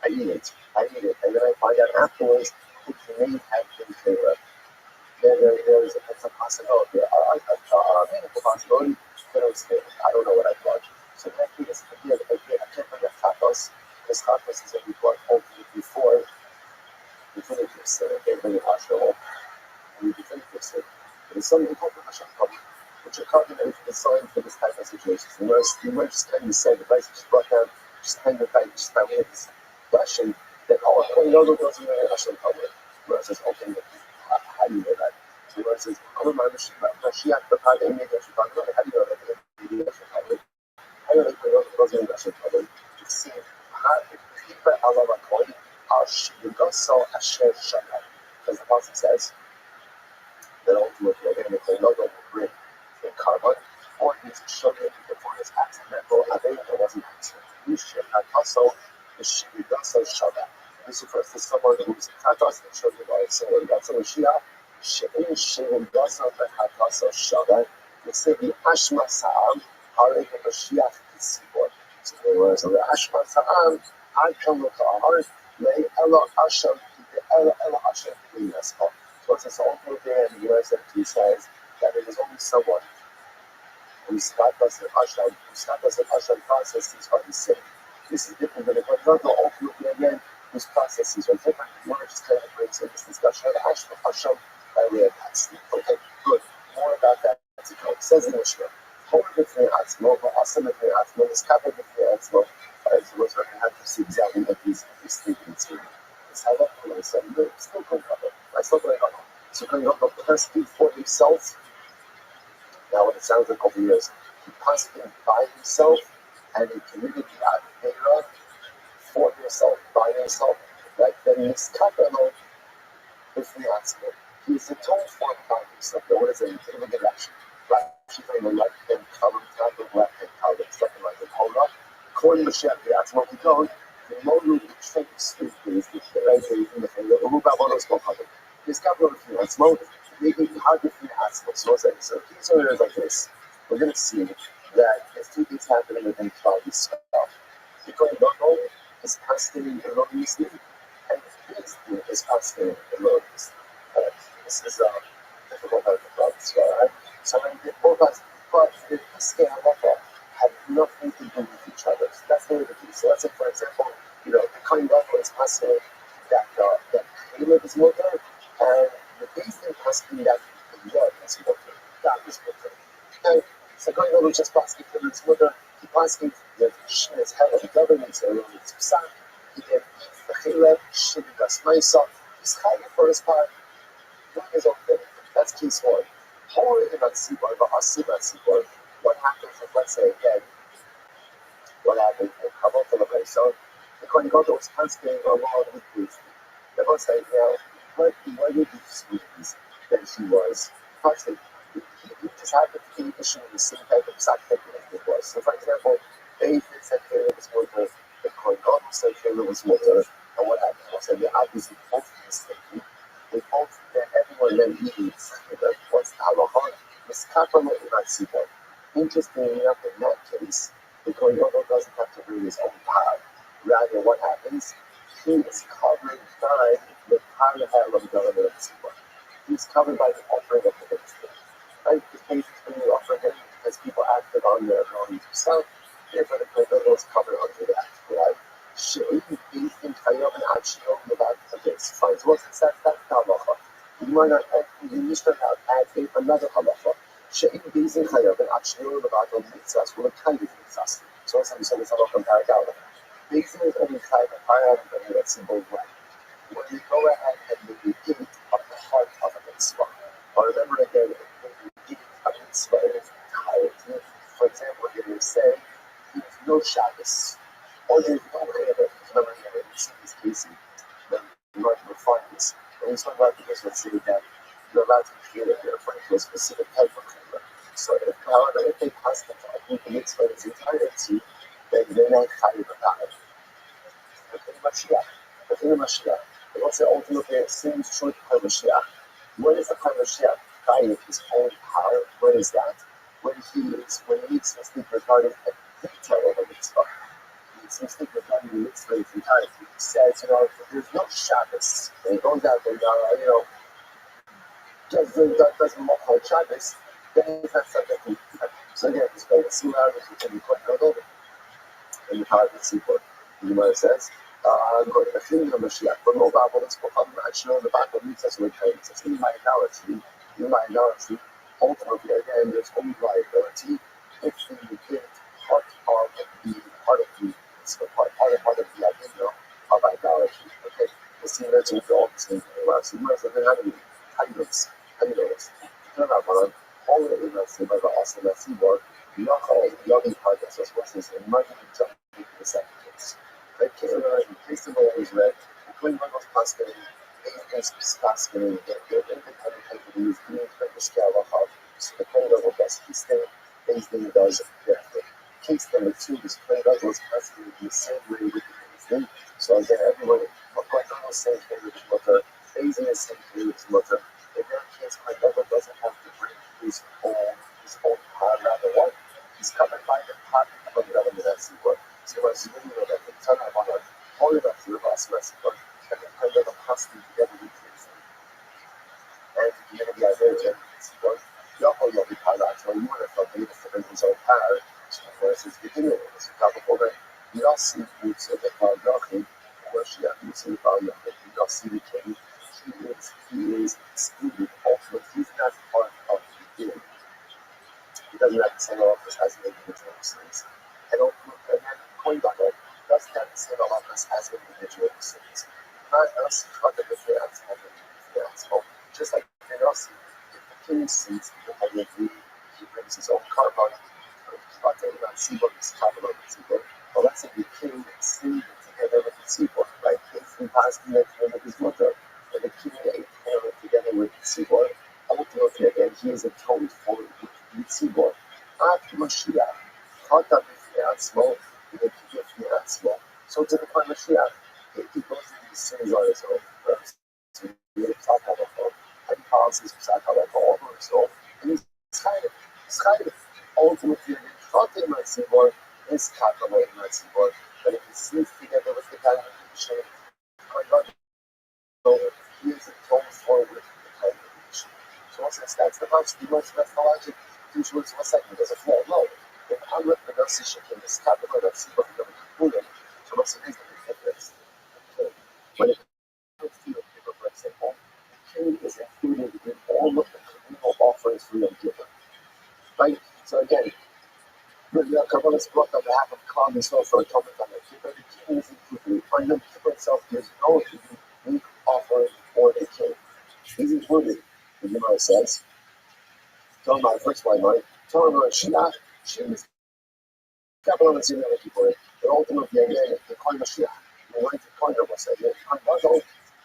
I eat it, and then I find out afterwards it may have been favored. There's a possibility, a meaningful possibility that it was favored. I don't know what I thought. So the next thing is, again, I can't bring up chatos, because chatos is what we brought ultimately before definitive sin. I can't bring it Hashem, and the definitive sin. But it's something called Hashem Talmud, which are cognitive designed for this type of situation. The word just kind of said, the Vice just brought down, just kind of like, just by way of this question that, Kohen Gadol doesn't really Hashem Talmud. Whereas it's okay, I how do you know that? So the says, Mashiach, the part that made us how do you know that the how do you know that it wasn't Russian covered? You see, Keeper Allah Makoi, Shigaso Asher Shaka. As the Apostle says, that ultimately again, if they know that will bring the carbon, or his children before his accidental, I think it wasn't accidental. You should have also the Shigaso Shaka. This refers to someone who's Katos, the children of someone that's a Mashiach, Shein Shigaso Katos Shaka. They say the Ashma Sa'am, Hare the Mashiach Kisibor. So the words of the Ashma Sa'am, I come with our heart, may Ella Hashem, Ella Hashem, GUINNESS. So it's this ultimate there in the US that he says that it is only someone whose status and Hashem processes are the same. This is different than the ultimately again, whose processes are different. You want to just kind of brings in this discussion of Hashem by way of Hatzmi. Okay, good. More about that to come. It says in the Mishnah, Holy B'fnei Atzmo, Ba'asam B'fnei Atzmo, Niskapa B'fnei Atzmo. We're going to have to see exactly what these statements mean. It's how that I said, still going up. I still going up. So going up first for himself. Now what it sounds like over years, he passed him by himself and he committed the Avera for himself, by himself. Right? Then Niskapa B'fnei Atzmo. He's atoned for by himself. Now what is it? It's a good action. Right? She's on the left hand column, left hand column, second right hand column. According to Mashiach, the Atzmo he goes, the Molu B'Shem Speak is the right in the finger. The Ruba Bonos Bochado. His capital of the Atzmo, maybe hard to find Atzmo. So these are areas like this. We're going to see that there's two things happening within this stuff. Because Bono is constantly erroneously, and his thing is constantly erroneously. This is difficult to talk about, right? So when the both of us, but the Piskei Halacha have nothing to do with each other. So that's very key. So let's say, for example, the kind of is possible that Caleb is mother, and the Bezdin possibly that the Yod is mother, that is mother. And so going on with just passing Caleb's mother, he passing the Shina's head of the government, so it's Psak, he gave the Caleb, Shinigas Maisa, he's hiding for his part, doing his own thing. That's case one. Or in that Sibor, but us in that Sibor, what happens if, let's say, again, what happened in Kabot celebration, the Kohen Gadol was constantly along with Booth. They both say, why did you squeeze than he was? Partially, he just happened to be issuing the same type of psak that it was. So, for example, they said Caleb was murdered, the Kohen Gadol said Caleb was murdered, and what happened was that they obviously both mistaken. They both, everyone then eats. What's the halacha? Miskapa Motivat Sibor. Interestingly enough, in that case, the Kohen Gadol doesn't have to bring his own power. Rather, what happens? He is covered by the Parahel of the government of the Sibor. He's covered by the offering of the ministry. Right? Because basically, when you offer him, because people acted on their own himself, therefore the Kohen Gadol is covered under that. Right? She'im Bezdin Chayav and Achiyov Levad. Okay, so fine. So what's the halacha? You might not add, you need to add another halacha. She'im Bezdin Chayav and Achiyov Levad on Mitzvahs will kind of Mitzvahs. So that's how we saw this halacha in Paragala. Bezdin is only Chayav and Paragala, but that's simple way. When you go ahead and you eat of the heart of a mitzvah, or remember again, when you eat a mitzvah in its entirety, for example, if you say, there's no Shabbos, or there's no Chayavah, remember again, in these cases, then you might find this. And we talk about this, let's say that you're allowed to feel it, you're referring to a specific type of Chayavah. So, however, if they pass the mitzvah in its entirety, then they're not Chayavah about it. The thing of Mashiach. And what's the ultimate way? It seems true to Mashiach. When is the Mashiach guiding his own power? When is that? When he needs to speak regarding a detail of a mitzvah. He needs to speak regarding the mitzvah in its entirety. He says, if there's no Shabbos, and he goes out and, doesn't walk on Shabbos, then he's not subject to mitzvah. So again, he's going to see how this is going to be quite good over. And the power of the seaport. The Gemara says, going to feel the Mashiach, but no Bible is become actually the Bible meets us with things. It's in my idolatry, ultimately, again, there's only liability if you get part of the idea of idolatry. Okay, the same as with all the same thing. Well, so you might have been having Highlands, Canada, all of the rest of the Austin Seaboard, Yogi Parkas, as well as emerging jumping the second case. Red Canada, in case of always red, including Michael's Pascal, Aiden's Pascal, get independent entities, being the scale of how the Canada will best be staying, Aiden does directly. Case number 2 is Canada was Pascal in the same way with the Aiden. So again, everyone, of course, I'm not saying Canada is mother, Aiden is saying Canada is mother. In that case, Canada doesn't have to bring his own power, rather what? He's covered by the part of the government as he was. So as you know that the turn of honor, all of that through us, Mexico, and the Canada has to be together with his and together the idea of Mexico, you'll be part of so you would have thought the his own power, so versus the beginning of this couple you don't see groups of the power nothing, or she got you see the power nothing, you don't see the king, he is excluded ultimately, he's not part of the beginning. He doesn't have the same office as an individual cities. And then coin buckle doesn't have the same office as an individual cities. Not us, other than finance, just like everything else, if the king sees the heavy agree, he brings his own carbon, seaboard is capital of the seaboard. Well, let's say the king sees it together with the seaboard, right? If he has the name of his mother, and the king ate together with the seaboard, ultimately, again, he is atoned for the seaboard. After Mashiach, thought that small, he did small. So to the point Mashiach, he goes into the sins on his own. So he talk about it, and policies talk about all of himself. And he's kind of ultimately thought that my seaboard is capital in my seaboard. But if he sleeps together with the congregation, he is atoned for with the congregation. So once that's the most methodologic. Which was one second does a flow low. If I'm with the nurse in this capital that's what we're doing, so what's the reason for this? Okay. When it comes to the people, for example, the king is included in all of the communal offerings for Yom Kippur. Right? So again, the Kabbalah's brought on behalf of Klan Yisrael for atonement on Yom Kippur. The king is included. On Yom Kippur itself, there's no unique offering for the king. He's included. The Gemara says. Tell my first wife, right? Tell her she was capital of the city for it. But ultimately, again, the coin Mashiach, the right to coin of us, again,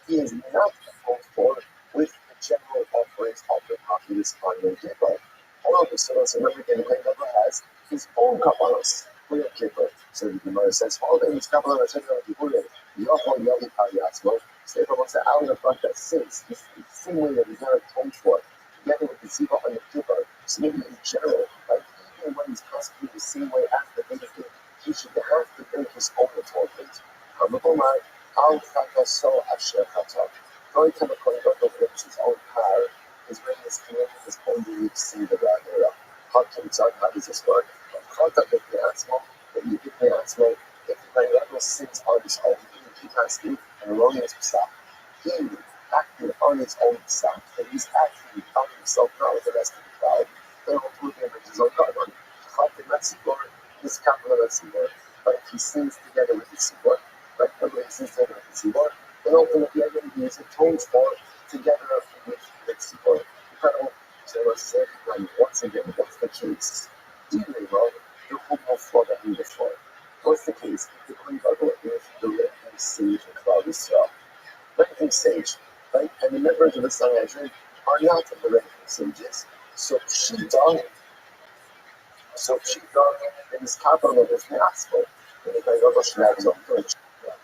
he is not opposed for with the general offerings of the populace on Yom Kippur. All of the students, remember, again, the Rebbe has his own Kabbalahs for Yom Kippur. So the Gemara says, all of his Kabbalah are saying Yom Kippur, Yochel Yogi Pariatzmo, so if wants to out of the front that sins, it's the same way that he's not atoned for. Together with the Ziva on the Kippur, so maybe in general, like even when he's constantly the same way as the benefit, he should have to bring his own atonement. Hamabomai, Al Chakaso Asher Chata. Very time of Kohen brings his own power, his bringing his community, his own beliefs in the Radera. How can how does this work? Chata with the Asmo, that you give the Asmo, if the Kohen sins on his own, he has to, and erroneous stop. He acting on his own self, and he's actually counting himself not with the rest of the crowd. They don't put him in his own God. The Mexico is capital Mexico, but if he sings together with the Seaboard, like the way he sings together with the Seaboard, then ultimately he is atoned for together with the Seaboard. Incredible. So let's say, once again, what's the case? Even though the whole floor that we before. What's the case? The Queen Bible is the living sage of Cloud Israel. Ranking sage, right? And the members of the Sanhedrin are not the ranking sages. So Pshita in his capital of his gospel, and the Bible should have his own church,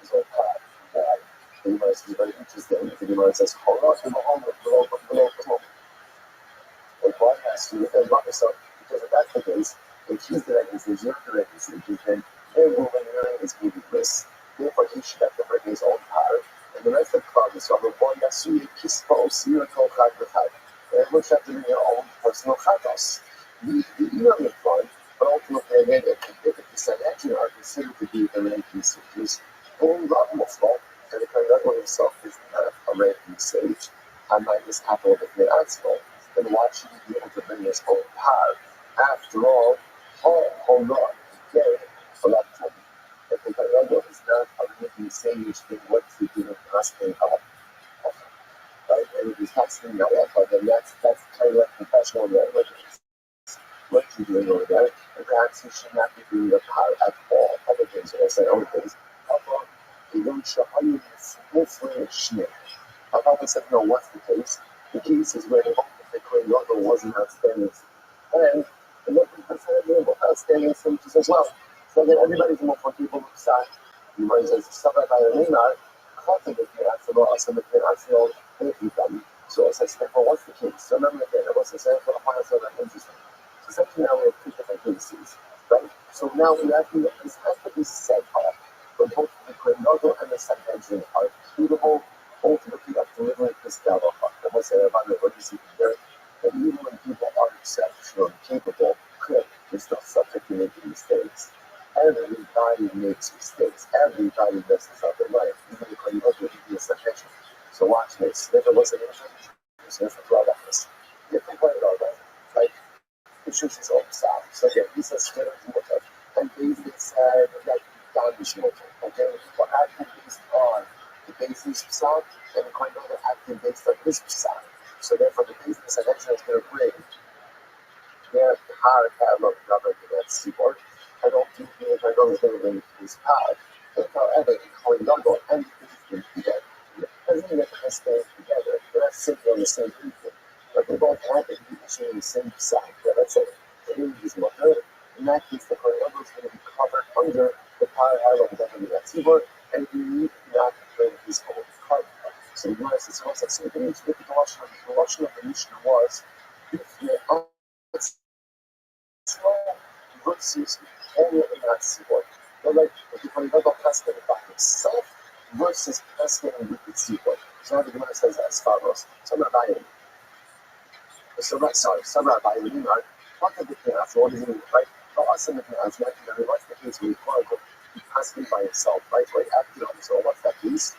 his own path. The Gemara is very interesting. The Gemara says, hold on to below. Like, why ask you within yourself? Because if that's the case, if he's the ranking sage, you're the ranking sage, then everyone is meaningless. Therefore, he should have to bring his own power. And the rest of the club is from a boy that you kiss both, you're a cold card with her. And which have to be your own personal chatos. You are the fun, but ultimately, again, if the Sanhedrin are considered to be the ranking sages, only Rabbi and the Kohen himself is not a ranking sage, and not this capital of the Atzmo, then why should he be able to bring his own power? After all, hold on, get it, for that time. If the Kohen is not a ranking sage, then what's the given asking of? Right? and he's passing that up, and that's kind of like professional negligence. What you doing over there? And perhaps you should not be doing the power at all. Other things, or say other things. Although they don't show how you hopefully snake. I thought they said, no, what's the case? The case is where the Bitcoin logo wasn't outstanding. And the local preferred outstanding stages as well. So then everybody's more comfortable with that. You might just suffer by the name out, cultivating actual, also making actual income. So I said, well, what's the case? So remember again, I was saying for the final so that's interesting. So essentially now we have two different cases, right? So now we have to, this has to be set up for both the Bitcoin logo and the second engine are suitable ultimately of delivering this data. I was saying about what you see here. And even when people are exceptional and capable, they're still subject to making mistakes. Everybody makes mistakes. Everybody messes up in life. Even if you look at the subjection. So watch this. If it was an injury, there's different law office. Different way law office. Like, it shoots his own style. So again, he's a scared motor. And basically said that damage motor. Okay? But acting based on the basis sound and the kind of acting based on this sound. So therefore the business and action is going to bring their hard catalog covered in that seaboard. I don't think the internal building is hard. However, the coin logo and the business together. Doesn't mean that they stay together. They're not sitting on the same people. But they both have to be issuing the same side. So let's say the image is more good. In that case, the coin logo is going to be covered under the power island of that seaboard, and you need not to bring his own card. So you notice it's almost like so the image with the Russian of the mission was if you're slow versus only in that seaboard. But like if you can look cascading by itself versus cascading with the seaboard. So now the Gemara says as follows. Some Rabbi, some Rabbi, you know, what the difference what is it, right? But also the difference, like, what's the case where you quote unquote he cascading by himself, right? Where he acted on. So what's that case?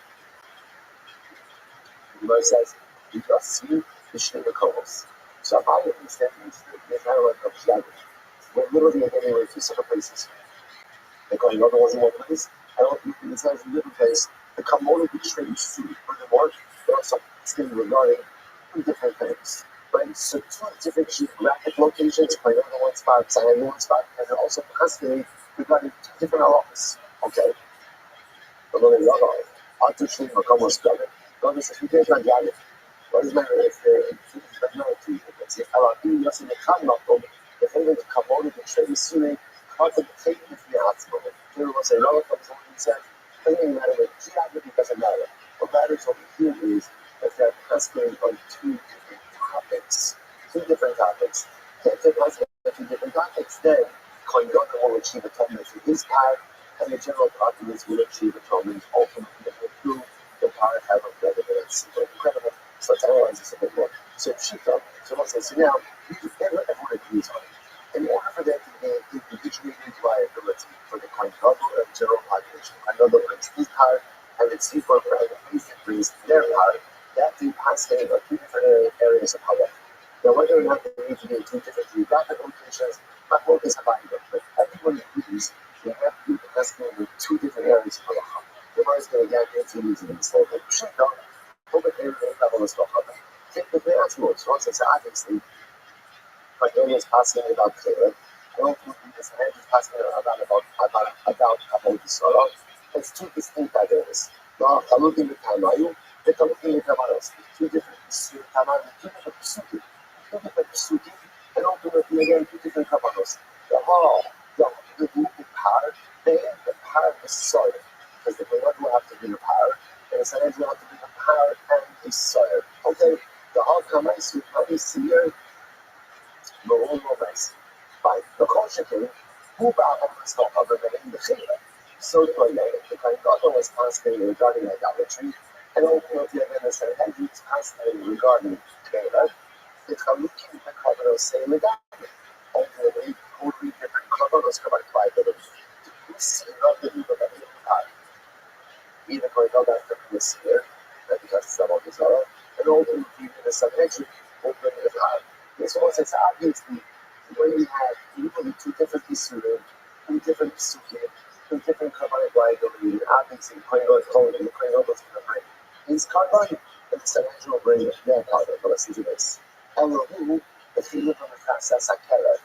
The Gemara says, you just see the Shnei Kobos. So I understand the kind of like we're literally again in two separate places. They're going another one's in one place. I don't think it's a different place. The commodity trade food. Furthermore, they're also asking regarding two different things. Right? So two different geographic locations, by another one spot, and one spot, and they're also asking regarding two different offices. Okay. But then the other artificially become more stubborn. God says, you can't get it. What is my if it's technology? It's the LRB, yes, in the conduct of the thing that commodity trade is suing, contemplating the outcome. There was a lot of things he said, it doesn't matter what geography doesn't matter. What matters over here is that they're asking on two different topics. If they're asking on two different topics, then Koindona will achieve atonement for his part, and the general populace will achieve atonement ultimately through the power have of evidence. Incredible. So let's analyze this a bit more. So Pshita, so let's say, so now, everyone agrees on it. In order for that to be individuated liability for the Koindona of the general population, Koindona brings his power, and its equal for the priest brings their power, that they pass in are two different areas of power. Now, whether or not they need to be in two different geographic locations, my hope is about it, but everyone agrees they have to be passing in two different areas of power. The one is going to get into using this whole thing. Pshita, over there, they have all this stuff. Take the afterwards, once it's obviously, like Daniel's asking about Caleb, I don't think this man is asking about the Sorrow. It's two distinct ideas. Now, Kaluki with Tamayu, the Kaluki with Tamaros. Two different Tamayu, two different Psuki, and ultimately again, two different Kavanos. The whole, the power, they have the power of the soil, because the Lord will have to be the power, and the Son will have to be the power and the soil. Okay, the whole Kamais with how we see here. By the culture thing, who about almost not other than in the Chila. So to a name, the Koindona was constantly regarding idolatry, and ultimately again the Sanhedrin was constantly regarding Caleb. The Kaluki, the Koindona say Medami. Ultimately, totally different Koindonas come by the we see not the people that live in God. Either Koindona after this year, because it's about the Zorro, and ultimately the Sanhedrin open the God. This was it's obviously when you have literally two different Isurim, two different Psukim, two different Kabbalah liability, obviously Koinot and the Koinot was going to bring his Karban, and the Sanhedrin will bring their part of it, but listen to this. Elohim, the Chiluk on the Chasas HaKelef,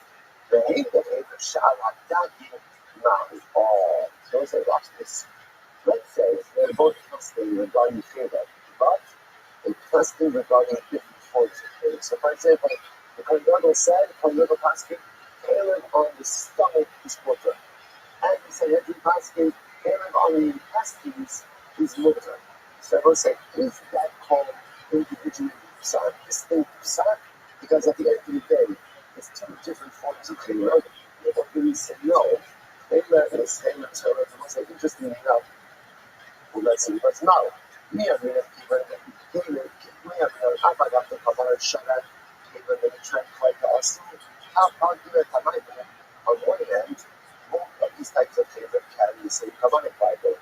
the Hate of Haver Shal HaDagi, Ma'u. Oh, those are watch this. Let's say they're both trusting regarding favor, but they trusting regarding different forms of favor. So, for example, the Kohen said, Kohen Paskin, Caleb on the stomach is mutter. And he said, every Paskin, Caleb on the intestines is mutter. So everyone said, is that called individual psak, distinct psak? Because at the end of the day, there's two different forms of favor. They don't really say no. Favor is favor, so it's most interesting enough. Let's see, but now, me and the trend quite awesome. How do it on one hand, both of these types of favor carry the same Kabbalic Bible.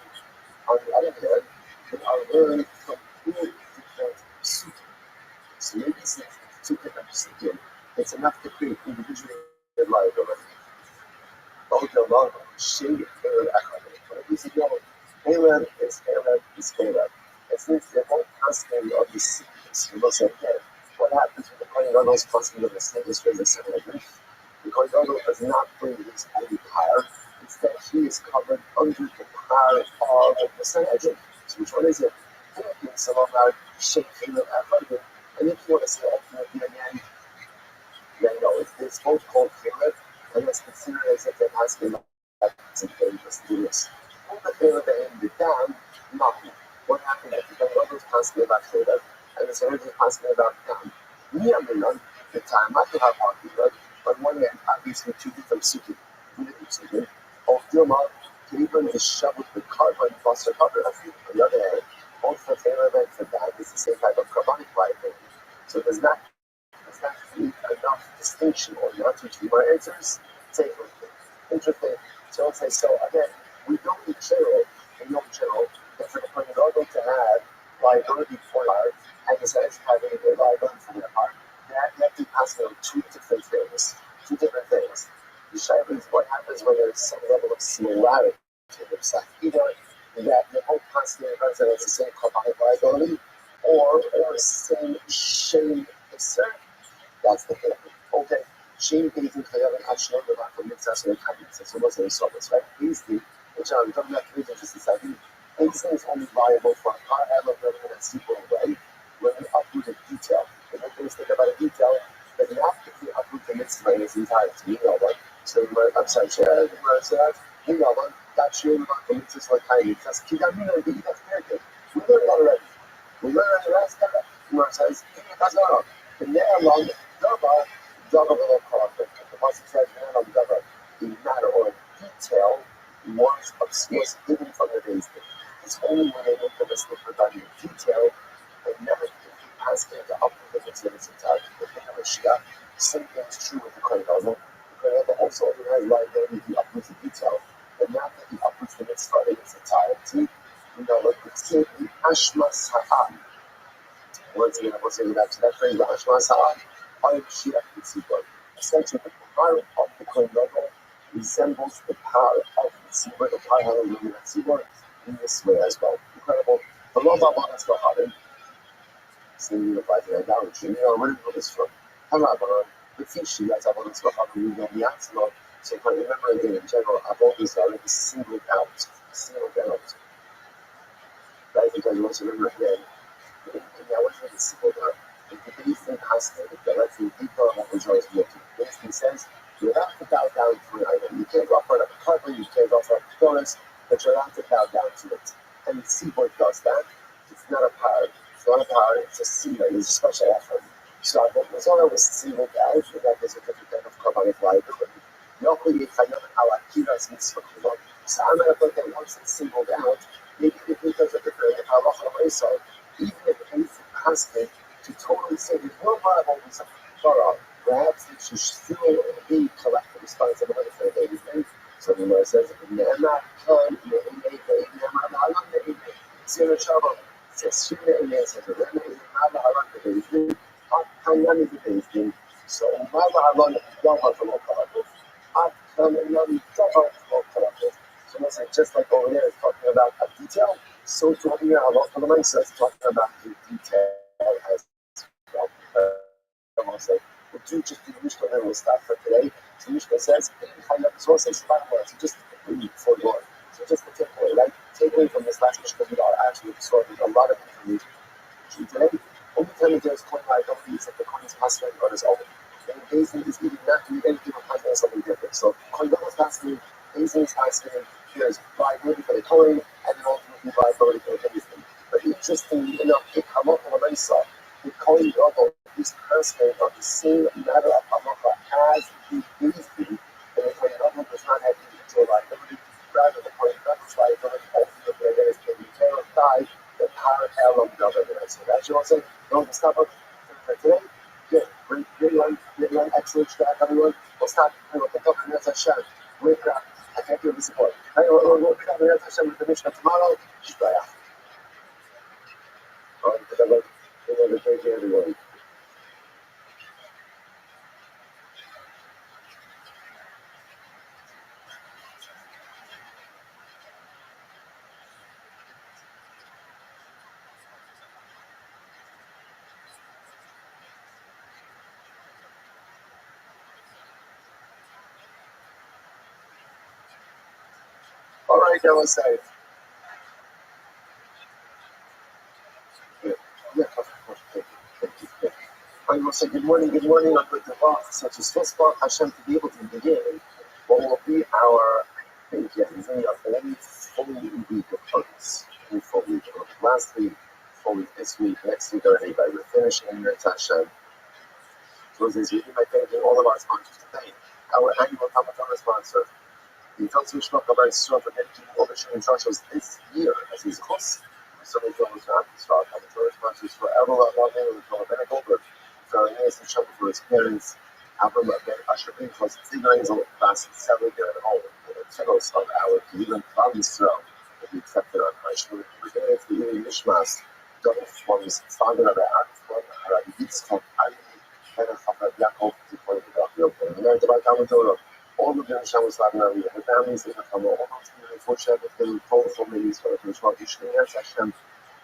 On the other hand, they are very completely different psukim. So maybe since it's two different psukim, it's enough to create individual liability. Both of them shade Caleb Echad. But if you say no, Caleb is Caleb. It means they're both constantly of the sequence. You must say, okay, what happens when the Kohen Gadol is constantly of the sequence for the Sanhedrin? The Kohen Gadol does not bring his own power. Instead, he is covered under the power of the Sanhedrin. So which one is it? Some of our Sheikh Caleb Echad. And if you want to say ultimately again, yeah, no, it's both called Caleb, and it's considered as if they're asking some dangerous to do this. When the Caleb ended down, nothing. What happened if the Kohen was asking about Caleb, and the Sanhedrin was asking about down? The time I could have argued, on one hand, obviously two different psukim. Of Dilma, Caleb is shoved with carbon foster cover. On the other hand, both for Caleb and for Dan is the same type of carbonic liability. So there's not enough distinction or not between our answers. Take interesting. So let's say, so again, we don't in general, that for the Kohen Gadol to have liability for our and the Sanhedrin having a liability for their part, they have to pass on two different things. The Shaila is what happens when there's some level of similarity in the psak. Either that the whole constantly represents the same carbonic liability, or same shame concern. That's the thing. Okay. Shame gazing clearly at Shalom the Rock of Mitzvah and Kindness. So what's the result? Right? Hasty, which I'm talking about three things inside. Hasty is only viable for a high level of that simple way when we uproot a detail. The one thing to think about a detail, but you have to uproot the mitzvah in its entirety. You know what? So I'm sorry, you know what? That's Shalom the Rock of Mitzvah and Kindness. That's Kidamina, that's very good. We learned that already. We learned the rest of it. Where it says, the Ne'elam, Dava below Karaka. The Pasuk says, Ne'elam Dava, the matter or detail was hidden from the days. It's only when they make the mistake regarding detail, they never ask him to uproot the mitzvah in its entirety. The thing of a Shia, same thing is true with the Kohen Gadol. The Kohen Gadol also has liability to uproot the detail, but not that he uproots the mitzvah in its entirety. Like it's the Ashmas Ha'am. Once again, I'm saying back to that phrase, the Ashmas Ha'am. Essentially, the power of the Kohen Gadol resembles the power of the Tzibur, the power of the Tzibur, in this way as well. Incredible. The law of Abanas Baharim, same unified in idolatry. Where do we know this from? Hamabaran, the Fishi, that's Abanas Baharim, we know the Atzma. So if I remember again, in general, Abon is already singled out. Right? Because you want to remember again, I was really singled out. The Eastern Hustle, the let's say people of the Jewish looking. Basically says you have to bow down to an item. You can't offer up a carbon, you can't offer up a chorus, but you're allowed to bow down to it. And the seaboard does that. It's not a power. It's not a power, it's a seaboard. It's a special effort. So as long as it was singled out, that there's a different type of carbonic liability. Locally, if I know how Akira's mitzvah come up. So I'm going to put that once it's singled out, maybe the details are different. So even if it's husband, to totally say there's no viable reason for Torah, perhaps it should still be collective responsibility for the baby's name. So the Gemara says, Ne'ema kan ne'emei ve'ne'ema la'alam ne'emei. Zero trouble. It says, Shim ne'emei says, Ne'ema is not la'alam the baby's name. At kanyan is the baby's name. So, Ma la'alam dava to lo kalatif. At kanyan dava to lo kalatif. So let's say, just like over there, it's talking about a detail. So to here, Allah says, talking about the detail. say, we do just do Mishnah and we'll stop for today. So Mishnah says, so just read for the Lord. So just the takeaway, right? Takeaway from this last Mishnah, we are actually absorbing a lot of information. Today, only time that there's coin I don't use that the coin is passing on his own. And Basin is eating not to eat anything or passing on something different. So coin is passing, Basin is passing, there's viability for the coin, and then ultimately viability for everything. But interestingly enough, the halacha of Isa, the coin level is passing on the same matter of halacha as the Basin, and the coin level does not have individual liability. Rather, the coin level's liability ultimately again is taken care of by the parallel government. So that's what I'm saying. Don't stop up for today. Good. Great one. Excellent track, everyone. We'll stop. We'll pick up the next Hashem. Great crap. I can't give the support. We'll pick up the next Hashem with the Mishnah tomorrow. Shpraya. All right, thank you, everyone. All right, now let's say. Yeah, of course. Thank you. I will say good morning, I'm with the boss, such as Tosfot Hashem to be able to begin what will be our, I think, only full week of focus. Only full week of last week, full week this week, next week already, but we're finishing in Yom Hashem. So this week, by thanking all of our sponsors today. Our annual Tamatana sponsor, the Totsu Shmok of Israel for dedicating all the Shem Shashos this year as his host. So many films are for Tamatana sponsors for Elbow, Ben Goldberg. For Ines and Shelby for his parents, Abram Ben Asher Ben plus Tigran last celebrated at home. The titles of our Cleveland Club Israel will be accepted on Ashur. We're going to the Mishmas, double forms, founder of the Act Club, Rabbi Yitzchak, Ali, and Chafat Yaakov, to point it out real quick. We learned about Tamatona. All the Jewish Shabbos Lavna, we have families in the Kamo, all those people, unfortunately, they told for ladies for the Mishma, Yishneas Hashem.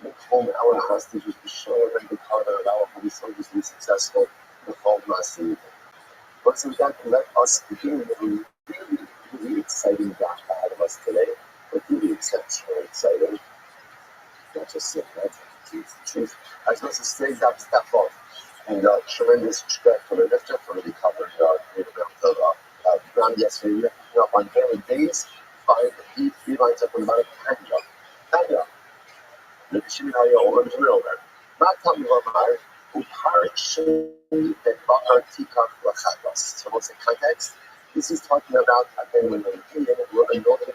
Make home our hostages be sure that the Father allow for these soldiers to be successful in the whole massive. But so that let us begin with a really exciting gap ahead of us today, but really exceptionally exciting. Not just saying that, truth. I suppose to say that step off and tremendous respect for the lifter for the covered the ground yesterday. We lifted up on daily days, 3 lines up on about a Tanya. Shimon Hayo, Matam Lamar, Uparishim, and Bakar Tikak Lachatas. So, what's the context? This is talking about again when we're anointed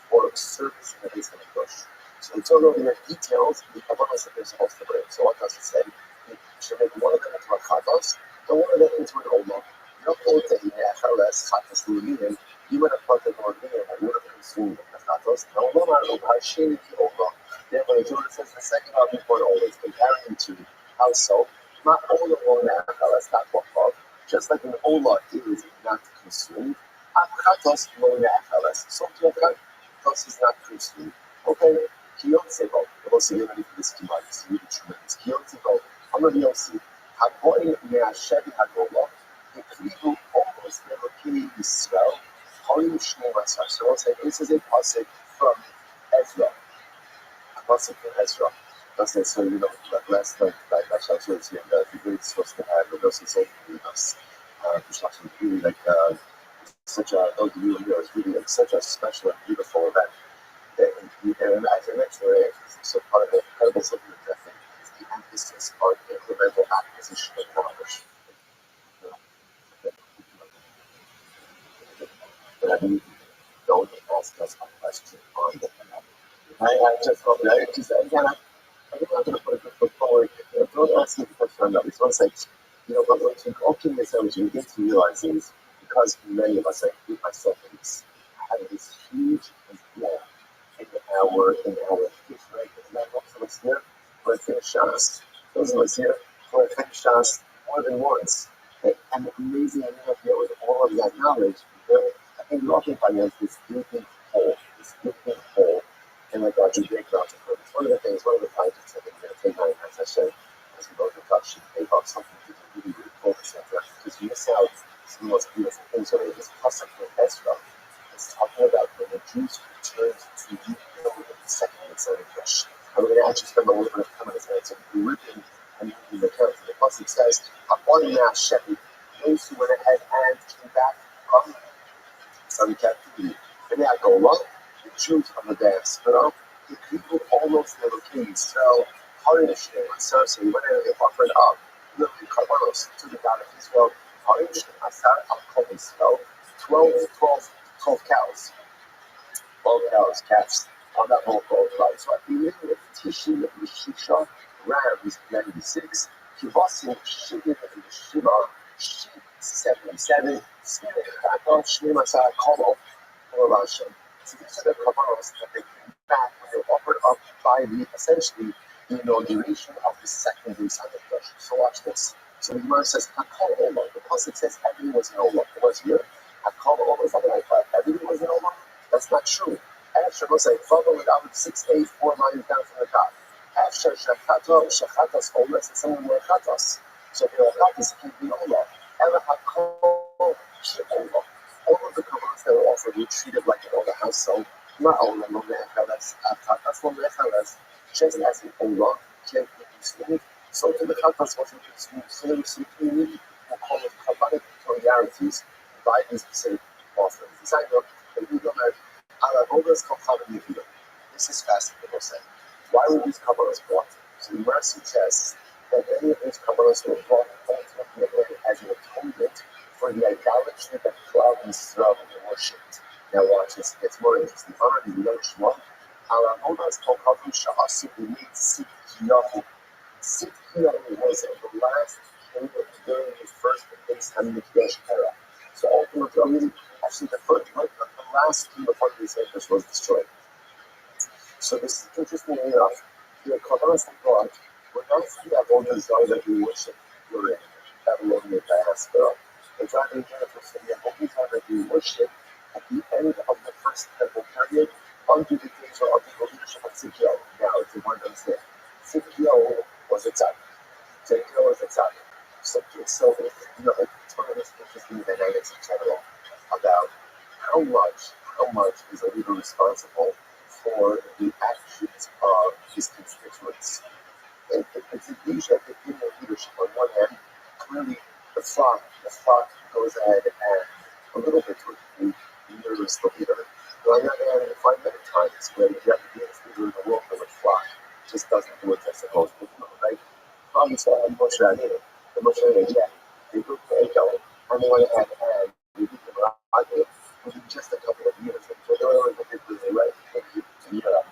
for service in the base of the bush. So, it's all over the details, the Kabbalah is also there. So, what does it say? You should make one of them into a Chatas, and one of them into an Olam. You don't hold the Chatas, Chatas Luminim, you would have put the Luminim and would have consumed the Chatas. Now, Lamar, Uparishim, the Olam. Therefore, Jordan says the second argument point always comparing to how so. Not all of one that's not what of. Just like an ola is not consumed, achatos lo ne'achalas. So achatos is not consumed. Okay, kiyotzego. We'll see you ready for this tonight. It's really tremendous. Kiyotzego. Amar Yossi. Hagoyim me'ashevi hagola. Hekrivu almost never kili Yisrael. Hoyim shnei masar. So we'll say this is a pasuk from Ezra. Pasuk from Ezra. That's necessarily like last night, like Hashem was here, the great source to have, but also so with us. Construction really like such a, those of you here, it's really like such a special and beautiful event. And as I mentioned, so part of the incredible something that I think is the emphasis on incremental acquisition of knowledge. But I mean, don't ask us a question on the I just hope that I just again I'm not going to put a good foot forward. Don't ask me the question on that. It's one say, but what you open yourself, you begin to realize is because many of us, I include myself in this, have this huge gap in our history. And that most of us here who have finished Shas, those of us here who have finished Shas more than once, and amazing enough here with all of that knowledge, I think we're often finding this gaping hole, and like our big mountain group. One of the projects I think we're going to take on as I said, as we go to touch and take off something really, really cool. focus on that because you miss out some of the most beautiful things over this pasuk from Ezra. It's talking about when the Jews returned to rebuild the second Mitzvah English. And we're going to actually spend a little bit of time on this, and it's a gripping and moving account. The pasuk says, those who went ahead and came back from some captivity. And they go along, the Jews of the diaspora, the people almost never came. So, Harish and Asar, he went ahead and offered up the Karbanos to the God of Israel. Harish and Asar al Israel, 12 cows. 12 cows, calves, on that whole 12 tribes. So, at the end of Tishin and Shisha, rams 96, Kivasim, Shigin, and Shiva, sheep 77, Spirit, Chakon, Shnemasar, Kolo, Hashem. So these are the Kabbalos that they came back when they were offered up by essentially the inauguration of the second Beis Hamikdash. So watch this. So the Gemara says, Hakol Olam. The pasuk says everything was in Olam. It was here. Hakol Olam is not like that. Everything was in Olam. That's not true. After was like follow it out 6, 8, 4 lines down from the top. After Shechatos Olam, and someone were Chatos. So if you're a Chatos, it can be Olam. Ela Hakol Olam. All of the Kabbalas that were offered were treated like an older house, so not Olam, no Mechalas, Chatas, no Mechalas, just as an Olam can't be consumed, so to the Chatas wasn't consumed. So there was some unique, we'll call it Kabbalic peculiarities by these specific offerings. The side note, that we don't have Alavodas Kabbalah Yehuda. This is fascinating, we'll say. Why were these Kabbalas brought? So the Gemara suggests that many of these Kabbalas were brought ultimately as an atonement for the idolatry that Klal Yisrael worshipped. Now watch this, it gets more interesting. Already we know Shmuel. Alavodas Kabbalah Sha'asu B'nei Tzidkiyahu. Tzidkiyahu was the last king during the first Beis Hamikdash era. So ultimately, actually the last king before the Beis Hamikdash was destroyed. So this is interesting enough. The Kabbalas they brought were not from the Avodah Zarah that we worship during Babylonian diaspora. The driving benefits of the Avodah Zarah that we worship at the end of the first temple period under the days of the leadership of Tzidkiyahu. Now, if you want to understand, Tzidkiyahu was a tzaddik. Tzidkiyahu was a tzaddik. So it's one of those interesting dynamics in general about how much is a leader responsible for the actions of his constituents. And it's usually at the beginning of leadership. On one hand, clearly the flock goes ahead and a little bit to nervous the leader. But on the other hand, you find many times where you have to be a leader in the world and the flock just doesn't do what they're supposed to do, right? Obviously, Moshe Rabbeinu, they took the Echo and they went ahead and they did the Rabbi within just a couple of years. So they were really right.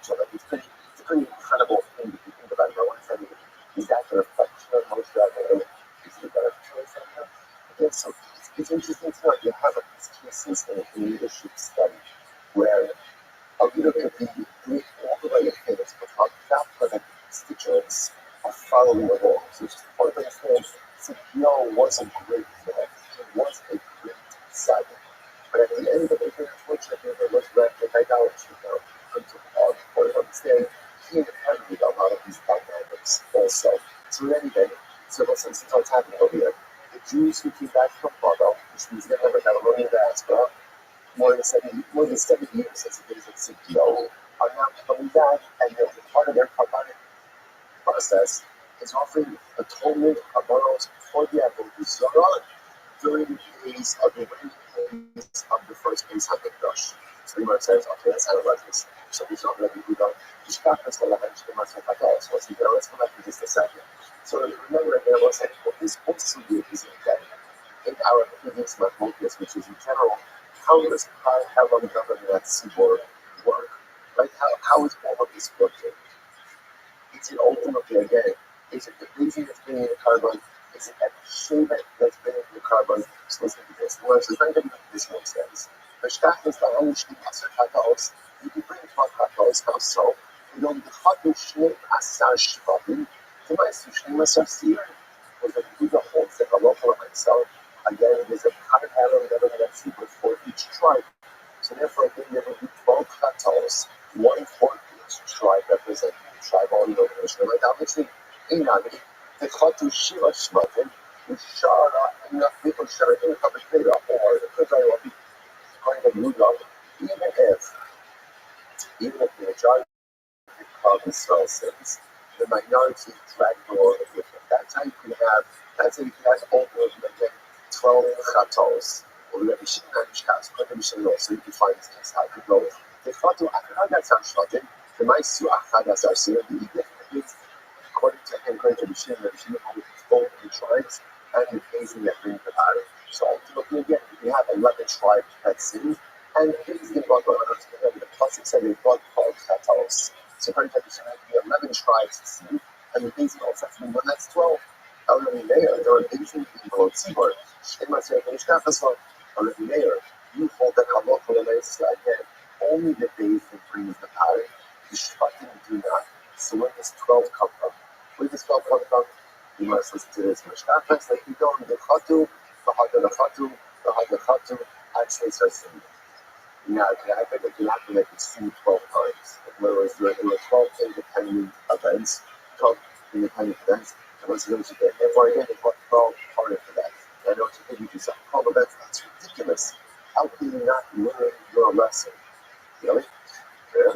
So it's a pretty incredible thing if you think about it. I want to tell you, is that the reflection of Moshe Rabbeinu? Is it a better choice on him? Again, so it's interesting to know you have these cases in a leadership study where a leader could be doing all the right things, but not for the constituents are following the law. So it's just important to understand CPO was a great man. He was a great tzaddik. But at the end of the day, unfortunately, there was rampant idolatry now. Important to understand, he inherited a lot of these dynamics also. So in any event, so since what's happening over here, the Jews who came back from Babel, which means they never got a Babylonian diaspora, more than 70 years since the days of CPO, are now coming back, and part of their Kabbalic process is offering atonement Kabbalos for the Avodah Zarah during the days of the reigning days of the first Beis Hamikdash. So the Gemara says, okay, let's analyze this. So we saw that we don't. Let's go back for just a second. So remember, there was like, what this also is that in our previous mathematics, which is in general, how does how long government at Sibor work? Right? How is all of this working? Is it ultimately, again, is it the reason that's bringing the carbon? Is it that shape that's bringing the carbon? So listen to this. Well, so thank you for this one says. The staff is the only thing that you can bring 12 Katos now, so you don't have to shame Asar Shvabim. The nice Shim Asar Seer was a Buddha holds like a local of myself. Again, there's a kind of pattern that I'm going to see for each tribe. So therefore, I think there will be 12 Katos, one for each tribe representing the tribal organization. Like obviously, in Nagri, the Chatu Shiva Shvatim, Shara and the people share in the Kabbalah or the Kabbalah kind of rule of even if the majority of Israel sins, the minority drag the Lord with them. That's how you can have over maybe 12 chatos, or maybe Shinanishkas, so you can find things how to go. The chato, that's not shocking. The mice to achadas are seen in the evening. According to him, according to the Shin, had both the tribes and the occasion that bring the power. So ultimately, again, we have 11 tribes that sin, and things get brought on the plus it said they brought 12 chatos. So according to the Shin, there are 11 tribes to sin, and the things also have to be when that's 12. Already there are 18 people at Seaboard. They must say, already there, you hold that halot for the next again, only the days that brings the power. The Shvatim do not. So where does 12 come from? Where does 12 come from? You must listen to this Mishkafas, like you go in the Chatu, the Chatu, actually starts to now, I think that you have to make it see 12 times. In other words, there were 12 independent events, and once you go to get therefore again, it's 12 harder for that. And I know what you do 12 events, that's ridiculous. How can you not learn your lesson? Really?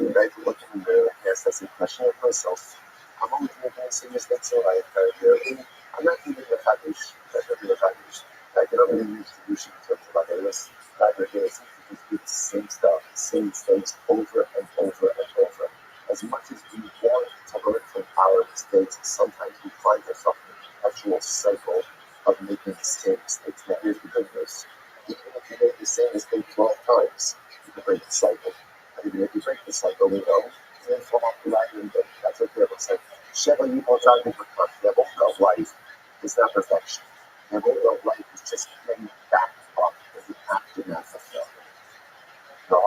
Right? Looking in the yes, that's a question of myself. I'm only making the same mistakes in life. I'm not even the Kaddish. I can only use the Yushin in terms of others. Rather than do the same stuff, same mistakes over and over and over. As much as we want to learn from our mistakes, sometimes we find ourselves in a perpetual cycle of making the same mistakes. Now, here's the good news. Even if you make the same mistake 12 times, you can break the cycle. And even if you break the cycle, we know, you then fall off the wagon, but that's what the Bible says. Sheva Yimotah Nivrakah, the Evolve of life is not perfection. The Evolve of life is just getting back up as the aftermath of failure. No,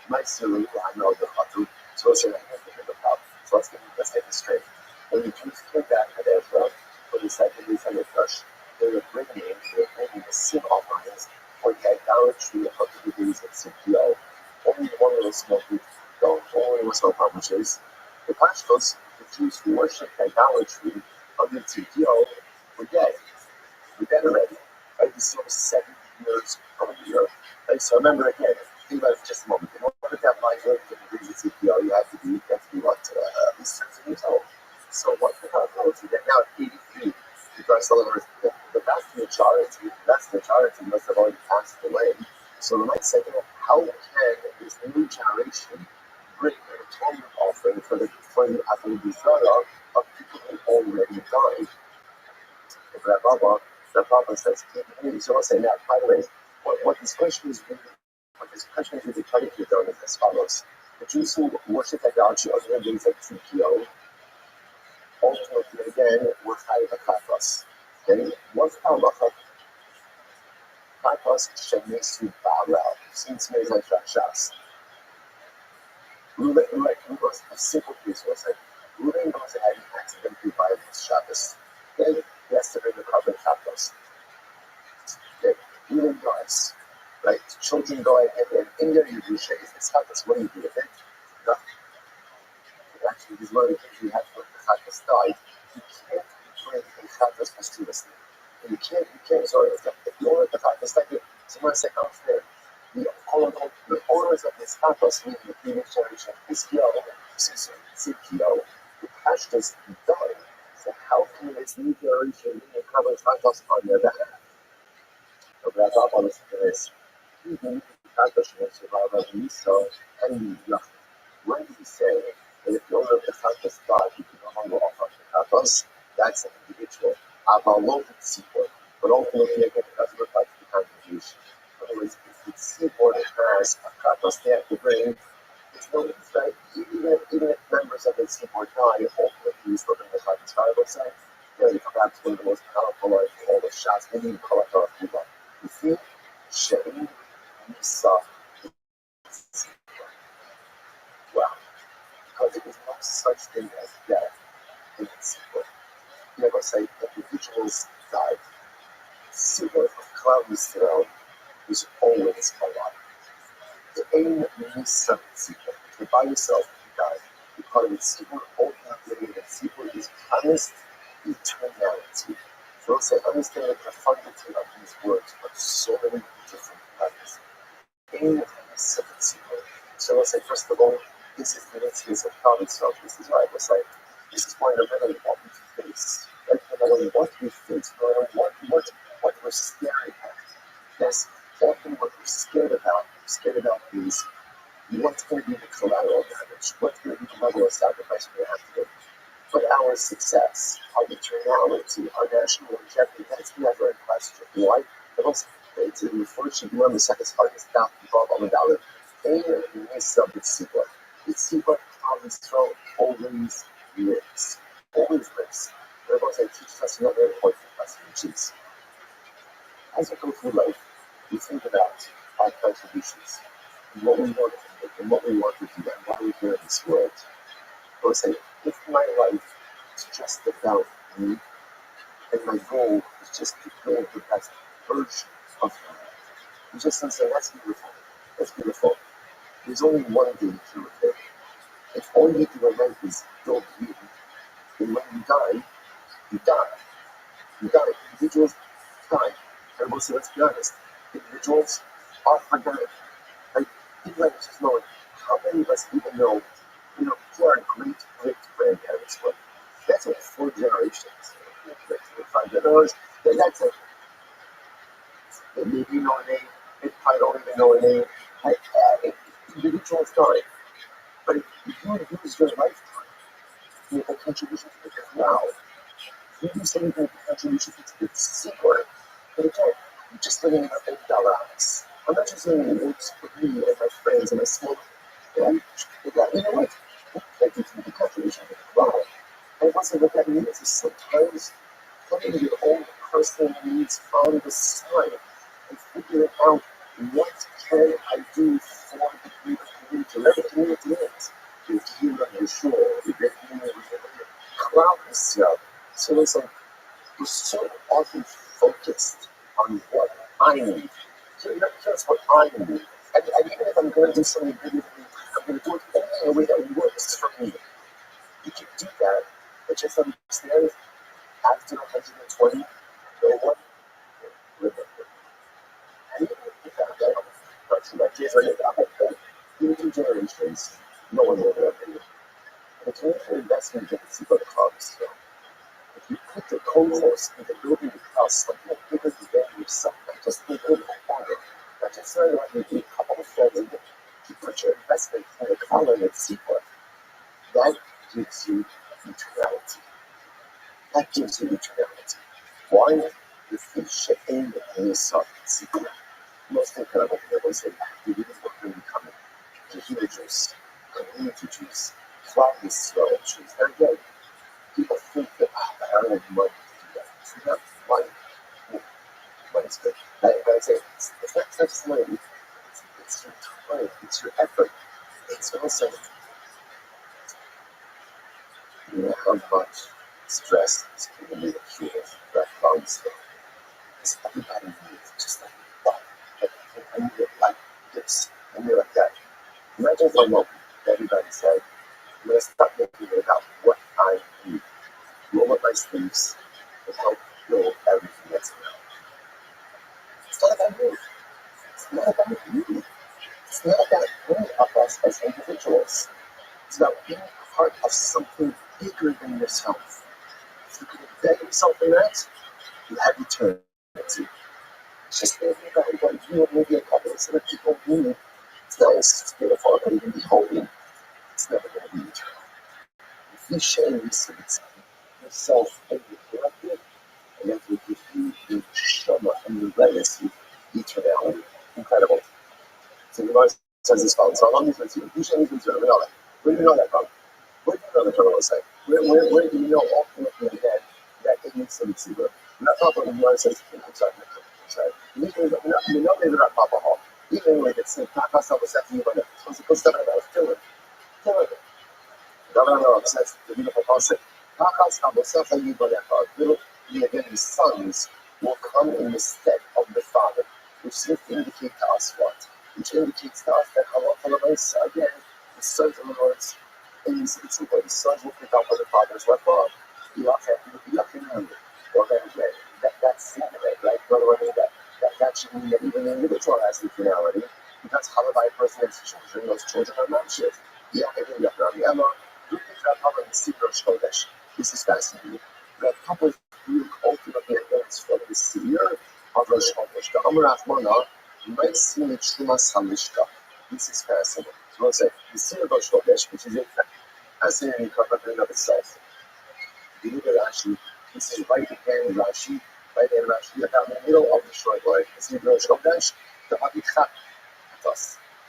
my Siri, I know the Chatu, so it's an about. So let's get this straight. When the Jews came back to Israel for the second crush, they were bringing the sin offerings for the idolatry of the degrees of CPO. Only one of those small groups don't, only one small publishers. The Pashtos, the Jews who worshipped idolatry under CPO, were dead. We're dead already. Right? This is over 70 years earlier. Right? So remember again, think about it for just a moment. In order to have life with the degrees of CPO, you have to be what, at least 30 years old. So what the hell is that now at 83? Because the vast majority must have already passed away. So the might say, how can this new generation bring an atonement offering for the Avodah of people who already died? If the Rabbi says, so I'll say now, by the way, what this question is really trying to get done is as follows. The Jews who worship idolatry other than things like TPO, ultimately again, were Chayiv HaKatos. Okay? What's Halacha? Katos Shemesu Ba'al. Since Mezan Shachas. Ruben was a simple piece, was like, Ruben goes ahead and accidentally violates Shabbos. Okay? He has to bring the carbon Katos. Okay? Ruben dies. Right? Children go ahead and in their Yedusha, if it's Katos, what do you do with it? Nothing. Actually, this is one of the things we have when the Chatas died. You can't bring the Chatas posthumously. And you can't, sorry, if you order the Chatas, like someone said out there, the owners of this Chatas, meaning the previous generation of CPO, the Pashtas died. So how can this new generation bring the common Chatas on their behalf? So that's all on this. Even the Chatas will survive as we saw, and when did he say that if the owner of the Chatas died, you can no longer offer the Chatas? That's an individual. Avalot Tzipor. But ultimately, again, it doesn't reflect the congregation. In other words, if the Tzipor has a Chatas they have to bring, it's no right. Even if members of the Tzipor die, ultimately, you still bring the Chatas. I will say, you come back to one of the most powerful of all the shots, maybe even call it off people. You see, Shein Nisa. Wow. Because there is no such thing as death in the Tzipor. You never say that individuals died. Super of Cloud Israel is always alive. The aim means something. If you're by yourself, you die. You call it super, ultimately, that super is promised eternality. We'll say, understand the profundity of these words, but so many different levels. So we'll say, first of all, this is the instance of God itself. This is why we'll say, this is why no matter what we face, right? No matter what we face, no matter what we're scared at, yes, often what we're scared about is what's going to be the collateral damage, what's going to be the level of sacrifice we have to do. But our success, our eternality, our national longevity, that's never in question. Why? Because it's unfortunately one of the second hardest down above on the dollar. And the miss of the secret. The secret of the throne always lives. Always lives. Because it teaches us another important lesson, which is as we go through life, we think about our contributions, and what we want to make, and what we want to do, and why we're here in this world. I would say, if my life is just about me, and my goal is just to build the best version of me, you just say, that's beautiful. That's beautiful. There's only one danger with it. If all you do in life is build you, then when you die, you die. You die. Individuals die. And we'll say, let's be honest, individuals are forgotten. Like, people like just knowing how many of us even know, who our great-great-grandparents were. That's like 4 generations. 5 generations. That's it. Maybe you know a name. Maybe I don't even know a name. Individuals die. But if you use your lifetime to make a contribution to the now, if you do something to make a contribution to the secret, but again, you're just living in a $8 house. I'm not just living in woods with me and my friends and my small. You know what? I do make a contribution to the now. And once what that means is sometimes putting your own personal needs on the side and figuring out what can I do for the greater community, whatever the community is. If you are your shore, the great community is cloud yourself. So it's like we're so often focused on what I need. So you're not just what I need. And even if I'm going to do something good for me, I'm going to do it only in a way that works for me. You can do that, but just understand after 120, no one will remember. And even if you found out, not too much is like that, even 2 generations, no one will remember you. And it's only for investment that it's about comes. So if you put the co-course into building the house, something bigger than yourself, not just a little corner, not just trying to like a couple of friends, and you put your investment in a color and secret, that gives you eternality. That gives you eternality. Why? If you shame the yourself secret, most incredible thing I will say, you really look really coming. The human juice, community juice, flawless slow juice. And again, people think that I don't have money to do that. It's not money. Money's good. But I say it's not just money. It's your time. It's your effort. It's also how much stress is being accumulated that comes from. Because everybody needs just like I need it like this. I need it like that. Imagine for a moment everybody said, I'm going to stop thinking about what I need. Roll up my sleeves and help build everything that's around. It's not about you. It's not about you. It's not about any of us as individuals. It's about being part of something bigger than yourself. If you can embed yourself in that, you have eternity. It's just thinking about what you and maybe a couple of other people need. It's nice, it's beautiful, it can even be holy. It's never going to be eternal. If you share yourself and your collective, and that will give you your shama and your legacy, eternality. Incredible. So the Lord says this follows. So how long is it? You share these with all that. Where do you know that from? Where do you know the Torah will say? Where do you know ultimately that it needs to be secret? We're not talking about the Lord says, I'm sorry. We know they're not Papa Hall. Even when it's saying, Papa Saba says, you want to put stuff in about kill it. Governor says, the beautiful concept. Papa Saba says, you want to the sons will come in the stead of the father, which seems to indicate to us what? Which indicates to us that again, the sons of the Lord's in it's simple. The sons will pick up what the fathers left off. You have to remember. Well, then again, singular, right? What do I mean? That should mean that even the individual has neutrality, because Halabai person has children, those children are mamshit. This is fascinating. The couple look ultimately against from the severe of Rosh Chodesh. The Amar Achmana, Maisim Chumas Hamishka. This is fascinating. So we'll say, the severe Rosh Chodesh, which is in fact fascinating cover in and of itself. If you look at Rashi, this is right again Rashi, about in the middle of the short word. The severe Rosh Chodesh, the Habichat.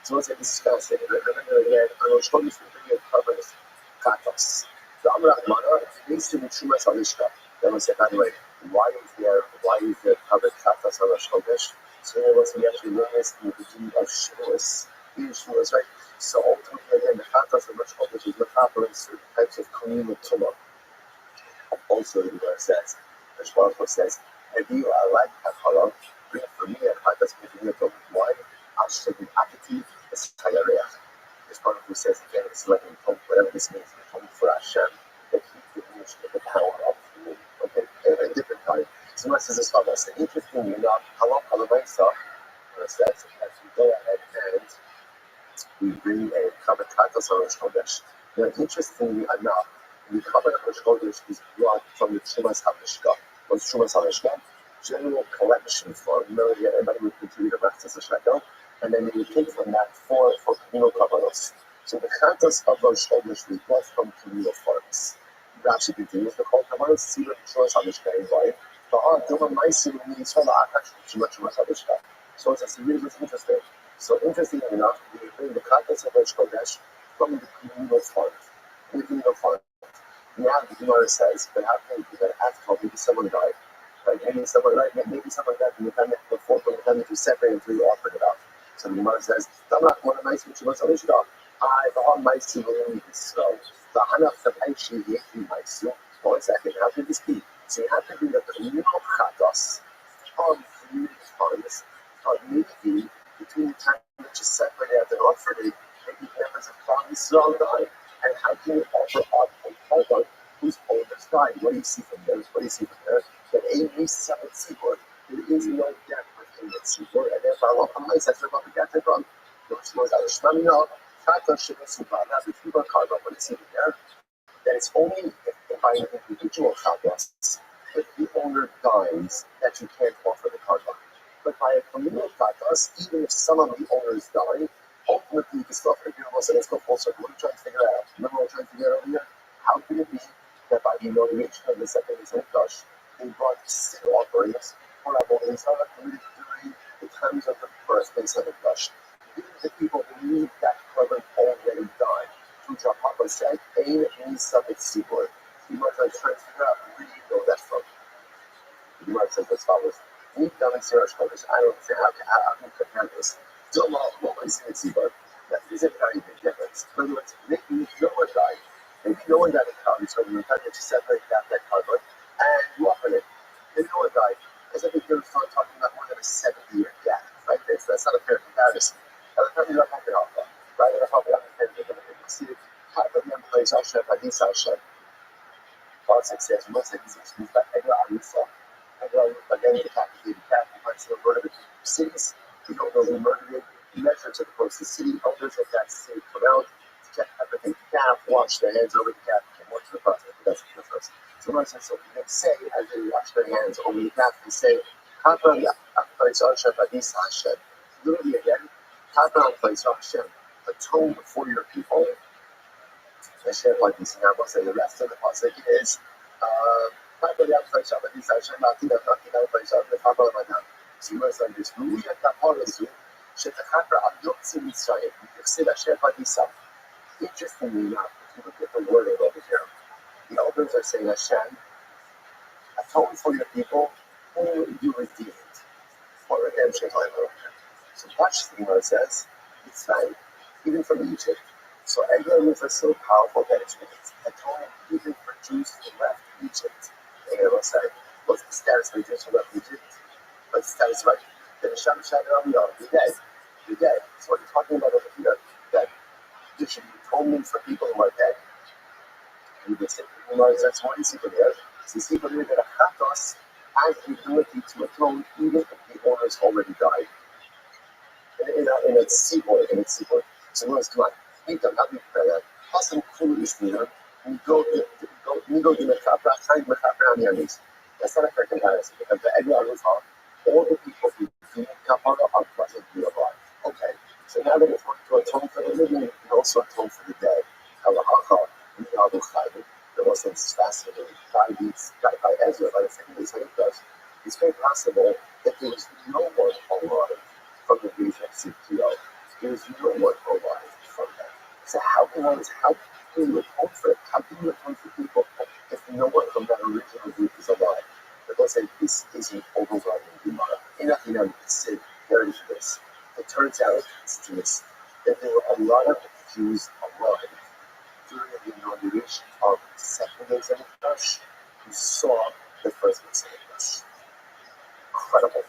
So let's say this is fascinating. Remember again, on Rosh Chodesh, we covers Katos. The Amar Achmana needs to be Chumas Hamishka. Then we say, by the way, why is there covered Katos on Rosh Chodesh? So once we actually learn this in the beginning of Shavuos, right? So ultimately, again, the Katos of Rosh Chodesh is mechaper certain types of communal tumah. Also, the Gemara says, the Shmuel says, "Maybe I like Hakala, bring for me and Katos communal tumah. Why? Ashtek and Akati is Tayareach." The Shmuel says again, it's letting whatever this means, the tumah for Hashem, that he diminished the power of the moon. Okay, at a different time. So much as this follows. So interestingly enough, Halak Halavaisa says as we go ahead and we bring a covered Katos on Rosh Chodesh. Now, interestingly enough, the covered Rosh Chodesh is brought from the Chumas HaMishka. What's Chumas HaMishka? General collection form. Remember, everybody would contribute a Machzas a shekel, and then they would take from that for communal kavanos. So the Katos of Rosh Chodesh was brought from communal farms. Rashi continues the whole kavanos, see what Chumas HaMishka is like. So it's really interesting. So interestingly enough, we bring the Katos of Rosh Chodesh from the communal fund. Now the Gemara says, but how can you do that? After maybe someone died. Right? Maybe someone died in the time before from the time that you separated until you offered it up. So the Gemara says, I'm not one of my speech was on Ishka. I bought my civilian so the Hanaf the Paishi Yeki my suit. 1 second, how could this be? So you have to be the communal Katos of community funds maybe between the time that you separated out and offered it, maybe members of Klal Yisrael died. And how can you offer up a Kalban whose owners died? What do you see from there? That a Misa and Tzibur, there is no death within the Tzibur, and therefore Allah Hamas, that's where we get it from. The Shmuel is Alishmamina, Kata Shivasubha, that's the Tzibur Kalban, what do you see from there? That it's only by an individual Katos, if the owner dies, that you can't offer the Kalban. But by a communal Katos, even if some of the owners die, ultimately you can still offer the so let's go full circle. What are you trying to figure out? Remember what we're trying to figure out earlier? How can it be that by the inauguration of the second Mikdash, they brought sin offerings for Rabbi Israel committed during the times of the first Mikdash? Even the people who need that carbon already died. Which our Papa said, Ein Nisa B'Tzibur. You might try to figure out where you know that from. You might say as follows. We've done in Rosh Chodesh. I don't say how can you compare this? Don't know what we see in Tzibur. That is a very big difference. In other words, maybe no one died. Maybe no one died in Kavi, so the time that you separate that carbon and you offer it. Maybe no one died. Because I think you're talking about more than a 70-year gap, right? That's not a fair comparison. And the time you're not talking about that, right? You're not talking about the see it. But the place Hashem, Hadith Hashem. Politics says, you must say these excuse that Egla Arisa. Egla, again, the captivated cat, you might see a murder between cities. You don't know who murdered it. You measure to the closest city. Elders of that city come out to check everything. Calf, wash their hands over the calf, and watch the process. That's the first. So, much as they say, as they wash their hands over the calf, they say, Literally again, atone for your people. Hashem, like we see now, say the rest of the pasuk is, so you must understand this. Interestingly enough, if you look at the wording over here, the elders are saying, Hashem, atone for your people whom you redeemed for redemption time. So watch the Gemara says, it's fine, even from Egypt. So Eglah was so powerful that it means atoning even for Jews who left Egypt. The Gemara said, what's the status of Jews who left Egypt? What's the status right? Then Hashem Shalom, you're dead. You're dead. So what you're talking about over here, that there should be atonement for people who are dead. And you can say, that's what you see from here. So you see from here that a chatos has the ability to atone even if the owner's already died. In its sequel. So let's come on. Então, na Bíblia, passa um clube estranho, Nigo de Macapra, Taik Macapra, and Yanis. That's not a fair comparison because the Edward was all the people who do Kapara are present in your life. Okay, so now that it's working to atone for the living, you can also atone for the dead. The Muslims fascinated by Ezra, by the second day, it's very possible that there was no one alive from the region of CPO. There was no one alive from that. So how can you atone for it? How can you atone for people if no one from that original group is alive? But let's say this is an overwhelming Gemara. Enough said, there is this. It turns out that there were a lot of Jews alive during the inauguration of the second Beis who saw the first Beis Hamikdash. Incredible.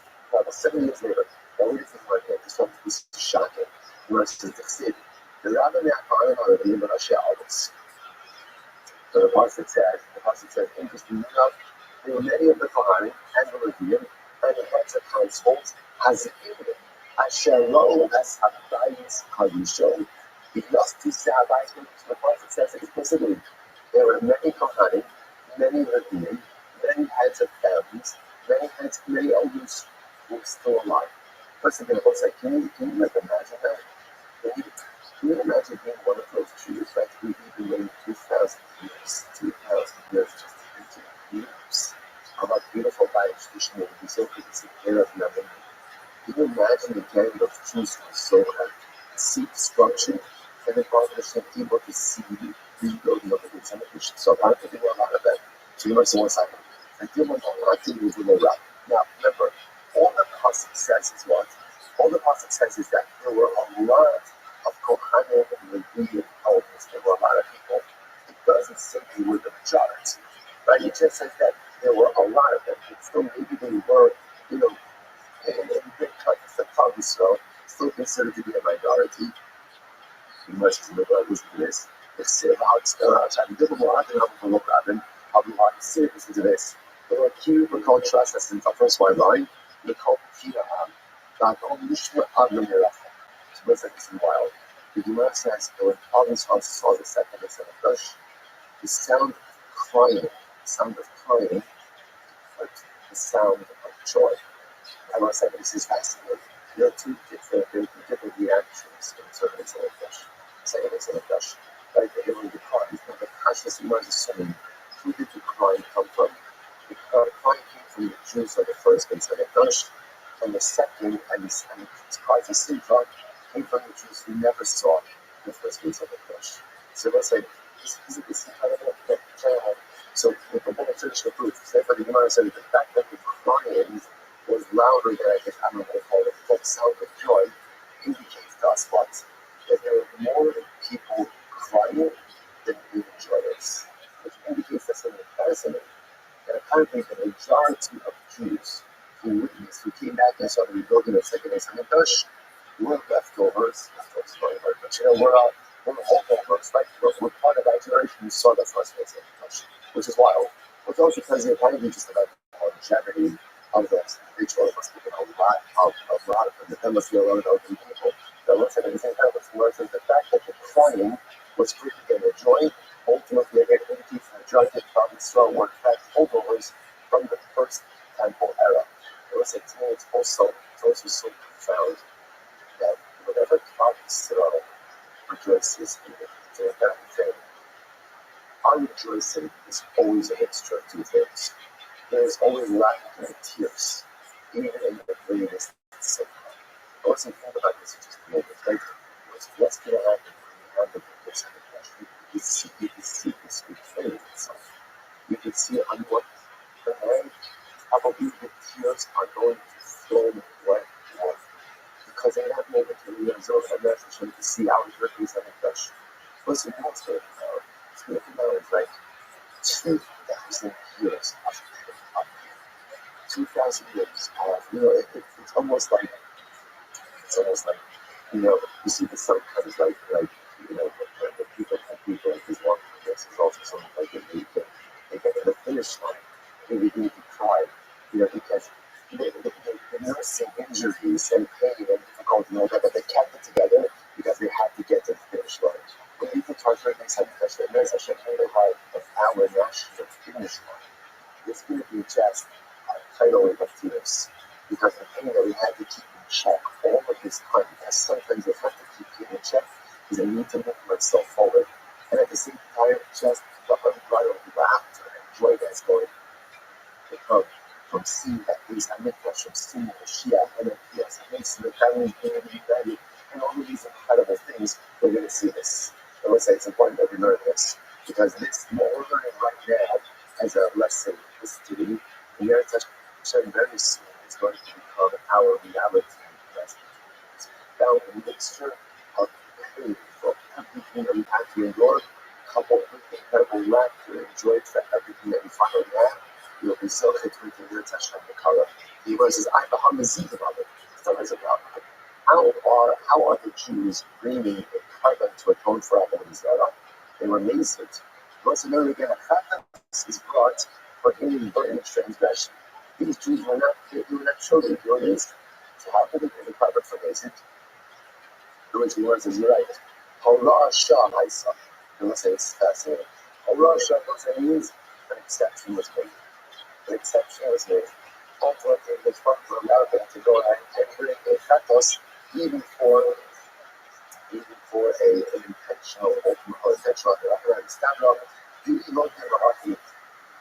7 years later, everything like that. This one is shocking. Versus the city. The Rabbi on the Yimon Asher August. So the Pasuk says, interestingly enough, there were many of the Kohanim and the Leviim and the heads of households Hazikim, Asher Lo, as Habayis Kadishon. He lost to Sahabais, the Pasuk says explicitly. There were many Kohanim, many Leviim, many heads of families, many elders who were still alive. First thing it looks like, can you imagine that? Can you imagine being one of those Jews that we've been waiting 2,000 years just to enter years of our beautiful Bible tradition that would be so good to see care of nothing? Can you imagine again those Jews who were so see destruction and then Father Hashem able to see rebuilding of the Beis Hamikdash? So I don't think a lot of that. So you might say 1 second. I did want a lot to do with the Rabbi. Now remember, all the Pasuk says is what? All the Pasuk says is that there were a lot of Kohanim and Leviim elders. There were a lot of people. It doesn't say they were the majority, right? It just says that there were a lot of them. But still, maybe they were, in big context of Klal Yisrael, still considered to be a minority. You must remember, listen to this. The Siv outside the Bible, I think I'll be hard to say. Listen to this. There were Q, we call trust, that's in the first white line. We call Kiraham. Not only Lishma Agnemirach. So listen, this is wild. The Gemara says that when Province House saw the second Beis Hamikdash, the sound of crying, but the sound of joy. I want to say this is fascinating. There are two different reactions in certain Beis Hamikdash. Second Beis Hamikdash. Right? They were the crying. The conscious immersion is saying, who did the crying come from? The crying came from the Jews of the first Beis Hamikdash, and the second, and it's quite a simple, came from the Jews who never saw the first Beis Hamikdash. So let's say, this is incredible. So if we're going to finish the proof, say for the Gemara said that the fact that the crying was louder than I don't know what to call it, the sound of joy, indicates to us what? That there were more people crying than being joyous, which indicates that something fascinating. And apparently the majority of Jews who came back and saw the rebuilding of second Beis Hamikdash were leftovers, we're holdovers, right? We're part of that generation who saw the first Beis Hamikdash, which is wild. Which also because they're kind of just about the longevity of this. They told us a lot of them. There must be a lot of elderly people that looks at everything kind of where the fact that the crying was greater than the joy, ultimately again indicates the majority of Klal Yisrael were in fact holdovers from the first temple era. It was like, to me, it's also so profound that whatever Klal Yisrael rejoices in the thing, our rejoicing is always a mixture of two things. There is always laughter and tears, even in the greatest sin. I wasn't thinking about this just a moment, right? What's going to happen when you have the Beis Hamikdash? You can see this betraying itself. You can see on what the hand, probably the tears are going to flow wet water. Because they're not able to reabsorb that message and to see how it's Beis Hamikdash. Listen, what's going to come out? It's going to come out as like 2,000 years of 2,000 years of, it's almost like, you see the sun comes like, the people like this one, this is also something like they get to the finish line, they begin to cry, because the nursing injuries and pain and difficulty and all that, but they kept it together because they had to get to the finish line. When people talk about things like there's a Shekinah heart of our national finish line. It's going to be just a tidal wave of tears because the thing that we had to keep in check all of this time, because sometimes we have to keep people in check because they need to move themselves forward. And at the same time, just the unbridled laughter and joy that's going to come from seeing that these Amikdash, from seeing the Mashiach, and then yes, seeing the family being united, and all of these incredible things, we're going to see this. I would say it's important that we learn this because this, what we're learning right now, as a lesson history, the Eretz very soon is going to become our reality. It's found a mixture of pain for everything that we had to endure, coupled with incredible laughter and joy for everything that we finally have. You'll be so hit with the Eretz Hashem Bekara. He says, I become the Zid about it. It's not as about it. How are the Jews bringing a carbon to atone for our Zara? They were amazed. Once and again, a Chatas is brought for any burden transgression. These Jews were not children, they were amazed. So how could they bring a carbon for amazement? The original words is right. Hurrah Shah Haisa. They will say it's fascinating. Hurrah Shah, what it means? An exception was made. An exception was made. Ultimately, the Trump allowed them to go ahead and bring a Chatos even for an intentional, ultimate unintentional stab. You know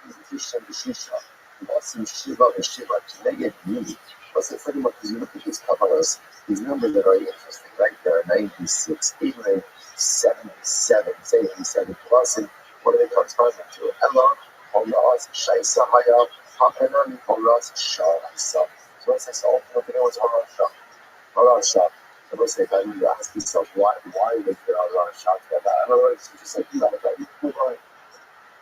the Tisha B'Shisha, Vasim Shiva B'Shiva, Kineged Mini. What's it funny about? Because you look at these Kabbalas, these numbers that are interesting, right? There are 96, even 77, 77 plus, and what do they correspond to? Ella, Holas, Shaisa Haya, Hakanami, Holas, Shah, Isa. So what's this all? What was Holas Shah? Holas Shah. I will say that you ask yourself, why was there a lot of Shah together? I don't know, it's just like, you know,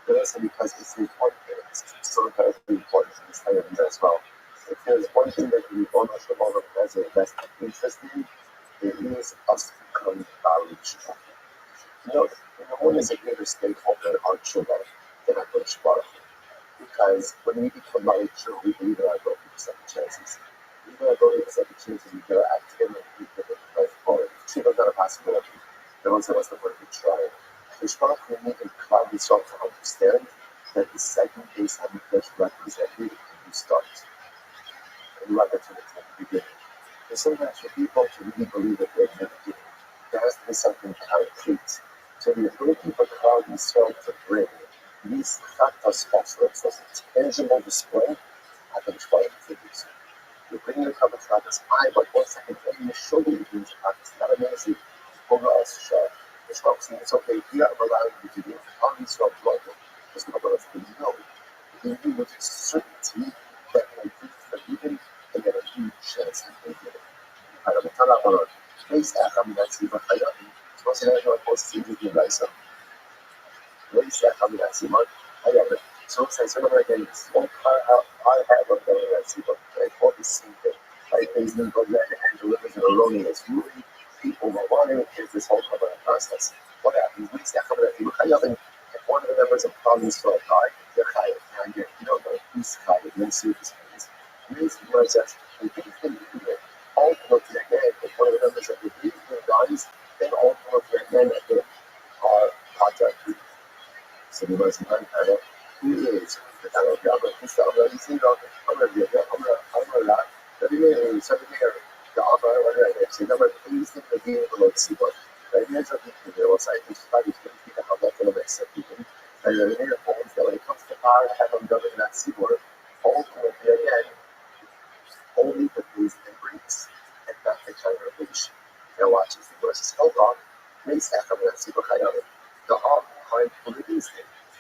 but also because it's important, it's so incredibly important to this time of year as well. If there's one thing that we all know about the president that's interesting, it is us becoming knowledge. No one is a greater stakeholder in our children than our Shemara. Because when we become knowledge, we believe in our ability to second chances. We believe in our ability to second chances, we can act together and we can move forward. Children are a possibility. There was the word we try. The Shemara community and cloud itself to understand that the second base on the first represented when you start. And you have it from the beginning. And sometimes for people to really believe that they're in the beginning, there has to be something concrete. So the ability for cloud itself to bring these factors offerings as a tangible display, I think it's quite a you're bringing the cover factors high, but 1 second, when you show the these factors, not amazing. Over us, sure. It's not saying it's okay, we are allowing you to do it. How do you stop blocking? It's not about us to know. You do with certainty that you will be forgiven and get a huge chance at forgiving. I don't know. Please ask me that see what I got. Supposed to have a post to do this. Please ask me that see what I got. So since whenever again, it's one part I have a better that see what I call the same thing. Like things that go there and delivers an erroneous ruling. People were wanting is this whole cover process. What happens? We start coming at people. If one of the members of Parliament saw a guy, they're high and you don't know who's high and then see this case. These words that we think can do it. Ultimately, again, if one of the members of the Hebrew guys, then ultimately again, are contract. So the most important who is the kind of job of this stuff that he's in. I'm going to that. But anyway, something here. The offer, whatever, so number please think the game below the sequel. The ideas of the video was I think studies to be the how that will make sense. And the later points that when it comes to power, have them done in that sequel, ultimately again, only the boost and breaks, and not the kind of reach. Now watch this versus hold on. Please have them that sequel. The all behind for the beast.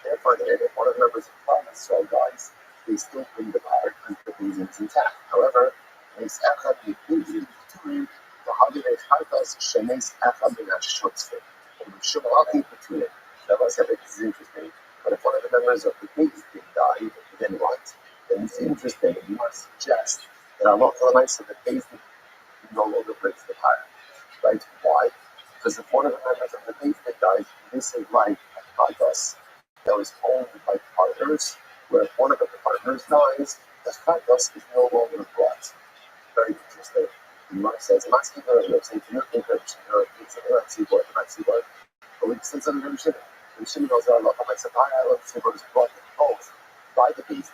Therefore, if one of the members of Parliament saw guys, they still bring the power and the reasons intact. However, It's Echad Yehudi between the holiday Chatas Shemes Echad Min HaShotzim. And we should all keep between it. That was it's interesting. But if one of the members of the base did die, then what? Then it's interesting. You must suggest that Allah of the base no longer breaks the power. Right? Why? Because if one of the members of the base dies, this is like a Chatas that was owned by partners, where if one of the partners dies, the chatos is no longer brought. Very interesting. The Gemara says, "Masking the Rabbi, saying to your encryption, it's a tzibor, but we said something to Shimon. And Shimon knows that Allah, my Sapphire, tzibor is brought both by the Beis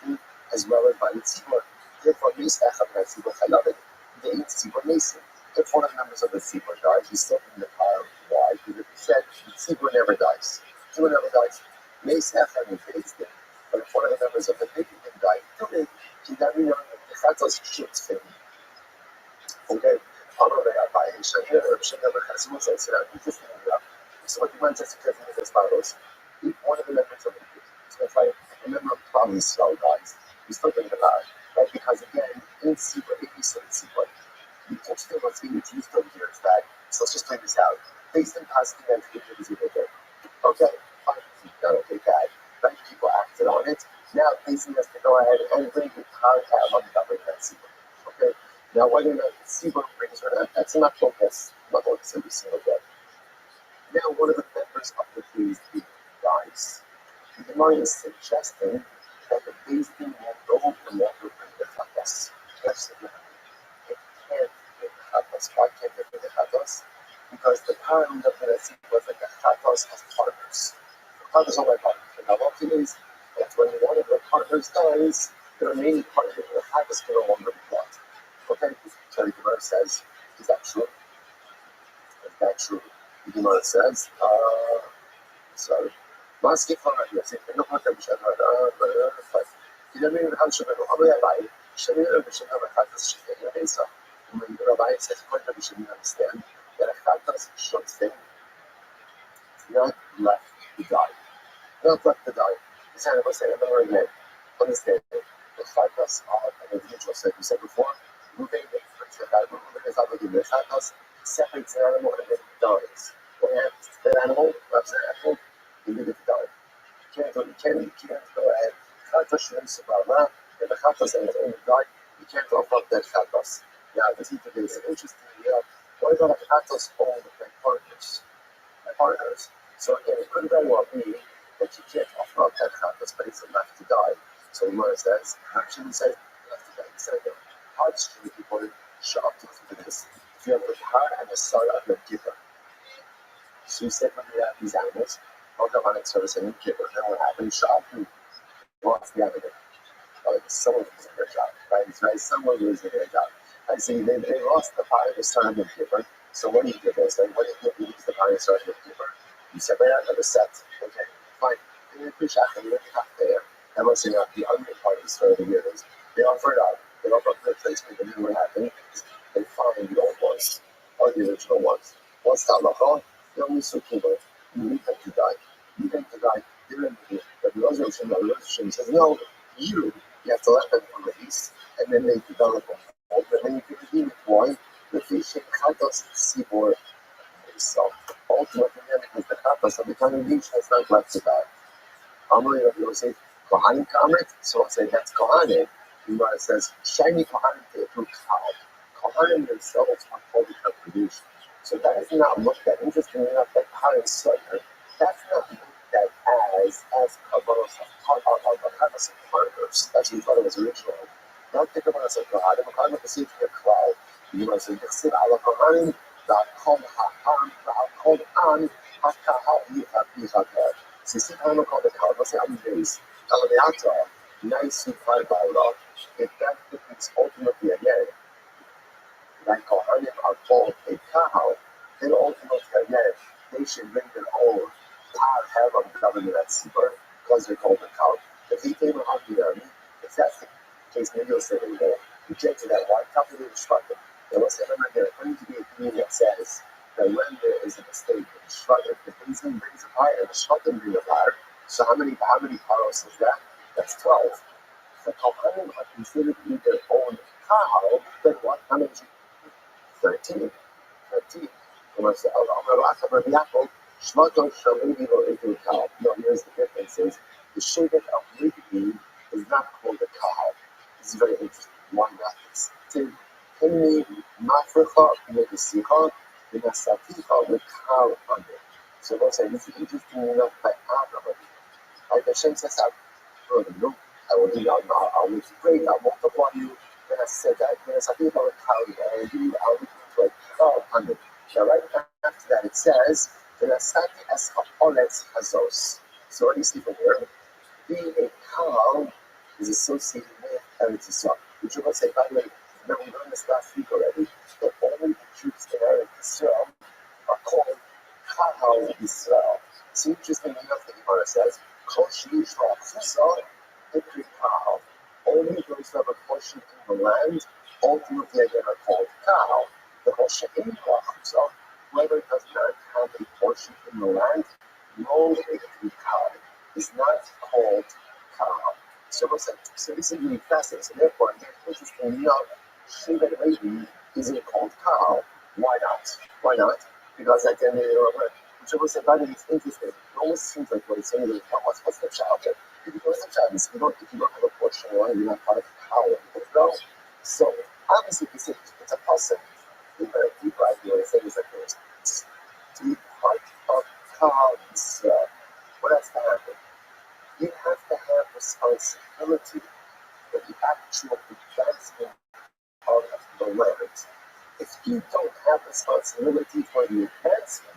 as well as by the tzibor. Therefore, Meis Echad by tzibor Chalavet, they eat tzibor Mesim. If one of the members of the tzibor dies, he's still in the pile. Why? Because it said the tzibor never dies. Tzibor never dies. Meis Echad is Beis Din. But if one of the members of the Beis Din died, today, he doesn't know the chatos shoots him. Okay, although they are by Shahir or Shahir Chasmus, I said, interesting enough. So what you might just because of as follows. If one of the members of the group, so if a member of probably slow dies, he's still going to die. Right? Because again, in Sibra, if you said Sibra, you can still go see which you still hear is that. So let's just play this out. Based on past events, which is okay. Okay, fine, okay, bad. Right? People acted on it. Now, Pacing has to go ahead and bring the contact on the government that Sibra. Okay? Now, whether or not the Sibra brings or not, that's not focus. Not focus every single day. Now, one of the members of the Beis Din dies. The Gemara is suggesting that the Beis Din will no longer bring the chatas. Yes, it can't bring the chatas. Why can't it bring the chatas? Because the time of the Nasi was like the chatas as partners. The partners are my partners. And how often is that when one of the partners dies, the remaining partner, the chatas can no longer be brought. Okay, so the Gemara says, is that true? Is that true? The Gemara says, sorry. Maski for Rabbi, saying, "No matter which other, but you don't even have Shabbat. Rabbi, Shabbat, Shabbat, Chatas, Shabbat, Mesa." When Rabbi says, "Quite Rabbi should understand that a Chatas should stay, not left to die, not left to die." The Santa will say, "Remember again, understand the Chatas are an individual." Like we said before, moving is obligated. The Chatas separates an animal and then dies. What happens to that animal? Loves an animal. You need it to die. You can't go ahead. Chatas shouldn't survive. If the chatas and it's only die, you can't offer up that chatas. Now, this is interesting. What about the chatas owned by partners? So again, it could very well be that you can't offer up that chatas, but it's left to die. So the Gemara says, actually says left to die. He said, how does it be put up to this? If you have a car and a son of a giver. So you said when you have these animals, I'll go on it service and give it. Then what happens? Shop who wants the animal? Someone losing their job, right? It's right. Someone losing their job. I see they lost the fire, they started with giver. So what do you give us? Like, what do you give? You lose the fire, started with giver. You separate out another set. Okay, fine. And you push out, and you look up there. And once you have the under party started the years, they offer it up. They offer up the replacement, and then what happens? They find the old ones, or the original ones. Once that look they only so people. You need them to die. You need to die. They're in the but the Rosh says, no, you have to let them release, and then they develop them. And then you can redeem it. Why? The fish chatos sibor. So ultimately, because the chatos of the congregation has not left to die. Amri Rabbi Yosef, Kohanim Kamrit, so I'll say that's Kohanim. Gemara says, shiny Kohanim to approve cow. Kohanim themselves are called the congregation. So that is not looked at. Interestingly enough, that Kohanim Sutter, that's not looked at as Kabbalah of partners. That's what he thought it was originally. Not the Kabbalah of Kohanim. Kohanim is seeking a cloud. Gemara says, Yichsid ala Kohanim, Va'akol ha'am, Va'akol an, Ha'kahal yichakar. So you see how called the cloud. Let's say I'm days. Kalabeata, nice and high by law. If that means ultimately again, that Kohanim are called a kahal, then ultimately again, they should bring their own have on the government at Sibur, because they're called a kahal. If he came on the army, if that's the case, maybe you'll say they will reject that. Why? Couple of instructor. There was ever there going to be a community that says that when there is a mistake, the instructor, the policeman brings a fire, the instructor brings a fire. So how many paros is that? That's 12. The Kohanim are considered to be their own kahal, then what? How many? 13. 13. No, here's the difference is the Shevet of Levi is not called a kahal. This is very interesting. Why not? It's Inni Mafrecha Medisicha Vinasaticha with Kal under. So they'll say this is interesting enough by Abraham. Like Hashem says, no. I will do. I'll make you great. I'll multiply you. Then I said that. Then I said, "I'll give you. I'll make you into a 1,200." Now, right after that, it says, "V'nasati es ha'oretz hazos." So, what do you see from here? Being a cow is associated with Eretz Yisrael. Which will say, by the way, remember we learned this last week already, that only the Jews in Eretz Yisrael are called Kahal Yisrael. So interesting enough, the Gemara says, Kol Sheyishma Chusah Ikri Kahal. Only those who have a portion in the land, ultimately again are called Kahal. The Kol She'ein Chusah, whoever does not have a portion in the land, no Ikri Kahal, is not called Kahal. So this is really fascinating. So therefore, interesting enough, Shevet Levi isn't called Kahal. Why not? Why not? Because at the end of the day, which I was saying, by the way, it's interesting. It almost seems like what it's saying is, what's the child? If you go to the child, if you don't have a portion, you're not part of the power. No. So obviously, you say it's a person. You've got a deeper idea. What it's saying is like this: to be part of Kahal Yisrael. What has to happen? You have to have responsibility for the actual advancement of the land. If you don't have responsibility for the advancement,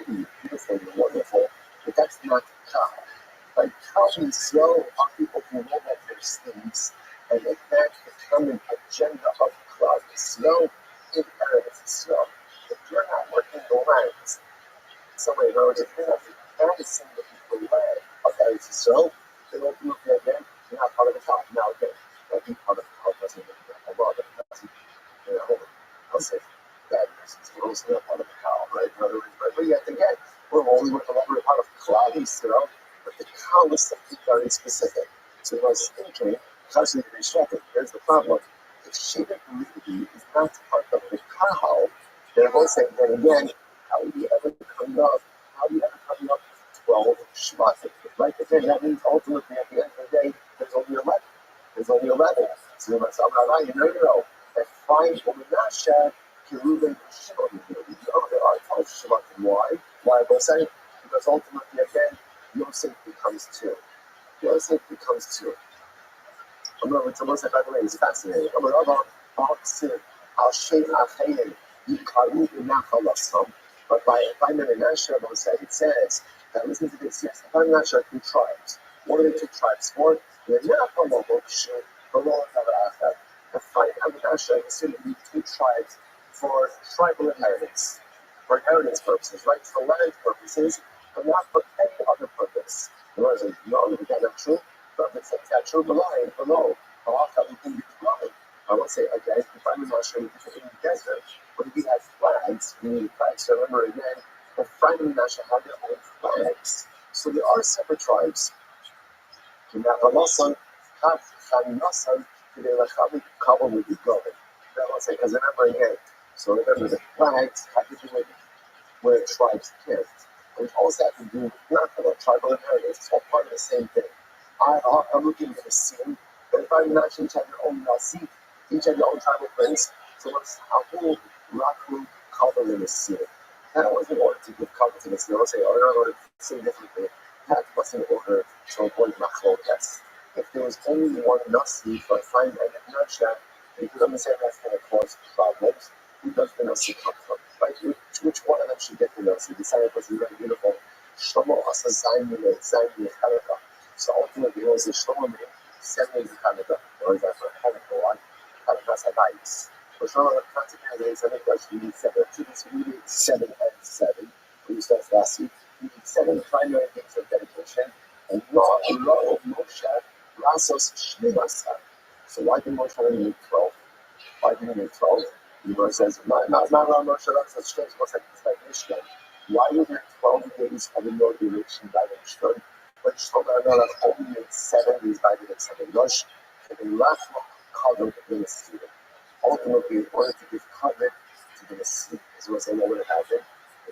you're beautiful, you're wonderful, but that's not Kahal. Like Kahal Yisrael are people who roll up their sleeves and in fact become an agenda of Klal Yisrael in Eretz Yisrael. If you're not working the land, somebody knows if you're not advancing the people land of Eretz Yisrael, then ultimately again, you're not part of the Kahal. Now again, being part of the Kahal doesn't mean a lot of it doesn't. I'll say bad reasons. We're also not part of the Kahal, right? In other words, but yet again, we're only part of Klal Yisrael, but the Kahal is something very specific. So I was thinking, constantly restricted. Here's the problem. If Shevet Levi is not part of the Kahal, then I will say, then again, how do you ever come up? How do you ever come up with 12 Shvatim? Right? Again, that means ultimately at the end of the day, there's only 11. There's only 11. So you must say, no. That 5 will not share Kirubin Shimon. There are 12 Shvatim. Why? Why I will say? Because ultimately, again, Yosef becomes 2. Yosef becomes 2. I'm going to say, by the way, it's fascinating. But by Menashe, I will say, it says that, listen to this, yes, if I'm not sure, 2 tribes. What are the 2 tribes for? They're not from the the fight of Menashe is to be 2 tribes for tribal inheritance, for inheritance purposes, right? For land purposes, but not for any other purpose. In other words, no, that's not true. But if it's not true, below, we can be blind. I will say again, if I'm not sure, in the desert, but if we have flags, we need flags. So remember again, the Friday Menashe have their own flags. So there are separate tribes. So remember again, so remember the flags have to do with where tribes live. And it also has to do with not about tribal inheritance, it's all part of the same thing. I'm looking at the scene, but if I'm not each have your own nasi, each have your own tribal prince, so what's Ahu, Raku, cover in the scene. That was in order to give cover to the scene. I'll say, in order to say differently, that was in order to avoid machlokas. If there was only one nasi, so I find that in a nutshell, because I'm saying that's going to cause problems, who does the nasi come from? Right? Which one of them should get the nasi? The Sariah was very beautiful. Shlomo Asa Zayin Chanukah. So ultimately, it was a Shlomo 7 days of Chanukah, or is that for Chanukah one? Chanukah's Habayis. So Shlomo consequently is we need 7. Two things we need 7 and 7. We used that last week. We need 7 primary things of dedication. And law of Moshe, Rasos Shlimasa. So why did Moshe only need 12? Why did he need 12? The verse says, not Moshe Rasos Shlimasa, what's like Mishnah. Why were there 12 days of inauguration by the Mishnah? But Shlomo only made 7 days by the 7 Rosh, and the last one covered in the student. Ultimately, in order to give cover to the Messiah, as well as what would have happened,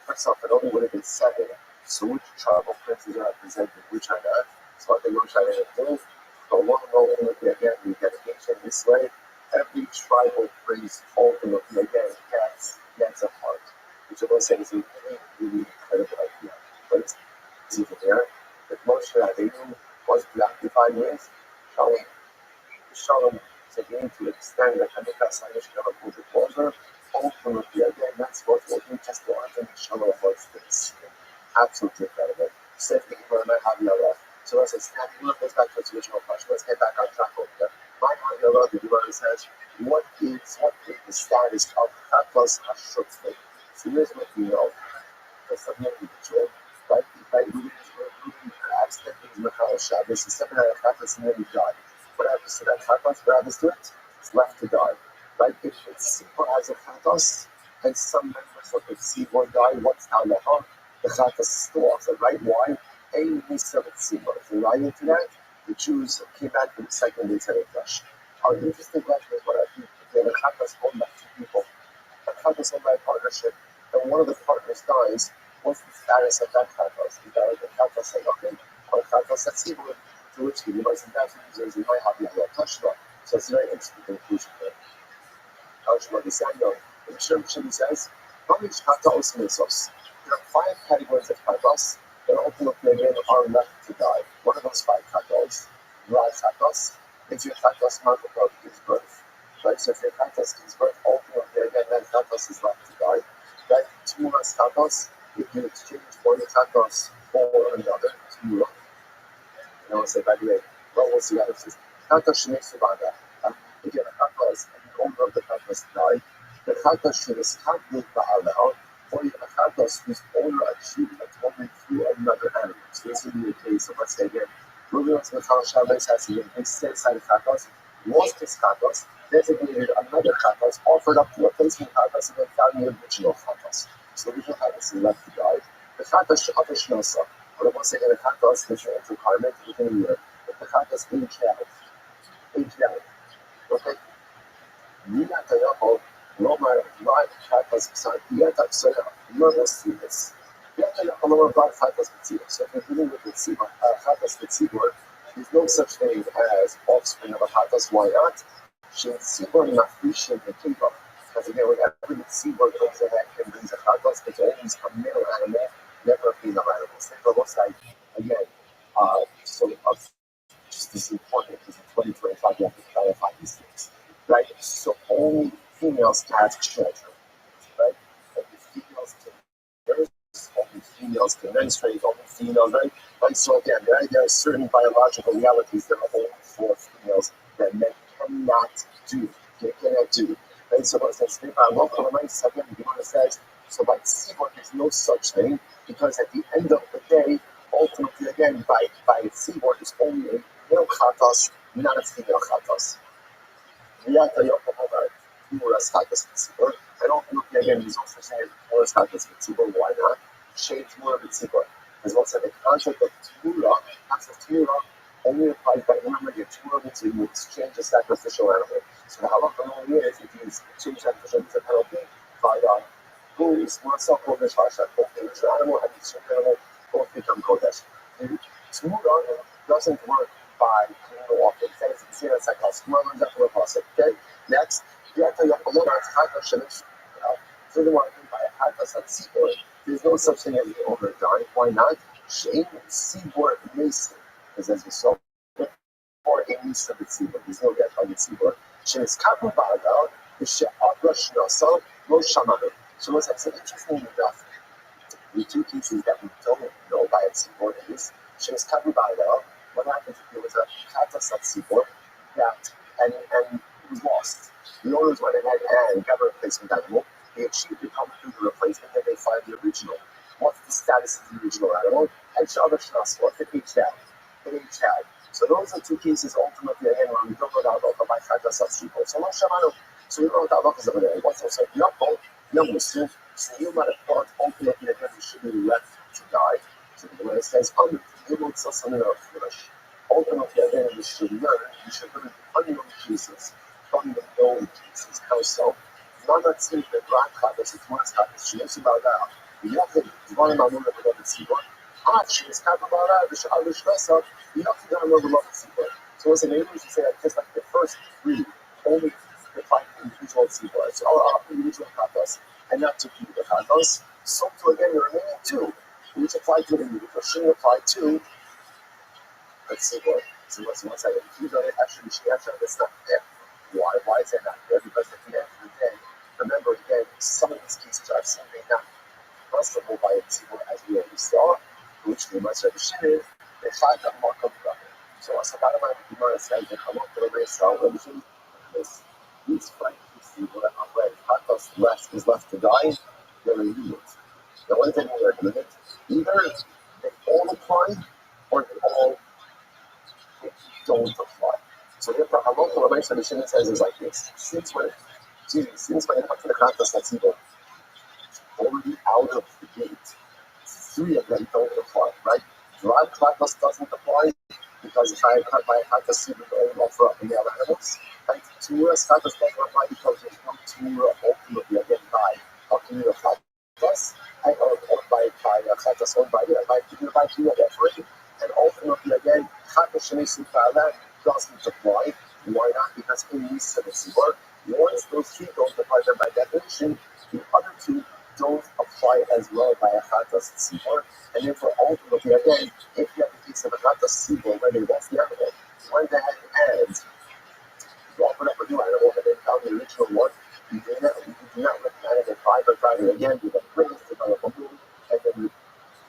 first off, it only would have been 7. So which tribal princes are represented, which are not? So what they were trying to do, but one ultimately again, the dedication this way, every tribal priest ultimately again gets a part. Which I will say is a really incredible idea. But it's even there. If Moshe Rabbeinu was preoccupied with Shalom, so you need to extend the Hanukkah Sanish Kavakut closer. Ultimately, again, that's what we'll do just to answer Shalom was this. Absolutely incredible. Safety for my Havila. So as I stand, goes back to its original question. Let's get back on track over there. My Havila, the Gemara says, what is the status of Chatos Hashutfei? So here's what we know. That's something that we do. By moving perhaps that means Machal Shabbos, the 7 hour Chatos, and then you die. What happens to that Chatos? What happens to it? It's left to die. Right? If it's simple as a Chatos, and some members of the Tzibor die, what's Halacha? The Chatos is still off. Right? Why? Ein Nisa Tzibor. If you lie into that, the Jews came back from the second day to the flesh. Our interesting question is what I think. The Chatos owned by two people. The Chatos owned by a partnership, and one of the partners dies. What's the status of that Chatos? Is that the Chatos Hayachim or Chatos Tzibor? To which he was in that users in my hobby of Tashma. So it's a very interesting conclusion there. Tashma the Samuel, in Shem says, Hamish Chatos Mesos. There are 5 categories of Chatos that ultimately again are left to die. One of those 5 Chatos, Ra Chatos, is your Chatos marker of his birth. Right? So if your Chatos gives birth, ultimately again that Chatos is left to die. Right? Tmuras Chatos, if you exchange one Chatos for another, Tmura. And I will say, by the way, well, we'll see how this is. Chatos Shnei Subada. Again, a Chatos, and the owner of the Chatos died. The Chatos should establish Ba'alao, or a Chatos whose owner achieved atonement through another animal. So this would be the case of, let's say again, Rubios Machal Shabbos has again, his side of Chatos, lost his Chatos, designated another Chatos, offered up the replacement Chatos, and then found the original Chatos. So the original Chatos is left to die. The Chatos Sh'atash Nosa. But once again, the Chatos is a requirement within a year. If the Chatos aged out, okay? Niyat Hayachol, Lomar, Vlad, Chatos, Psan, Niyat Aksaya, Murmurs Tzibis. Niyat Hayachol, Lomar, Vlad, Chatos, Tzibis. So if you're dealing with the Chatos, Tzibur, there's no such thing as offspring of a Chatos. Why not? Shin Tzibur, Nafrishin, the Kiva. Because again, whenever the Tzibur comes ahead and brings a Chatos, it's always a male animal. Never a female animal. Think of what's like, again, just this is important because in 2025 you have to clarify these things, right? So only females can have children, right? Only females can nurse, only females can menstruate, only females, right? So again, there are certain biological realities that are only for females that men cannot do. They cannot do. Right? So what's that statement? I love what my second Gemara says. So by Tzibor, there's no such thing, because at the end of the day, ultimately, again, by Tzibor, it's only a male Chatos, not a female Chatos. And ultimately, again, he's also saying Tmuras Chatos Tzibor. Why not? Shade Tmura Tzibor. As well as the concept of Tmura, only applies by remember your Tmura means you exchange a sacrificial animal. So the halacha only is if you exchange sacrificial as a penalty, by who is Masa Kodesh Hashem, both the original animal and the second animal both become Kodesh. Tmura doesn't work by cleaning off the face. You see that's like a small okay? Next, furthermore, by a Chatos Tzibor, there's no such thing as the owner dying. Why not? Shame Tzibor Mason. Because as we saw before, in Nisa Tzibor, there's no death on the Tzibor. Shame is Kapu Ba'adal, the She'abrush Nasal, Lo Shamanu. So what's that? So interesting enough, the 2 cases that we don't know by a Tzibor is, Shame is Kapu Ba'adal. What happened if there was a Chatos Tzibor that, and it was lost. The owners went ahead and got a replacement animal. They achieved the common through the replacement, then they find the original. What's the status of the original animal? And Shabbat Shnas, what it aged out. It aged out. So those are 2 cases ultimately again when we don't know the halacha by Chatos Tzibor. So Lo Shamanu. So we don't know what the halacha is over there. What's also Yakol, Yom Musuf. So you might have thought ultimately again we should be left to die. So the way it says, ultimately again we should learn the unknown cases from the known cases. How so? Not saying that Black Chatos is Tmuras Chatos. She knows about that. Yachid, Dvarim Amun of the Tzibor. She is Kapabara, the Sha'al Shlesa, Yachid Amun of the Tzibor. So what's the name? We should say that just like the first 3 only define individual Tzibor. So all individual Chatos, and not to keep the Chatos. So to again the remaining 2, which apply to the individual, shouldn't apply to the Tzibor. So one second. Actually, that's not there. Why is that not there? Because at the end of the day, remember again, some of these cases are simply not possible by a tzibur, as we already saw, which we must understand. They find a mark of God. So as a bottom line, the Gemara says that Hamok the Rabbi salvation is these fighting tzibur when Hatos is left to die, they're in limit. Now, what does that mean? They're limit. Either they all apply or they all don't apply. So therefore, Hamok the Rabbi salvation says is like this: since when it comes to the Hatos that's evil, already out of the gate, three of them don't apply, right? Drive Klatos doesn't apply because if I cut my Klatos seed with only offer up in the other animals, right? Turas Klatos doesn't apply because there's no Tura ultimately again by a community of Klatos, and or by Klatos owned by Tura offering, and ultimately again, Klatos Shanisim Kala doesn't apply. Why not? Because in these services work, once those three don't apply, then by definition, the other two don't apply as well by a Chatas Tzibor, and therefore ultimately again, if you have the case of a Chatas Tzibor, whether that's the animal, went ahead and you offered up a new animal and then found the original one, you do not let the animal die, but rather again, you bring it to develop a moon, and then you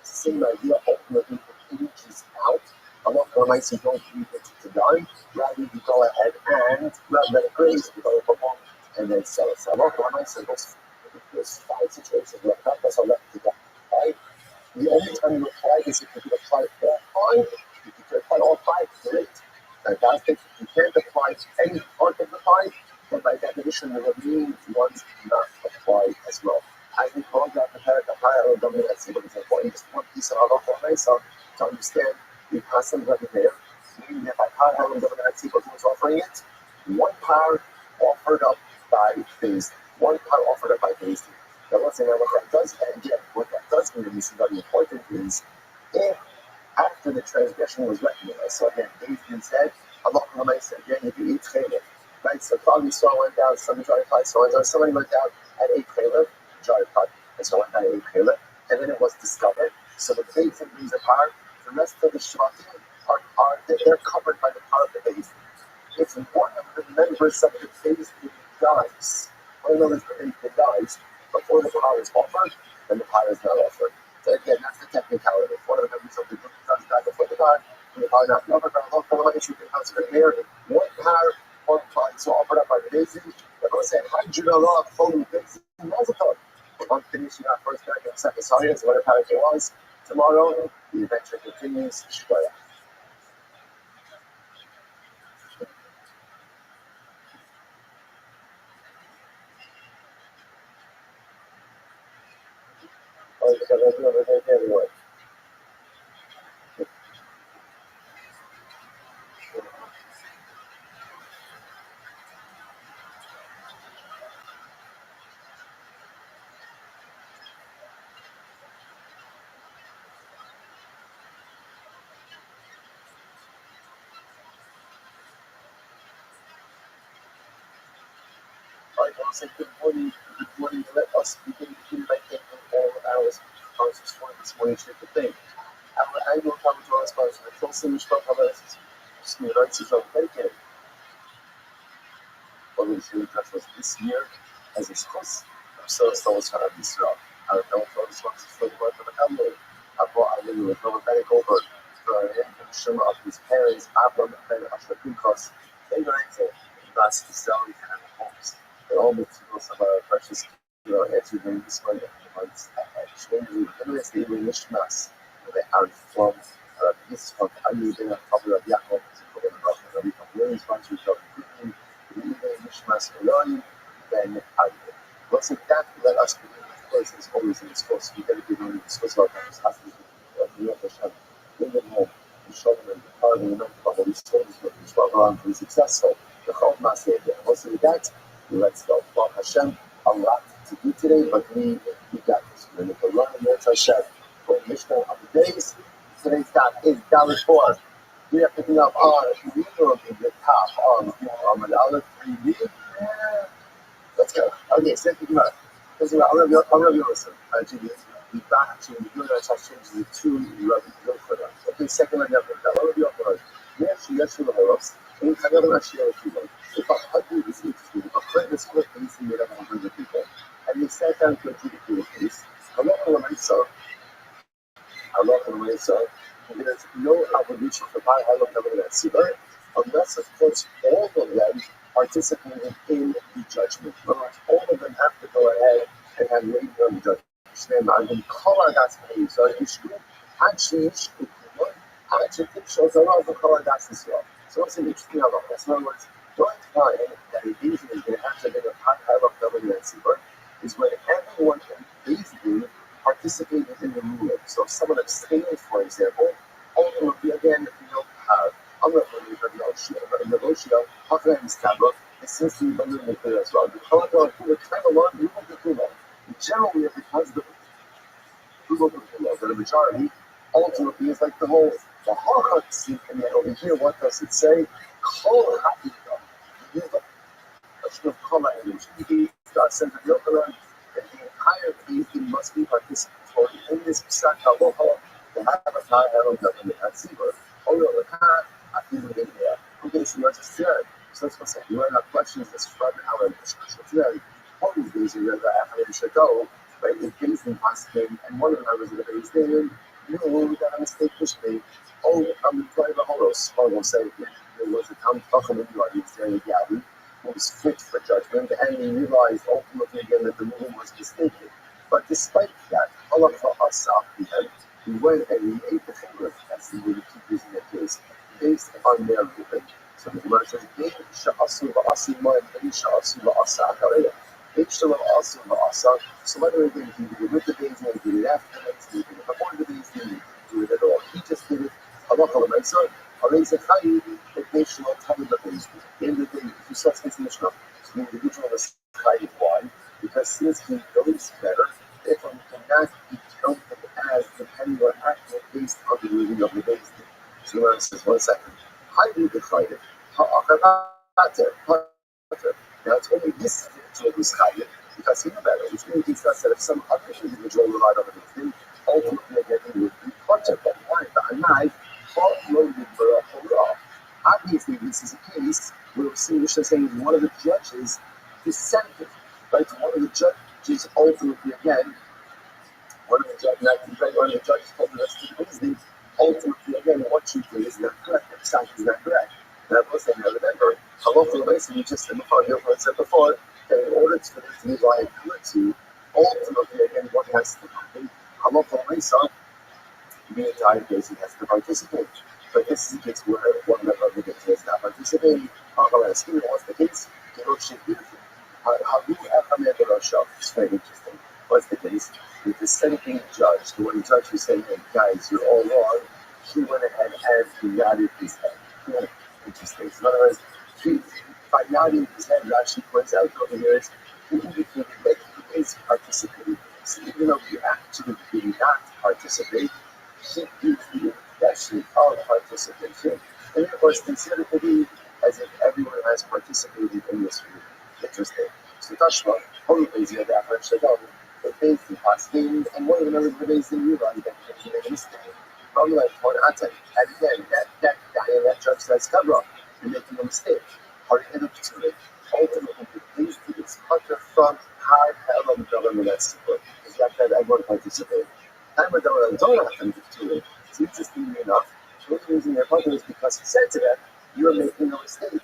same idea ultimately it ages out. A lot more nice you don't leave it to die, rather you go ahead and rather than it graze, develop a moon, and then sell it. So a lot more nice and there's five situations where Chatas are left to die, right? The only time you apply is if you can apply all five. If you can apply all five, great. Fantastic. If you can't apply any part of the five, then by definition, the remaining ones do not apply as well. As we called out the higher dominancy, but it's important just one piece of our to understand the concept of there, meaning that by higher dominancy, but who's offering it? One power offered up by phase. One power offered up by phase. Now, let's say what that does, and again, what that does mean, and this is very important, is if after the transgression was recognized, so again, David said, Allah said, again, if you eat chaylev, right? So probably Saul went down, somebody tried to fight so somebody went down and ate chaylev, tried to cut, and so went down and ate chaylev, and then it was discovered. So the Beis Din brings apart, the rest of the Shvatim they're covered by the power of the Beis Din. If one of the members of the Beis Din dies, one of the Beis Din dies, before the power is offered, then the power is not offered. So again, that's the technicality. If one of the members of the group does die before the power, then the power not offered, but Allah you can consider there one power, one power is offered up by the Beis Din. The Lord said, Hajjullah, Holy Beis Din, Mazatov. I'm finishing our first paragraph, second science, whatever paragraph it was. Tomorrow, the adventure continues. Shkoyah. Anyway. I want to say good morning. Let us begin by thanking all of our sponsors for this morning's trip to think. Our annual Commodore sponsor, the Tulsa Mishpat Hamas, United States of Bacon. What we should touch was this year as a course. So it's going to be strong. Our Commodore sponsors for the month of the family. I brought a little prophetic over the Shema of his parents, Abram and Asher Pinchas. They were able to sell and homes. They're all materials of our precious answer during this month of the months ahead. Shwayne, Endless Daily Mishmas, they are from this of Ali bin Abdul Yaakov, Rabbi Williams, sponsors of Cooking, Mishmas Elohim, then Ali. Once that, let us begin. Of course, as always in this course, we dedicate on to discuss about this hostage of the York Hashem, living home, the Shalom, and the power of the United Bible, these stories of the 12 around to be successful. The Chol Maseh, and also with that, let's go. Baruch Hashem, a lot to do today, but we got this. We're going to learn the Hashem. For the Mishnah of the days, today's dot is Dalit 4. We are picking up on the top on Dalit 3B. Let's go. Okay, second Gemara. This is Rabbi Yosef. We back to the Yosef changes it to Rabbi Yosef. Okay, second Rabbi Yosef. If a husband is interested, if a friend is split case made up of 100 people, and they sat down to adjudicate a case, there's no obligation for my Halal Kavod Tzibur unless, of course, all of them participated in the judgment. In other words, all of them have to go ahead and have labor on the judgment. And Kol Adas Pays, so Yishku, actually Yishku, actually shows a lot of Kol Adas as well. So what's an interesting about this? In other words, the only time that a Beis Din is going to have to make a Halal Kavod Tzibur is when everyone in Beis Din participated in the ruling. So if someone abstained, for example, ultimately, again, I'm not going to be negotiable. How can I establish the system of the nuclear as well? The Kalagar, who would kind of learn the rule of the Kumo. Generally, it becomes the rule of the Kumo, but the majority ultimately is like the whole scene. And yet over here, what does it say? Kol Hakika. Of Kala and Shiki, God sent the Yokaran, that the entire Beis must be participatory in this Psak Halacha, to have a Taik and a Tzibur. Although the Taik, I think we're there. Okay, so let's just hear it. So let's say, you want to have questions that's from our discussion today. All these days, you're going to have to should go, right? The Beis Din Paskin, and one of the members of the Beis Din, we got a mistake to speak. Oh, I'm trying to hold us. I won't say it. There was a time talking in the audience there in the gallery. Was fit for judgment, and he realized ultimately again that the ruling was mistaken. But despite that, Allah he went and he ate the finger, as he would keep using the case, based on their ruling. So the Gemara says, so whether he did it with the Beis Din, he did it after the Beis Din, he did it before the Beis Din, he did it at all. He just did it. The end of the day, if you saw this Mishnah, the individual is hiding. Why? Because since he knows better, therefore he cannot be counted as depending on acting based on the ruling of the Beis Din. So the says, 1 second. How do you define it? Now it's only this individual who's hiding because he knew better, which means that if some other individual relied on the Beis Din, ultimately again he would be potter. But why? Obviously, this is a case where we see Mishnah saying one of the judges dissented, right? One of the judges ultimately, again, one of the judges told the rest of the Beis Din, ultimately, again, what you did is not correct. The psak is not correct. And I will say, now remember, halacha basically just said before, that in order for this to be liability, ultimately, again, what has to happen? Halacha the entire case has to participate. But this is the case where one member of the case is not participating. What's the case? It's very interesting. What's the case? The dissenting judge, the one judge who's saying, hey, guys, you're all wrong, he went ahead and nodded his head. Interesting. So in other words, by nodding his head, he actually points out over here, he indicated that he is participating. So even though he actually did not participate, he gives the impression of participation. And of course, consider it to be as if everyone has participated in this group. Interesting. So Tashma, always you have that much to go. The Beis Din Paskin, and one of the members of the Beis Din realized that he made a mistake. Probably like Atem. And again, that guy and that judge says, come on, you're making a mistake. Or end up to it. Ultimately, the Beis Din is cut from high level government that's support. Because you have to have everyone participate. And with the don't have them to it. It's interestingly enough, the reason they're partner is because he said to them, you're making a mistake.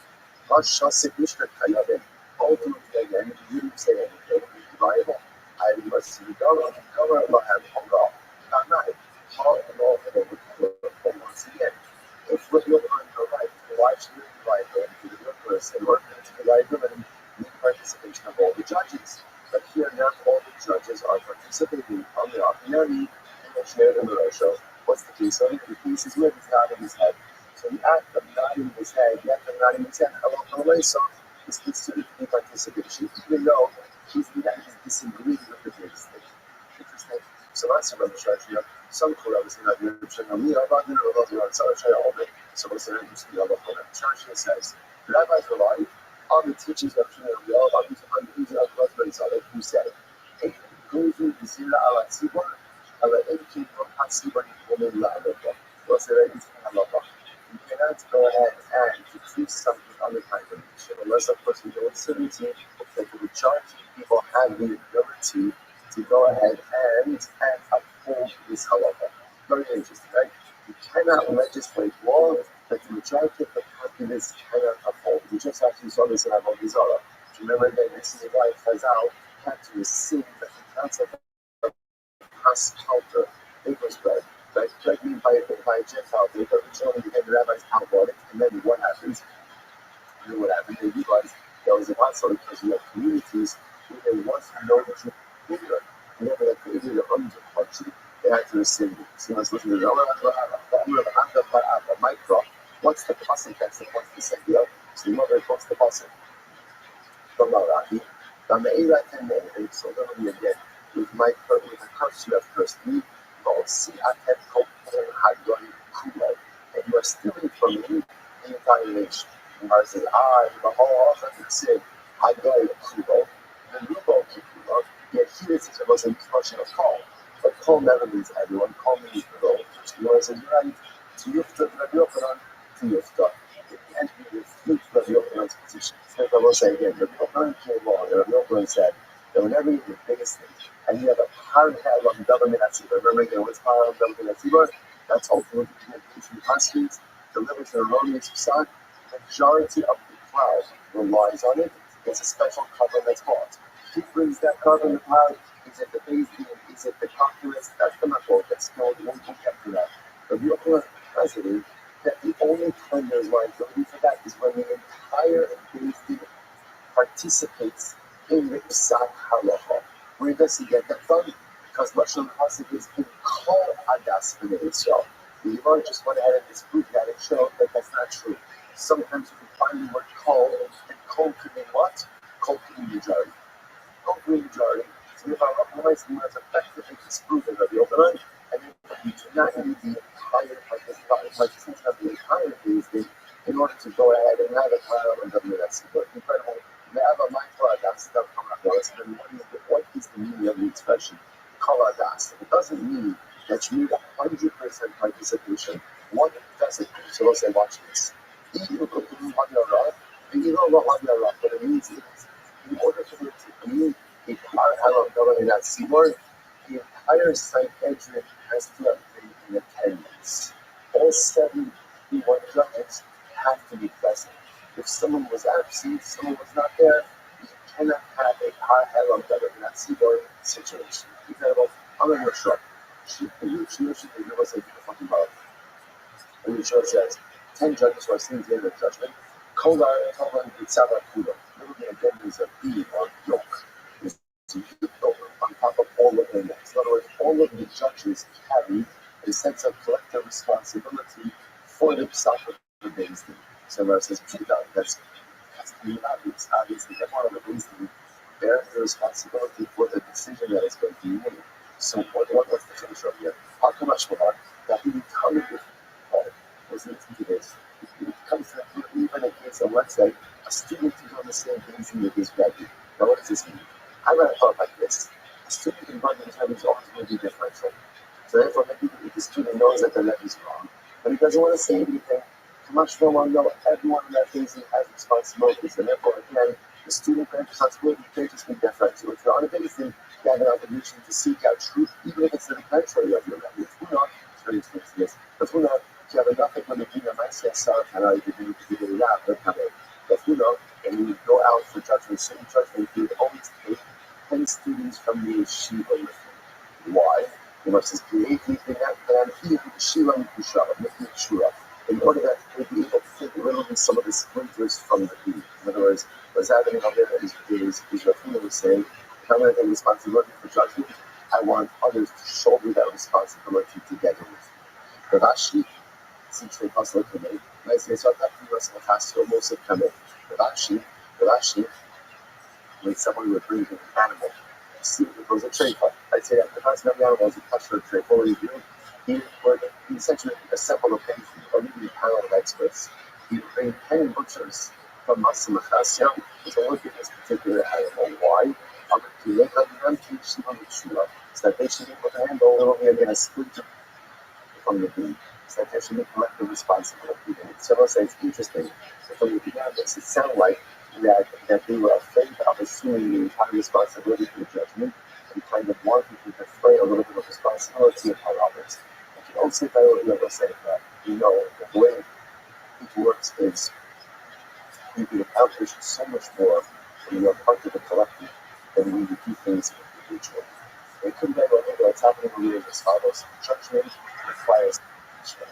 Ultimately, again, you didn't say anything. It's viable. I must see the government. The government will have a law. Not how the law will once again. If what you're on the right, why should you be liable to the person or to the liability? The participation of all the judges. But here, not all the judges are participating on the ordinary shared in the ratio. What's the case? So the case is where he's nodding his head. So the act of nodding his head, the act of nodding his head, so is considered to be participation, even though he's disagreeing with the case. Interesting. So that's a rubbish idea. Some Qur'ans in that direction. So what's the interesting about the church says, Rabbis rely on the teachings of who said, you cannot go have the ability to go ahead and uphold this halacha. Very interesting, right? You cannot legislate law that the majority of the populace cannot uphold. We just actually saw this in Avodah Zarah. Do you remember that this is why Chazal had to rescind the concept of Has culture, English bread, right? Judgment by a Gentile, they originally became the rabbis outlawed it, and then what happens? And then what happened? They realized that was impossible because you have communities where there was no Jew either. Whenever they created their own country, they had to rescind it. So let's listen to the micro. What's the pasuk that's supposed to say here? So you know very close to the pasuk from Rabbi. So literally again, with a curse you have cursed me, and you are stealing from me the entire nation. And God says, the whole said, Hagai Kubo, the Rubo Kubo, yet here it was an expression of call. But call never means everyone, call means the role. You know, says, right, to Yufta, Rabbi Yochanan, to Yufta. It can't be refute Rabbi Yochanan's position. So I will say again, Rabbi Yochanan came along, and Rabbi Yochanan said that whenever you do the biggest thing, and you have a hard head on government at Tzibur, remember again, what's power on government at Tzibur? That's ultimately communication husbands, delivered to erroneous facade. The majority of the cloud relies on it. It's a special cover that's bought. Who brings that cover in the cloud? Is it the Beis Din? Is it the calculus? That's the makor. That's called one week after that. But the Yochanan president, that the only time there's liability for that is when the entire Beis Din participates in the Psak Halacha. Where does he get that from? Because Lashon Hasik is in Kol Adas for the Israel. The Gemara just went ahead and disproved that and showed that that's not true. Sometimes you can find the word Kol, and Kol could mean what? Kol could mean majority. Kol could mean majority. So if our Rabbi was effectively disproven of the Yochanan, and you do not need the entire participation of the entire Beis Din in order to go ahead and have a trial and WS. Incredible. What is the meaning of the expression Kol Adas? It doesn't mean that you need 100% participation. One doesn't. So let's say, watch this. But it means is, in order for it to be a part of government at Seymour, the entire Sanhedrin has to have been in attendance. All 71 judges have to be present. If someone was absent, someone was not there, you cannot have a high level of government at Seymour situation. You can have I'm not even sure. She was a fucking about. And the show says 10 judges who are sitting at the end of judgment. Kolar, Yitzhak, Kudo. Literally again is a beam or yoke. It's a yoke on top of all of their necks. In other words, all of the judges carry a sense of collective responsibility for the Psak of the Beis Din. So where it says that's obvious. Obviously, everyone on the Beis Din bears the responsibility for the decision that is going to be made. So what's the finish of here? How come that he becoming with Paul was into this? It comes to even a case of, let's say, a student who's on the same Beis Din with his Rabbi. Now what does this mean? I read a thought like this. A student in Rabbi is always going to be differential. So therefore, maybe if the student knows that the Rabbi is wrong, but he doesn't want to say anything, Kamash will know everyone in that Beis Din has responsibilities, and therefore, again, the student bears responsibility, they just be differential. If you're on a Beis Din, you have an obligation to seek out truth, even if it's the contrary of your Rabbi. If not, it's very expensive, yes. But if not, you have enough of the Dina, might say, sorry, and I didn't do that, but if you know, and you go out for judgment, certain judgment, you would always take 10 students from the yeshiva with you. Why? You must just create these things and he Shiva and Kushava, making sure. In order that they be able to take literally some of the splinters from the beam. In other words, what's happening over there is Rafina was saying, if I'm going to take responsibility for judgment, I want others to shoulder that responsibility together with me. Ravashi, since they must look at me, I say, so that he was a pastor, most of them. Ravashi, when someone would bring an animal, see if it was a trade cut. I'd say that the person of the animal was a pastor of trade. What would he do? He would essentially assemble a panel, or even a panel of experts. He would bring 10 butchers from Masim Achasya to look at this particular animal. Why? So that they should be able to handle literally again a splinter from the beam. So that there should be collective responsibility. So let's say it's interesting. So from the beginning, it sounded like that they were afraid of assuming the entire responsibility for the judgment and kind of wanting to defray a little bit of responsibility upon others. If you don't say that, you'll say that. The way it works is you can accomplish so much more when you're part of the collective than when you do things individually. It could be what's happening here is as follows. Judgment requires action.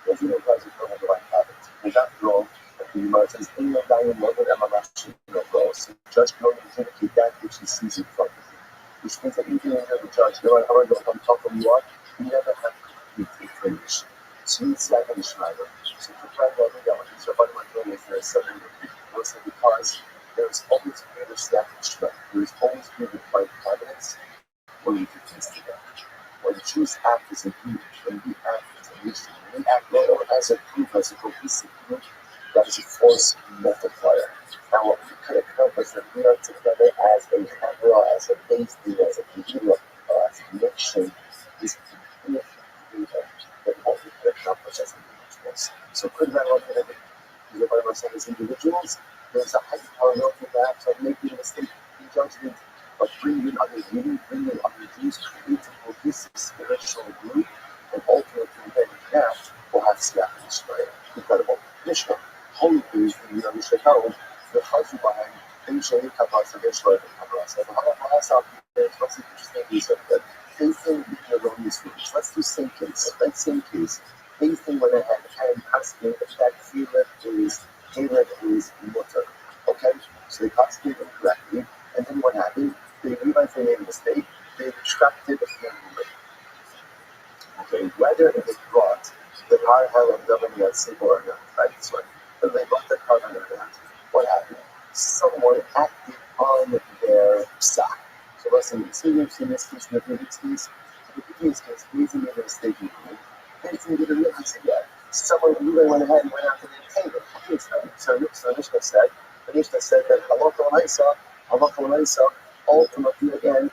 Because guys who don't have the right habits. And after all, the Gemara says, in your dying mother, so the judge can only vindicate that which he sees in front of him. Which means that even when you're the judge, no matter how much on top of you are, you never have complete information. So you need to have a Schneider. So if you're trying to that, he's about my doing is there something because there's always greater staff. There is always greater confidence when you do things together. When you choose act as a group, when we act as a nation, when we act not only as a group, as a cohesive group, that is a force multiplier. Now, what we could accomplish when we are together as a family, as a base, as a community, as a nation, is greater than what we could accomplish as individuals. So, could that one be the Bible says as individuals? There's a high probability perhaps of making a mistake in judgment, but bringing other unity, bringing other Jews, creating a cohesive spiritual group, and ultimately then that will have staff in Israel. Incredible. Mishnah. Holy Jews, Mishnah tells the Chazal behind in Shani Kabbalah of Israel and Kabbalah. So what's the interesting piece of that? Facing the erroneous views. Let's do same case. Facing went ahead and asking if that Caleb is mutter. Okay? So they casted it incorrectly, and then what happened? They realized they made a mistake, they retracted the ruling. Okay, whether it was brought the Parhal of Government at Sibor or not, right? This one. But they brought the carbon or not. What happened? Someone acted on their sock. So let's say in this case, in the previous case, Beasley made a mistake in ruling. Beasley didn't realize it yet. Someone really went ahead and went after the table. So Mishnah said that Halakha ultimately again,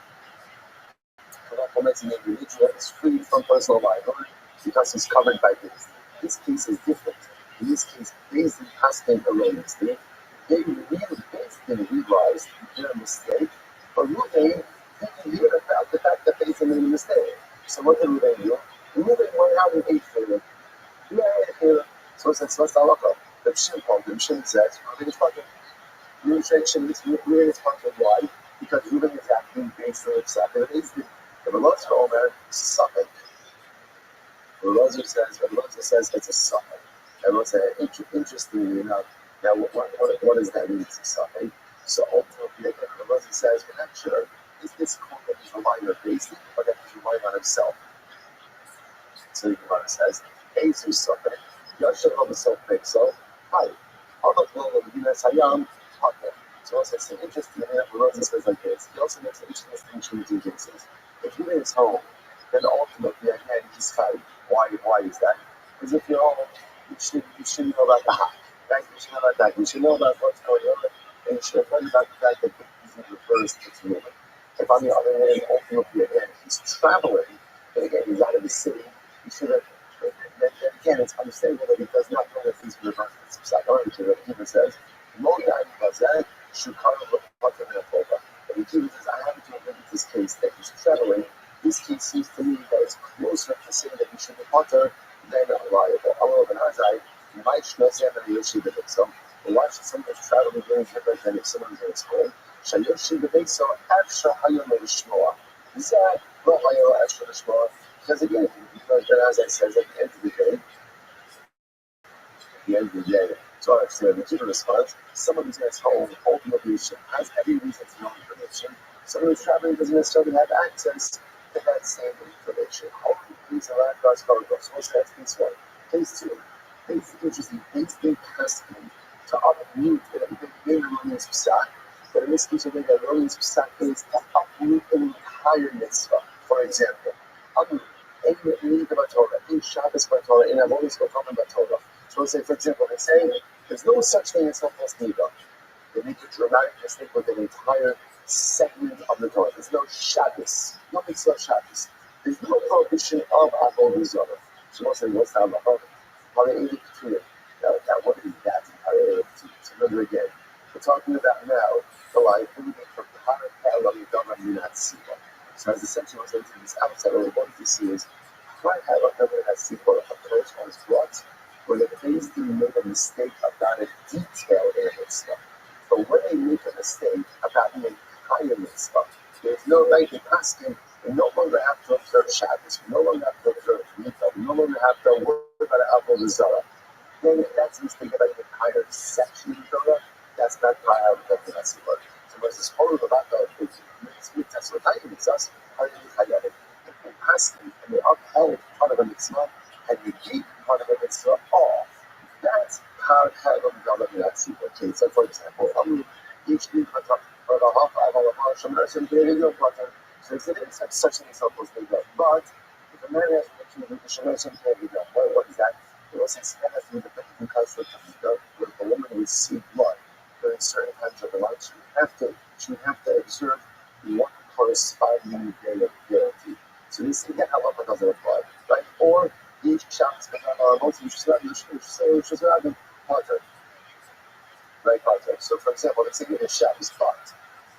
Halakha makes an individual is free from personal liability because he's covered by this. This case is different. In this case, Beasley casting erroneously. They didn't realize their mistake, but Ruben didn't hear about the fact that Beasley made a mistake. So what did Ruben do? Ruben went out and ate for it. So it's halakha. The Shem says, Ruben is fucking. Ruben is fucking. Why? Because Ruben is acting based on himself. And it is the Veloz Omer suffix. Veloz says it's a suffix. Everyone said, interestingly enough, now what does that mean? It's a suffix. So ultimately, Veloz says, we're not sure. Is this called that he's relying on Beasley or that he's relying on himself? So the Gemara says, Beasley suffix. Yashav of the suffix. So, hi. So also it's interesting enough, Veloz says like this. He also makes an interesting distinction between cases. If Ruben is home, then ultimately again he's tied. Why is that? Because if you're home, you should know about the hack. Right? You should know about that. You should know about what's going on, and you should have heard about the fact that he refers to Ruben. If on the other hand, ultimately again he's traveling, and again he's out of the city, you should have. Then again, it's understandable that he does not know that he's reversed. Psychology that Kiva says, should come up with a Minnesota. But the Kiva says, I happen to have this case that he's traveling. This case seems to me that it's closer to saying that he should be potter than reliable. Although in Azai, might not say that he should be so. Why should someone traveling very different than if someone's in his home? Shayoshi the base so Afsha Hayom Shmoa. Is that Rohayo Afsha Shmoa? Because again, as I said, at the end of the day, so the Kiva response, someone who's in his home ultimately has every reason to know information. Someone who's traveling doesn't necessarily have access to that same information. Hopefully, these are our God's protocols. So what's that case one? Case two. Case interesting. Case being custom to uproot it. They erroneous psak. But in this case, I think erroneous psak is to uproot an entire mitzvah. For example, uproot in Torah, in Shabbos Torah, in Avonis Torah. So let's say, for example, they say there's no such thing as Hilchos Nida. They make a dramatic mistake with an entire segment of the Torah. There's no Shabbos, no mitzvah of Shabbos. There's no prohibition of Avodah Zarah. So let's say, what's the halacha? Now, what is that entire? So remember again, we're talking about now the life. Minatzibor. So as essentially what's into this outside, what we're going to see is Kar Hava Minatzibor corresponds to what? Where the Beis Din made a mistake about a detail in a mitzvah. But when they make a mistake about an entire mitzvah, there's no right in asking, we no longer have to observe Shabbos, we no longer have to observe Mikvah, we no longer have to worry about Avodah the Zarah. Then that's a mistake about an entire section of Torah, that's not Kar Hava Minatzibor. So what's this whole about the that's what I it's us, how do you Chayav? If they ask you and they upheld part of a mitzvah and you keep part of a mitzvah off, that's Kar Hava Minatzibor. Okay, so for example, each week I talk about a half hour of Hashem, so he said it's such an example as they go. But if a man has to do the Shemesh what is that? It was instead of the because with a woman who see blood during certain times of the month, she would have to observe one corresponding day of purity. So this thing that Allah doesn't apply, right? Or each Shabbos Potter. Right, Potter. So for example, let's say you're in Shabbos, but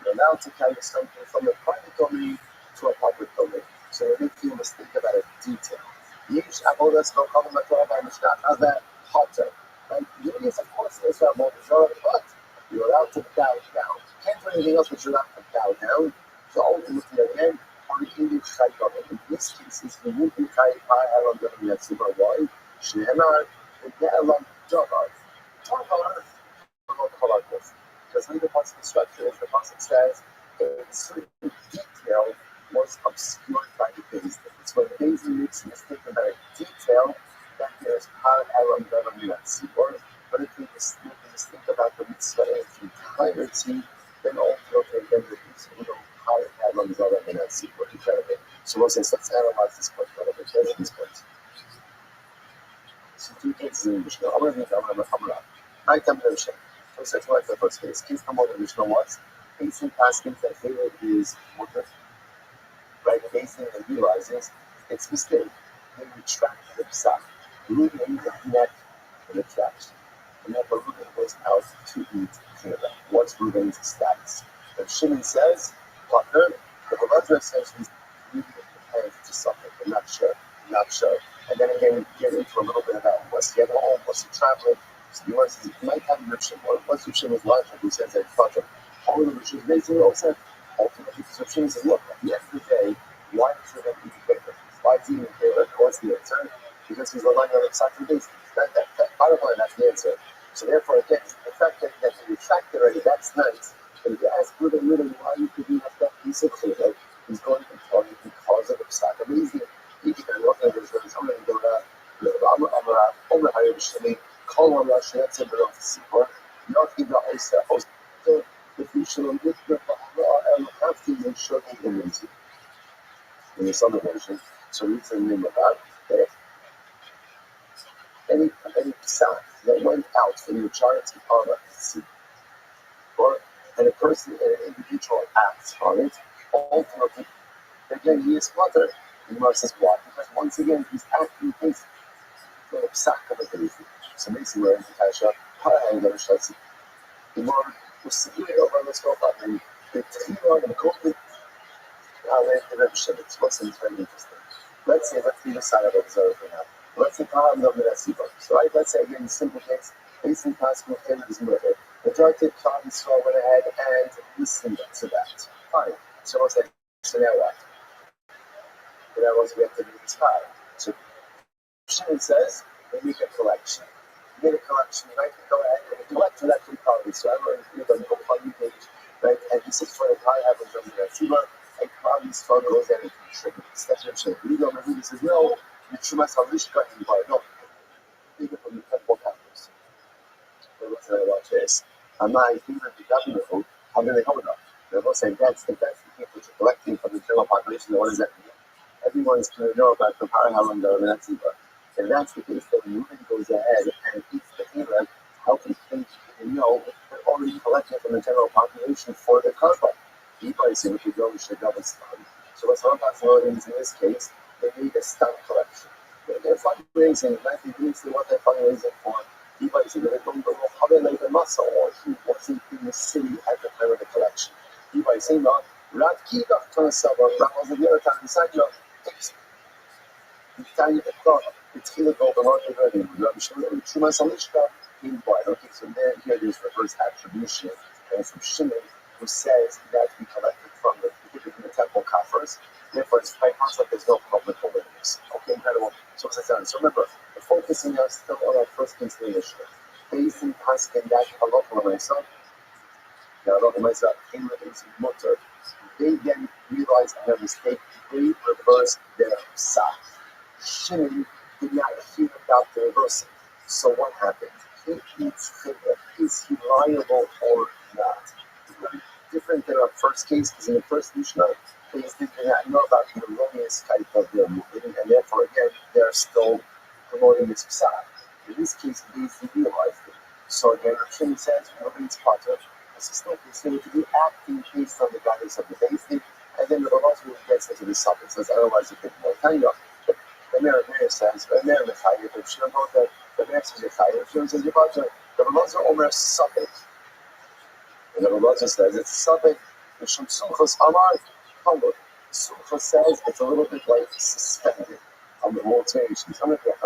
you're allowed to carry something from a private domain to a public domain. So you're making a mistake about a detail. Each avodas no common Torah by Mishnah Hava Potter. Right? Yes, of course, there's a more but you're allowed to bow down. You can't do anything else, but you're allowed to bow down. So ultimately, again, in this case, it's the Yubi Chai Pai Haram Davar Yatzibah. Why? Shneimar V'Ne'elam Davar. Davar. Because when the pasuk structure is, the pasuk says a certain detail was obscured by the Beis Din. It's when the Beis Din makes a mistake about a detail that there's Kar Hava Minatzibor. But if we make a mistake about the mitzvah in its entirety, then ultimately then the mitzvah Kar Hava Minatzibor. So we'll say, let's analyze this point a little bit. Here's this point. So two things in Mishnah. I'm going to read Amra. I come to Mishnah. So it's like the first case. Case number one, the Mishnah was facing past things that failure is water. Right? Facing and realizes it's mistake. They retract the psak. Leaving the neck in the trash. And then the Reuben goes out to eat Canada. What's Reuben's status? If Shimon says, Partner, the Rabbi says he's leaving the hand to something. I'm not sure. Not sure. And then again, we get into a little bit about what's he at home, what's he traveling. So he might have Reb Shimon. What's Reb Shimon's logic? Who says that it's not true? All of the Reb Shimon's amazing. Also, ultimately, because Reb Shimon says, look, at the end of the day, why does Reb eat paper? Why is he eating paper? What's the answer? Because he's relying on the exact basis. That bottom line, that's the answer. So therefore, again, the fact that he retracted already, that's nice. But if you ask Reuben, why you could have that piece of paper, he's going to tell you because of the exact amazing. Each man, what I'm going to do is I'm going to go to call on Rashi, that's a bit of a secret. Not in the ice, if you should have looked at the after you show the image in the summer version. So we can name about that. Any sound that went out from your charity on it, or and a person, an individual acts on it, ultimately, again, he is flutter. And Mar says, why? Because once again, he's acting based on the psak of the basis. So basically, we're in the Kasha, and the Rishas, the more was severe over the scope, and the Tchila and the Kofi, the Reb Shimon. What's very interesting. Let's say, let's be the side of it for now. Let's say, Kaham of the Nasiba. So, right, let's say, again, in simple case, basically, possible thing is murder. The Majority of Kaham Yisrael went ahead and listened to that. Fine. So, what's that? So, now what? That was we have to do this high. So Shimon says they make a collection. You make a collection, right? You go ahead and collect for that free quality. So I wrote a GoFundMe page, right? And he says for the high average of the Tzibah, and quality's phone goes in and contributes. That's what Shimon. You go over he says, no, you Shumas Halishka and buy. No, take it from the temple campus. So let's watch this. I'm not a favorite of the government. I'm going to go enough. They're both saying that's the thing that you're collecting from the general population. What does that mean? Everyone's going to know about the power how long the Tzibah. And that's the case that when Reuben goes ahead and eats the Hira, how can you know they're already collecting from the general population for the carbon? Everybody said we could go and should double stun. So what's all possibilities in this case, they need a stun collection. They're fundraising, I think we see what they're fundraising for. Everybody said they're going to go how they make the muscle, or he wasn't in the city at the time of the collection. Everybody saying, no, Rat Kiva Tonasawa, Ramos of the other time, Sanyo, Tanya the Clock, it's Kila Gold, and all the ready, Rabbi Shimon, Shuma Salishka, in Boy. Okay, so there, here there's reverse attribution, and from Shimon, who says that we collected from the temple coffers, therefore it's quite concept, there's no problem with holiness. Okay, incredible. So remember, we're focusing on still on our first case initiative. Based in Paskin, that Halakha Lamaisa, is mutter. They then realized their mistake. They reversed their psak. Shimon did not hear about the reversal. So what happened? He eats chayla. Is he liable or not? It's very different than our first case, because in the first Mishnah, they did not know about the erroneous type of their movement, and therefore, again, they're still promoting this psak. In this case, they realized it. So again, Shimon says, nobody's potter. It's still considered to be acting based on the guidance of the basic, and then the Rabbi really gets into the suffix, says otherwise it could be more tiny. The Mayor says, the Mayor Mechayev, if she don't know that the Mayor says Mechayev, if she don't say Yabata, the Rabbi Omer suffix. And the Rabbi says it's suffix, the Shem Sumchos Amar, Humble. Sumchos says it's a little bit like suspended on the rotations. I'm going to get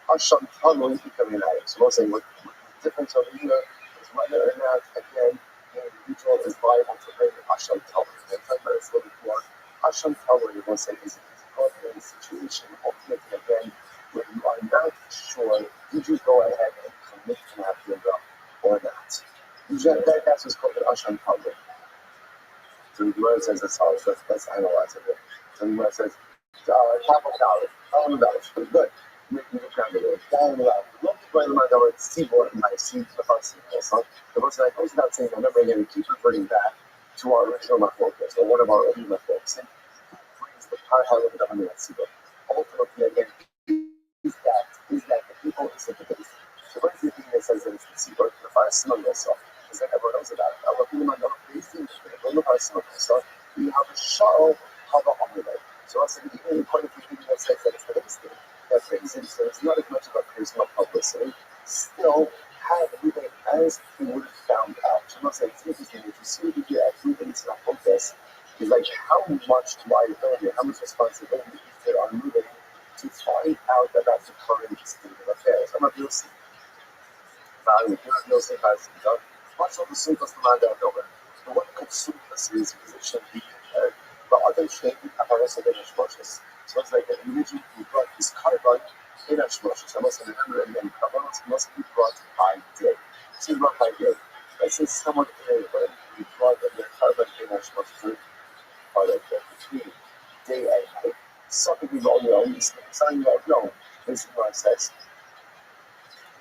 Hasham Tano, you can come in. So we'll say what the difference over here is whether or not, again, the individual is liable to bring Hasham Tano. And talk about this a little bit more. Hasham Tano, you're going to say, is caught in a situation, ultimately, again, where you are not sure, did you go ahead and commit to have yoga or not? That's what's called an Hasham Tano. So the Gemara says, let's analyze it. So the Gemara says, top of $1, good. Making the candidate. Down the left. Look by the mind over seaboard and I see the first sequel. The person that goes without saying, remember again, we keep reverting back to our original focus, or one of our original focus, and brings the power of the dominant seaboard. Ultimately, again, is that the people is at the base. So what is the thing that says that it's the seaboard? The fire similar yourself, because then everyone knows about it. I love you, man, don't please think the fire similar yourself. We have a shuttle of a holiday. So I said, even in quite a few people that says that it's the base thing. That reason, so it's not as much of a charisma publicity. Still, have everything as he would have found out. So I'm not saying it's interesting. If you see the everything's not focus, is like how much liability, how much responsibility is there on moving to find out about the current state of affairs. I'm not real sick. You're not real sick as you know. What's all the simplest amount of over? The one consumption is because it should be compared. But other shade have also been exposures. So it's like an individual who brought his carbon in a shmoshes. I must remember again, carbon must be brought by day. So it's brought by day. Let's say someone in a brought their carbon in a shmoshes or like between day and night. Something we all know, something we all know, this is what it says.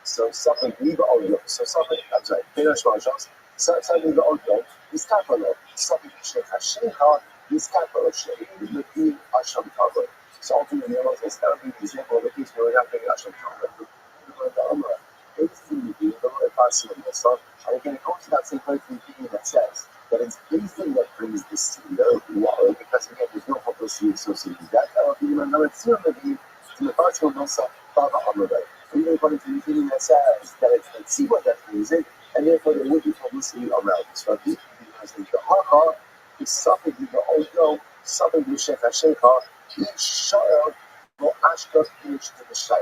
So something we all know. So something, I'm sorry, in a shmoshes, something we all know is carbon. Something we Hashem this capital shade would be Hasham Tava. So ultimately, it's got to be the example of the case where we're not getting Hasham Tava. The Umrah, basically, the Lord Passion of Musa, and again, it goes to that same place in the that says that it's basically what brings this to the water, because again, there's no publicity associated with that. That would be another Tzirah to the Passion of Musa, Tava Umrah. Even according to the opinion that says that it's see what that brings it, and therefore there would be publicity around this, right? Because the Haka is something you know, something you shake Hashecha, each shire will ashka finish to the shire.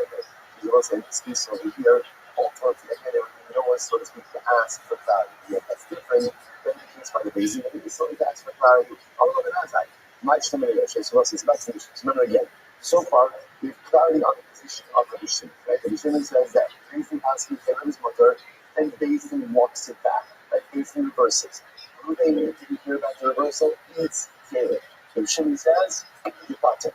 You know, in this case over here, ultimately, again, no one, so to speak, to ask for clarity. Yeah, that's different than the case by the basin. So to ask for clarity, I'll look at that. My Shemini, so what's this message? Remember again, so far, we have clarity on the position of the Bishim. Right? The Bishim says that Basin has to be his mother, and Basin walks it back. Right? Basin reverses. Who they need to hear about the reversal is David. So Shimon says, Departed.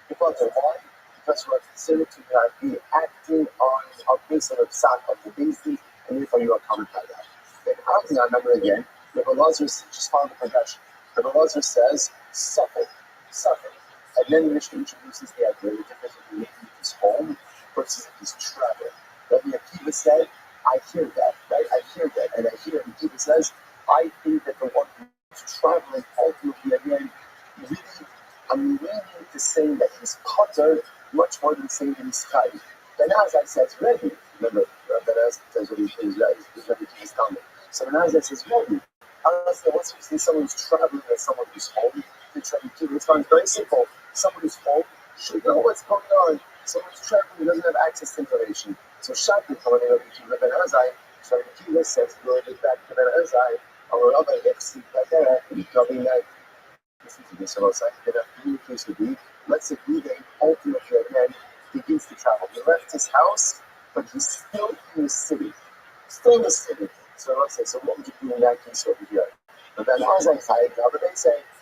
Departed. Why? Because we're considered to be acting on a basis of psak of the basis, and therefore you are covered by that. Then acting on number again, the Belazar just found the progression. The Belazar says, suffer. And then the Mishnah introduces the idea, the difference between making his home versus his travel. Rabbi Akiva said, I hear that, right? I hear that. And I hear Akiva says, I think that the one who's traveling ultimately again, really, I'm leaning to saying that he's potter much more than saying that he's tidy. Then Azai says, ready. Remember, that Azai says what he thinks, right? He's ready to his comment. So then Azai says, ready. Honestly, once we see someone who's traveling and someone who's home, they try to keep it. It's very simple. Someone who's home should know what's going on. Someone who's traveling doesn't have access to information. So Shaki coming in to Rabbi Azai, trying to keep this says going back to Rabbi Azai, or other ifs like that, coming back. Listen to this, also, that communicates with me. Let's agree that ultimately again begins to travel. He left his house, but he's still in the city. Still in the city. So let's say, so what would you do in that case over here? But then as I say,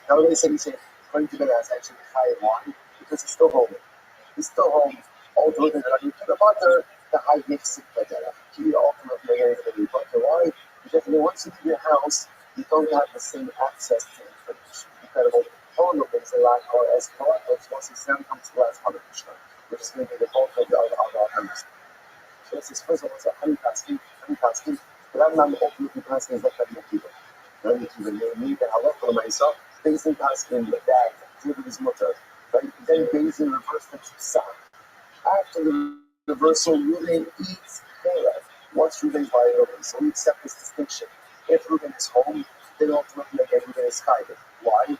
now they say, he said, according to Ben as actually Chayiv one, because he's still home. He's still home. Ultimately, you put the butter, the high mix it better. You ultimately the butter. Why? Because once you leave your house, you don't have the same access to information. Incredible. All of things like or as correct, once the sound comes to last 100%, which is going to be the bulk of the other hands. So this is first of all, honey casting, but I'm not ultimately casting is not that people. Then you can need the halakha myself, basing casting the dad, give his mother, right? Then basing reverse the psa. After the reversal, Ruben eats Caleb. Once Ruben's by Ruben, so we accept this distinction. If Ruben is home, then ultimately again Ruben is Chayv. Why?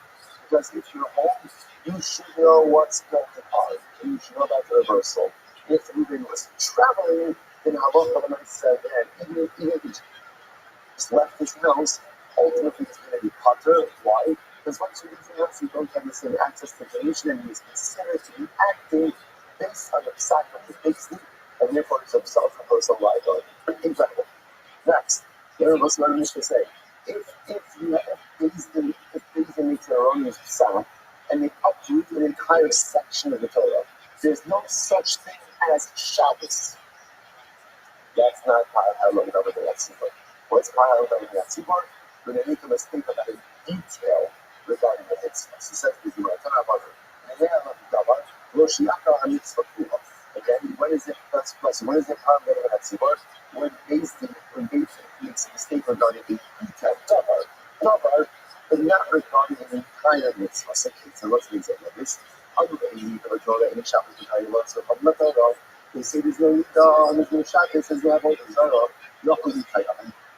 Because if you're home, you should know what's going on. You should know about the reversal. If Ruben was traveling, then Halakha said, even if he just left his house, ultimately he's going to be Potter. Why? Because once you leave your house, you don't have the same access to information, and he's considered to be acting based on the psak of the basic, and therefore it's himself a personal liability. Incredible. Next, the other most learned to say, if you have based in their own psak, and they uproot an entire section of the Torah, there's no such thing as Shabbos. That's not how long over the Yatzibur. What's how long over the Yatzibur? When they make a mistake about a detail regarding the mitzvah. So says the Gemara, again, when is it plus? When is it how long over the Yatzibur? When basically makes a mistake regarding a detailed davar, but not regarding an entire mitzvah. So what's the example of this? They say there's no shot, they says they have all the Zara,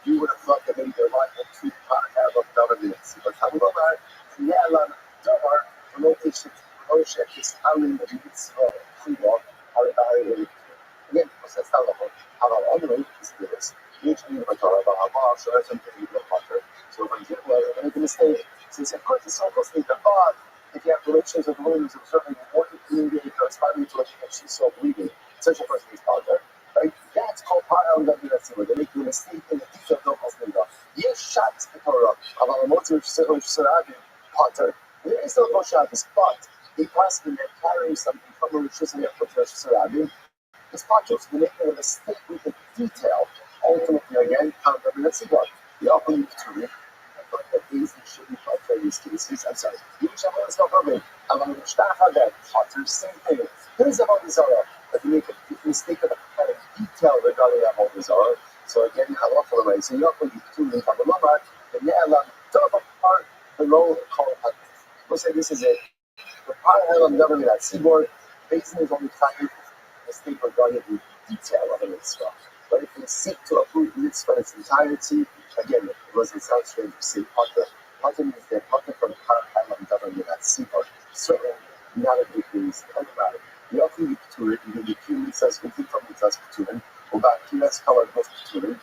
you would have thought that maybe their life would treat of Davar minutes. But however, Yalan Davar, the location of Moshe, is Alim the Mitzvah, Chivah, again, says Halal Amru is this. Usually, the Torah, Bahamas, or something in the Potter. So, for example, I make a mistake. So, of course, the circles need the God. If you have relations with women observing one community corresponding to what you actually saw bleeding, such a person is Potter. Right? That's called Parah Levinasi, where they make a mistake in the detail of the Yes, shots the Torah. About a motive Potter. There is no Shabbos, but a person that carries something from a Rishus and Rosh Hashanah. It's partial, so they make a mistake with the detail. Ultimately, again, let's see what the opening to it. I thought that these should be part of these cases. I'm sorry. You shall have no problem. I'm going to start that Potter, same thing. Here's about the Zara, but you make a mistake of kind of detail regarding about the Zara. So again, halacha l'may. So you're going to be two in Kabbalah, the Ne'elam, double part below the Kol HaTif. We'll say this is it. The part of never be that seaboard. Basin is only kind mistake regarding the detail of a mitzvah. But if we seek to approve the mitzvah in its entirety, again, it doesn't sound strange to say Potter. Potter means that Potter from Paraham and Davar Mirat Sibor. Certainly not a big reason. Anyway, we often be Keturin, we can be Keturin mitzvahs, we can from mitzvahs Keturin, or back Kiras Kawar Both Keturin,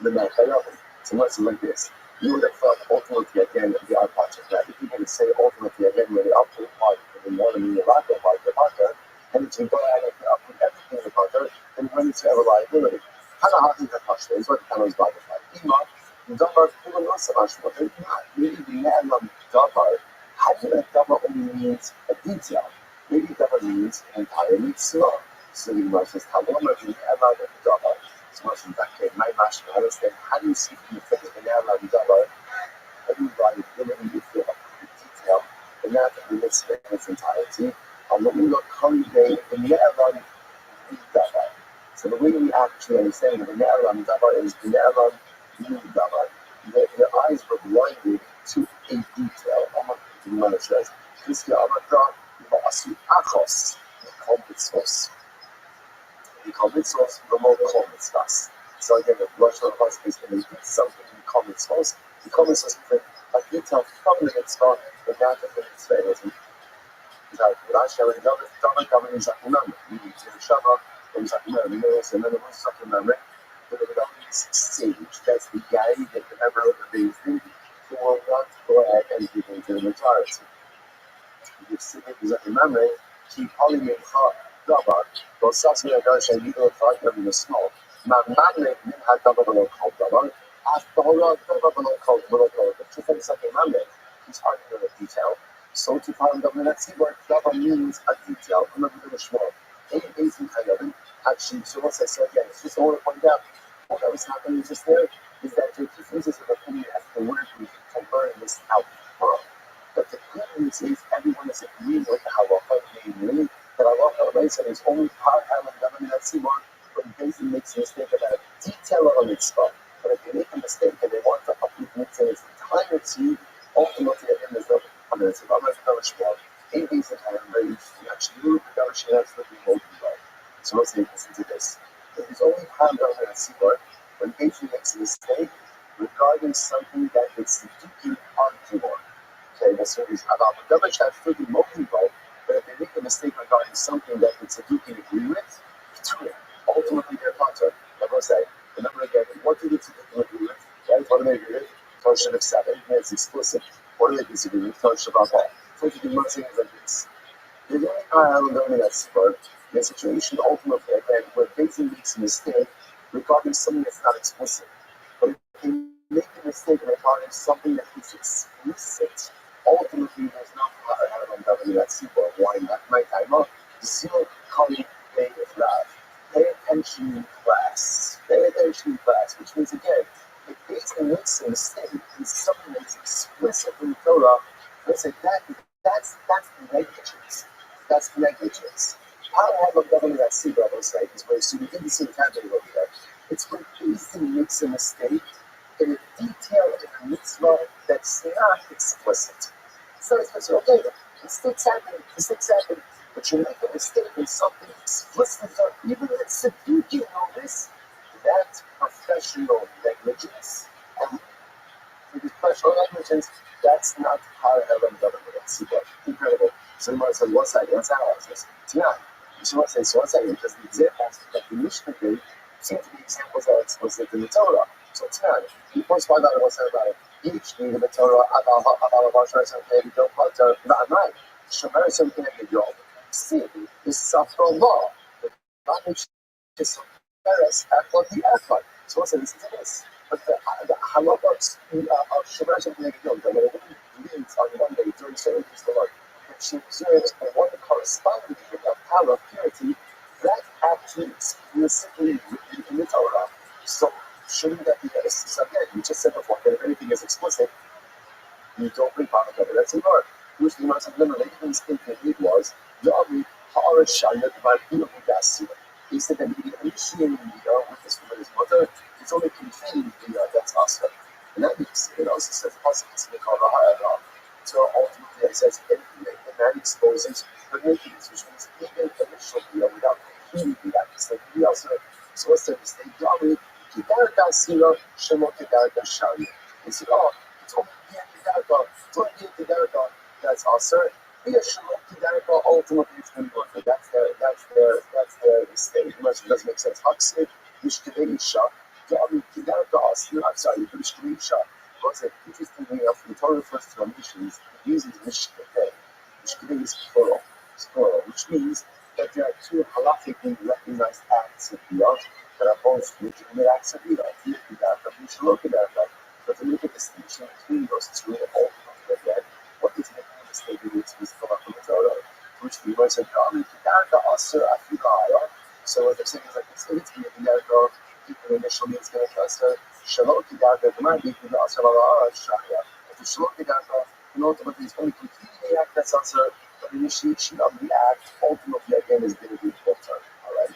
the Melchayavim. So much like this. You would have thought ultimately again the art part of that. If people would say ultimately again when the upward part, and more than the lateral part, the Potter, and it's going to go out and upward everything in the Potter, then when it's ever liability. Hanahati Hakashta is what the Kanos Bible like. Ima, Davar, people know so much more. They're not really the Ne'elam Davar. How do that Davar only means a detail? Maybe Davar means an entire mitzvah. So the Gemara says, Talmud Ne'elam Davar. So much in that case, my master, I understand how do you see from the phrase Ne'elam Davar? Everybody really you feel about the detail, and not the mitzvah in its entirety. What we look currently the Ne'elam Davar. So the way we actually understand the Ne'elam Davar is the Ne'elam Davar. Their eyes were blinded to a detail. The Gemara says, "This Yamata Va'asu Achos." They call mitzvos. We call mitzvos remote call mitzvahs. So again, the Rosh Hashanah is going to do something we call mitzvos. The comments was like detail from the mitzvah, but not the mitzvah. Rashi already know that Tama Kavin is like number. Meaning to Shabbat, and he's like, no, and then the one's like remember. But the Rabbis sage, that's the guy that the member of the beis din who will not go ahead and give in to the majority. If Siddiq is like remembering, keep calling him Dabar, but Sasmi Agasha legal thought of the small. Mamman min had double below called Dabar. After all, double below called below called. The two things like remembering, he's arguing the detail. So to find out let's see what Rabbi means a detail from the Shmuel. Any basic Hayabin, actually, so once I said again, it's just I want to point out what was happening just there is that there are differences of opinion as to where we can learn this out from. But the good news is everyone is agreeing with the halacha, namely that halacha said is only part of the mitzvah when Basin makes a mistake about a detail of a mitzvah. But if they make a mistake and they want to uproot mitzvah in its entirety, ultimately again there's no it's about my Kaddish Club. 8 days in time, very interesting. Actually, the Kaddish has to be open by. So let's listen to this. There's only harm done in a seaboard when Adrian makes a mistake regarding something that it's deeply onto one. Okay, that's what he's about. The Kaddish has to be open by, but if they make a mistake regarding something that it's a deeply agree with, ultimately they're contra. Like I say, remember again, what do the Tzaddikim agree with? Right? What do they agree with? Torah of 7, and it's explicit. What do they disagree with? Torah about that. So if you do one thing like this, the only parallel learning that sport in a situation ultimately again where Basin makes a mistake regarding something that's not explicit. But if they make a mistake regarding something that is explicit, ultimately there's no parallel learning that sport. Why not? My time up. Zero calling play with Rav. Pay attention in class. Pay attention in class, which means again, if Basin makes a mistake, it's something that's explicit in Torah. Listen, that's negligence. That's negligence. How I have a government that see what I was saying is where so we didn't see the category over there. It's when Basin makes a mistake in a detail in a mitzvah that's not explicit. So it's explicit. Okay, mistakes happen. But you make a mistake in something explicit, or even if it's a you know this. That's professional negligence. And with professional negligence, that's not how Elam government. That's super incredible. So you might say, what's that? Let's analyze this. Tonight, you might say, so what's that? Because the examples that the Mishnah gave seem to be examples that are explicit in the Torah. So tonight, you first find out what's that about it. Each need of the Torah, about a Barsha, something, don't put not right. Shomer something that you don't see. This is after law. Not just so listen to this. But the halachos of Shomer something that you don't, that when a woman leaves on one day during certain days of the Lord, that she observes a one corresponding with a power of purity, that actually explicitly written in the Torah. So shouldn't that be this? So again, we just said before that if anything is explicit, you don't bring power together. That's in Lord. Which the amount of limit that even speaking it was Yami Ha'ara Shayat by Pino. He said that he initiated with this woman, his mother, it's only contained that's Oscar. And that means it also says possibly called Rahara. So ultimately it says anything that the man exposes the nakedness, which means even initially without completely that mistake. He also so what's the mistake? Yami Kidarka Sira Shemo Kidarka Shari. He said, oh, it's only Kidarka, that's Oscar. Ultimately, it's going to work. That's their mistake. It doesn't make sense. Huxley, Mishkevei Isha, I'm sorry, Mishkevei Isha. What's it? Interestingly enough, the Torah refers to omissions, it uses Mishkevei. Mishkevei is plural, which means that there are two halakhically recognized acts of Biyah that are both legitimate acts of Biyah, but to make a distinction between those two, ultimately, again, what is making a mistake is come up from the Torah, which we might say, so what they're saying is like, it's going to be a Kidarka, people initially it's going to trust her, Shalom Kidarka, it might be the Asr Shahya. If it's Shalom Kidarka, then ultimately it's only completing the act that's Asr, but initiation of the act, ultimately again is going to be the term. Alright,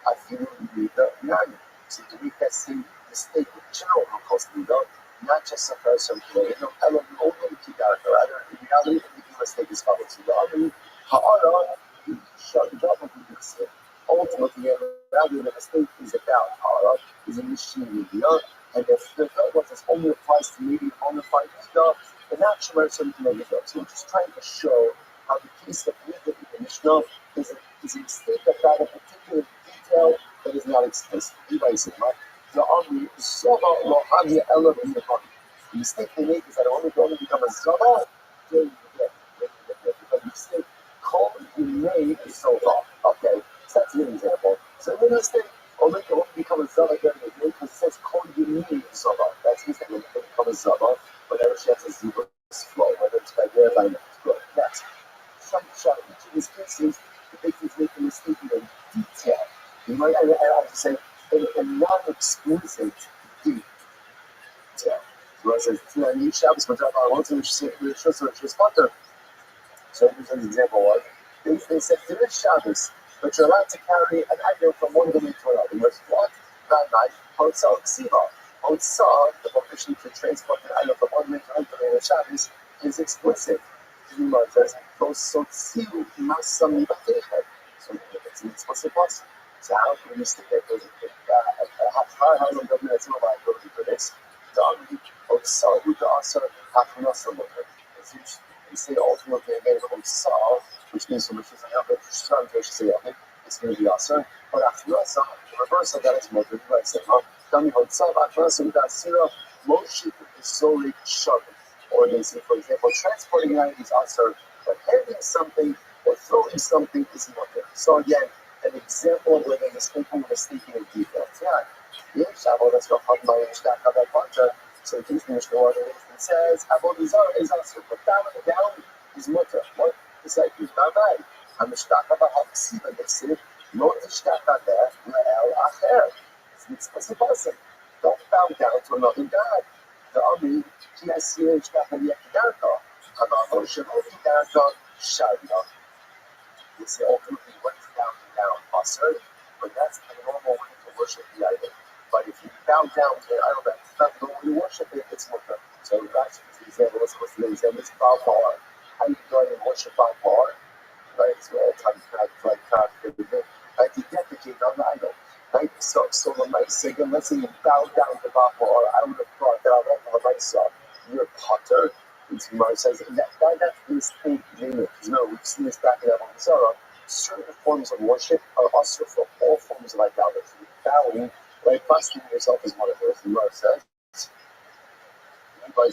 I feel the Nani. So to make that same mistake with general Holocaust leader, not just a person who only rather in reality the mistake is followed. So the other Ha'ara shut it up and ultimately rather the mistake is about Ha'ara is initiating the other. And if the third one this only applies to maybe bona fide Nida, then not Shomer something like Nida. So we're just trying to show how the case of Nida in the Mishnah is a mistake about a particular detail that is not explicit. The Amri Zava Lohani Ella B'Yavah. The mistake they make is that it only become a Zava during the day. Because the mistake called you made is Zava. Okay, so that's an example. So the mistake or make it only become a Zava during the day because it says called you made Zava. That's the mistake. It will become a Zava whenever she has a zebra flow, whether it's by their line or it's good. Next. Each of these cases, the big is making a mistake in the detail. You might have to say a non-explicit detail. So I said, each Shabbos, but I want to say, so here's an example was, they said, there is Shabbos, but you're allowed to carry an item from one domain to another. You must what? That night, Hotzah Ksiva. Hotzah, the permission to transport an item from one domain to another domain of Shabbos, is explicit. So it's an explicit plus. So how can we stick that? There's how long government has no liability for this? Hotzah, who the answer, Hakunasa Looker. You say ultimately again Hotzah, which means so much as it's going to be awesome. But Hakunasa, the reverse of that is more good. Like say, Dami Hotzah, Hakunasa, who the Asira, most sheep is solely shoving. Or they say, for example, transporting an item is awesome, but handling something or throwing something is not good. So again, an example of where they're mistaking in details. Yeah, Shabbos, that's not part of my Mishnah. So it continues to order it and says, Abodizar is also, but down is mutter. What? It's like, it's not right. I'm Mishtaka Bahak they say, no Mishtaka there, La'el Acher. It's possible. Don't bow down to another God. The Ami, Kiasir, Mishtaka Yakidarka, Amavo Shemodidarka, Sharia. They say, ultimately, what is down, Asr, but that's a normal way to worship the idol. But if you bow down to an idol that's not the way you worship it, it's mutter. So that's the example. What's the example? It's Baal. How you go and worship Baal? Right? So all time right? To dedicate on the idol. Right? So let's say you bow down to Baal. I would have thought that I'll have a nice you're Potter. Gemara says that is a limit. We've seen this back in Abu Zara. Certain forms of worship are also for all forms of idolatry. Bowing, right? Prostrating yourself is one of those. Gemara says. This is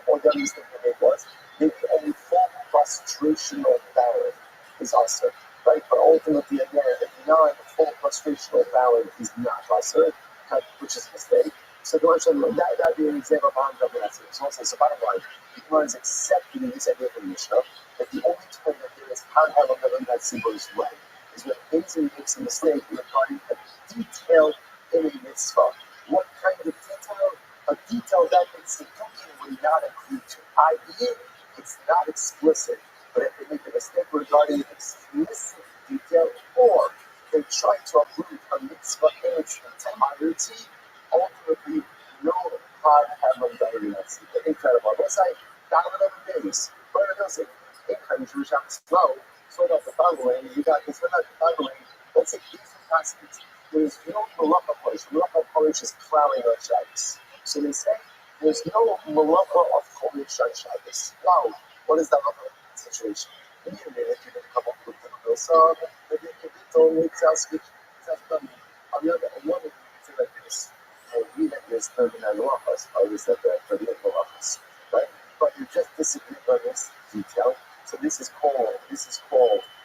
all that he's thinking was the only full prostrational bowing is also right, but ultimately again, full prostrational bowing is not also, which is a mistake. So the Lord that be an example of how so also the bottom line, the Gemara is accepting this idea from Mishnah that the only time that there is how to have a that symbol is right is when Hazen makes a mistake regarding a detail in a mitzvah. What kind of detail? A detail that the Tziddukim would not agree to, i.e., it's not explicit, but if they make a mistake regarding explicit detail, or they try to uproot a mitzvah in its entirety, ultimately, no hard heaven diagnosis. Incredible. What's like, down in 11 days, where does it? In Jewish slow. Sort of the following, you got this, not the following. Let's say these passages. There's no malacha polish. Malacha polish is plowing on Shabbos. So they say there's no malacha of polish on Shabbos. Now, what is the other situation? In a minute, you're going to come up with the real song. Maybe you can tell me, on the other one, you can say like this. We have this 39 malachas, always at the 38 malachas, right? But you just disagree on this detail. So this is called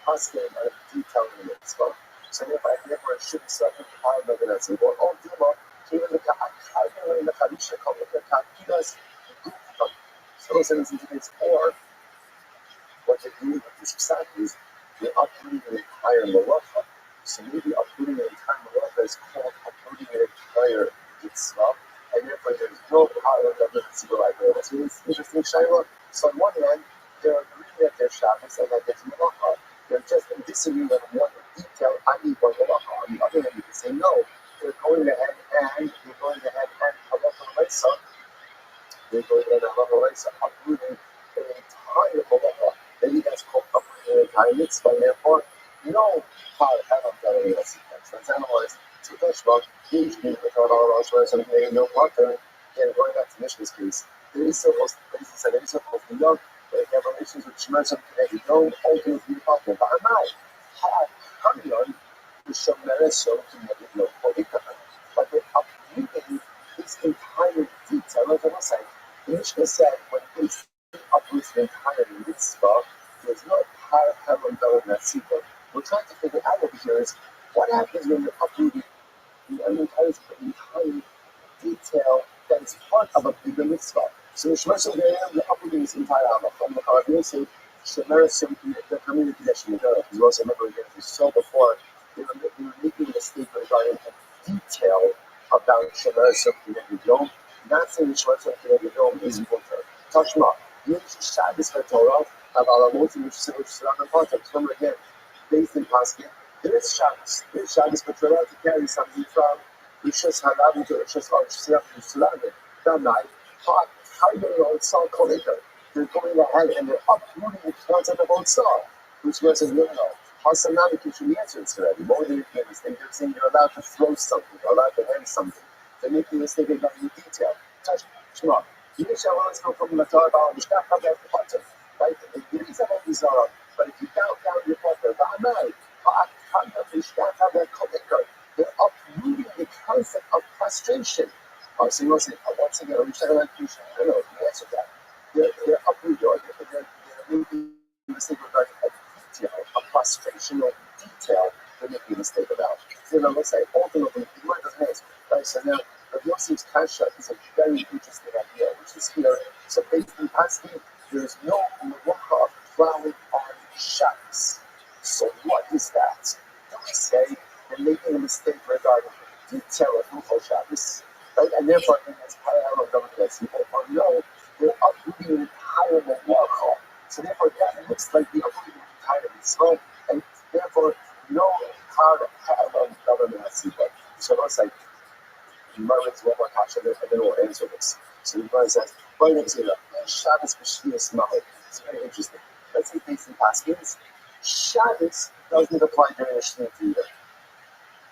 husking and detailing the mitzvah. So if I never should be such a high level, well, all Dima, even the Kahaka in the Kadisha come with the Kakidas, so those things indicates, or what you're doing with this psak is you're uprooting an entire malacha. So maybe uprooting an entire malacha is called uprooting an entire mitzvah, and therefore there's no power of the mitzvah like that. So it's interesting, Shaila. So on one hand, they're agreeing that they're Shabbos and that there's malacha. They're just disagreeing on one detail, i.e. one malacha. On the other hand, you can say no. They're going ahead and halacha l'maisa. They're going ahead and halacha l'maisa, uprooting an entire malacha. Maybe that's called uprooting an entire mitzvah. Therefore, no partner. Again, going back to Mishnah's case, there is supposed to be young, but if you have relations with Shemesh and Kinei, don't ultimately be partner. But I'm not. Haryon is Shemesh, so no political. But they're uprooting this entire detail. Like I was saying, the Mishnah said when they uproots the entire mitzvah, there's no parallel in that sequence. We're trying to figure out over here is what happens when you're uprooting the entire detail that is part of a bigger mitzvah. So the Shemar the uprooting this entire Amah. From the Rabbi said, Shemar the community that she because you also remember again, we saw before, they were making a statement regarding the detail about Shemar the Yom. Not saying Shemar the Yom is important. Tashma, you Shabbos for Torah, have Alamot, which is not important. Remember again, based in Paskin, there is Shabbos. There is Shabbos for Torah to carry something from Rishas Halav to Rishas Arshirah to Sulamit. That night, how do you know it's all Kolika? They're going ahead and they're uprooting the concept of Otsar, which was a no. Hasanami can should answer this already. More than a mistake, they're saying you're allowed to throw something, you're allowed to hand something. They're making a mistake about the detail. Touch, Shema. You shall always go from the Torah, right? It is about Bizarre, but if you doubt down your partner, they're uprooting the concept of frustration. So you want to say, once again, are we talking about Krishna? No, you answer that. They're uprooting, they're making a mistake regarding a detail, a frustrational detail they're making a mistake about. You know, let's say, ultimately, the word doesn't answer. Right? So now, Rabbi Yossi's kasha is a very interesting idea, which is here. So based in Paskin, there is no melacha of plowing on Shabbos. So what is that? Do we say they're making a mistake regarding the detail of Luchol Shabbos? Right? And therefore, in this parallel of government, people are no, they're uprooting the entire melacha. So therefore, that looks like the uprooting the entire mitzvah, and therefore, no hard parallel government. So let's say, Merlin's one more kasha, and then we'll answer this. So the Gemara says, right next to Shabbos b'shvius ma'od. It's very interesting. Let's say based in Paskins, Shabbos doesn't apply during the Shemitah either.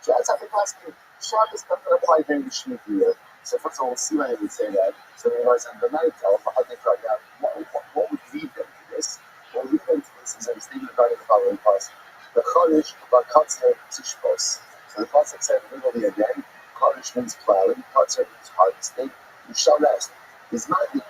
So that's how the Paskin, Shabbos doesn't apply during the Shemitah either. So first of all, we'll see why they would say that. So the Gemara says, the night tell how they figured out what would lead them to this. What would lead them to this is a statement regarding the following parts. The Chodesh b'katzeh tishpos. So the pasuk said literally again. Chodesh means plowing, Katzah means harvesting, you shall rest. Is not the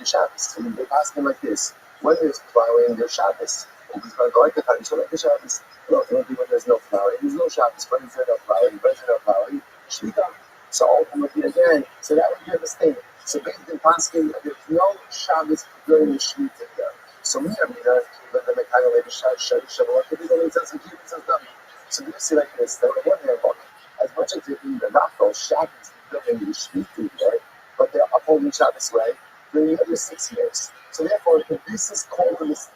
Shabbos. And they ask him like this: when there's plowing, there's Shabbos. And he's going to go like the Chodesh, like the Shabbos. Well, ultimately, when there's no plowing, there's no Shabbos. When there's no plowing, Shmita. So ultimately, again, so that would be a mistake. So basically, Paskin, there's no Shabbos during the Shmita there. So me, when the Mekayel the Shavuot, could be the Mitzvahs and Kibbutz and Dami. So you see like this, that on one hand, as much as they're in the Nachal, Shabbos during the Shemitah year, but they're upholding Shabbos way during the other 6 years. So therefore, this is called in this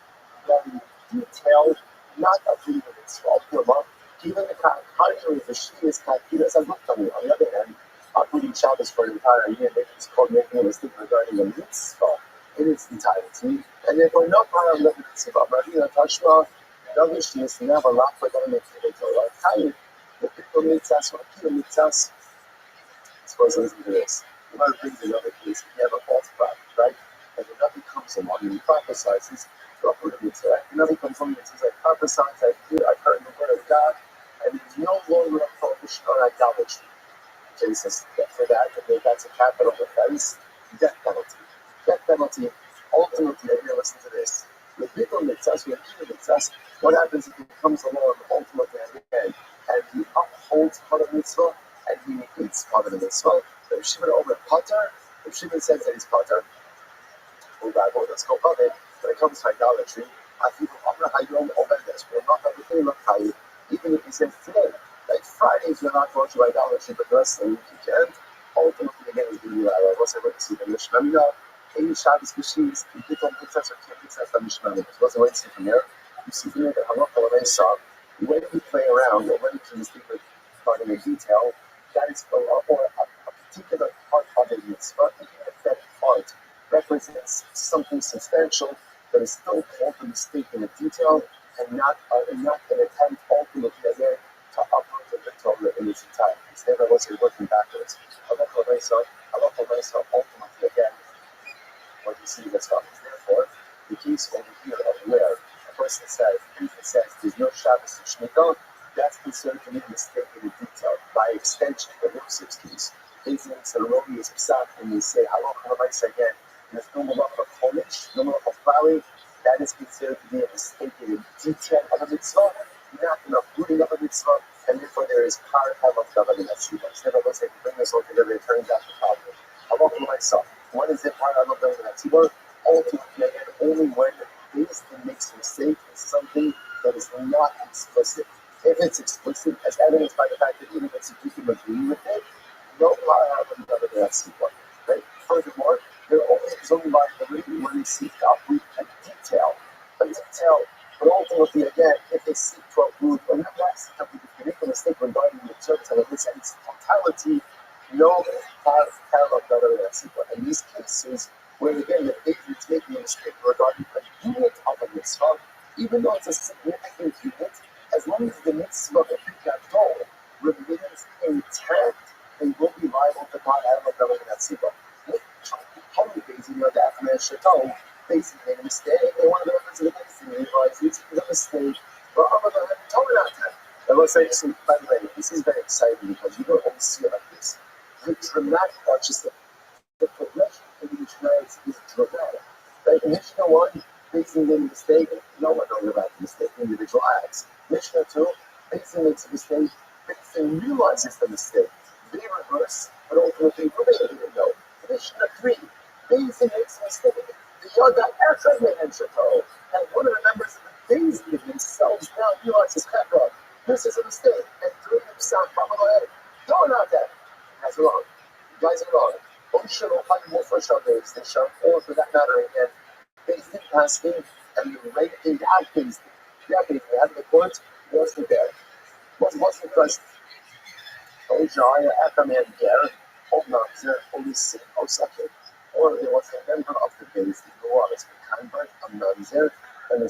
very detailed, not approving the mitzvah. Even the contrary of the Shvius Kakidas as Muktami. On the other hand, approving Shabbos for an entire year, it's called making a mistake regarding the mitzvah in its entirety. And therefore, no problem with the mitzvah. Rabbi Tashma, no Shvius, never laugh for them to Torah. The people mitzvahs, or people mitzvahs, suppose listen to this. The Gemara brings another case. If you have a false prophet, right? And the Rabbi comes along and he prophesies, to uproot a mitzvah. Right? The Rabbi comes along and says, I prophesy, I've heard the word of God, and there's no longer a prohibition on idolatry. Okay, he says, for that, that's a capital offense, death penalty. Death penalty, ultimately, if you listen to this, with people mitzvahs, with people mitzvahs, what happens if he comes along ultimately at the end? And he upholds part of the mitzvah, and he negates part of the mitzvah. But if Shimon over Potter, if Shimon says that he's Potter, oh God, well, let's go Potter. When it comes to idolatry, even if he says today, like Fridays you're not going to idolatry, but the rest of the week you can't, ultimately again we do what's I went to see the Mishnah. Any Shabbos machines, you pick on mitzvahs or can't mitzvahs the Mishnah. What's the way to see from here? You see from here that Halacha saw. When we play around, or when we can speak with regarding a detail, that is or a particular part of a mitzvah, even if that part represents something substantial, but is still called a mistake in a detail, and not an attempt ultimately again to uproot the Torah in its entirety. Instead of what's working backwards. ultimately again, what you see that's happening. Therefore, the case over here of where a person says, there's no Shabbos and Shemitah, that's considered to be mistaken in detail. By extension, the Rosiv's case, based on ceremonious psak, when they say, halacha l'maisa again, there's no malacha of Chodesh, no malacha of plowing, that is considered to be a mistaken in detail of a mitzvah, not enough rooting of a mitzvah, and therefore there is part of the mitzvah. Instead of us bring this all together, it turns out the problem. Halacha l'maisa. What is it part of the mitzvah? Ultimately, only when the Din makes a mistake is something that is not explicit. If it's explicit, as evidenced by the fact that even the tzaddikim agree with it, no part of the mitzvah. Right? Furthermore, there is only liability when they seek to uproot a detail. But ultimately, again, if they seek to uproot, or not seek to uproot, if they make a mistake regarding the service and its totality, no part of the mitzvah. In these cases, where again the patron is making a mistake regarding a unit of a mitzvah, even though it's a significant unit, as long as the mitzvah of the goal remains intact, they will be liable to part of the mitzvah. Basically made a mistake, and one of the members of the Basin realized this is a mistake, but I'm going to tell it out to him. I will say, so, by the way, this is very exciting because you don't always see it like this. The dramatic artistic, the progression in the Mishnah is dramatic. Right? In Mishnah 1, Basin made a mistake, no one knows about the mistake, individual acts. Mishnah 2, Basin makes a mistake, Basin realizes the mistake. They reverse, but ultimately Rabbi didn't know. Mishnah 3, Basin makes a mistake. The Yoda Echad Me'enshato, and one of the members of the Basin themselves now realizes, this is a mistake, and through the Psak, no, not that. That's wrong. You guys are wrong. They shall, or for that matter, again, Basin asking, and you rate it out Basin. Yeah, Basin, they have the court, wasn't there. What's the question? Oh, Jaya, Akaman, there, Obnabzer, Olisi, Osaki. Or there was a member of the Basin who was a convert, a Namzer, and a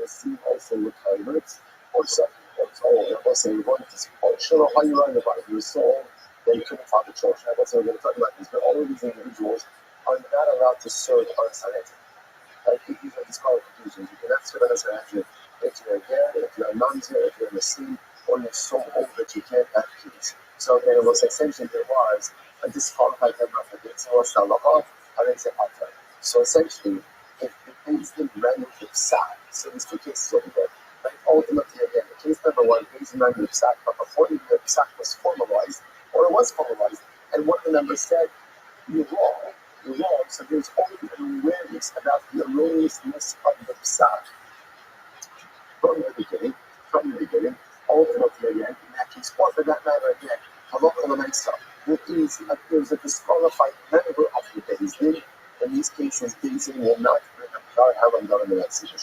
sea also with converts, or something. Or was a one to show how you write about it. You saw they couldn't talk to church. That's what we're going to talk about this. But all of these individuals are not allowed to serve on Sunday. These are disqualifications. You cannot serve on Sunday if you're there, if you're a Namzer, if you're in the sea, or you're so old that you can't have kids. So there was essentially there was a disqualified member of the Basin was Salaha, and then Zapata. So essentially, if the Basin ran into Psak, so these two cases over there, but ultimately again, the case number 1, Basin ran into Psak, but before the Psak was formalized, or it was formalized, and one of the members said, you're wrong, so there's only an awareness about the erroneousness of the Psak from the beginning, ultimately again, in that case, or for that matter again, halacha l'maisa, there's a disqualified member of the Basin. In these cases, Basin will not bring up Dar Haram Dalam Mitzvah. It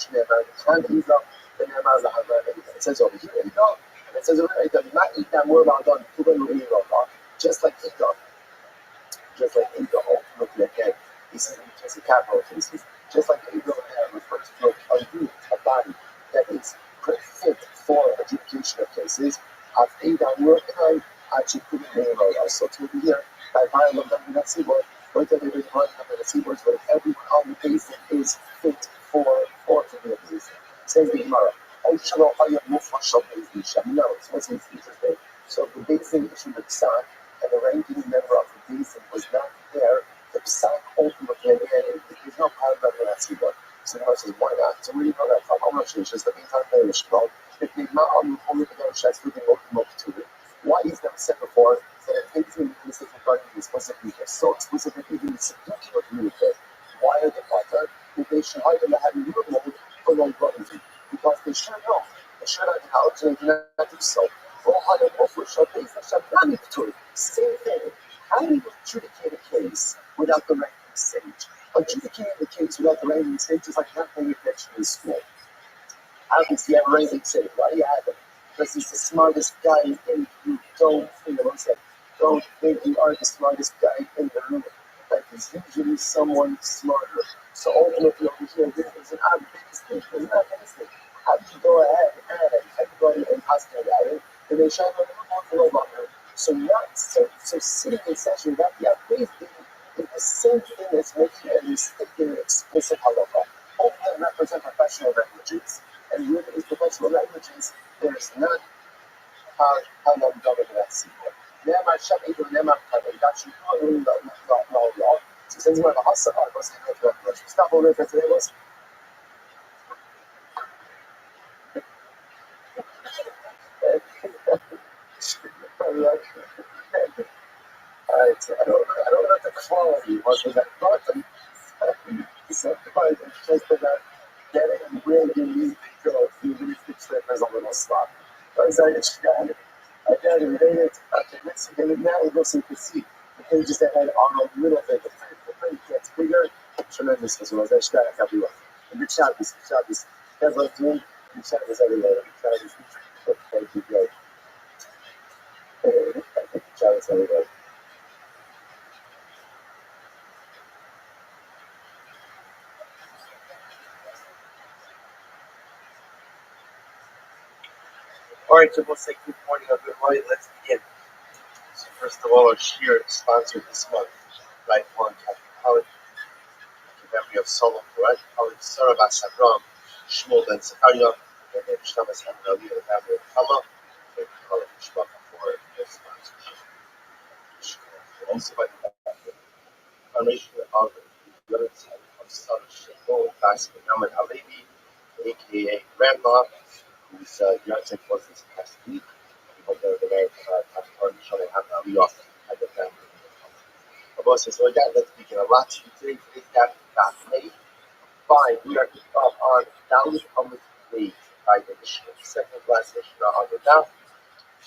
says over here, and it says over here, not eat that word about done, just like Ego, ultimately again, this is in the case of capital cases, just like Ego refers to a unit, a body that is fit for adjudication of cases. I've paid on work and I actually put it in a so to be here, by fire of them in that seaboard, but then they didn't want to have the seaboards, but everyone on the basin is fit for to be a basin. Says the Gemara, oh, Shalom, I have no flush of basin. No, it's what's in the so the basin issued the psak, and the ranking member of the basin was not there. The psak ultimately again, there's no part of that seaboard. So the Gemara says, why not? So where do you know that from? I'm not sure. It's just the meantime, there is strong. If they not on the Shas, we can look to it. Why is that said before that it takes me to the regarding the explicit because so explicit that even the significant of communicate? Why are they potter? If they should hide in the having room mode for long brothers. Because they should know. They should have acknowledged and they do not do so. Same thing. How do you adjudicate a case without the ranking stage? Adjudicating the case without the ranking stage is like not paying attention in school. Obviously, you have a ranking stage. Why do you have it? Because he's the smartest guy in the group. Don't think you are the smartest guy in the room. Like, there's usually someone smarter. So ultimately over here, there's an obvious thing. There's not anything. How do you go ahead and everybody and hospital about it? And they shine on the robot. So see essentially that the Abbeis is the same thing as making a mistaken explicit halacha. All of them represent professional languages, and with these professional languages, there is not halal government in that sequel. Never shall even never cover that you probably not. So since we're the hustle, I was going to stop over there today was. I don't know what the quality was of that button. Sometimes it's just about getting really unique girls, unique trippers a little spot. I was like, I got it, made it, after mixing it, and now we go so you can see the pages that had on a little bit. The print gets bigger, tremendous as well. That's that I got you. And the chat is, that's like doing, the chat is everywhere. The chat is, thank you, great. The chat is everywhere. All right, so we'll say good morning or good morning. Let's begin. So first of all, our shir sponsored this month, right? One Catholic College, in memory of Solomon, right? College Sarah Basabram, Shmuel Ben Zechariah, and then Shabbos Hamdali, the family of Kama. Thank you, College Shmuel, for their sponsorship. Also, by the foundation of the other side of Sarah Shmuel, Baskin Ahmed Halevi, aka Grandma, whose yahrzeit was this past week. We hope that the American Catholic shall have a reoff at the family. Abba says, Lord God, let's begin a lot to today. Today's daf May 5. We are up on Dalit Amud Beis by the Mishnah. Second last Mishnah on the daf.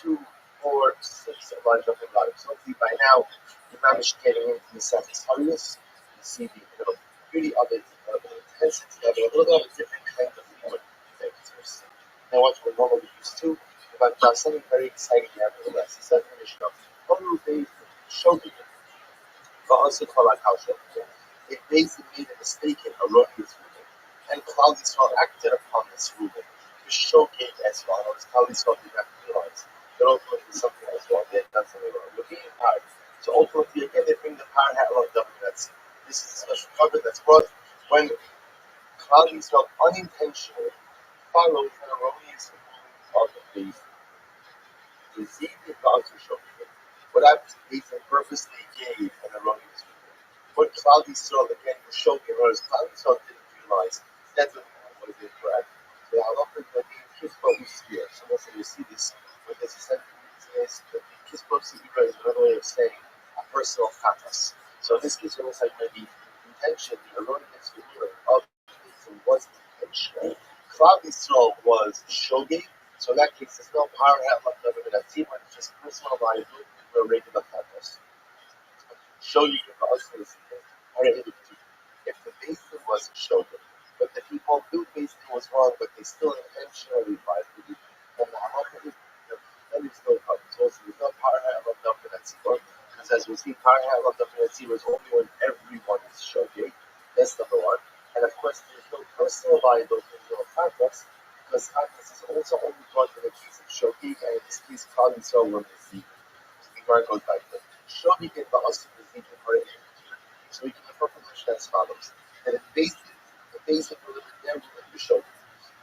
2, 4, 6 of our jumping bottom. So hopefully by now, the man is getting into the second holiness. You see the beauty of it, the intensity of it, a little bit of a different kind of fluid. Now what we're normally used to, but something very exciting nevertheless. The second Mishnah, Amud Beis Shogi. It basically made a mistake in erroneous ruling, and Klal Yisrael acted upon this ruling to showcase as well. Klal Yisrael did not realize that ultimately something as well. They had done something wrong. We're being empowered. So ultimately, again, they bring the power hat of WNS. This is a special cover that's brought when Klal Yisrael unintentionally follows an erroneous ruling of the faith. Deceiving God's showcase. Without Ethan purposely gave an erroneous ruling. What Klal Yisrael again was showing, whereas Klal Yisrael didn't realize that the ruling was incorrect. So halacha that the kispa u'svir. So also you see this with this sentence is that the kispa u'svir is another way of saying a personal chatas. So in this case, it looks like maybe intention, the erroneous ruling of Ethan was intentional. Klal Yisrael was shogeg. So in that case, there's no power hat left over that team, it's just personal liability for regular chatas. Show you the husband are able to. If the basin was shogun, but the people knew basin was wrong, but they still intentionally violated it, then the halacha is then it's no problem. So there's no power hat left up for that sequel, because as we see, power hat left up for that sequel is only when everyone is shogun. That's number one. And of course, there's no personal liability in the chatas, because chatas is also only brought in the case of shogun, and in this case, Klal Yisrael were deceived. So the Gemara goes back to Shogi in the Austin is already. So we can refer from the as follows. And the basic ruling is their ruling to show.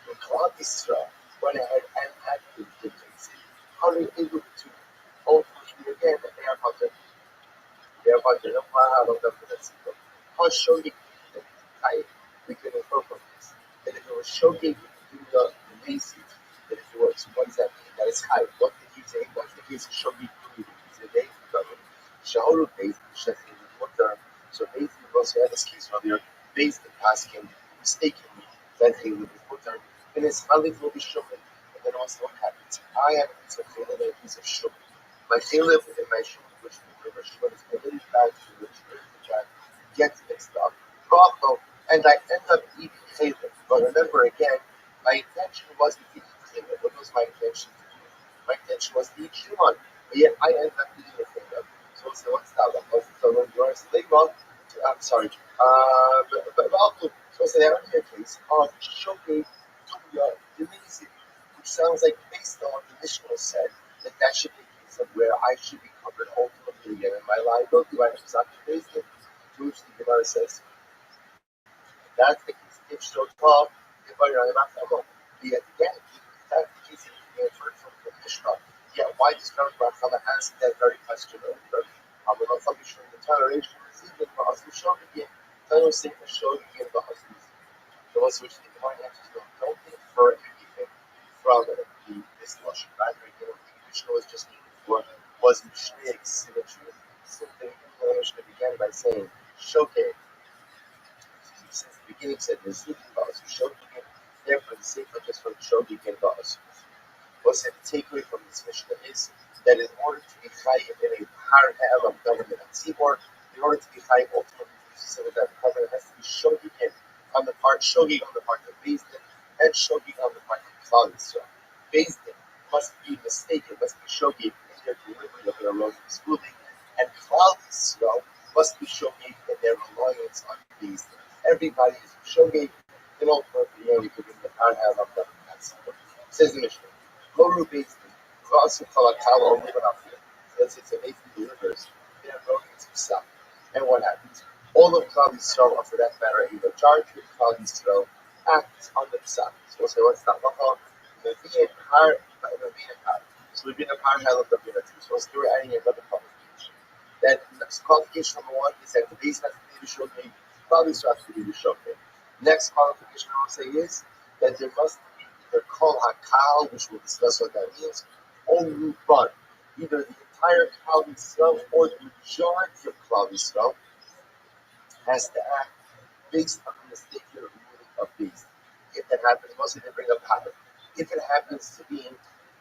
When Klal Yisrael went ahead and acted the basic, how are they able to ultimately again that they are hunted? They are hunted. No matter how them for that sequel. How Shogi the Taik, we can refer from this. That if it was Shogi do the basic, that if it was, what does that mean? That is high. What did he say? What's the case of Shogi? Shahoru based so basically also had this case earlier, based in asking mistakenly that he would be mutter, and his Khalid will be shogun. And then also what happens? I have a piece of Khalid and a piece of shogun. My Khalid and my shogun, which we remember shogun is a really bad to which gets mixed up. And I end up eating Khalid. But remember again, my intention wasn't to eat Khalid. What was my intention to do? My intention was to eat Shuman. But yet I end up eating the Khalid. So what's that? I'm sorry. But also, so they are in a case of showing Divinity, which sounds like based on what the Mishnah said, that should be a case of where I should be covered ultimately again in my life, go to my based in, to which the Gemara says, that's the case. If so tall, if I run back about the again, that's the case if heard from the Mishnah. Yeah, why does Rabbi ask that very question earlier? I'm going to show the toleration received for us to show again. Tell us if we show again the husbands. The ones which the Gemara answers don't infer anything from this lotion. Rather, the Mishnah was just for was Mishnah symmetry. Simply, the Mishnah began by saying, Shokeh. Since the beginning said Rizuk Ba'as, Shogi, therefore the sake of just from Shogi and Ba'as. What's the takeaway from this Mishnah is that in order to be chayiv in a par of government and tzibor, in order to be chayiv ultimately to that covenant has to be Shogi on the part of Beis Din and Shogi on the part of Klal Yisrael. Beis Din must be mistaken, must be Shogi in their delivery of their erroneous ruling, and Klal Yisrael must be Shogi in their reliance on Beis Din. Everybody is Shogi, and ultimately, you could bring the par of government and tzibor. Says the Mishnah. Loru Beis Din, Vasu Kalakala, or Mubanafia. Let's say it's a Beis Din delivers, they have broken to Psa. And what happens? All of Klal Yisrael, or for that matter, either charged with Klal Yisrael, acts on the Psa. So we'll say, what's that? Naviyan Har, Naviyan Har. So we've been a par of the Naviyan. So we're adding another qualification. That next qualification number one is that the Beis has to be the Shogi, Klal Yisrael has to be the Shogi. Next qualification I will say is that there must be either Kol HaKal, which we'll discuss what that means, or Ruban, either the entire Klal Yisrael or the majority of Klal Yisrael has to act based on the mistaken ruling of Beis Din. If that happens, mostly they bring up habit. If it happens to be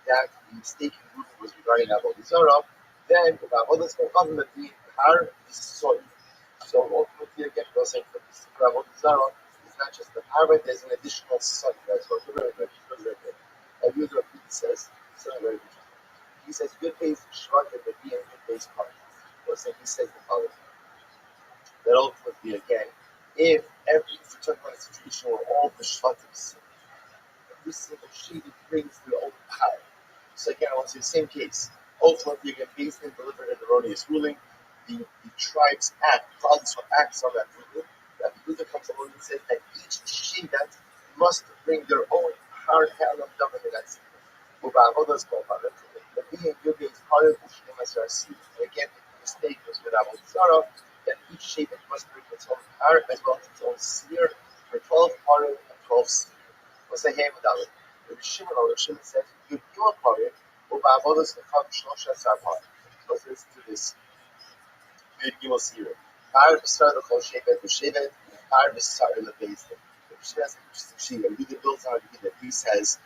that the mistaken ruling was regarding Avodah Zarah, then Avodah Zarah the entire is soil. So ultimately, again, we're saying for this Avodah Zarah, it's not just the parent, there's an additional son. That's what we're very good. And Yudah says, something very interesting. He says, good base Shvat and Rabbi and good base part. He says the following. That ultimately, again, if we're talking about a situation where all the Shvatim, every single sheet brings their own power. So again, I want to say the same case. Ultimately, again, based on delivered an erroneous ruling, the tribes act, Klal Yisrael acts on that ruling. That the Buddha comes along and says that each Shidat must bring their own hard hand of government. That's Ubavoda's Kohanet. The being Yubi is part of the Shem Asarasi. Again, the mistake was with Avodah Zarah, that each Shidat must bring its own power as well as its own seer for 12 Parim and 12 seer. What's the hand with that? The Shimon says, you a Parim, Ubavoda's Kohanet Shlosha Sarpar. So listen to this. Good Gimel Seer. Par B'Sar the Chol Shevet B'Shevet, Par B'Sar the Beis Din. The Mishnah has an interesting sheet. He builds on it that he says,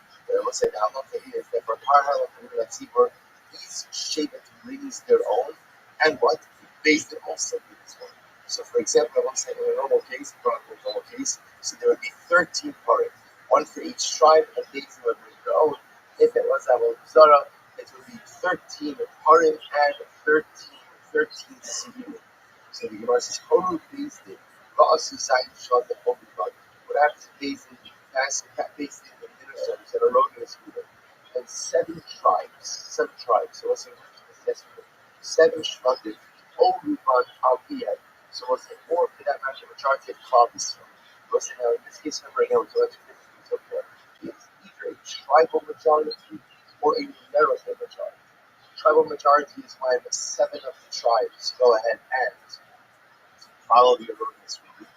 let's say the halacha is that for Par Halacha and Tzibur, each Shevet brings their own, and what? Beis Din also brings one. So, for example, let's say in a normal case, so there would be 13 parim, one for each tribe, and Beis Din would bring their own. If it was Avodah Zarah, it would be 13 parim and 13 seed. So the Gemara says, Horu Beis Din, Va'asu Zayin Shvat the Holy God. What happens to Beis Din? Beis Din, the ministers that are erroneous ruling, and 7 tribes. So what's the yesterday? 7 Shvatim, Horu God Al-Biyad. So what's the more for that matter, majority of Klal Yisrael. What's the now in this case, remember again, so that's 50 so far. It's either a tribal majority or a numerical majority. Tribal majority is when 7 of the tribes go ahead and follow the erroneous ruling.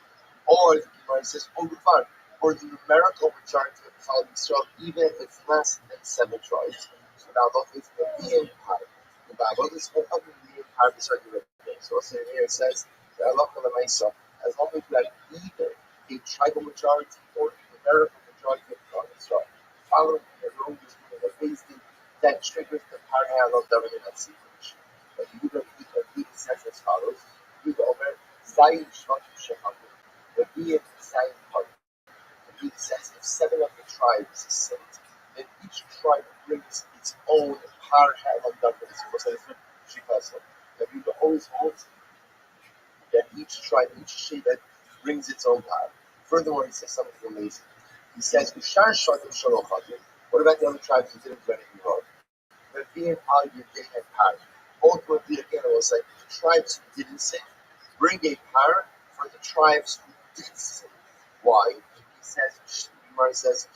Or the Gemara says, or the numerical majority of Klal Yisrael, even if it's less than 7 tribes. So now it's the being part. The Bible is the being part is argument. So what's in here? It says that Allah as long as you have either a tribal majority or a numerical majority of Klal Yisrael following the erroneous ruling of Beis Din, that triggers the parallel of government and secretion. But Yudah says as follows: Yudah over Zayin Shvatim Shechavu, the being Zayin Part. The Yudah says if 7 of the tribes sinned, then each tribe brings its own parallel of government. So it's Shikasa. The Yudah always holds that each tribe, each Shevet brings its own power. Furthermore, he says something amazing. He says, Ushar Shvatim Shalochatim. What about the other tribes who didn't do anything wrong? Being Al Yudei and Par. ultimately, again, it was like the tribes who didn't sin, bring a par for the tribes who did sin. Why? He says, Gemara says,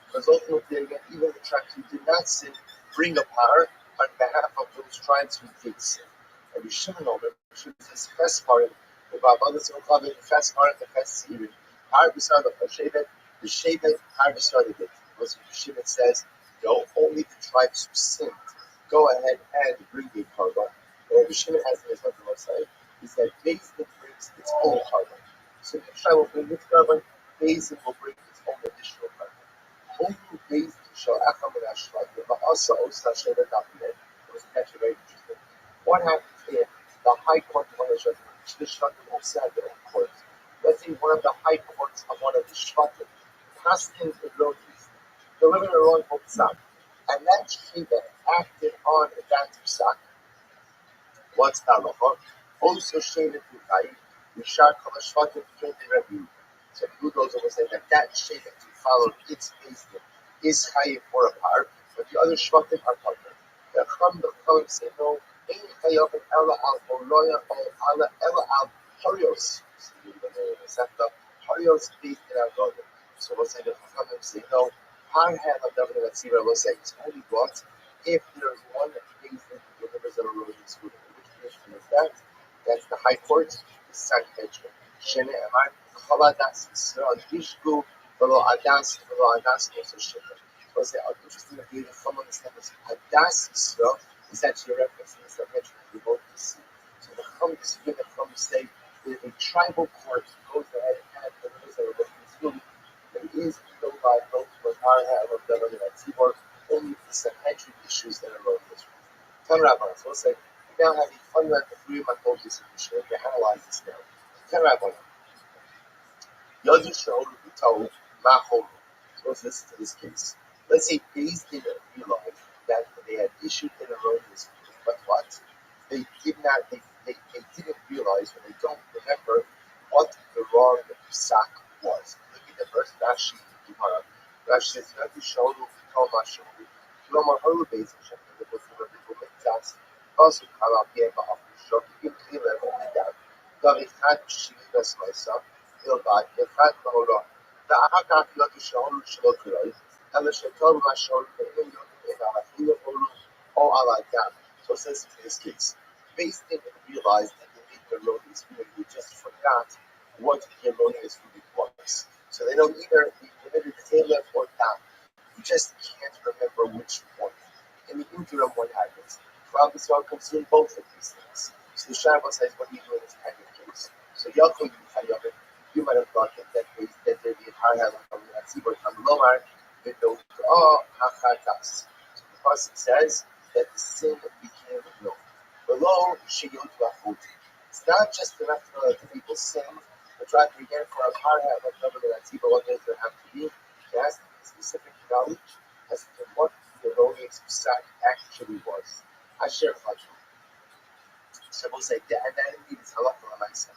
because ultimately, again, even the tribes who did not sin bring a par on behalf of those tribes who did sin. And we shouldn't know that we should just fast part the Babadas of Chavit, the fast part, the fast even. Har besar the Shevet, Har besar the Bit. Because Shevet says, no, only the tribes who sinned go ahead and bring a carbon. And the Shevet has in his other website is that Bezin brings its own carbon. So each tribe will bring its carbon, Bezin will bring its own additional carbon. Only Bezin shall Acham and Ashlag, but also Osta Shevet Dafinet. It was actually very interesting. What happens if the High Court of one of the Shvatim also had their own court? Let's say one of the High Courts of one of the Shvatim passed in the Rotis, delivered a wrong Psak, and that Shiva acted on that Psak. What's the halacha? Also shaded to Taik, Mishar Kala Shvatim came to Rabbi. So the Good also will say that Shiva to follow its wisdom is high for a part, but the other Shvatim are partner. The Chum say no. Harios. Harios based in our God. So we'll say the Chachamim say no. Har have a governor that Sira will say it's only what if there is one case that delivers a religious food. Which condition is that? That's the High Court, the Sanhedrin. Shene Amar Chaladas Israel Gishku below Adas also Shene. So we'll say interesting that the Chachamim understands Adas Israel is actually a reference to the Sanhedrin we both see. So the Chum say that a tribal court goes ahead and delivers a religious food. There is no by both with our have of government at Tzibor, only the Sanhedrin issues that are this. Ten rabbis, we'll say, we now have a fundamental theory of my distribution. We analyze this now. Ten rabbis. Yodu Shaul B'Tov Ma'Chol. So let's listen to this case. Let's say Beis Din realized that they had issued an erroneous ruling, but what? They did not. They didn't realize, or they don't remember what the wrong psak was. Look at the verse Rashi Gemara. Rashi says, "Yodu Shaul B'Tov Ma'Chol." Lomar Haru Beis Din the book of Rabbi Mitzas. Also, Kala Bien Ba'Afu Shok Im Kilev Midat. David Had Shivas myself. Ilbad Yefat Mahorah. The Ahakak Yodu Shaul Shlokuroi. And the Shetor Mashol Be'im Yodu in Alafiya Olu or Aladam. So it says in this case, Beis Din realized that they made the erroneous ruling. They just forgot what the erroneous ruling was. So they know either they committed Caleb or Dam. You just can't remember which one. In the interim, what happens? Rabbi consumed both of these things. So the Shabbos says, what do you do in this kind of case? So Yaakov, you might have thought that there'd be a high level of that Tzibor from Lomar, that those Hachatas. So the Pasuk says that the sin became known. Below Shiyot Vachoti. It's not just enough to know that the people sinned, but rather again for a high level of that Tzibor, what does there have to be? There has to be specific knowledge as to what the erroneous psak actually was. Asher Chaju. So we'll say that, and that indeed is halakha l'maisa.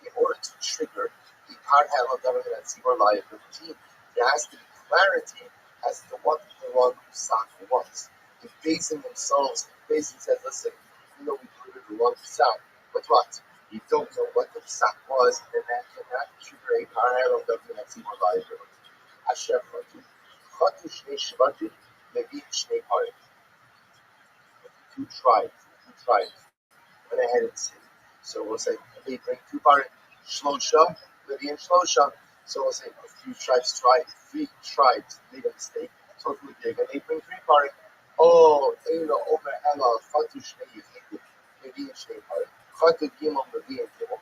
In order to trigger the part of government and tzibor liability, there has to be clarity as to what the wrong psak was. If Bezin themselves, Bezin says, listen, we know we delivered the wrong psak, but what? You don't know what the psak was, then that cannot trigger a part of government and tzibor liability. Asher Chaju. Chatu Shnei Shvatim, Levi Shnei Parim. Two tribes went ahead and said. So we'll say they bring two parim, Shlosha, Levi and Shlosha. So we'll say three tribes made a mistake. So if we dig and they bring three parim, oh, Eila Omer Ela Chatu Shnei Yechidim, Levi and Shnei Parim, Chatu Gimel Levi and Gimel.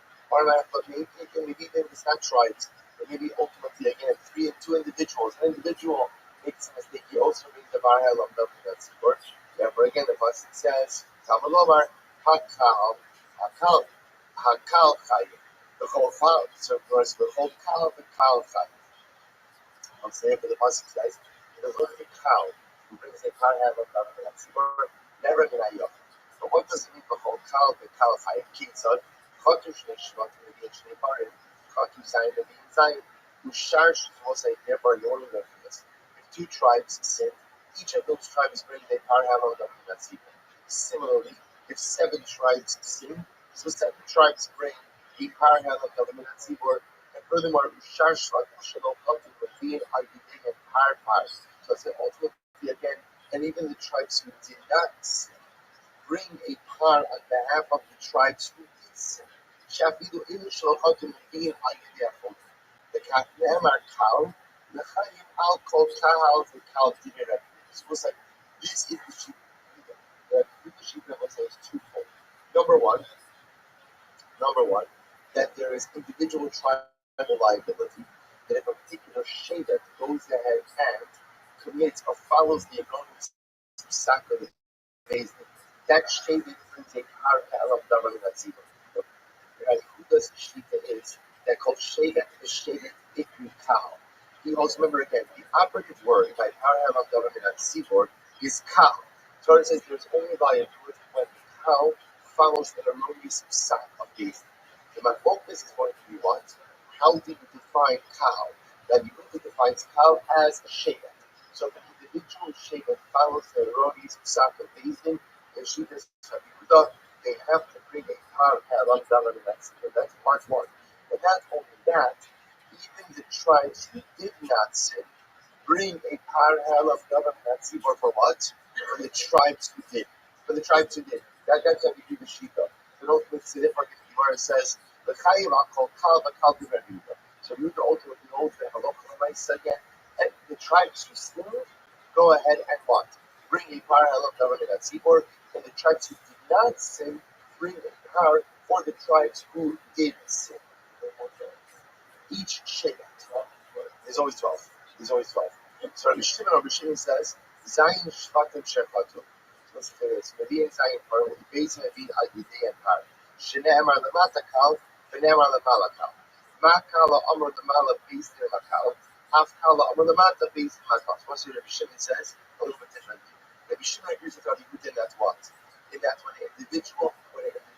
But maybe it's not tribes. But maybe ultimately again three and two individuals. An individual makes a mistake. He also brings the Barhel of the Tzibor. Therefore, again, the pasuk says, "Tamalomar Hakal Chayim." The whole Chal. So, verse the whole Kal Chayim. I'll say it, but the pasuk says, "The Lord the Kal who brings a Barhel of the Tzibor never gonna yoch." But what does it mean? The whole Kal Chayim. Kitzad Chatu Shnei Shvatim Levi Shnei Parim Chatu Zayin Levi Zayin Ushar Shvos. Therefore, you only learn from this. If two tribes sin, each of those tribes bring a parham of the. Similarly, if 7 tribes sin, so 7 tribes bring a parham of the. And furthermore, Ushar Shvatim Shalom Chatim Levin Agidei and Par. So I say ultimately again, and even the tribes who did not sin, bring a par on behalf of the tribes who did sin. Shafidu Ilu Shalom Chatim Levin Agidei Achot. The Katne'emar Kal, the Chayim Al Kol Kahal the Kal Dinner. So it's like this is the sheep. The sheep is twofold. Number one, that there is individual tribal liability, that if a particular Shevet goes ahead and commits or follows the erroneous psak of the Bezdin, that Shevet brings a par of Davar Natzibah. Who does the Shita is that called Shevet, the Shevet Ikri Kal. He also, remember again, the operative word by Parham of Davar Natzibah is Kal. Torah says there's only liability when the Kal follows the erroneous psak of Bezdin. So my focus is going to be what? How did you define Kal? That you need to define Kal as a Shevet. So if an individual Shevet follows the erroneous psak of Bezdin, the Shevet Yehuda, they have to bring a par halal dalar in that sefer. That's part one. But not only that, even the tribes who did not sin bring a par halal dalar in that sefer for what? For the tribes who did. That's how we do the Shita. So don't mix it in like the Gemara says, the Chayim Akol Kal Bakal Diver Yuda. So Yuda ultimately holds the Halacha Lamaisa again. And the tribes who sin, go ahead and what? Bring a par halal davar in that sefer. And the tribes who did not sin, bring a par for the tribes who did sin. Each Shevet is always 12. So Rabbi Shimon says, Zayin Shvatim Shechatu. Let's say this. Median Zayin Par, Bezin Avid Agidei and Par. Shene'emar Lamata Kal, Vene'emar Lamala Kal. Ma Kala Amr Lamala Bezin Makal. Af Kala Amr Lamata Bezin Makal. So what's what Rabbi Shimon says? A little bit different. Rabbi Shimon agrees with Rabbi Yehuda in that what? In that when an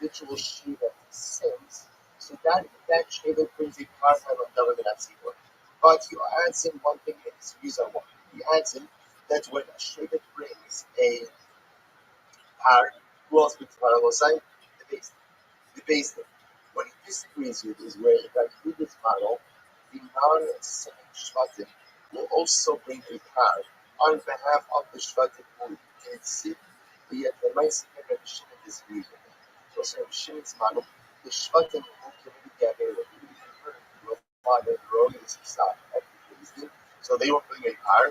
individual Shiva sins, so that Shiva brings a par of Davar Natzibah. But he adds in one thing in his views on one. He adds in that when a Shiva brings a par, who else brings a par? The base thing. What he disagrees with is where if I do this model, the non-sinning Shvatim will also bring a par on behalf of the Shvatim who did sin, but yet the nice thing Rabbi Shimon disagrees with him. So also Rabbi Shimon's model, the Shvatim who committed the Avera, who applied the erroneous psak of the Bezdin, so they were bringing a par,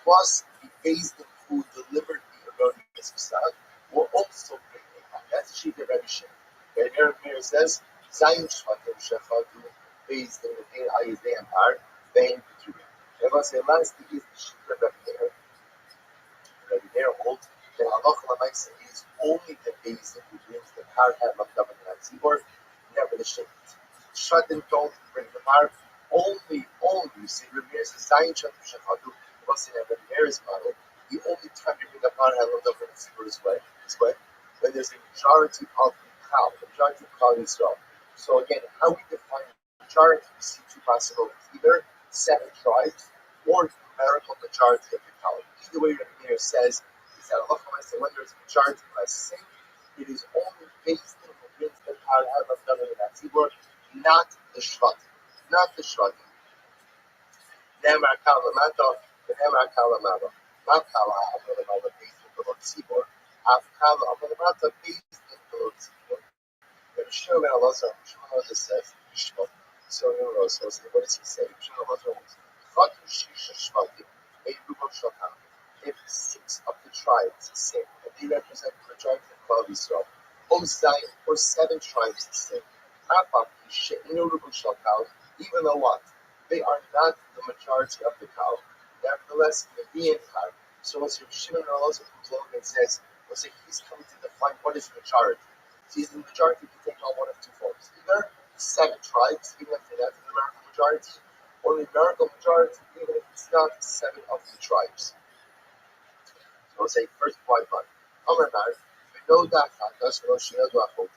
plus the Bezdin who delivered the erroneous psak will also bring a par. That's the sheet of Rabbi Shimon. Rabbi says, Zayin Shvatim Shechatu, Bezdin Levin Agidei and Par, Vein Peturim. Everyone say last thing is the sheet of Rabbi Meir. Rabbi Meir holds that Halacha Lamaisa is only the Bezdin who brings the par of Davar Natzibah, never the Shevet. Shvatim don't bring the par, only, see, Rabbi Meir says, Zayin Shvatim Shechatu, what's in Rabbi Meir's model, the only time you bring the par of Davar Natzibah is when there's a majority of the majority of Klal Yisrael. So again, how we define majority, we see two possibilities: either 7 tribes or numerical majority of the Klal. Either way, Rabbi Meir says is that when there's a majority less sin, it is only based on the brings the power of Davar Natzibah, not the Shvatim, Ne'emar Kal Lamata, Ne'emar Kal Lamata, not Kal Lamata based on the Tzibor, Af Kal Lamata based on the Tzibor. Rabbi Shimon Elazar says, so what does he say? Shimon Elazar says, if 6 of the tribes sin, and they represent the majority of Klal Yisrael, or 7 tribes sin, even though what? They are not the majority of the cow, nevertheless, the Kal. So what's Rabbi Shimon Elazar comes along and says, he's coming to define what is majority. He's the majority can take on one of 2 forms. Either 7 tribes, even if they're not the numerical majority, or the numerical majority, even if it's not 7 of the tribes. So I'll say first point one. Amar Mar, we know that Chakash, we know Shield Wachot.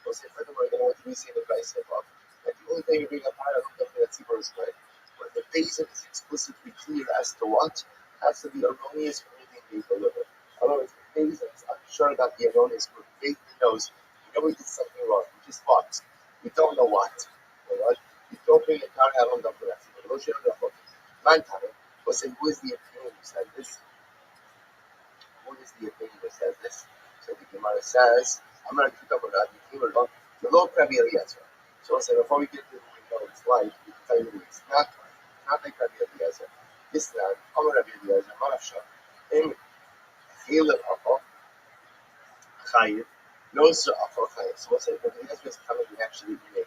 We'll say furthermore, again, what do we see in the Bryce above? That the only thing we bring up higher, I don't think that Tzibor is right. But the basin is explicitly clear as to what has to be erroneous or anything Beis delivered. In other words, if Beis is unsure about the erroneous group, Beis knows, we did something wrong. We just what? We don't know what. Right? You don't bring a car out on the rest. Mantan was saying, who is the opinion who says this? Who is the opinion who says this? So the Gemara says, I'm going to pick up on that. The low Rabbi Eliezer. So I said, before we get to his life, we can tell you that it's not like Rabbi Eliezer. This land, Rabbi Eliezer, Marasha, in Chilin Apo, Chayiv, knows the Apo Chayiv. So I said, Rabbi Eliezer is coming actually in a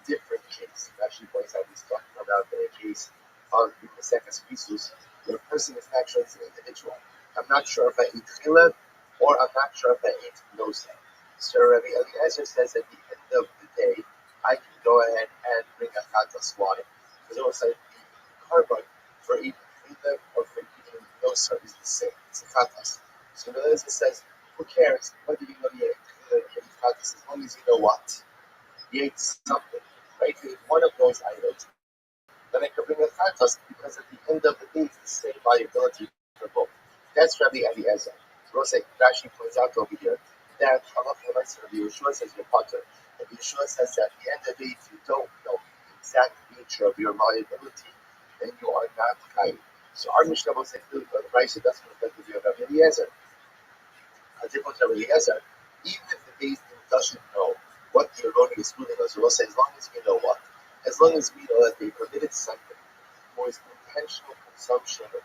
different case. He actually points out he's talking about in a case of the second species, where a person is actually an individual. I'm not sure if I eat chilin or I'm not sure if I eat nosem. So Rabbi Eliezer says at the end of the day, I can go ahead and bring a chatas wine. Because it was like the carbon for eating chilin or for eating nosem is the same. It's a chatas. So Rabbi Eliezer says, who cares whether you know you ate chilin or eat chatas, as long as you know what? You ate something, right? You ate one of those items. Then I can bring a chatas because at the end of the day, it's the same viability for both. That's Rabbi Eliezer. So Rashi points out over here that Rabbi Yeshua says you're potter. And Yeshua says that at the end of the day, if you don't know the exact nature of your viability, then you are not chayiv. So our Mishnah will say clearly, but the Rashi doesn't reflect the view of Rabbi Eliezer. Rabbi Eliezer, even if the Beis Din doesn't know what the erroneous ruling is, we'll say as long as we know what. As long as we know that they permitted something for his intentional consumption of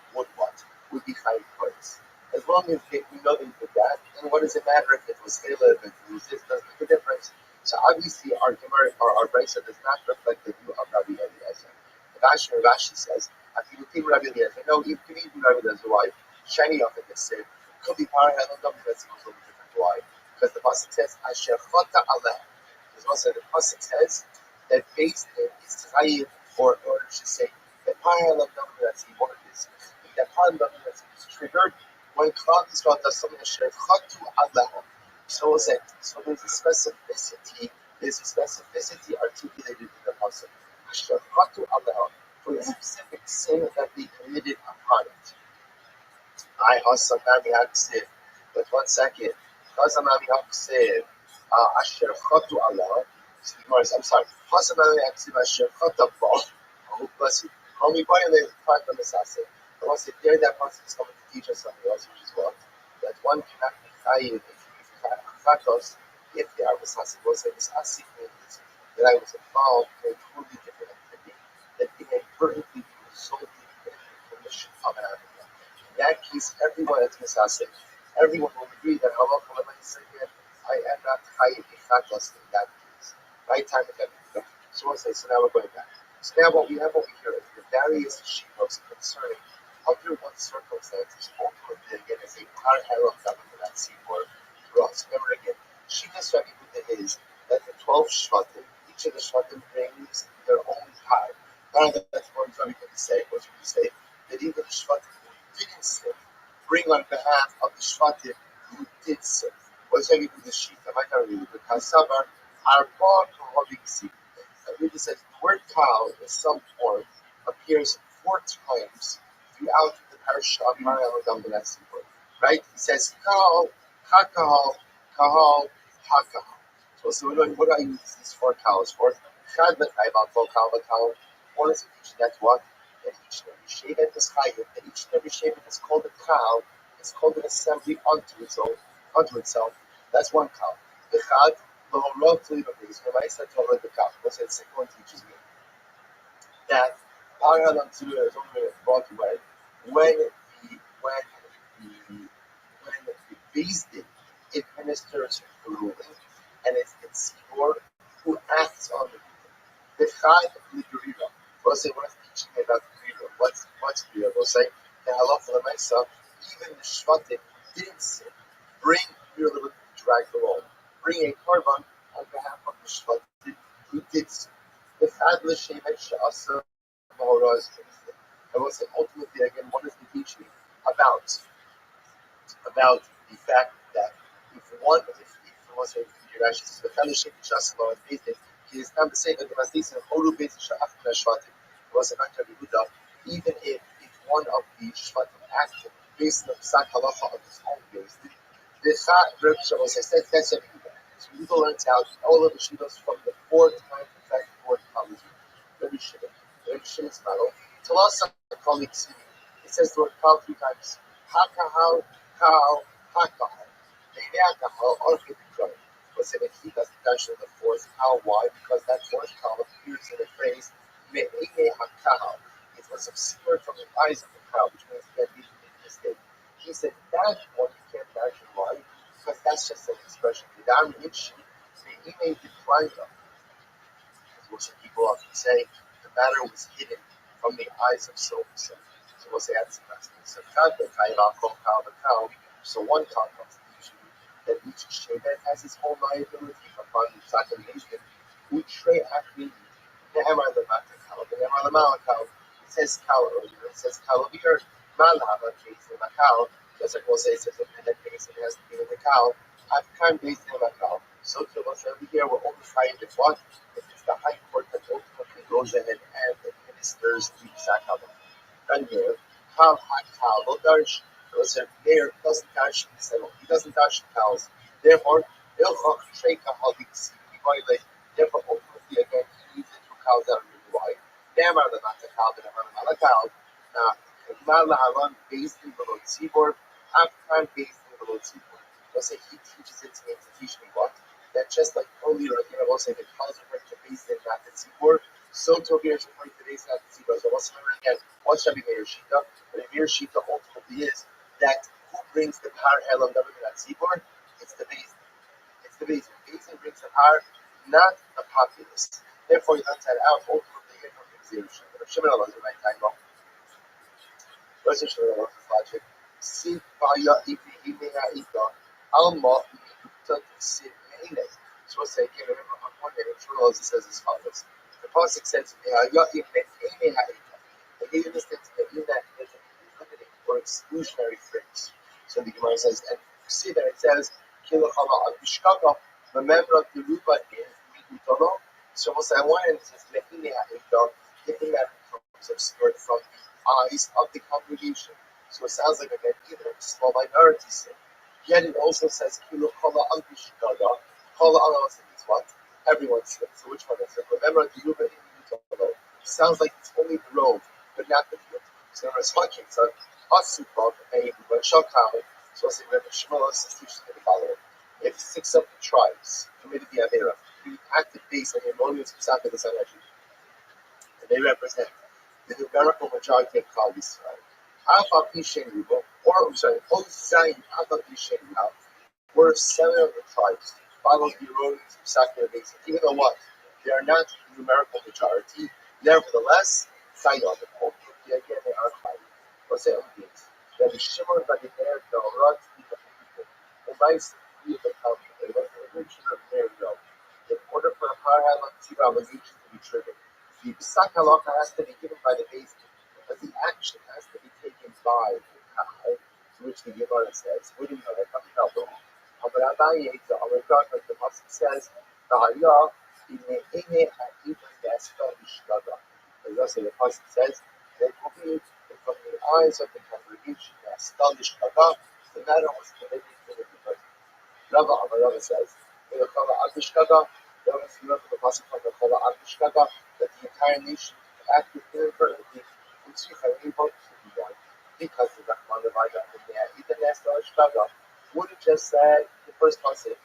would be high price. As long as we know they did that, then what does it matter if it was Caleb, if it was this, doesn't make a difference. So obviously our Gemara or our Brisa does not reflect the view of Rabbi Eliezer. Rashi says, Rabbi Eliezer, no, you can even Rabbi Eliezer, why? Shiny off in this same. Could be power head on them, that's a little different. Why? Because the Pasuk says, Asher Chota Aleh. Because also the Pasuk says, that based in Israel, or should say, the parallel of Namuratzi, what it is. The parallel of Namuratzi is triggered when Klal Yisrael does something that should Chatu Allahu. So there's a specificity articulated in the Pasuk. Asher Chatu Allahu, for the specific sin that they committed upon it. I Hasanami Haksiv, but 1 second. Hasanami Haksiv, Asher Chatu Allahu. I'm sorry. Hasanami Haksiv Asher Chatu Allahu. Bless you. Homie, why are they fighting on the Sase? I want to say, there that person is coming to teach us something else, which is what? That one cannot be chayiv chatos if they are Sase. We'll say this Asi means that I was involved in a totally different activity that inadvertently resulted in the commission of an animal. In that case, everyone is Sase. Everyone will agree that I am not chayiv chatos in that case. Right time again. So we'll say, so now we're going back. So now what we have over here is the various shivos concerning under what circumstances ultimately again is a par harel for that seaport for us. Remember again, Shivas Rabbi Huda is that the 12 shvatim, each of the shvatim brings their own par. Now that's what Rabbi Huda say, what should we say? That even the shvatim who didn't sin bring on behalf of the shvatim who did sin. What's Rabbi Huda's shita? I can't read it, but Kasavar, Arba Kohabiksi. It says the word kal in some form appears 4 times throughout the parasha of Mariam Adam Ben Asibur. Right? He says kal, hakal, kahal, hakahal. So what do I use these 4 kals for? Chad v'chayval kol kal v'kal. One is each, that's what? That each and every shevet is chayiv. That each and every shevet is called a kal. It's called an assembly unto itself. That's one kal. The chad. The second one teaches me that Parallel to is only brought away when the Beis Din administers the ruling and it's your who acts on the ruling. The Chai of the Gerira. We'll say what is teaching me about the Gerira. What's Gerira? We'll say the halacha l'maisa, even the Shvatim didn't sin. Bring your little drag the roll. Bring a korban on behalf of the Shvatim who did so. The Chad l'shevet she'asa b'hora is anything. I will say ultimately again, what is the teaching about the fact that if was a Rashi says the fellowship she'asa b'hora is anything, he is not the same that the Masdis and Horu Beis Sha'af Shvatim was a matter of Yehuda, even if one of the Shvatim acted based on Psak Halacha of his own base. The Chad Reb Shabbos says that's a so we go learn out all of the Shivas from the 4 times, in fact, 4 times. Rabbi Shimon's model. To us, colleagues, it says the word cow 3 times. Hakahal, cow, hakahal. Maybe hakahal, or hakahal. Was it a he doesn't touch the fourth cow? Why? Because that fourth cow appears in the phrase Me'ene hakahal. It was obscured from the eyes of the cow, which means that he made a mistake. He said that one you can't imagine why, because that's just an expression. The Dam Yitchi, Me'ene declined them. What some people often say, the matter was hidden from the eyes of so. So we'll say that's the best. So one cow comes to teach you that each Shevet has his own liability upon the second nation. It says cow earlier, it says cow here, Malava case in a cow, just like we'll say it says a head case, it has to be with the cow. I've kind of based in a cow. So to us over here, we're only trying to what? If it's the high court that ultimately goes ahead and administers the Sakala. And here, Kal Hakal, Lodarsh, was a mayor doesn't touch he doesn't touch the cows. Therefore, Ilchach Sheikha Haldix, he violates, therefore, ultimately again, he needs the 2 cows that are really wide. Never the Matakal, the Malakal, Mala Haran based in below Tzibor, Afghan based in below Tzibor. We'll say he teaches it to me to teach me what? That just like earlier, we'll say the cows are going to base in not the Tzibor, so to be able to bring the base not the Tzibor. So what's remember again? What should be Meir Shita? But Meir Shita ultimately is that who brings the power Elam David at Tzibor? It's the base. It's the base. The base brings the power, not the populace. Therefore, you let that out ultimately here from the Xerusha. But Shimon Allah is the right time. Where's the Shimon Allah's logic? See, Baya, Ibina, Ita, Alma, so we'll say, again, remember on one day, Shimon Allah says as follows. The Pasuk says, they gave this thing to that there's a limiting or exclusionary phrase. So the Gemara says, and you see that it says, remember the Ruba is Mikutono. So we'll say, one end says, taking that becomes obscured from the eyes of the congregation. So it sounds like again, even a small minority sin. Yet it also says, Kilo Kala Albishkada. Kala Allah is what? Everyone's sin. So which one is it? Remember the Ruba in Mikutono. Sounds like it's only the road, but not the field. So there is watching. So Asukov and Shakal. So I say Rabbi Shimon teaches me the following. If 6 of the tribes committed the Avera, the active base and the harmonious Pesach of the Sanhedrin, and they represent the numerical majority of Klal Yisrael. Alpha Pishen Rubo, or I'm sorry, Osayin Alpha Pishen Rubo, were 7 of the tribes follow the erroneous Pesach of the base. Even though what? They are not the numerical majority, nevertheless, Sayon, the whole again, they are fighting. What's that mean? That the Shimon by the air, the Rod, the vice of the company, was the origin of their will. In order for a higher obligation to be triggered, the Pesach halacha has to be given by the base, but the action has to be taken by the Kahal, to which the Gemara says, we didn't know that coming out of the like the Pasuk says, the Hayah, in the Ene, even the Ashkal, as also the Pasuk says, that will be from the eyes of the congregation, the matter was committed to the people. Rabbi says, the Pasuk from the that the entire nation acted inadvertently, because the Rahman would have just said the first Pasuk,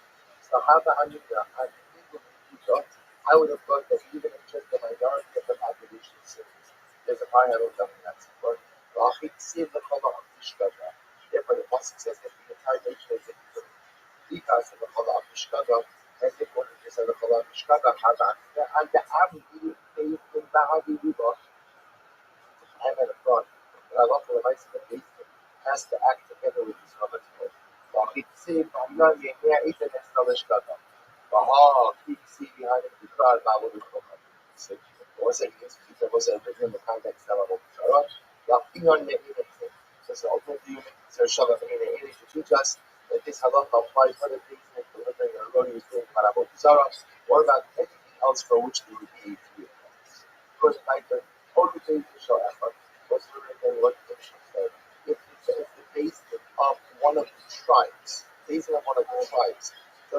I would have thought that even if just the minority of the population is serious, there's a high level of that's important. Therefore, the Pasuk says that the entire nation is included. Because of the Chala Mishkaga, as the Quran says, the Chala Mishkaga, and the Abdi faith in Bahadi Ruba, I had a thought, but I love the advice of the faith has to act together with his Rabbi. Behind it, the crowd, I would have come. Was it written in the context of the Torah? So ultimately, to teach us that this halacha applies whether things like delivering or erroneous doing parabot zara, or about anything else for which they would be to be offense. Of course, like the only thing to show effort was to what the Mishnah said. If the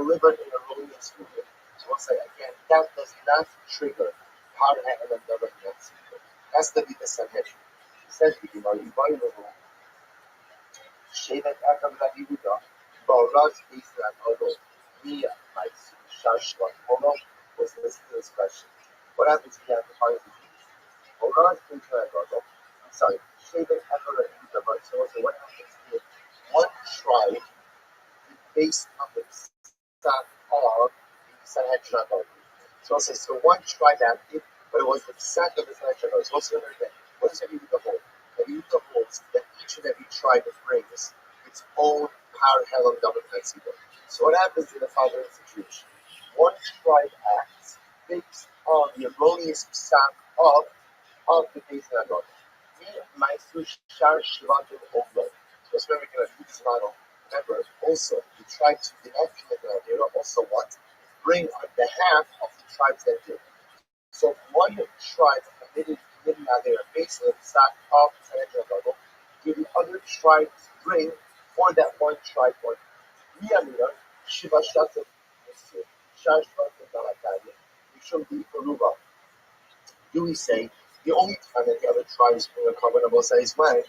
delivered in erroneous ruling. So we'll say again, that does not trigger Har Ha'elam Davar Yatzibur. Has to be the Sanhedrin. He says, Shevet Akam Rabbi Yehuda, Ba'oraz Beisrat Odo, Mia, Maisu, Shashwa, Mono, was listening to this question. What happens if you have to find the keys? Ba'oraz Beisrat Odo, I'm sorry, Shevet Akam Rabbi Yehuda, but so what happens if one tribe is based on the Psat of the Sanhedrin Odo? So I'll say, so one tribe acted, but it was the Psat of the Sanhedrin Odo. So what's the other thing? What does Rabbi Yehuda hold? Rabbi Yehuda holds that each and every tribe brings its own power hell of double Netzibur. So what happens in the following situation? One tribe acts based on the erroneous psak of the base Nagod. We might shar shivatim over. So that's where we're going to do this model. Remember, also, the tribes who did not commit the idea also what? Bring on behalf of the tribes that did. So one tribe committed Nadir based on the psak of the Sanhedrin level, do the other tribes bring for that one tribe one. Miyamina, Shiva Shatim, Shash Shatim Balatanya, Mishum Di Peruba. Do we say the only time that the other tribes bring a carbon of Mosai's mind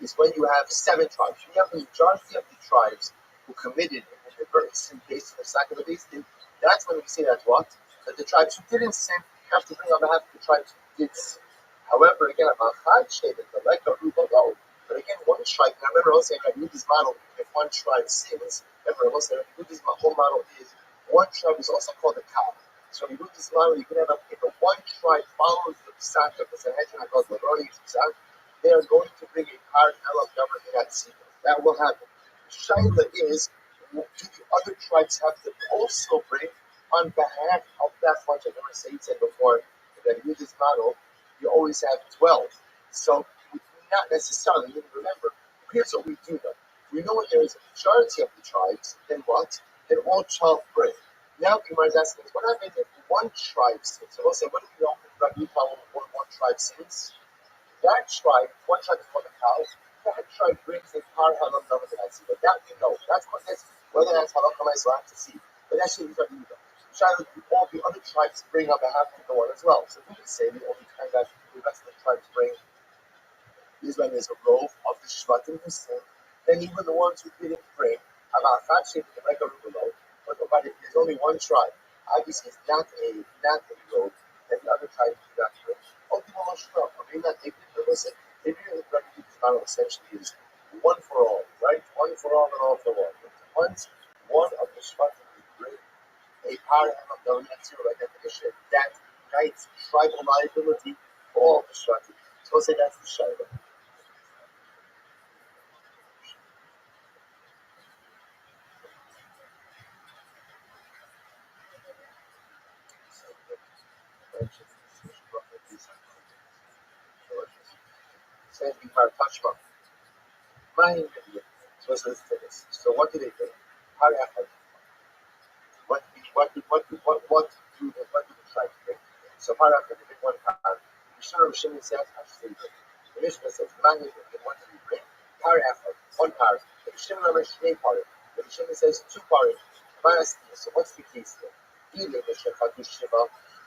is when you have 7 tribes. We have the majority of the tribes who committed the sin based on the sack of the beast. That's when we say that what? That the tribes who didn't sin have to bring on behalf of the tribes who did sin. However, again, Machad Shevet, the like of Ruba Go. But again, one tribe, and I remember also saying, I knew this model, if one tribe sins, remember also, this whole model is, one tribe is also called a cow. So when you do this model, you can have if one tribe follows the psak of the Sanhedrin and goes Leroni psak, they are going to bring a hard hell of government in that sequence. That will happen. Shaila is, do the other tribes have to also bring on behalf of that bunch? I remember Said said before that in this model, you always have 12. So not necessarily, remember, here's what we do though. We know when there is a majority of the tribes, then what? Then all 12 bring. Now Kumar is asking us, what happens if one tribe sins? So we'll say, what if we don't Rabbi one tribe sins? That tribe, one tribe is called the cows, that tribe brings a par halal number that I see. But that we know. That's what that's whether that's halal kamais, we'll have to see. But that should be Rabbi Yehuda. All the other tribes bring on behalf of the one as well. So we can say the only time that the rest of the tribes bring is when there's a rove of the Shvatim who sin, then even the ones who didn't bring, about Chachim, the regular below, but there's only one tribe. Obviously, it's not a rove, and the other tribes do not bring. Oh, people must know. I mean, not they didn't listen. They didn't recognize this model essentially is one for all, right? One for all and all for one. Once one of the Shvatim will bring a power of the Netzir by definition, that guides tribal liability for all the Shvatim. So we'll say that's the Shaila. Says we are touchma. So let's listen to this. So what do they do? How do what do the tribes bring? So Parach they bring one power. Shimon says actually the Mishnah says Mani what do we bring? Parach one power. The Shimon Shnei power. The Shimon says 2 power. So what's the case here?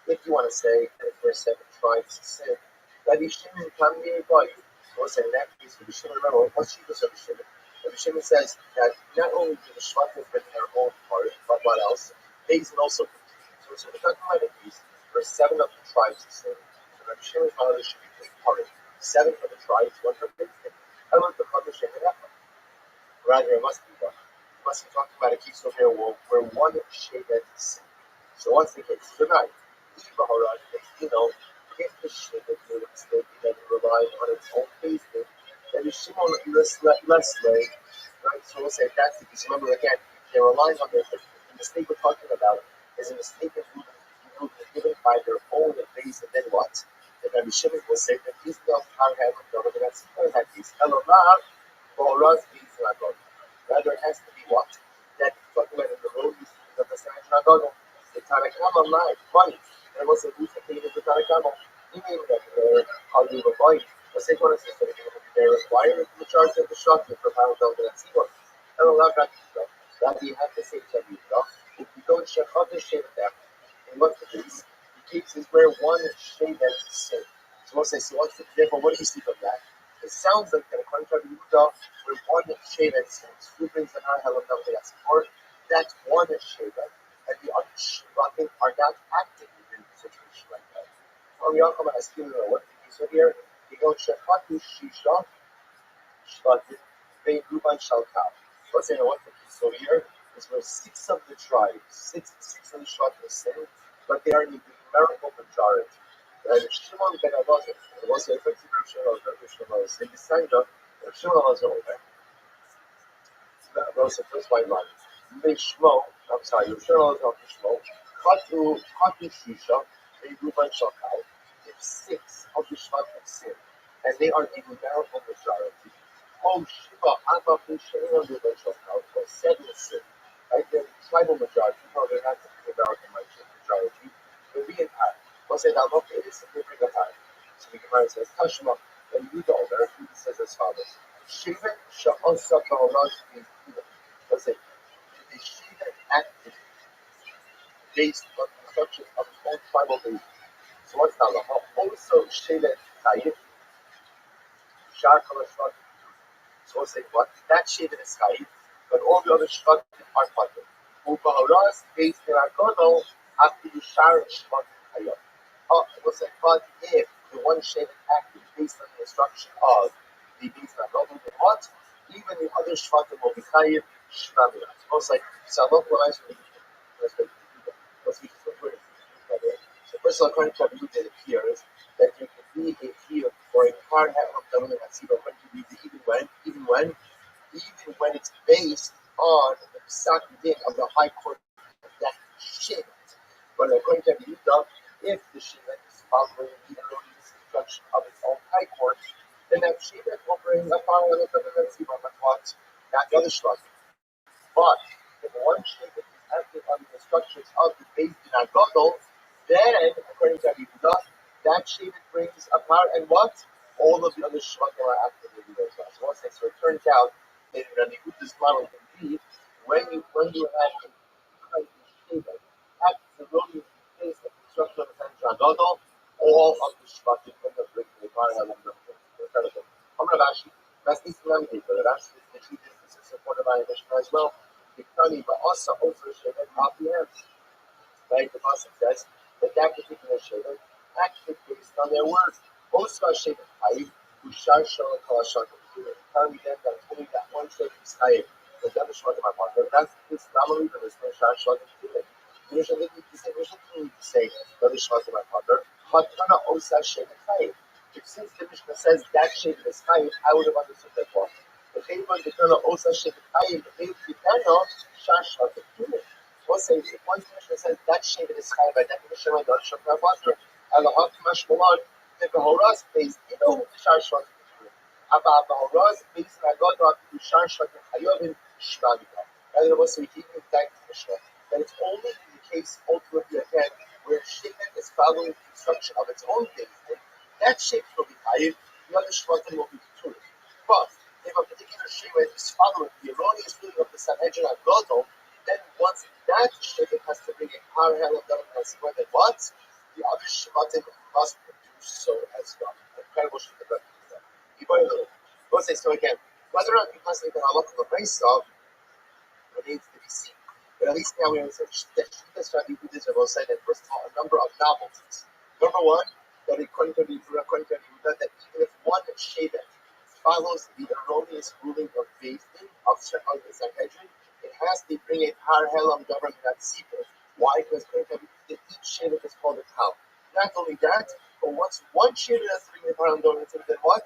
If you want to say that there are 7 tribes sin, Rabbi Shimon come near by you. So in that case, Rabbi Shimon, remember, what's she does Rabbi Shimon? Rabbi Shimon says that not only do the Shvatim bring their own part, but what else? Basin also contributes. So we're talking about a case where 7 of the tribes are sin. So Rabbi Shimon's father should be taking part. 7 for the tribes, 1 for the Basin. How about the Chadash and the Rather, it must be one. It must be talking about a case over here where one Shevet is sin. So what's the case? Tonight, if the Shevet made a mistake that it relied on its own basis, then the Shimon less lay, right? So we'll say that's the case. Remember again, they're relying on the mistake we're talking about is a mistake that was given by their own base, and then what? Then Rabbi Shimon will say that these girls are having the that's that case. Hello, rather it has to be what? That talking about in the road of the Sanhedrin. The Tarakama lied, funny. There was a reason to the Tarakama. He made that how you were buying. The second one is that they're required the majority of the shot for power of the Seagull. And a lot of that that you have to say to Yudah, if you don't shechot the shevet them, and what's the case? The case is where one shevet sin. So we'll say, so what's the therefore? What do you see from that? It sounds like that according to Yudah, where one shevet sins, who brings the high hell of them that's more, that's one shevet, and the other shvatim are not acting in a situation like that. Or we also want to assume what the case here. You go shechatu shisha. Shvatim, they Ruban Shalkal. What's saying what the case over here is where six of the tribes, six of the Shvatim sin, but they are in the numerical majority. Shimon ben Elazar, it was a effective Shimon Elazar, they decided that Shimon Elazar over. That was the first white line. Mishmo, I'm sorry, Shimon Elazar Mishmo, Katu Shisha, they Ruban Shalkal. If six of the Shvatim sin, and they are the numerical majority. Oh, Shiva, Abba, Shayna, or seven sin. Right? They're the tribal majority. No, they're not the American majority. They're being high. We'll say, now look, it is a different high. So the Gemara says, Tashma, and you go there, he says as follows. Shiva, Sha'osa, Ba'oraz, let's say, the Shiva acted based on the instructions of his own tribal belief. So what's that? Also, Shiva, Taik, Shar, Kalashvat. So we'll say what? That Shevet is Chayit, but all the other Shvatim are Pater. U'Ba'oraz based in Agono after the Shar Shvatim Chayot. We'll say, but if the one Shevet acted based on the instruction of the based in Agono, then what? Even the other Shvatim will be Chayit Shmamira. So we'll say, so I'm not going to let's be so first of all, according to Rabbi, it appears that there can be a fear or a car of government at Siva according to Rabbi, even when it's based on the Psak Din of the High Court of that Shevet. But according to Rabbi, if the Shevet is following the erroneous instruction of its own High Court, then that Shevet will bring a power of the government at Siva, but what? Not the other Shvatim. But if one Shevet is acting on the instructions of the Beis Din Agadol, then, according to Rabbi, that Shevet brings a power, and what? All of the other Shvatim are activating those laws. So once it turns out that in Rabbi Huda's model indeed, when you have a kind of Shevet acts erroneously based on the instruction of the Sanhedrin Agadol, all of the Shvatim end up breaking the power of the incredible. I'm going to actually, that's the Islamic but actually the truth is this is supported by a Mishnah as well. Because also Shevet off the hands. Right? The Pasuk says that particular Shevet acted based on their words. Also, Shevet Taik, who shar shal kol shal telling them that only that one Shevet is Taik, the other Shvatim are part. That's this anomaly that is no shar shal kol. There's nothing to say the other Shvatim are part. Hatana osa Shevet Taik. Since the Mishnah says that Shevet is Taik, I would have understood that part. The Chayvon Dekana osa Shevet Taik, the Dekana shar shal kol. We'll say if one Mishnah says that Shevet is Chai by definition of the Shofar Pastor, and the Hot Mashmalon, the Behoraz based in the Shar Shvatim. Abba Behoraz based in Agadol to Shar Shvatim Chayovim Shmamika. And it was so we keep in that Mishnah. That it's only in the case ultimately again where Shevet is following the instruction of its own thing. That Shevet will be Chayiv, the other Shvatim will be Keturim. But if a particular Shevet is following the erroneous ruling of the Sanhedrin Agadol, then once that Shevet has to bring a power hell of government then what? The other Shvatim must do so as well. Incredible Shvatim. We'll say so again. Whether or not you must make an halakha of the race of remains to be seen. But at least now we understand that Shvitas Rabbi Buddhism will say that first of all a number of novelties. Number one, that according to that even if one Shevet follows the erroneous ruling of Beis Din of the Sanhedrin, it has to bring a power hell on government at Sipur. Why? Because each Shevet is called a cow. Not only that, but once one Shevet has to bring the power on government, then what?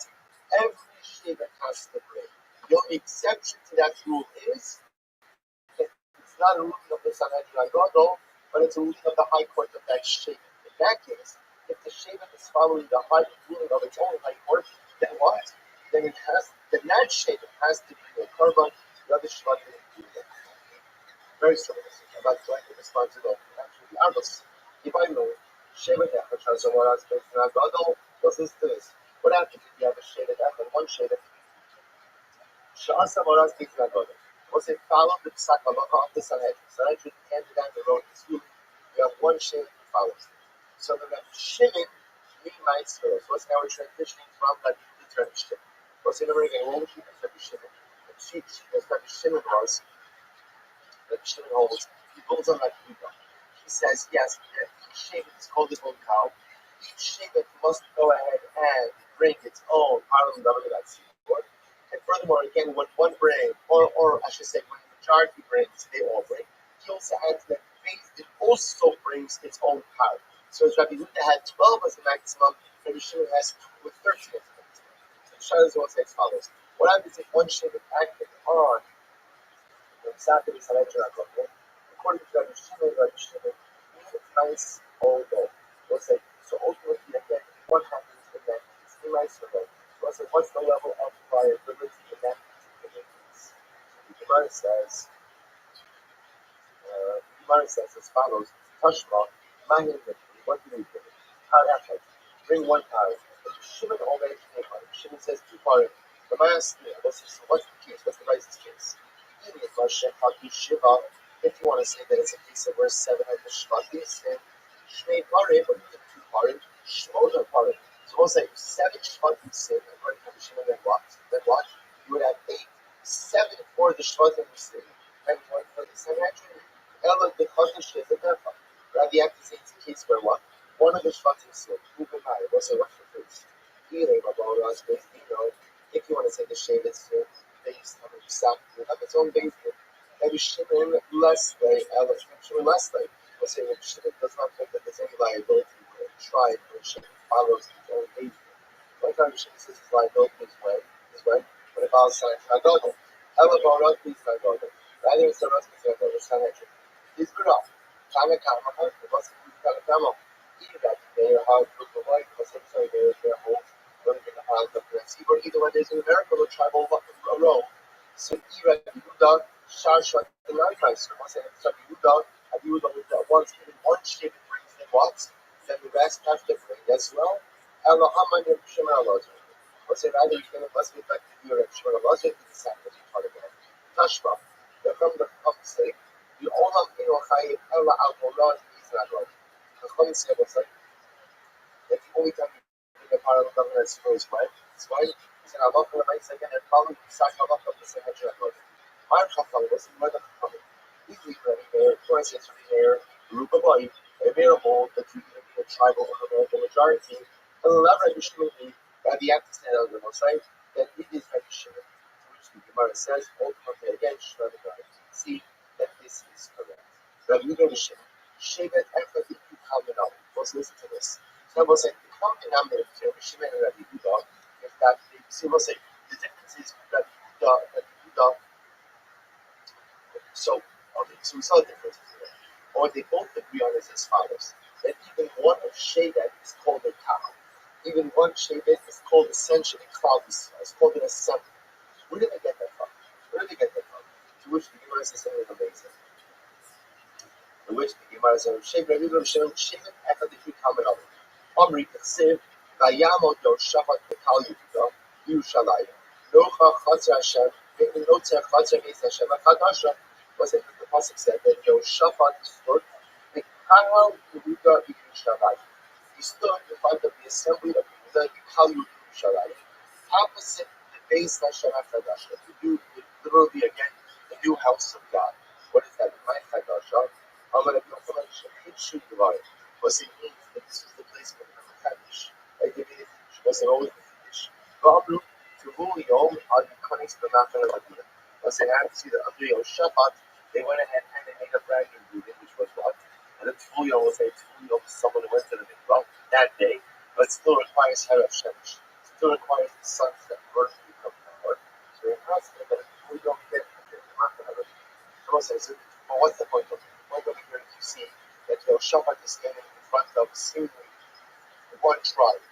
Every Shevet has to bring. The only exception to that rule is that it's not a ruling of the Sanhedrin Agadol, but it's a ruling of the High Court of that Shevet. In that case, if the Shevet is following the high ruling of its own High Court, then what? Then that Shevet has to bring a korban. The other Shvatim do that. Very similar. About collective responsibility. Actually, the others. If I know Shevet Echad Shazomaraz based in Agadol, what is this? What happens if you have a Shevet Echad, one Shevet? Sha'asa Maraz based in Agadol. Was they follow the Psak Halacha of the Sanhedrin? Sanhedrin handed down the road to you. You have one Shem who follows. So the Rabbi Shimon, me might so now we're transitioning from Rabbi to Rabbi Shimon. Was never again one sheep is Rabbi Shimon. The sheep as Rabbi Shimon was, Rabbi Shimon holds, he holds on Rabbi Yehuda. He says, yes, each Shevet is called its own cow. Each Shevet must go ahead and bring its own Harlem David seaboard. And furthermore, again, when one brings, or I should say, when the majority brings, they all bring. He also adds that it also brings its own power. So as Rabbi Yehuda had 12 as a maximum, Rabbi Shimon has 13 as a maximum. So the Shah is what says follows. What happens if one Shevet acted on the Saturday Sanhedrin? According to Rabbi Shimon, nice although. So ultimately, again, what happens in that case? He might survive. What's the level of liability in that particular case? The Gemara says as follows: Tashma, Mahin, what do we do? Parachet, bring one power. Shimon already came out. Shimon says two power. The Maya's what's the case? What's the vice's case? If you want to say that it's a case of where 7 had the Shvatis and Shnei Parim, but two Parim, Shmoda Parim. So we'll say 7 Shvatim sin, according to Shimon, then what? You would have 8, 7 for the Shvatim sin, and 1 for the Sanhedrin. Ella the Chodesh is a Nefa. Rabbi Yaakov says it's a case where what? One of the Shvatim sin, moving higher. We'll say what's the case? If you want to say the shade is sin, they used to have a Psak, they have its own basement. Maybe Shimon less like Shimon less like. We'll say that Shimon does not think that there's any liability when a tribe when Shimon follows his own basement. One time Shimon says his liability is when, when it follows Sanhedrin. Ella Barak is Sanhedrin. Rather it's the rest of the Sanhedrin. He's good off. China Kama, it wasn't Kama. Either that they are hard to provide, because I'm sorry, they're whole. Or either when there's an American or tribal row. So Ira Yehuda, Shar the Nightmeister. Once I have Yehuda with once given one shape and brings in what? Then the rest have to bring as well. Ella Haman and Shimon Elazar. Once I rather you can must be effective here at Shimon Elazar to the sacrifice part of it. Tashba. They're from the state. The Olam Inochai Ella Alkolah is not right. The Chum said what's like that the only time the part of the government is supposed right? It's why he said Allah for the night second and following the sack of Allah of the Sanhedrin. My Chacham was in the Chacham. Easily ready there, twice yesterday there, Rupa Boy, a mere hold that you can be a tribal or American majority, and the lever additionally by the act of the Mosai, that it is Shimon, which the Gemara says, ultimately again, Shimon see that this is correct. Rabbi Yehuda Shimon, Shevet Echad Yiku Kalmanah. Let's listen to this. So we'll say the common denominator between Shimon and Rabbi Yehuda is that we'll say the difference is Rabbi Yehuda. So we saw the difference here. Or they both agree on is as follows: that even one of Shevet is called a cow. Even one Shevet is called essentially cloud. It's called an assembly. Where did they get that from? To which the Gemara says something amazing. In which the Gemara says, Shevet Echad Yiku Kalmanah. Omri Ketziv, Vayamot Yoshafat Bekal Yehuda, Yerushalayim. Nocha Chatzar Hashem, Ve'inotzer Chatzar Beis Hashem HaChadasha. Was it the pasuk said that Yoshafat stood Bekal Yehuda Yerushalayim. He stood in front of the assembly of Yehuda Bekal Yerushalayim, opposite the Beis Hashem HaChadasha, to do literally again the new house of God. What is that? My Chadasha. Amar Rabbi Yochanan Shechin Shuvarim. Was it means that this was the place for the Kaddish? Like the Kaddish was always the Kaddish. Rabbi to rule Yom on the Konis B'Machal Adina. Was it had to see the Adri Shafat? They went ahead and they made a brand new building, which was what? And the Tful was a Tful someone who went to the mikvah that day, but still requires Harav Shemesh. Still requires the sunset first to become power. So it has to be that Tful Yom get the B'Machal Adina. So what's the point of it? The point of it here is to see that Shafat is standing in front of seemingly one tribe,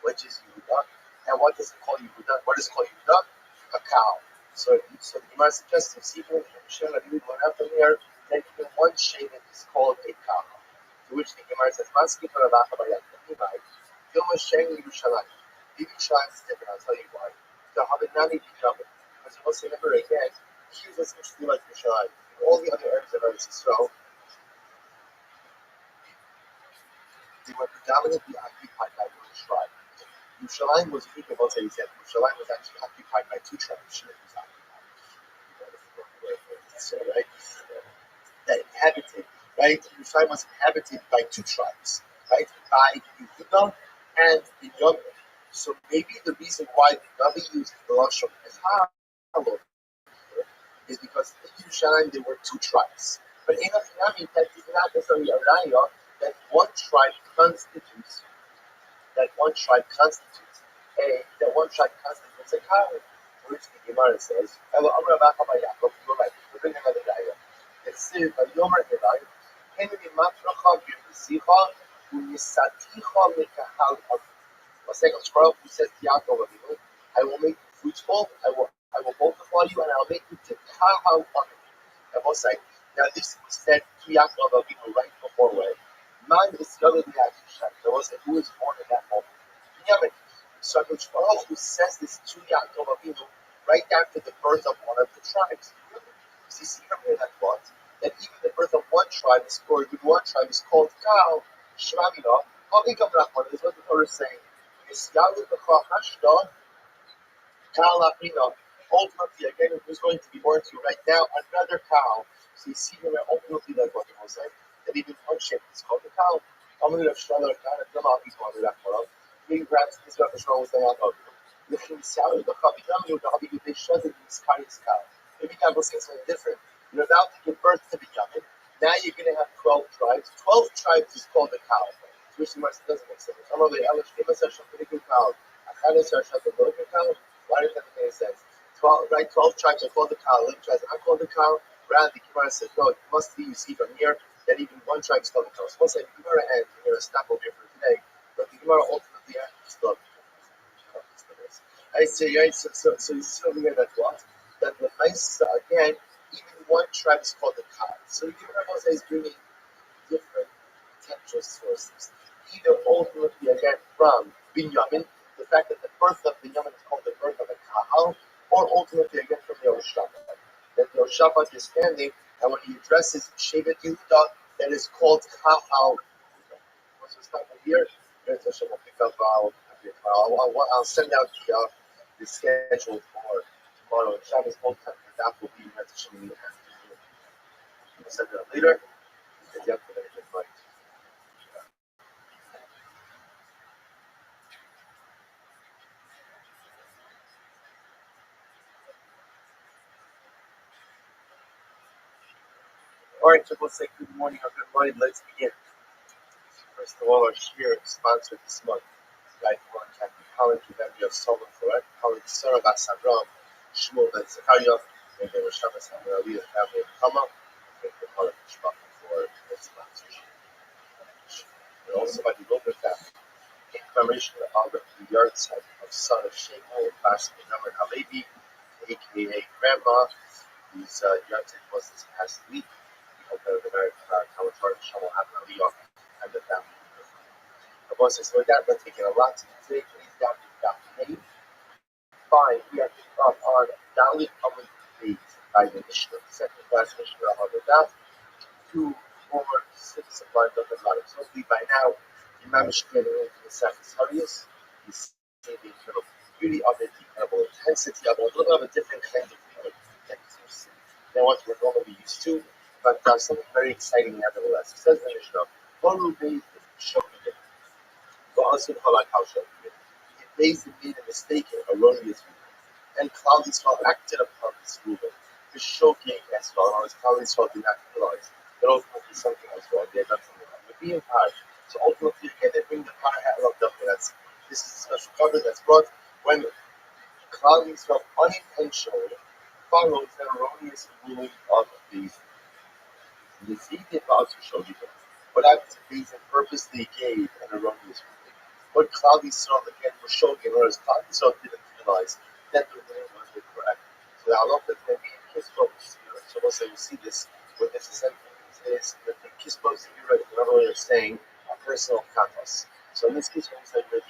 which is Yehuda. And what does it call Yehuda? What does it call Yehuda? A cow. So the Gemara suggests to see from Shimon and Yehuda what happened here, that even one Shevet is called a cow. To which the Gemara says, Maski for Rabbi Bayat, Dilma Sheng Yerushalayim. Yerushalayim is different, I'll tell you why. The Habinani Bikabit. Because you will say, remember again, here's what's interesting about Yerushalayim. All the other areas of Eretz Yisrael, they were predominantly occupied by one tribe. Yerushalayim was unique about it. Yerushalayim was actually occupied by two tribes. So, right? That inhabited, right? Yerushalayim was inhabited by two tribes, right? By Yehuda and Binyamin. So maybe the reason why the Rabbi used the Lashon Echad is because in Yerushalayim there were two tribes. But in Afnami, that is not necessarily a raya that one tribe constitutes a cow. Which the Gemara says, "Elo Amar Abacha Yaakov." You're right. We're bringing another raya. It says, "Vayomer Elai, Henry Matracha B'Yisicha U'Yisaticha Lekahal Aviv." A second scroll who says to Yaakov Avinu, "I will make you fruitful. I will multiply you, and I will make you to Kahal Aviv." I will say, now this was said to Yaakov Avinu right before when. Man is the other reaction. There was who was born in that moment. Binyamin. So HaKadosh Baruch Hu says this to Yaakov Avinu right after the birth of one of the tribes. So you see from here that even the birth of one tribe is called Kal Shravina. Is what the Torah is saying. Yisyalu b'cha hashda Kal Aprina. Ultimately, again, who's going to be born to you right now, another cow. So you see here ultimately that's what the Torah says. That even one shape is called the cow. Maybe perhaps this Rabbi Shmuel was saying, maybe God was saying something different. You're about to give birth to Binyamin. Now you're going to have 12 tribes. 12 tribes is called a cow. Which doesn't make sense. Why does that make any sense? 12 tribes are called the cow. 11 tribes are not called the cow. Rather, the Gemara says, no, it must be, you see from here, that even one tribe is called the cow. So we'll say the Gemara and we're going to stop over here for today. But the Gemara ultimately has to I say, right? So you see over here that what? That the nice again, even one tribe is called the cow. So the Gemara is bringing different potential sources. Either ultimately again from Binyamin, the fact that the birth of Binyamin is called the birth of a Kahal, or ultimately again from Yehoshaphat. That Yehoshaphat is standing, and when he addresses Shevet Yehuda, that is called Kahal. Once we stop here, we'll pick up. I'll send out the schedule for tomorrow. Shabbos whole time, that will be in the afternoon. We'll send it out later. And you have to make it right. All right, so we'll say good morning or good morning. Let's begin. First of all, our shir sponsor this month, Lifelong Catholic College, Rabbi of Solomon Florette, College Sarah Basabram, Shmuel Ben Zechariah, and the Rosh Hashanah family of Kama. Thank the College for its sponsorship. And also by the Rover family, in commemoration of the yahrzeit of son of Shmuel Bas Benjamin Halevi, aka Grandma, whose yahrzeit was this past week. We hope that the married College Shalom have an aliyah and the family. Of course, so with that, let's begin a lot to today. Please down to fine. We are on Dalit Amud Beis by the Mishnah, second class Mishnah on the Daf, 2, 4, 6 of line of the bottom. So hopefully by now, the Mamish getting into the Safis Harius. You see the incredible beauty of it, the incredible intensity of it, a little bit of a different kind of intensity than what we're normally used to, but something very exciting nevertheless. It says in the Mishnah, Boru Beis is shocking it. It based and made a mistaken, erroneous movement, and Klal Yisrael acted upon this movement to showcase as well, or as Klal Yisrael did not realize that ultimately something was wrong. They had done something wrong. But being hard, so ultimately again they bring the fire hat of this is a special cover that's brought when Klal Yisrael unintentionally follows the erroneous ruling of these. The Zidit also showed you what happens if these purposely gave an erroneous ruling. What Klal Yisrael again was showing, whereas Klal Yisrael didn't realize that the ruling was incorrect. So the halacha can be in Kispo Sefira. So we'll say we see this with this sentence is that the Kispo Sefira is another way of saying a personal katas. So in this case, when we say that the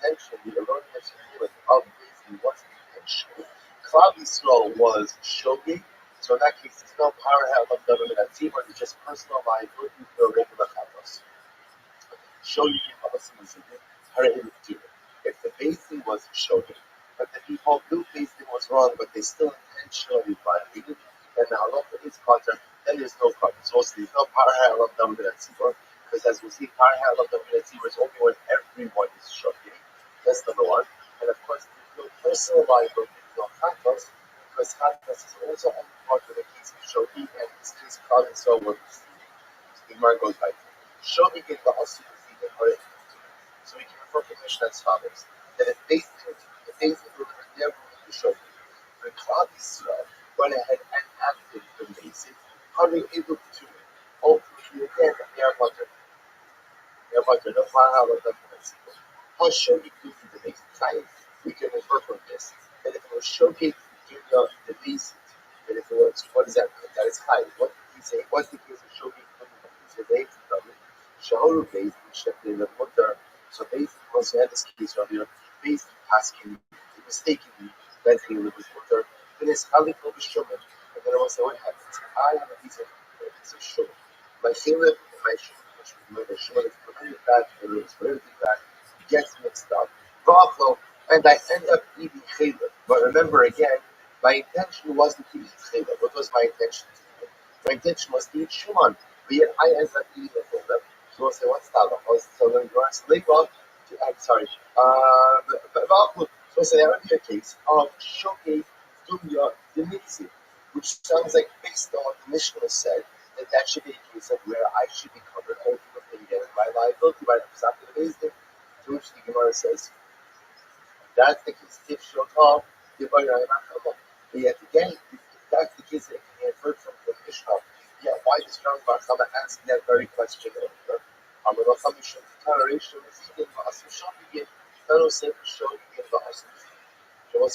intention, the erroneous ruling of Beis wasn't intentional, Klal Yisrael was Shogi, so in that case, there's no power held of government at Tzibor, it's just personal liability for regular chatos. Shogi was if the basin was Shogi, but the people knew basin was wrong, but they still intentionally violated, and the halacha is Qatar, then there's no Qatar. So there's no power held of government at Tzibor, because as we see, power held of government at Tzibor is only when everyone is Shogi. That's number one. And of course, there's no personal liability, no chatos, because chatos is also only part of the case of Shogi, and in this case, Klal Yisrael was deceived. The Gemara goes back. Shogi in the also deceiving her. So we can refer to Mishnah as follows: that if they delivered their ruling to Shogi, when Klal Yisrael went ahead and acted the basic, how are they able to do it? Ultimately, again, they are butter. They are butter. No matter how much how Shogi could do the basic science, we can infer from this that if it was Shogi doing the basic, that if it was, what does that mean? That is high. What did he say? What's the case of Shogi doing the basic? They tell me, Shahoru based in Shepli the Mutter. So basically, once you had this case earlier, basically asking mistakenly that he was Mutter, then it's highly focused Shuman. And then I will say, what happens? I have a piece of Shuman. My Shimon and my Shuman is very bad, and it's very bad. Gets mixed up, and I end up eating chaylev. But remember again, my intention wasn't to eat chaylev. What was my intention to eat? My intention was to eat shuman, but yet I ended up eating the chaylev. So I say, what's that? So then you ask later, I'm sorry. So I say, there would be a case of shogeg dunya dimitzi, which sounds like based on what the Mishnah said, that should be a case of where I should be covered ultimately again in my liability by the Pesach of the Bezdin. To which the Gemara says, that's the case, if Shokal, but yet again, if that's the case, it can be inferred from the Mishnah. Yeah, why does Rabbi Chama ask that very question earlier? So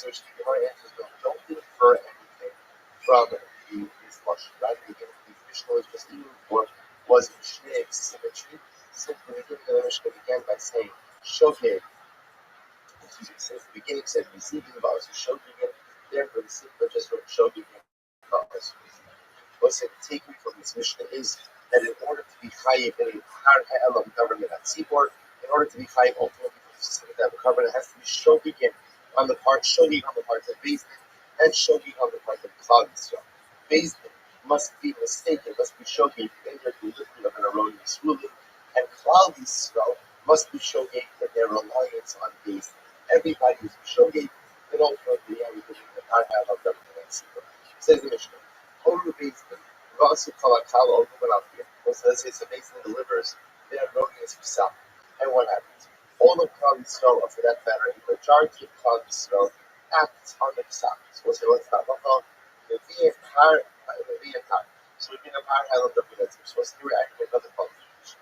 which the Gemara answers, no, don't infer anything from these Lashon. Rather, again, the Mishnah was just even for was in Shnei symmetry. Simply the beginning of the Mishnah began by saying, Shogeg. Since the beginning said receiving the vows, Shogeg, therefore the simple just wrote Shogeg. What's it taken from this Mishnah is that in order to be chayiv in a Har Ha'elam government at Tzibor, in order to be chayiv ultimately for the system of the government, it has to be Shogeg on the part of Beis Din and Shogeg on the part of Klal Yisrael. Beis Din must be mistaken, must be Shogeg in their delivery of an erroneous ruling, and Klal Yisrael must be Shogeg in their reliance on Beis Din. Everybody is Shogeg, and ultimately everything in the Har Ha'elam government at Tzibor. Says the Mishnah. Also, let's say the Beis Din delivers their erroneous Pesach. And what happens? All of Klal Yisrael, or for that matter, the majority of Klal Yisrael, acts on the Pesach. So we'll say, what's that? The Har. So we bring up Har Ha'elam Government. So let's do another qualification.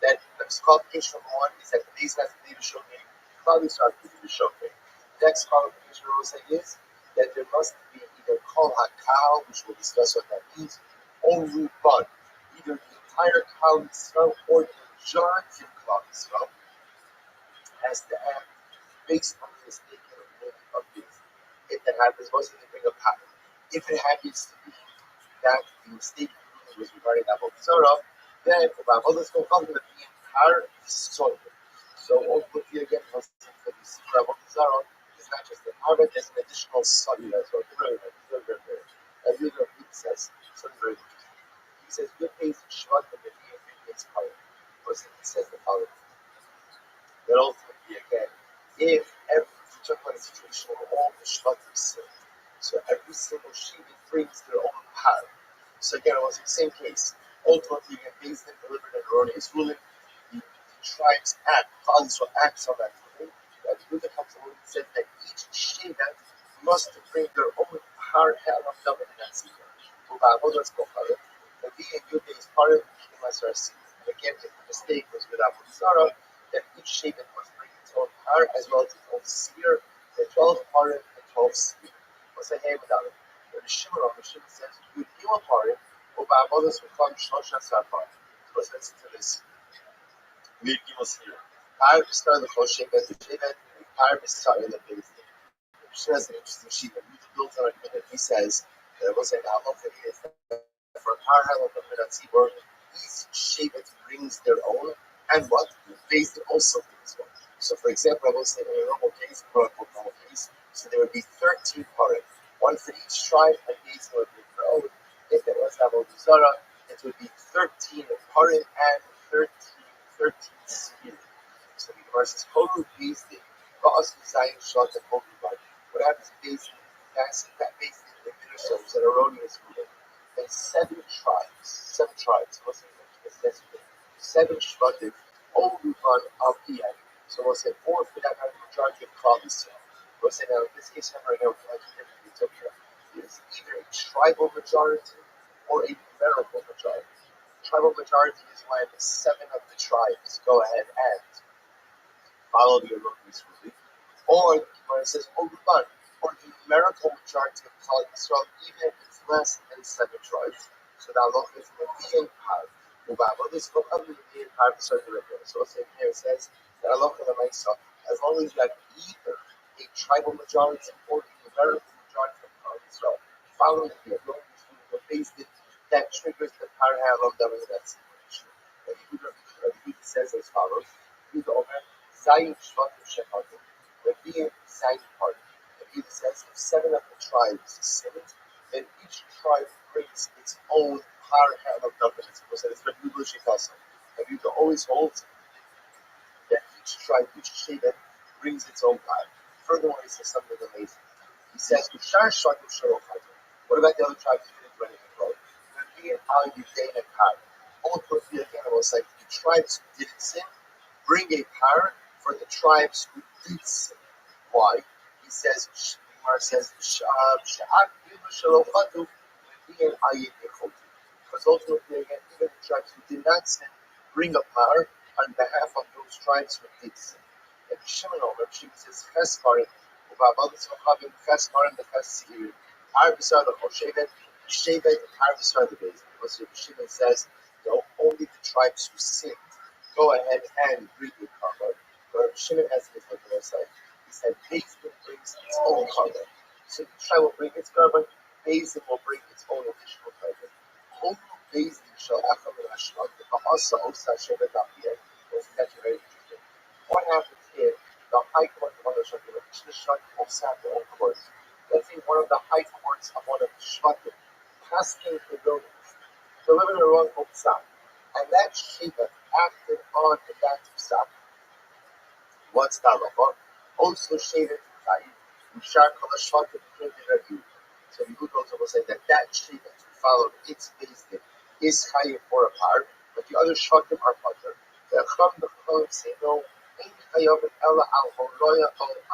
That the qualification number one is that the Beis has to be the Shogeg. Klal Yisrael has to be the Shogeg. Next qualification we'll say is that there must be either Kol HaKal, which we'll discuss what that means, or Ruban, either the entire Klal Yisrael or the majority of Klal Yisrael has to act based on the mistaken ruling of this. If that happens, most of them bring a pattern. If it happens to be that the mistaken ruling was regarding Abu Zara, then let's go on with the entire soil. So ultimately again, for the Sikra Abu Zara, it's not just the Arab, there's an additional study as well. As Rabbi says, something very interesting. He says, good days Shvat and the days Kala. He says the following. That ultimately again, if every situation where all the Shvat is sick, so every single sheep brings their own power. So again, it was the same case. Ultimately, again, Beis Din delivered an erroneous ruling. The tribes act, Khalisra acts on that ruling. The Buddha comes along and said that each Shevet must bring their own Har Ha'elam government in that secret. The V and Yudah is part of the Masar seed. And again, if the mistake was without Sarah, then each Shevet must bring its own Har as well as its own seer, the 12 Harim and 12 seer. What's the hand without it? The Shimon says, you would heal a Harim, others will come Shosha Sarpar. So let's listen to this. We give us here. Har Bistar the Chol Shevet, the Shevet, Har Bistar in the Beis Din. She has an interesting sheet that we built on it. He says that was an halacha is that for our halacha tzibur, each shevet brings their own, and what based it also brings one. So, for example, I will say in a normal case, so there would be 13 parim, one for each tribe, and these would be their own. If there was Avodah Zarah, it would be 13 parim and 13 spears. So the Gemara says, "Koru based it, Ba'as Zayin Shot and Koru Bar." What happens based that based in the Jerusalem is an erroneous ruling. There's seven tribes. What's the 7 Shvatim, only on Al-Qiyam. So we'll say 4 for that majority of Klal Yisrael. We'll say now in this case, right now, it's either a tribal majority or a numerical majority. Tribal majority is when 7 of the tribes go ahead and follow the erroneous ruling, or when it says Oruban, or the numerical majority of Klal Yisrael, even if it's less than 7 tribes. So the halacha is Nevi'im Par. This book of Nevi'im Par b'Sar the Rebbe. So here it says that halacha l'maisa, as long as you have either a tribal majority or a numerical majority of Klal Yisrael following the erroneous ruling based it, that triggers the Par Ha'alam Davar in that situation. Rabbi says as follows: Zayin Shvatim Shechatim, Rabbi Zayin Party. Rabbi says if 7 of the tribes sinned, then each tribe brings its own Har Ha'alam Davar. It's Rabbi Shikasa. Rabbi always holds that each tribe, each Shevet, brings its own Har. Furthermore, he says something amazing. He says, what about the other tribes who didn't do anything wrong? All the animals, like the tribes who didn't sin, bring a par for the tribes who did sin. Why? He says, because ultimately, again, even the tribes who did not sin bring a par on behalf of those tribes who did sin. And Shimon says, Chesparim, Chesparim, the Chesir, Arbisar, the Shevet, Arbisar, the base. What Shimon says, only the tribes who sinned go ahead and bring the carbon. But Shimon has his on the side. He said, Bezin brings its own carbon. So the tribe will bring its carbon, Bezin will bring its own additional carbon. Only Bezin shall Acham and Ashmat, the Bahasa Osa Shevet Apiyah. That's very interesting. What happens if the high court of one of the Shvatim, each of the Shvatim also have their own courts? Let's say one of the high courts of one of the Shvatim passing the buildings, delivering a wrong Psak, and that Shiva acted on that Psak. What's that about? Also shaded to Taik, Ushar Kol HaShvatim K'nei Rabbi. So the good also will say that Shiva who followed its basis is Chayiv for a par, but the other Shvatim are Pater. The Chacham say no, Ein Chayav Ela Al Horoya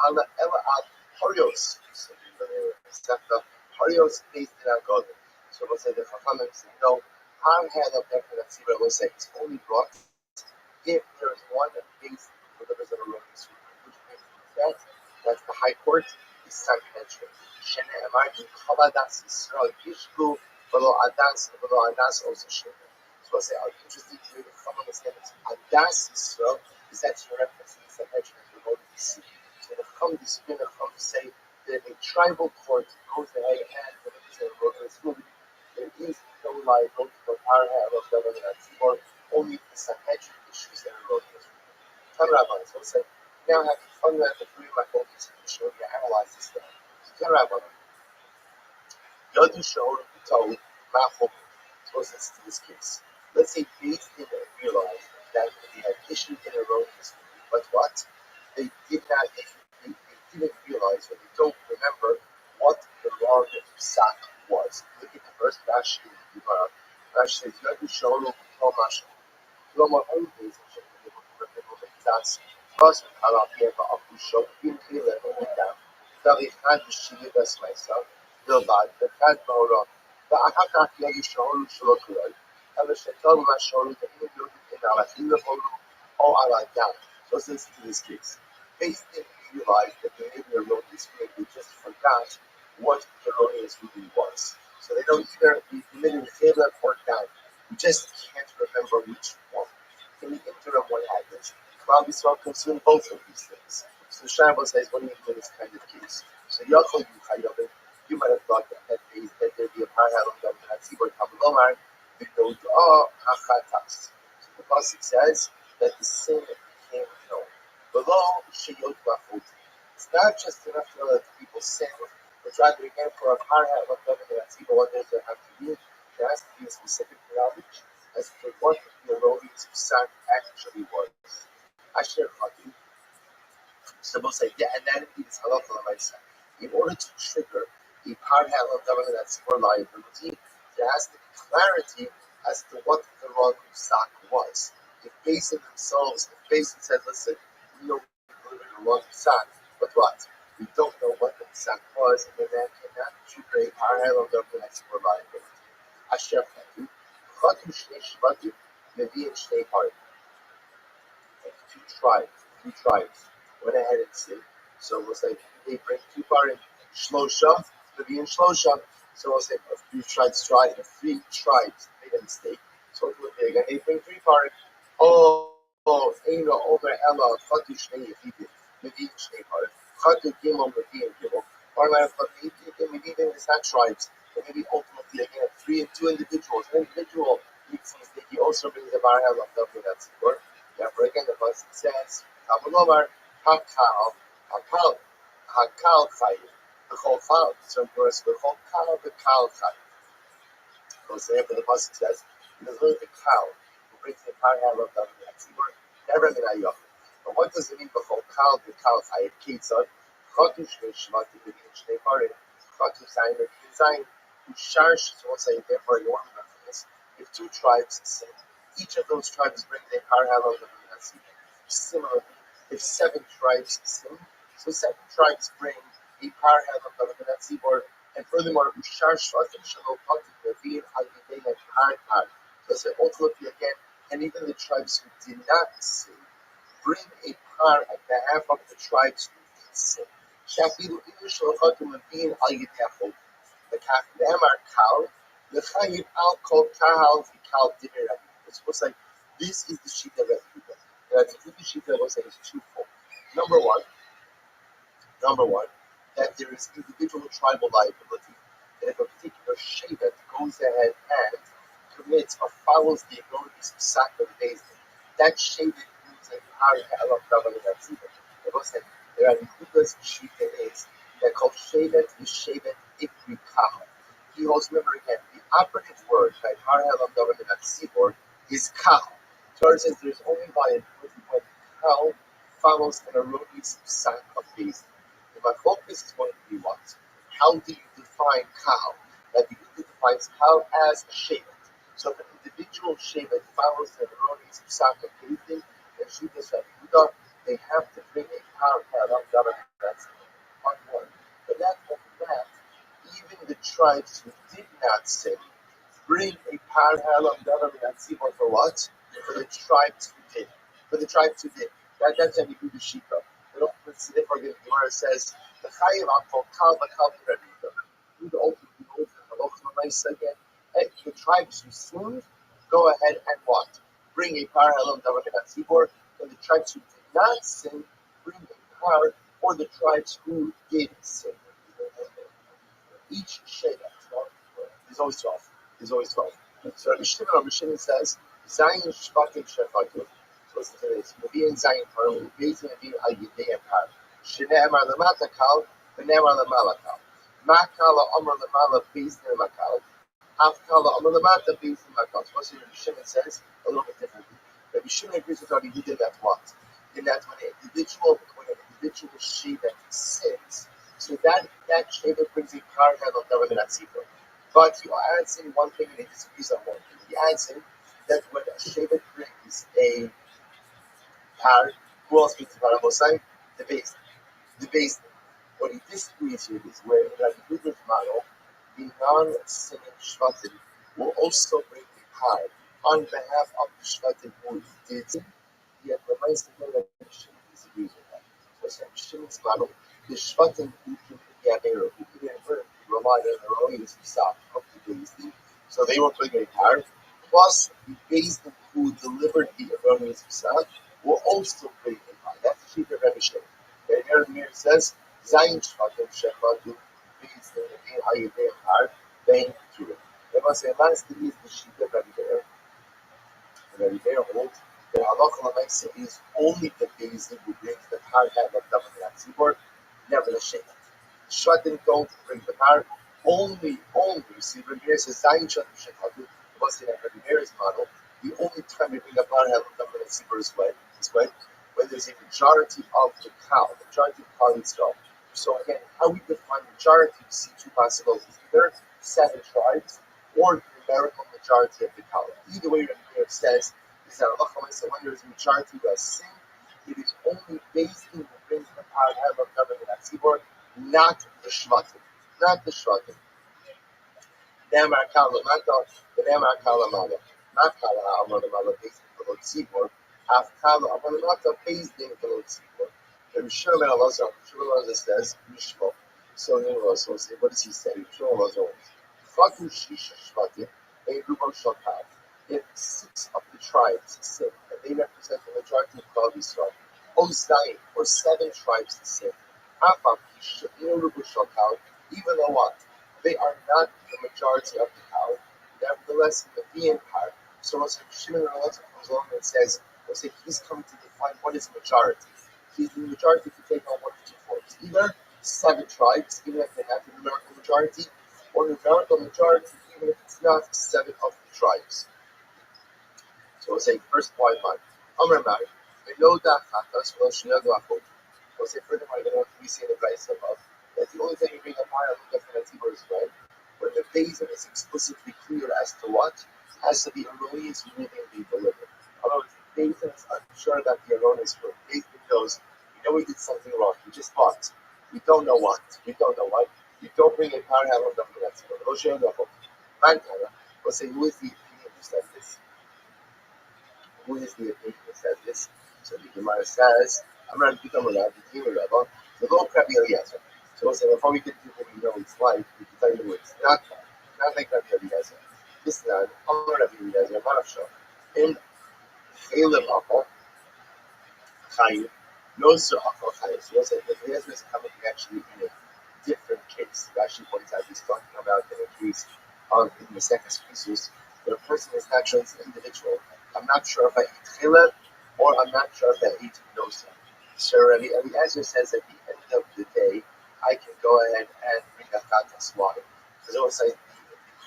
Ela Al Horios. So the Horios based in Agod. So we'll say the Chacham say no. Our hand of definite Tzibur will say it's only brought if there is one that thinks delivers an erroneous ruling, which means that's the High Court, is Sanhedrin. Shene Emar in Chavadas Yisrael Yishku below Adas also Shene. So we'll say, interesting to read the Chacham understand that Adas Yisrael is actually referencing Sanhedrin as we're going to see. So the Chacham disagree, the Chacham say that a tribal court goes ahead and delivers an erroneous ruling. There is no liability for power of government or only the Sanhedrin issues that are erroneous. Ten rabbis will say, now have fun with the 3 of my focus to show you analyze this stuff. Ten rabbis, Yadu Shahor Tau Machok, closest to this case. Let's say these didn't realize that they had issued an erroneous, but what? They didn't realize, or they don't remember what the wrong Psak was. Look at the first Rashi in the Gemara. Rashi says, Yadu Shahor Tau Machok. Loma own days and check the book of that's plus Kalapia Akusho in Hila and down. Davi had the Shivas myself, Bilbad, the Fat Bora, the Ahaka Yagi Shaholu Shalokurai, and the Shetal Masholu, the Hindu in Alahila Holu, all I like down. So since in this case, they didn't realize that they made the erroneous ruling, they just forgot what the erroneous ruling was. So they don't either be committed to Hila or down. You just can't remember which one. In the interim, what happens? Rabbi Yisrael consumed both of these things. So the Shabbos says, what do you do in this kind of case? So Yachol Yuchayovin, you might have thought that there'd be a parallel of that Tzibor Kabbalomar, because Hachatas. So the Pasuk says that the sin became known. Below Sheyot Lachot. It's not just enough to know that people sin, but rather again for a parallel of that Tzibor, what does there have to be? There has to be a specific knowledge as to what the erroneous psak actually was. Asher Chatu. So we'll say, yeah, and then it's halacha l'maisa. In order to trigger a parallel of government that's for liability, there has to be clarity as to what the wrong psak was. If Basin themselves, if Basin said, listen, we know we delivered the wrong psak, but what? We don't know what the psak was, and then cannot trigger a parallel of government that's for liability. Asher Chatu. Chatu Shnei Shvatim, Mevi and Shnei Harim. Two tribes went ahead and sinned. So we'll say they bring two parim, Shlosha, maybe in Shlosha. So we'll say if three tribes made a mistake. So it would be again, they bring three parim. Eino Omer Ella, Chatu Shnei Yechidim, maybe Shnei parim. Chatu Gimel, maybe in Gimel. Or maybe even it's not tribes, but maybe ultimately again three and two individuals. An individual makes a mistake. He also brings the parallel of the that's important. Therefore, again, the Pasuk says, Kabbalomar, Hakal Chayiv, B'chol Chal. So, of course, B'chol Kal, B'Kal Chayiv. So, therefore, the Pasuk says, because look at the cow who brings the parallel of the Tzibur, never Minayach. But what does it mean, B'chol Kal, B'Kal Chayiv? Kitzad, Chatu Shnei Shvatim, B'Din Shnei Parim, Chatu Zayin, B'Din Zayin, Usharsh. So, we'll say, therefore, in order for this, if two tribes sin, each of those tribes brings a parallel of the Tzibur. Similarly, if seven tribes sin, so seven tribes bring a parallel of the Tzibur, and furthermore, Ushar Shvatim Shalom Patim Levin Al Yidei Par. So ultimately again, and even the tribes who did not sin bring a par on behalf of the tribes who did sin. Shafilu Inu Shalom Patim Levin Al Yidei Achot. The Kafnem are Kal, the Chayim Al Kol Kahal Vikal Dinner. It's like this is the Shita Rabbi. The Shita was saying is twofold. Number one, that there is individual tribal liability. And if a particular Shevet goes ahead and commits or follows the erroneous psak of the Beis Din, that Shevet brings a parallel of government that's even. It was that there are Yehuda's Shita is that called Shevet is Shevet Ikri Kahal. He holds, remember again, the operative word by parallel of government that's Sibor is Kahal. Torah says there's only by when Kahal follows an erroneous psak of Beis Din. My focus is going to be what? How do you define Kahal? That the Yehuda defines Kahal as a Shevet. So if an individual Shevet follows the erroneous psak of Beis Din, and Shuvas Yehuda, they have to bring a parallel of government. That's on one. But not only that, even the tribes who did not sin bring a parallel of government. That's even for what? For the tribes who did. For the tribes who did. That's a Yehuda Shita. Therefore, the Gemara says, the Chayim Akol Kal Bakal Rabbi. The ultimate goal for Halacha again. And the tribes who sinned, go ahead and what? Bring a parallel of Tzibur. And the tribes who did not sin, bring a par for the tribes who did sin. Each Shevet is always 12. Is always 12. So Rabbi Shimon says, Zayin Shvatim Shefatim. Listen to this. Maybe in Zayin Parim, Bezin Maybe Al Yidei Par. Shne'emar Lamata Kal, V'ne'emar Lamala Kal. Ma'kala Amar Lamala Bezin Makal. Afkala Amar Lamata Bezin Makal. So what Rabbi Shimon says a little bit differently. Rabbi Shimon agrees with Rabbi Yehuda that what? In that when an individual Shevet sins, so that Shevet brings a parallel of government at Tzibur. But he adds in one thing and he disagrees on one thing. He adds in that when a Shevet brings a par, who else brings a par? The base. What he disagrees with is where in Rabbi Yehuda's model, the non-sinning Shvatim will also bring a par on behalf of the Shvatim who did sin. Yet reminds the Rabbi Shimon disagrees with that. So Rabbi Shimon's model, the Shvatim who didn't rely on their own psak of the Beis Din, so they were bringing a par. Plus, the Beis Din who delivered the erroneous psak will also bring a par. That's the sheet of Rabbi Shimon. Rabbi Meir says, Zayin Shvatim, them shechadu, based in the Hayidei Har, Bein Kiruv. They must say, man, is the Shita Rabbi Meir. Rabbi Meir holds that halacha l'maisa is only the Bezdin who brings the par head of David Tzibor, never the Shechet. Shvatim don't bring the par, only, see, Rabbi Meir says, Zayin Shvatim Shechadu, was in Rabbi Meir's model, the only time we bring a par head of David Tzibor is when there's a majority of the cow, the majority of Kali Yisrael. So again, how we define majority, we see two possibilities, either 7 tribes, or numerical majority of the cow. Either way, Rabbi Meir says, is that Allah when there is a majority who has sinned, it is only based in who brings the power of David and Tzibor, not the Shvatim. Not the Shvatim. Ne'emar Kalamata, the Ne'emar Kalamata. Not Kala Amalama based in the Lord Tzibor, half Kala Amalama based in the Lord Tzibor. And Shimon Elazar says, Mishmo. So what does he say? Shimon Elazar Chatu Shisha Shvatim, a Rubo Shakal. If 6 of the tribes sin, and they represent the majority of Klal Yisrael, Ozdayim, or 7 tribes sin, even though what? They are not the majority of the cow, nevertheless, in the being part. So as Shimon comes along and says, he's coming to define what is majority. He's the majority to take on one of 2 forms. Either 7 tribes, even if they have the numerical majority, or numerical majority, even if it's not 7 of the tribes. So we'll say first point one. Amar Mari, Veloda Chatas Veloshinadu Achot. We'll say furthermore, what we say in the Bryce above, that the only thing you bring up higher than the Tzibor is when the Bezdin is explicitly clear as to what has to be erroneous reading be delivered. Otherwise, the Bezdin is unsure that the erroneous word. Bezdin knows, we did something wrong. We just thought. We don't know what. You don't bring a power hammer of the Tzibor. Veloshinadu Achot. Mantana. We'll say, who is the opinion who says this? Who is the opinion that says this? So the Gemara says, I'm going to become a rabbi, the Lord Rabbi Eliezer. So we'll say, before we get to what we know it's like, we can tell you it's not like Rabbi Eliezer. This is not, I'm Rabbi Eliezer, Marafsho. In Chalim Akal, Chaim, no Sir Akal Chaim. So we'll say, that Eliezer is coming actually in a different case. He actually points out he's talking about in a case in the second species, where a person is naturally an individual. I'm not sure if I eat chilek or I'm not sure if I eat nosa. So Rabbi Eliezer says at the end of the day, I can go ahead and bring a chatas water. Because it was like the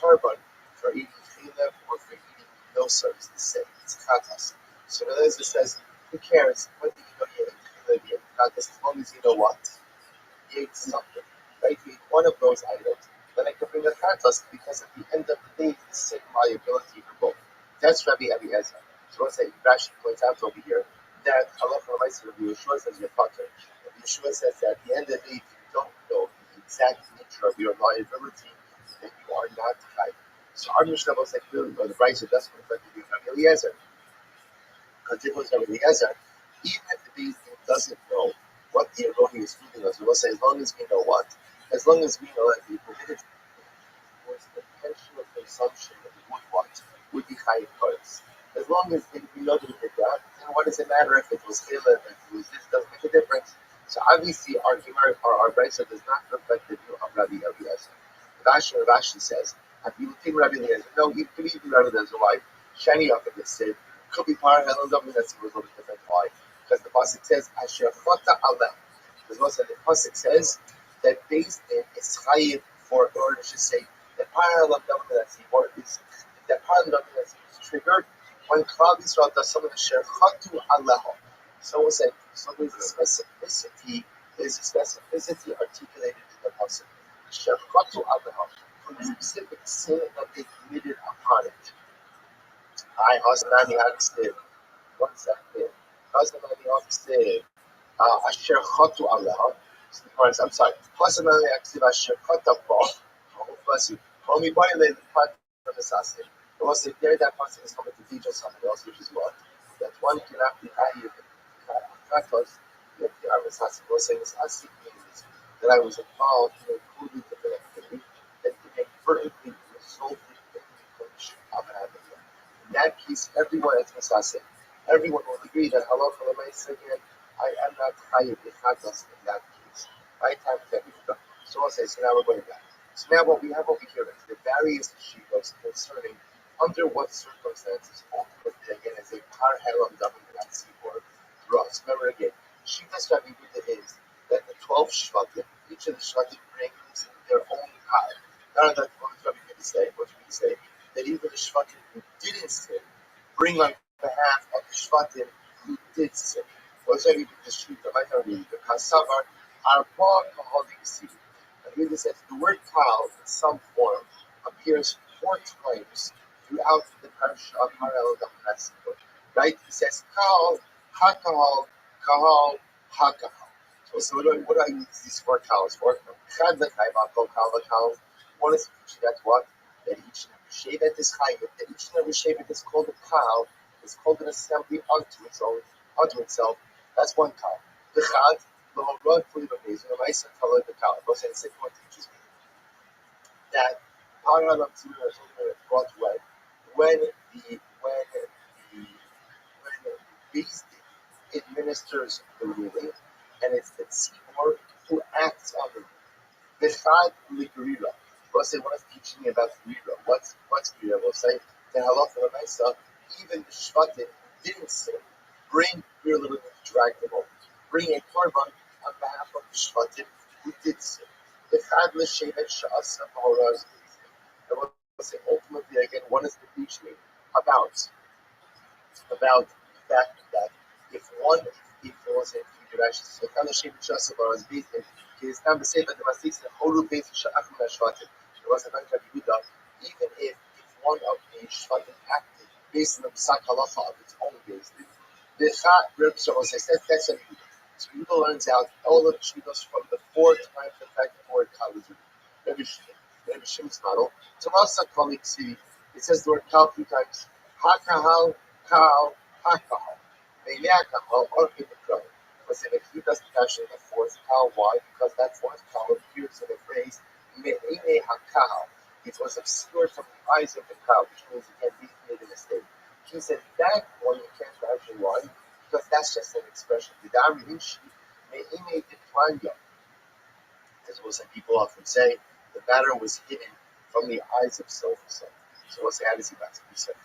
carbon for eating chilek or for eating nosa is the same. It's chatas. So Eliezer says, who cares whether you ate chilek, you ate chatas, as long as you know what? You ate something. Right? You eat one of those items, then I can bring a chatas because at the end of the day, it's the same liability for both. That's Rabbi Eliezer. So let's say Rashi points out over here that halacha l'maisa Rabbi Yeshua says you're potter. Rabbi Yeshua says that at the end of the day, if you don't know the exact nature of your liability, then you are not chayav. So our Mishnah was like the Bryce does conflict with Rabbi Eliezer. Because it was Rabbi Eliezer, even if the Bezdin doesn't know what the erroneous meaning is, we'll say as long as we know what, as long as we know that the prohibited was the potential consumption that we would want would be high price. As long as we know that we did that, then what does it matter if it was chilek, if it was this, doesn't make a difference. So obviously our Gemara, our Brisa does not reflect the view of Rabbi Eliezer. Rashi says, have you taken Rabbi Eliezer? No, he could even Rabbi Eliezer. Why? Shani of it said, could be part of something that's a little bit different. Why? Because the pasuk says, Asher chota aleh. Because also the pasuk says that based in is chayiv for, or I should say, the parallel of that is the parallel of is triggered when Klal Yisrael does something Asher chatu aleho. So we'll say, so there's a specificity articulated in the pasuk. Asher chatu aleho, from the specific sin that they committed upon it. I Hasanani Akstiv. One second. Hasanani Akstiv. Asher chatu aleho. I'm sorry. Hasanani Akstiv Asher chatu aleho. Oh, bless you. Only one in the part of the assassin. It was there that person is coming to teach us something else, which is what? That one cannot be added. Because if the assassin was saying, assassin means that I was involved in including the activity that can make vertically resulted in the condition of an advocate. In that case, everyone is assassin. Everyone will agree that halacha l'maisa again, I am not chayiv b'chatas in that case. My time can be done. So I'll say, so now we're going back. So now what we have over here is the various shivas concerning under what circumstances ultimately again as a parhelam dominant seaport Ross. Remember again, Shivas Rabbi is that the 12 Shvatim, each of the Shvatim brings their own power. Now that's what Rabbi Yehuda say. What Rabbi say that even the Shvatim who didn't sin bring on behalf of the Shvatim who did sin. What's Rabbi Yehuda Shvita? My Rabbi Yehuda Kasavar Arba Kahodik Seed. Rabbi Yehuda says the word Kal in some form appears 4 times throughout the parasha of Harel Dachas. Right? He says Kal, Hakal, Kahal, Hakahal. So what do I use these 4 cows for? Chad L'chaim, I'll Kal L'kal. One is teaching that what? That each and every shevet is chayim. That each and every shevet is called a cow. Is called an assembly unto itself. That's one cow. The Chad, the Lord for the Beis, and the Maisa followed the cow. Goes and the second one teaches me that Paran of Tzimur is brought when the beast administers the ruling, and it's the tzibor who acts on the ruling. Bechad ligrira. We'll say one is teaching me about grira. What's grira? We'll say the halacha l'maisa. Even the shvatim didn't sin. Bring grira to drag them over. Bring a korban on behalf of the shvatim who did sin. Bechad l'shevet shas b'horaz. And we'll say ultimately again, one is to teach me about the fact that if there was a figuration, so kind of shape just about as beaten, is time to say that the Mastis and Horu Base Sha'achim Shvatim. There was a bunch of Yehuda, even if one of the Shvatim acted based on the Psak Halacha of its own basis, the Chat Reb Shabbos says that's a Yehuda. So Yehuda learns out all of the Shvitos from the 4 times the fact that the word Kal is Rebbe Shim's model. To Masa Kalik City, it says the word Kal 3 times. Hakahal, Kal, Hakahal. Me'ne'akahal, or Hidakal. Was if he doesn't actually the 4th Kal. Why? Because that 4th Kal appears in the phrase Me'ene HaKal. It was obscured from the eyes of the Kal, which means it can't be made a mistake. He said that one you can't actually why? Because that's just an expression. Didari Hinshi Me'ene Deklanya. As well as people often say, the matter was hidden from the eyes of so-and-so. So what's the attitude about it? He said,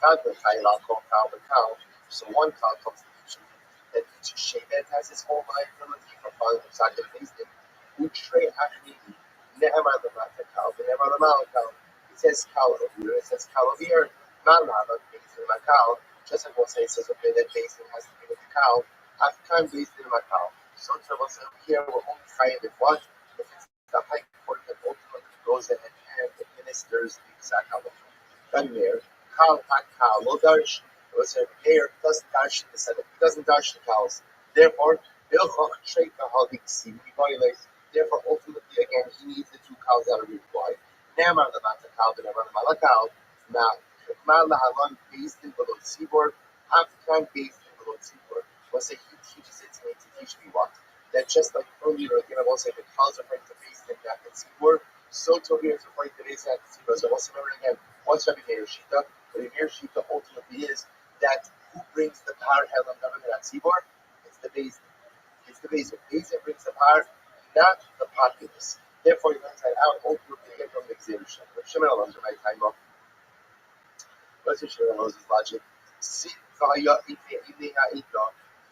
so one Kal comes to teach you that each shevet has its own liability for following the side of the Bezdin. Utrei Hachmidi, Ne'emar Lamata Kal, Ne'emar Lamal Kal. It says Kal over here, it says Kal over here, Malava, Bezdin Makal. Just like we'll say, it says, okay, that Bezdin has to be with the Kal. Afkan Bezdin Makal. So here we're only trying if what? If it's the high court that ultimately goes ahead and administers the exact halacha. There, Kal Hakal Lodarsh was a pair doesn't dash the set. He doesn't dash the cows. Therefore, therefore, ultimately again he needs the 2 cows that are required. Ne'emar Lamata Kal, Ne'emar Lamala Kal. Now, Kmal Lahalan based in below seaboard, Afkan based in below seaboard. Was he teaches it to me to teach me what? That just like earlier again I will say the cows are referring to based in that seaboard. So to here is referring to based in that seaboard. So also remember again. What's Rabbi Meir Shita? Rabbi Meir Shita ultimately is that who brings the power Helam David at Tzibor? It's the Beis. It's the Beis. Beis brings the power, not the populace. Therefore, he learns that out ultimately again from the Xerusha. Rav Shimon Elazar my time off. What's Rav Shimon Elazar's logic? Sit vaya ife ileha ita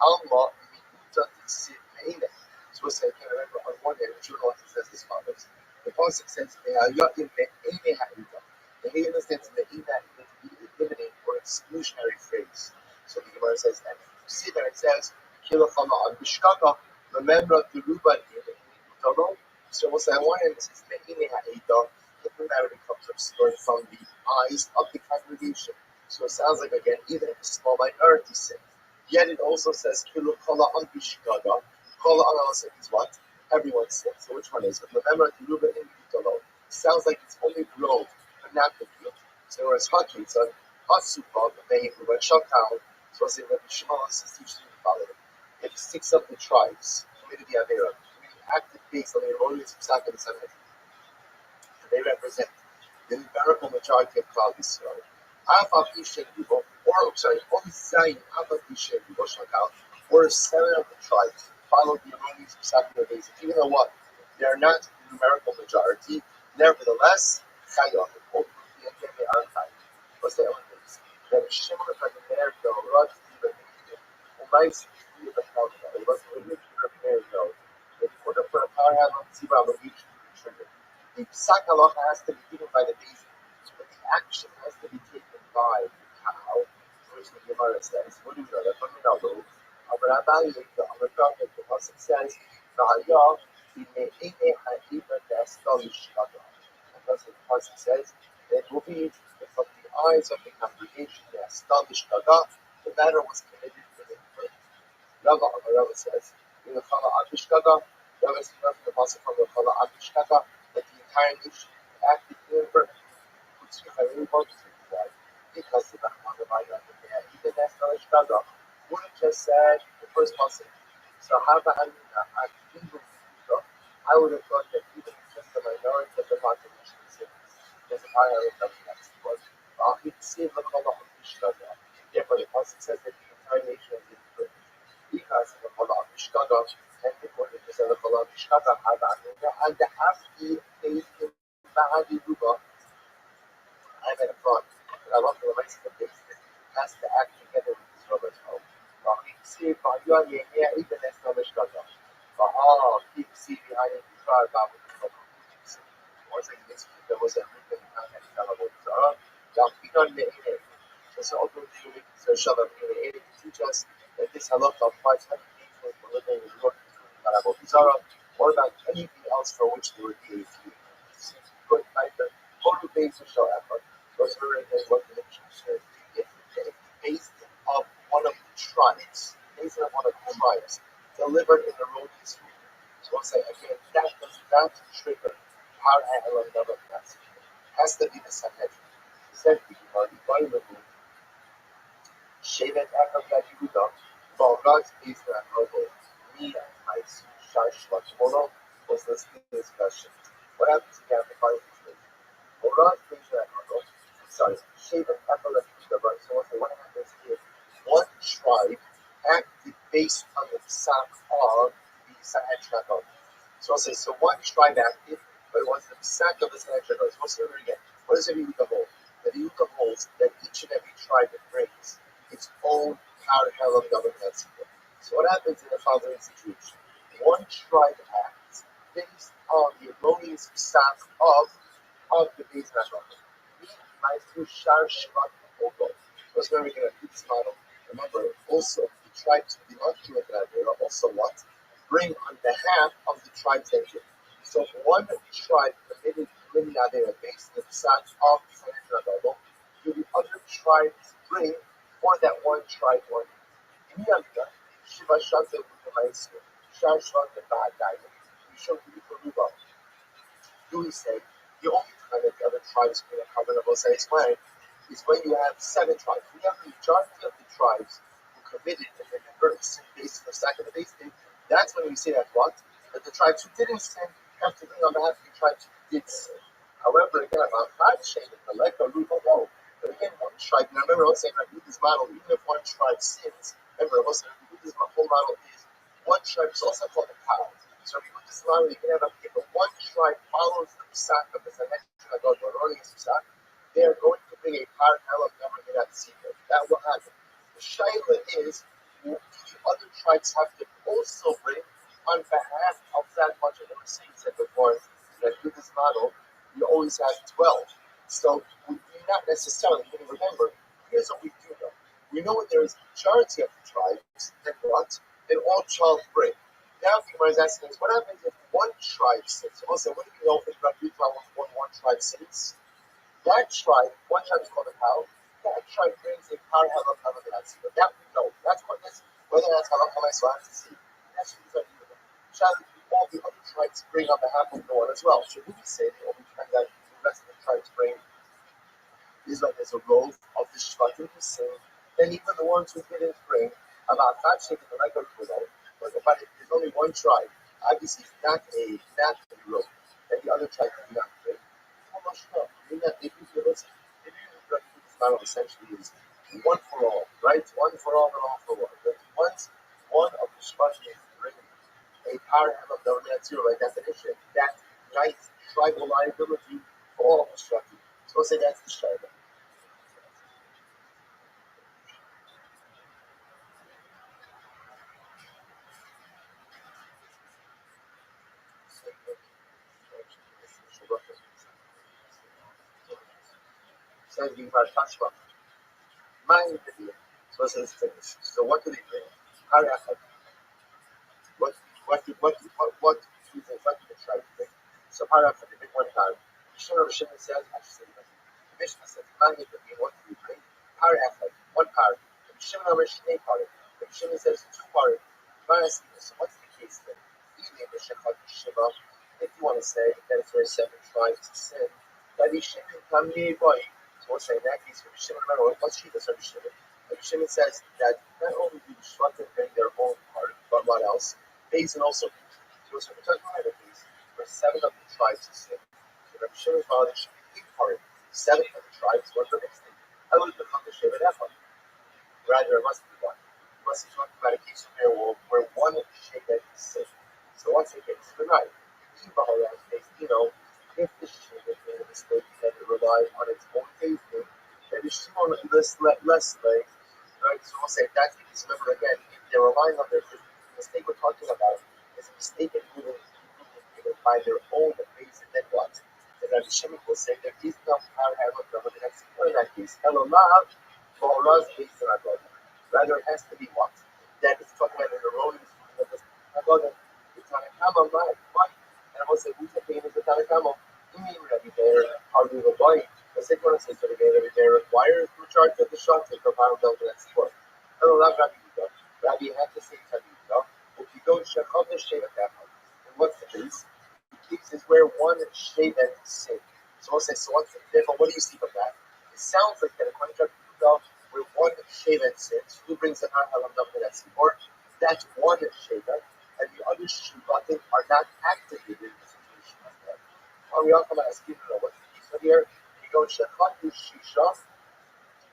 alma mikuta titsit me'ine. So we'll say, I can't remember on one hand, Rav Shimon Elazar says as follows. The pasuk says, "Ve'aya ife ileha ita." And he understands that he that to be eliminated or exclusionary phrase. So the Gemara says, and you see that it says, Kilachama on Bishkaka, remember the Ruba in. So we'll say, on one hand, it says, Me'ine ha'eda, the primarily comes obscured from the eyes of the congregation. So it sounds like, again, even if a small minority sin. Yet it also says, Kilachama on Bishkaka. Kala on also means what? Everyone sins. So which one is it? Remember the Ruba in. Sounds like it's only growth. Not the field. So whereas Haki, it's a Hatsupa, the name of Shakal, so I say that the Shema is teaching the following. If 6 of the tribes committed the Avera, committed active based on the erroneous Psak of the Sanhedrin, and they represent the numerical majority of Klal Yisrael, only Zayin Shakal, or 7 of the tribes follow the erroneous Psak of the Beis, even though what? They are not numerical majority. Nevertheless, Chayot, what's the elements? That Shimon from the Meir go, Rod, even Umay's the Helga, it was a little bit Meir go. If you put up for a power handle, Zebra will each trigger. The Psak Halacha has to be given by the base, but the action has to be taken by the cow, which the Gemara says. What do we know? That's what we know. Rabbi, the prophet, the Pasuk says, "V'haya b'me'inei ha'ila de'astal yishkata." And that's what the Pasuk says. It will be from the eyes of the congregation de'astal yishkata. The matter was committed to the first. Rabbi says, "In the Chala Adishkata." Rabbi says from the Pasuk from the Chala Adishkata that the entire nation acted in birth. Because the Rahman of Allah, even de'astal yishkata. Would have just said the first passage. So I would have thought that even just the minority of the population is there's a higher level of that was. Therefore, the passage says that the entire nation is in prison. Because of the Kala of Mishkaga, and according to the Kala of Mishkaga, and the Hafi faith in Bahadi Ruba, I'm at a front. But I love the Mexican faith has to act together with his brother's home. See, Bahia, yeah, even that's not a struggle. Keep see behind it, try about it. Was it this? There was a written and terrible. Being on the internet. So, also, so shall have been able to teach us that this halacha applies to people for living in York, or about anything else for which they were being used. Good, like the motivation shall effort. Those who are in what the mission says. If based of one of the tribes, delivered in the erroneous way. So I'll say again, that does not trigger power and level class. Has to be the Sanhedrin. Said the Bible, Shevet Akam Yahuda, Balgaz Israel Robo, me and I, Shash Lachmono, was listening to this question. What happens if you have the Bible translation? Balgaz Israel Robo, sorry, Shevet Akam Yahuda, so I'll say what happens if one tribe acted based on the psak of the Sanhedrin. So I'll say, so one tribe acted, but it was the psak of the Sanhedrin. So we'll say it again. What does the Yuka hold? The Yuka holds that each and every tribe brings its own parallel of government. So what happens in the following situation? One tribe acts based on the erroneous psak of the base national. What's where we're going to do this model? Remember, also the tribes who belong to the Adira also what? Bring on behalf of the tribes that did. So if one tribe committed Adira based on the psak of the Sanhedrin, do the other tribes bring for that one tribe one? Shiva Shanta Utamaisu, Shar Shanta Ba'adai, we show you for Ruba. Do we say the only time that the other tribes bring a covenant of Osai's way is when you have 7 tribes. We have the majority of the tribes who committed and then converted sin based on the sack of the base day. That's when we say that what? That the tribes who didn't sin have to bring on behalf of the tribes who did sin. However, again, I'm not saying that the Leka Ruba won't. But again, one tribe, now remember I was saying I do this model, even if one tribe sins, remember I was saying this whole model is one tribe is also called a cow. So if you put this model, you can have if one tribe follows the psak of the Sanhedrin, they are going to bring a parallel of government in that secret. That will happen. The shaila is, do the other tribes have to also bring on behalf of that bunch of them? Saying said before that with this model, you always have 12. So we not necessarily, remember, here's what we do know. We know when there is a majority of the tribes, then what? Then all tribes bring. Now the Gemara is asking us, what happens if one tribe sins? Also, what do you know if Rabbi one tribe sins? That tribe, one tribe is called a cow. That tribe brings a parallel of Hamadanasi. But that we know. That's what this, whether that's Halakha so I have to see. That's what we know. All the other tribes bring on behalf of the one as well. Should we say the only time that the rest of the tribes bring is when there's a role of the Shvatim who sing, then even the ones who didn't bring about not shaking the record for them. But if there's only one tribe, obviously it's not a role, and the other tribe do not bring. How much more? If you listen, if you look at this model, essentially is one for all, right? One for all and all for one. But once one of the Shvatim bring a power of the zero by definition, that tribal liability for all of Shvatim. So we'll say that's the Shaila. So you have Tashma. Mind the deal. So it's finished. So what do they bring? What do they try to bring? So Harafat, they bring one card. Shimon says, actually, the Mishnah says, Mind the deal. What do they bring? Harafat, one card. Shimon says, two card. So what's the case then? If you want to say that it's where 7 tribes to sin, that he shouldn't come nearby. So we'll say in that case, Rabbi Shimon, what's she does Rabbi Shimon? Rabbi Shimon says that not only do the Shvatim bring their own part, but what else? Basin also. So we're talking about a case where 7 of the tribes to sin. So Rabbi Shimon's knowledge should be 8 part. 7 of the tribes, what's the next thing? I would become the Shevet Ephod. Rather, it must be one. It must be talking about a case where one Shevet is sin. So what's the case? Good night. If the Shevet made a mistake and it relied on its own tasting, then the Shimon less like, right? So we'll say that's the case. Remember again, if they're relying on their mistake we're talking about is a mistake in moving by their own base, and then what? Then Rabbi Shimon will say there is no power ever over the next point in that case. Hello, love, for Allah's based on our God. Rather, it has to be what? That is talking about an erroneous God. It's not a camel, not what? And I will say, who's the pain is the Tanakama? You mean Rabbi Bear, how do you buy? The second one says Rabbi Bear requires to charge of the shot to provide them the next sport. Hello, love Rabbi Yudah. Rabbi had to say Taika. If you go Shechot the Shevet Echad, and what's the case? The case is where one Shevet sin. So we'll say, so what's the difference? What do you see from that? It sounds like that according to Rabbi Yudah, where one Shevet sins, who brings the Halam down to that sport? That's one Shevet. And the other Shvatim are not activated in the situation like that. We also might ask you to know what's the case. So here, you go Shechatu Shisha,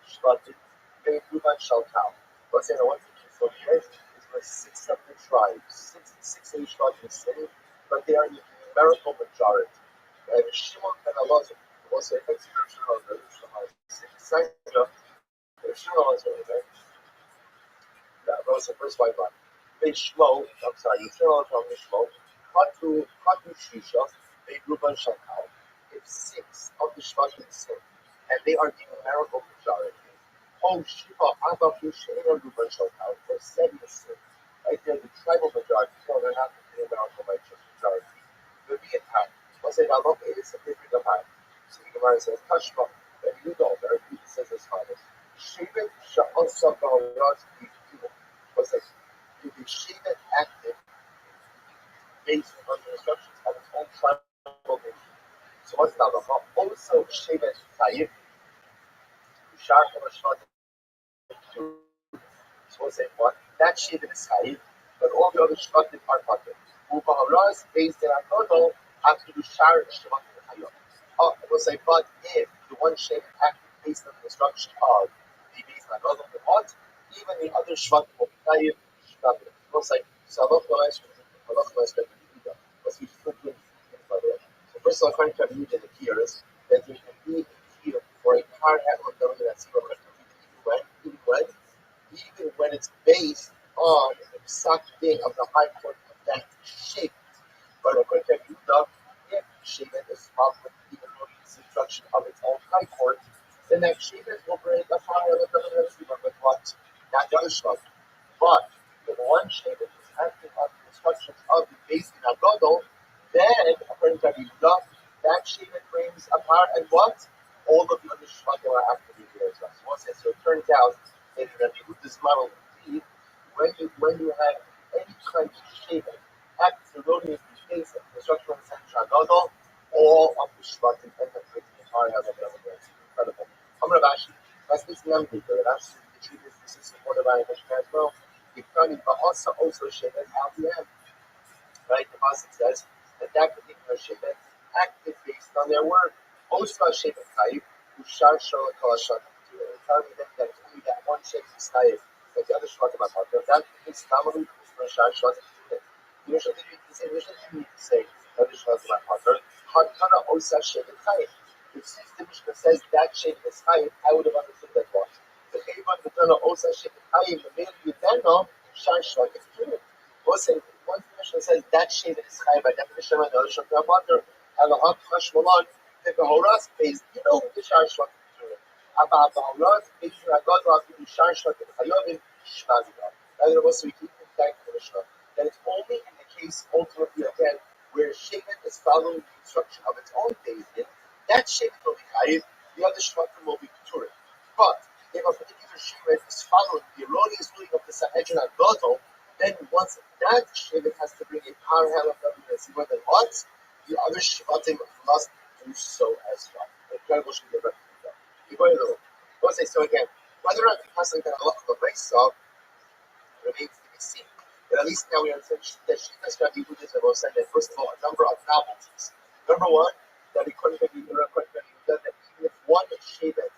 Shvatim, they move on Shaltal. Let's say, what's the case? So here is where 6 of the tribes, 6 of the Shvatim say, but they are in the numerical majority. And Shimon and Allah, will say, thanks to Shimon, Shimon is really there. That was the first white one. They Shmo, I'm sorry, you Shimon from the Shmo, Katu Shisha, they group on Shankal. If 6 of the Shvatim sin, and they are the numerical majority. Oh, Shiva, Abafu, Shema, group on Shankal, for 7 sin. Right there, the tribal majority, so they're not the numerical majority. There would be a time. I'll say, now, look, it is a different time. So the Gemara says, Tashma, and you don't, or he says as follows. Shiva, Sha'asa, Ba'araz, was like, to be Shevet active based on the instructions of its own tribal nation. So what's the halacha? Also, Shevet Taik, Shar Shvat. So we'll say what? That Shevet is Taik, but all the other Shvatim are Pater. U'Ba'araz based in Akono, after the Shar Shvat Taik. We'll say, but if the one Shevet active based on the instruction of the based on Akono, the what? Even the other Shvatim will be Taik. Looks like so. So first of all, according to Rabbi the key is that there can be a key for a car handle of that's even when it's based on the exact thing of the high court of that shape. But according to Rabbi if Shevet is following even more instruction of its own high court, then that Shevet will bring a fire of the but what? Not the other stuff. But if one Shevet is acting on the instructions of the base in Agadol, then, according to Rabbi, that Shevet brings apart and what? All of the other Shvatim are activated as well. So it turns out in Rabbi Huda's model, indeed, when you have any kind of Shevet acting erroneously based on the instruction of the Agadol, all of the Shvatim end up breaking apart as a It's incredible. I'm going to ask you, that's this number, but actually the truth is this is supported by a Mishnah as well. But also Shevet al the end. Right? The Pasuk says that particular Shevet acted based on their word. Also Shevet Taik, who shar shol kol tell me that it's only that one Shevet is Taik, that the other Shvatim are part of that. It's Tamaru, shar shol. You shouldn't need to say Hakana Osa Shevet Chayim. If since the Mishnah says that Shevet is Chayim, I would have understood that one. The Chayim Hakana Osa Shevet Chayim, the main Yudano, Shar Shlag is true. Once the Mishnah says that Shevet is Chayim, by definition, I know Shlag Rabbater, Alahak Hashmalan, Horas pays, you know the Shar Shlag is true. About the Horas, pays Ragad Rafi, Shar Shlag is Chayim, Shmaziga. That was we keep in back to the Mishnah. That it's only in the case, ultimately again, where Shevet is following the instruction of its own Bezdin, that Shevet will be Chayiv, the other Shvatim will be Keturim. But if a particular Shevet is following the erroneous ruling of the Sanhedrin and Gadol, then once that Shevet has to bring a power hell of government, then what? The other Shvatim must do so as well. Incredible Shevet. So again, whether or not the Pasuk that Allah of the Raisa remains to be seen. But at least now we understand that Shivas Rabbi Yehuda said that first of all, a number of novelties. Number one, that according to Rabbi Yehuda, that even if one Shevet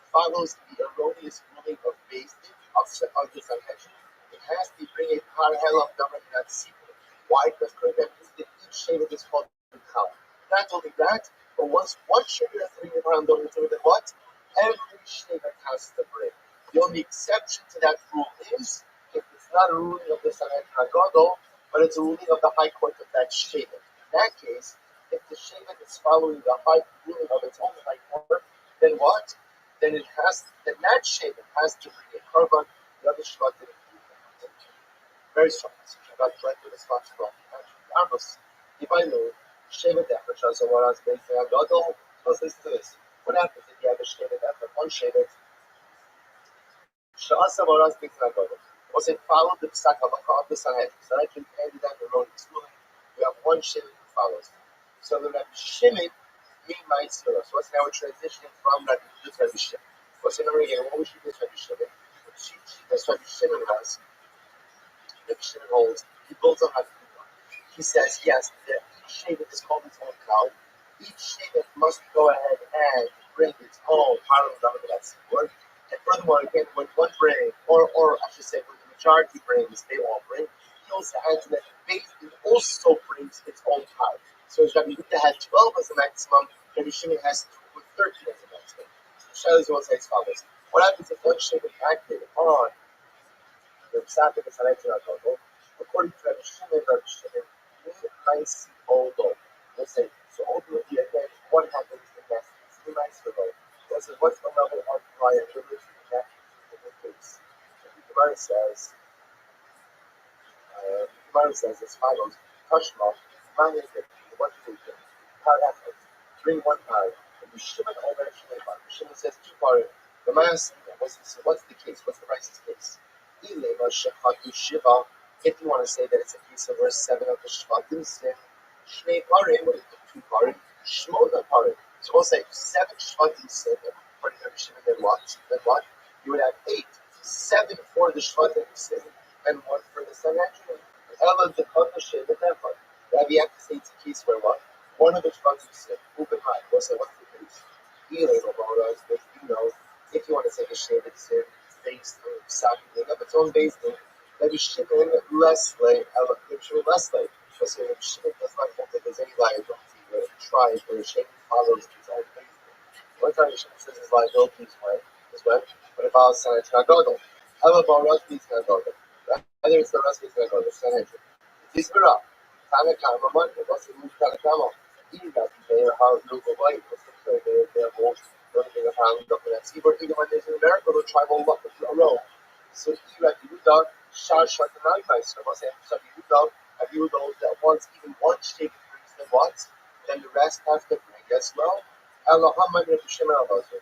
follows the erroneous ruling of Beis Din of the Sanhedrin, it has to bring a parallel of government that secret. Why? Because according to Rabbi Yehuda, each Shevet is called Chal. Not only that, but once one Shevet has to bring a parallel government, then what? Every Shevet has to bring. The only exception to that rule is if it's not a ruling of the Sanhedrin Gadol, but it's a ruling of the High Court of that Shevet. In that case, if the Shevet is following the high ruling of its own High Court, then what? Then that Shevet has to bring a korban, the other Shvatim. Very strong message. I got right to this last from Amos. If I know Shevet Echad, so what I was going to say, Gadol, let's listen to this. What happens if you have a Shevet Echad, one Shevet? Sha'asa Varaz Big Gadol. Was it followed the Psak Halakha of the Sanhedrin? Sanhedrin handed down the erroneous ruling. We have one Shimon who follows. So the Rabbi Shimon, me, my Tzvara. So what's now we're transitioning from Rabbi Yehuda to Rabbi Shimon. What's the number again? What we should do is Rabbi Shimon. That's Rabbi Shimon has. Rabbi Shimon holds. He builds on Rabbi Yehuda. He says, yes, each Shevet is called its own cloud. Each Shevet must go ahead and bring its own part of the that's word. And furthermore, again, when one brings, or I should say, when the majority brings, they all bring. He also adds that the Beis Din also brings its own part. So if Rabbi Yehuda had 12 as a maximum, Rabbi Shimon has 13 as a maximum. So Shai will say as follows. What happens if one Shevet acted on the Psak of the Sanhedrin Gadol? According to Rabbi Shimon, nice Odo. Let's say, so ultimately, again, what happens in that nice Odo? What's the level of liability in that case? The Gemara says as follows: Tashma, what do you do? Part happens. Bring one part. And Shimon over Shimon. Shimon says two parts. The man says, what's the case? What's the righteous case? If you want to say that it's a case of verse 7 of the Shvatim, sin, Shnei Parim, what is it? Two Parim, Shmona Parim. So we'll say 7 Shvatim sin, according to Shimon, then what? You would have 8, 7 for the Shvatim sin, and 1 for the Sanhedrin. Ella the other Shevet Echad. Now we have to say it's a case where what? One of the Shvatim sin, open high. We'll say what's the case? You know, if you want to say the Shevet sin, based on something of its own based on maybe Shimon less late, Shimon less late. Because Shimon does not think that there's any liability where it tries, where Shimon follows his own based on. One time Shimon says his liability is when it follows Sanhedrin Gadol. How about Rabbi Gadol? Whether it's the Rabbi Gadol, Sanhedrin. This is Rabbi. Tanakama Monday, what's the move Tanakama? Even that they are how look away, what's the they're more running around up in that sea, or even when there's an America, they'll travel up a row. So here at Yehuda, Shar Shart and Nightmais. So I say, Rabbi Yehuda that once even one Shevet brings the what, then the rest have to bring as well. Elohim Rabbi Shimon Elazar.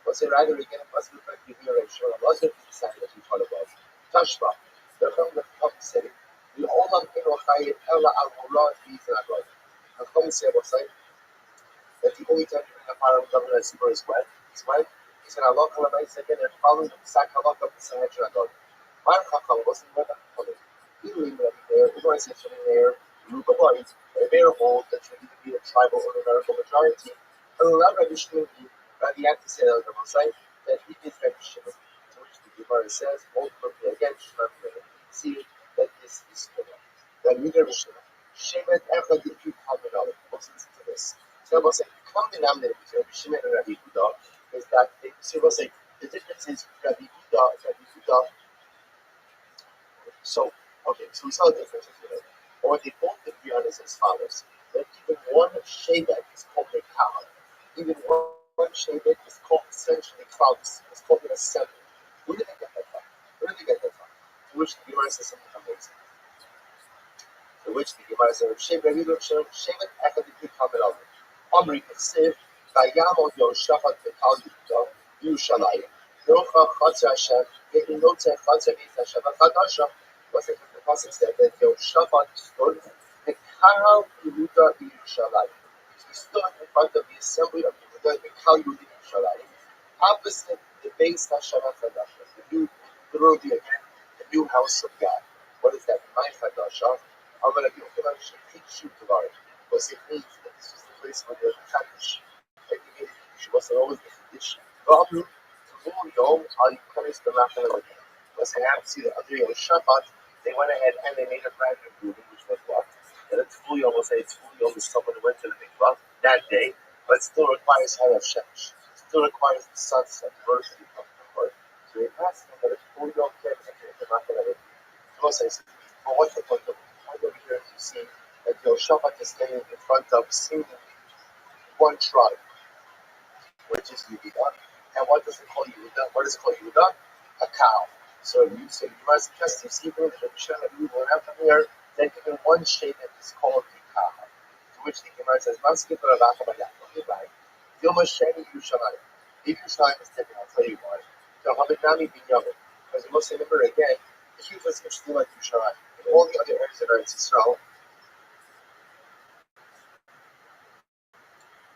We'll say rather again, it must be like Rabbi Shimon Elazar, the second that we taught about. Tashba, the Chum city. The Olam Eno Chayim Ela Al Horah Yizra God. The Chum say that the only time you bring a part of government as super is when? He said, Allah Kalamai said, and following the Psak Halakha of the Sanhedrin Gadol. Mar Chacham wasn't what I'm calling. Even there, we're going to say something there, Ruba Boy, a bear hold that should either be a tribal or numerical majority. And allow Rabbi Shimon, Rabbi have to say that on the site, that he is Rabbi Shimon. To which the Gemara says, ultimately, again, Shimon, see that this is correct. That we Rabbi Shimon. Shevet Echad Yikut Hamanol. So I was like, the common denominator between Rabbi Shimon and Rabbi Yehuda is that so I was like, the difference is Rabbi Yehuda. So we saw the differences here. But what they both agree on is as follows: that even one shevet is called a kal. Even one shevet is called essentially clouds. It's called an assembly. Where did they get that from? To which the Gemara says something amazing. To which the Gemara says, shevet echad kamen over. Omri Ksiv, Vayamod Yoshafat Bekal Yehuda, Yerushalayim, Yocha Chatzah Hashem, Yehinotze Chatzah Beis Hashem Chadasha. What's the pasuk said that Yoshafat stood Bekal Yehuda Yerushalayim. He stood in front of the assembly of Yehuda Bekal Yehuda Yerushalayim, opposite the Beis Hashem Chadasha, the new house of God. What is that? My Chadasha. I'm going to be able to teach you Gemara. Because it means that this was the place where the Kaddish, she wasn't always the Kaddish. Rabbi, Yom, Al Yukaris, the Machal of the day. Because I have to see the other Yom Shabbat, they went ahead and they made a brand new building, which was what? And it's full Yom, we'll say it's full Yom, is someone who went to the mikvah that day, but it still requires Harav Shemesh. It still requires the sunset, first to come to the court. So they passed him that it's full Yom, the Machal of the day. But what's the point of it? Over here, you see that Yehoshaphat is standing in front of seemingly one tribe, which is Yehuda. And what does it call Yehuda? What is it called Yehuda? A cow. So you must just you see the tradition of you will have here that even one shape that is called a cow. To which the Gemara says, Maskip Rabaka Bayakov, Yom Sheni Yerushalayim. If Yerushalayim is different, I'll tell you why. So Habitnami bin Yavin. Because you must remember again, the Jews was interesting like Yerushalayim. In all the other areas of Eretz Yisrael,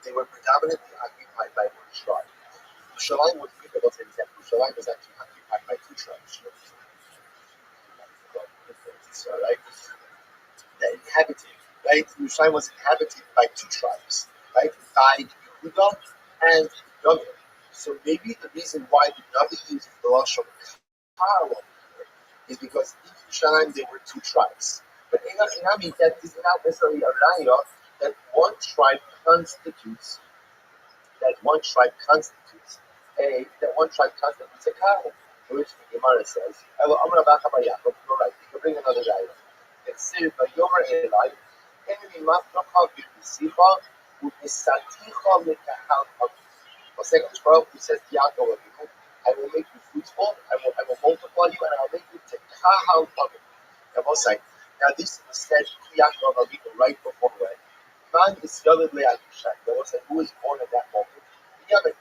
they were predominantly occupied by one tribe. Yerushalayim was people of example. Yerushalayim was actually occupied by two tribes. Right? The inhabited, right? Yerushalayim was inhabited by two tribes, right? By Yehuda and Rabbi. So maybe the reason why the Rabbi uses the lashon kal is because in Yerushalayim there were two tribes. But in Inami, that is not necessarily a raya that one tribe constitutes a cow. To which the Gemara says, I'm going to back up my Yaakov, you're right, you can bring another guy. It says, Vayomer Elai, Enemy Mafracha B'Yisicha, U'Nisaticha L'Kahal Ha'Kah. The second Baruch who says to Yaakov, I will make you fruitful, I will multiply you, and I will make you to Kahal Ha'Kah. Now this is said to Yaakov Avinu right before when. Man is Yalid Le'Adushai. That was who was born at that moment. Yemen.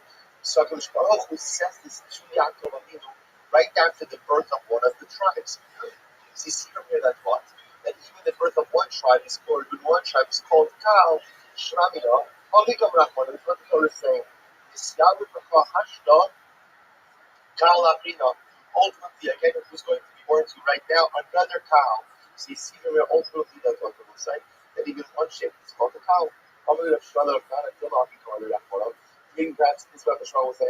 So HaKadosh Baruch Hu says this to Yaakov Avinu right after the birth of one of the tribes. So you see from here that what? That even the birth of one tribe is called Kal, Shramina, Avikam Rachman. That's what the Torah is saying. Yisyalu B'cha Hashda, Kal Avrina. Ultimately, again, who's going to be born to right now? Another cow. So you see from here, ultimately, that's what the Torah is saying. That even one shape is called a cow. Maybe perhaps this is what the Shema will say,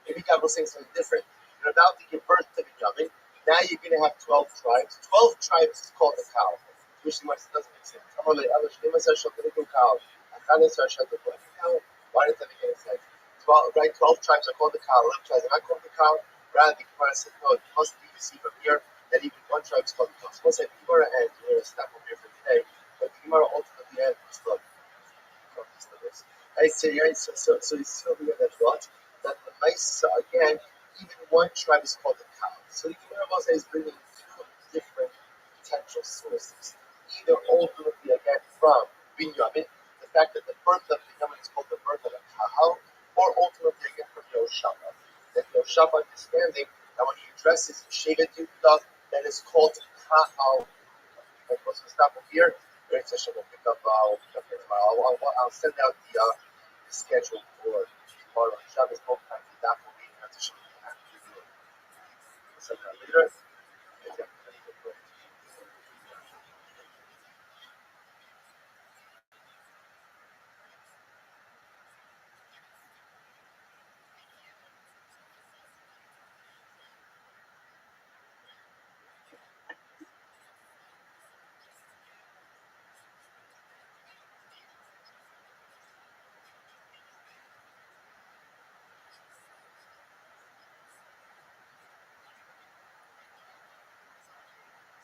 maybe God was saying something different. You're about to give birth to Benjamin. Now you're going to have 12 tribes. 12 tribes is called a cow. Which doesn't make sense. Why does that make any sense? 12 tribes are called the cow. 11 tribes are not called the cow. Rather, the Gemara said, no, it must be received from here that even one tribe is called the cow. Suppose that the Gemara ends, we're going to stop over here for today, but the Gemara ultimately ends with this. So you still hear that what? That the mice, again, even one tribe is called the cow. So the Gemara is bringing two different potential sources. Either ultimately, again, from Binyamin, the fact that the birth of Binyamin is called the birth of a cow, or ultimately, again, from Yehoshaphat. That Yehoshaphat is standing, that when he addresses Shevet Yehuda, that is called Kahal. And once we stop over here, we'll pick up tomorrow. I'll send out the schedule for tomorrow. Shabbos, both times, that will be an addition to have to do. We'll send that later.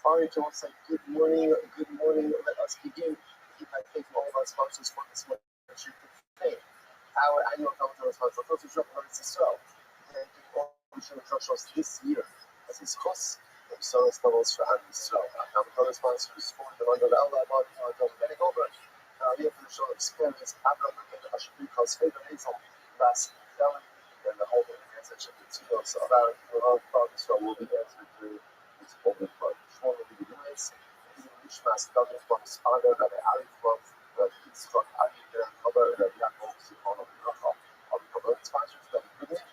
Ari Jones say, good morning, let us begin. Keep my faith all of our sponsors for this morning. Our annual Talmud sponsor, Talmud Israel, and all this year, as his host, and so is the most for Israel. Talmud sponsors for the London Allah, Benny Goldberg. We have the show experience, Abraham, and Hashemi, cause favorite Hazel, last Deli, and the whole organization of the Tinos about Israel will be answered through this open part. Shmuel will be the units, Mishmas, Douglas, Box, Honor, Rabbi Ali, Yitzchak, Ali, Cover, and Yaakov, Simon, and Rachel. All the cover sponsors that we did,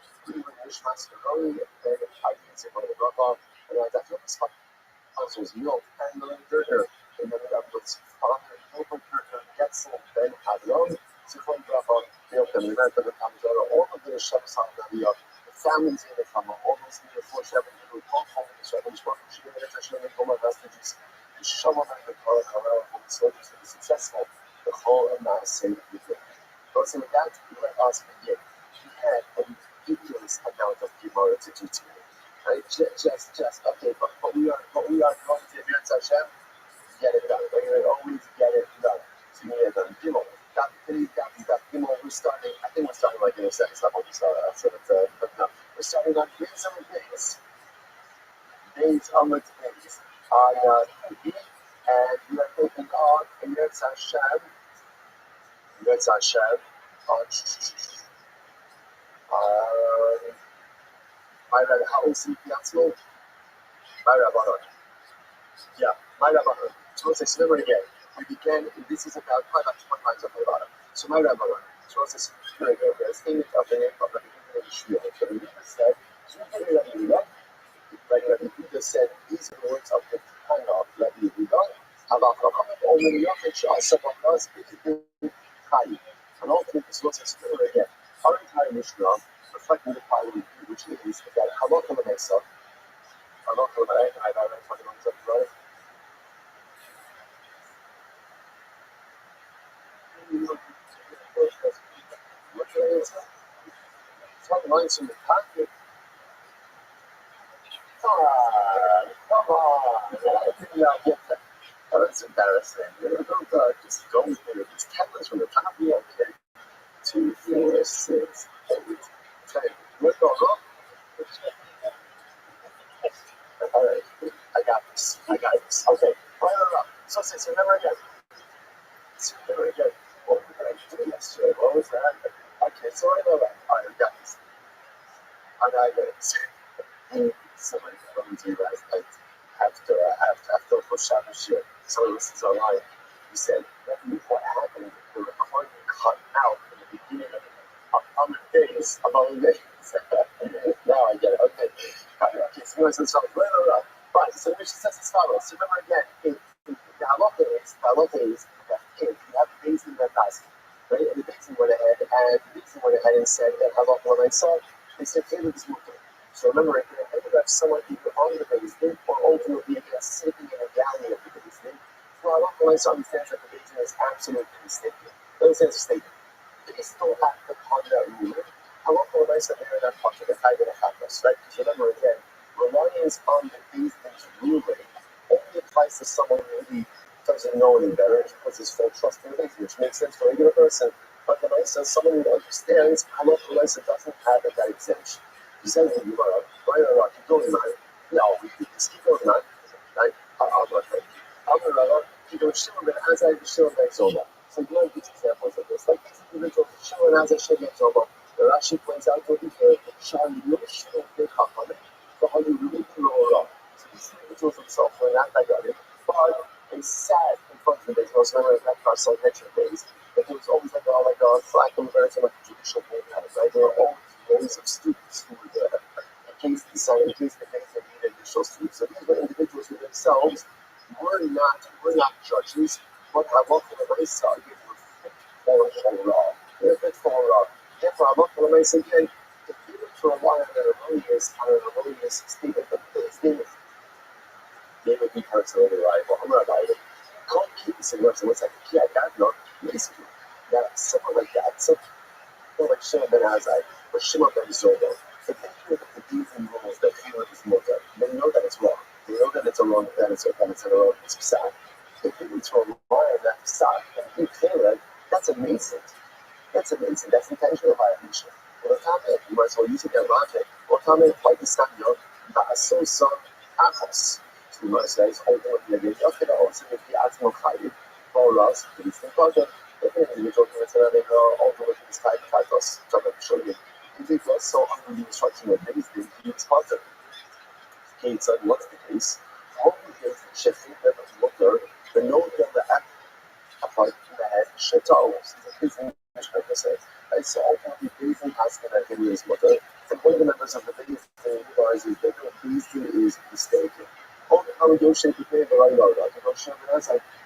Mishmas, Rory, and Ali, Simon, and Rachel, and that's what the sponsor was Milk, and the Burger, and then we have what's Father, Milk, Burger, Getzel, Ben, Hadron, Simon, Rachel, Milk, and we went to the Kamzara, all of the Shem's Hanadia, the families in the Kama, all those in the 4-7, who call home, the 7, she made it, she made all my messages. Shalom and the Torah and soldiers to be successful, the whole amount of sin that we did. But so with that, let us begin. We had a ridiculous amount of Gemara to do today. Right? Just okay, but we are going to Eretz Hashem, get it done. We're going to always get it done. So we get it done. Gimel. Gimel, we're starting, I think we're starting like in a second, so but no. We're starting on days on days. Days on the days. On and we are taking on Eretz Hashem, my Rabbi, how is he? My Rabbi, yeah, my Rabbi. So let's remember again. We began. This is about 25 of Rabbi. So my Rabbi. So let's remember again. There's image of the name of the beginning of the Shmuel. So the Rebbe said, like Rabbi Yehuda said, these are the words of the kind of Rabbi Yehuda. About only Yochid also about us, and all the this was a again. Our entire Mishnah reflecting the following, which is that Halakha Lemesa, Halakha Lemesa, I don't know if I'm right. It's not nice in the packet. Come on. Yeah. Oh, that's embarrassing. Don't just go with it. These cameras from the top. Yeah, okay. 2, 4, 6, 8, 10. What's going on? All right. I got this. Okay. Right. So remember again. What did I do yesterday? What was that? Okay, so I know that. All right, I got this. I got it. Somebody told me to you last night after Shabbos shit. Somebody listens online. He said, what happened? The recording cut out in the beginning of the days, of all the days. Now I get it. Okay. So you listen to something. Right. So the Mishnah says as follows. So remember again, the halacha is that if you have a basin that does, right? And the basin went ahead and said that halacha l'maisa, they said Caleb is mutter. So remember, if you're going to have someone either on the basin or ultimately sitting in a galley of the basin, well, halacha l'maisa understands that the basin is absolutely mistaken. Understands the statement. They still have to ponder that ruler. Halacha l'maisa, they're not punching the Taik and the Chatos, right? Because remember again, reliance on the basin's ruling only applies to someone who really doesn't know any better, because his full trust in the basin, which makes sense for a regular person. But the Maisa, someone who understands how much the Maisa doesn't have that exemption. You said to you, keep going, man. No, we just keep going, man. Right? I'm not right. I'm going to keep going, Shimon, as I Shimon Ben Zola. So you want to give examples of this. Like these individuals, Shimon, as I Shimon Ben Zola, the Rashi points out to here, Shimon, you Shimon Ben Chachamim, the Holy Ruling Torah. So these individuals themselves were not that good, but they sat in front of the base. Most remember that Marcel mentioned days, but there was always like a flag on the very like a judicial board, right? There were always rows of students who were there in case the case they needed additional students. So these were individuals who themselves were not judges, but Halakha l'maisa, they were fit for Torah. They were fit for Torah. Therefore, Halakha l'maisa again, if you were to rely on an erroneous statement of things, they would be personally reliable. I'm not about it. Can't keep this in words. What's like, yeah, God, no, basically. Now, someone like that, someone like Shimon Ben Azai or Shimon Ben Zola, if they hear that the deeds and rules that Caleb is more they know that it's wrong. They know that it's a wrong planets or planets that are on this psak. If you need to rely on that psak and you feel it, that's amazing. That's amazing. That's intentional violation. Or comment, you might as well use it in logic. Or comment, like the standard, that so some achos. So you might say, it's all going to be a okay, also if the atmo high, or else, it's the project. If an individual can say, they go all the way to this type of achos, so I'm going to show you. If it was so under the instruction of these, then it's positive. Okay, so what's the case? All the things that shifting them as water, the no the act apart from the head, shit out. So ultimately, Beasley has to make it as water. And one of the members of the biggest thing realizes that Beasley is mistaken. All the congregation could be the right order.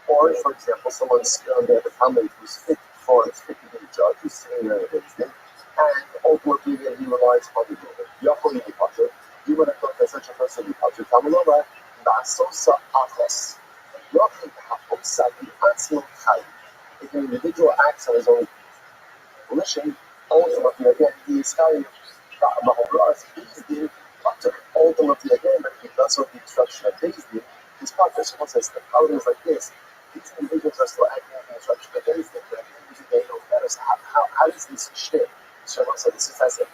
Or, for example, someone's the family who's fit for its 50 day judge who's sitting there at Beasley, and ultimately he relies on the building. Yahweh Potter, you would have thought that such a person would Potter Tamalova, Nasosa Achos. Yahweh Hapopsadi Atzmo Chai. If an individual acts on his own volition, ultimately again he is carrying Mahoras Beasley Potter. Ultimately again, but he does what the instruction of Beasley is Potter. So what says the how it is like this, these individuals are still acting on the instruction of Beasley, but they don't matter. So how is this shit? So this is as a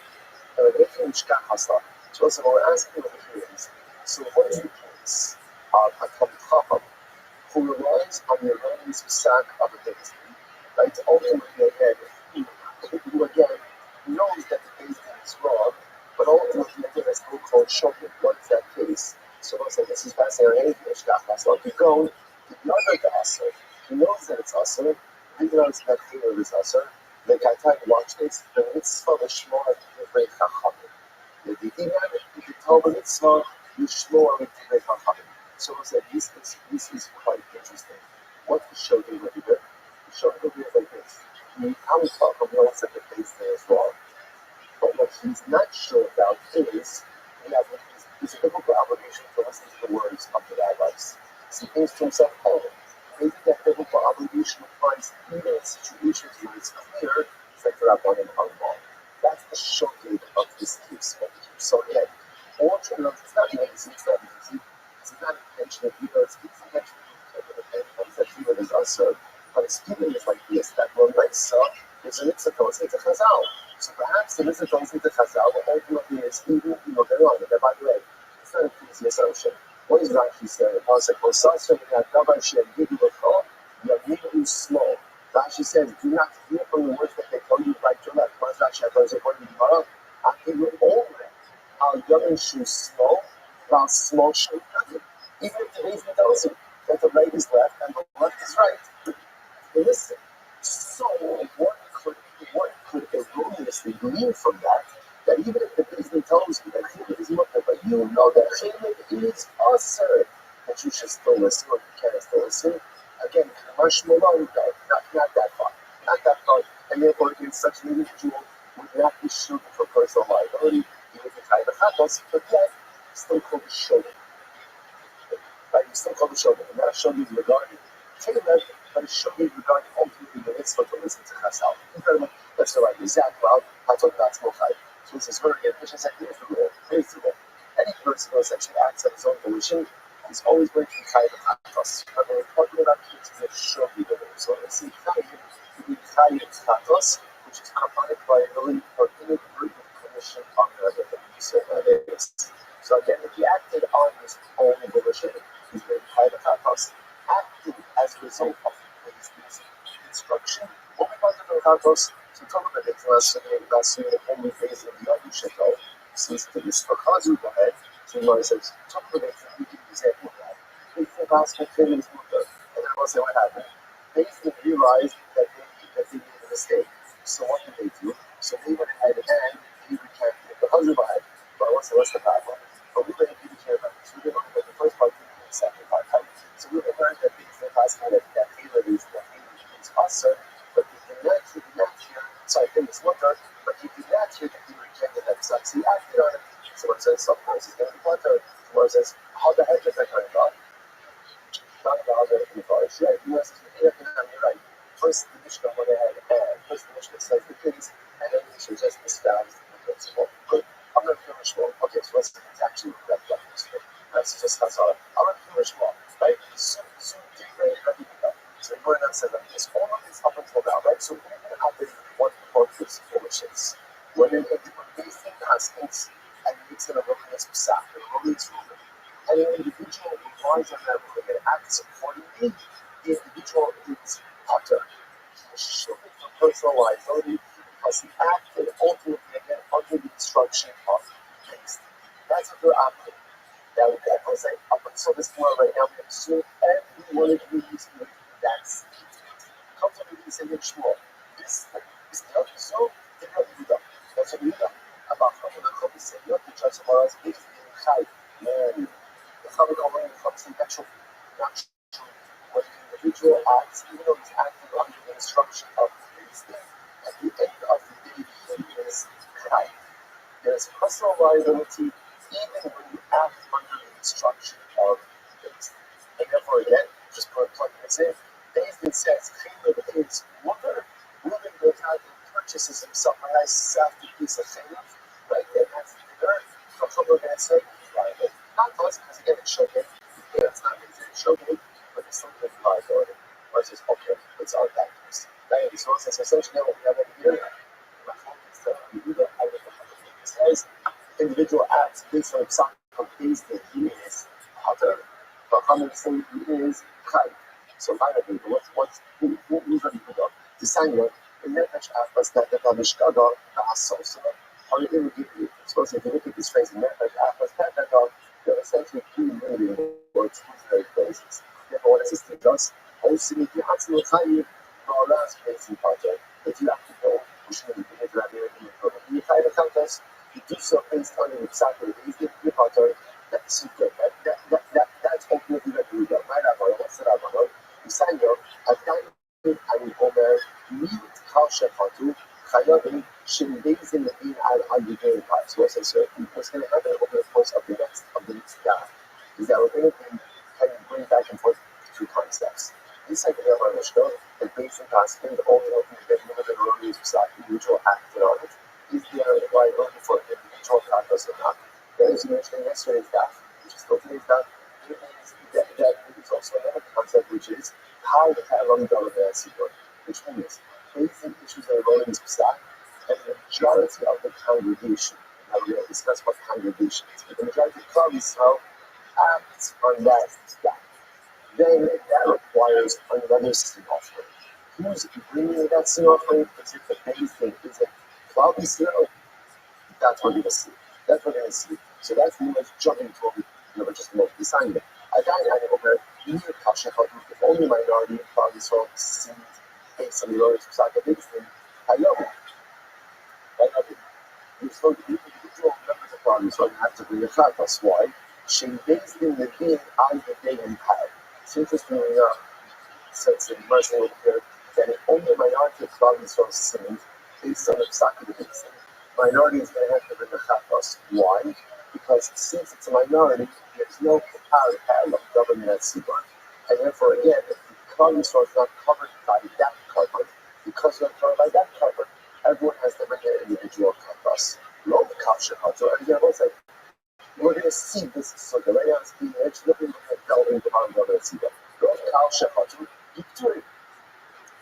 so we're asking over here is, so what is the case of a Chacham who relies on the erroneous psak of a Beis Din, right? Ultimately, again, who again knows that the Beis Din is wrong, but ultimately, again, as we call shocking, what is that case? So we'll say this is fascinating. So if you go to the other Asr, he knows that it's Asr, he knows that Chilul is Asr. Like I try to watch this, the mitzvah the shmor divrei chachamim. The dinan, if you tell the mitzvah, you shmor divrei chachamim. So I said, this is quite interesting. What he showed you what he did? He showed you like this. He comes up and knows that the case there is wrong. But what he's not sure about is there's a biblical obligation to listen to the words of the rabbis. So he thinks to himself, oh, maybe that biblical obligation applies even in situations where it's clear that the Rabbanim are wrong. That's the shocking of this case. So again, fortunately, it's not lazy, it's not easy, it's not intentional either, it's intentional that is also, but it's given is like this, that one mitzvah is a mitzvah to listen to Chazal. So perhaps the mitzvah to listen to Chazal ultimately is even, they're wrong, but by the way, it's not an easy assumption. What is Rashi saying? Small. Rashi says, do not hear from the words that they tell you right to left. What is Rashi according to Gemara? After you all our young and shoes small, while small shoe nothing. Even if the reason tells you that the right is left and the left is right. Listen. So what could erroneously glean from that? That even if the reason tells you that Chilul is mutter, but you know that Chilul is usher, that you should still listen or you can't still listen. Again, commercial alone, not that far. Not that far. And therefore, again, such an individual would not be sued for personal liability, even if the chatos, but yet, still called the shogun. Right? You still call the shogun. And not a shogun regarding Chilul, but a shogun regarding ultimately the mitzvah to listen to Chazal. Incredible. That's the right exact route. I took that small fight. So this is very good. Which is here's the rule. Here's the rule. Any person who essentially acts on his own volition is always going to be chayiv chatos. But we're talking about cases that should be the rule. So let's see chayiv to be chayiv chatos, which is compounded by ability for inadvertent commission on the So again, if he acted on his own volition, he's going to be chayiv chatos. Acting as a result of his instruction, what we want to do chatos. So talk about it for us, and only phase of the other shekol, since the Mishpachazu go ahead. So Mara says, talk about it, and we give an example of that. If the gospel came in his mother, and then we'll say what happened. They realized that they made a mistake. So what did they do? So they went ahead and he recanted the husband behind. But what's the problem? But we didn't even care about this. We didn't look at the first part, the second part. So we learned that things that gospel that Taylor is usher, but he did not hear, sorry, in his mother, but he did not hear that he rejected that stuff. So he acted on it. Someone says, sometimes he's going to be potter. Someone says, how the heck is that going on? Not about it in the forest. Yeah, he was you're right. First, the Mishnah went ahead, first the Mishnah says the case, and then the Mishnah just established the principle. Good. I'm going to finish one. Okay, so let's actually, that's just, that's all. I'm going to Jewish law, right? So the Gemara now says like this. All of this up until now, right? So we're going to have this one purpose for which is when an basic has things and it's going to look at this psak, and it's ruler, and an individual relies on that ruler and acts accordingly, the individual is utter. Shielded from personal liability because he acted ultimately again under the instruction of the beast. That's what they're operating. Now, that was like up until this point right now, we assume every one of you is going to be that seed. Come to me and say, Shmuel, this is not so, they're not you done. That's what you done. About how the Rabbi said, you have to judge someone else based on the Chai. Man, the Chabad Omer comes in actual, not true. When the individual acts, even though he's acting under the instruction of the beast, at the end of the day, he is Chai. There's personal liability even when you act under the instruction of the beast. And therefore, again, just plug this in. Bezdin says, Chayla is mother. Reuben goes out and purchases himself a nice safety piece of chayla, right? And that's the dirt. So we're going to say, right? Not to us, because again, it's showing. Yeah, it's not easy to show me, but it's something liability. Or it's just, okay, it's our tactics. Right? So it's essentially what we have over here. Says individual acts based on some based that he is Potter, but how many say he is Chai. So finally, who's ready to go? The Samuel, in Nefesh Afas, that the Mishkada, the Asos, or it will give you. So if you look at this phrase in Nefesh Afas, there are essentially 3 million words in very phrases. Therefore, what does this does? Also, if you have to look at you, the last phrase in Potter, if you have to go, you should be able to have you try to count us. You do so based on the exactly the easy Potter. That's super. That's ultimately what we do. Right up, what's it up? Samuel, Adam, and Omer, meet Kasha Fatu, Chayavim, Shimbazin in al Yudin parts. So what's going to happen over the course of the next guy is that we're going to bring back and forth 2 concepts. This idea of our Mishnah, the basic concept, the only open to get limited erroneous individual acted on it, is the liability for individual practice or not. That is mentioned yesterday's daf, which is still today's daf. That is also another concept, which is how to have on the sequence, which means basic issues are erroneous psak, and the majority of the congregation. Now we're going to discuss what congregation is, but the majority of Klal Yisrael acts on that psak. Then that requires another sin offering. Who's bringing that sin offering? Is it the basic? Is it Klal Yisrael? That's what we're going to see. So that's the image jumping to what we just looked designing it. If only minority of Klal Yisrael sinned based on the errors of Sakabistin, I love it. So the individual members of Klal Yisrael have to bring a chatas. Why? She based in the din on the day and power. It's interestingly enough, since in mercy over here, that if only a minority of Klal Yisrael sinned based on the Sakabistin, minority is going to have to bring a chatas. Why? Because since it's a minority, there's no parallel government at Seaborn. And therefore, again, if the Klal Yisrael is not covered by that cover, because they're covered by that cover, everyone has to bring their individual chatas. Lo kapsha chato. And again, we're going to see this. So the right now is being edged, looking at delving the bottom of the Seaborn. Lo kapsha chato.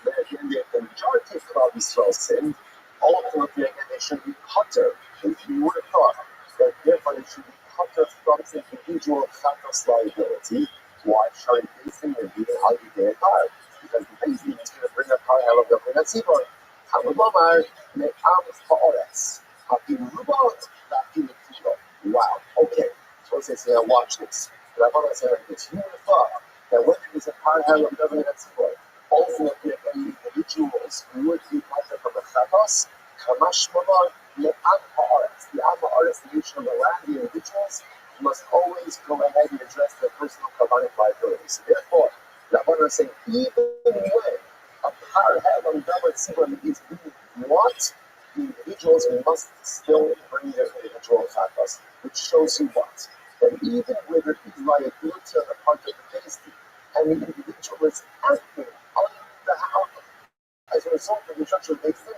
But again, the majority of Klal Yisrael sinned. Ultimately, again, they should be cutter. If you would have thought that therefore they should be cutter from the individual chatas liability. Why? Shari basing and being how you get hard. Because the basing is going to bring up how hell of the Natsibor. Hamamar, me am fa'ores. Hakim rubot, hakim kilo. Wow, okay. So it says here, watch this. But I want to say like this. You would have thought that when there is a hard hell of the Natsibor, ultimately, again, the individuals would be cutter from the chatas. Kamash mamar, me am fa'ores. The am fa'ores, the nation of the land, the individuals, must always go ahead and address their personal kabbanic liabilities. So therefore, Rabbi is saying, even when a par hell on double tzibur is being brought, the individuals must still bring their individual chatas, which shows you what? That even where there is liability on the part of the pasty, and the individual is acting on behalf of, as a result of the instruction of Basin,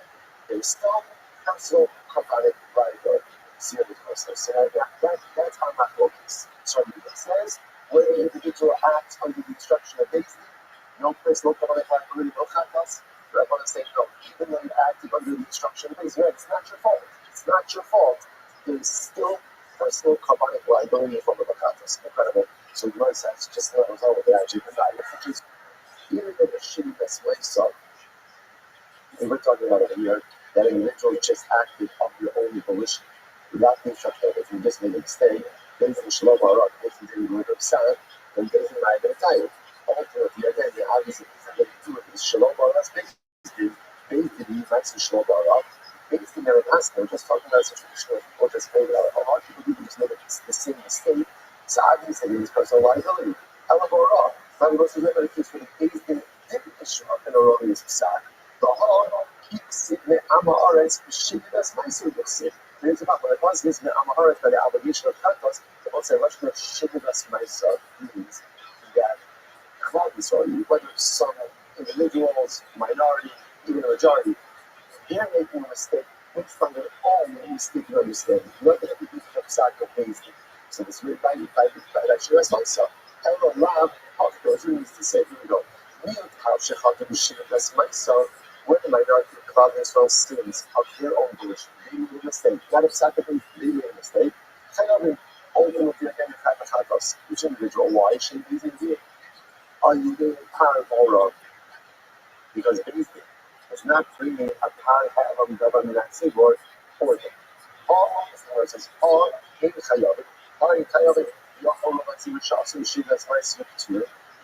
there's still personal kabbanic liability. So that's how that works. So it says, when the individual no kavanah really no chatas. Rabbi saying no, even though you acted under the instruction of Beis, it's not your fault. It's not your fault. There's still personal kavanah liability from the chatas. Incredible. So the Gemara says, just let us know what they actually denied, which is even in a shitty best way. So, and we're talking about it here, that an individual just acted of your own volition without the instruction of it. If you just made a mistake, then the shalom arad, if you didn't do it upset, then there's a night and a time. Ultimately, again, the obvious things that they do it is shalom arad, basically, that's the shalom arad. Basically, they're asking, we're just talking about a situation where people just made out. A lot of people do just make the same mistake. So obviously, it's personal liability. However, Rabbi goes to the case where the case didn't issue up an erroneous psak. The law keeps it in Amaharetz, Shividas Maisu Yosin. There's about when it was given to Amaharetz by the obligation of Katos, the most Russian Shividas Maisu means that Klal, whether some individuals, minority, even a majority, they're making a mistake based on their own mistaken understanding. Nothing to do with the psak of based. So this is by that Shividas Maisu. However, Rav goes and needs to say, here we go. When the minority of Klal Yisrael sins of their own volition, they made a mistake. Not exactly they made a mistake. Ultimately, again, each individual, why should these be? Are you being powerful wrong? Because anything is not bringing a power of government that say word for them. All the says, all in Chayavit, all in Chayavit,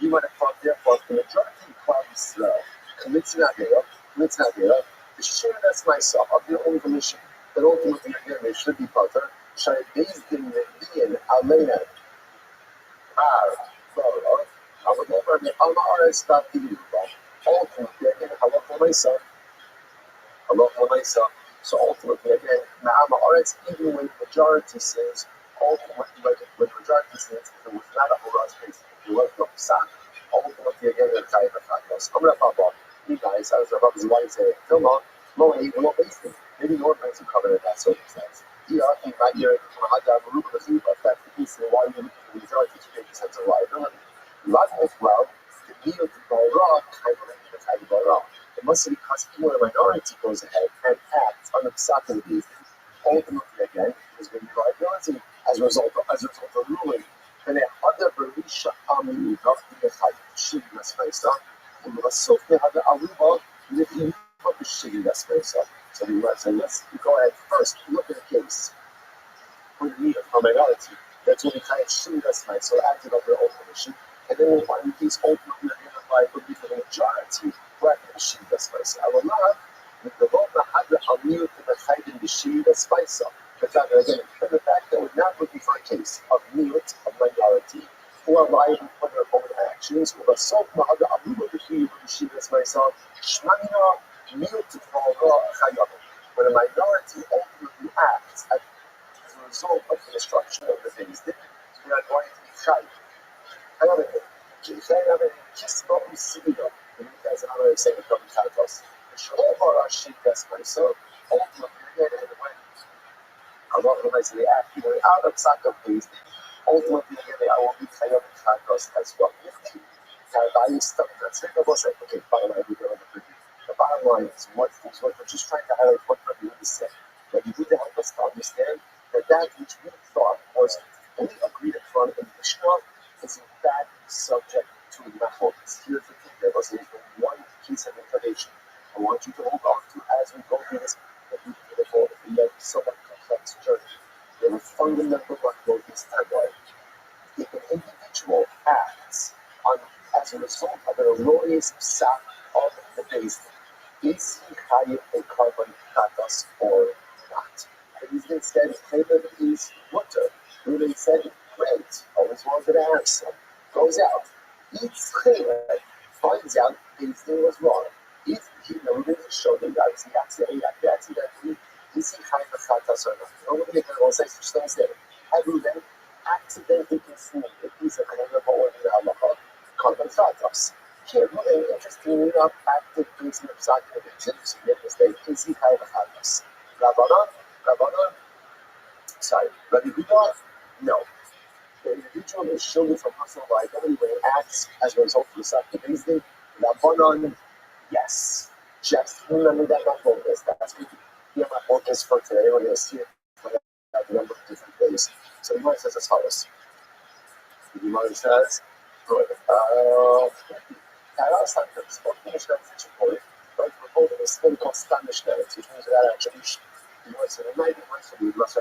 you might have thought, therefore, the majority of Klal Yisrael commits an Avera, the share that's myself of their own volition, that ultimately, again, they should be butter, shall based in the being, Alena, I would never be Amar stop the Yuba. Ultimately, again, myself. So ultimately, again, Ma'ama Aretz, even when majority says, ultimately, when majority says, if it was not a Horaz case, if it was not Psak, ultimately, again, they're kind of Chakos. I'm going to pop up. You guys, as Rabbi's wife said, come on, no, even no basement. Maybe your friends will cover in that circumstance. Yeah, I think right here, if that's the case, then why are you looking for the majority to make a sense of liability? Not as well, the deal to Barra, kind of like the kind of Barra. It must be because even a minority goes ahead and acts on the psak of the ultimately again is going to be liability as a result of ruling. And then other Berisha Ami not the Shividas Mesa, and the Sofia had the Aruba, and if you put the Shividas Mesa. So let's go ahead first, look at the case. With the need of a minority, that's when the kind of Shividas Mesa acted on their own permission, and then we'll find the case ultimately identified would be for the majority. Shividas Mesa. I will not with the vote had the Amir to the Chayim the Shividas Mesa. But again, the fact that would not would be for a case of mute, of minority, who are liable for their own actions, or the Salt Mahad Amir the Shividas Mesa, Shmanina, mute to Chayim. When a minority ultimately acts as a result of the destruction of the things, they are going to be Chayim. However, as another way of saying from Katos. The Shalom Bara Shividas Mesa, ultimately, again, a lot of them act out of Psak of Beis. Ultimately, again, they will be Chayim Katos as well. Okay, bottom line, the bottom line is what we're just trying to highlight what Rabbi is saying. That you need to help us to understand that which we thought was only agreed upon in Mishnah is in fact subject to Nachos. Here's the thing, there was one piece of information I want you to hold on to as we go through this beautiful, yet somewhat complex journey. There are fundamental Nachos timeline. If an individual acts as a result of an erroneous psak of the base, is he chayiv a carbon katas or not? And he's instead claimed that he's mutter. Ruben said, great, always wanted to have some. Goes out, eats chayim, finds out his thing was wrong. If he Ruben showed him that he actually is he chayiv a katas or not? Nobody can say such things there. Had Ruben accidentally consumed a piece of another or in the halacha, carbon katas. Here, Ruben, interestingly enough, acted based on the psak of the chips he made a mistake. Is he chayiv a katas? Rabbanon, Rabbi Huda, no. The individual is shielded from personal liability when he acts as a result of the psak of the Rabbanon, yes. Just remember that my focus. That's going to be my focus for today. We're going to see it for a number of different ways. So the Gemara says as follows. The Gemara says, good. Right, we're holding this thing called Spanish notes, which means that actually the Gemara says,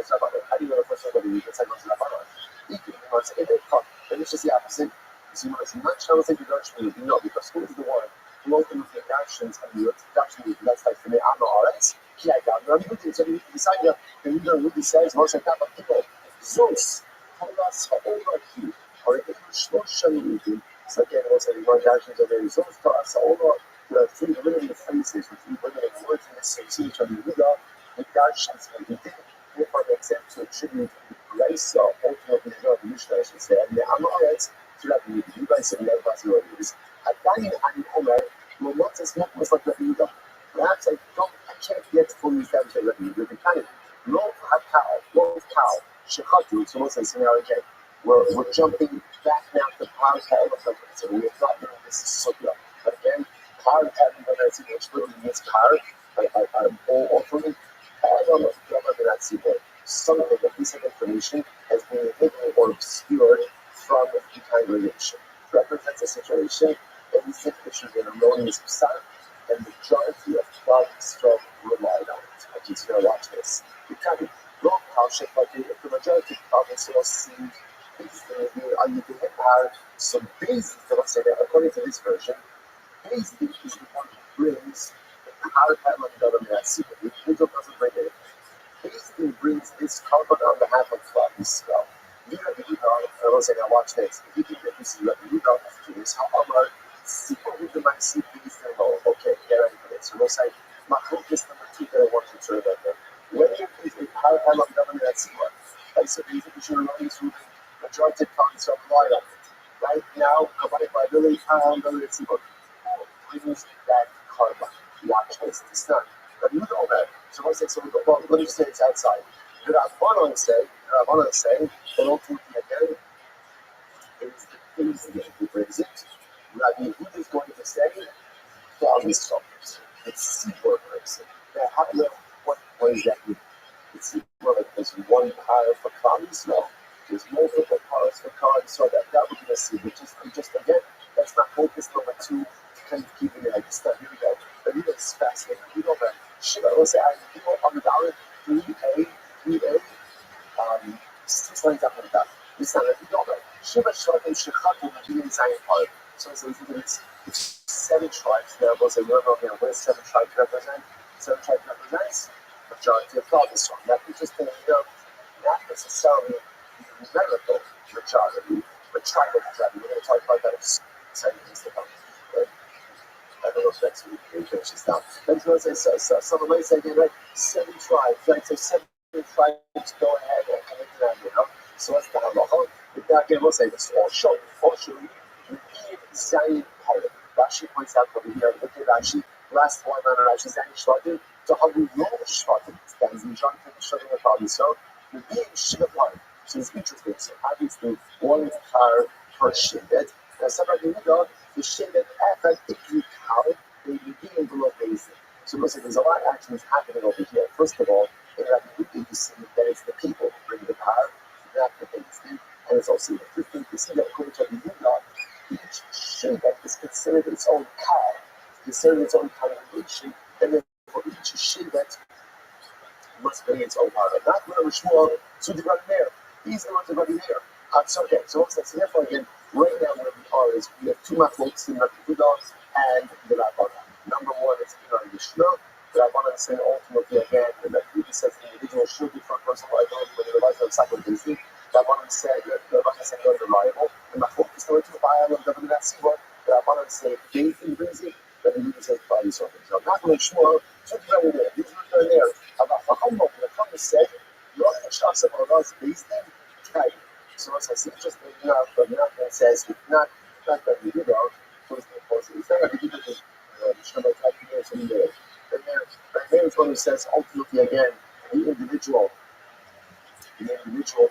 how do you know the first one whether you can say Rabbanon? The Gemara says, then it's just the opposite. So you say, not sure what you don't know, because who is the one who ultimately actions and the introduction is less like for me, I'm the RS. Yeah, I'm looking, so you decide that the leader really says, most of the time, people, Zeus, Holas, Ha'olah, or if you're showing you, so again, also the one actions of the Zeus, Ha'olah, there are three limited phrases, with three limited words in the same speech of the leader, the actions can be different. Therefore, it makes sense to attribute grace or ultimately the Mishnah, I should say, and the Amoritz. To Rabbi, you guys have never got to use. Again, and Omer will not as much as like Rabbi. Perhaps I can't get fully established at Rabbi. But the kind of love cow, shechatu. So what's the scenario again? We're jumping back now to power cow. So we have not been this sukkah. But again, power cow, which literally means power, or for me, something, a piece of information has been hidden or obscured from the congregation. It represents a situation that we think there should be an erroneous psak, and the majority of problems relied on it. I just going to watch this. Because if the majority of problems will seem so basically, let's say that according to this version, basically is the one who brings the hard time of the government at secret. The individual doesn't bring it. Basically brings this carbon on behalf of this spell. You have to now watch this. If you think that this is what you got to this, how about people who might see these and go, okay, get ready for this. So we'll say, my focus number 2 that I want you to remember. When you think a power time of government at Seaward, right? So you think you should remain through the majority of times of light on it. Right now, combined by ability, power ability at Seaward. Who brings that carbon? Watch this. It's not. But you know that. So let's say, well, let me just say it's outside. The Rabbanon say, that ultimately again, it is the Israel who brings it. Rabbi Yehuda is going to say, Klal Yisrael. It's Seaward brings it. Now, what does that mean? It's more like there's one power for Klal Yisrael. There's multiple powers for Klal Yisrael. That would be a seed. Just again, that's not focus number 2. Kind of keeping it like this. Here we go. But you know, it's fascinating. You know, man. Shiva, let's say, people on the dollar 3A, 6 lines up on the dollar. This time, you know, man. Shiva Shvatim Shechatu, the Zion part. So it's 7 tribes. Now, we'll say, what does 7 tribes represent? 7 tribes represents majority of Klal Yisrael. Not interesting, not necessarily numerical majority, but tribal majority. We're going to talk about that in second piece to come. I don't know if that's what you finish this now. And so someone might say, right, 7 tribes, right? So 7 tribes go ahead and come into that, So what's the halacha? With that, again, we'll say this all short. You need Zion Pirate. Rashi points out over here, look at Rashi, last one on Rashi, Zion Shvatim, to how we know the Shvatim. That is the majority of the Shvatim of Klal Yisrael. You're being Shiva Pirate. So it's interesting. So obviously, one is car per Shevet. Now, somebody the Shevet, after Ikri Kal, they begin below basic. So listen, there's a lot of actions happening over here. First of all, in Rabbi you see that it's the people who bring the power, not the basic. And it's also interesting to see that according to Rabbi Yehuda, each Shevet is considered its own cow, considered its own congregation, and then for each Shevet must bring its own power. Not Rabbi Shmuel to the Rabbi Meir. He's the ones that Rabbi Meir. So therefore again, right now where we are is we have 2 machlokes in Rabbi Yehuda and the Rabbanan. Number 1 is the Mishnah. The Rabbanan is saying ultimately again, the Rabbi Yehuda says the individual should be for personal liability when he relies on psychology. The Rabbanan said they're reliable. And machlok is number 2, Bayal and David and Siva. The Rabbanan say faith in reason. The Rabbi Yehuda says body something. So not going to Shmuel, to the Rabbi Meir. These are there. About the Chacham, the Chacham said, not the Shas of Allah's based in Taik. So it's interesting enough, but Nachman says it's not that we do that. It's not like we do that. There is one who says ultimately again, the individual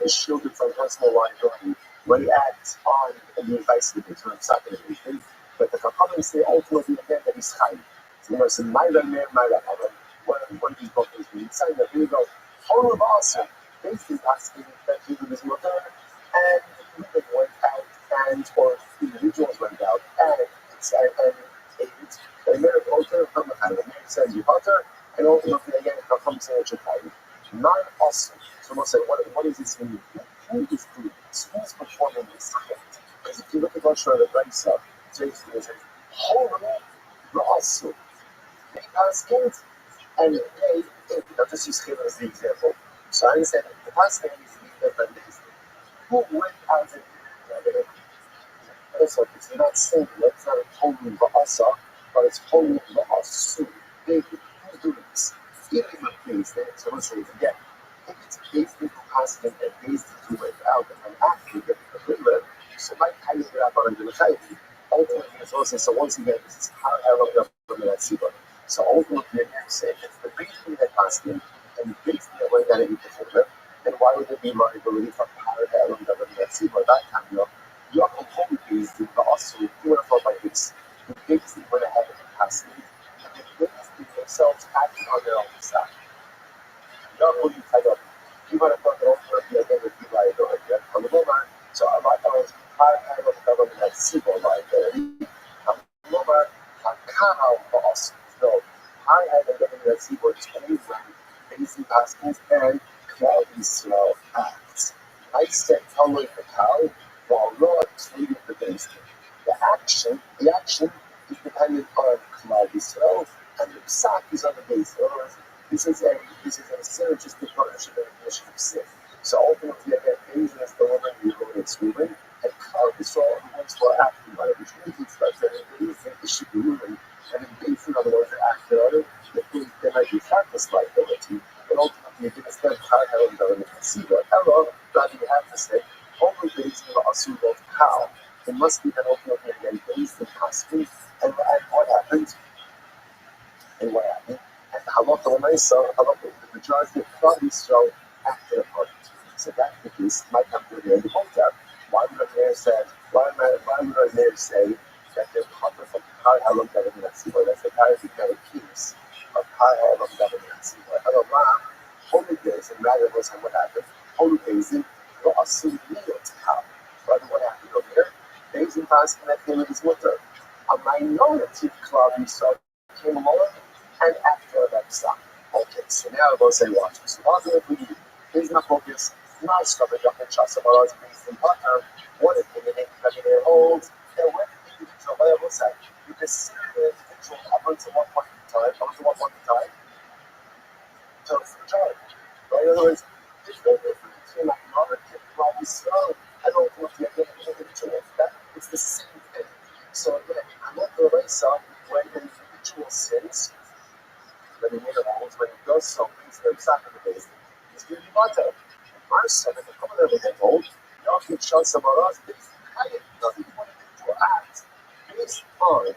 is shielded from personal liability when he acts on the advice of the term second anything. But the Chachamim say ultimately again that he's Chayim. So you know, so Myra Meir Myra Chachamim, one of these books is saying that here you go, Holy Basa, basically asking that he was mother, and women went out, and or individuals went out, and the American altar from the American says you utter, and ultimately again Chachamim say that you're Chayim. Not awesome. So we'll say, what does this mean? Who is doing this? Who is performing this act? Because if you look at Rosh Hashanah, it's basically says, Holy Basa. They passed kids, and they, I'll just use him as the example. So I said, the past name is the different days. Who went out and also, it's not singular, it's not a holy Ba'asa, but it's holy Ba'asu. Who's doing this? Even things that someone says again, if it's based in capacity and based to went out and actually get the river, so my kind of grab on the Chayim. Ultimately, it's also, so once again, this is how I look up from that Siba. So ultimately, again, say it's the basically that casting and basically that way that it is the river, then why would it be my ability for how I look up from that Siba? That time, you're completely based in the also, you would have thought like this. The basically went ahead of the casting, and the basically themselves acting on their own side. You're really tied up. You would have thought that also would be again with you by the idea from the moment. So I might always I look up from that Siba like the moment, how boss. So I had a living that Siba is only basically castings and cloudy slow acts. I said, following the cow, while not treating the basement. The action is dependent on cloudy slow, and the psak is on the base. In other words, this is a synergistic partnership and ignition of sin. So ultimately, again, Asian is delivering the ability of moving, and cloudy slow are the ones who are acting on it, which means it's like that it should be moving, and in base, in other words, they're acting on it. There might be practice liability, but ultimately, if it's then how I'm going to see what hello, rather you have to say, only based on the assume of how. It must be then ultimately again based in custody, and what happened? And what happened? And the halakha when I saw the majority of parties show acted upon it. So that's the case, might come to the end of the why would I say that they're covered from high halakha government at sea, that's the kind of keys of high halakha government at sea. Holy days, and rather was what happened. Holy days in the assumed meal to how. Rather what happened over here? Days in past connecting with his mother. A minority of Club Yisrael came along, and after that stopped. Okay, so now I'll go say, watch this. Ultimately, he's not focused. Not stopping up in Chasamar's based in Butter. What if they holds? And when the individual level said, you can see the individual up until one point in time, until it's the majority. Right? In other words, there's no difference between a minority of Club Yisrael and ultimately an individual. It's the same thing. So again, I'm not the race up when an individual sins, when he holds, when he does something, so it's not going to be he's going to be butter. Our son, if a couple of them get old, you all can show some of us, based on doesn't want to act based on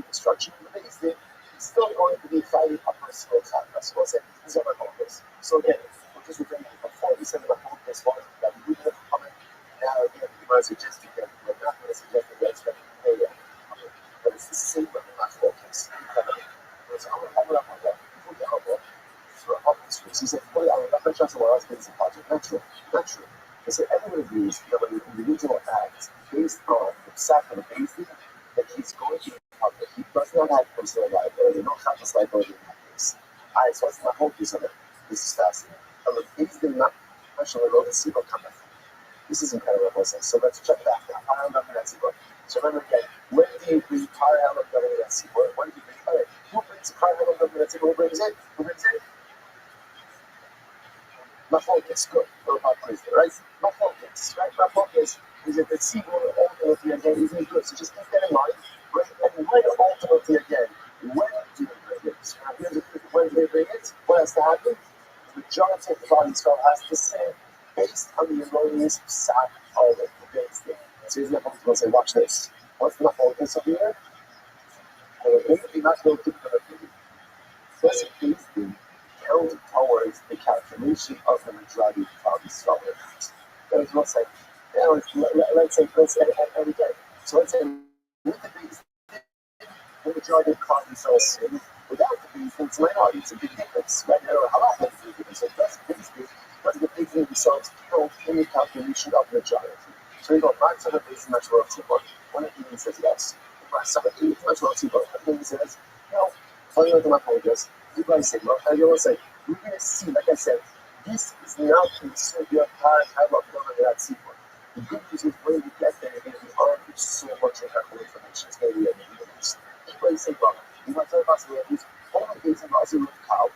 the structure of the base, it's still going to be fighting a personal attack. That's what I said, these are my focus. So again, we're just looking at before we said about focus, one that we would have come in. Now again, we might suggest again, we're not going to suggest that we're expecting to pay it. But it's the same but not focus. So I'm going to have that. He said, well, I'm not going to trust someone else because it's a project. Not true. He said, everyone agrees that when an individual acts based on the second basis, that he's going to be public. He does not have personal liability, no conscious liability in that case. Alright, so that's my whole piece of it. This is fascinating. But look, these did not actually go to see what comes. This is incredible, Jose. So let's check that out. I don't know that book. So remember again, when do you bring Parallel of WNC? When do you bring it? Who brings Parallel of WNC? Who brings it? My focus, good. What about Thursday, right? My focus, right? My focus is that the C will ultimately again isn't good. So just keep that in mind, right? And when ultimately again, when do you bring it? Now here's the thing, when do they bring it? What has to happen? The majority of the audience has to say, based on the erroneous sack of the base thing. So he's not going to say, watch this. What's my focus over here? And maybe not go to the thing. This base thing count towards the calculation of the majority of the solid. That is what's like, let's say, and again, so let's say with the base, the majority of caught themselves sin. Without the base, it's minority. It's a big difference. Right now, halach makes a big difference. So does the base themselves count in the calculation of majority? So we go, Mark of the base match world teamwork. One of the says yes. Mark of the base match world teamwork. One says, no. Funny with my focus. You guys say, well, I always say, we're going to see, like I said, this is not considered your part. I love that sequence. The good news is when we get there, you're going to be armed with so much incredible information. It's going to be amazing. People say, well, you might talk about some of these, all the things about the root cow.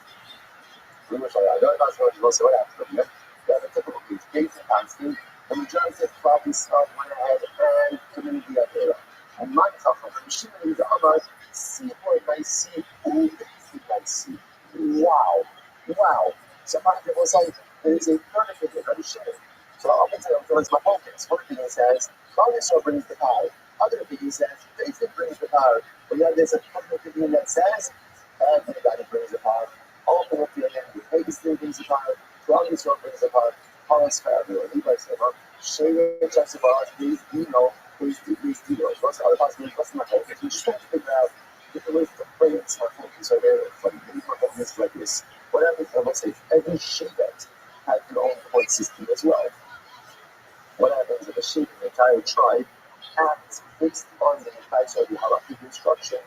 We were saying, I know about some of these, what happened to them. Yeah, the typical case, base and constant. The majority of probably start went ahead and community of data. And my talk of machinery is about see what I see, who I see. Wow. Wow. So my people say, there is a third opinion, very sure. So I'll get to my focus. One opinion says, Congress brings the power. Other opinion says, Faith brings the power. But yet there's a third opinion that says, everybody brings the power. Open opinion, Faith brings the power. Congress brings the power. Paul's family, Levi said, Shane checks about, please, please, what's the other possibility? What's my focus? We just have to figure out different ways to play this my focus. So they're like, leave my focus like this. What happens, I will say, every Shevet has their own point system as well. What happens if a sheep in the entire tribe acts based on the advice of the halakhic instruction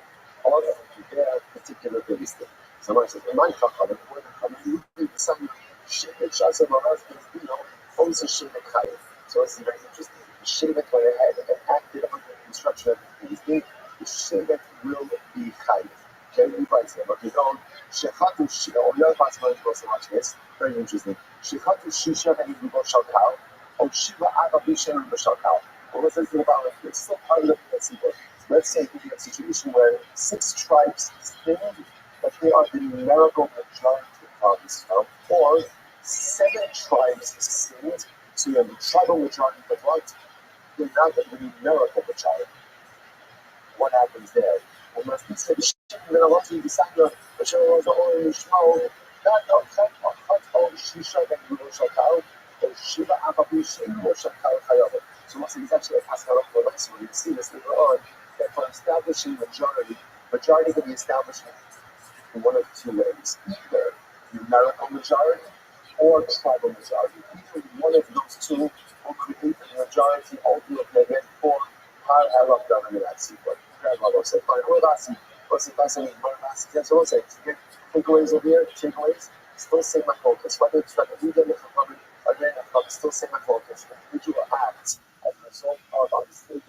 of their particular belief? Someone says, in my chacham, you do some shevet shasam is, owns a shevet chayim. So it's very interesting. The shevet went ahead and acted under the instruction of the belief. The shevet will be chayim. Okay, we write them, but we don't. Shechatu Shia, or the other possibility goes to watch this. Very interesting. Shechatu Shisha and Ibu Shalkal. Or Shiva Ababisha and Shalkal. Well, let's think about it. It's still part of the sequel. Let's say we have a situation where 6 tribes stand, but they are the numerical majority of this town. Or 7 tribes stand, so you have the tribal majority, but what? They're not the numerical majority. What happens there? And my feet said, then I want to decide the show was only small. That cut all Shisha that you will shut out, or Shiva Ababishin or Shakal Hayaba. So, once it's actually a Pascal for us, we see this later on that for establishing majority can be established in one of 2 ways either numerical majority or tribal majority. Either one of those 2 will create the majority ultimately again for how I love government at sequence. Grandmother said, fine, what about see? What's the best thing? That's what I say. Takeaways over here, takeaways, still say my focus. Whether it's like a leader in the company or then I'm still say my focus. Individual acts as a result of understanding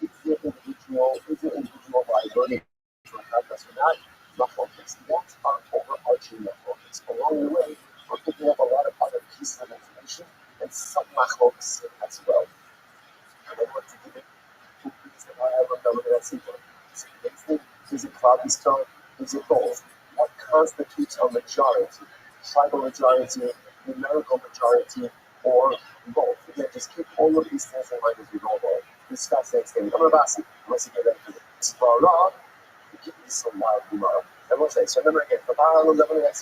is your individual viability to help us with that, my focus. That's our overarching focus. Along the way, we're picking up a lot of other pieces of information and some my focus as well. And I want to give it is it cloudy stone? Is it both? What constitutes a majority? Tribal majority, numerical majority, or both? Again, just keep all of these things in mind as we go along. Discuss next thing. I'm going to ask you, unless you get ready for it. Svara, give me some wild tomorrow. I will say, so remember again, the bottom level of that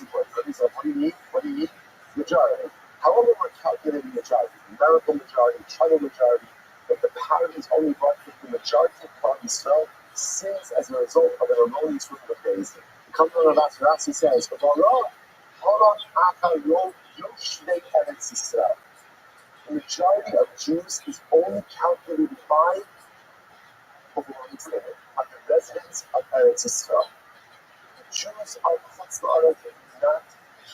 what do you need? What do you need? Majority. However, we're calculating majority, numerical majority, tribal majority, but the pattern is only brought if the majority of Klal Yisrael sins as a result of an erroneous rule of days. The Common of Rasi says, the majority of Jews is only calculated by the residents of Eretz Yisrael. The Jews of Chutz La'aretz do not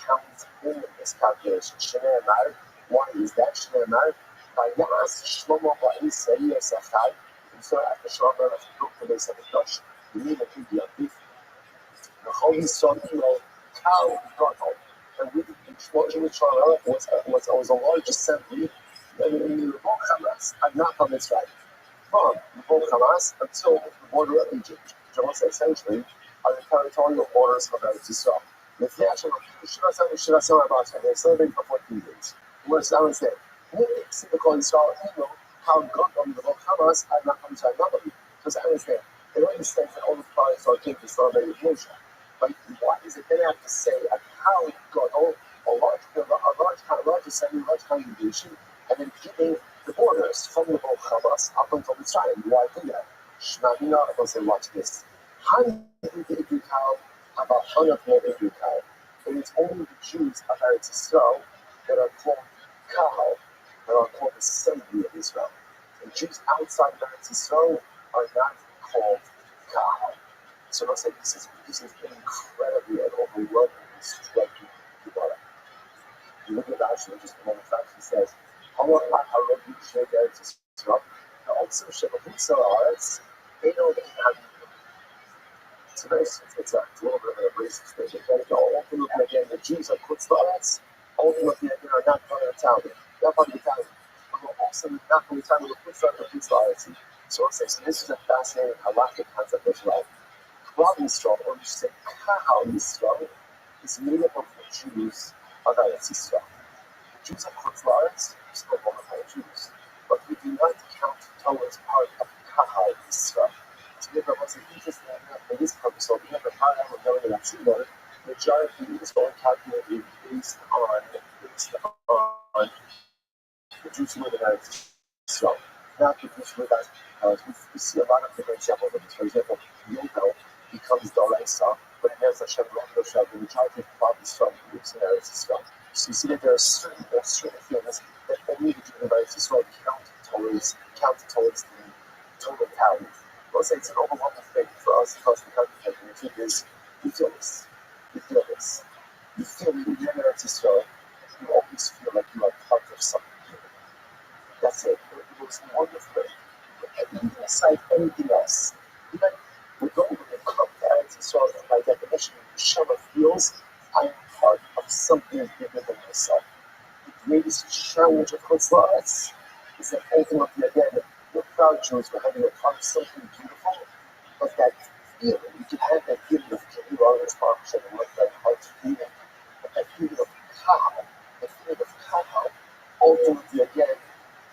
count in this calculation. Shnei Amar, why is that? Shnei Amar, Vayas Shlomo Ba'isai Yosachai, and so after Shlomo left the book for Beis HaMikdash, we need a big Yadif. The Holy Son, Kal Gadol, and with the explosion of Shlomo was a large assembly, and in the Rebbe Hamas had not on this right. From Rebbe Hamas until the border of Egypt, which I want to say essentially are the territorial borders of Eretz Yisrael. They're celebrating for 14 days. What's that one say? See the Klal Yisrael, how God on the Hamas had not come to another. Because I understand, it understands that all the Klal Yisrael came to celebrate with Moshe. But what is it they have to say at how God, a large assembly, large congregation, and then giving the borders from the Bol Hamas up until Mitzrayim. Why do that? Shmamina, I will say, watch this. About 100 more Ibrikal. And it's only the Jews of Eretz Yisrael that are called Kahal, that are called the assembly of Israel. The Jews outside of Eretz Yisrael are not called Kahal. So let's say this is incredibly and overwhelmingly striking Gemara. You look at Rashi, just a moment back, he says, also it's a little bit of a racist thing. Ultimately, again, the Jews are Kutzlaretz. Ultimately, again, are not part of the town. They're part of the town. But also not from the town of the Kutzlaretz. So this is a fascinating halakhic concept as well. Klal Yisrael, or you say Kahal Yisrael, is made up of the Jews of Eretz Yisrael. The Jews of Kutzlaretz are still qualified Jews, but we do not count towards part of Kahal Yisrael. So we have what's interesting for this purpose, so we have a high level knowing that the majority is only calculated based on the Jews who live in Eretz Yisrael. Not the Jews who live in we see a lot of different examples of this. For example, Yovel becomes Doraisa, but in Eretz Hashem, the majority of Klal Yisrael lives in Eretz Yisrael. So you see that there are certain things that only the Jews of Eretz Yisrael count towards the total tally. Let's say it's an overwhelming thing for us across the country. And the truth is, you feel this. You feel when you're in Eretz Yisrael, you always feel like you are part of something. That's it. It was wonderful. Even aside anything else, even we go when you come to Eretz Yisrael, and by definition, Shema feels I am part of something bigger than myself. The greatest challenge of Kutzlaretz is that ultimately, again, we're proud Jews for having a part of something beautiful, but that feeling, you can have that feeling of Kibbutz responsion and what that heart's feeling, but that feeling of Kahal, ultimately, again,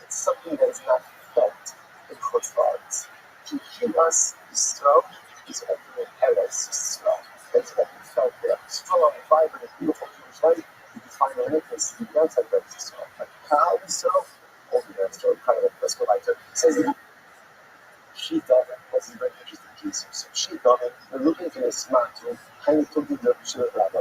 it's something that is not felt in Kutzlaretz. To hear us, Yisrael is ultimately Eretz Yisrael. That's what we felt there. Strong, vibrant, beautiful Jewish life, you can find in any place in the outside of Eretz Yisrael. But Kahal Yisrael, ultimately Eretz Yisrael, kind of, let's go back to it. It says, Shita was a very interesting case. So Shita, we're looking for this matter, kind of took the direction of Rabbi. I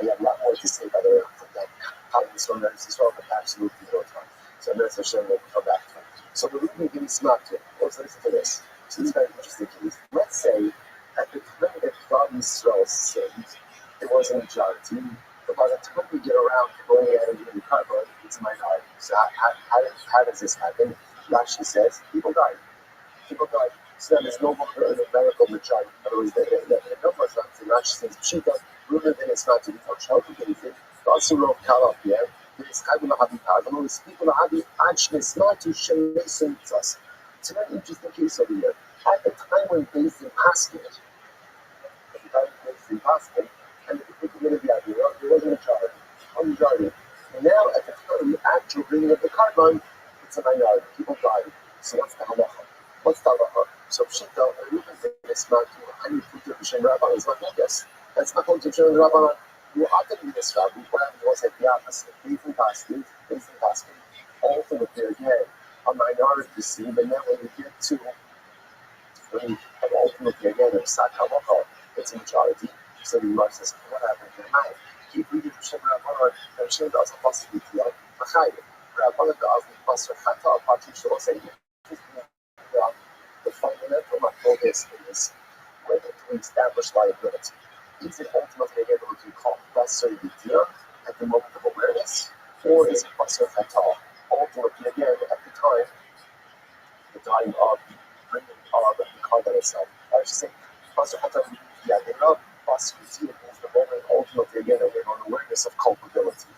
have a lot more to say, by the way, from that Kahal Yisrael and Eretz Yisrael, but absolutely no time. So Eretz Hashem will come back to it. So we're looking for this matter. Let's listen to this. So this is very interesting case. Let's say at the time that Klal Yisrael sinned, it was a majority, but by the time we get around to going ahead and getting covered, it's a minority. So how does this happen? Rashi says, people died. So then there's no longer a numerical majority. In other words, the number is not. Rashi says, Pshita, ruler then it's not to be touched. How do you think? Also wrote Kalaf here. It's kind of a happy part. And always people are happy, actually, it's not to shame us. It's a very interesting case over here. At the time when based in Paskin, and the people committed the idea, there wasn't a majority. And now, at the time of the actual bringing of the carbon, it's a minority. People died. So what's the halacha? So Pshita, a ruler then it's not to any put the Shem Rabbi is not like this. That's not going to Shem Rabbi. You are going to be this Rabbi, what was at the opposite. Based in Paskin, ultimately again, a minority receive, and then when you get to ultimately again, it's a majority. So the Gemara says, what happened to mine? Keep reading Shem Rabbanan, and Shem doesn't possibly feel Machayim. Rabbanan doesn't possibly Chata, Patrick will say, the fundamental focus is whether to establish liability. Is it ultimately able to call Passer Yitia at the moment of awareness, or is it Passer Chata? Ultimately, again, at the time of bringing the carbon itself. I should say, Passer Chata, Passer Yitia is the moment ultimately, again, that we're on awareness of culpability.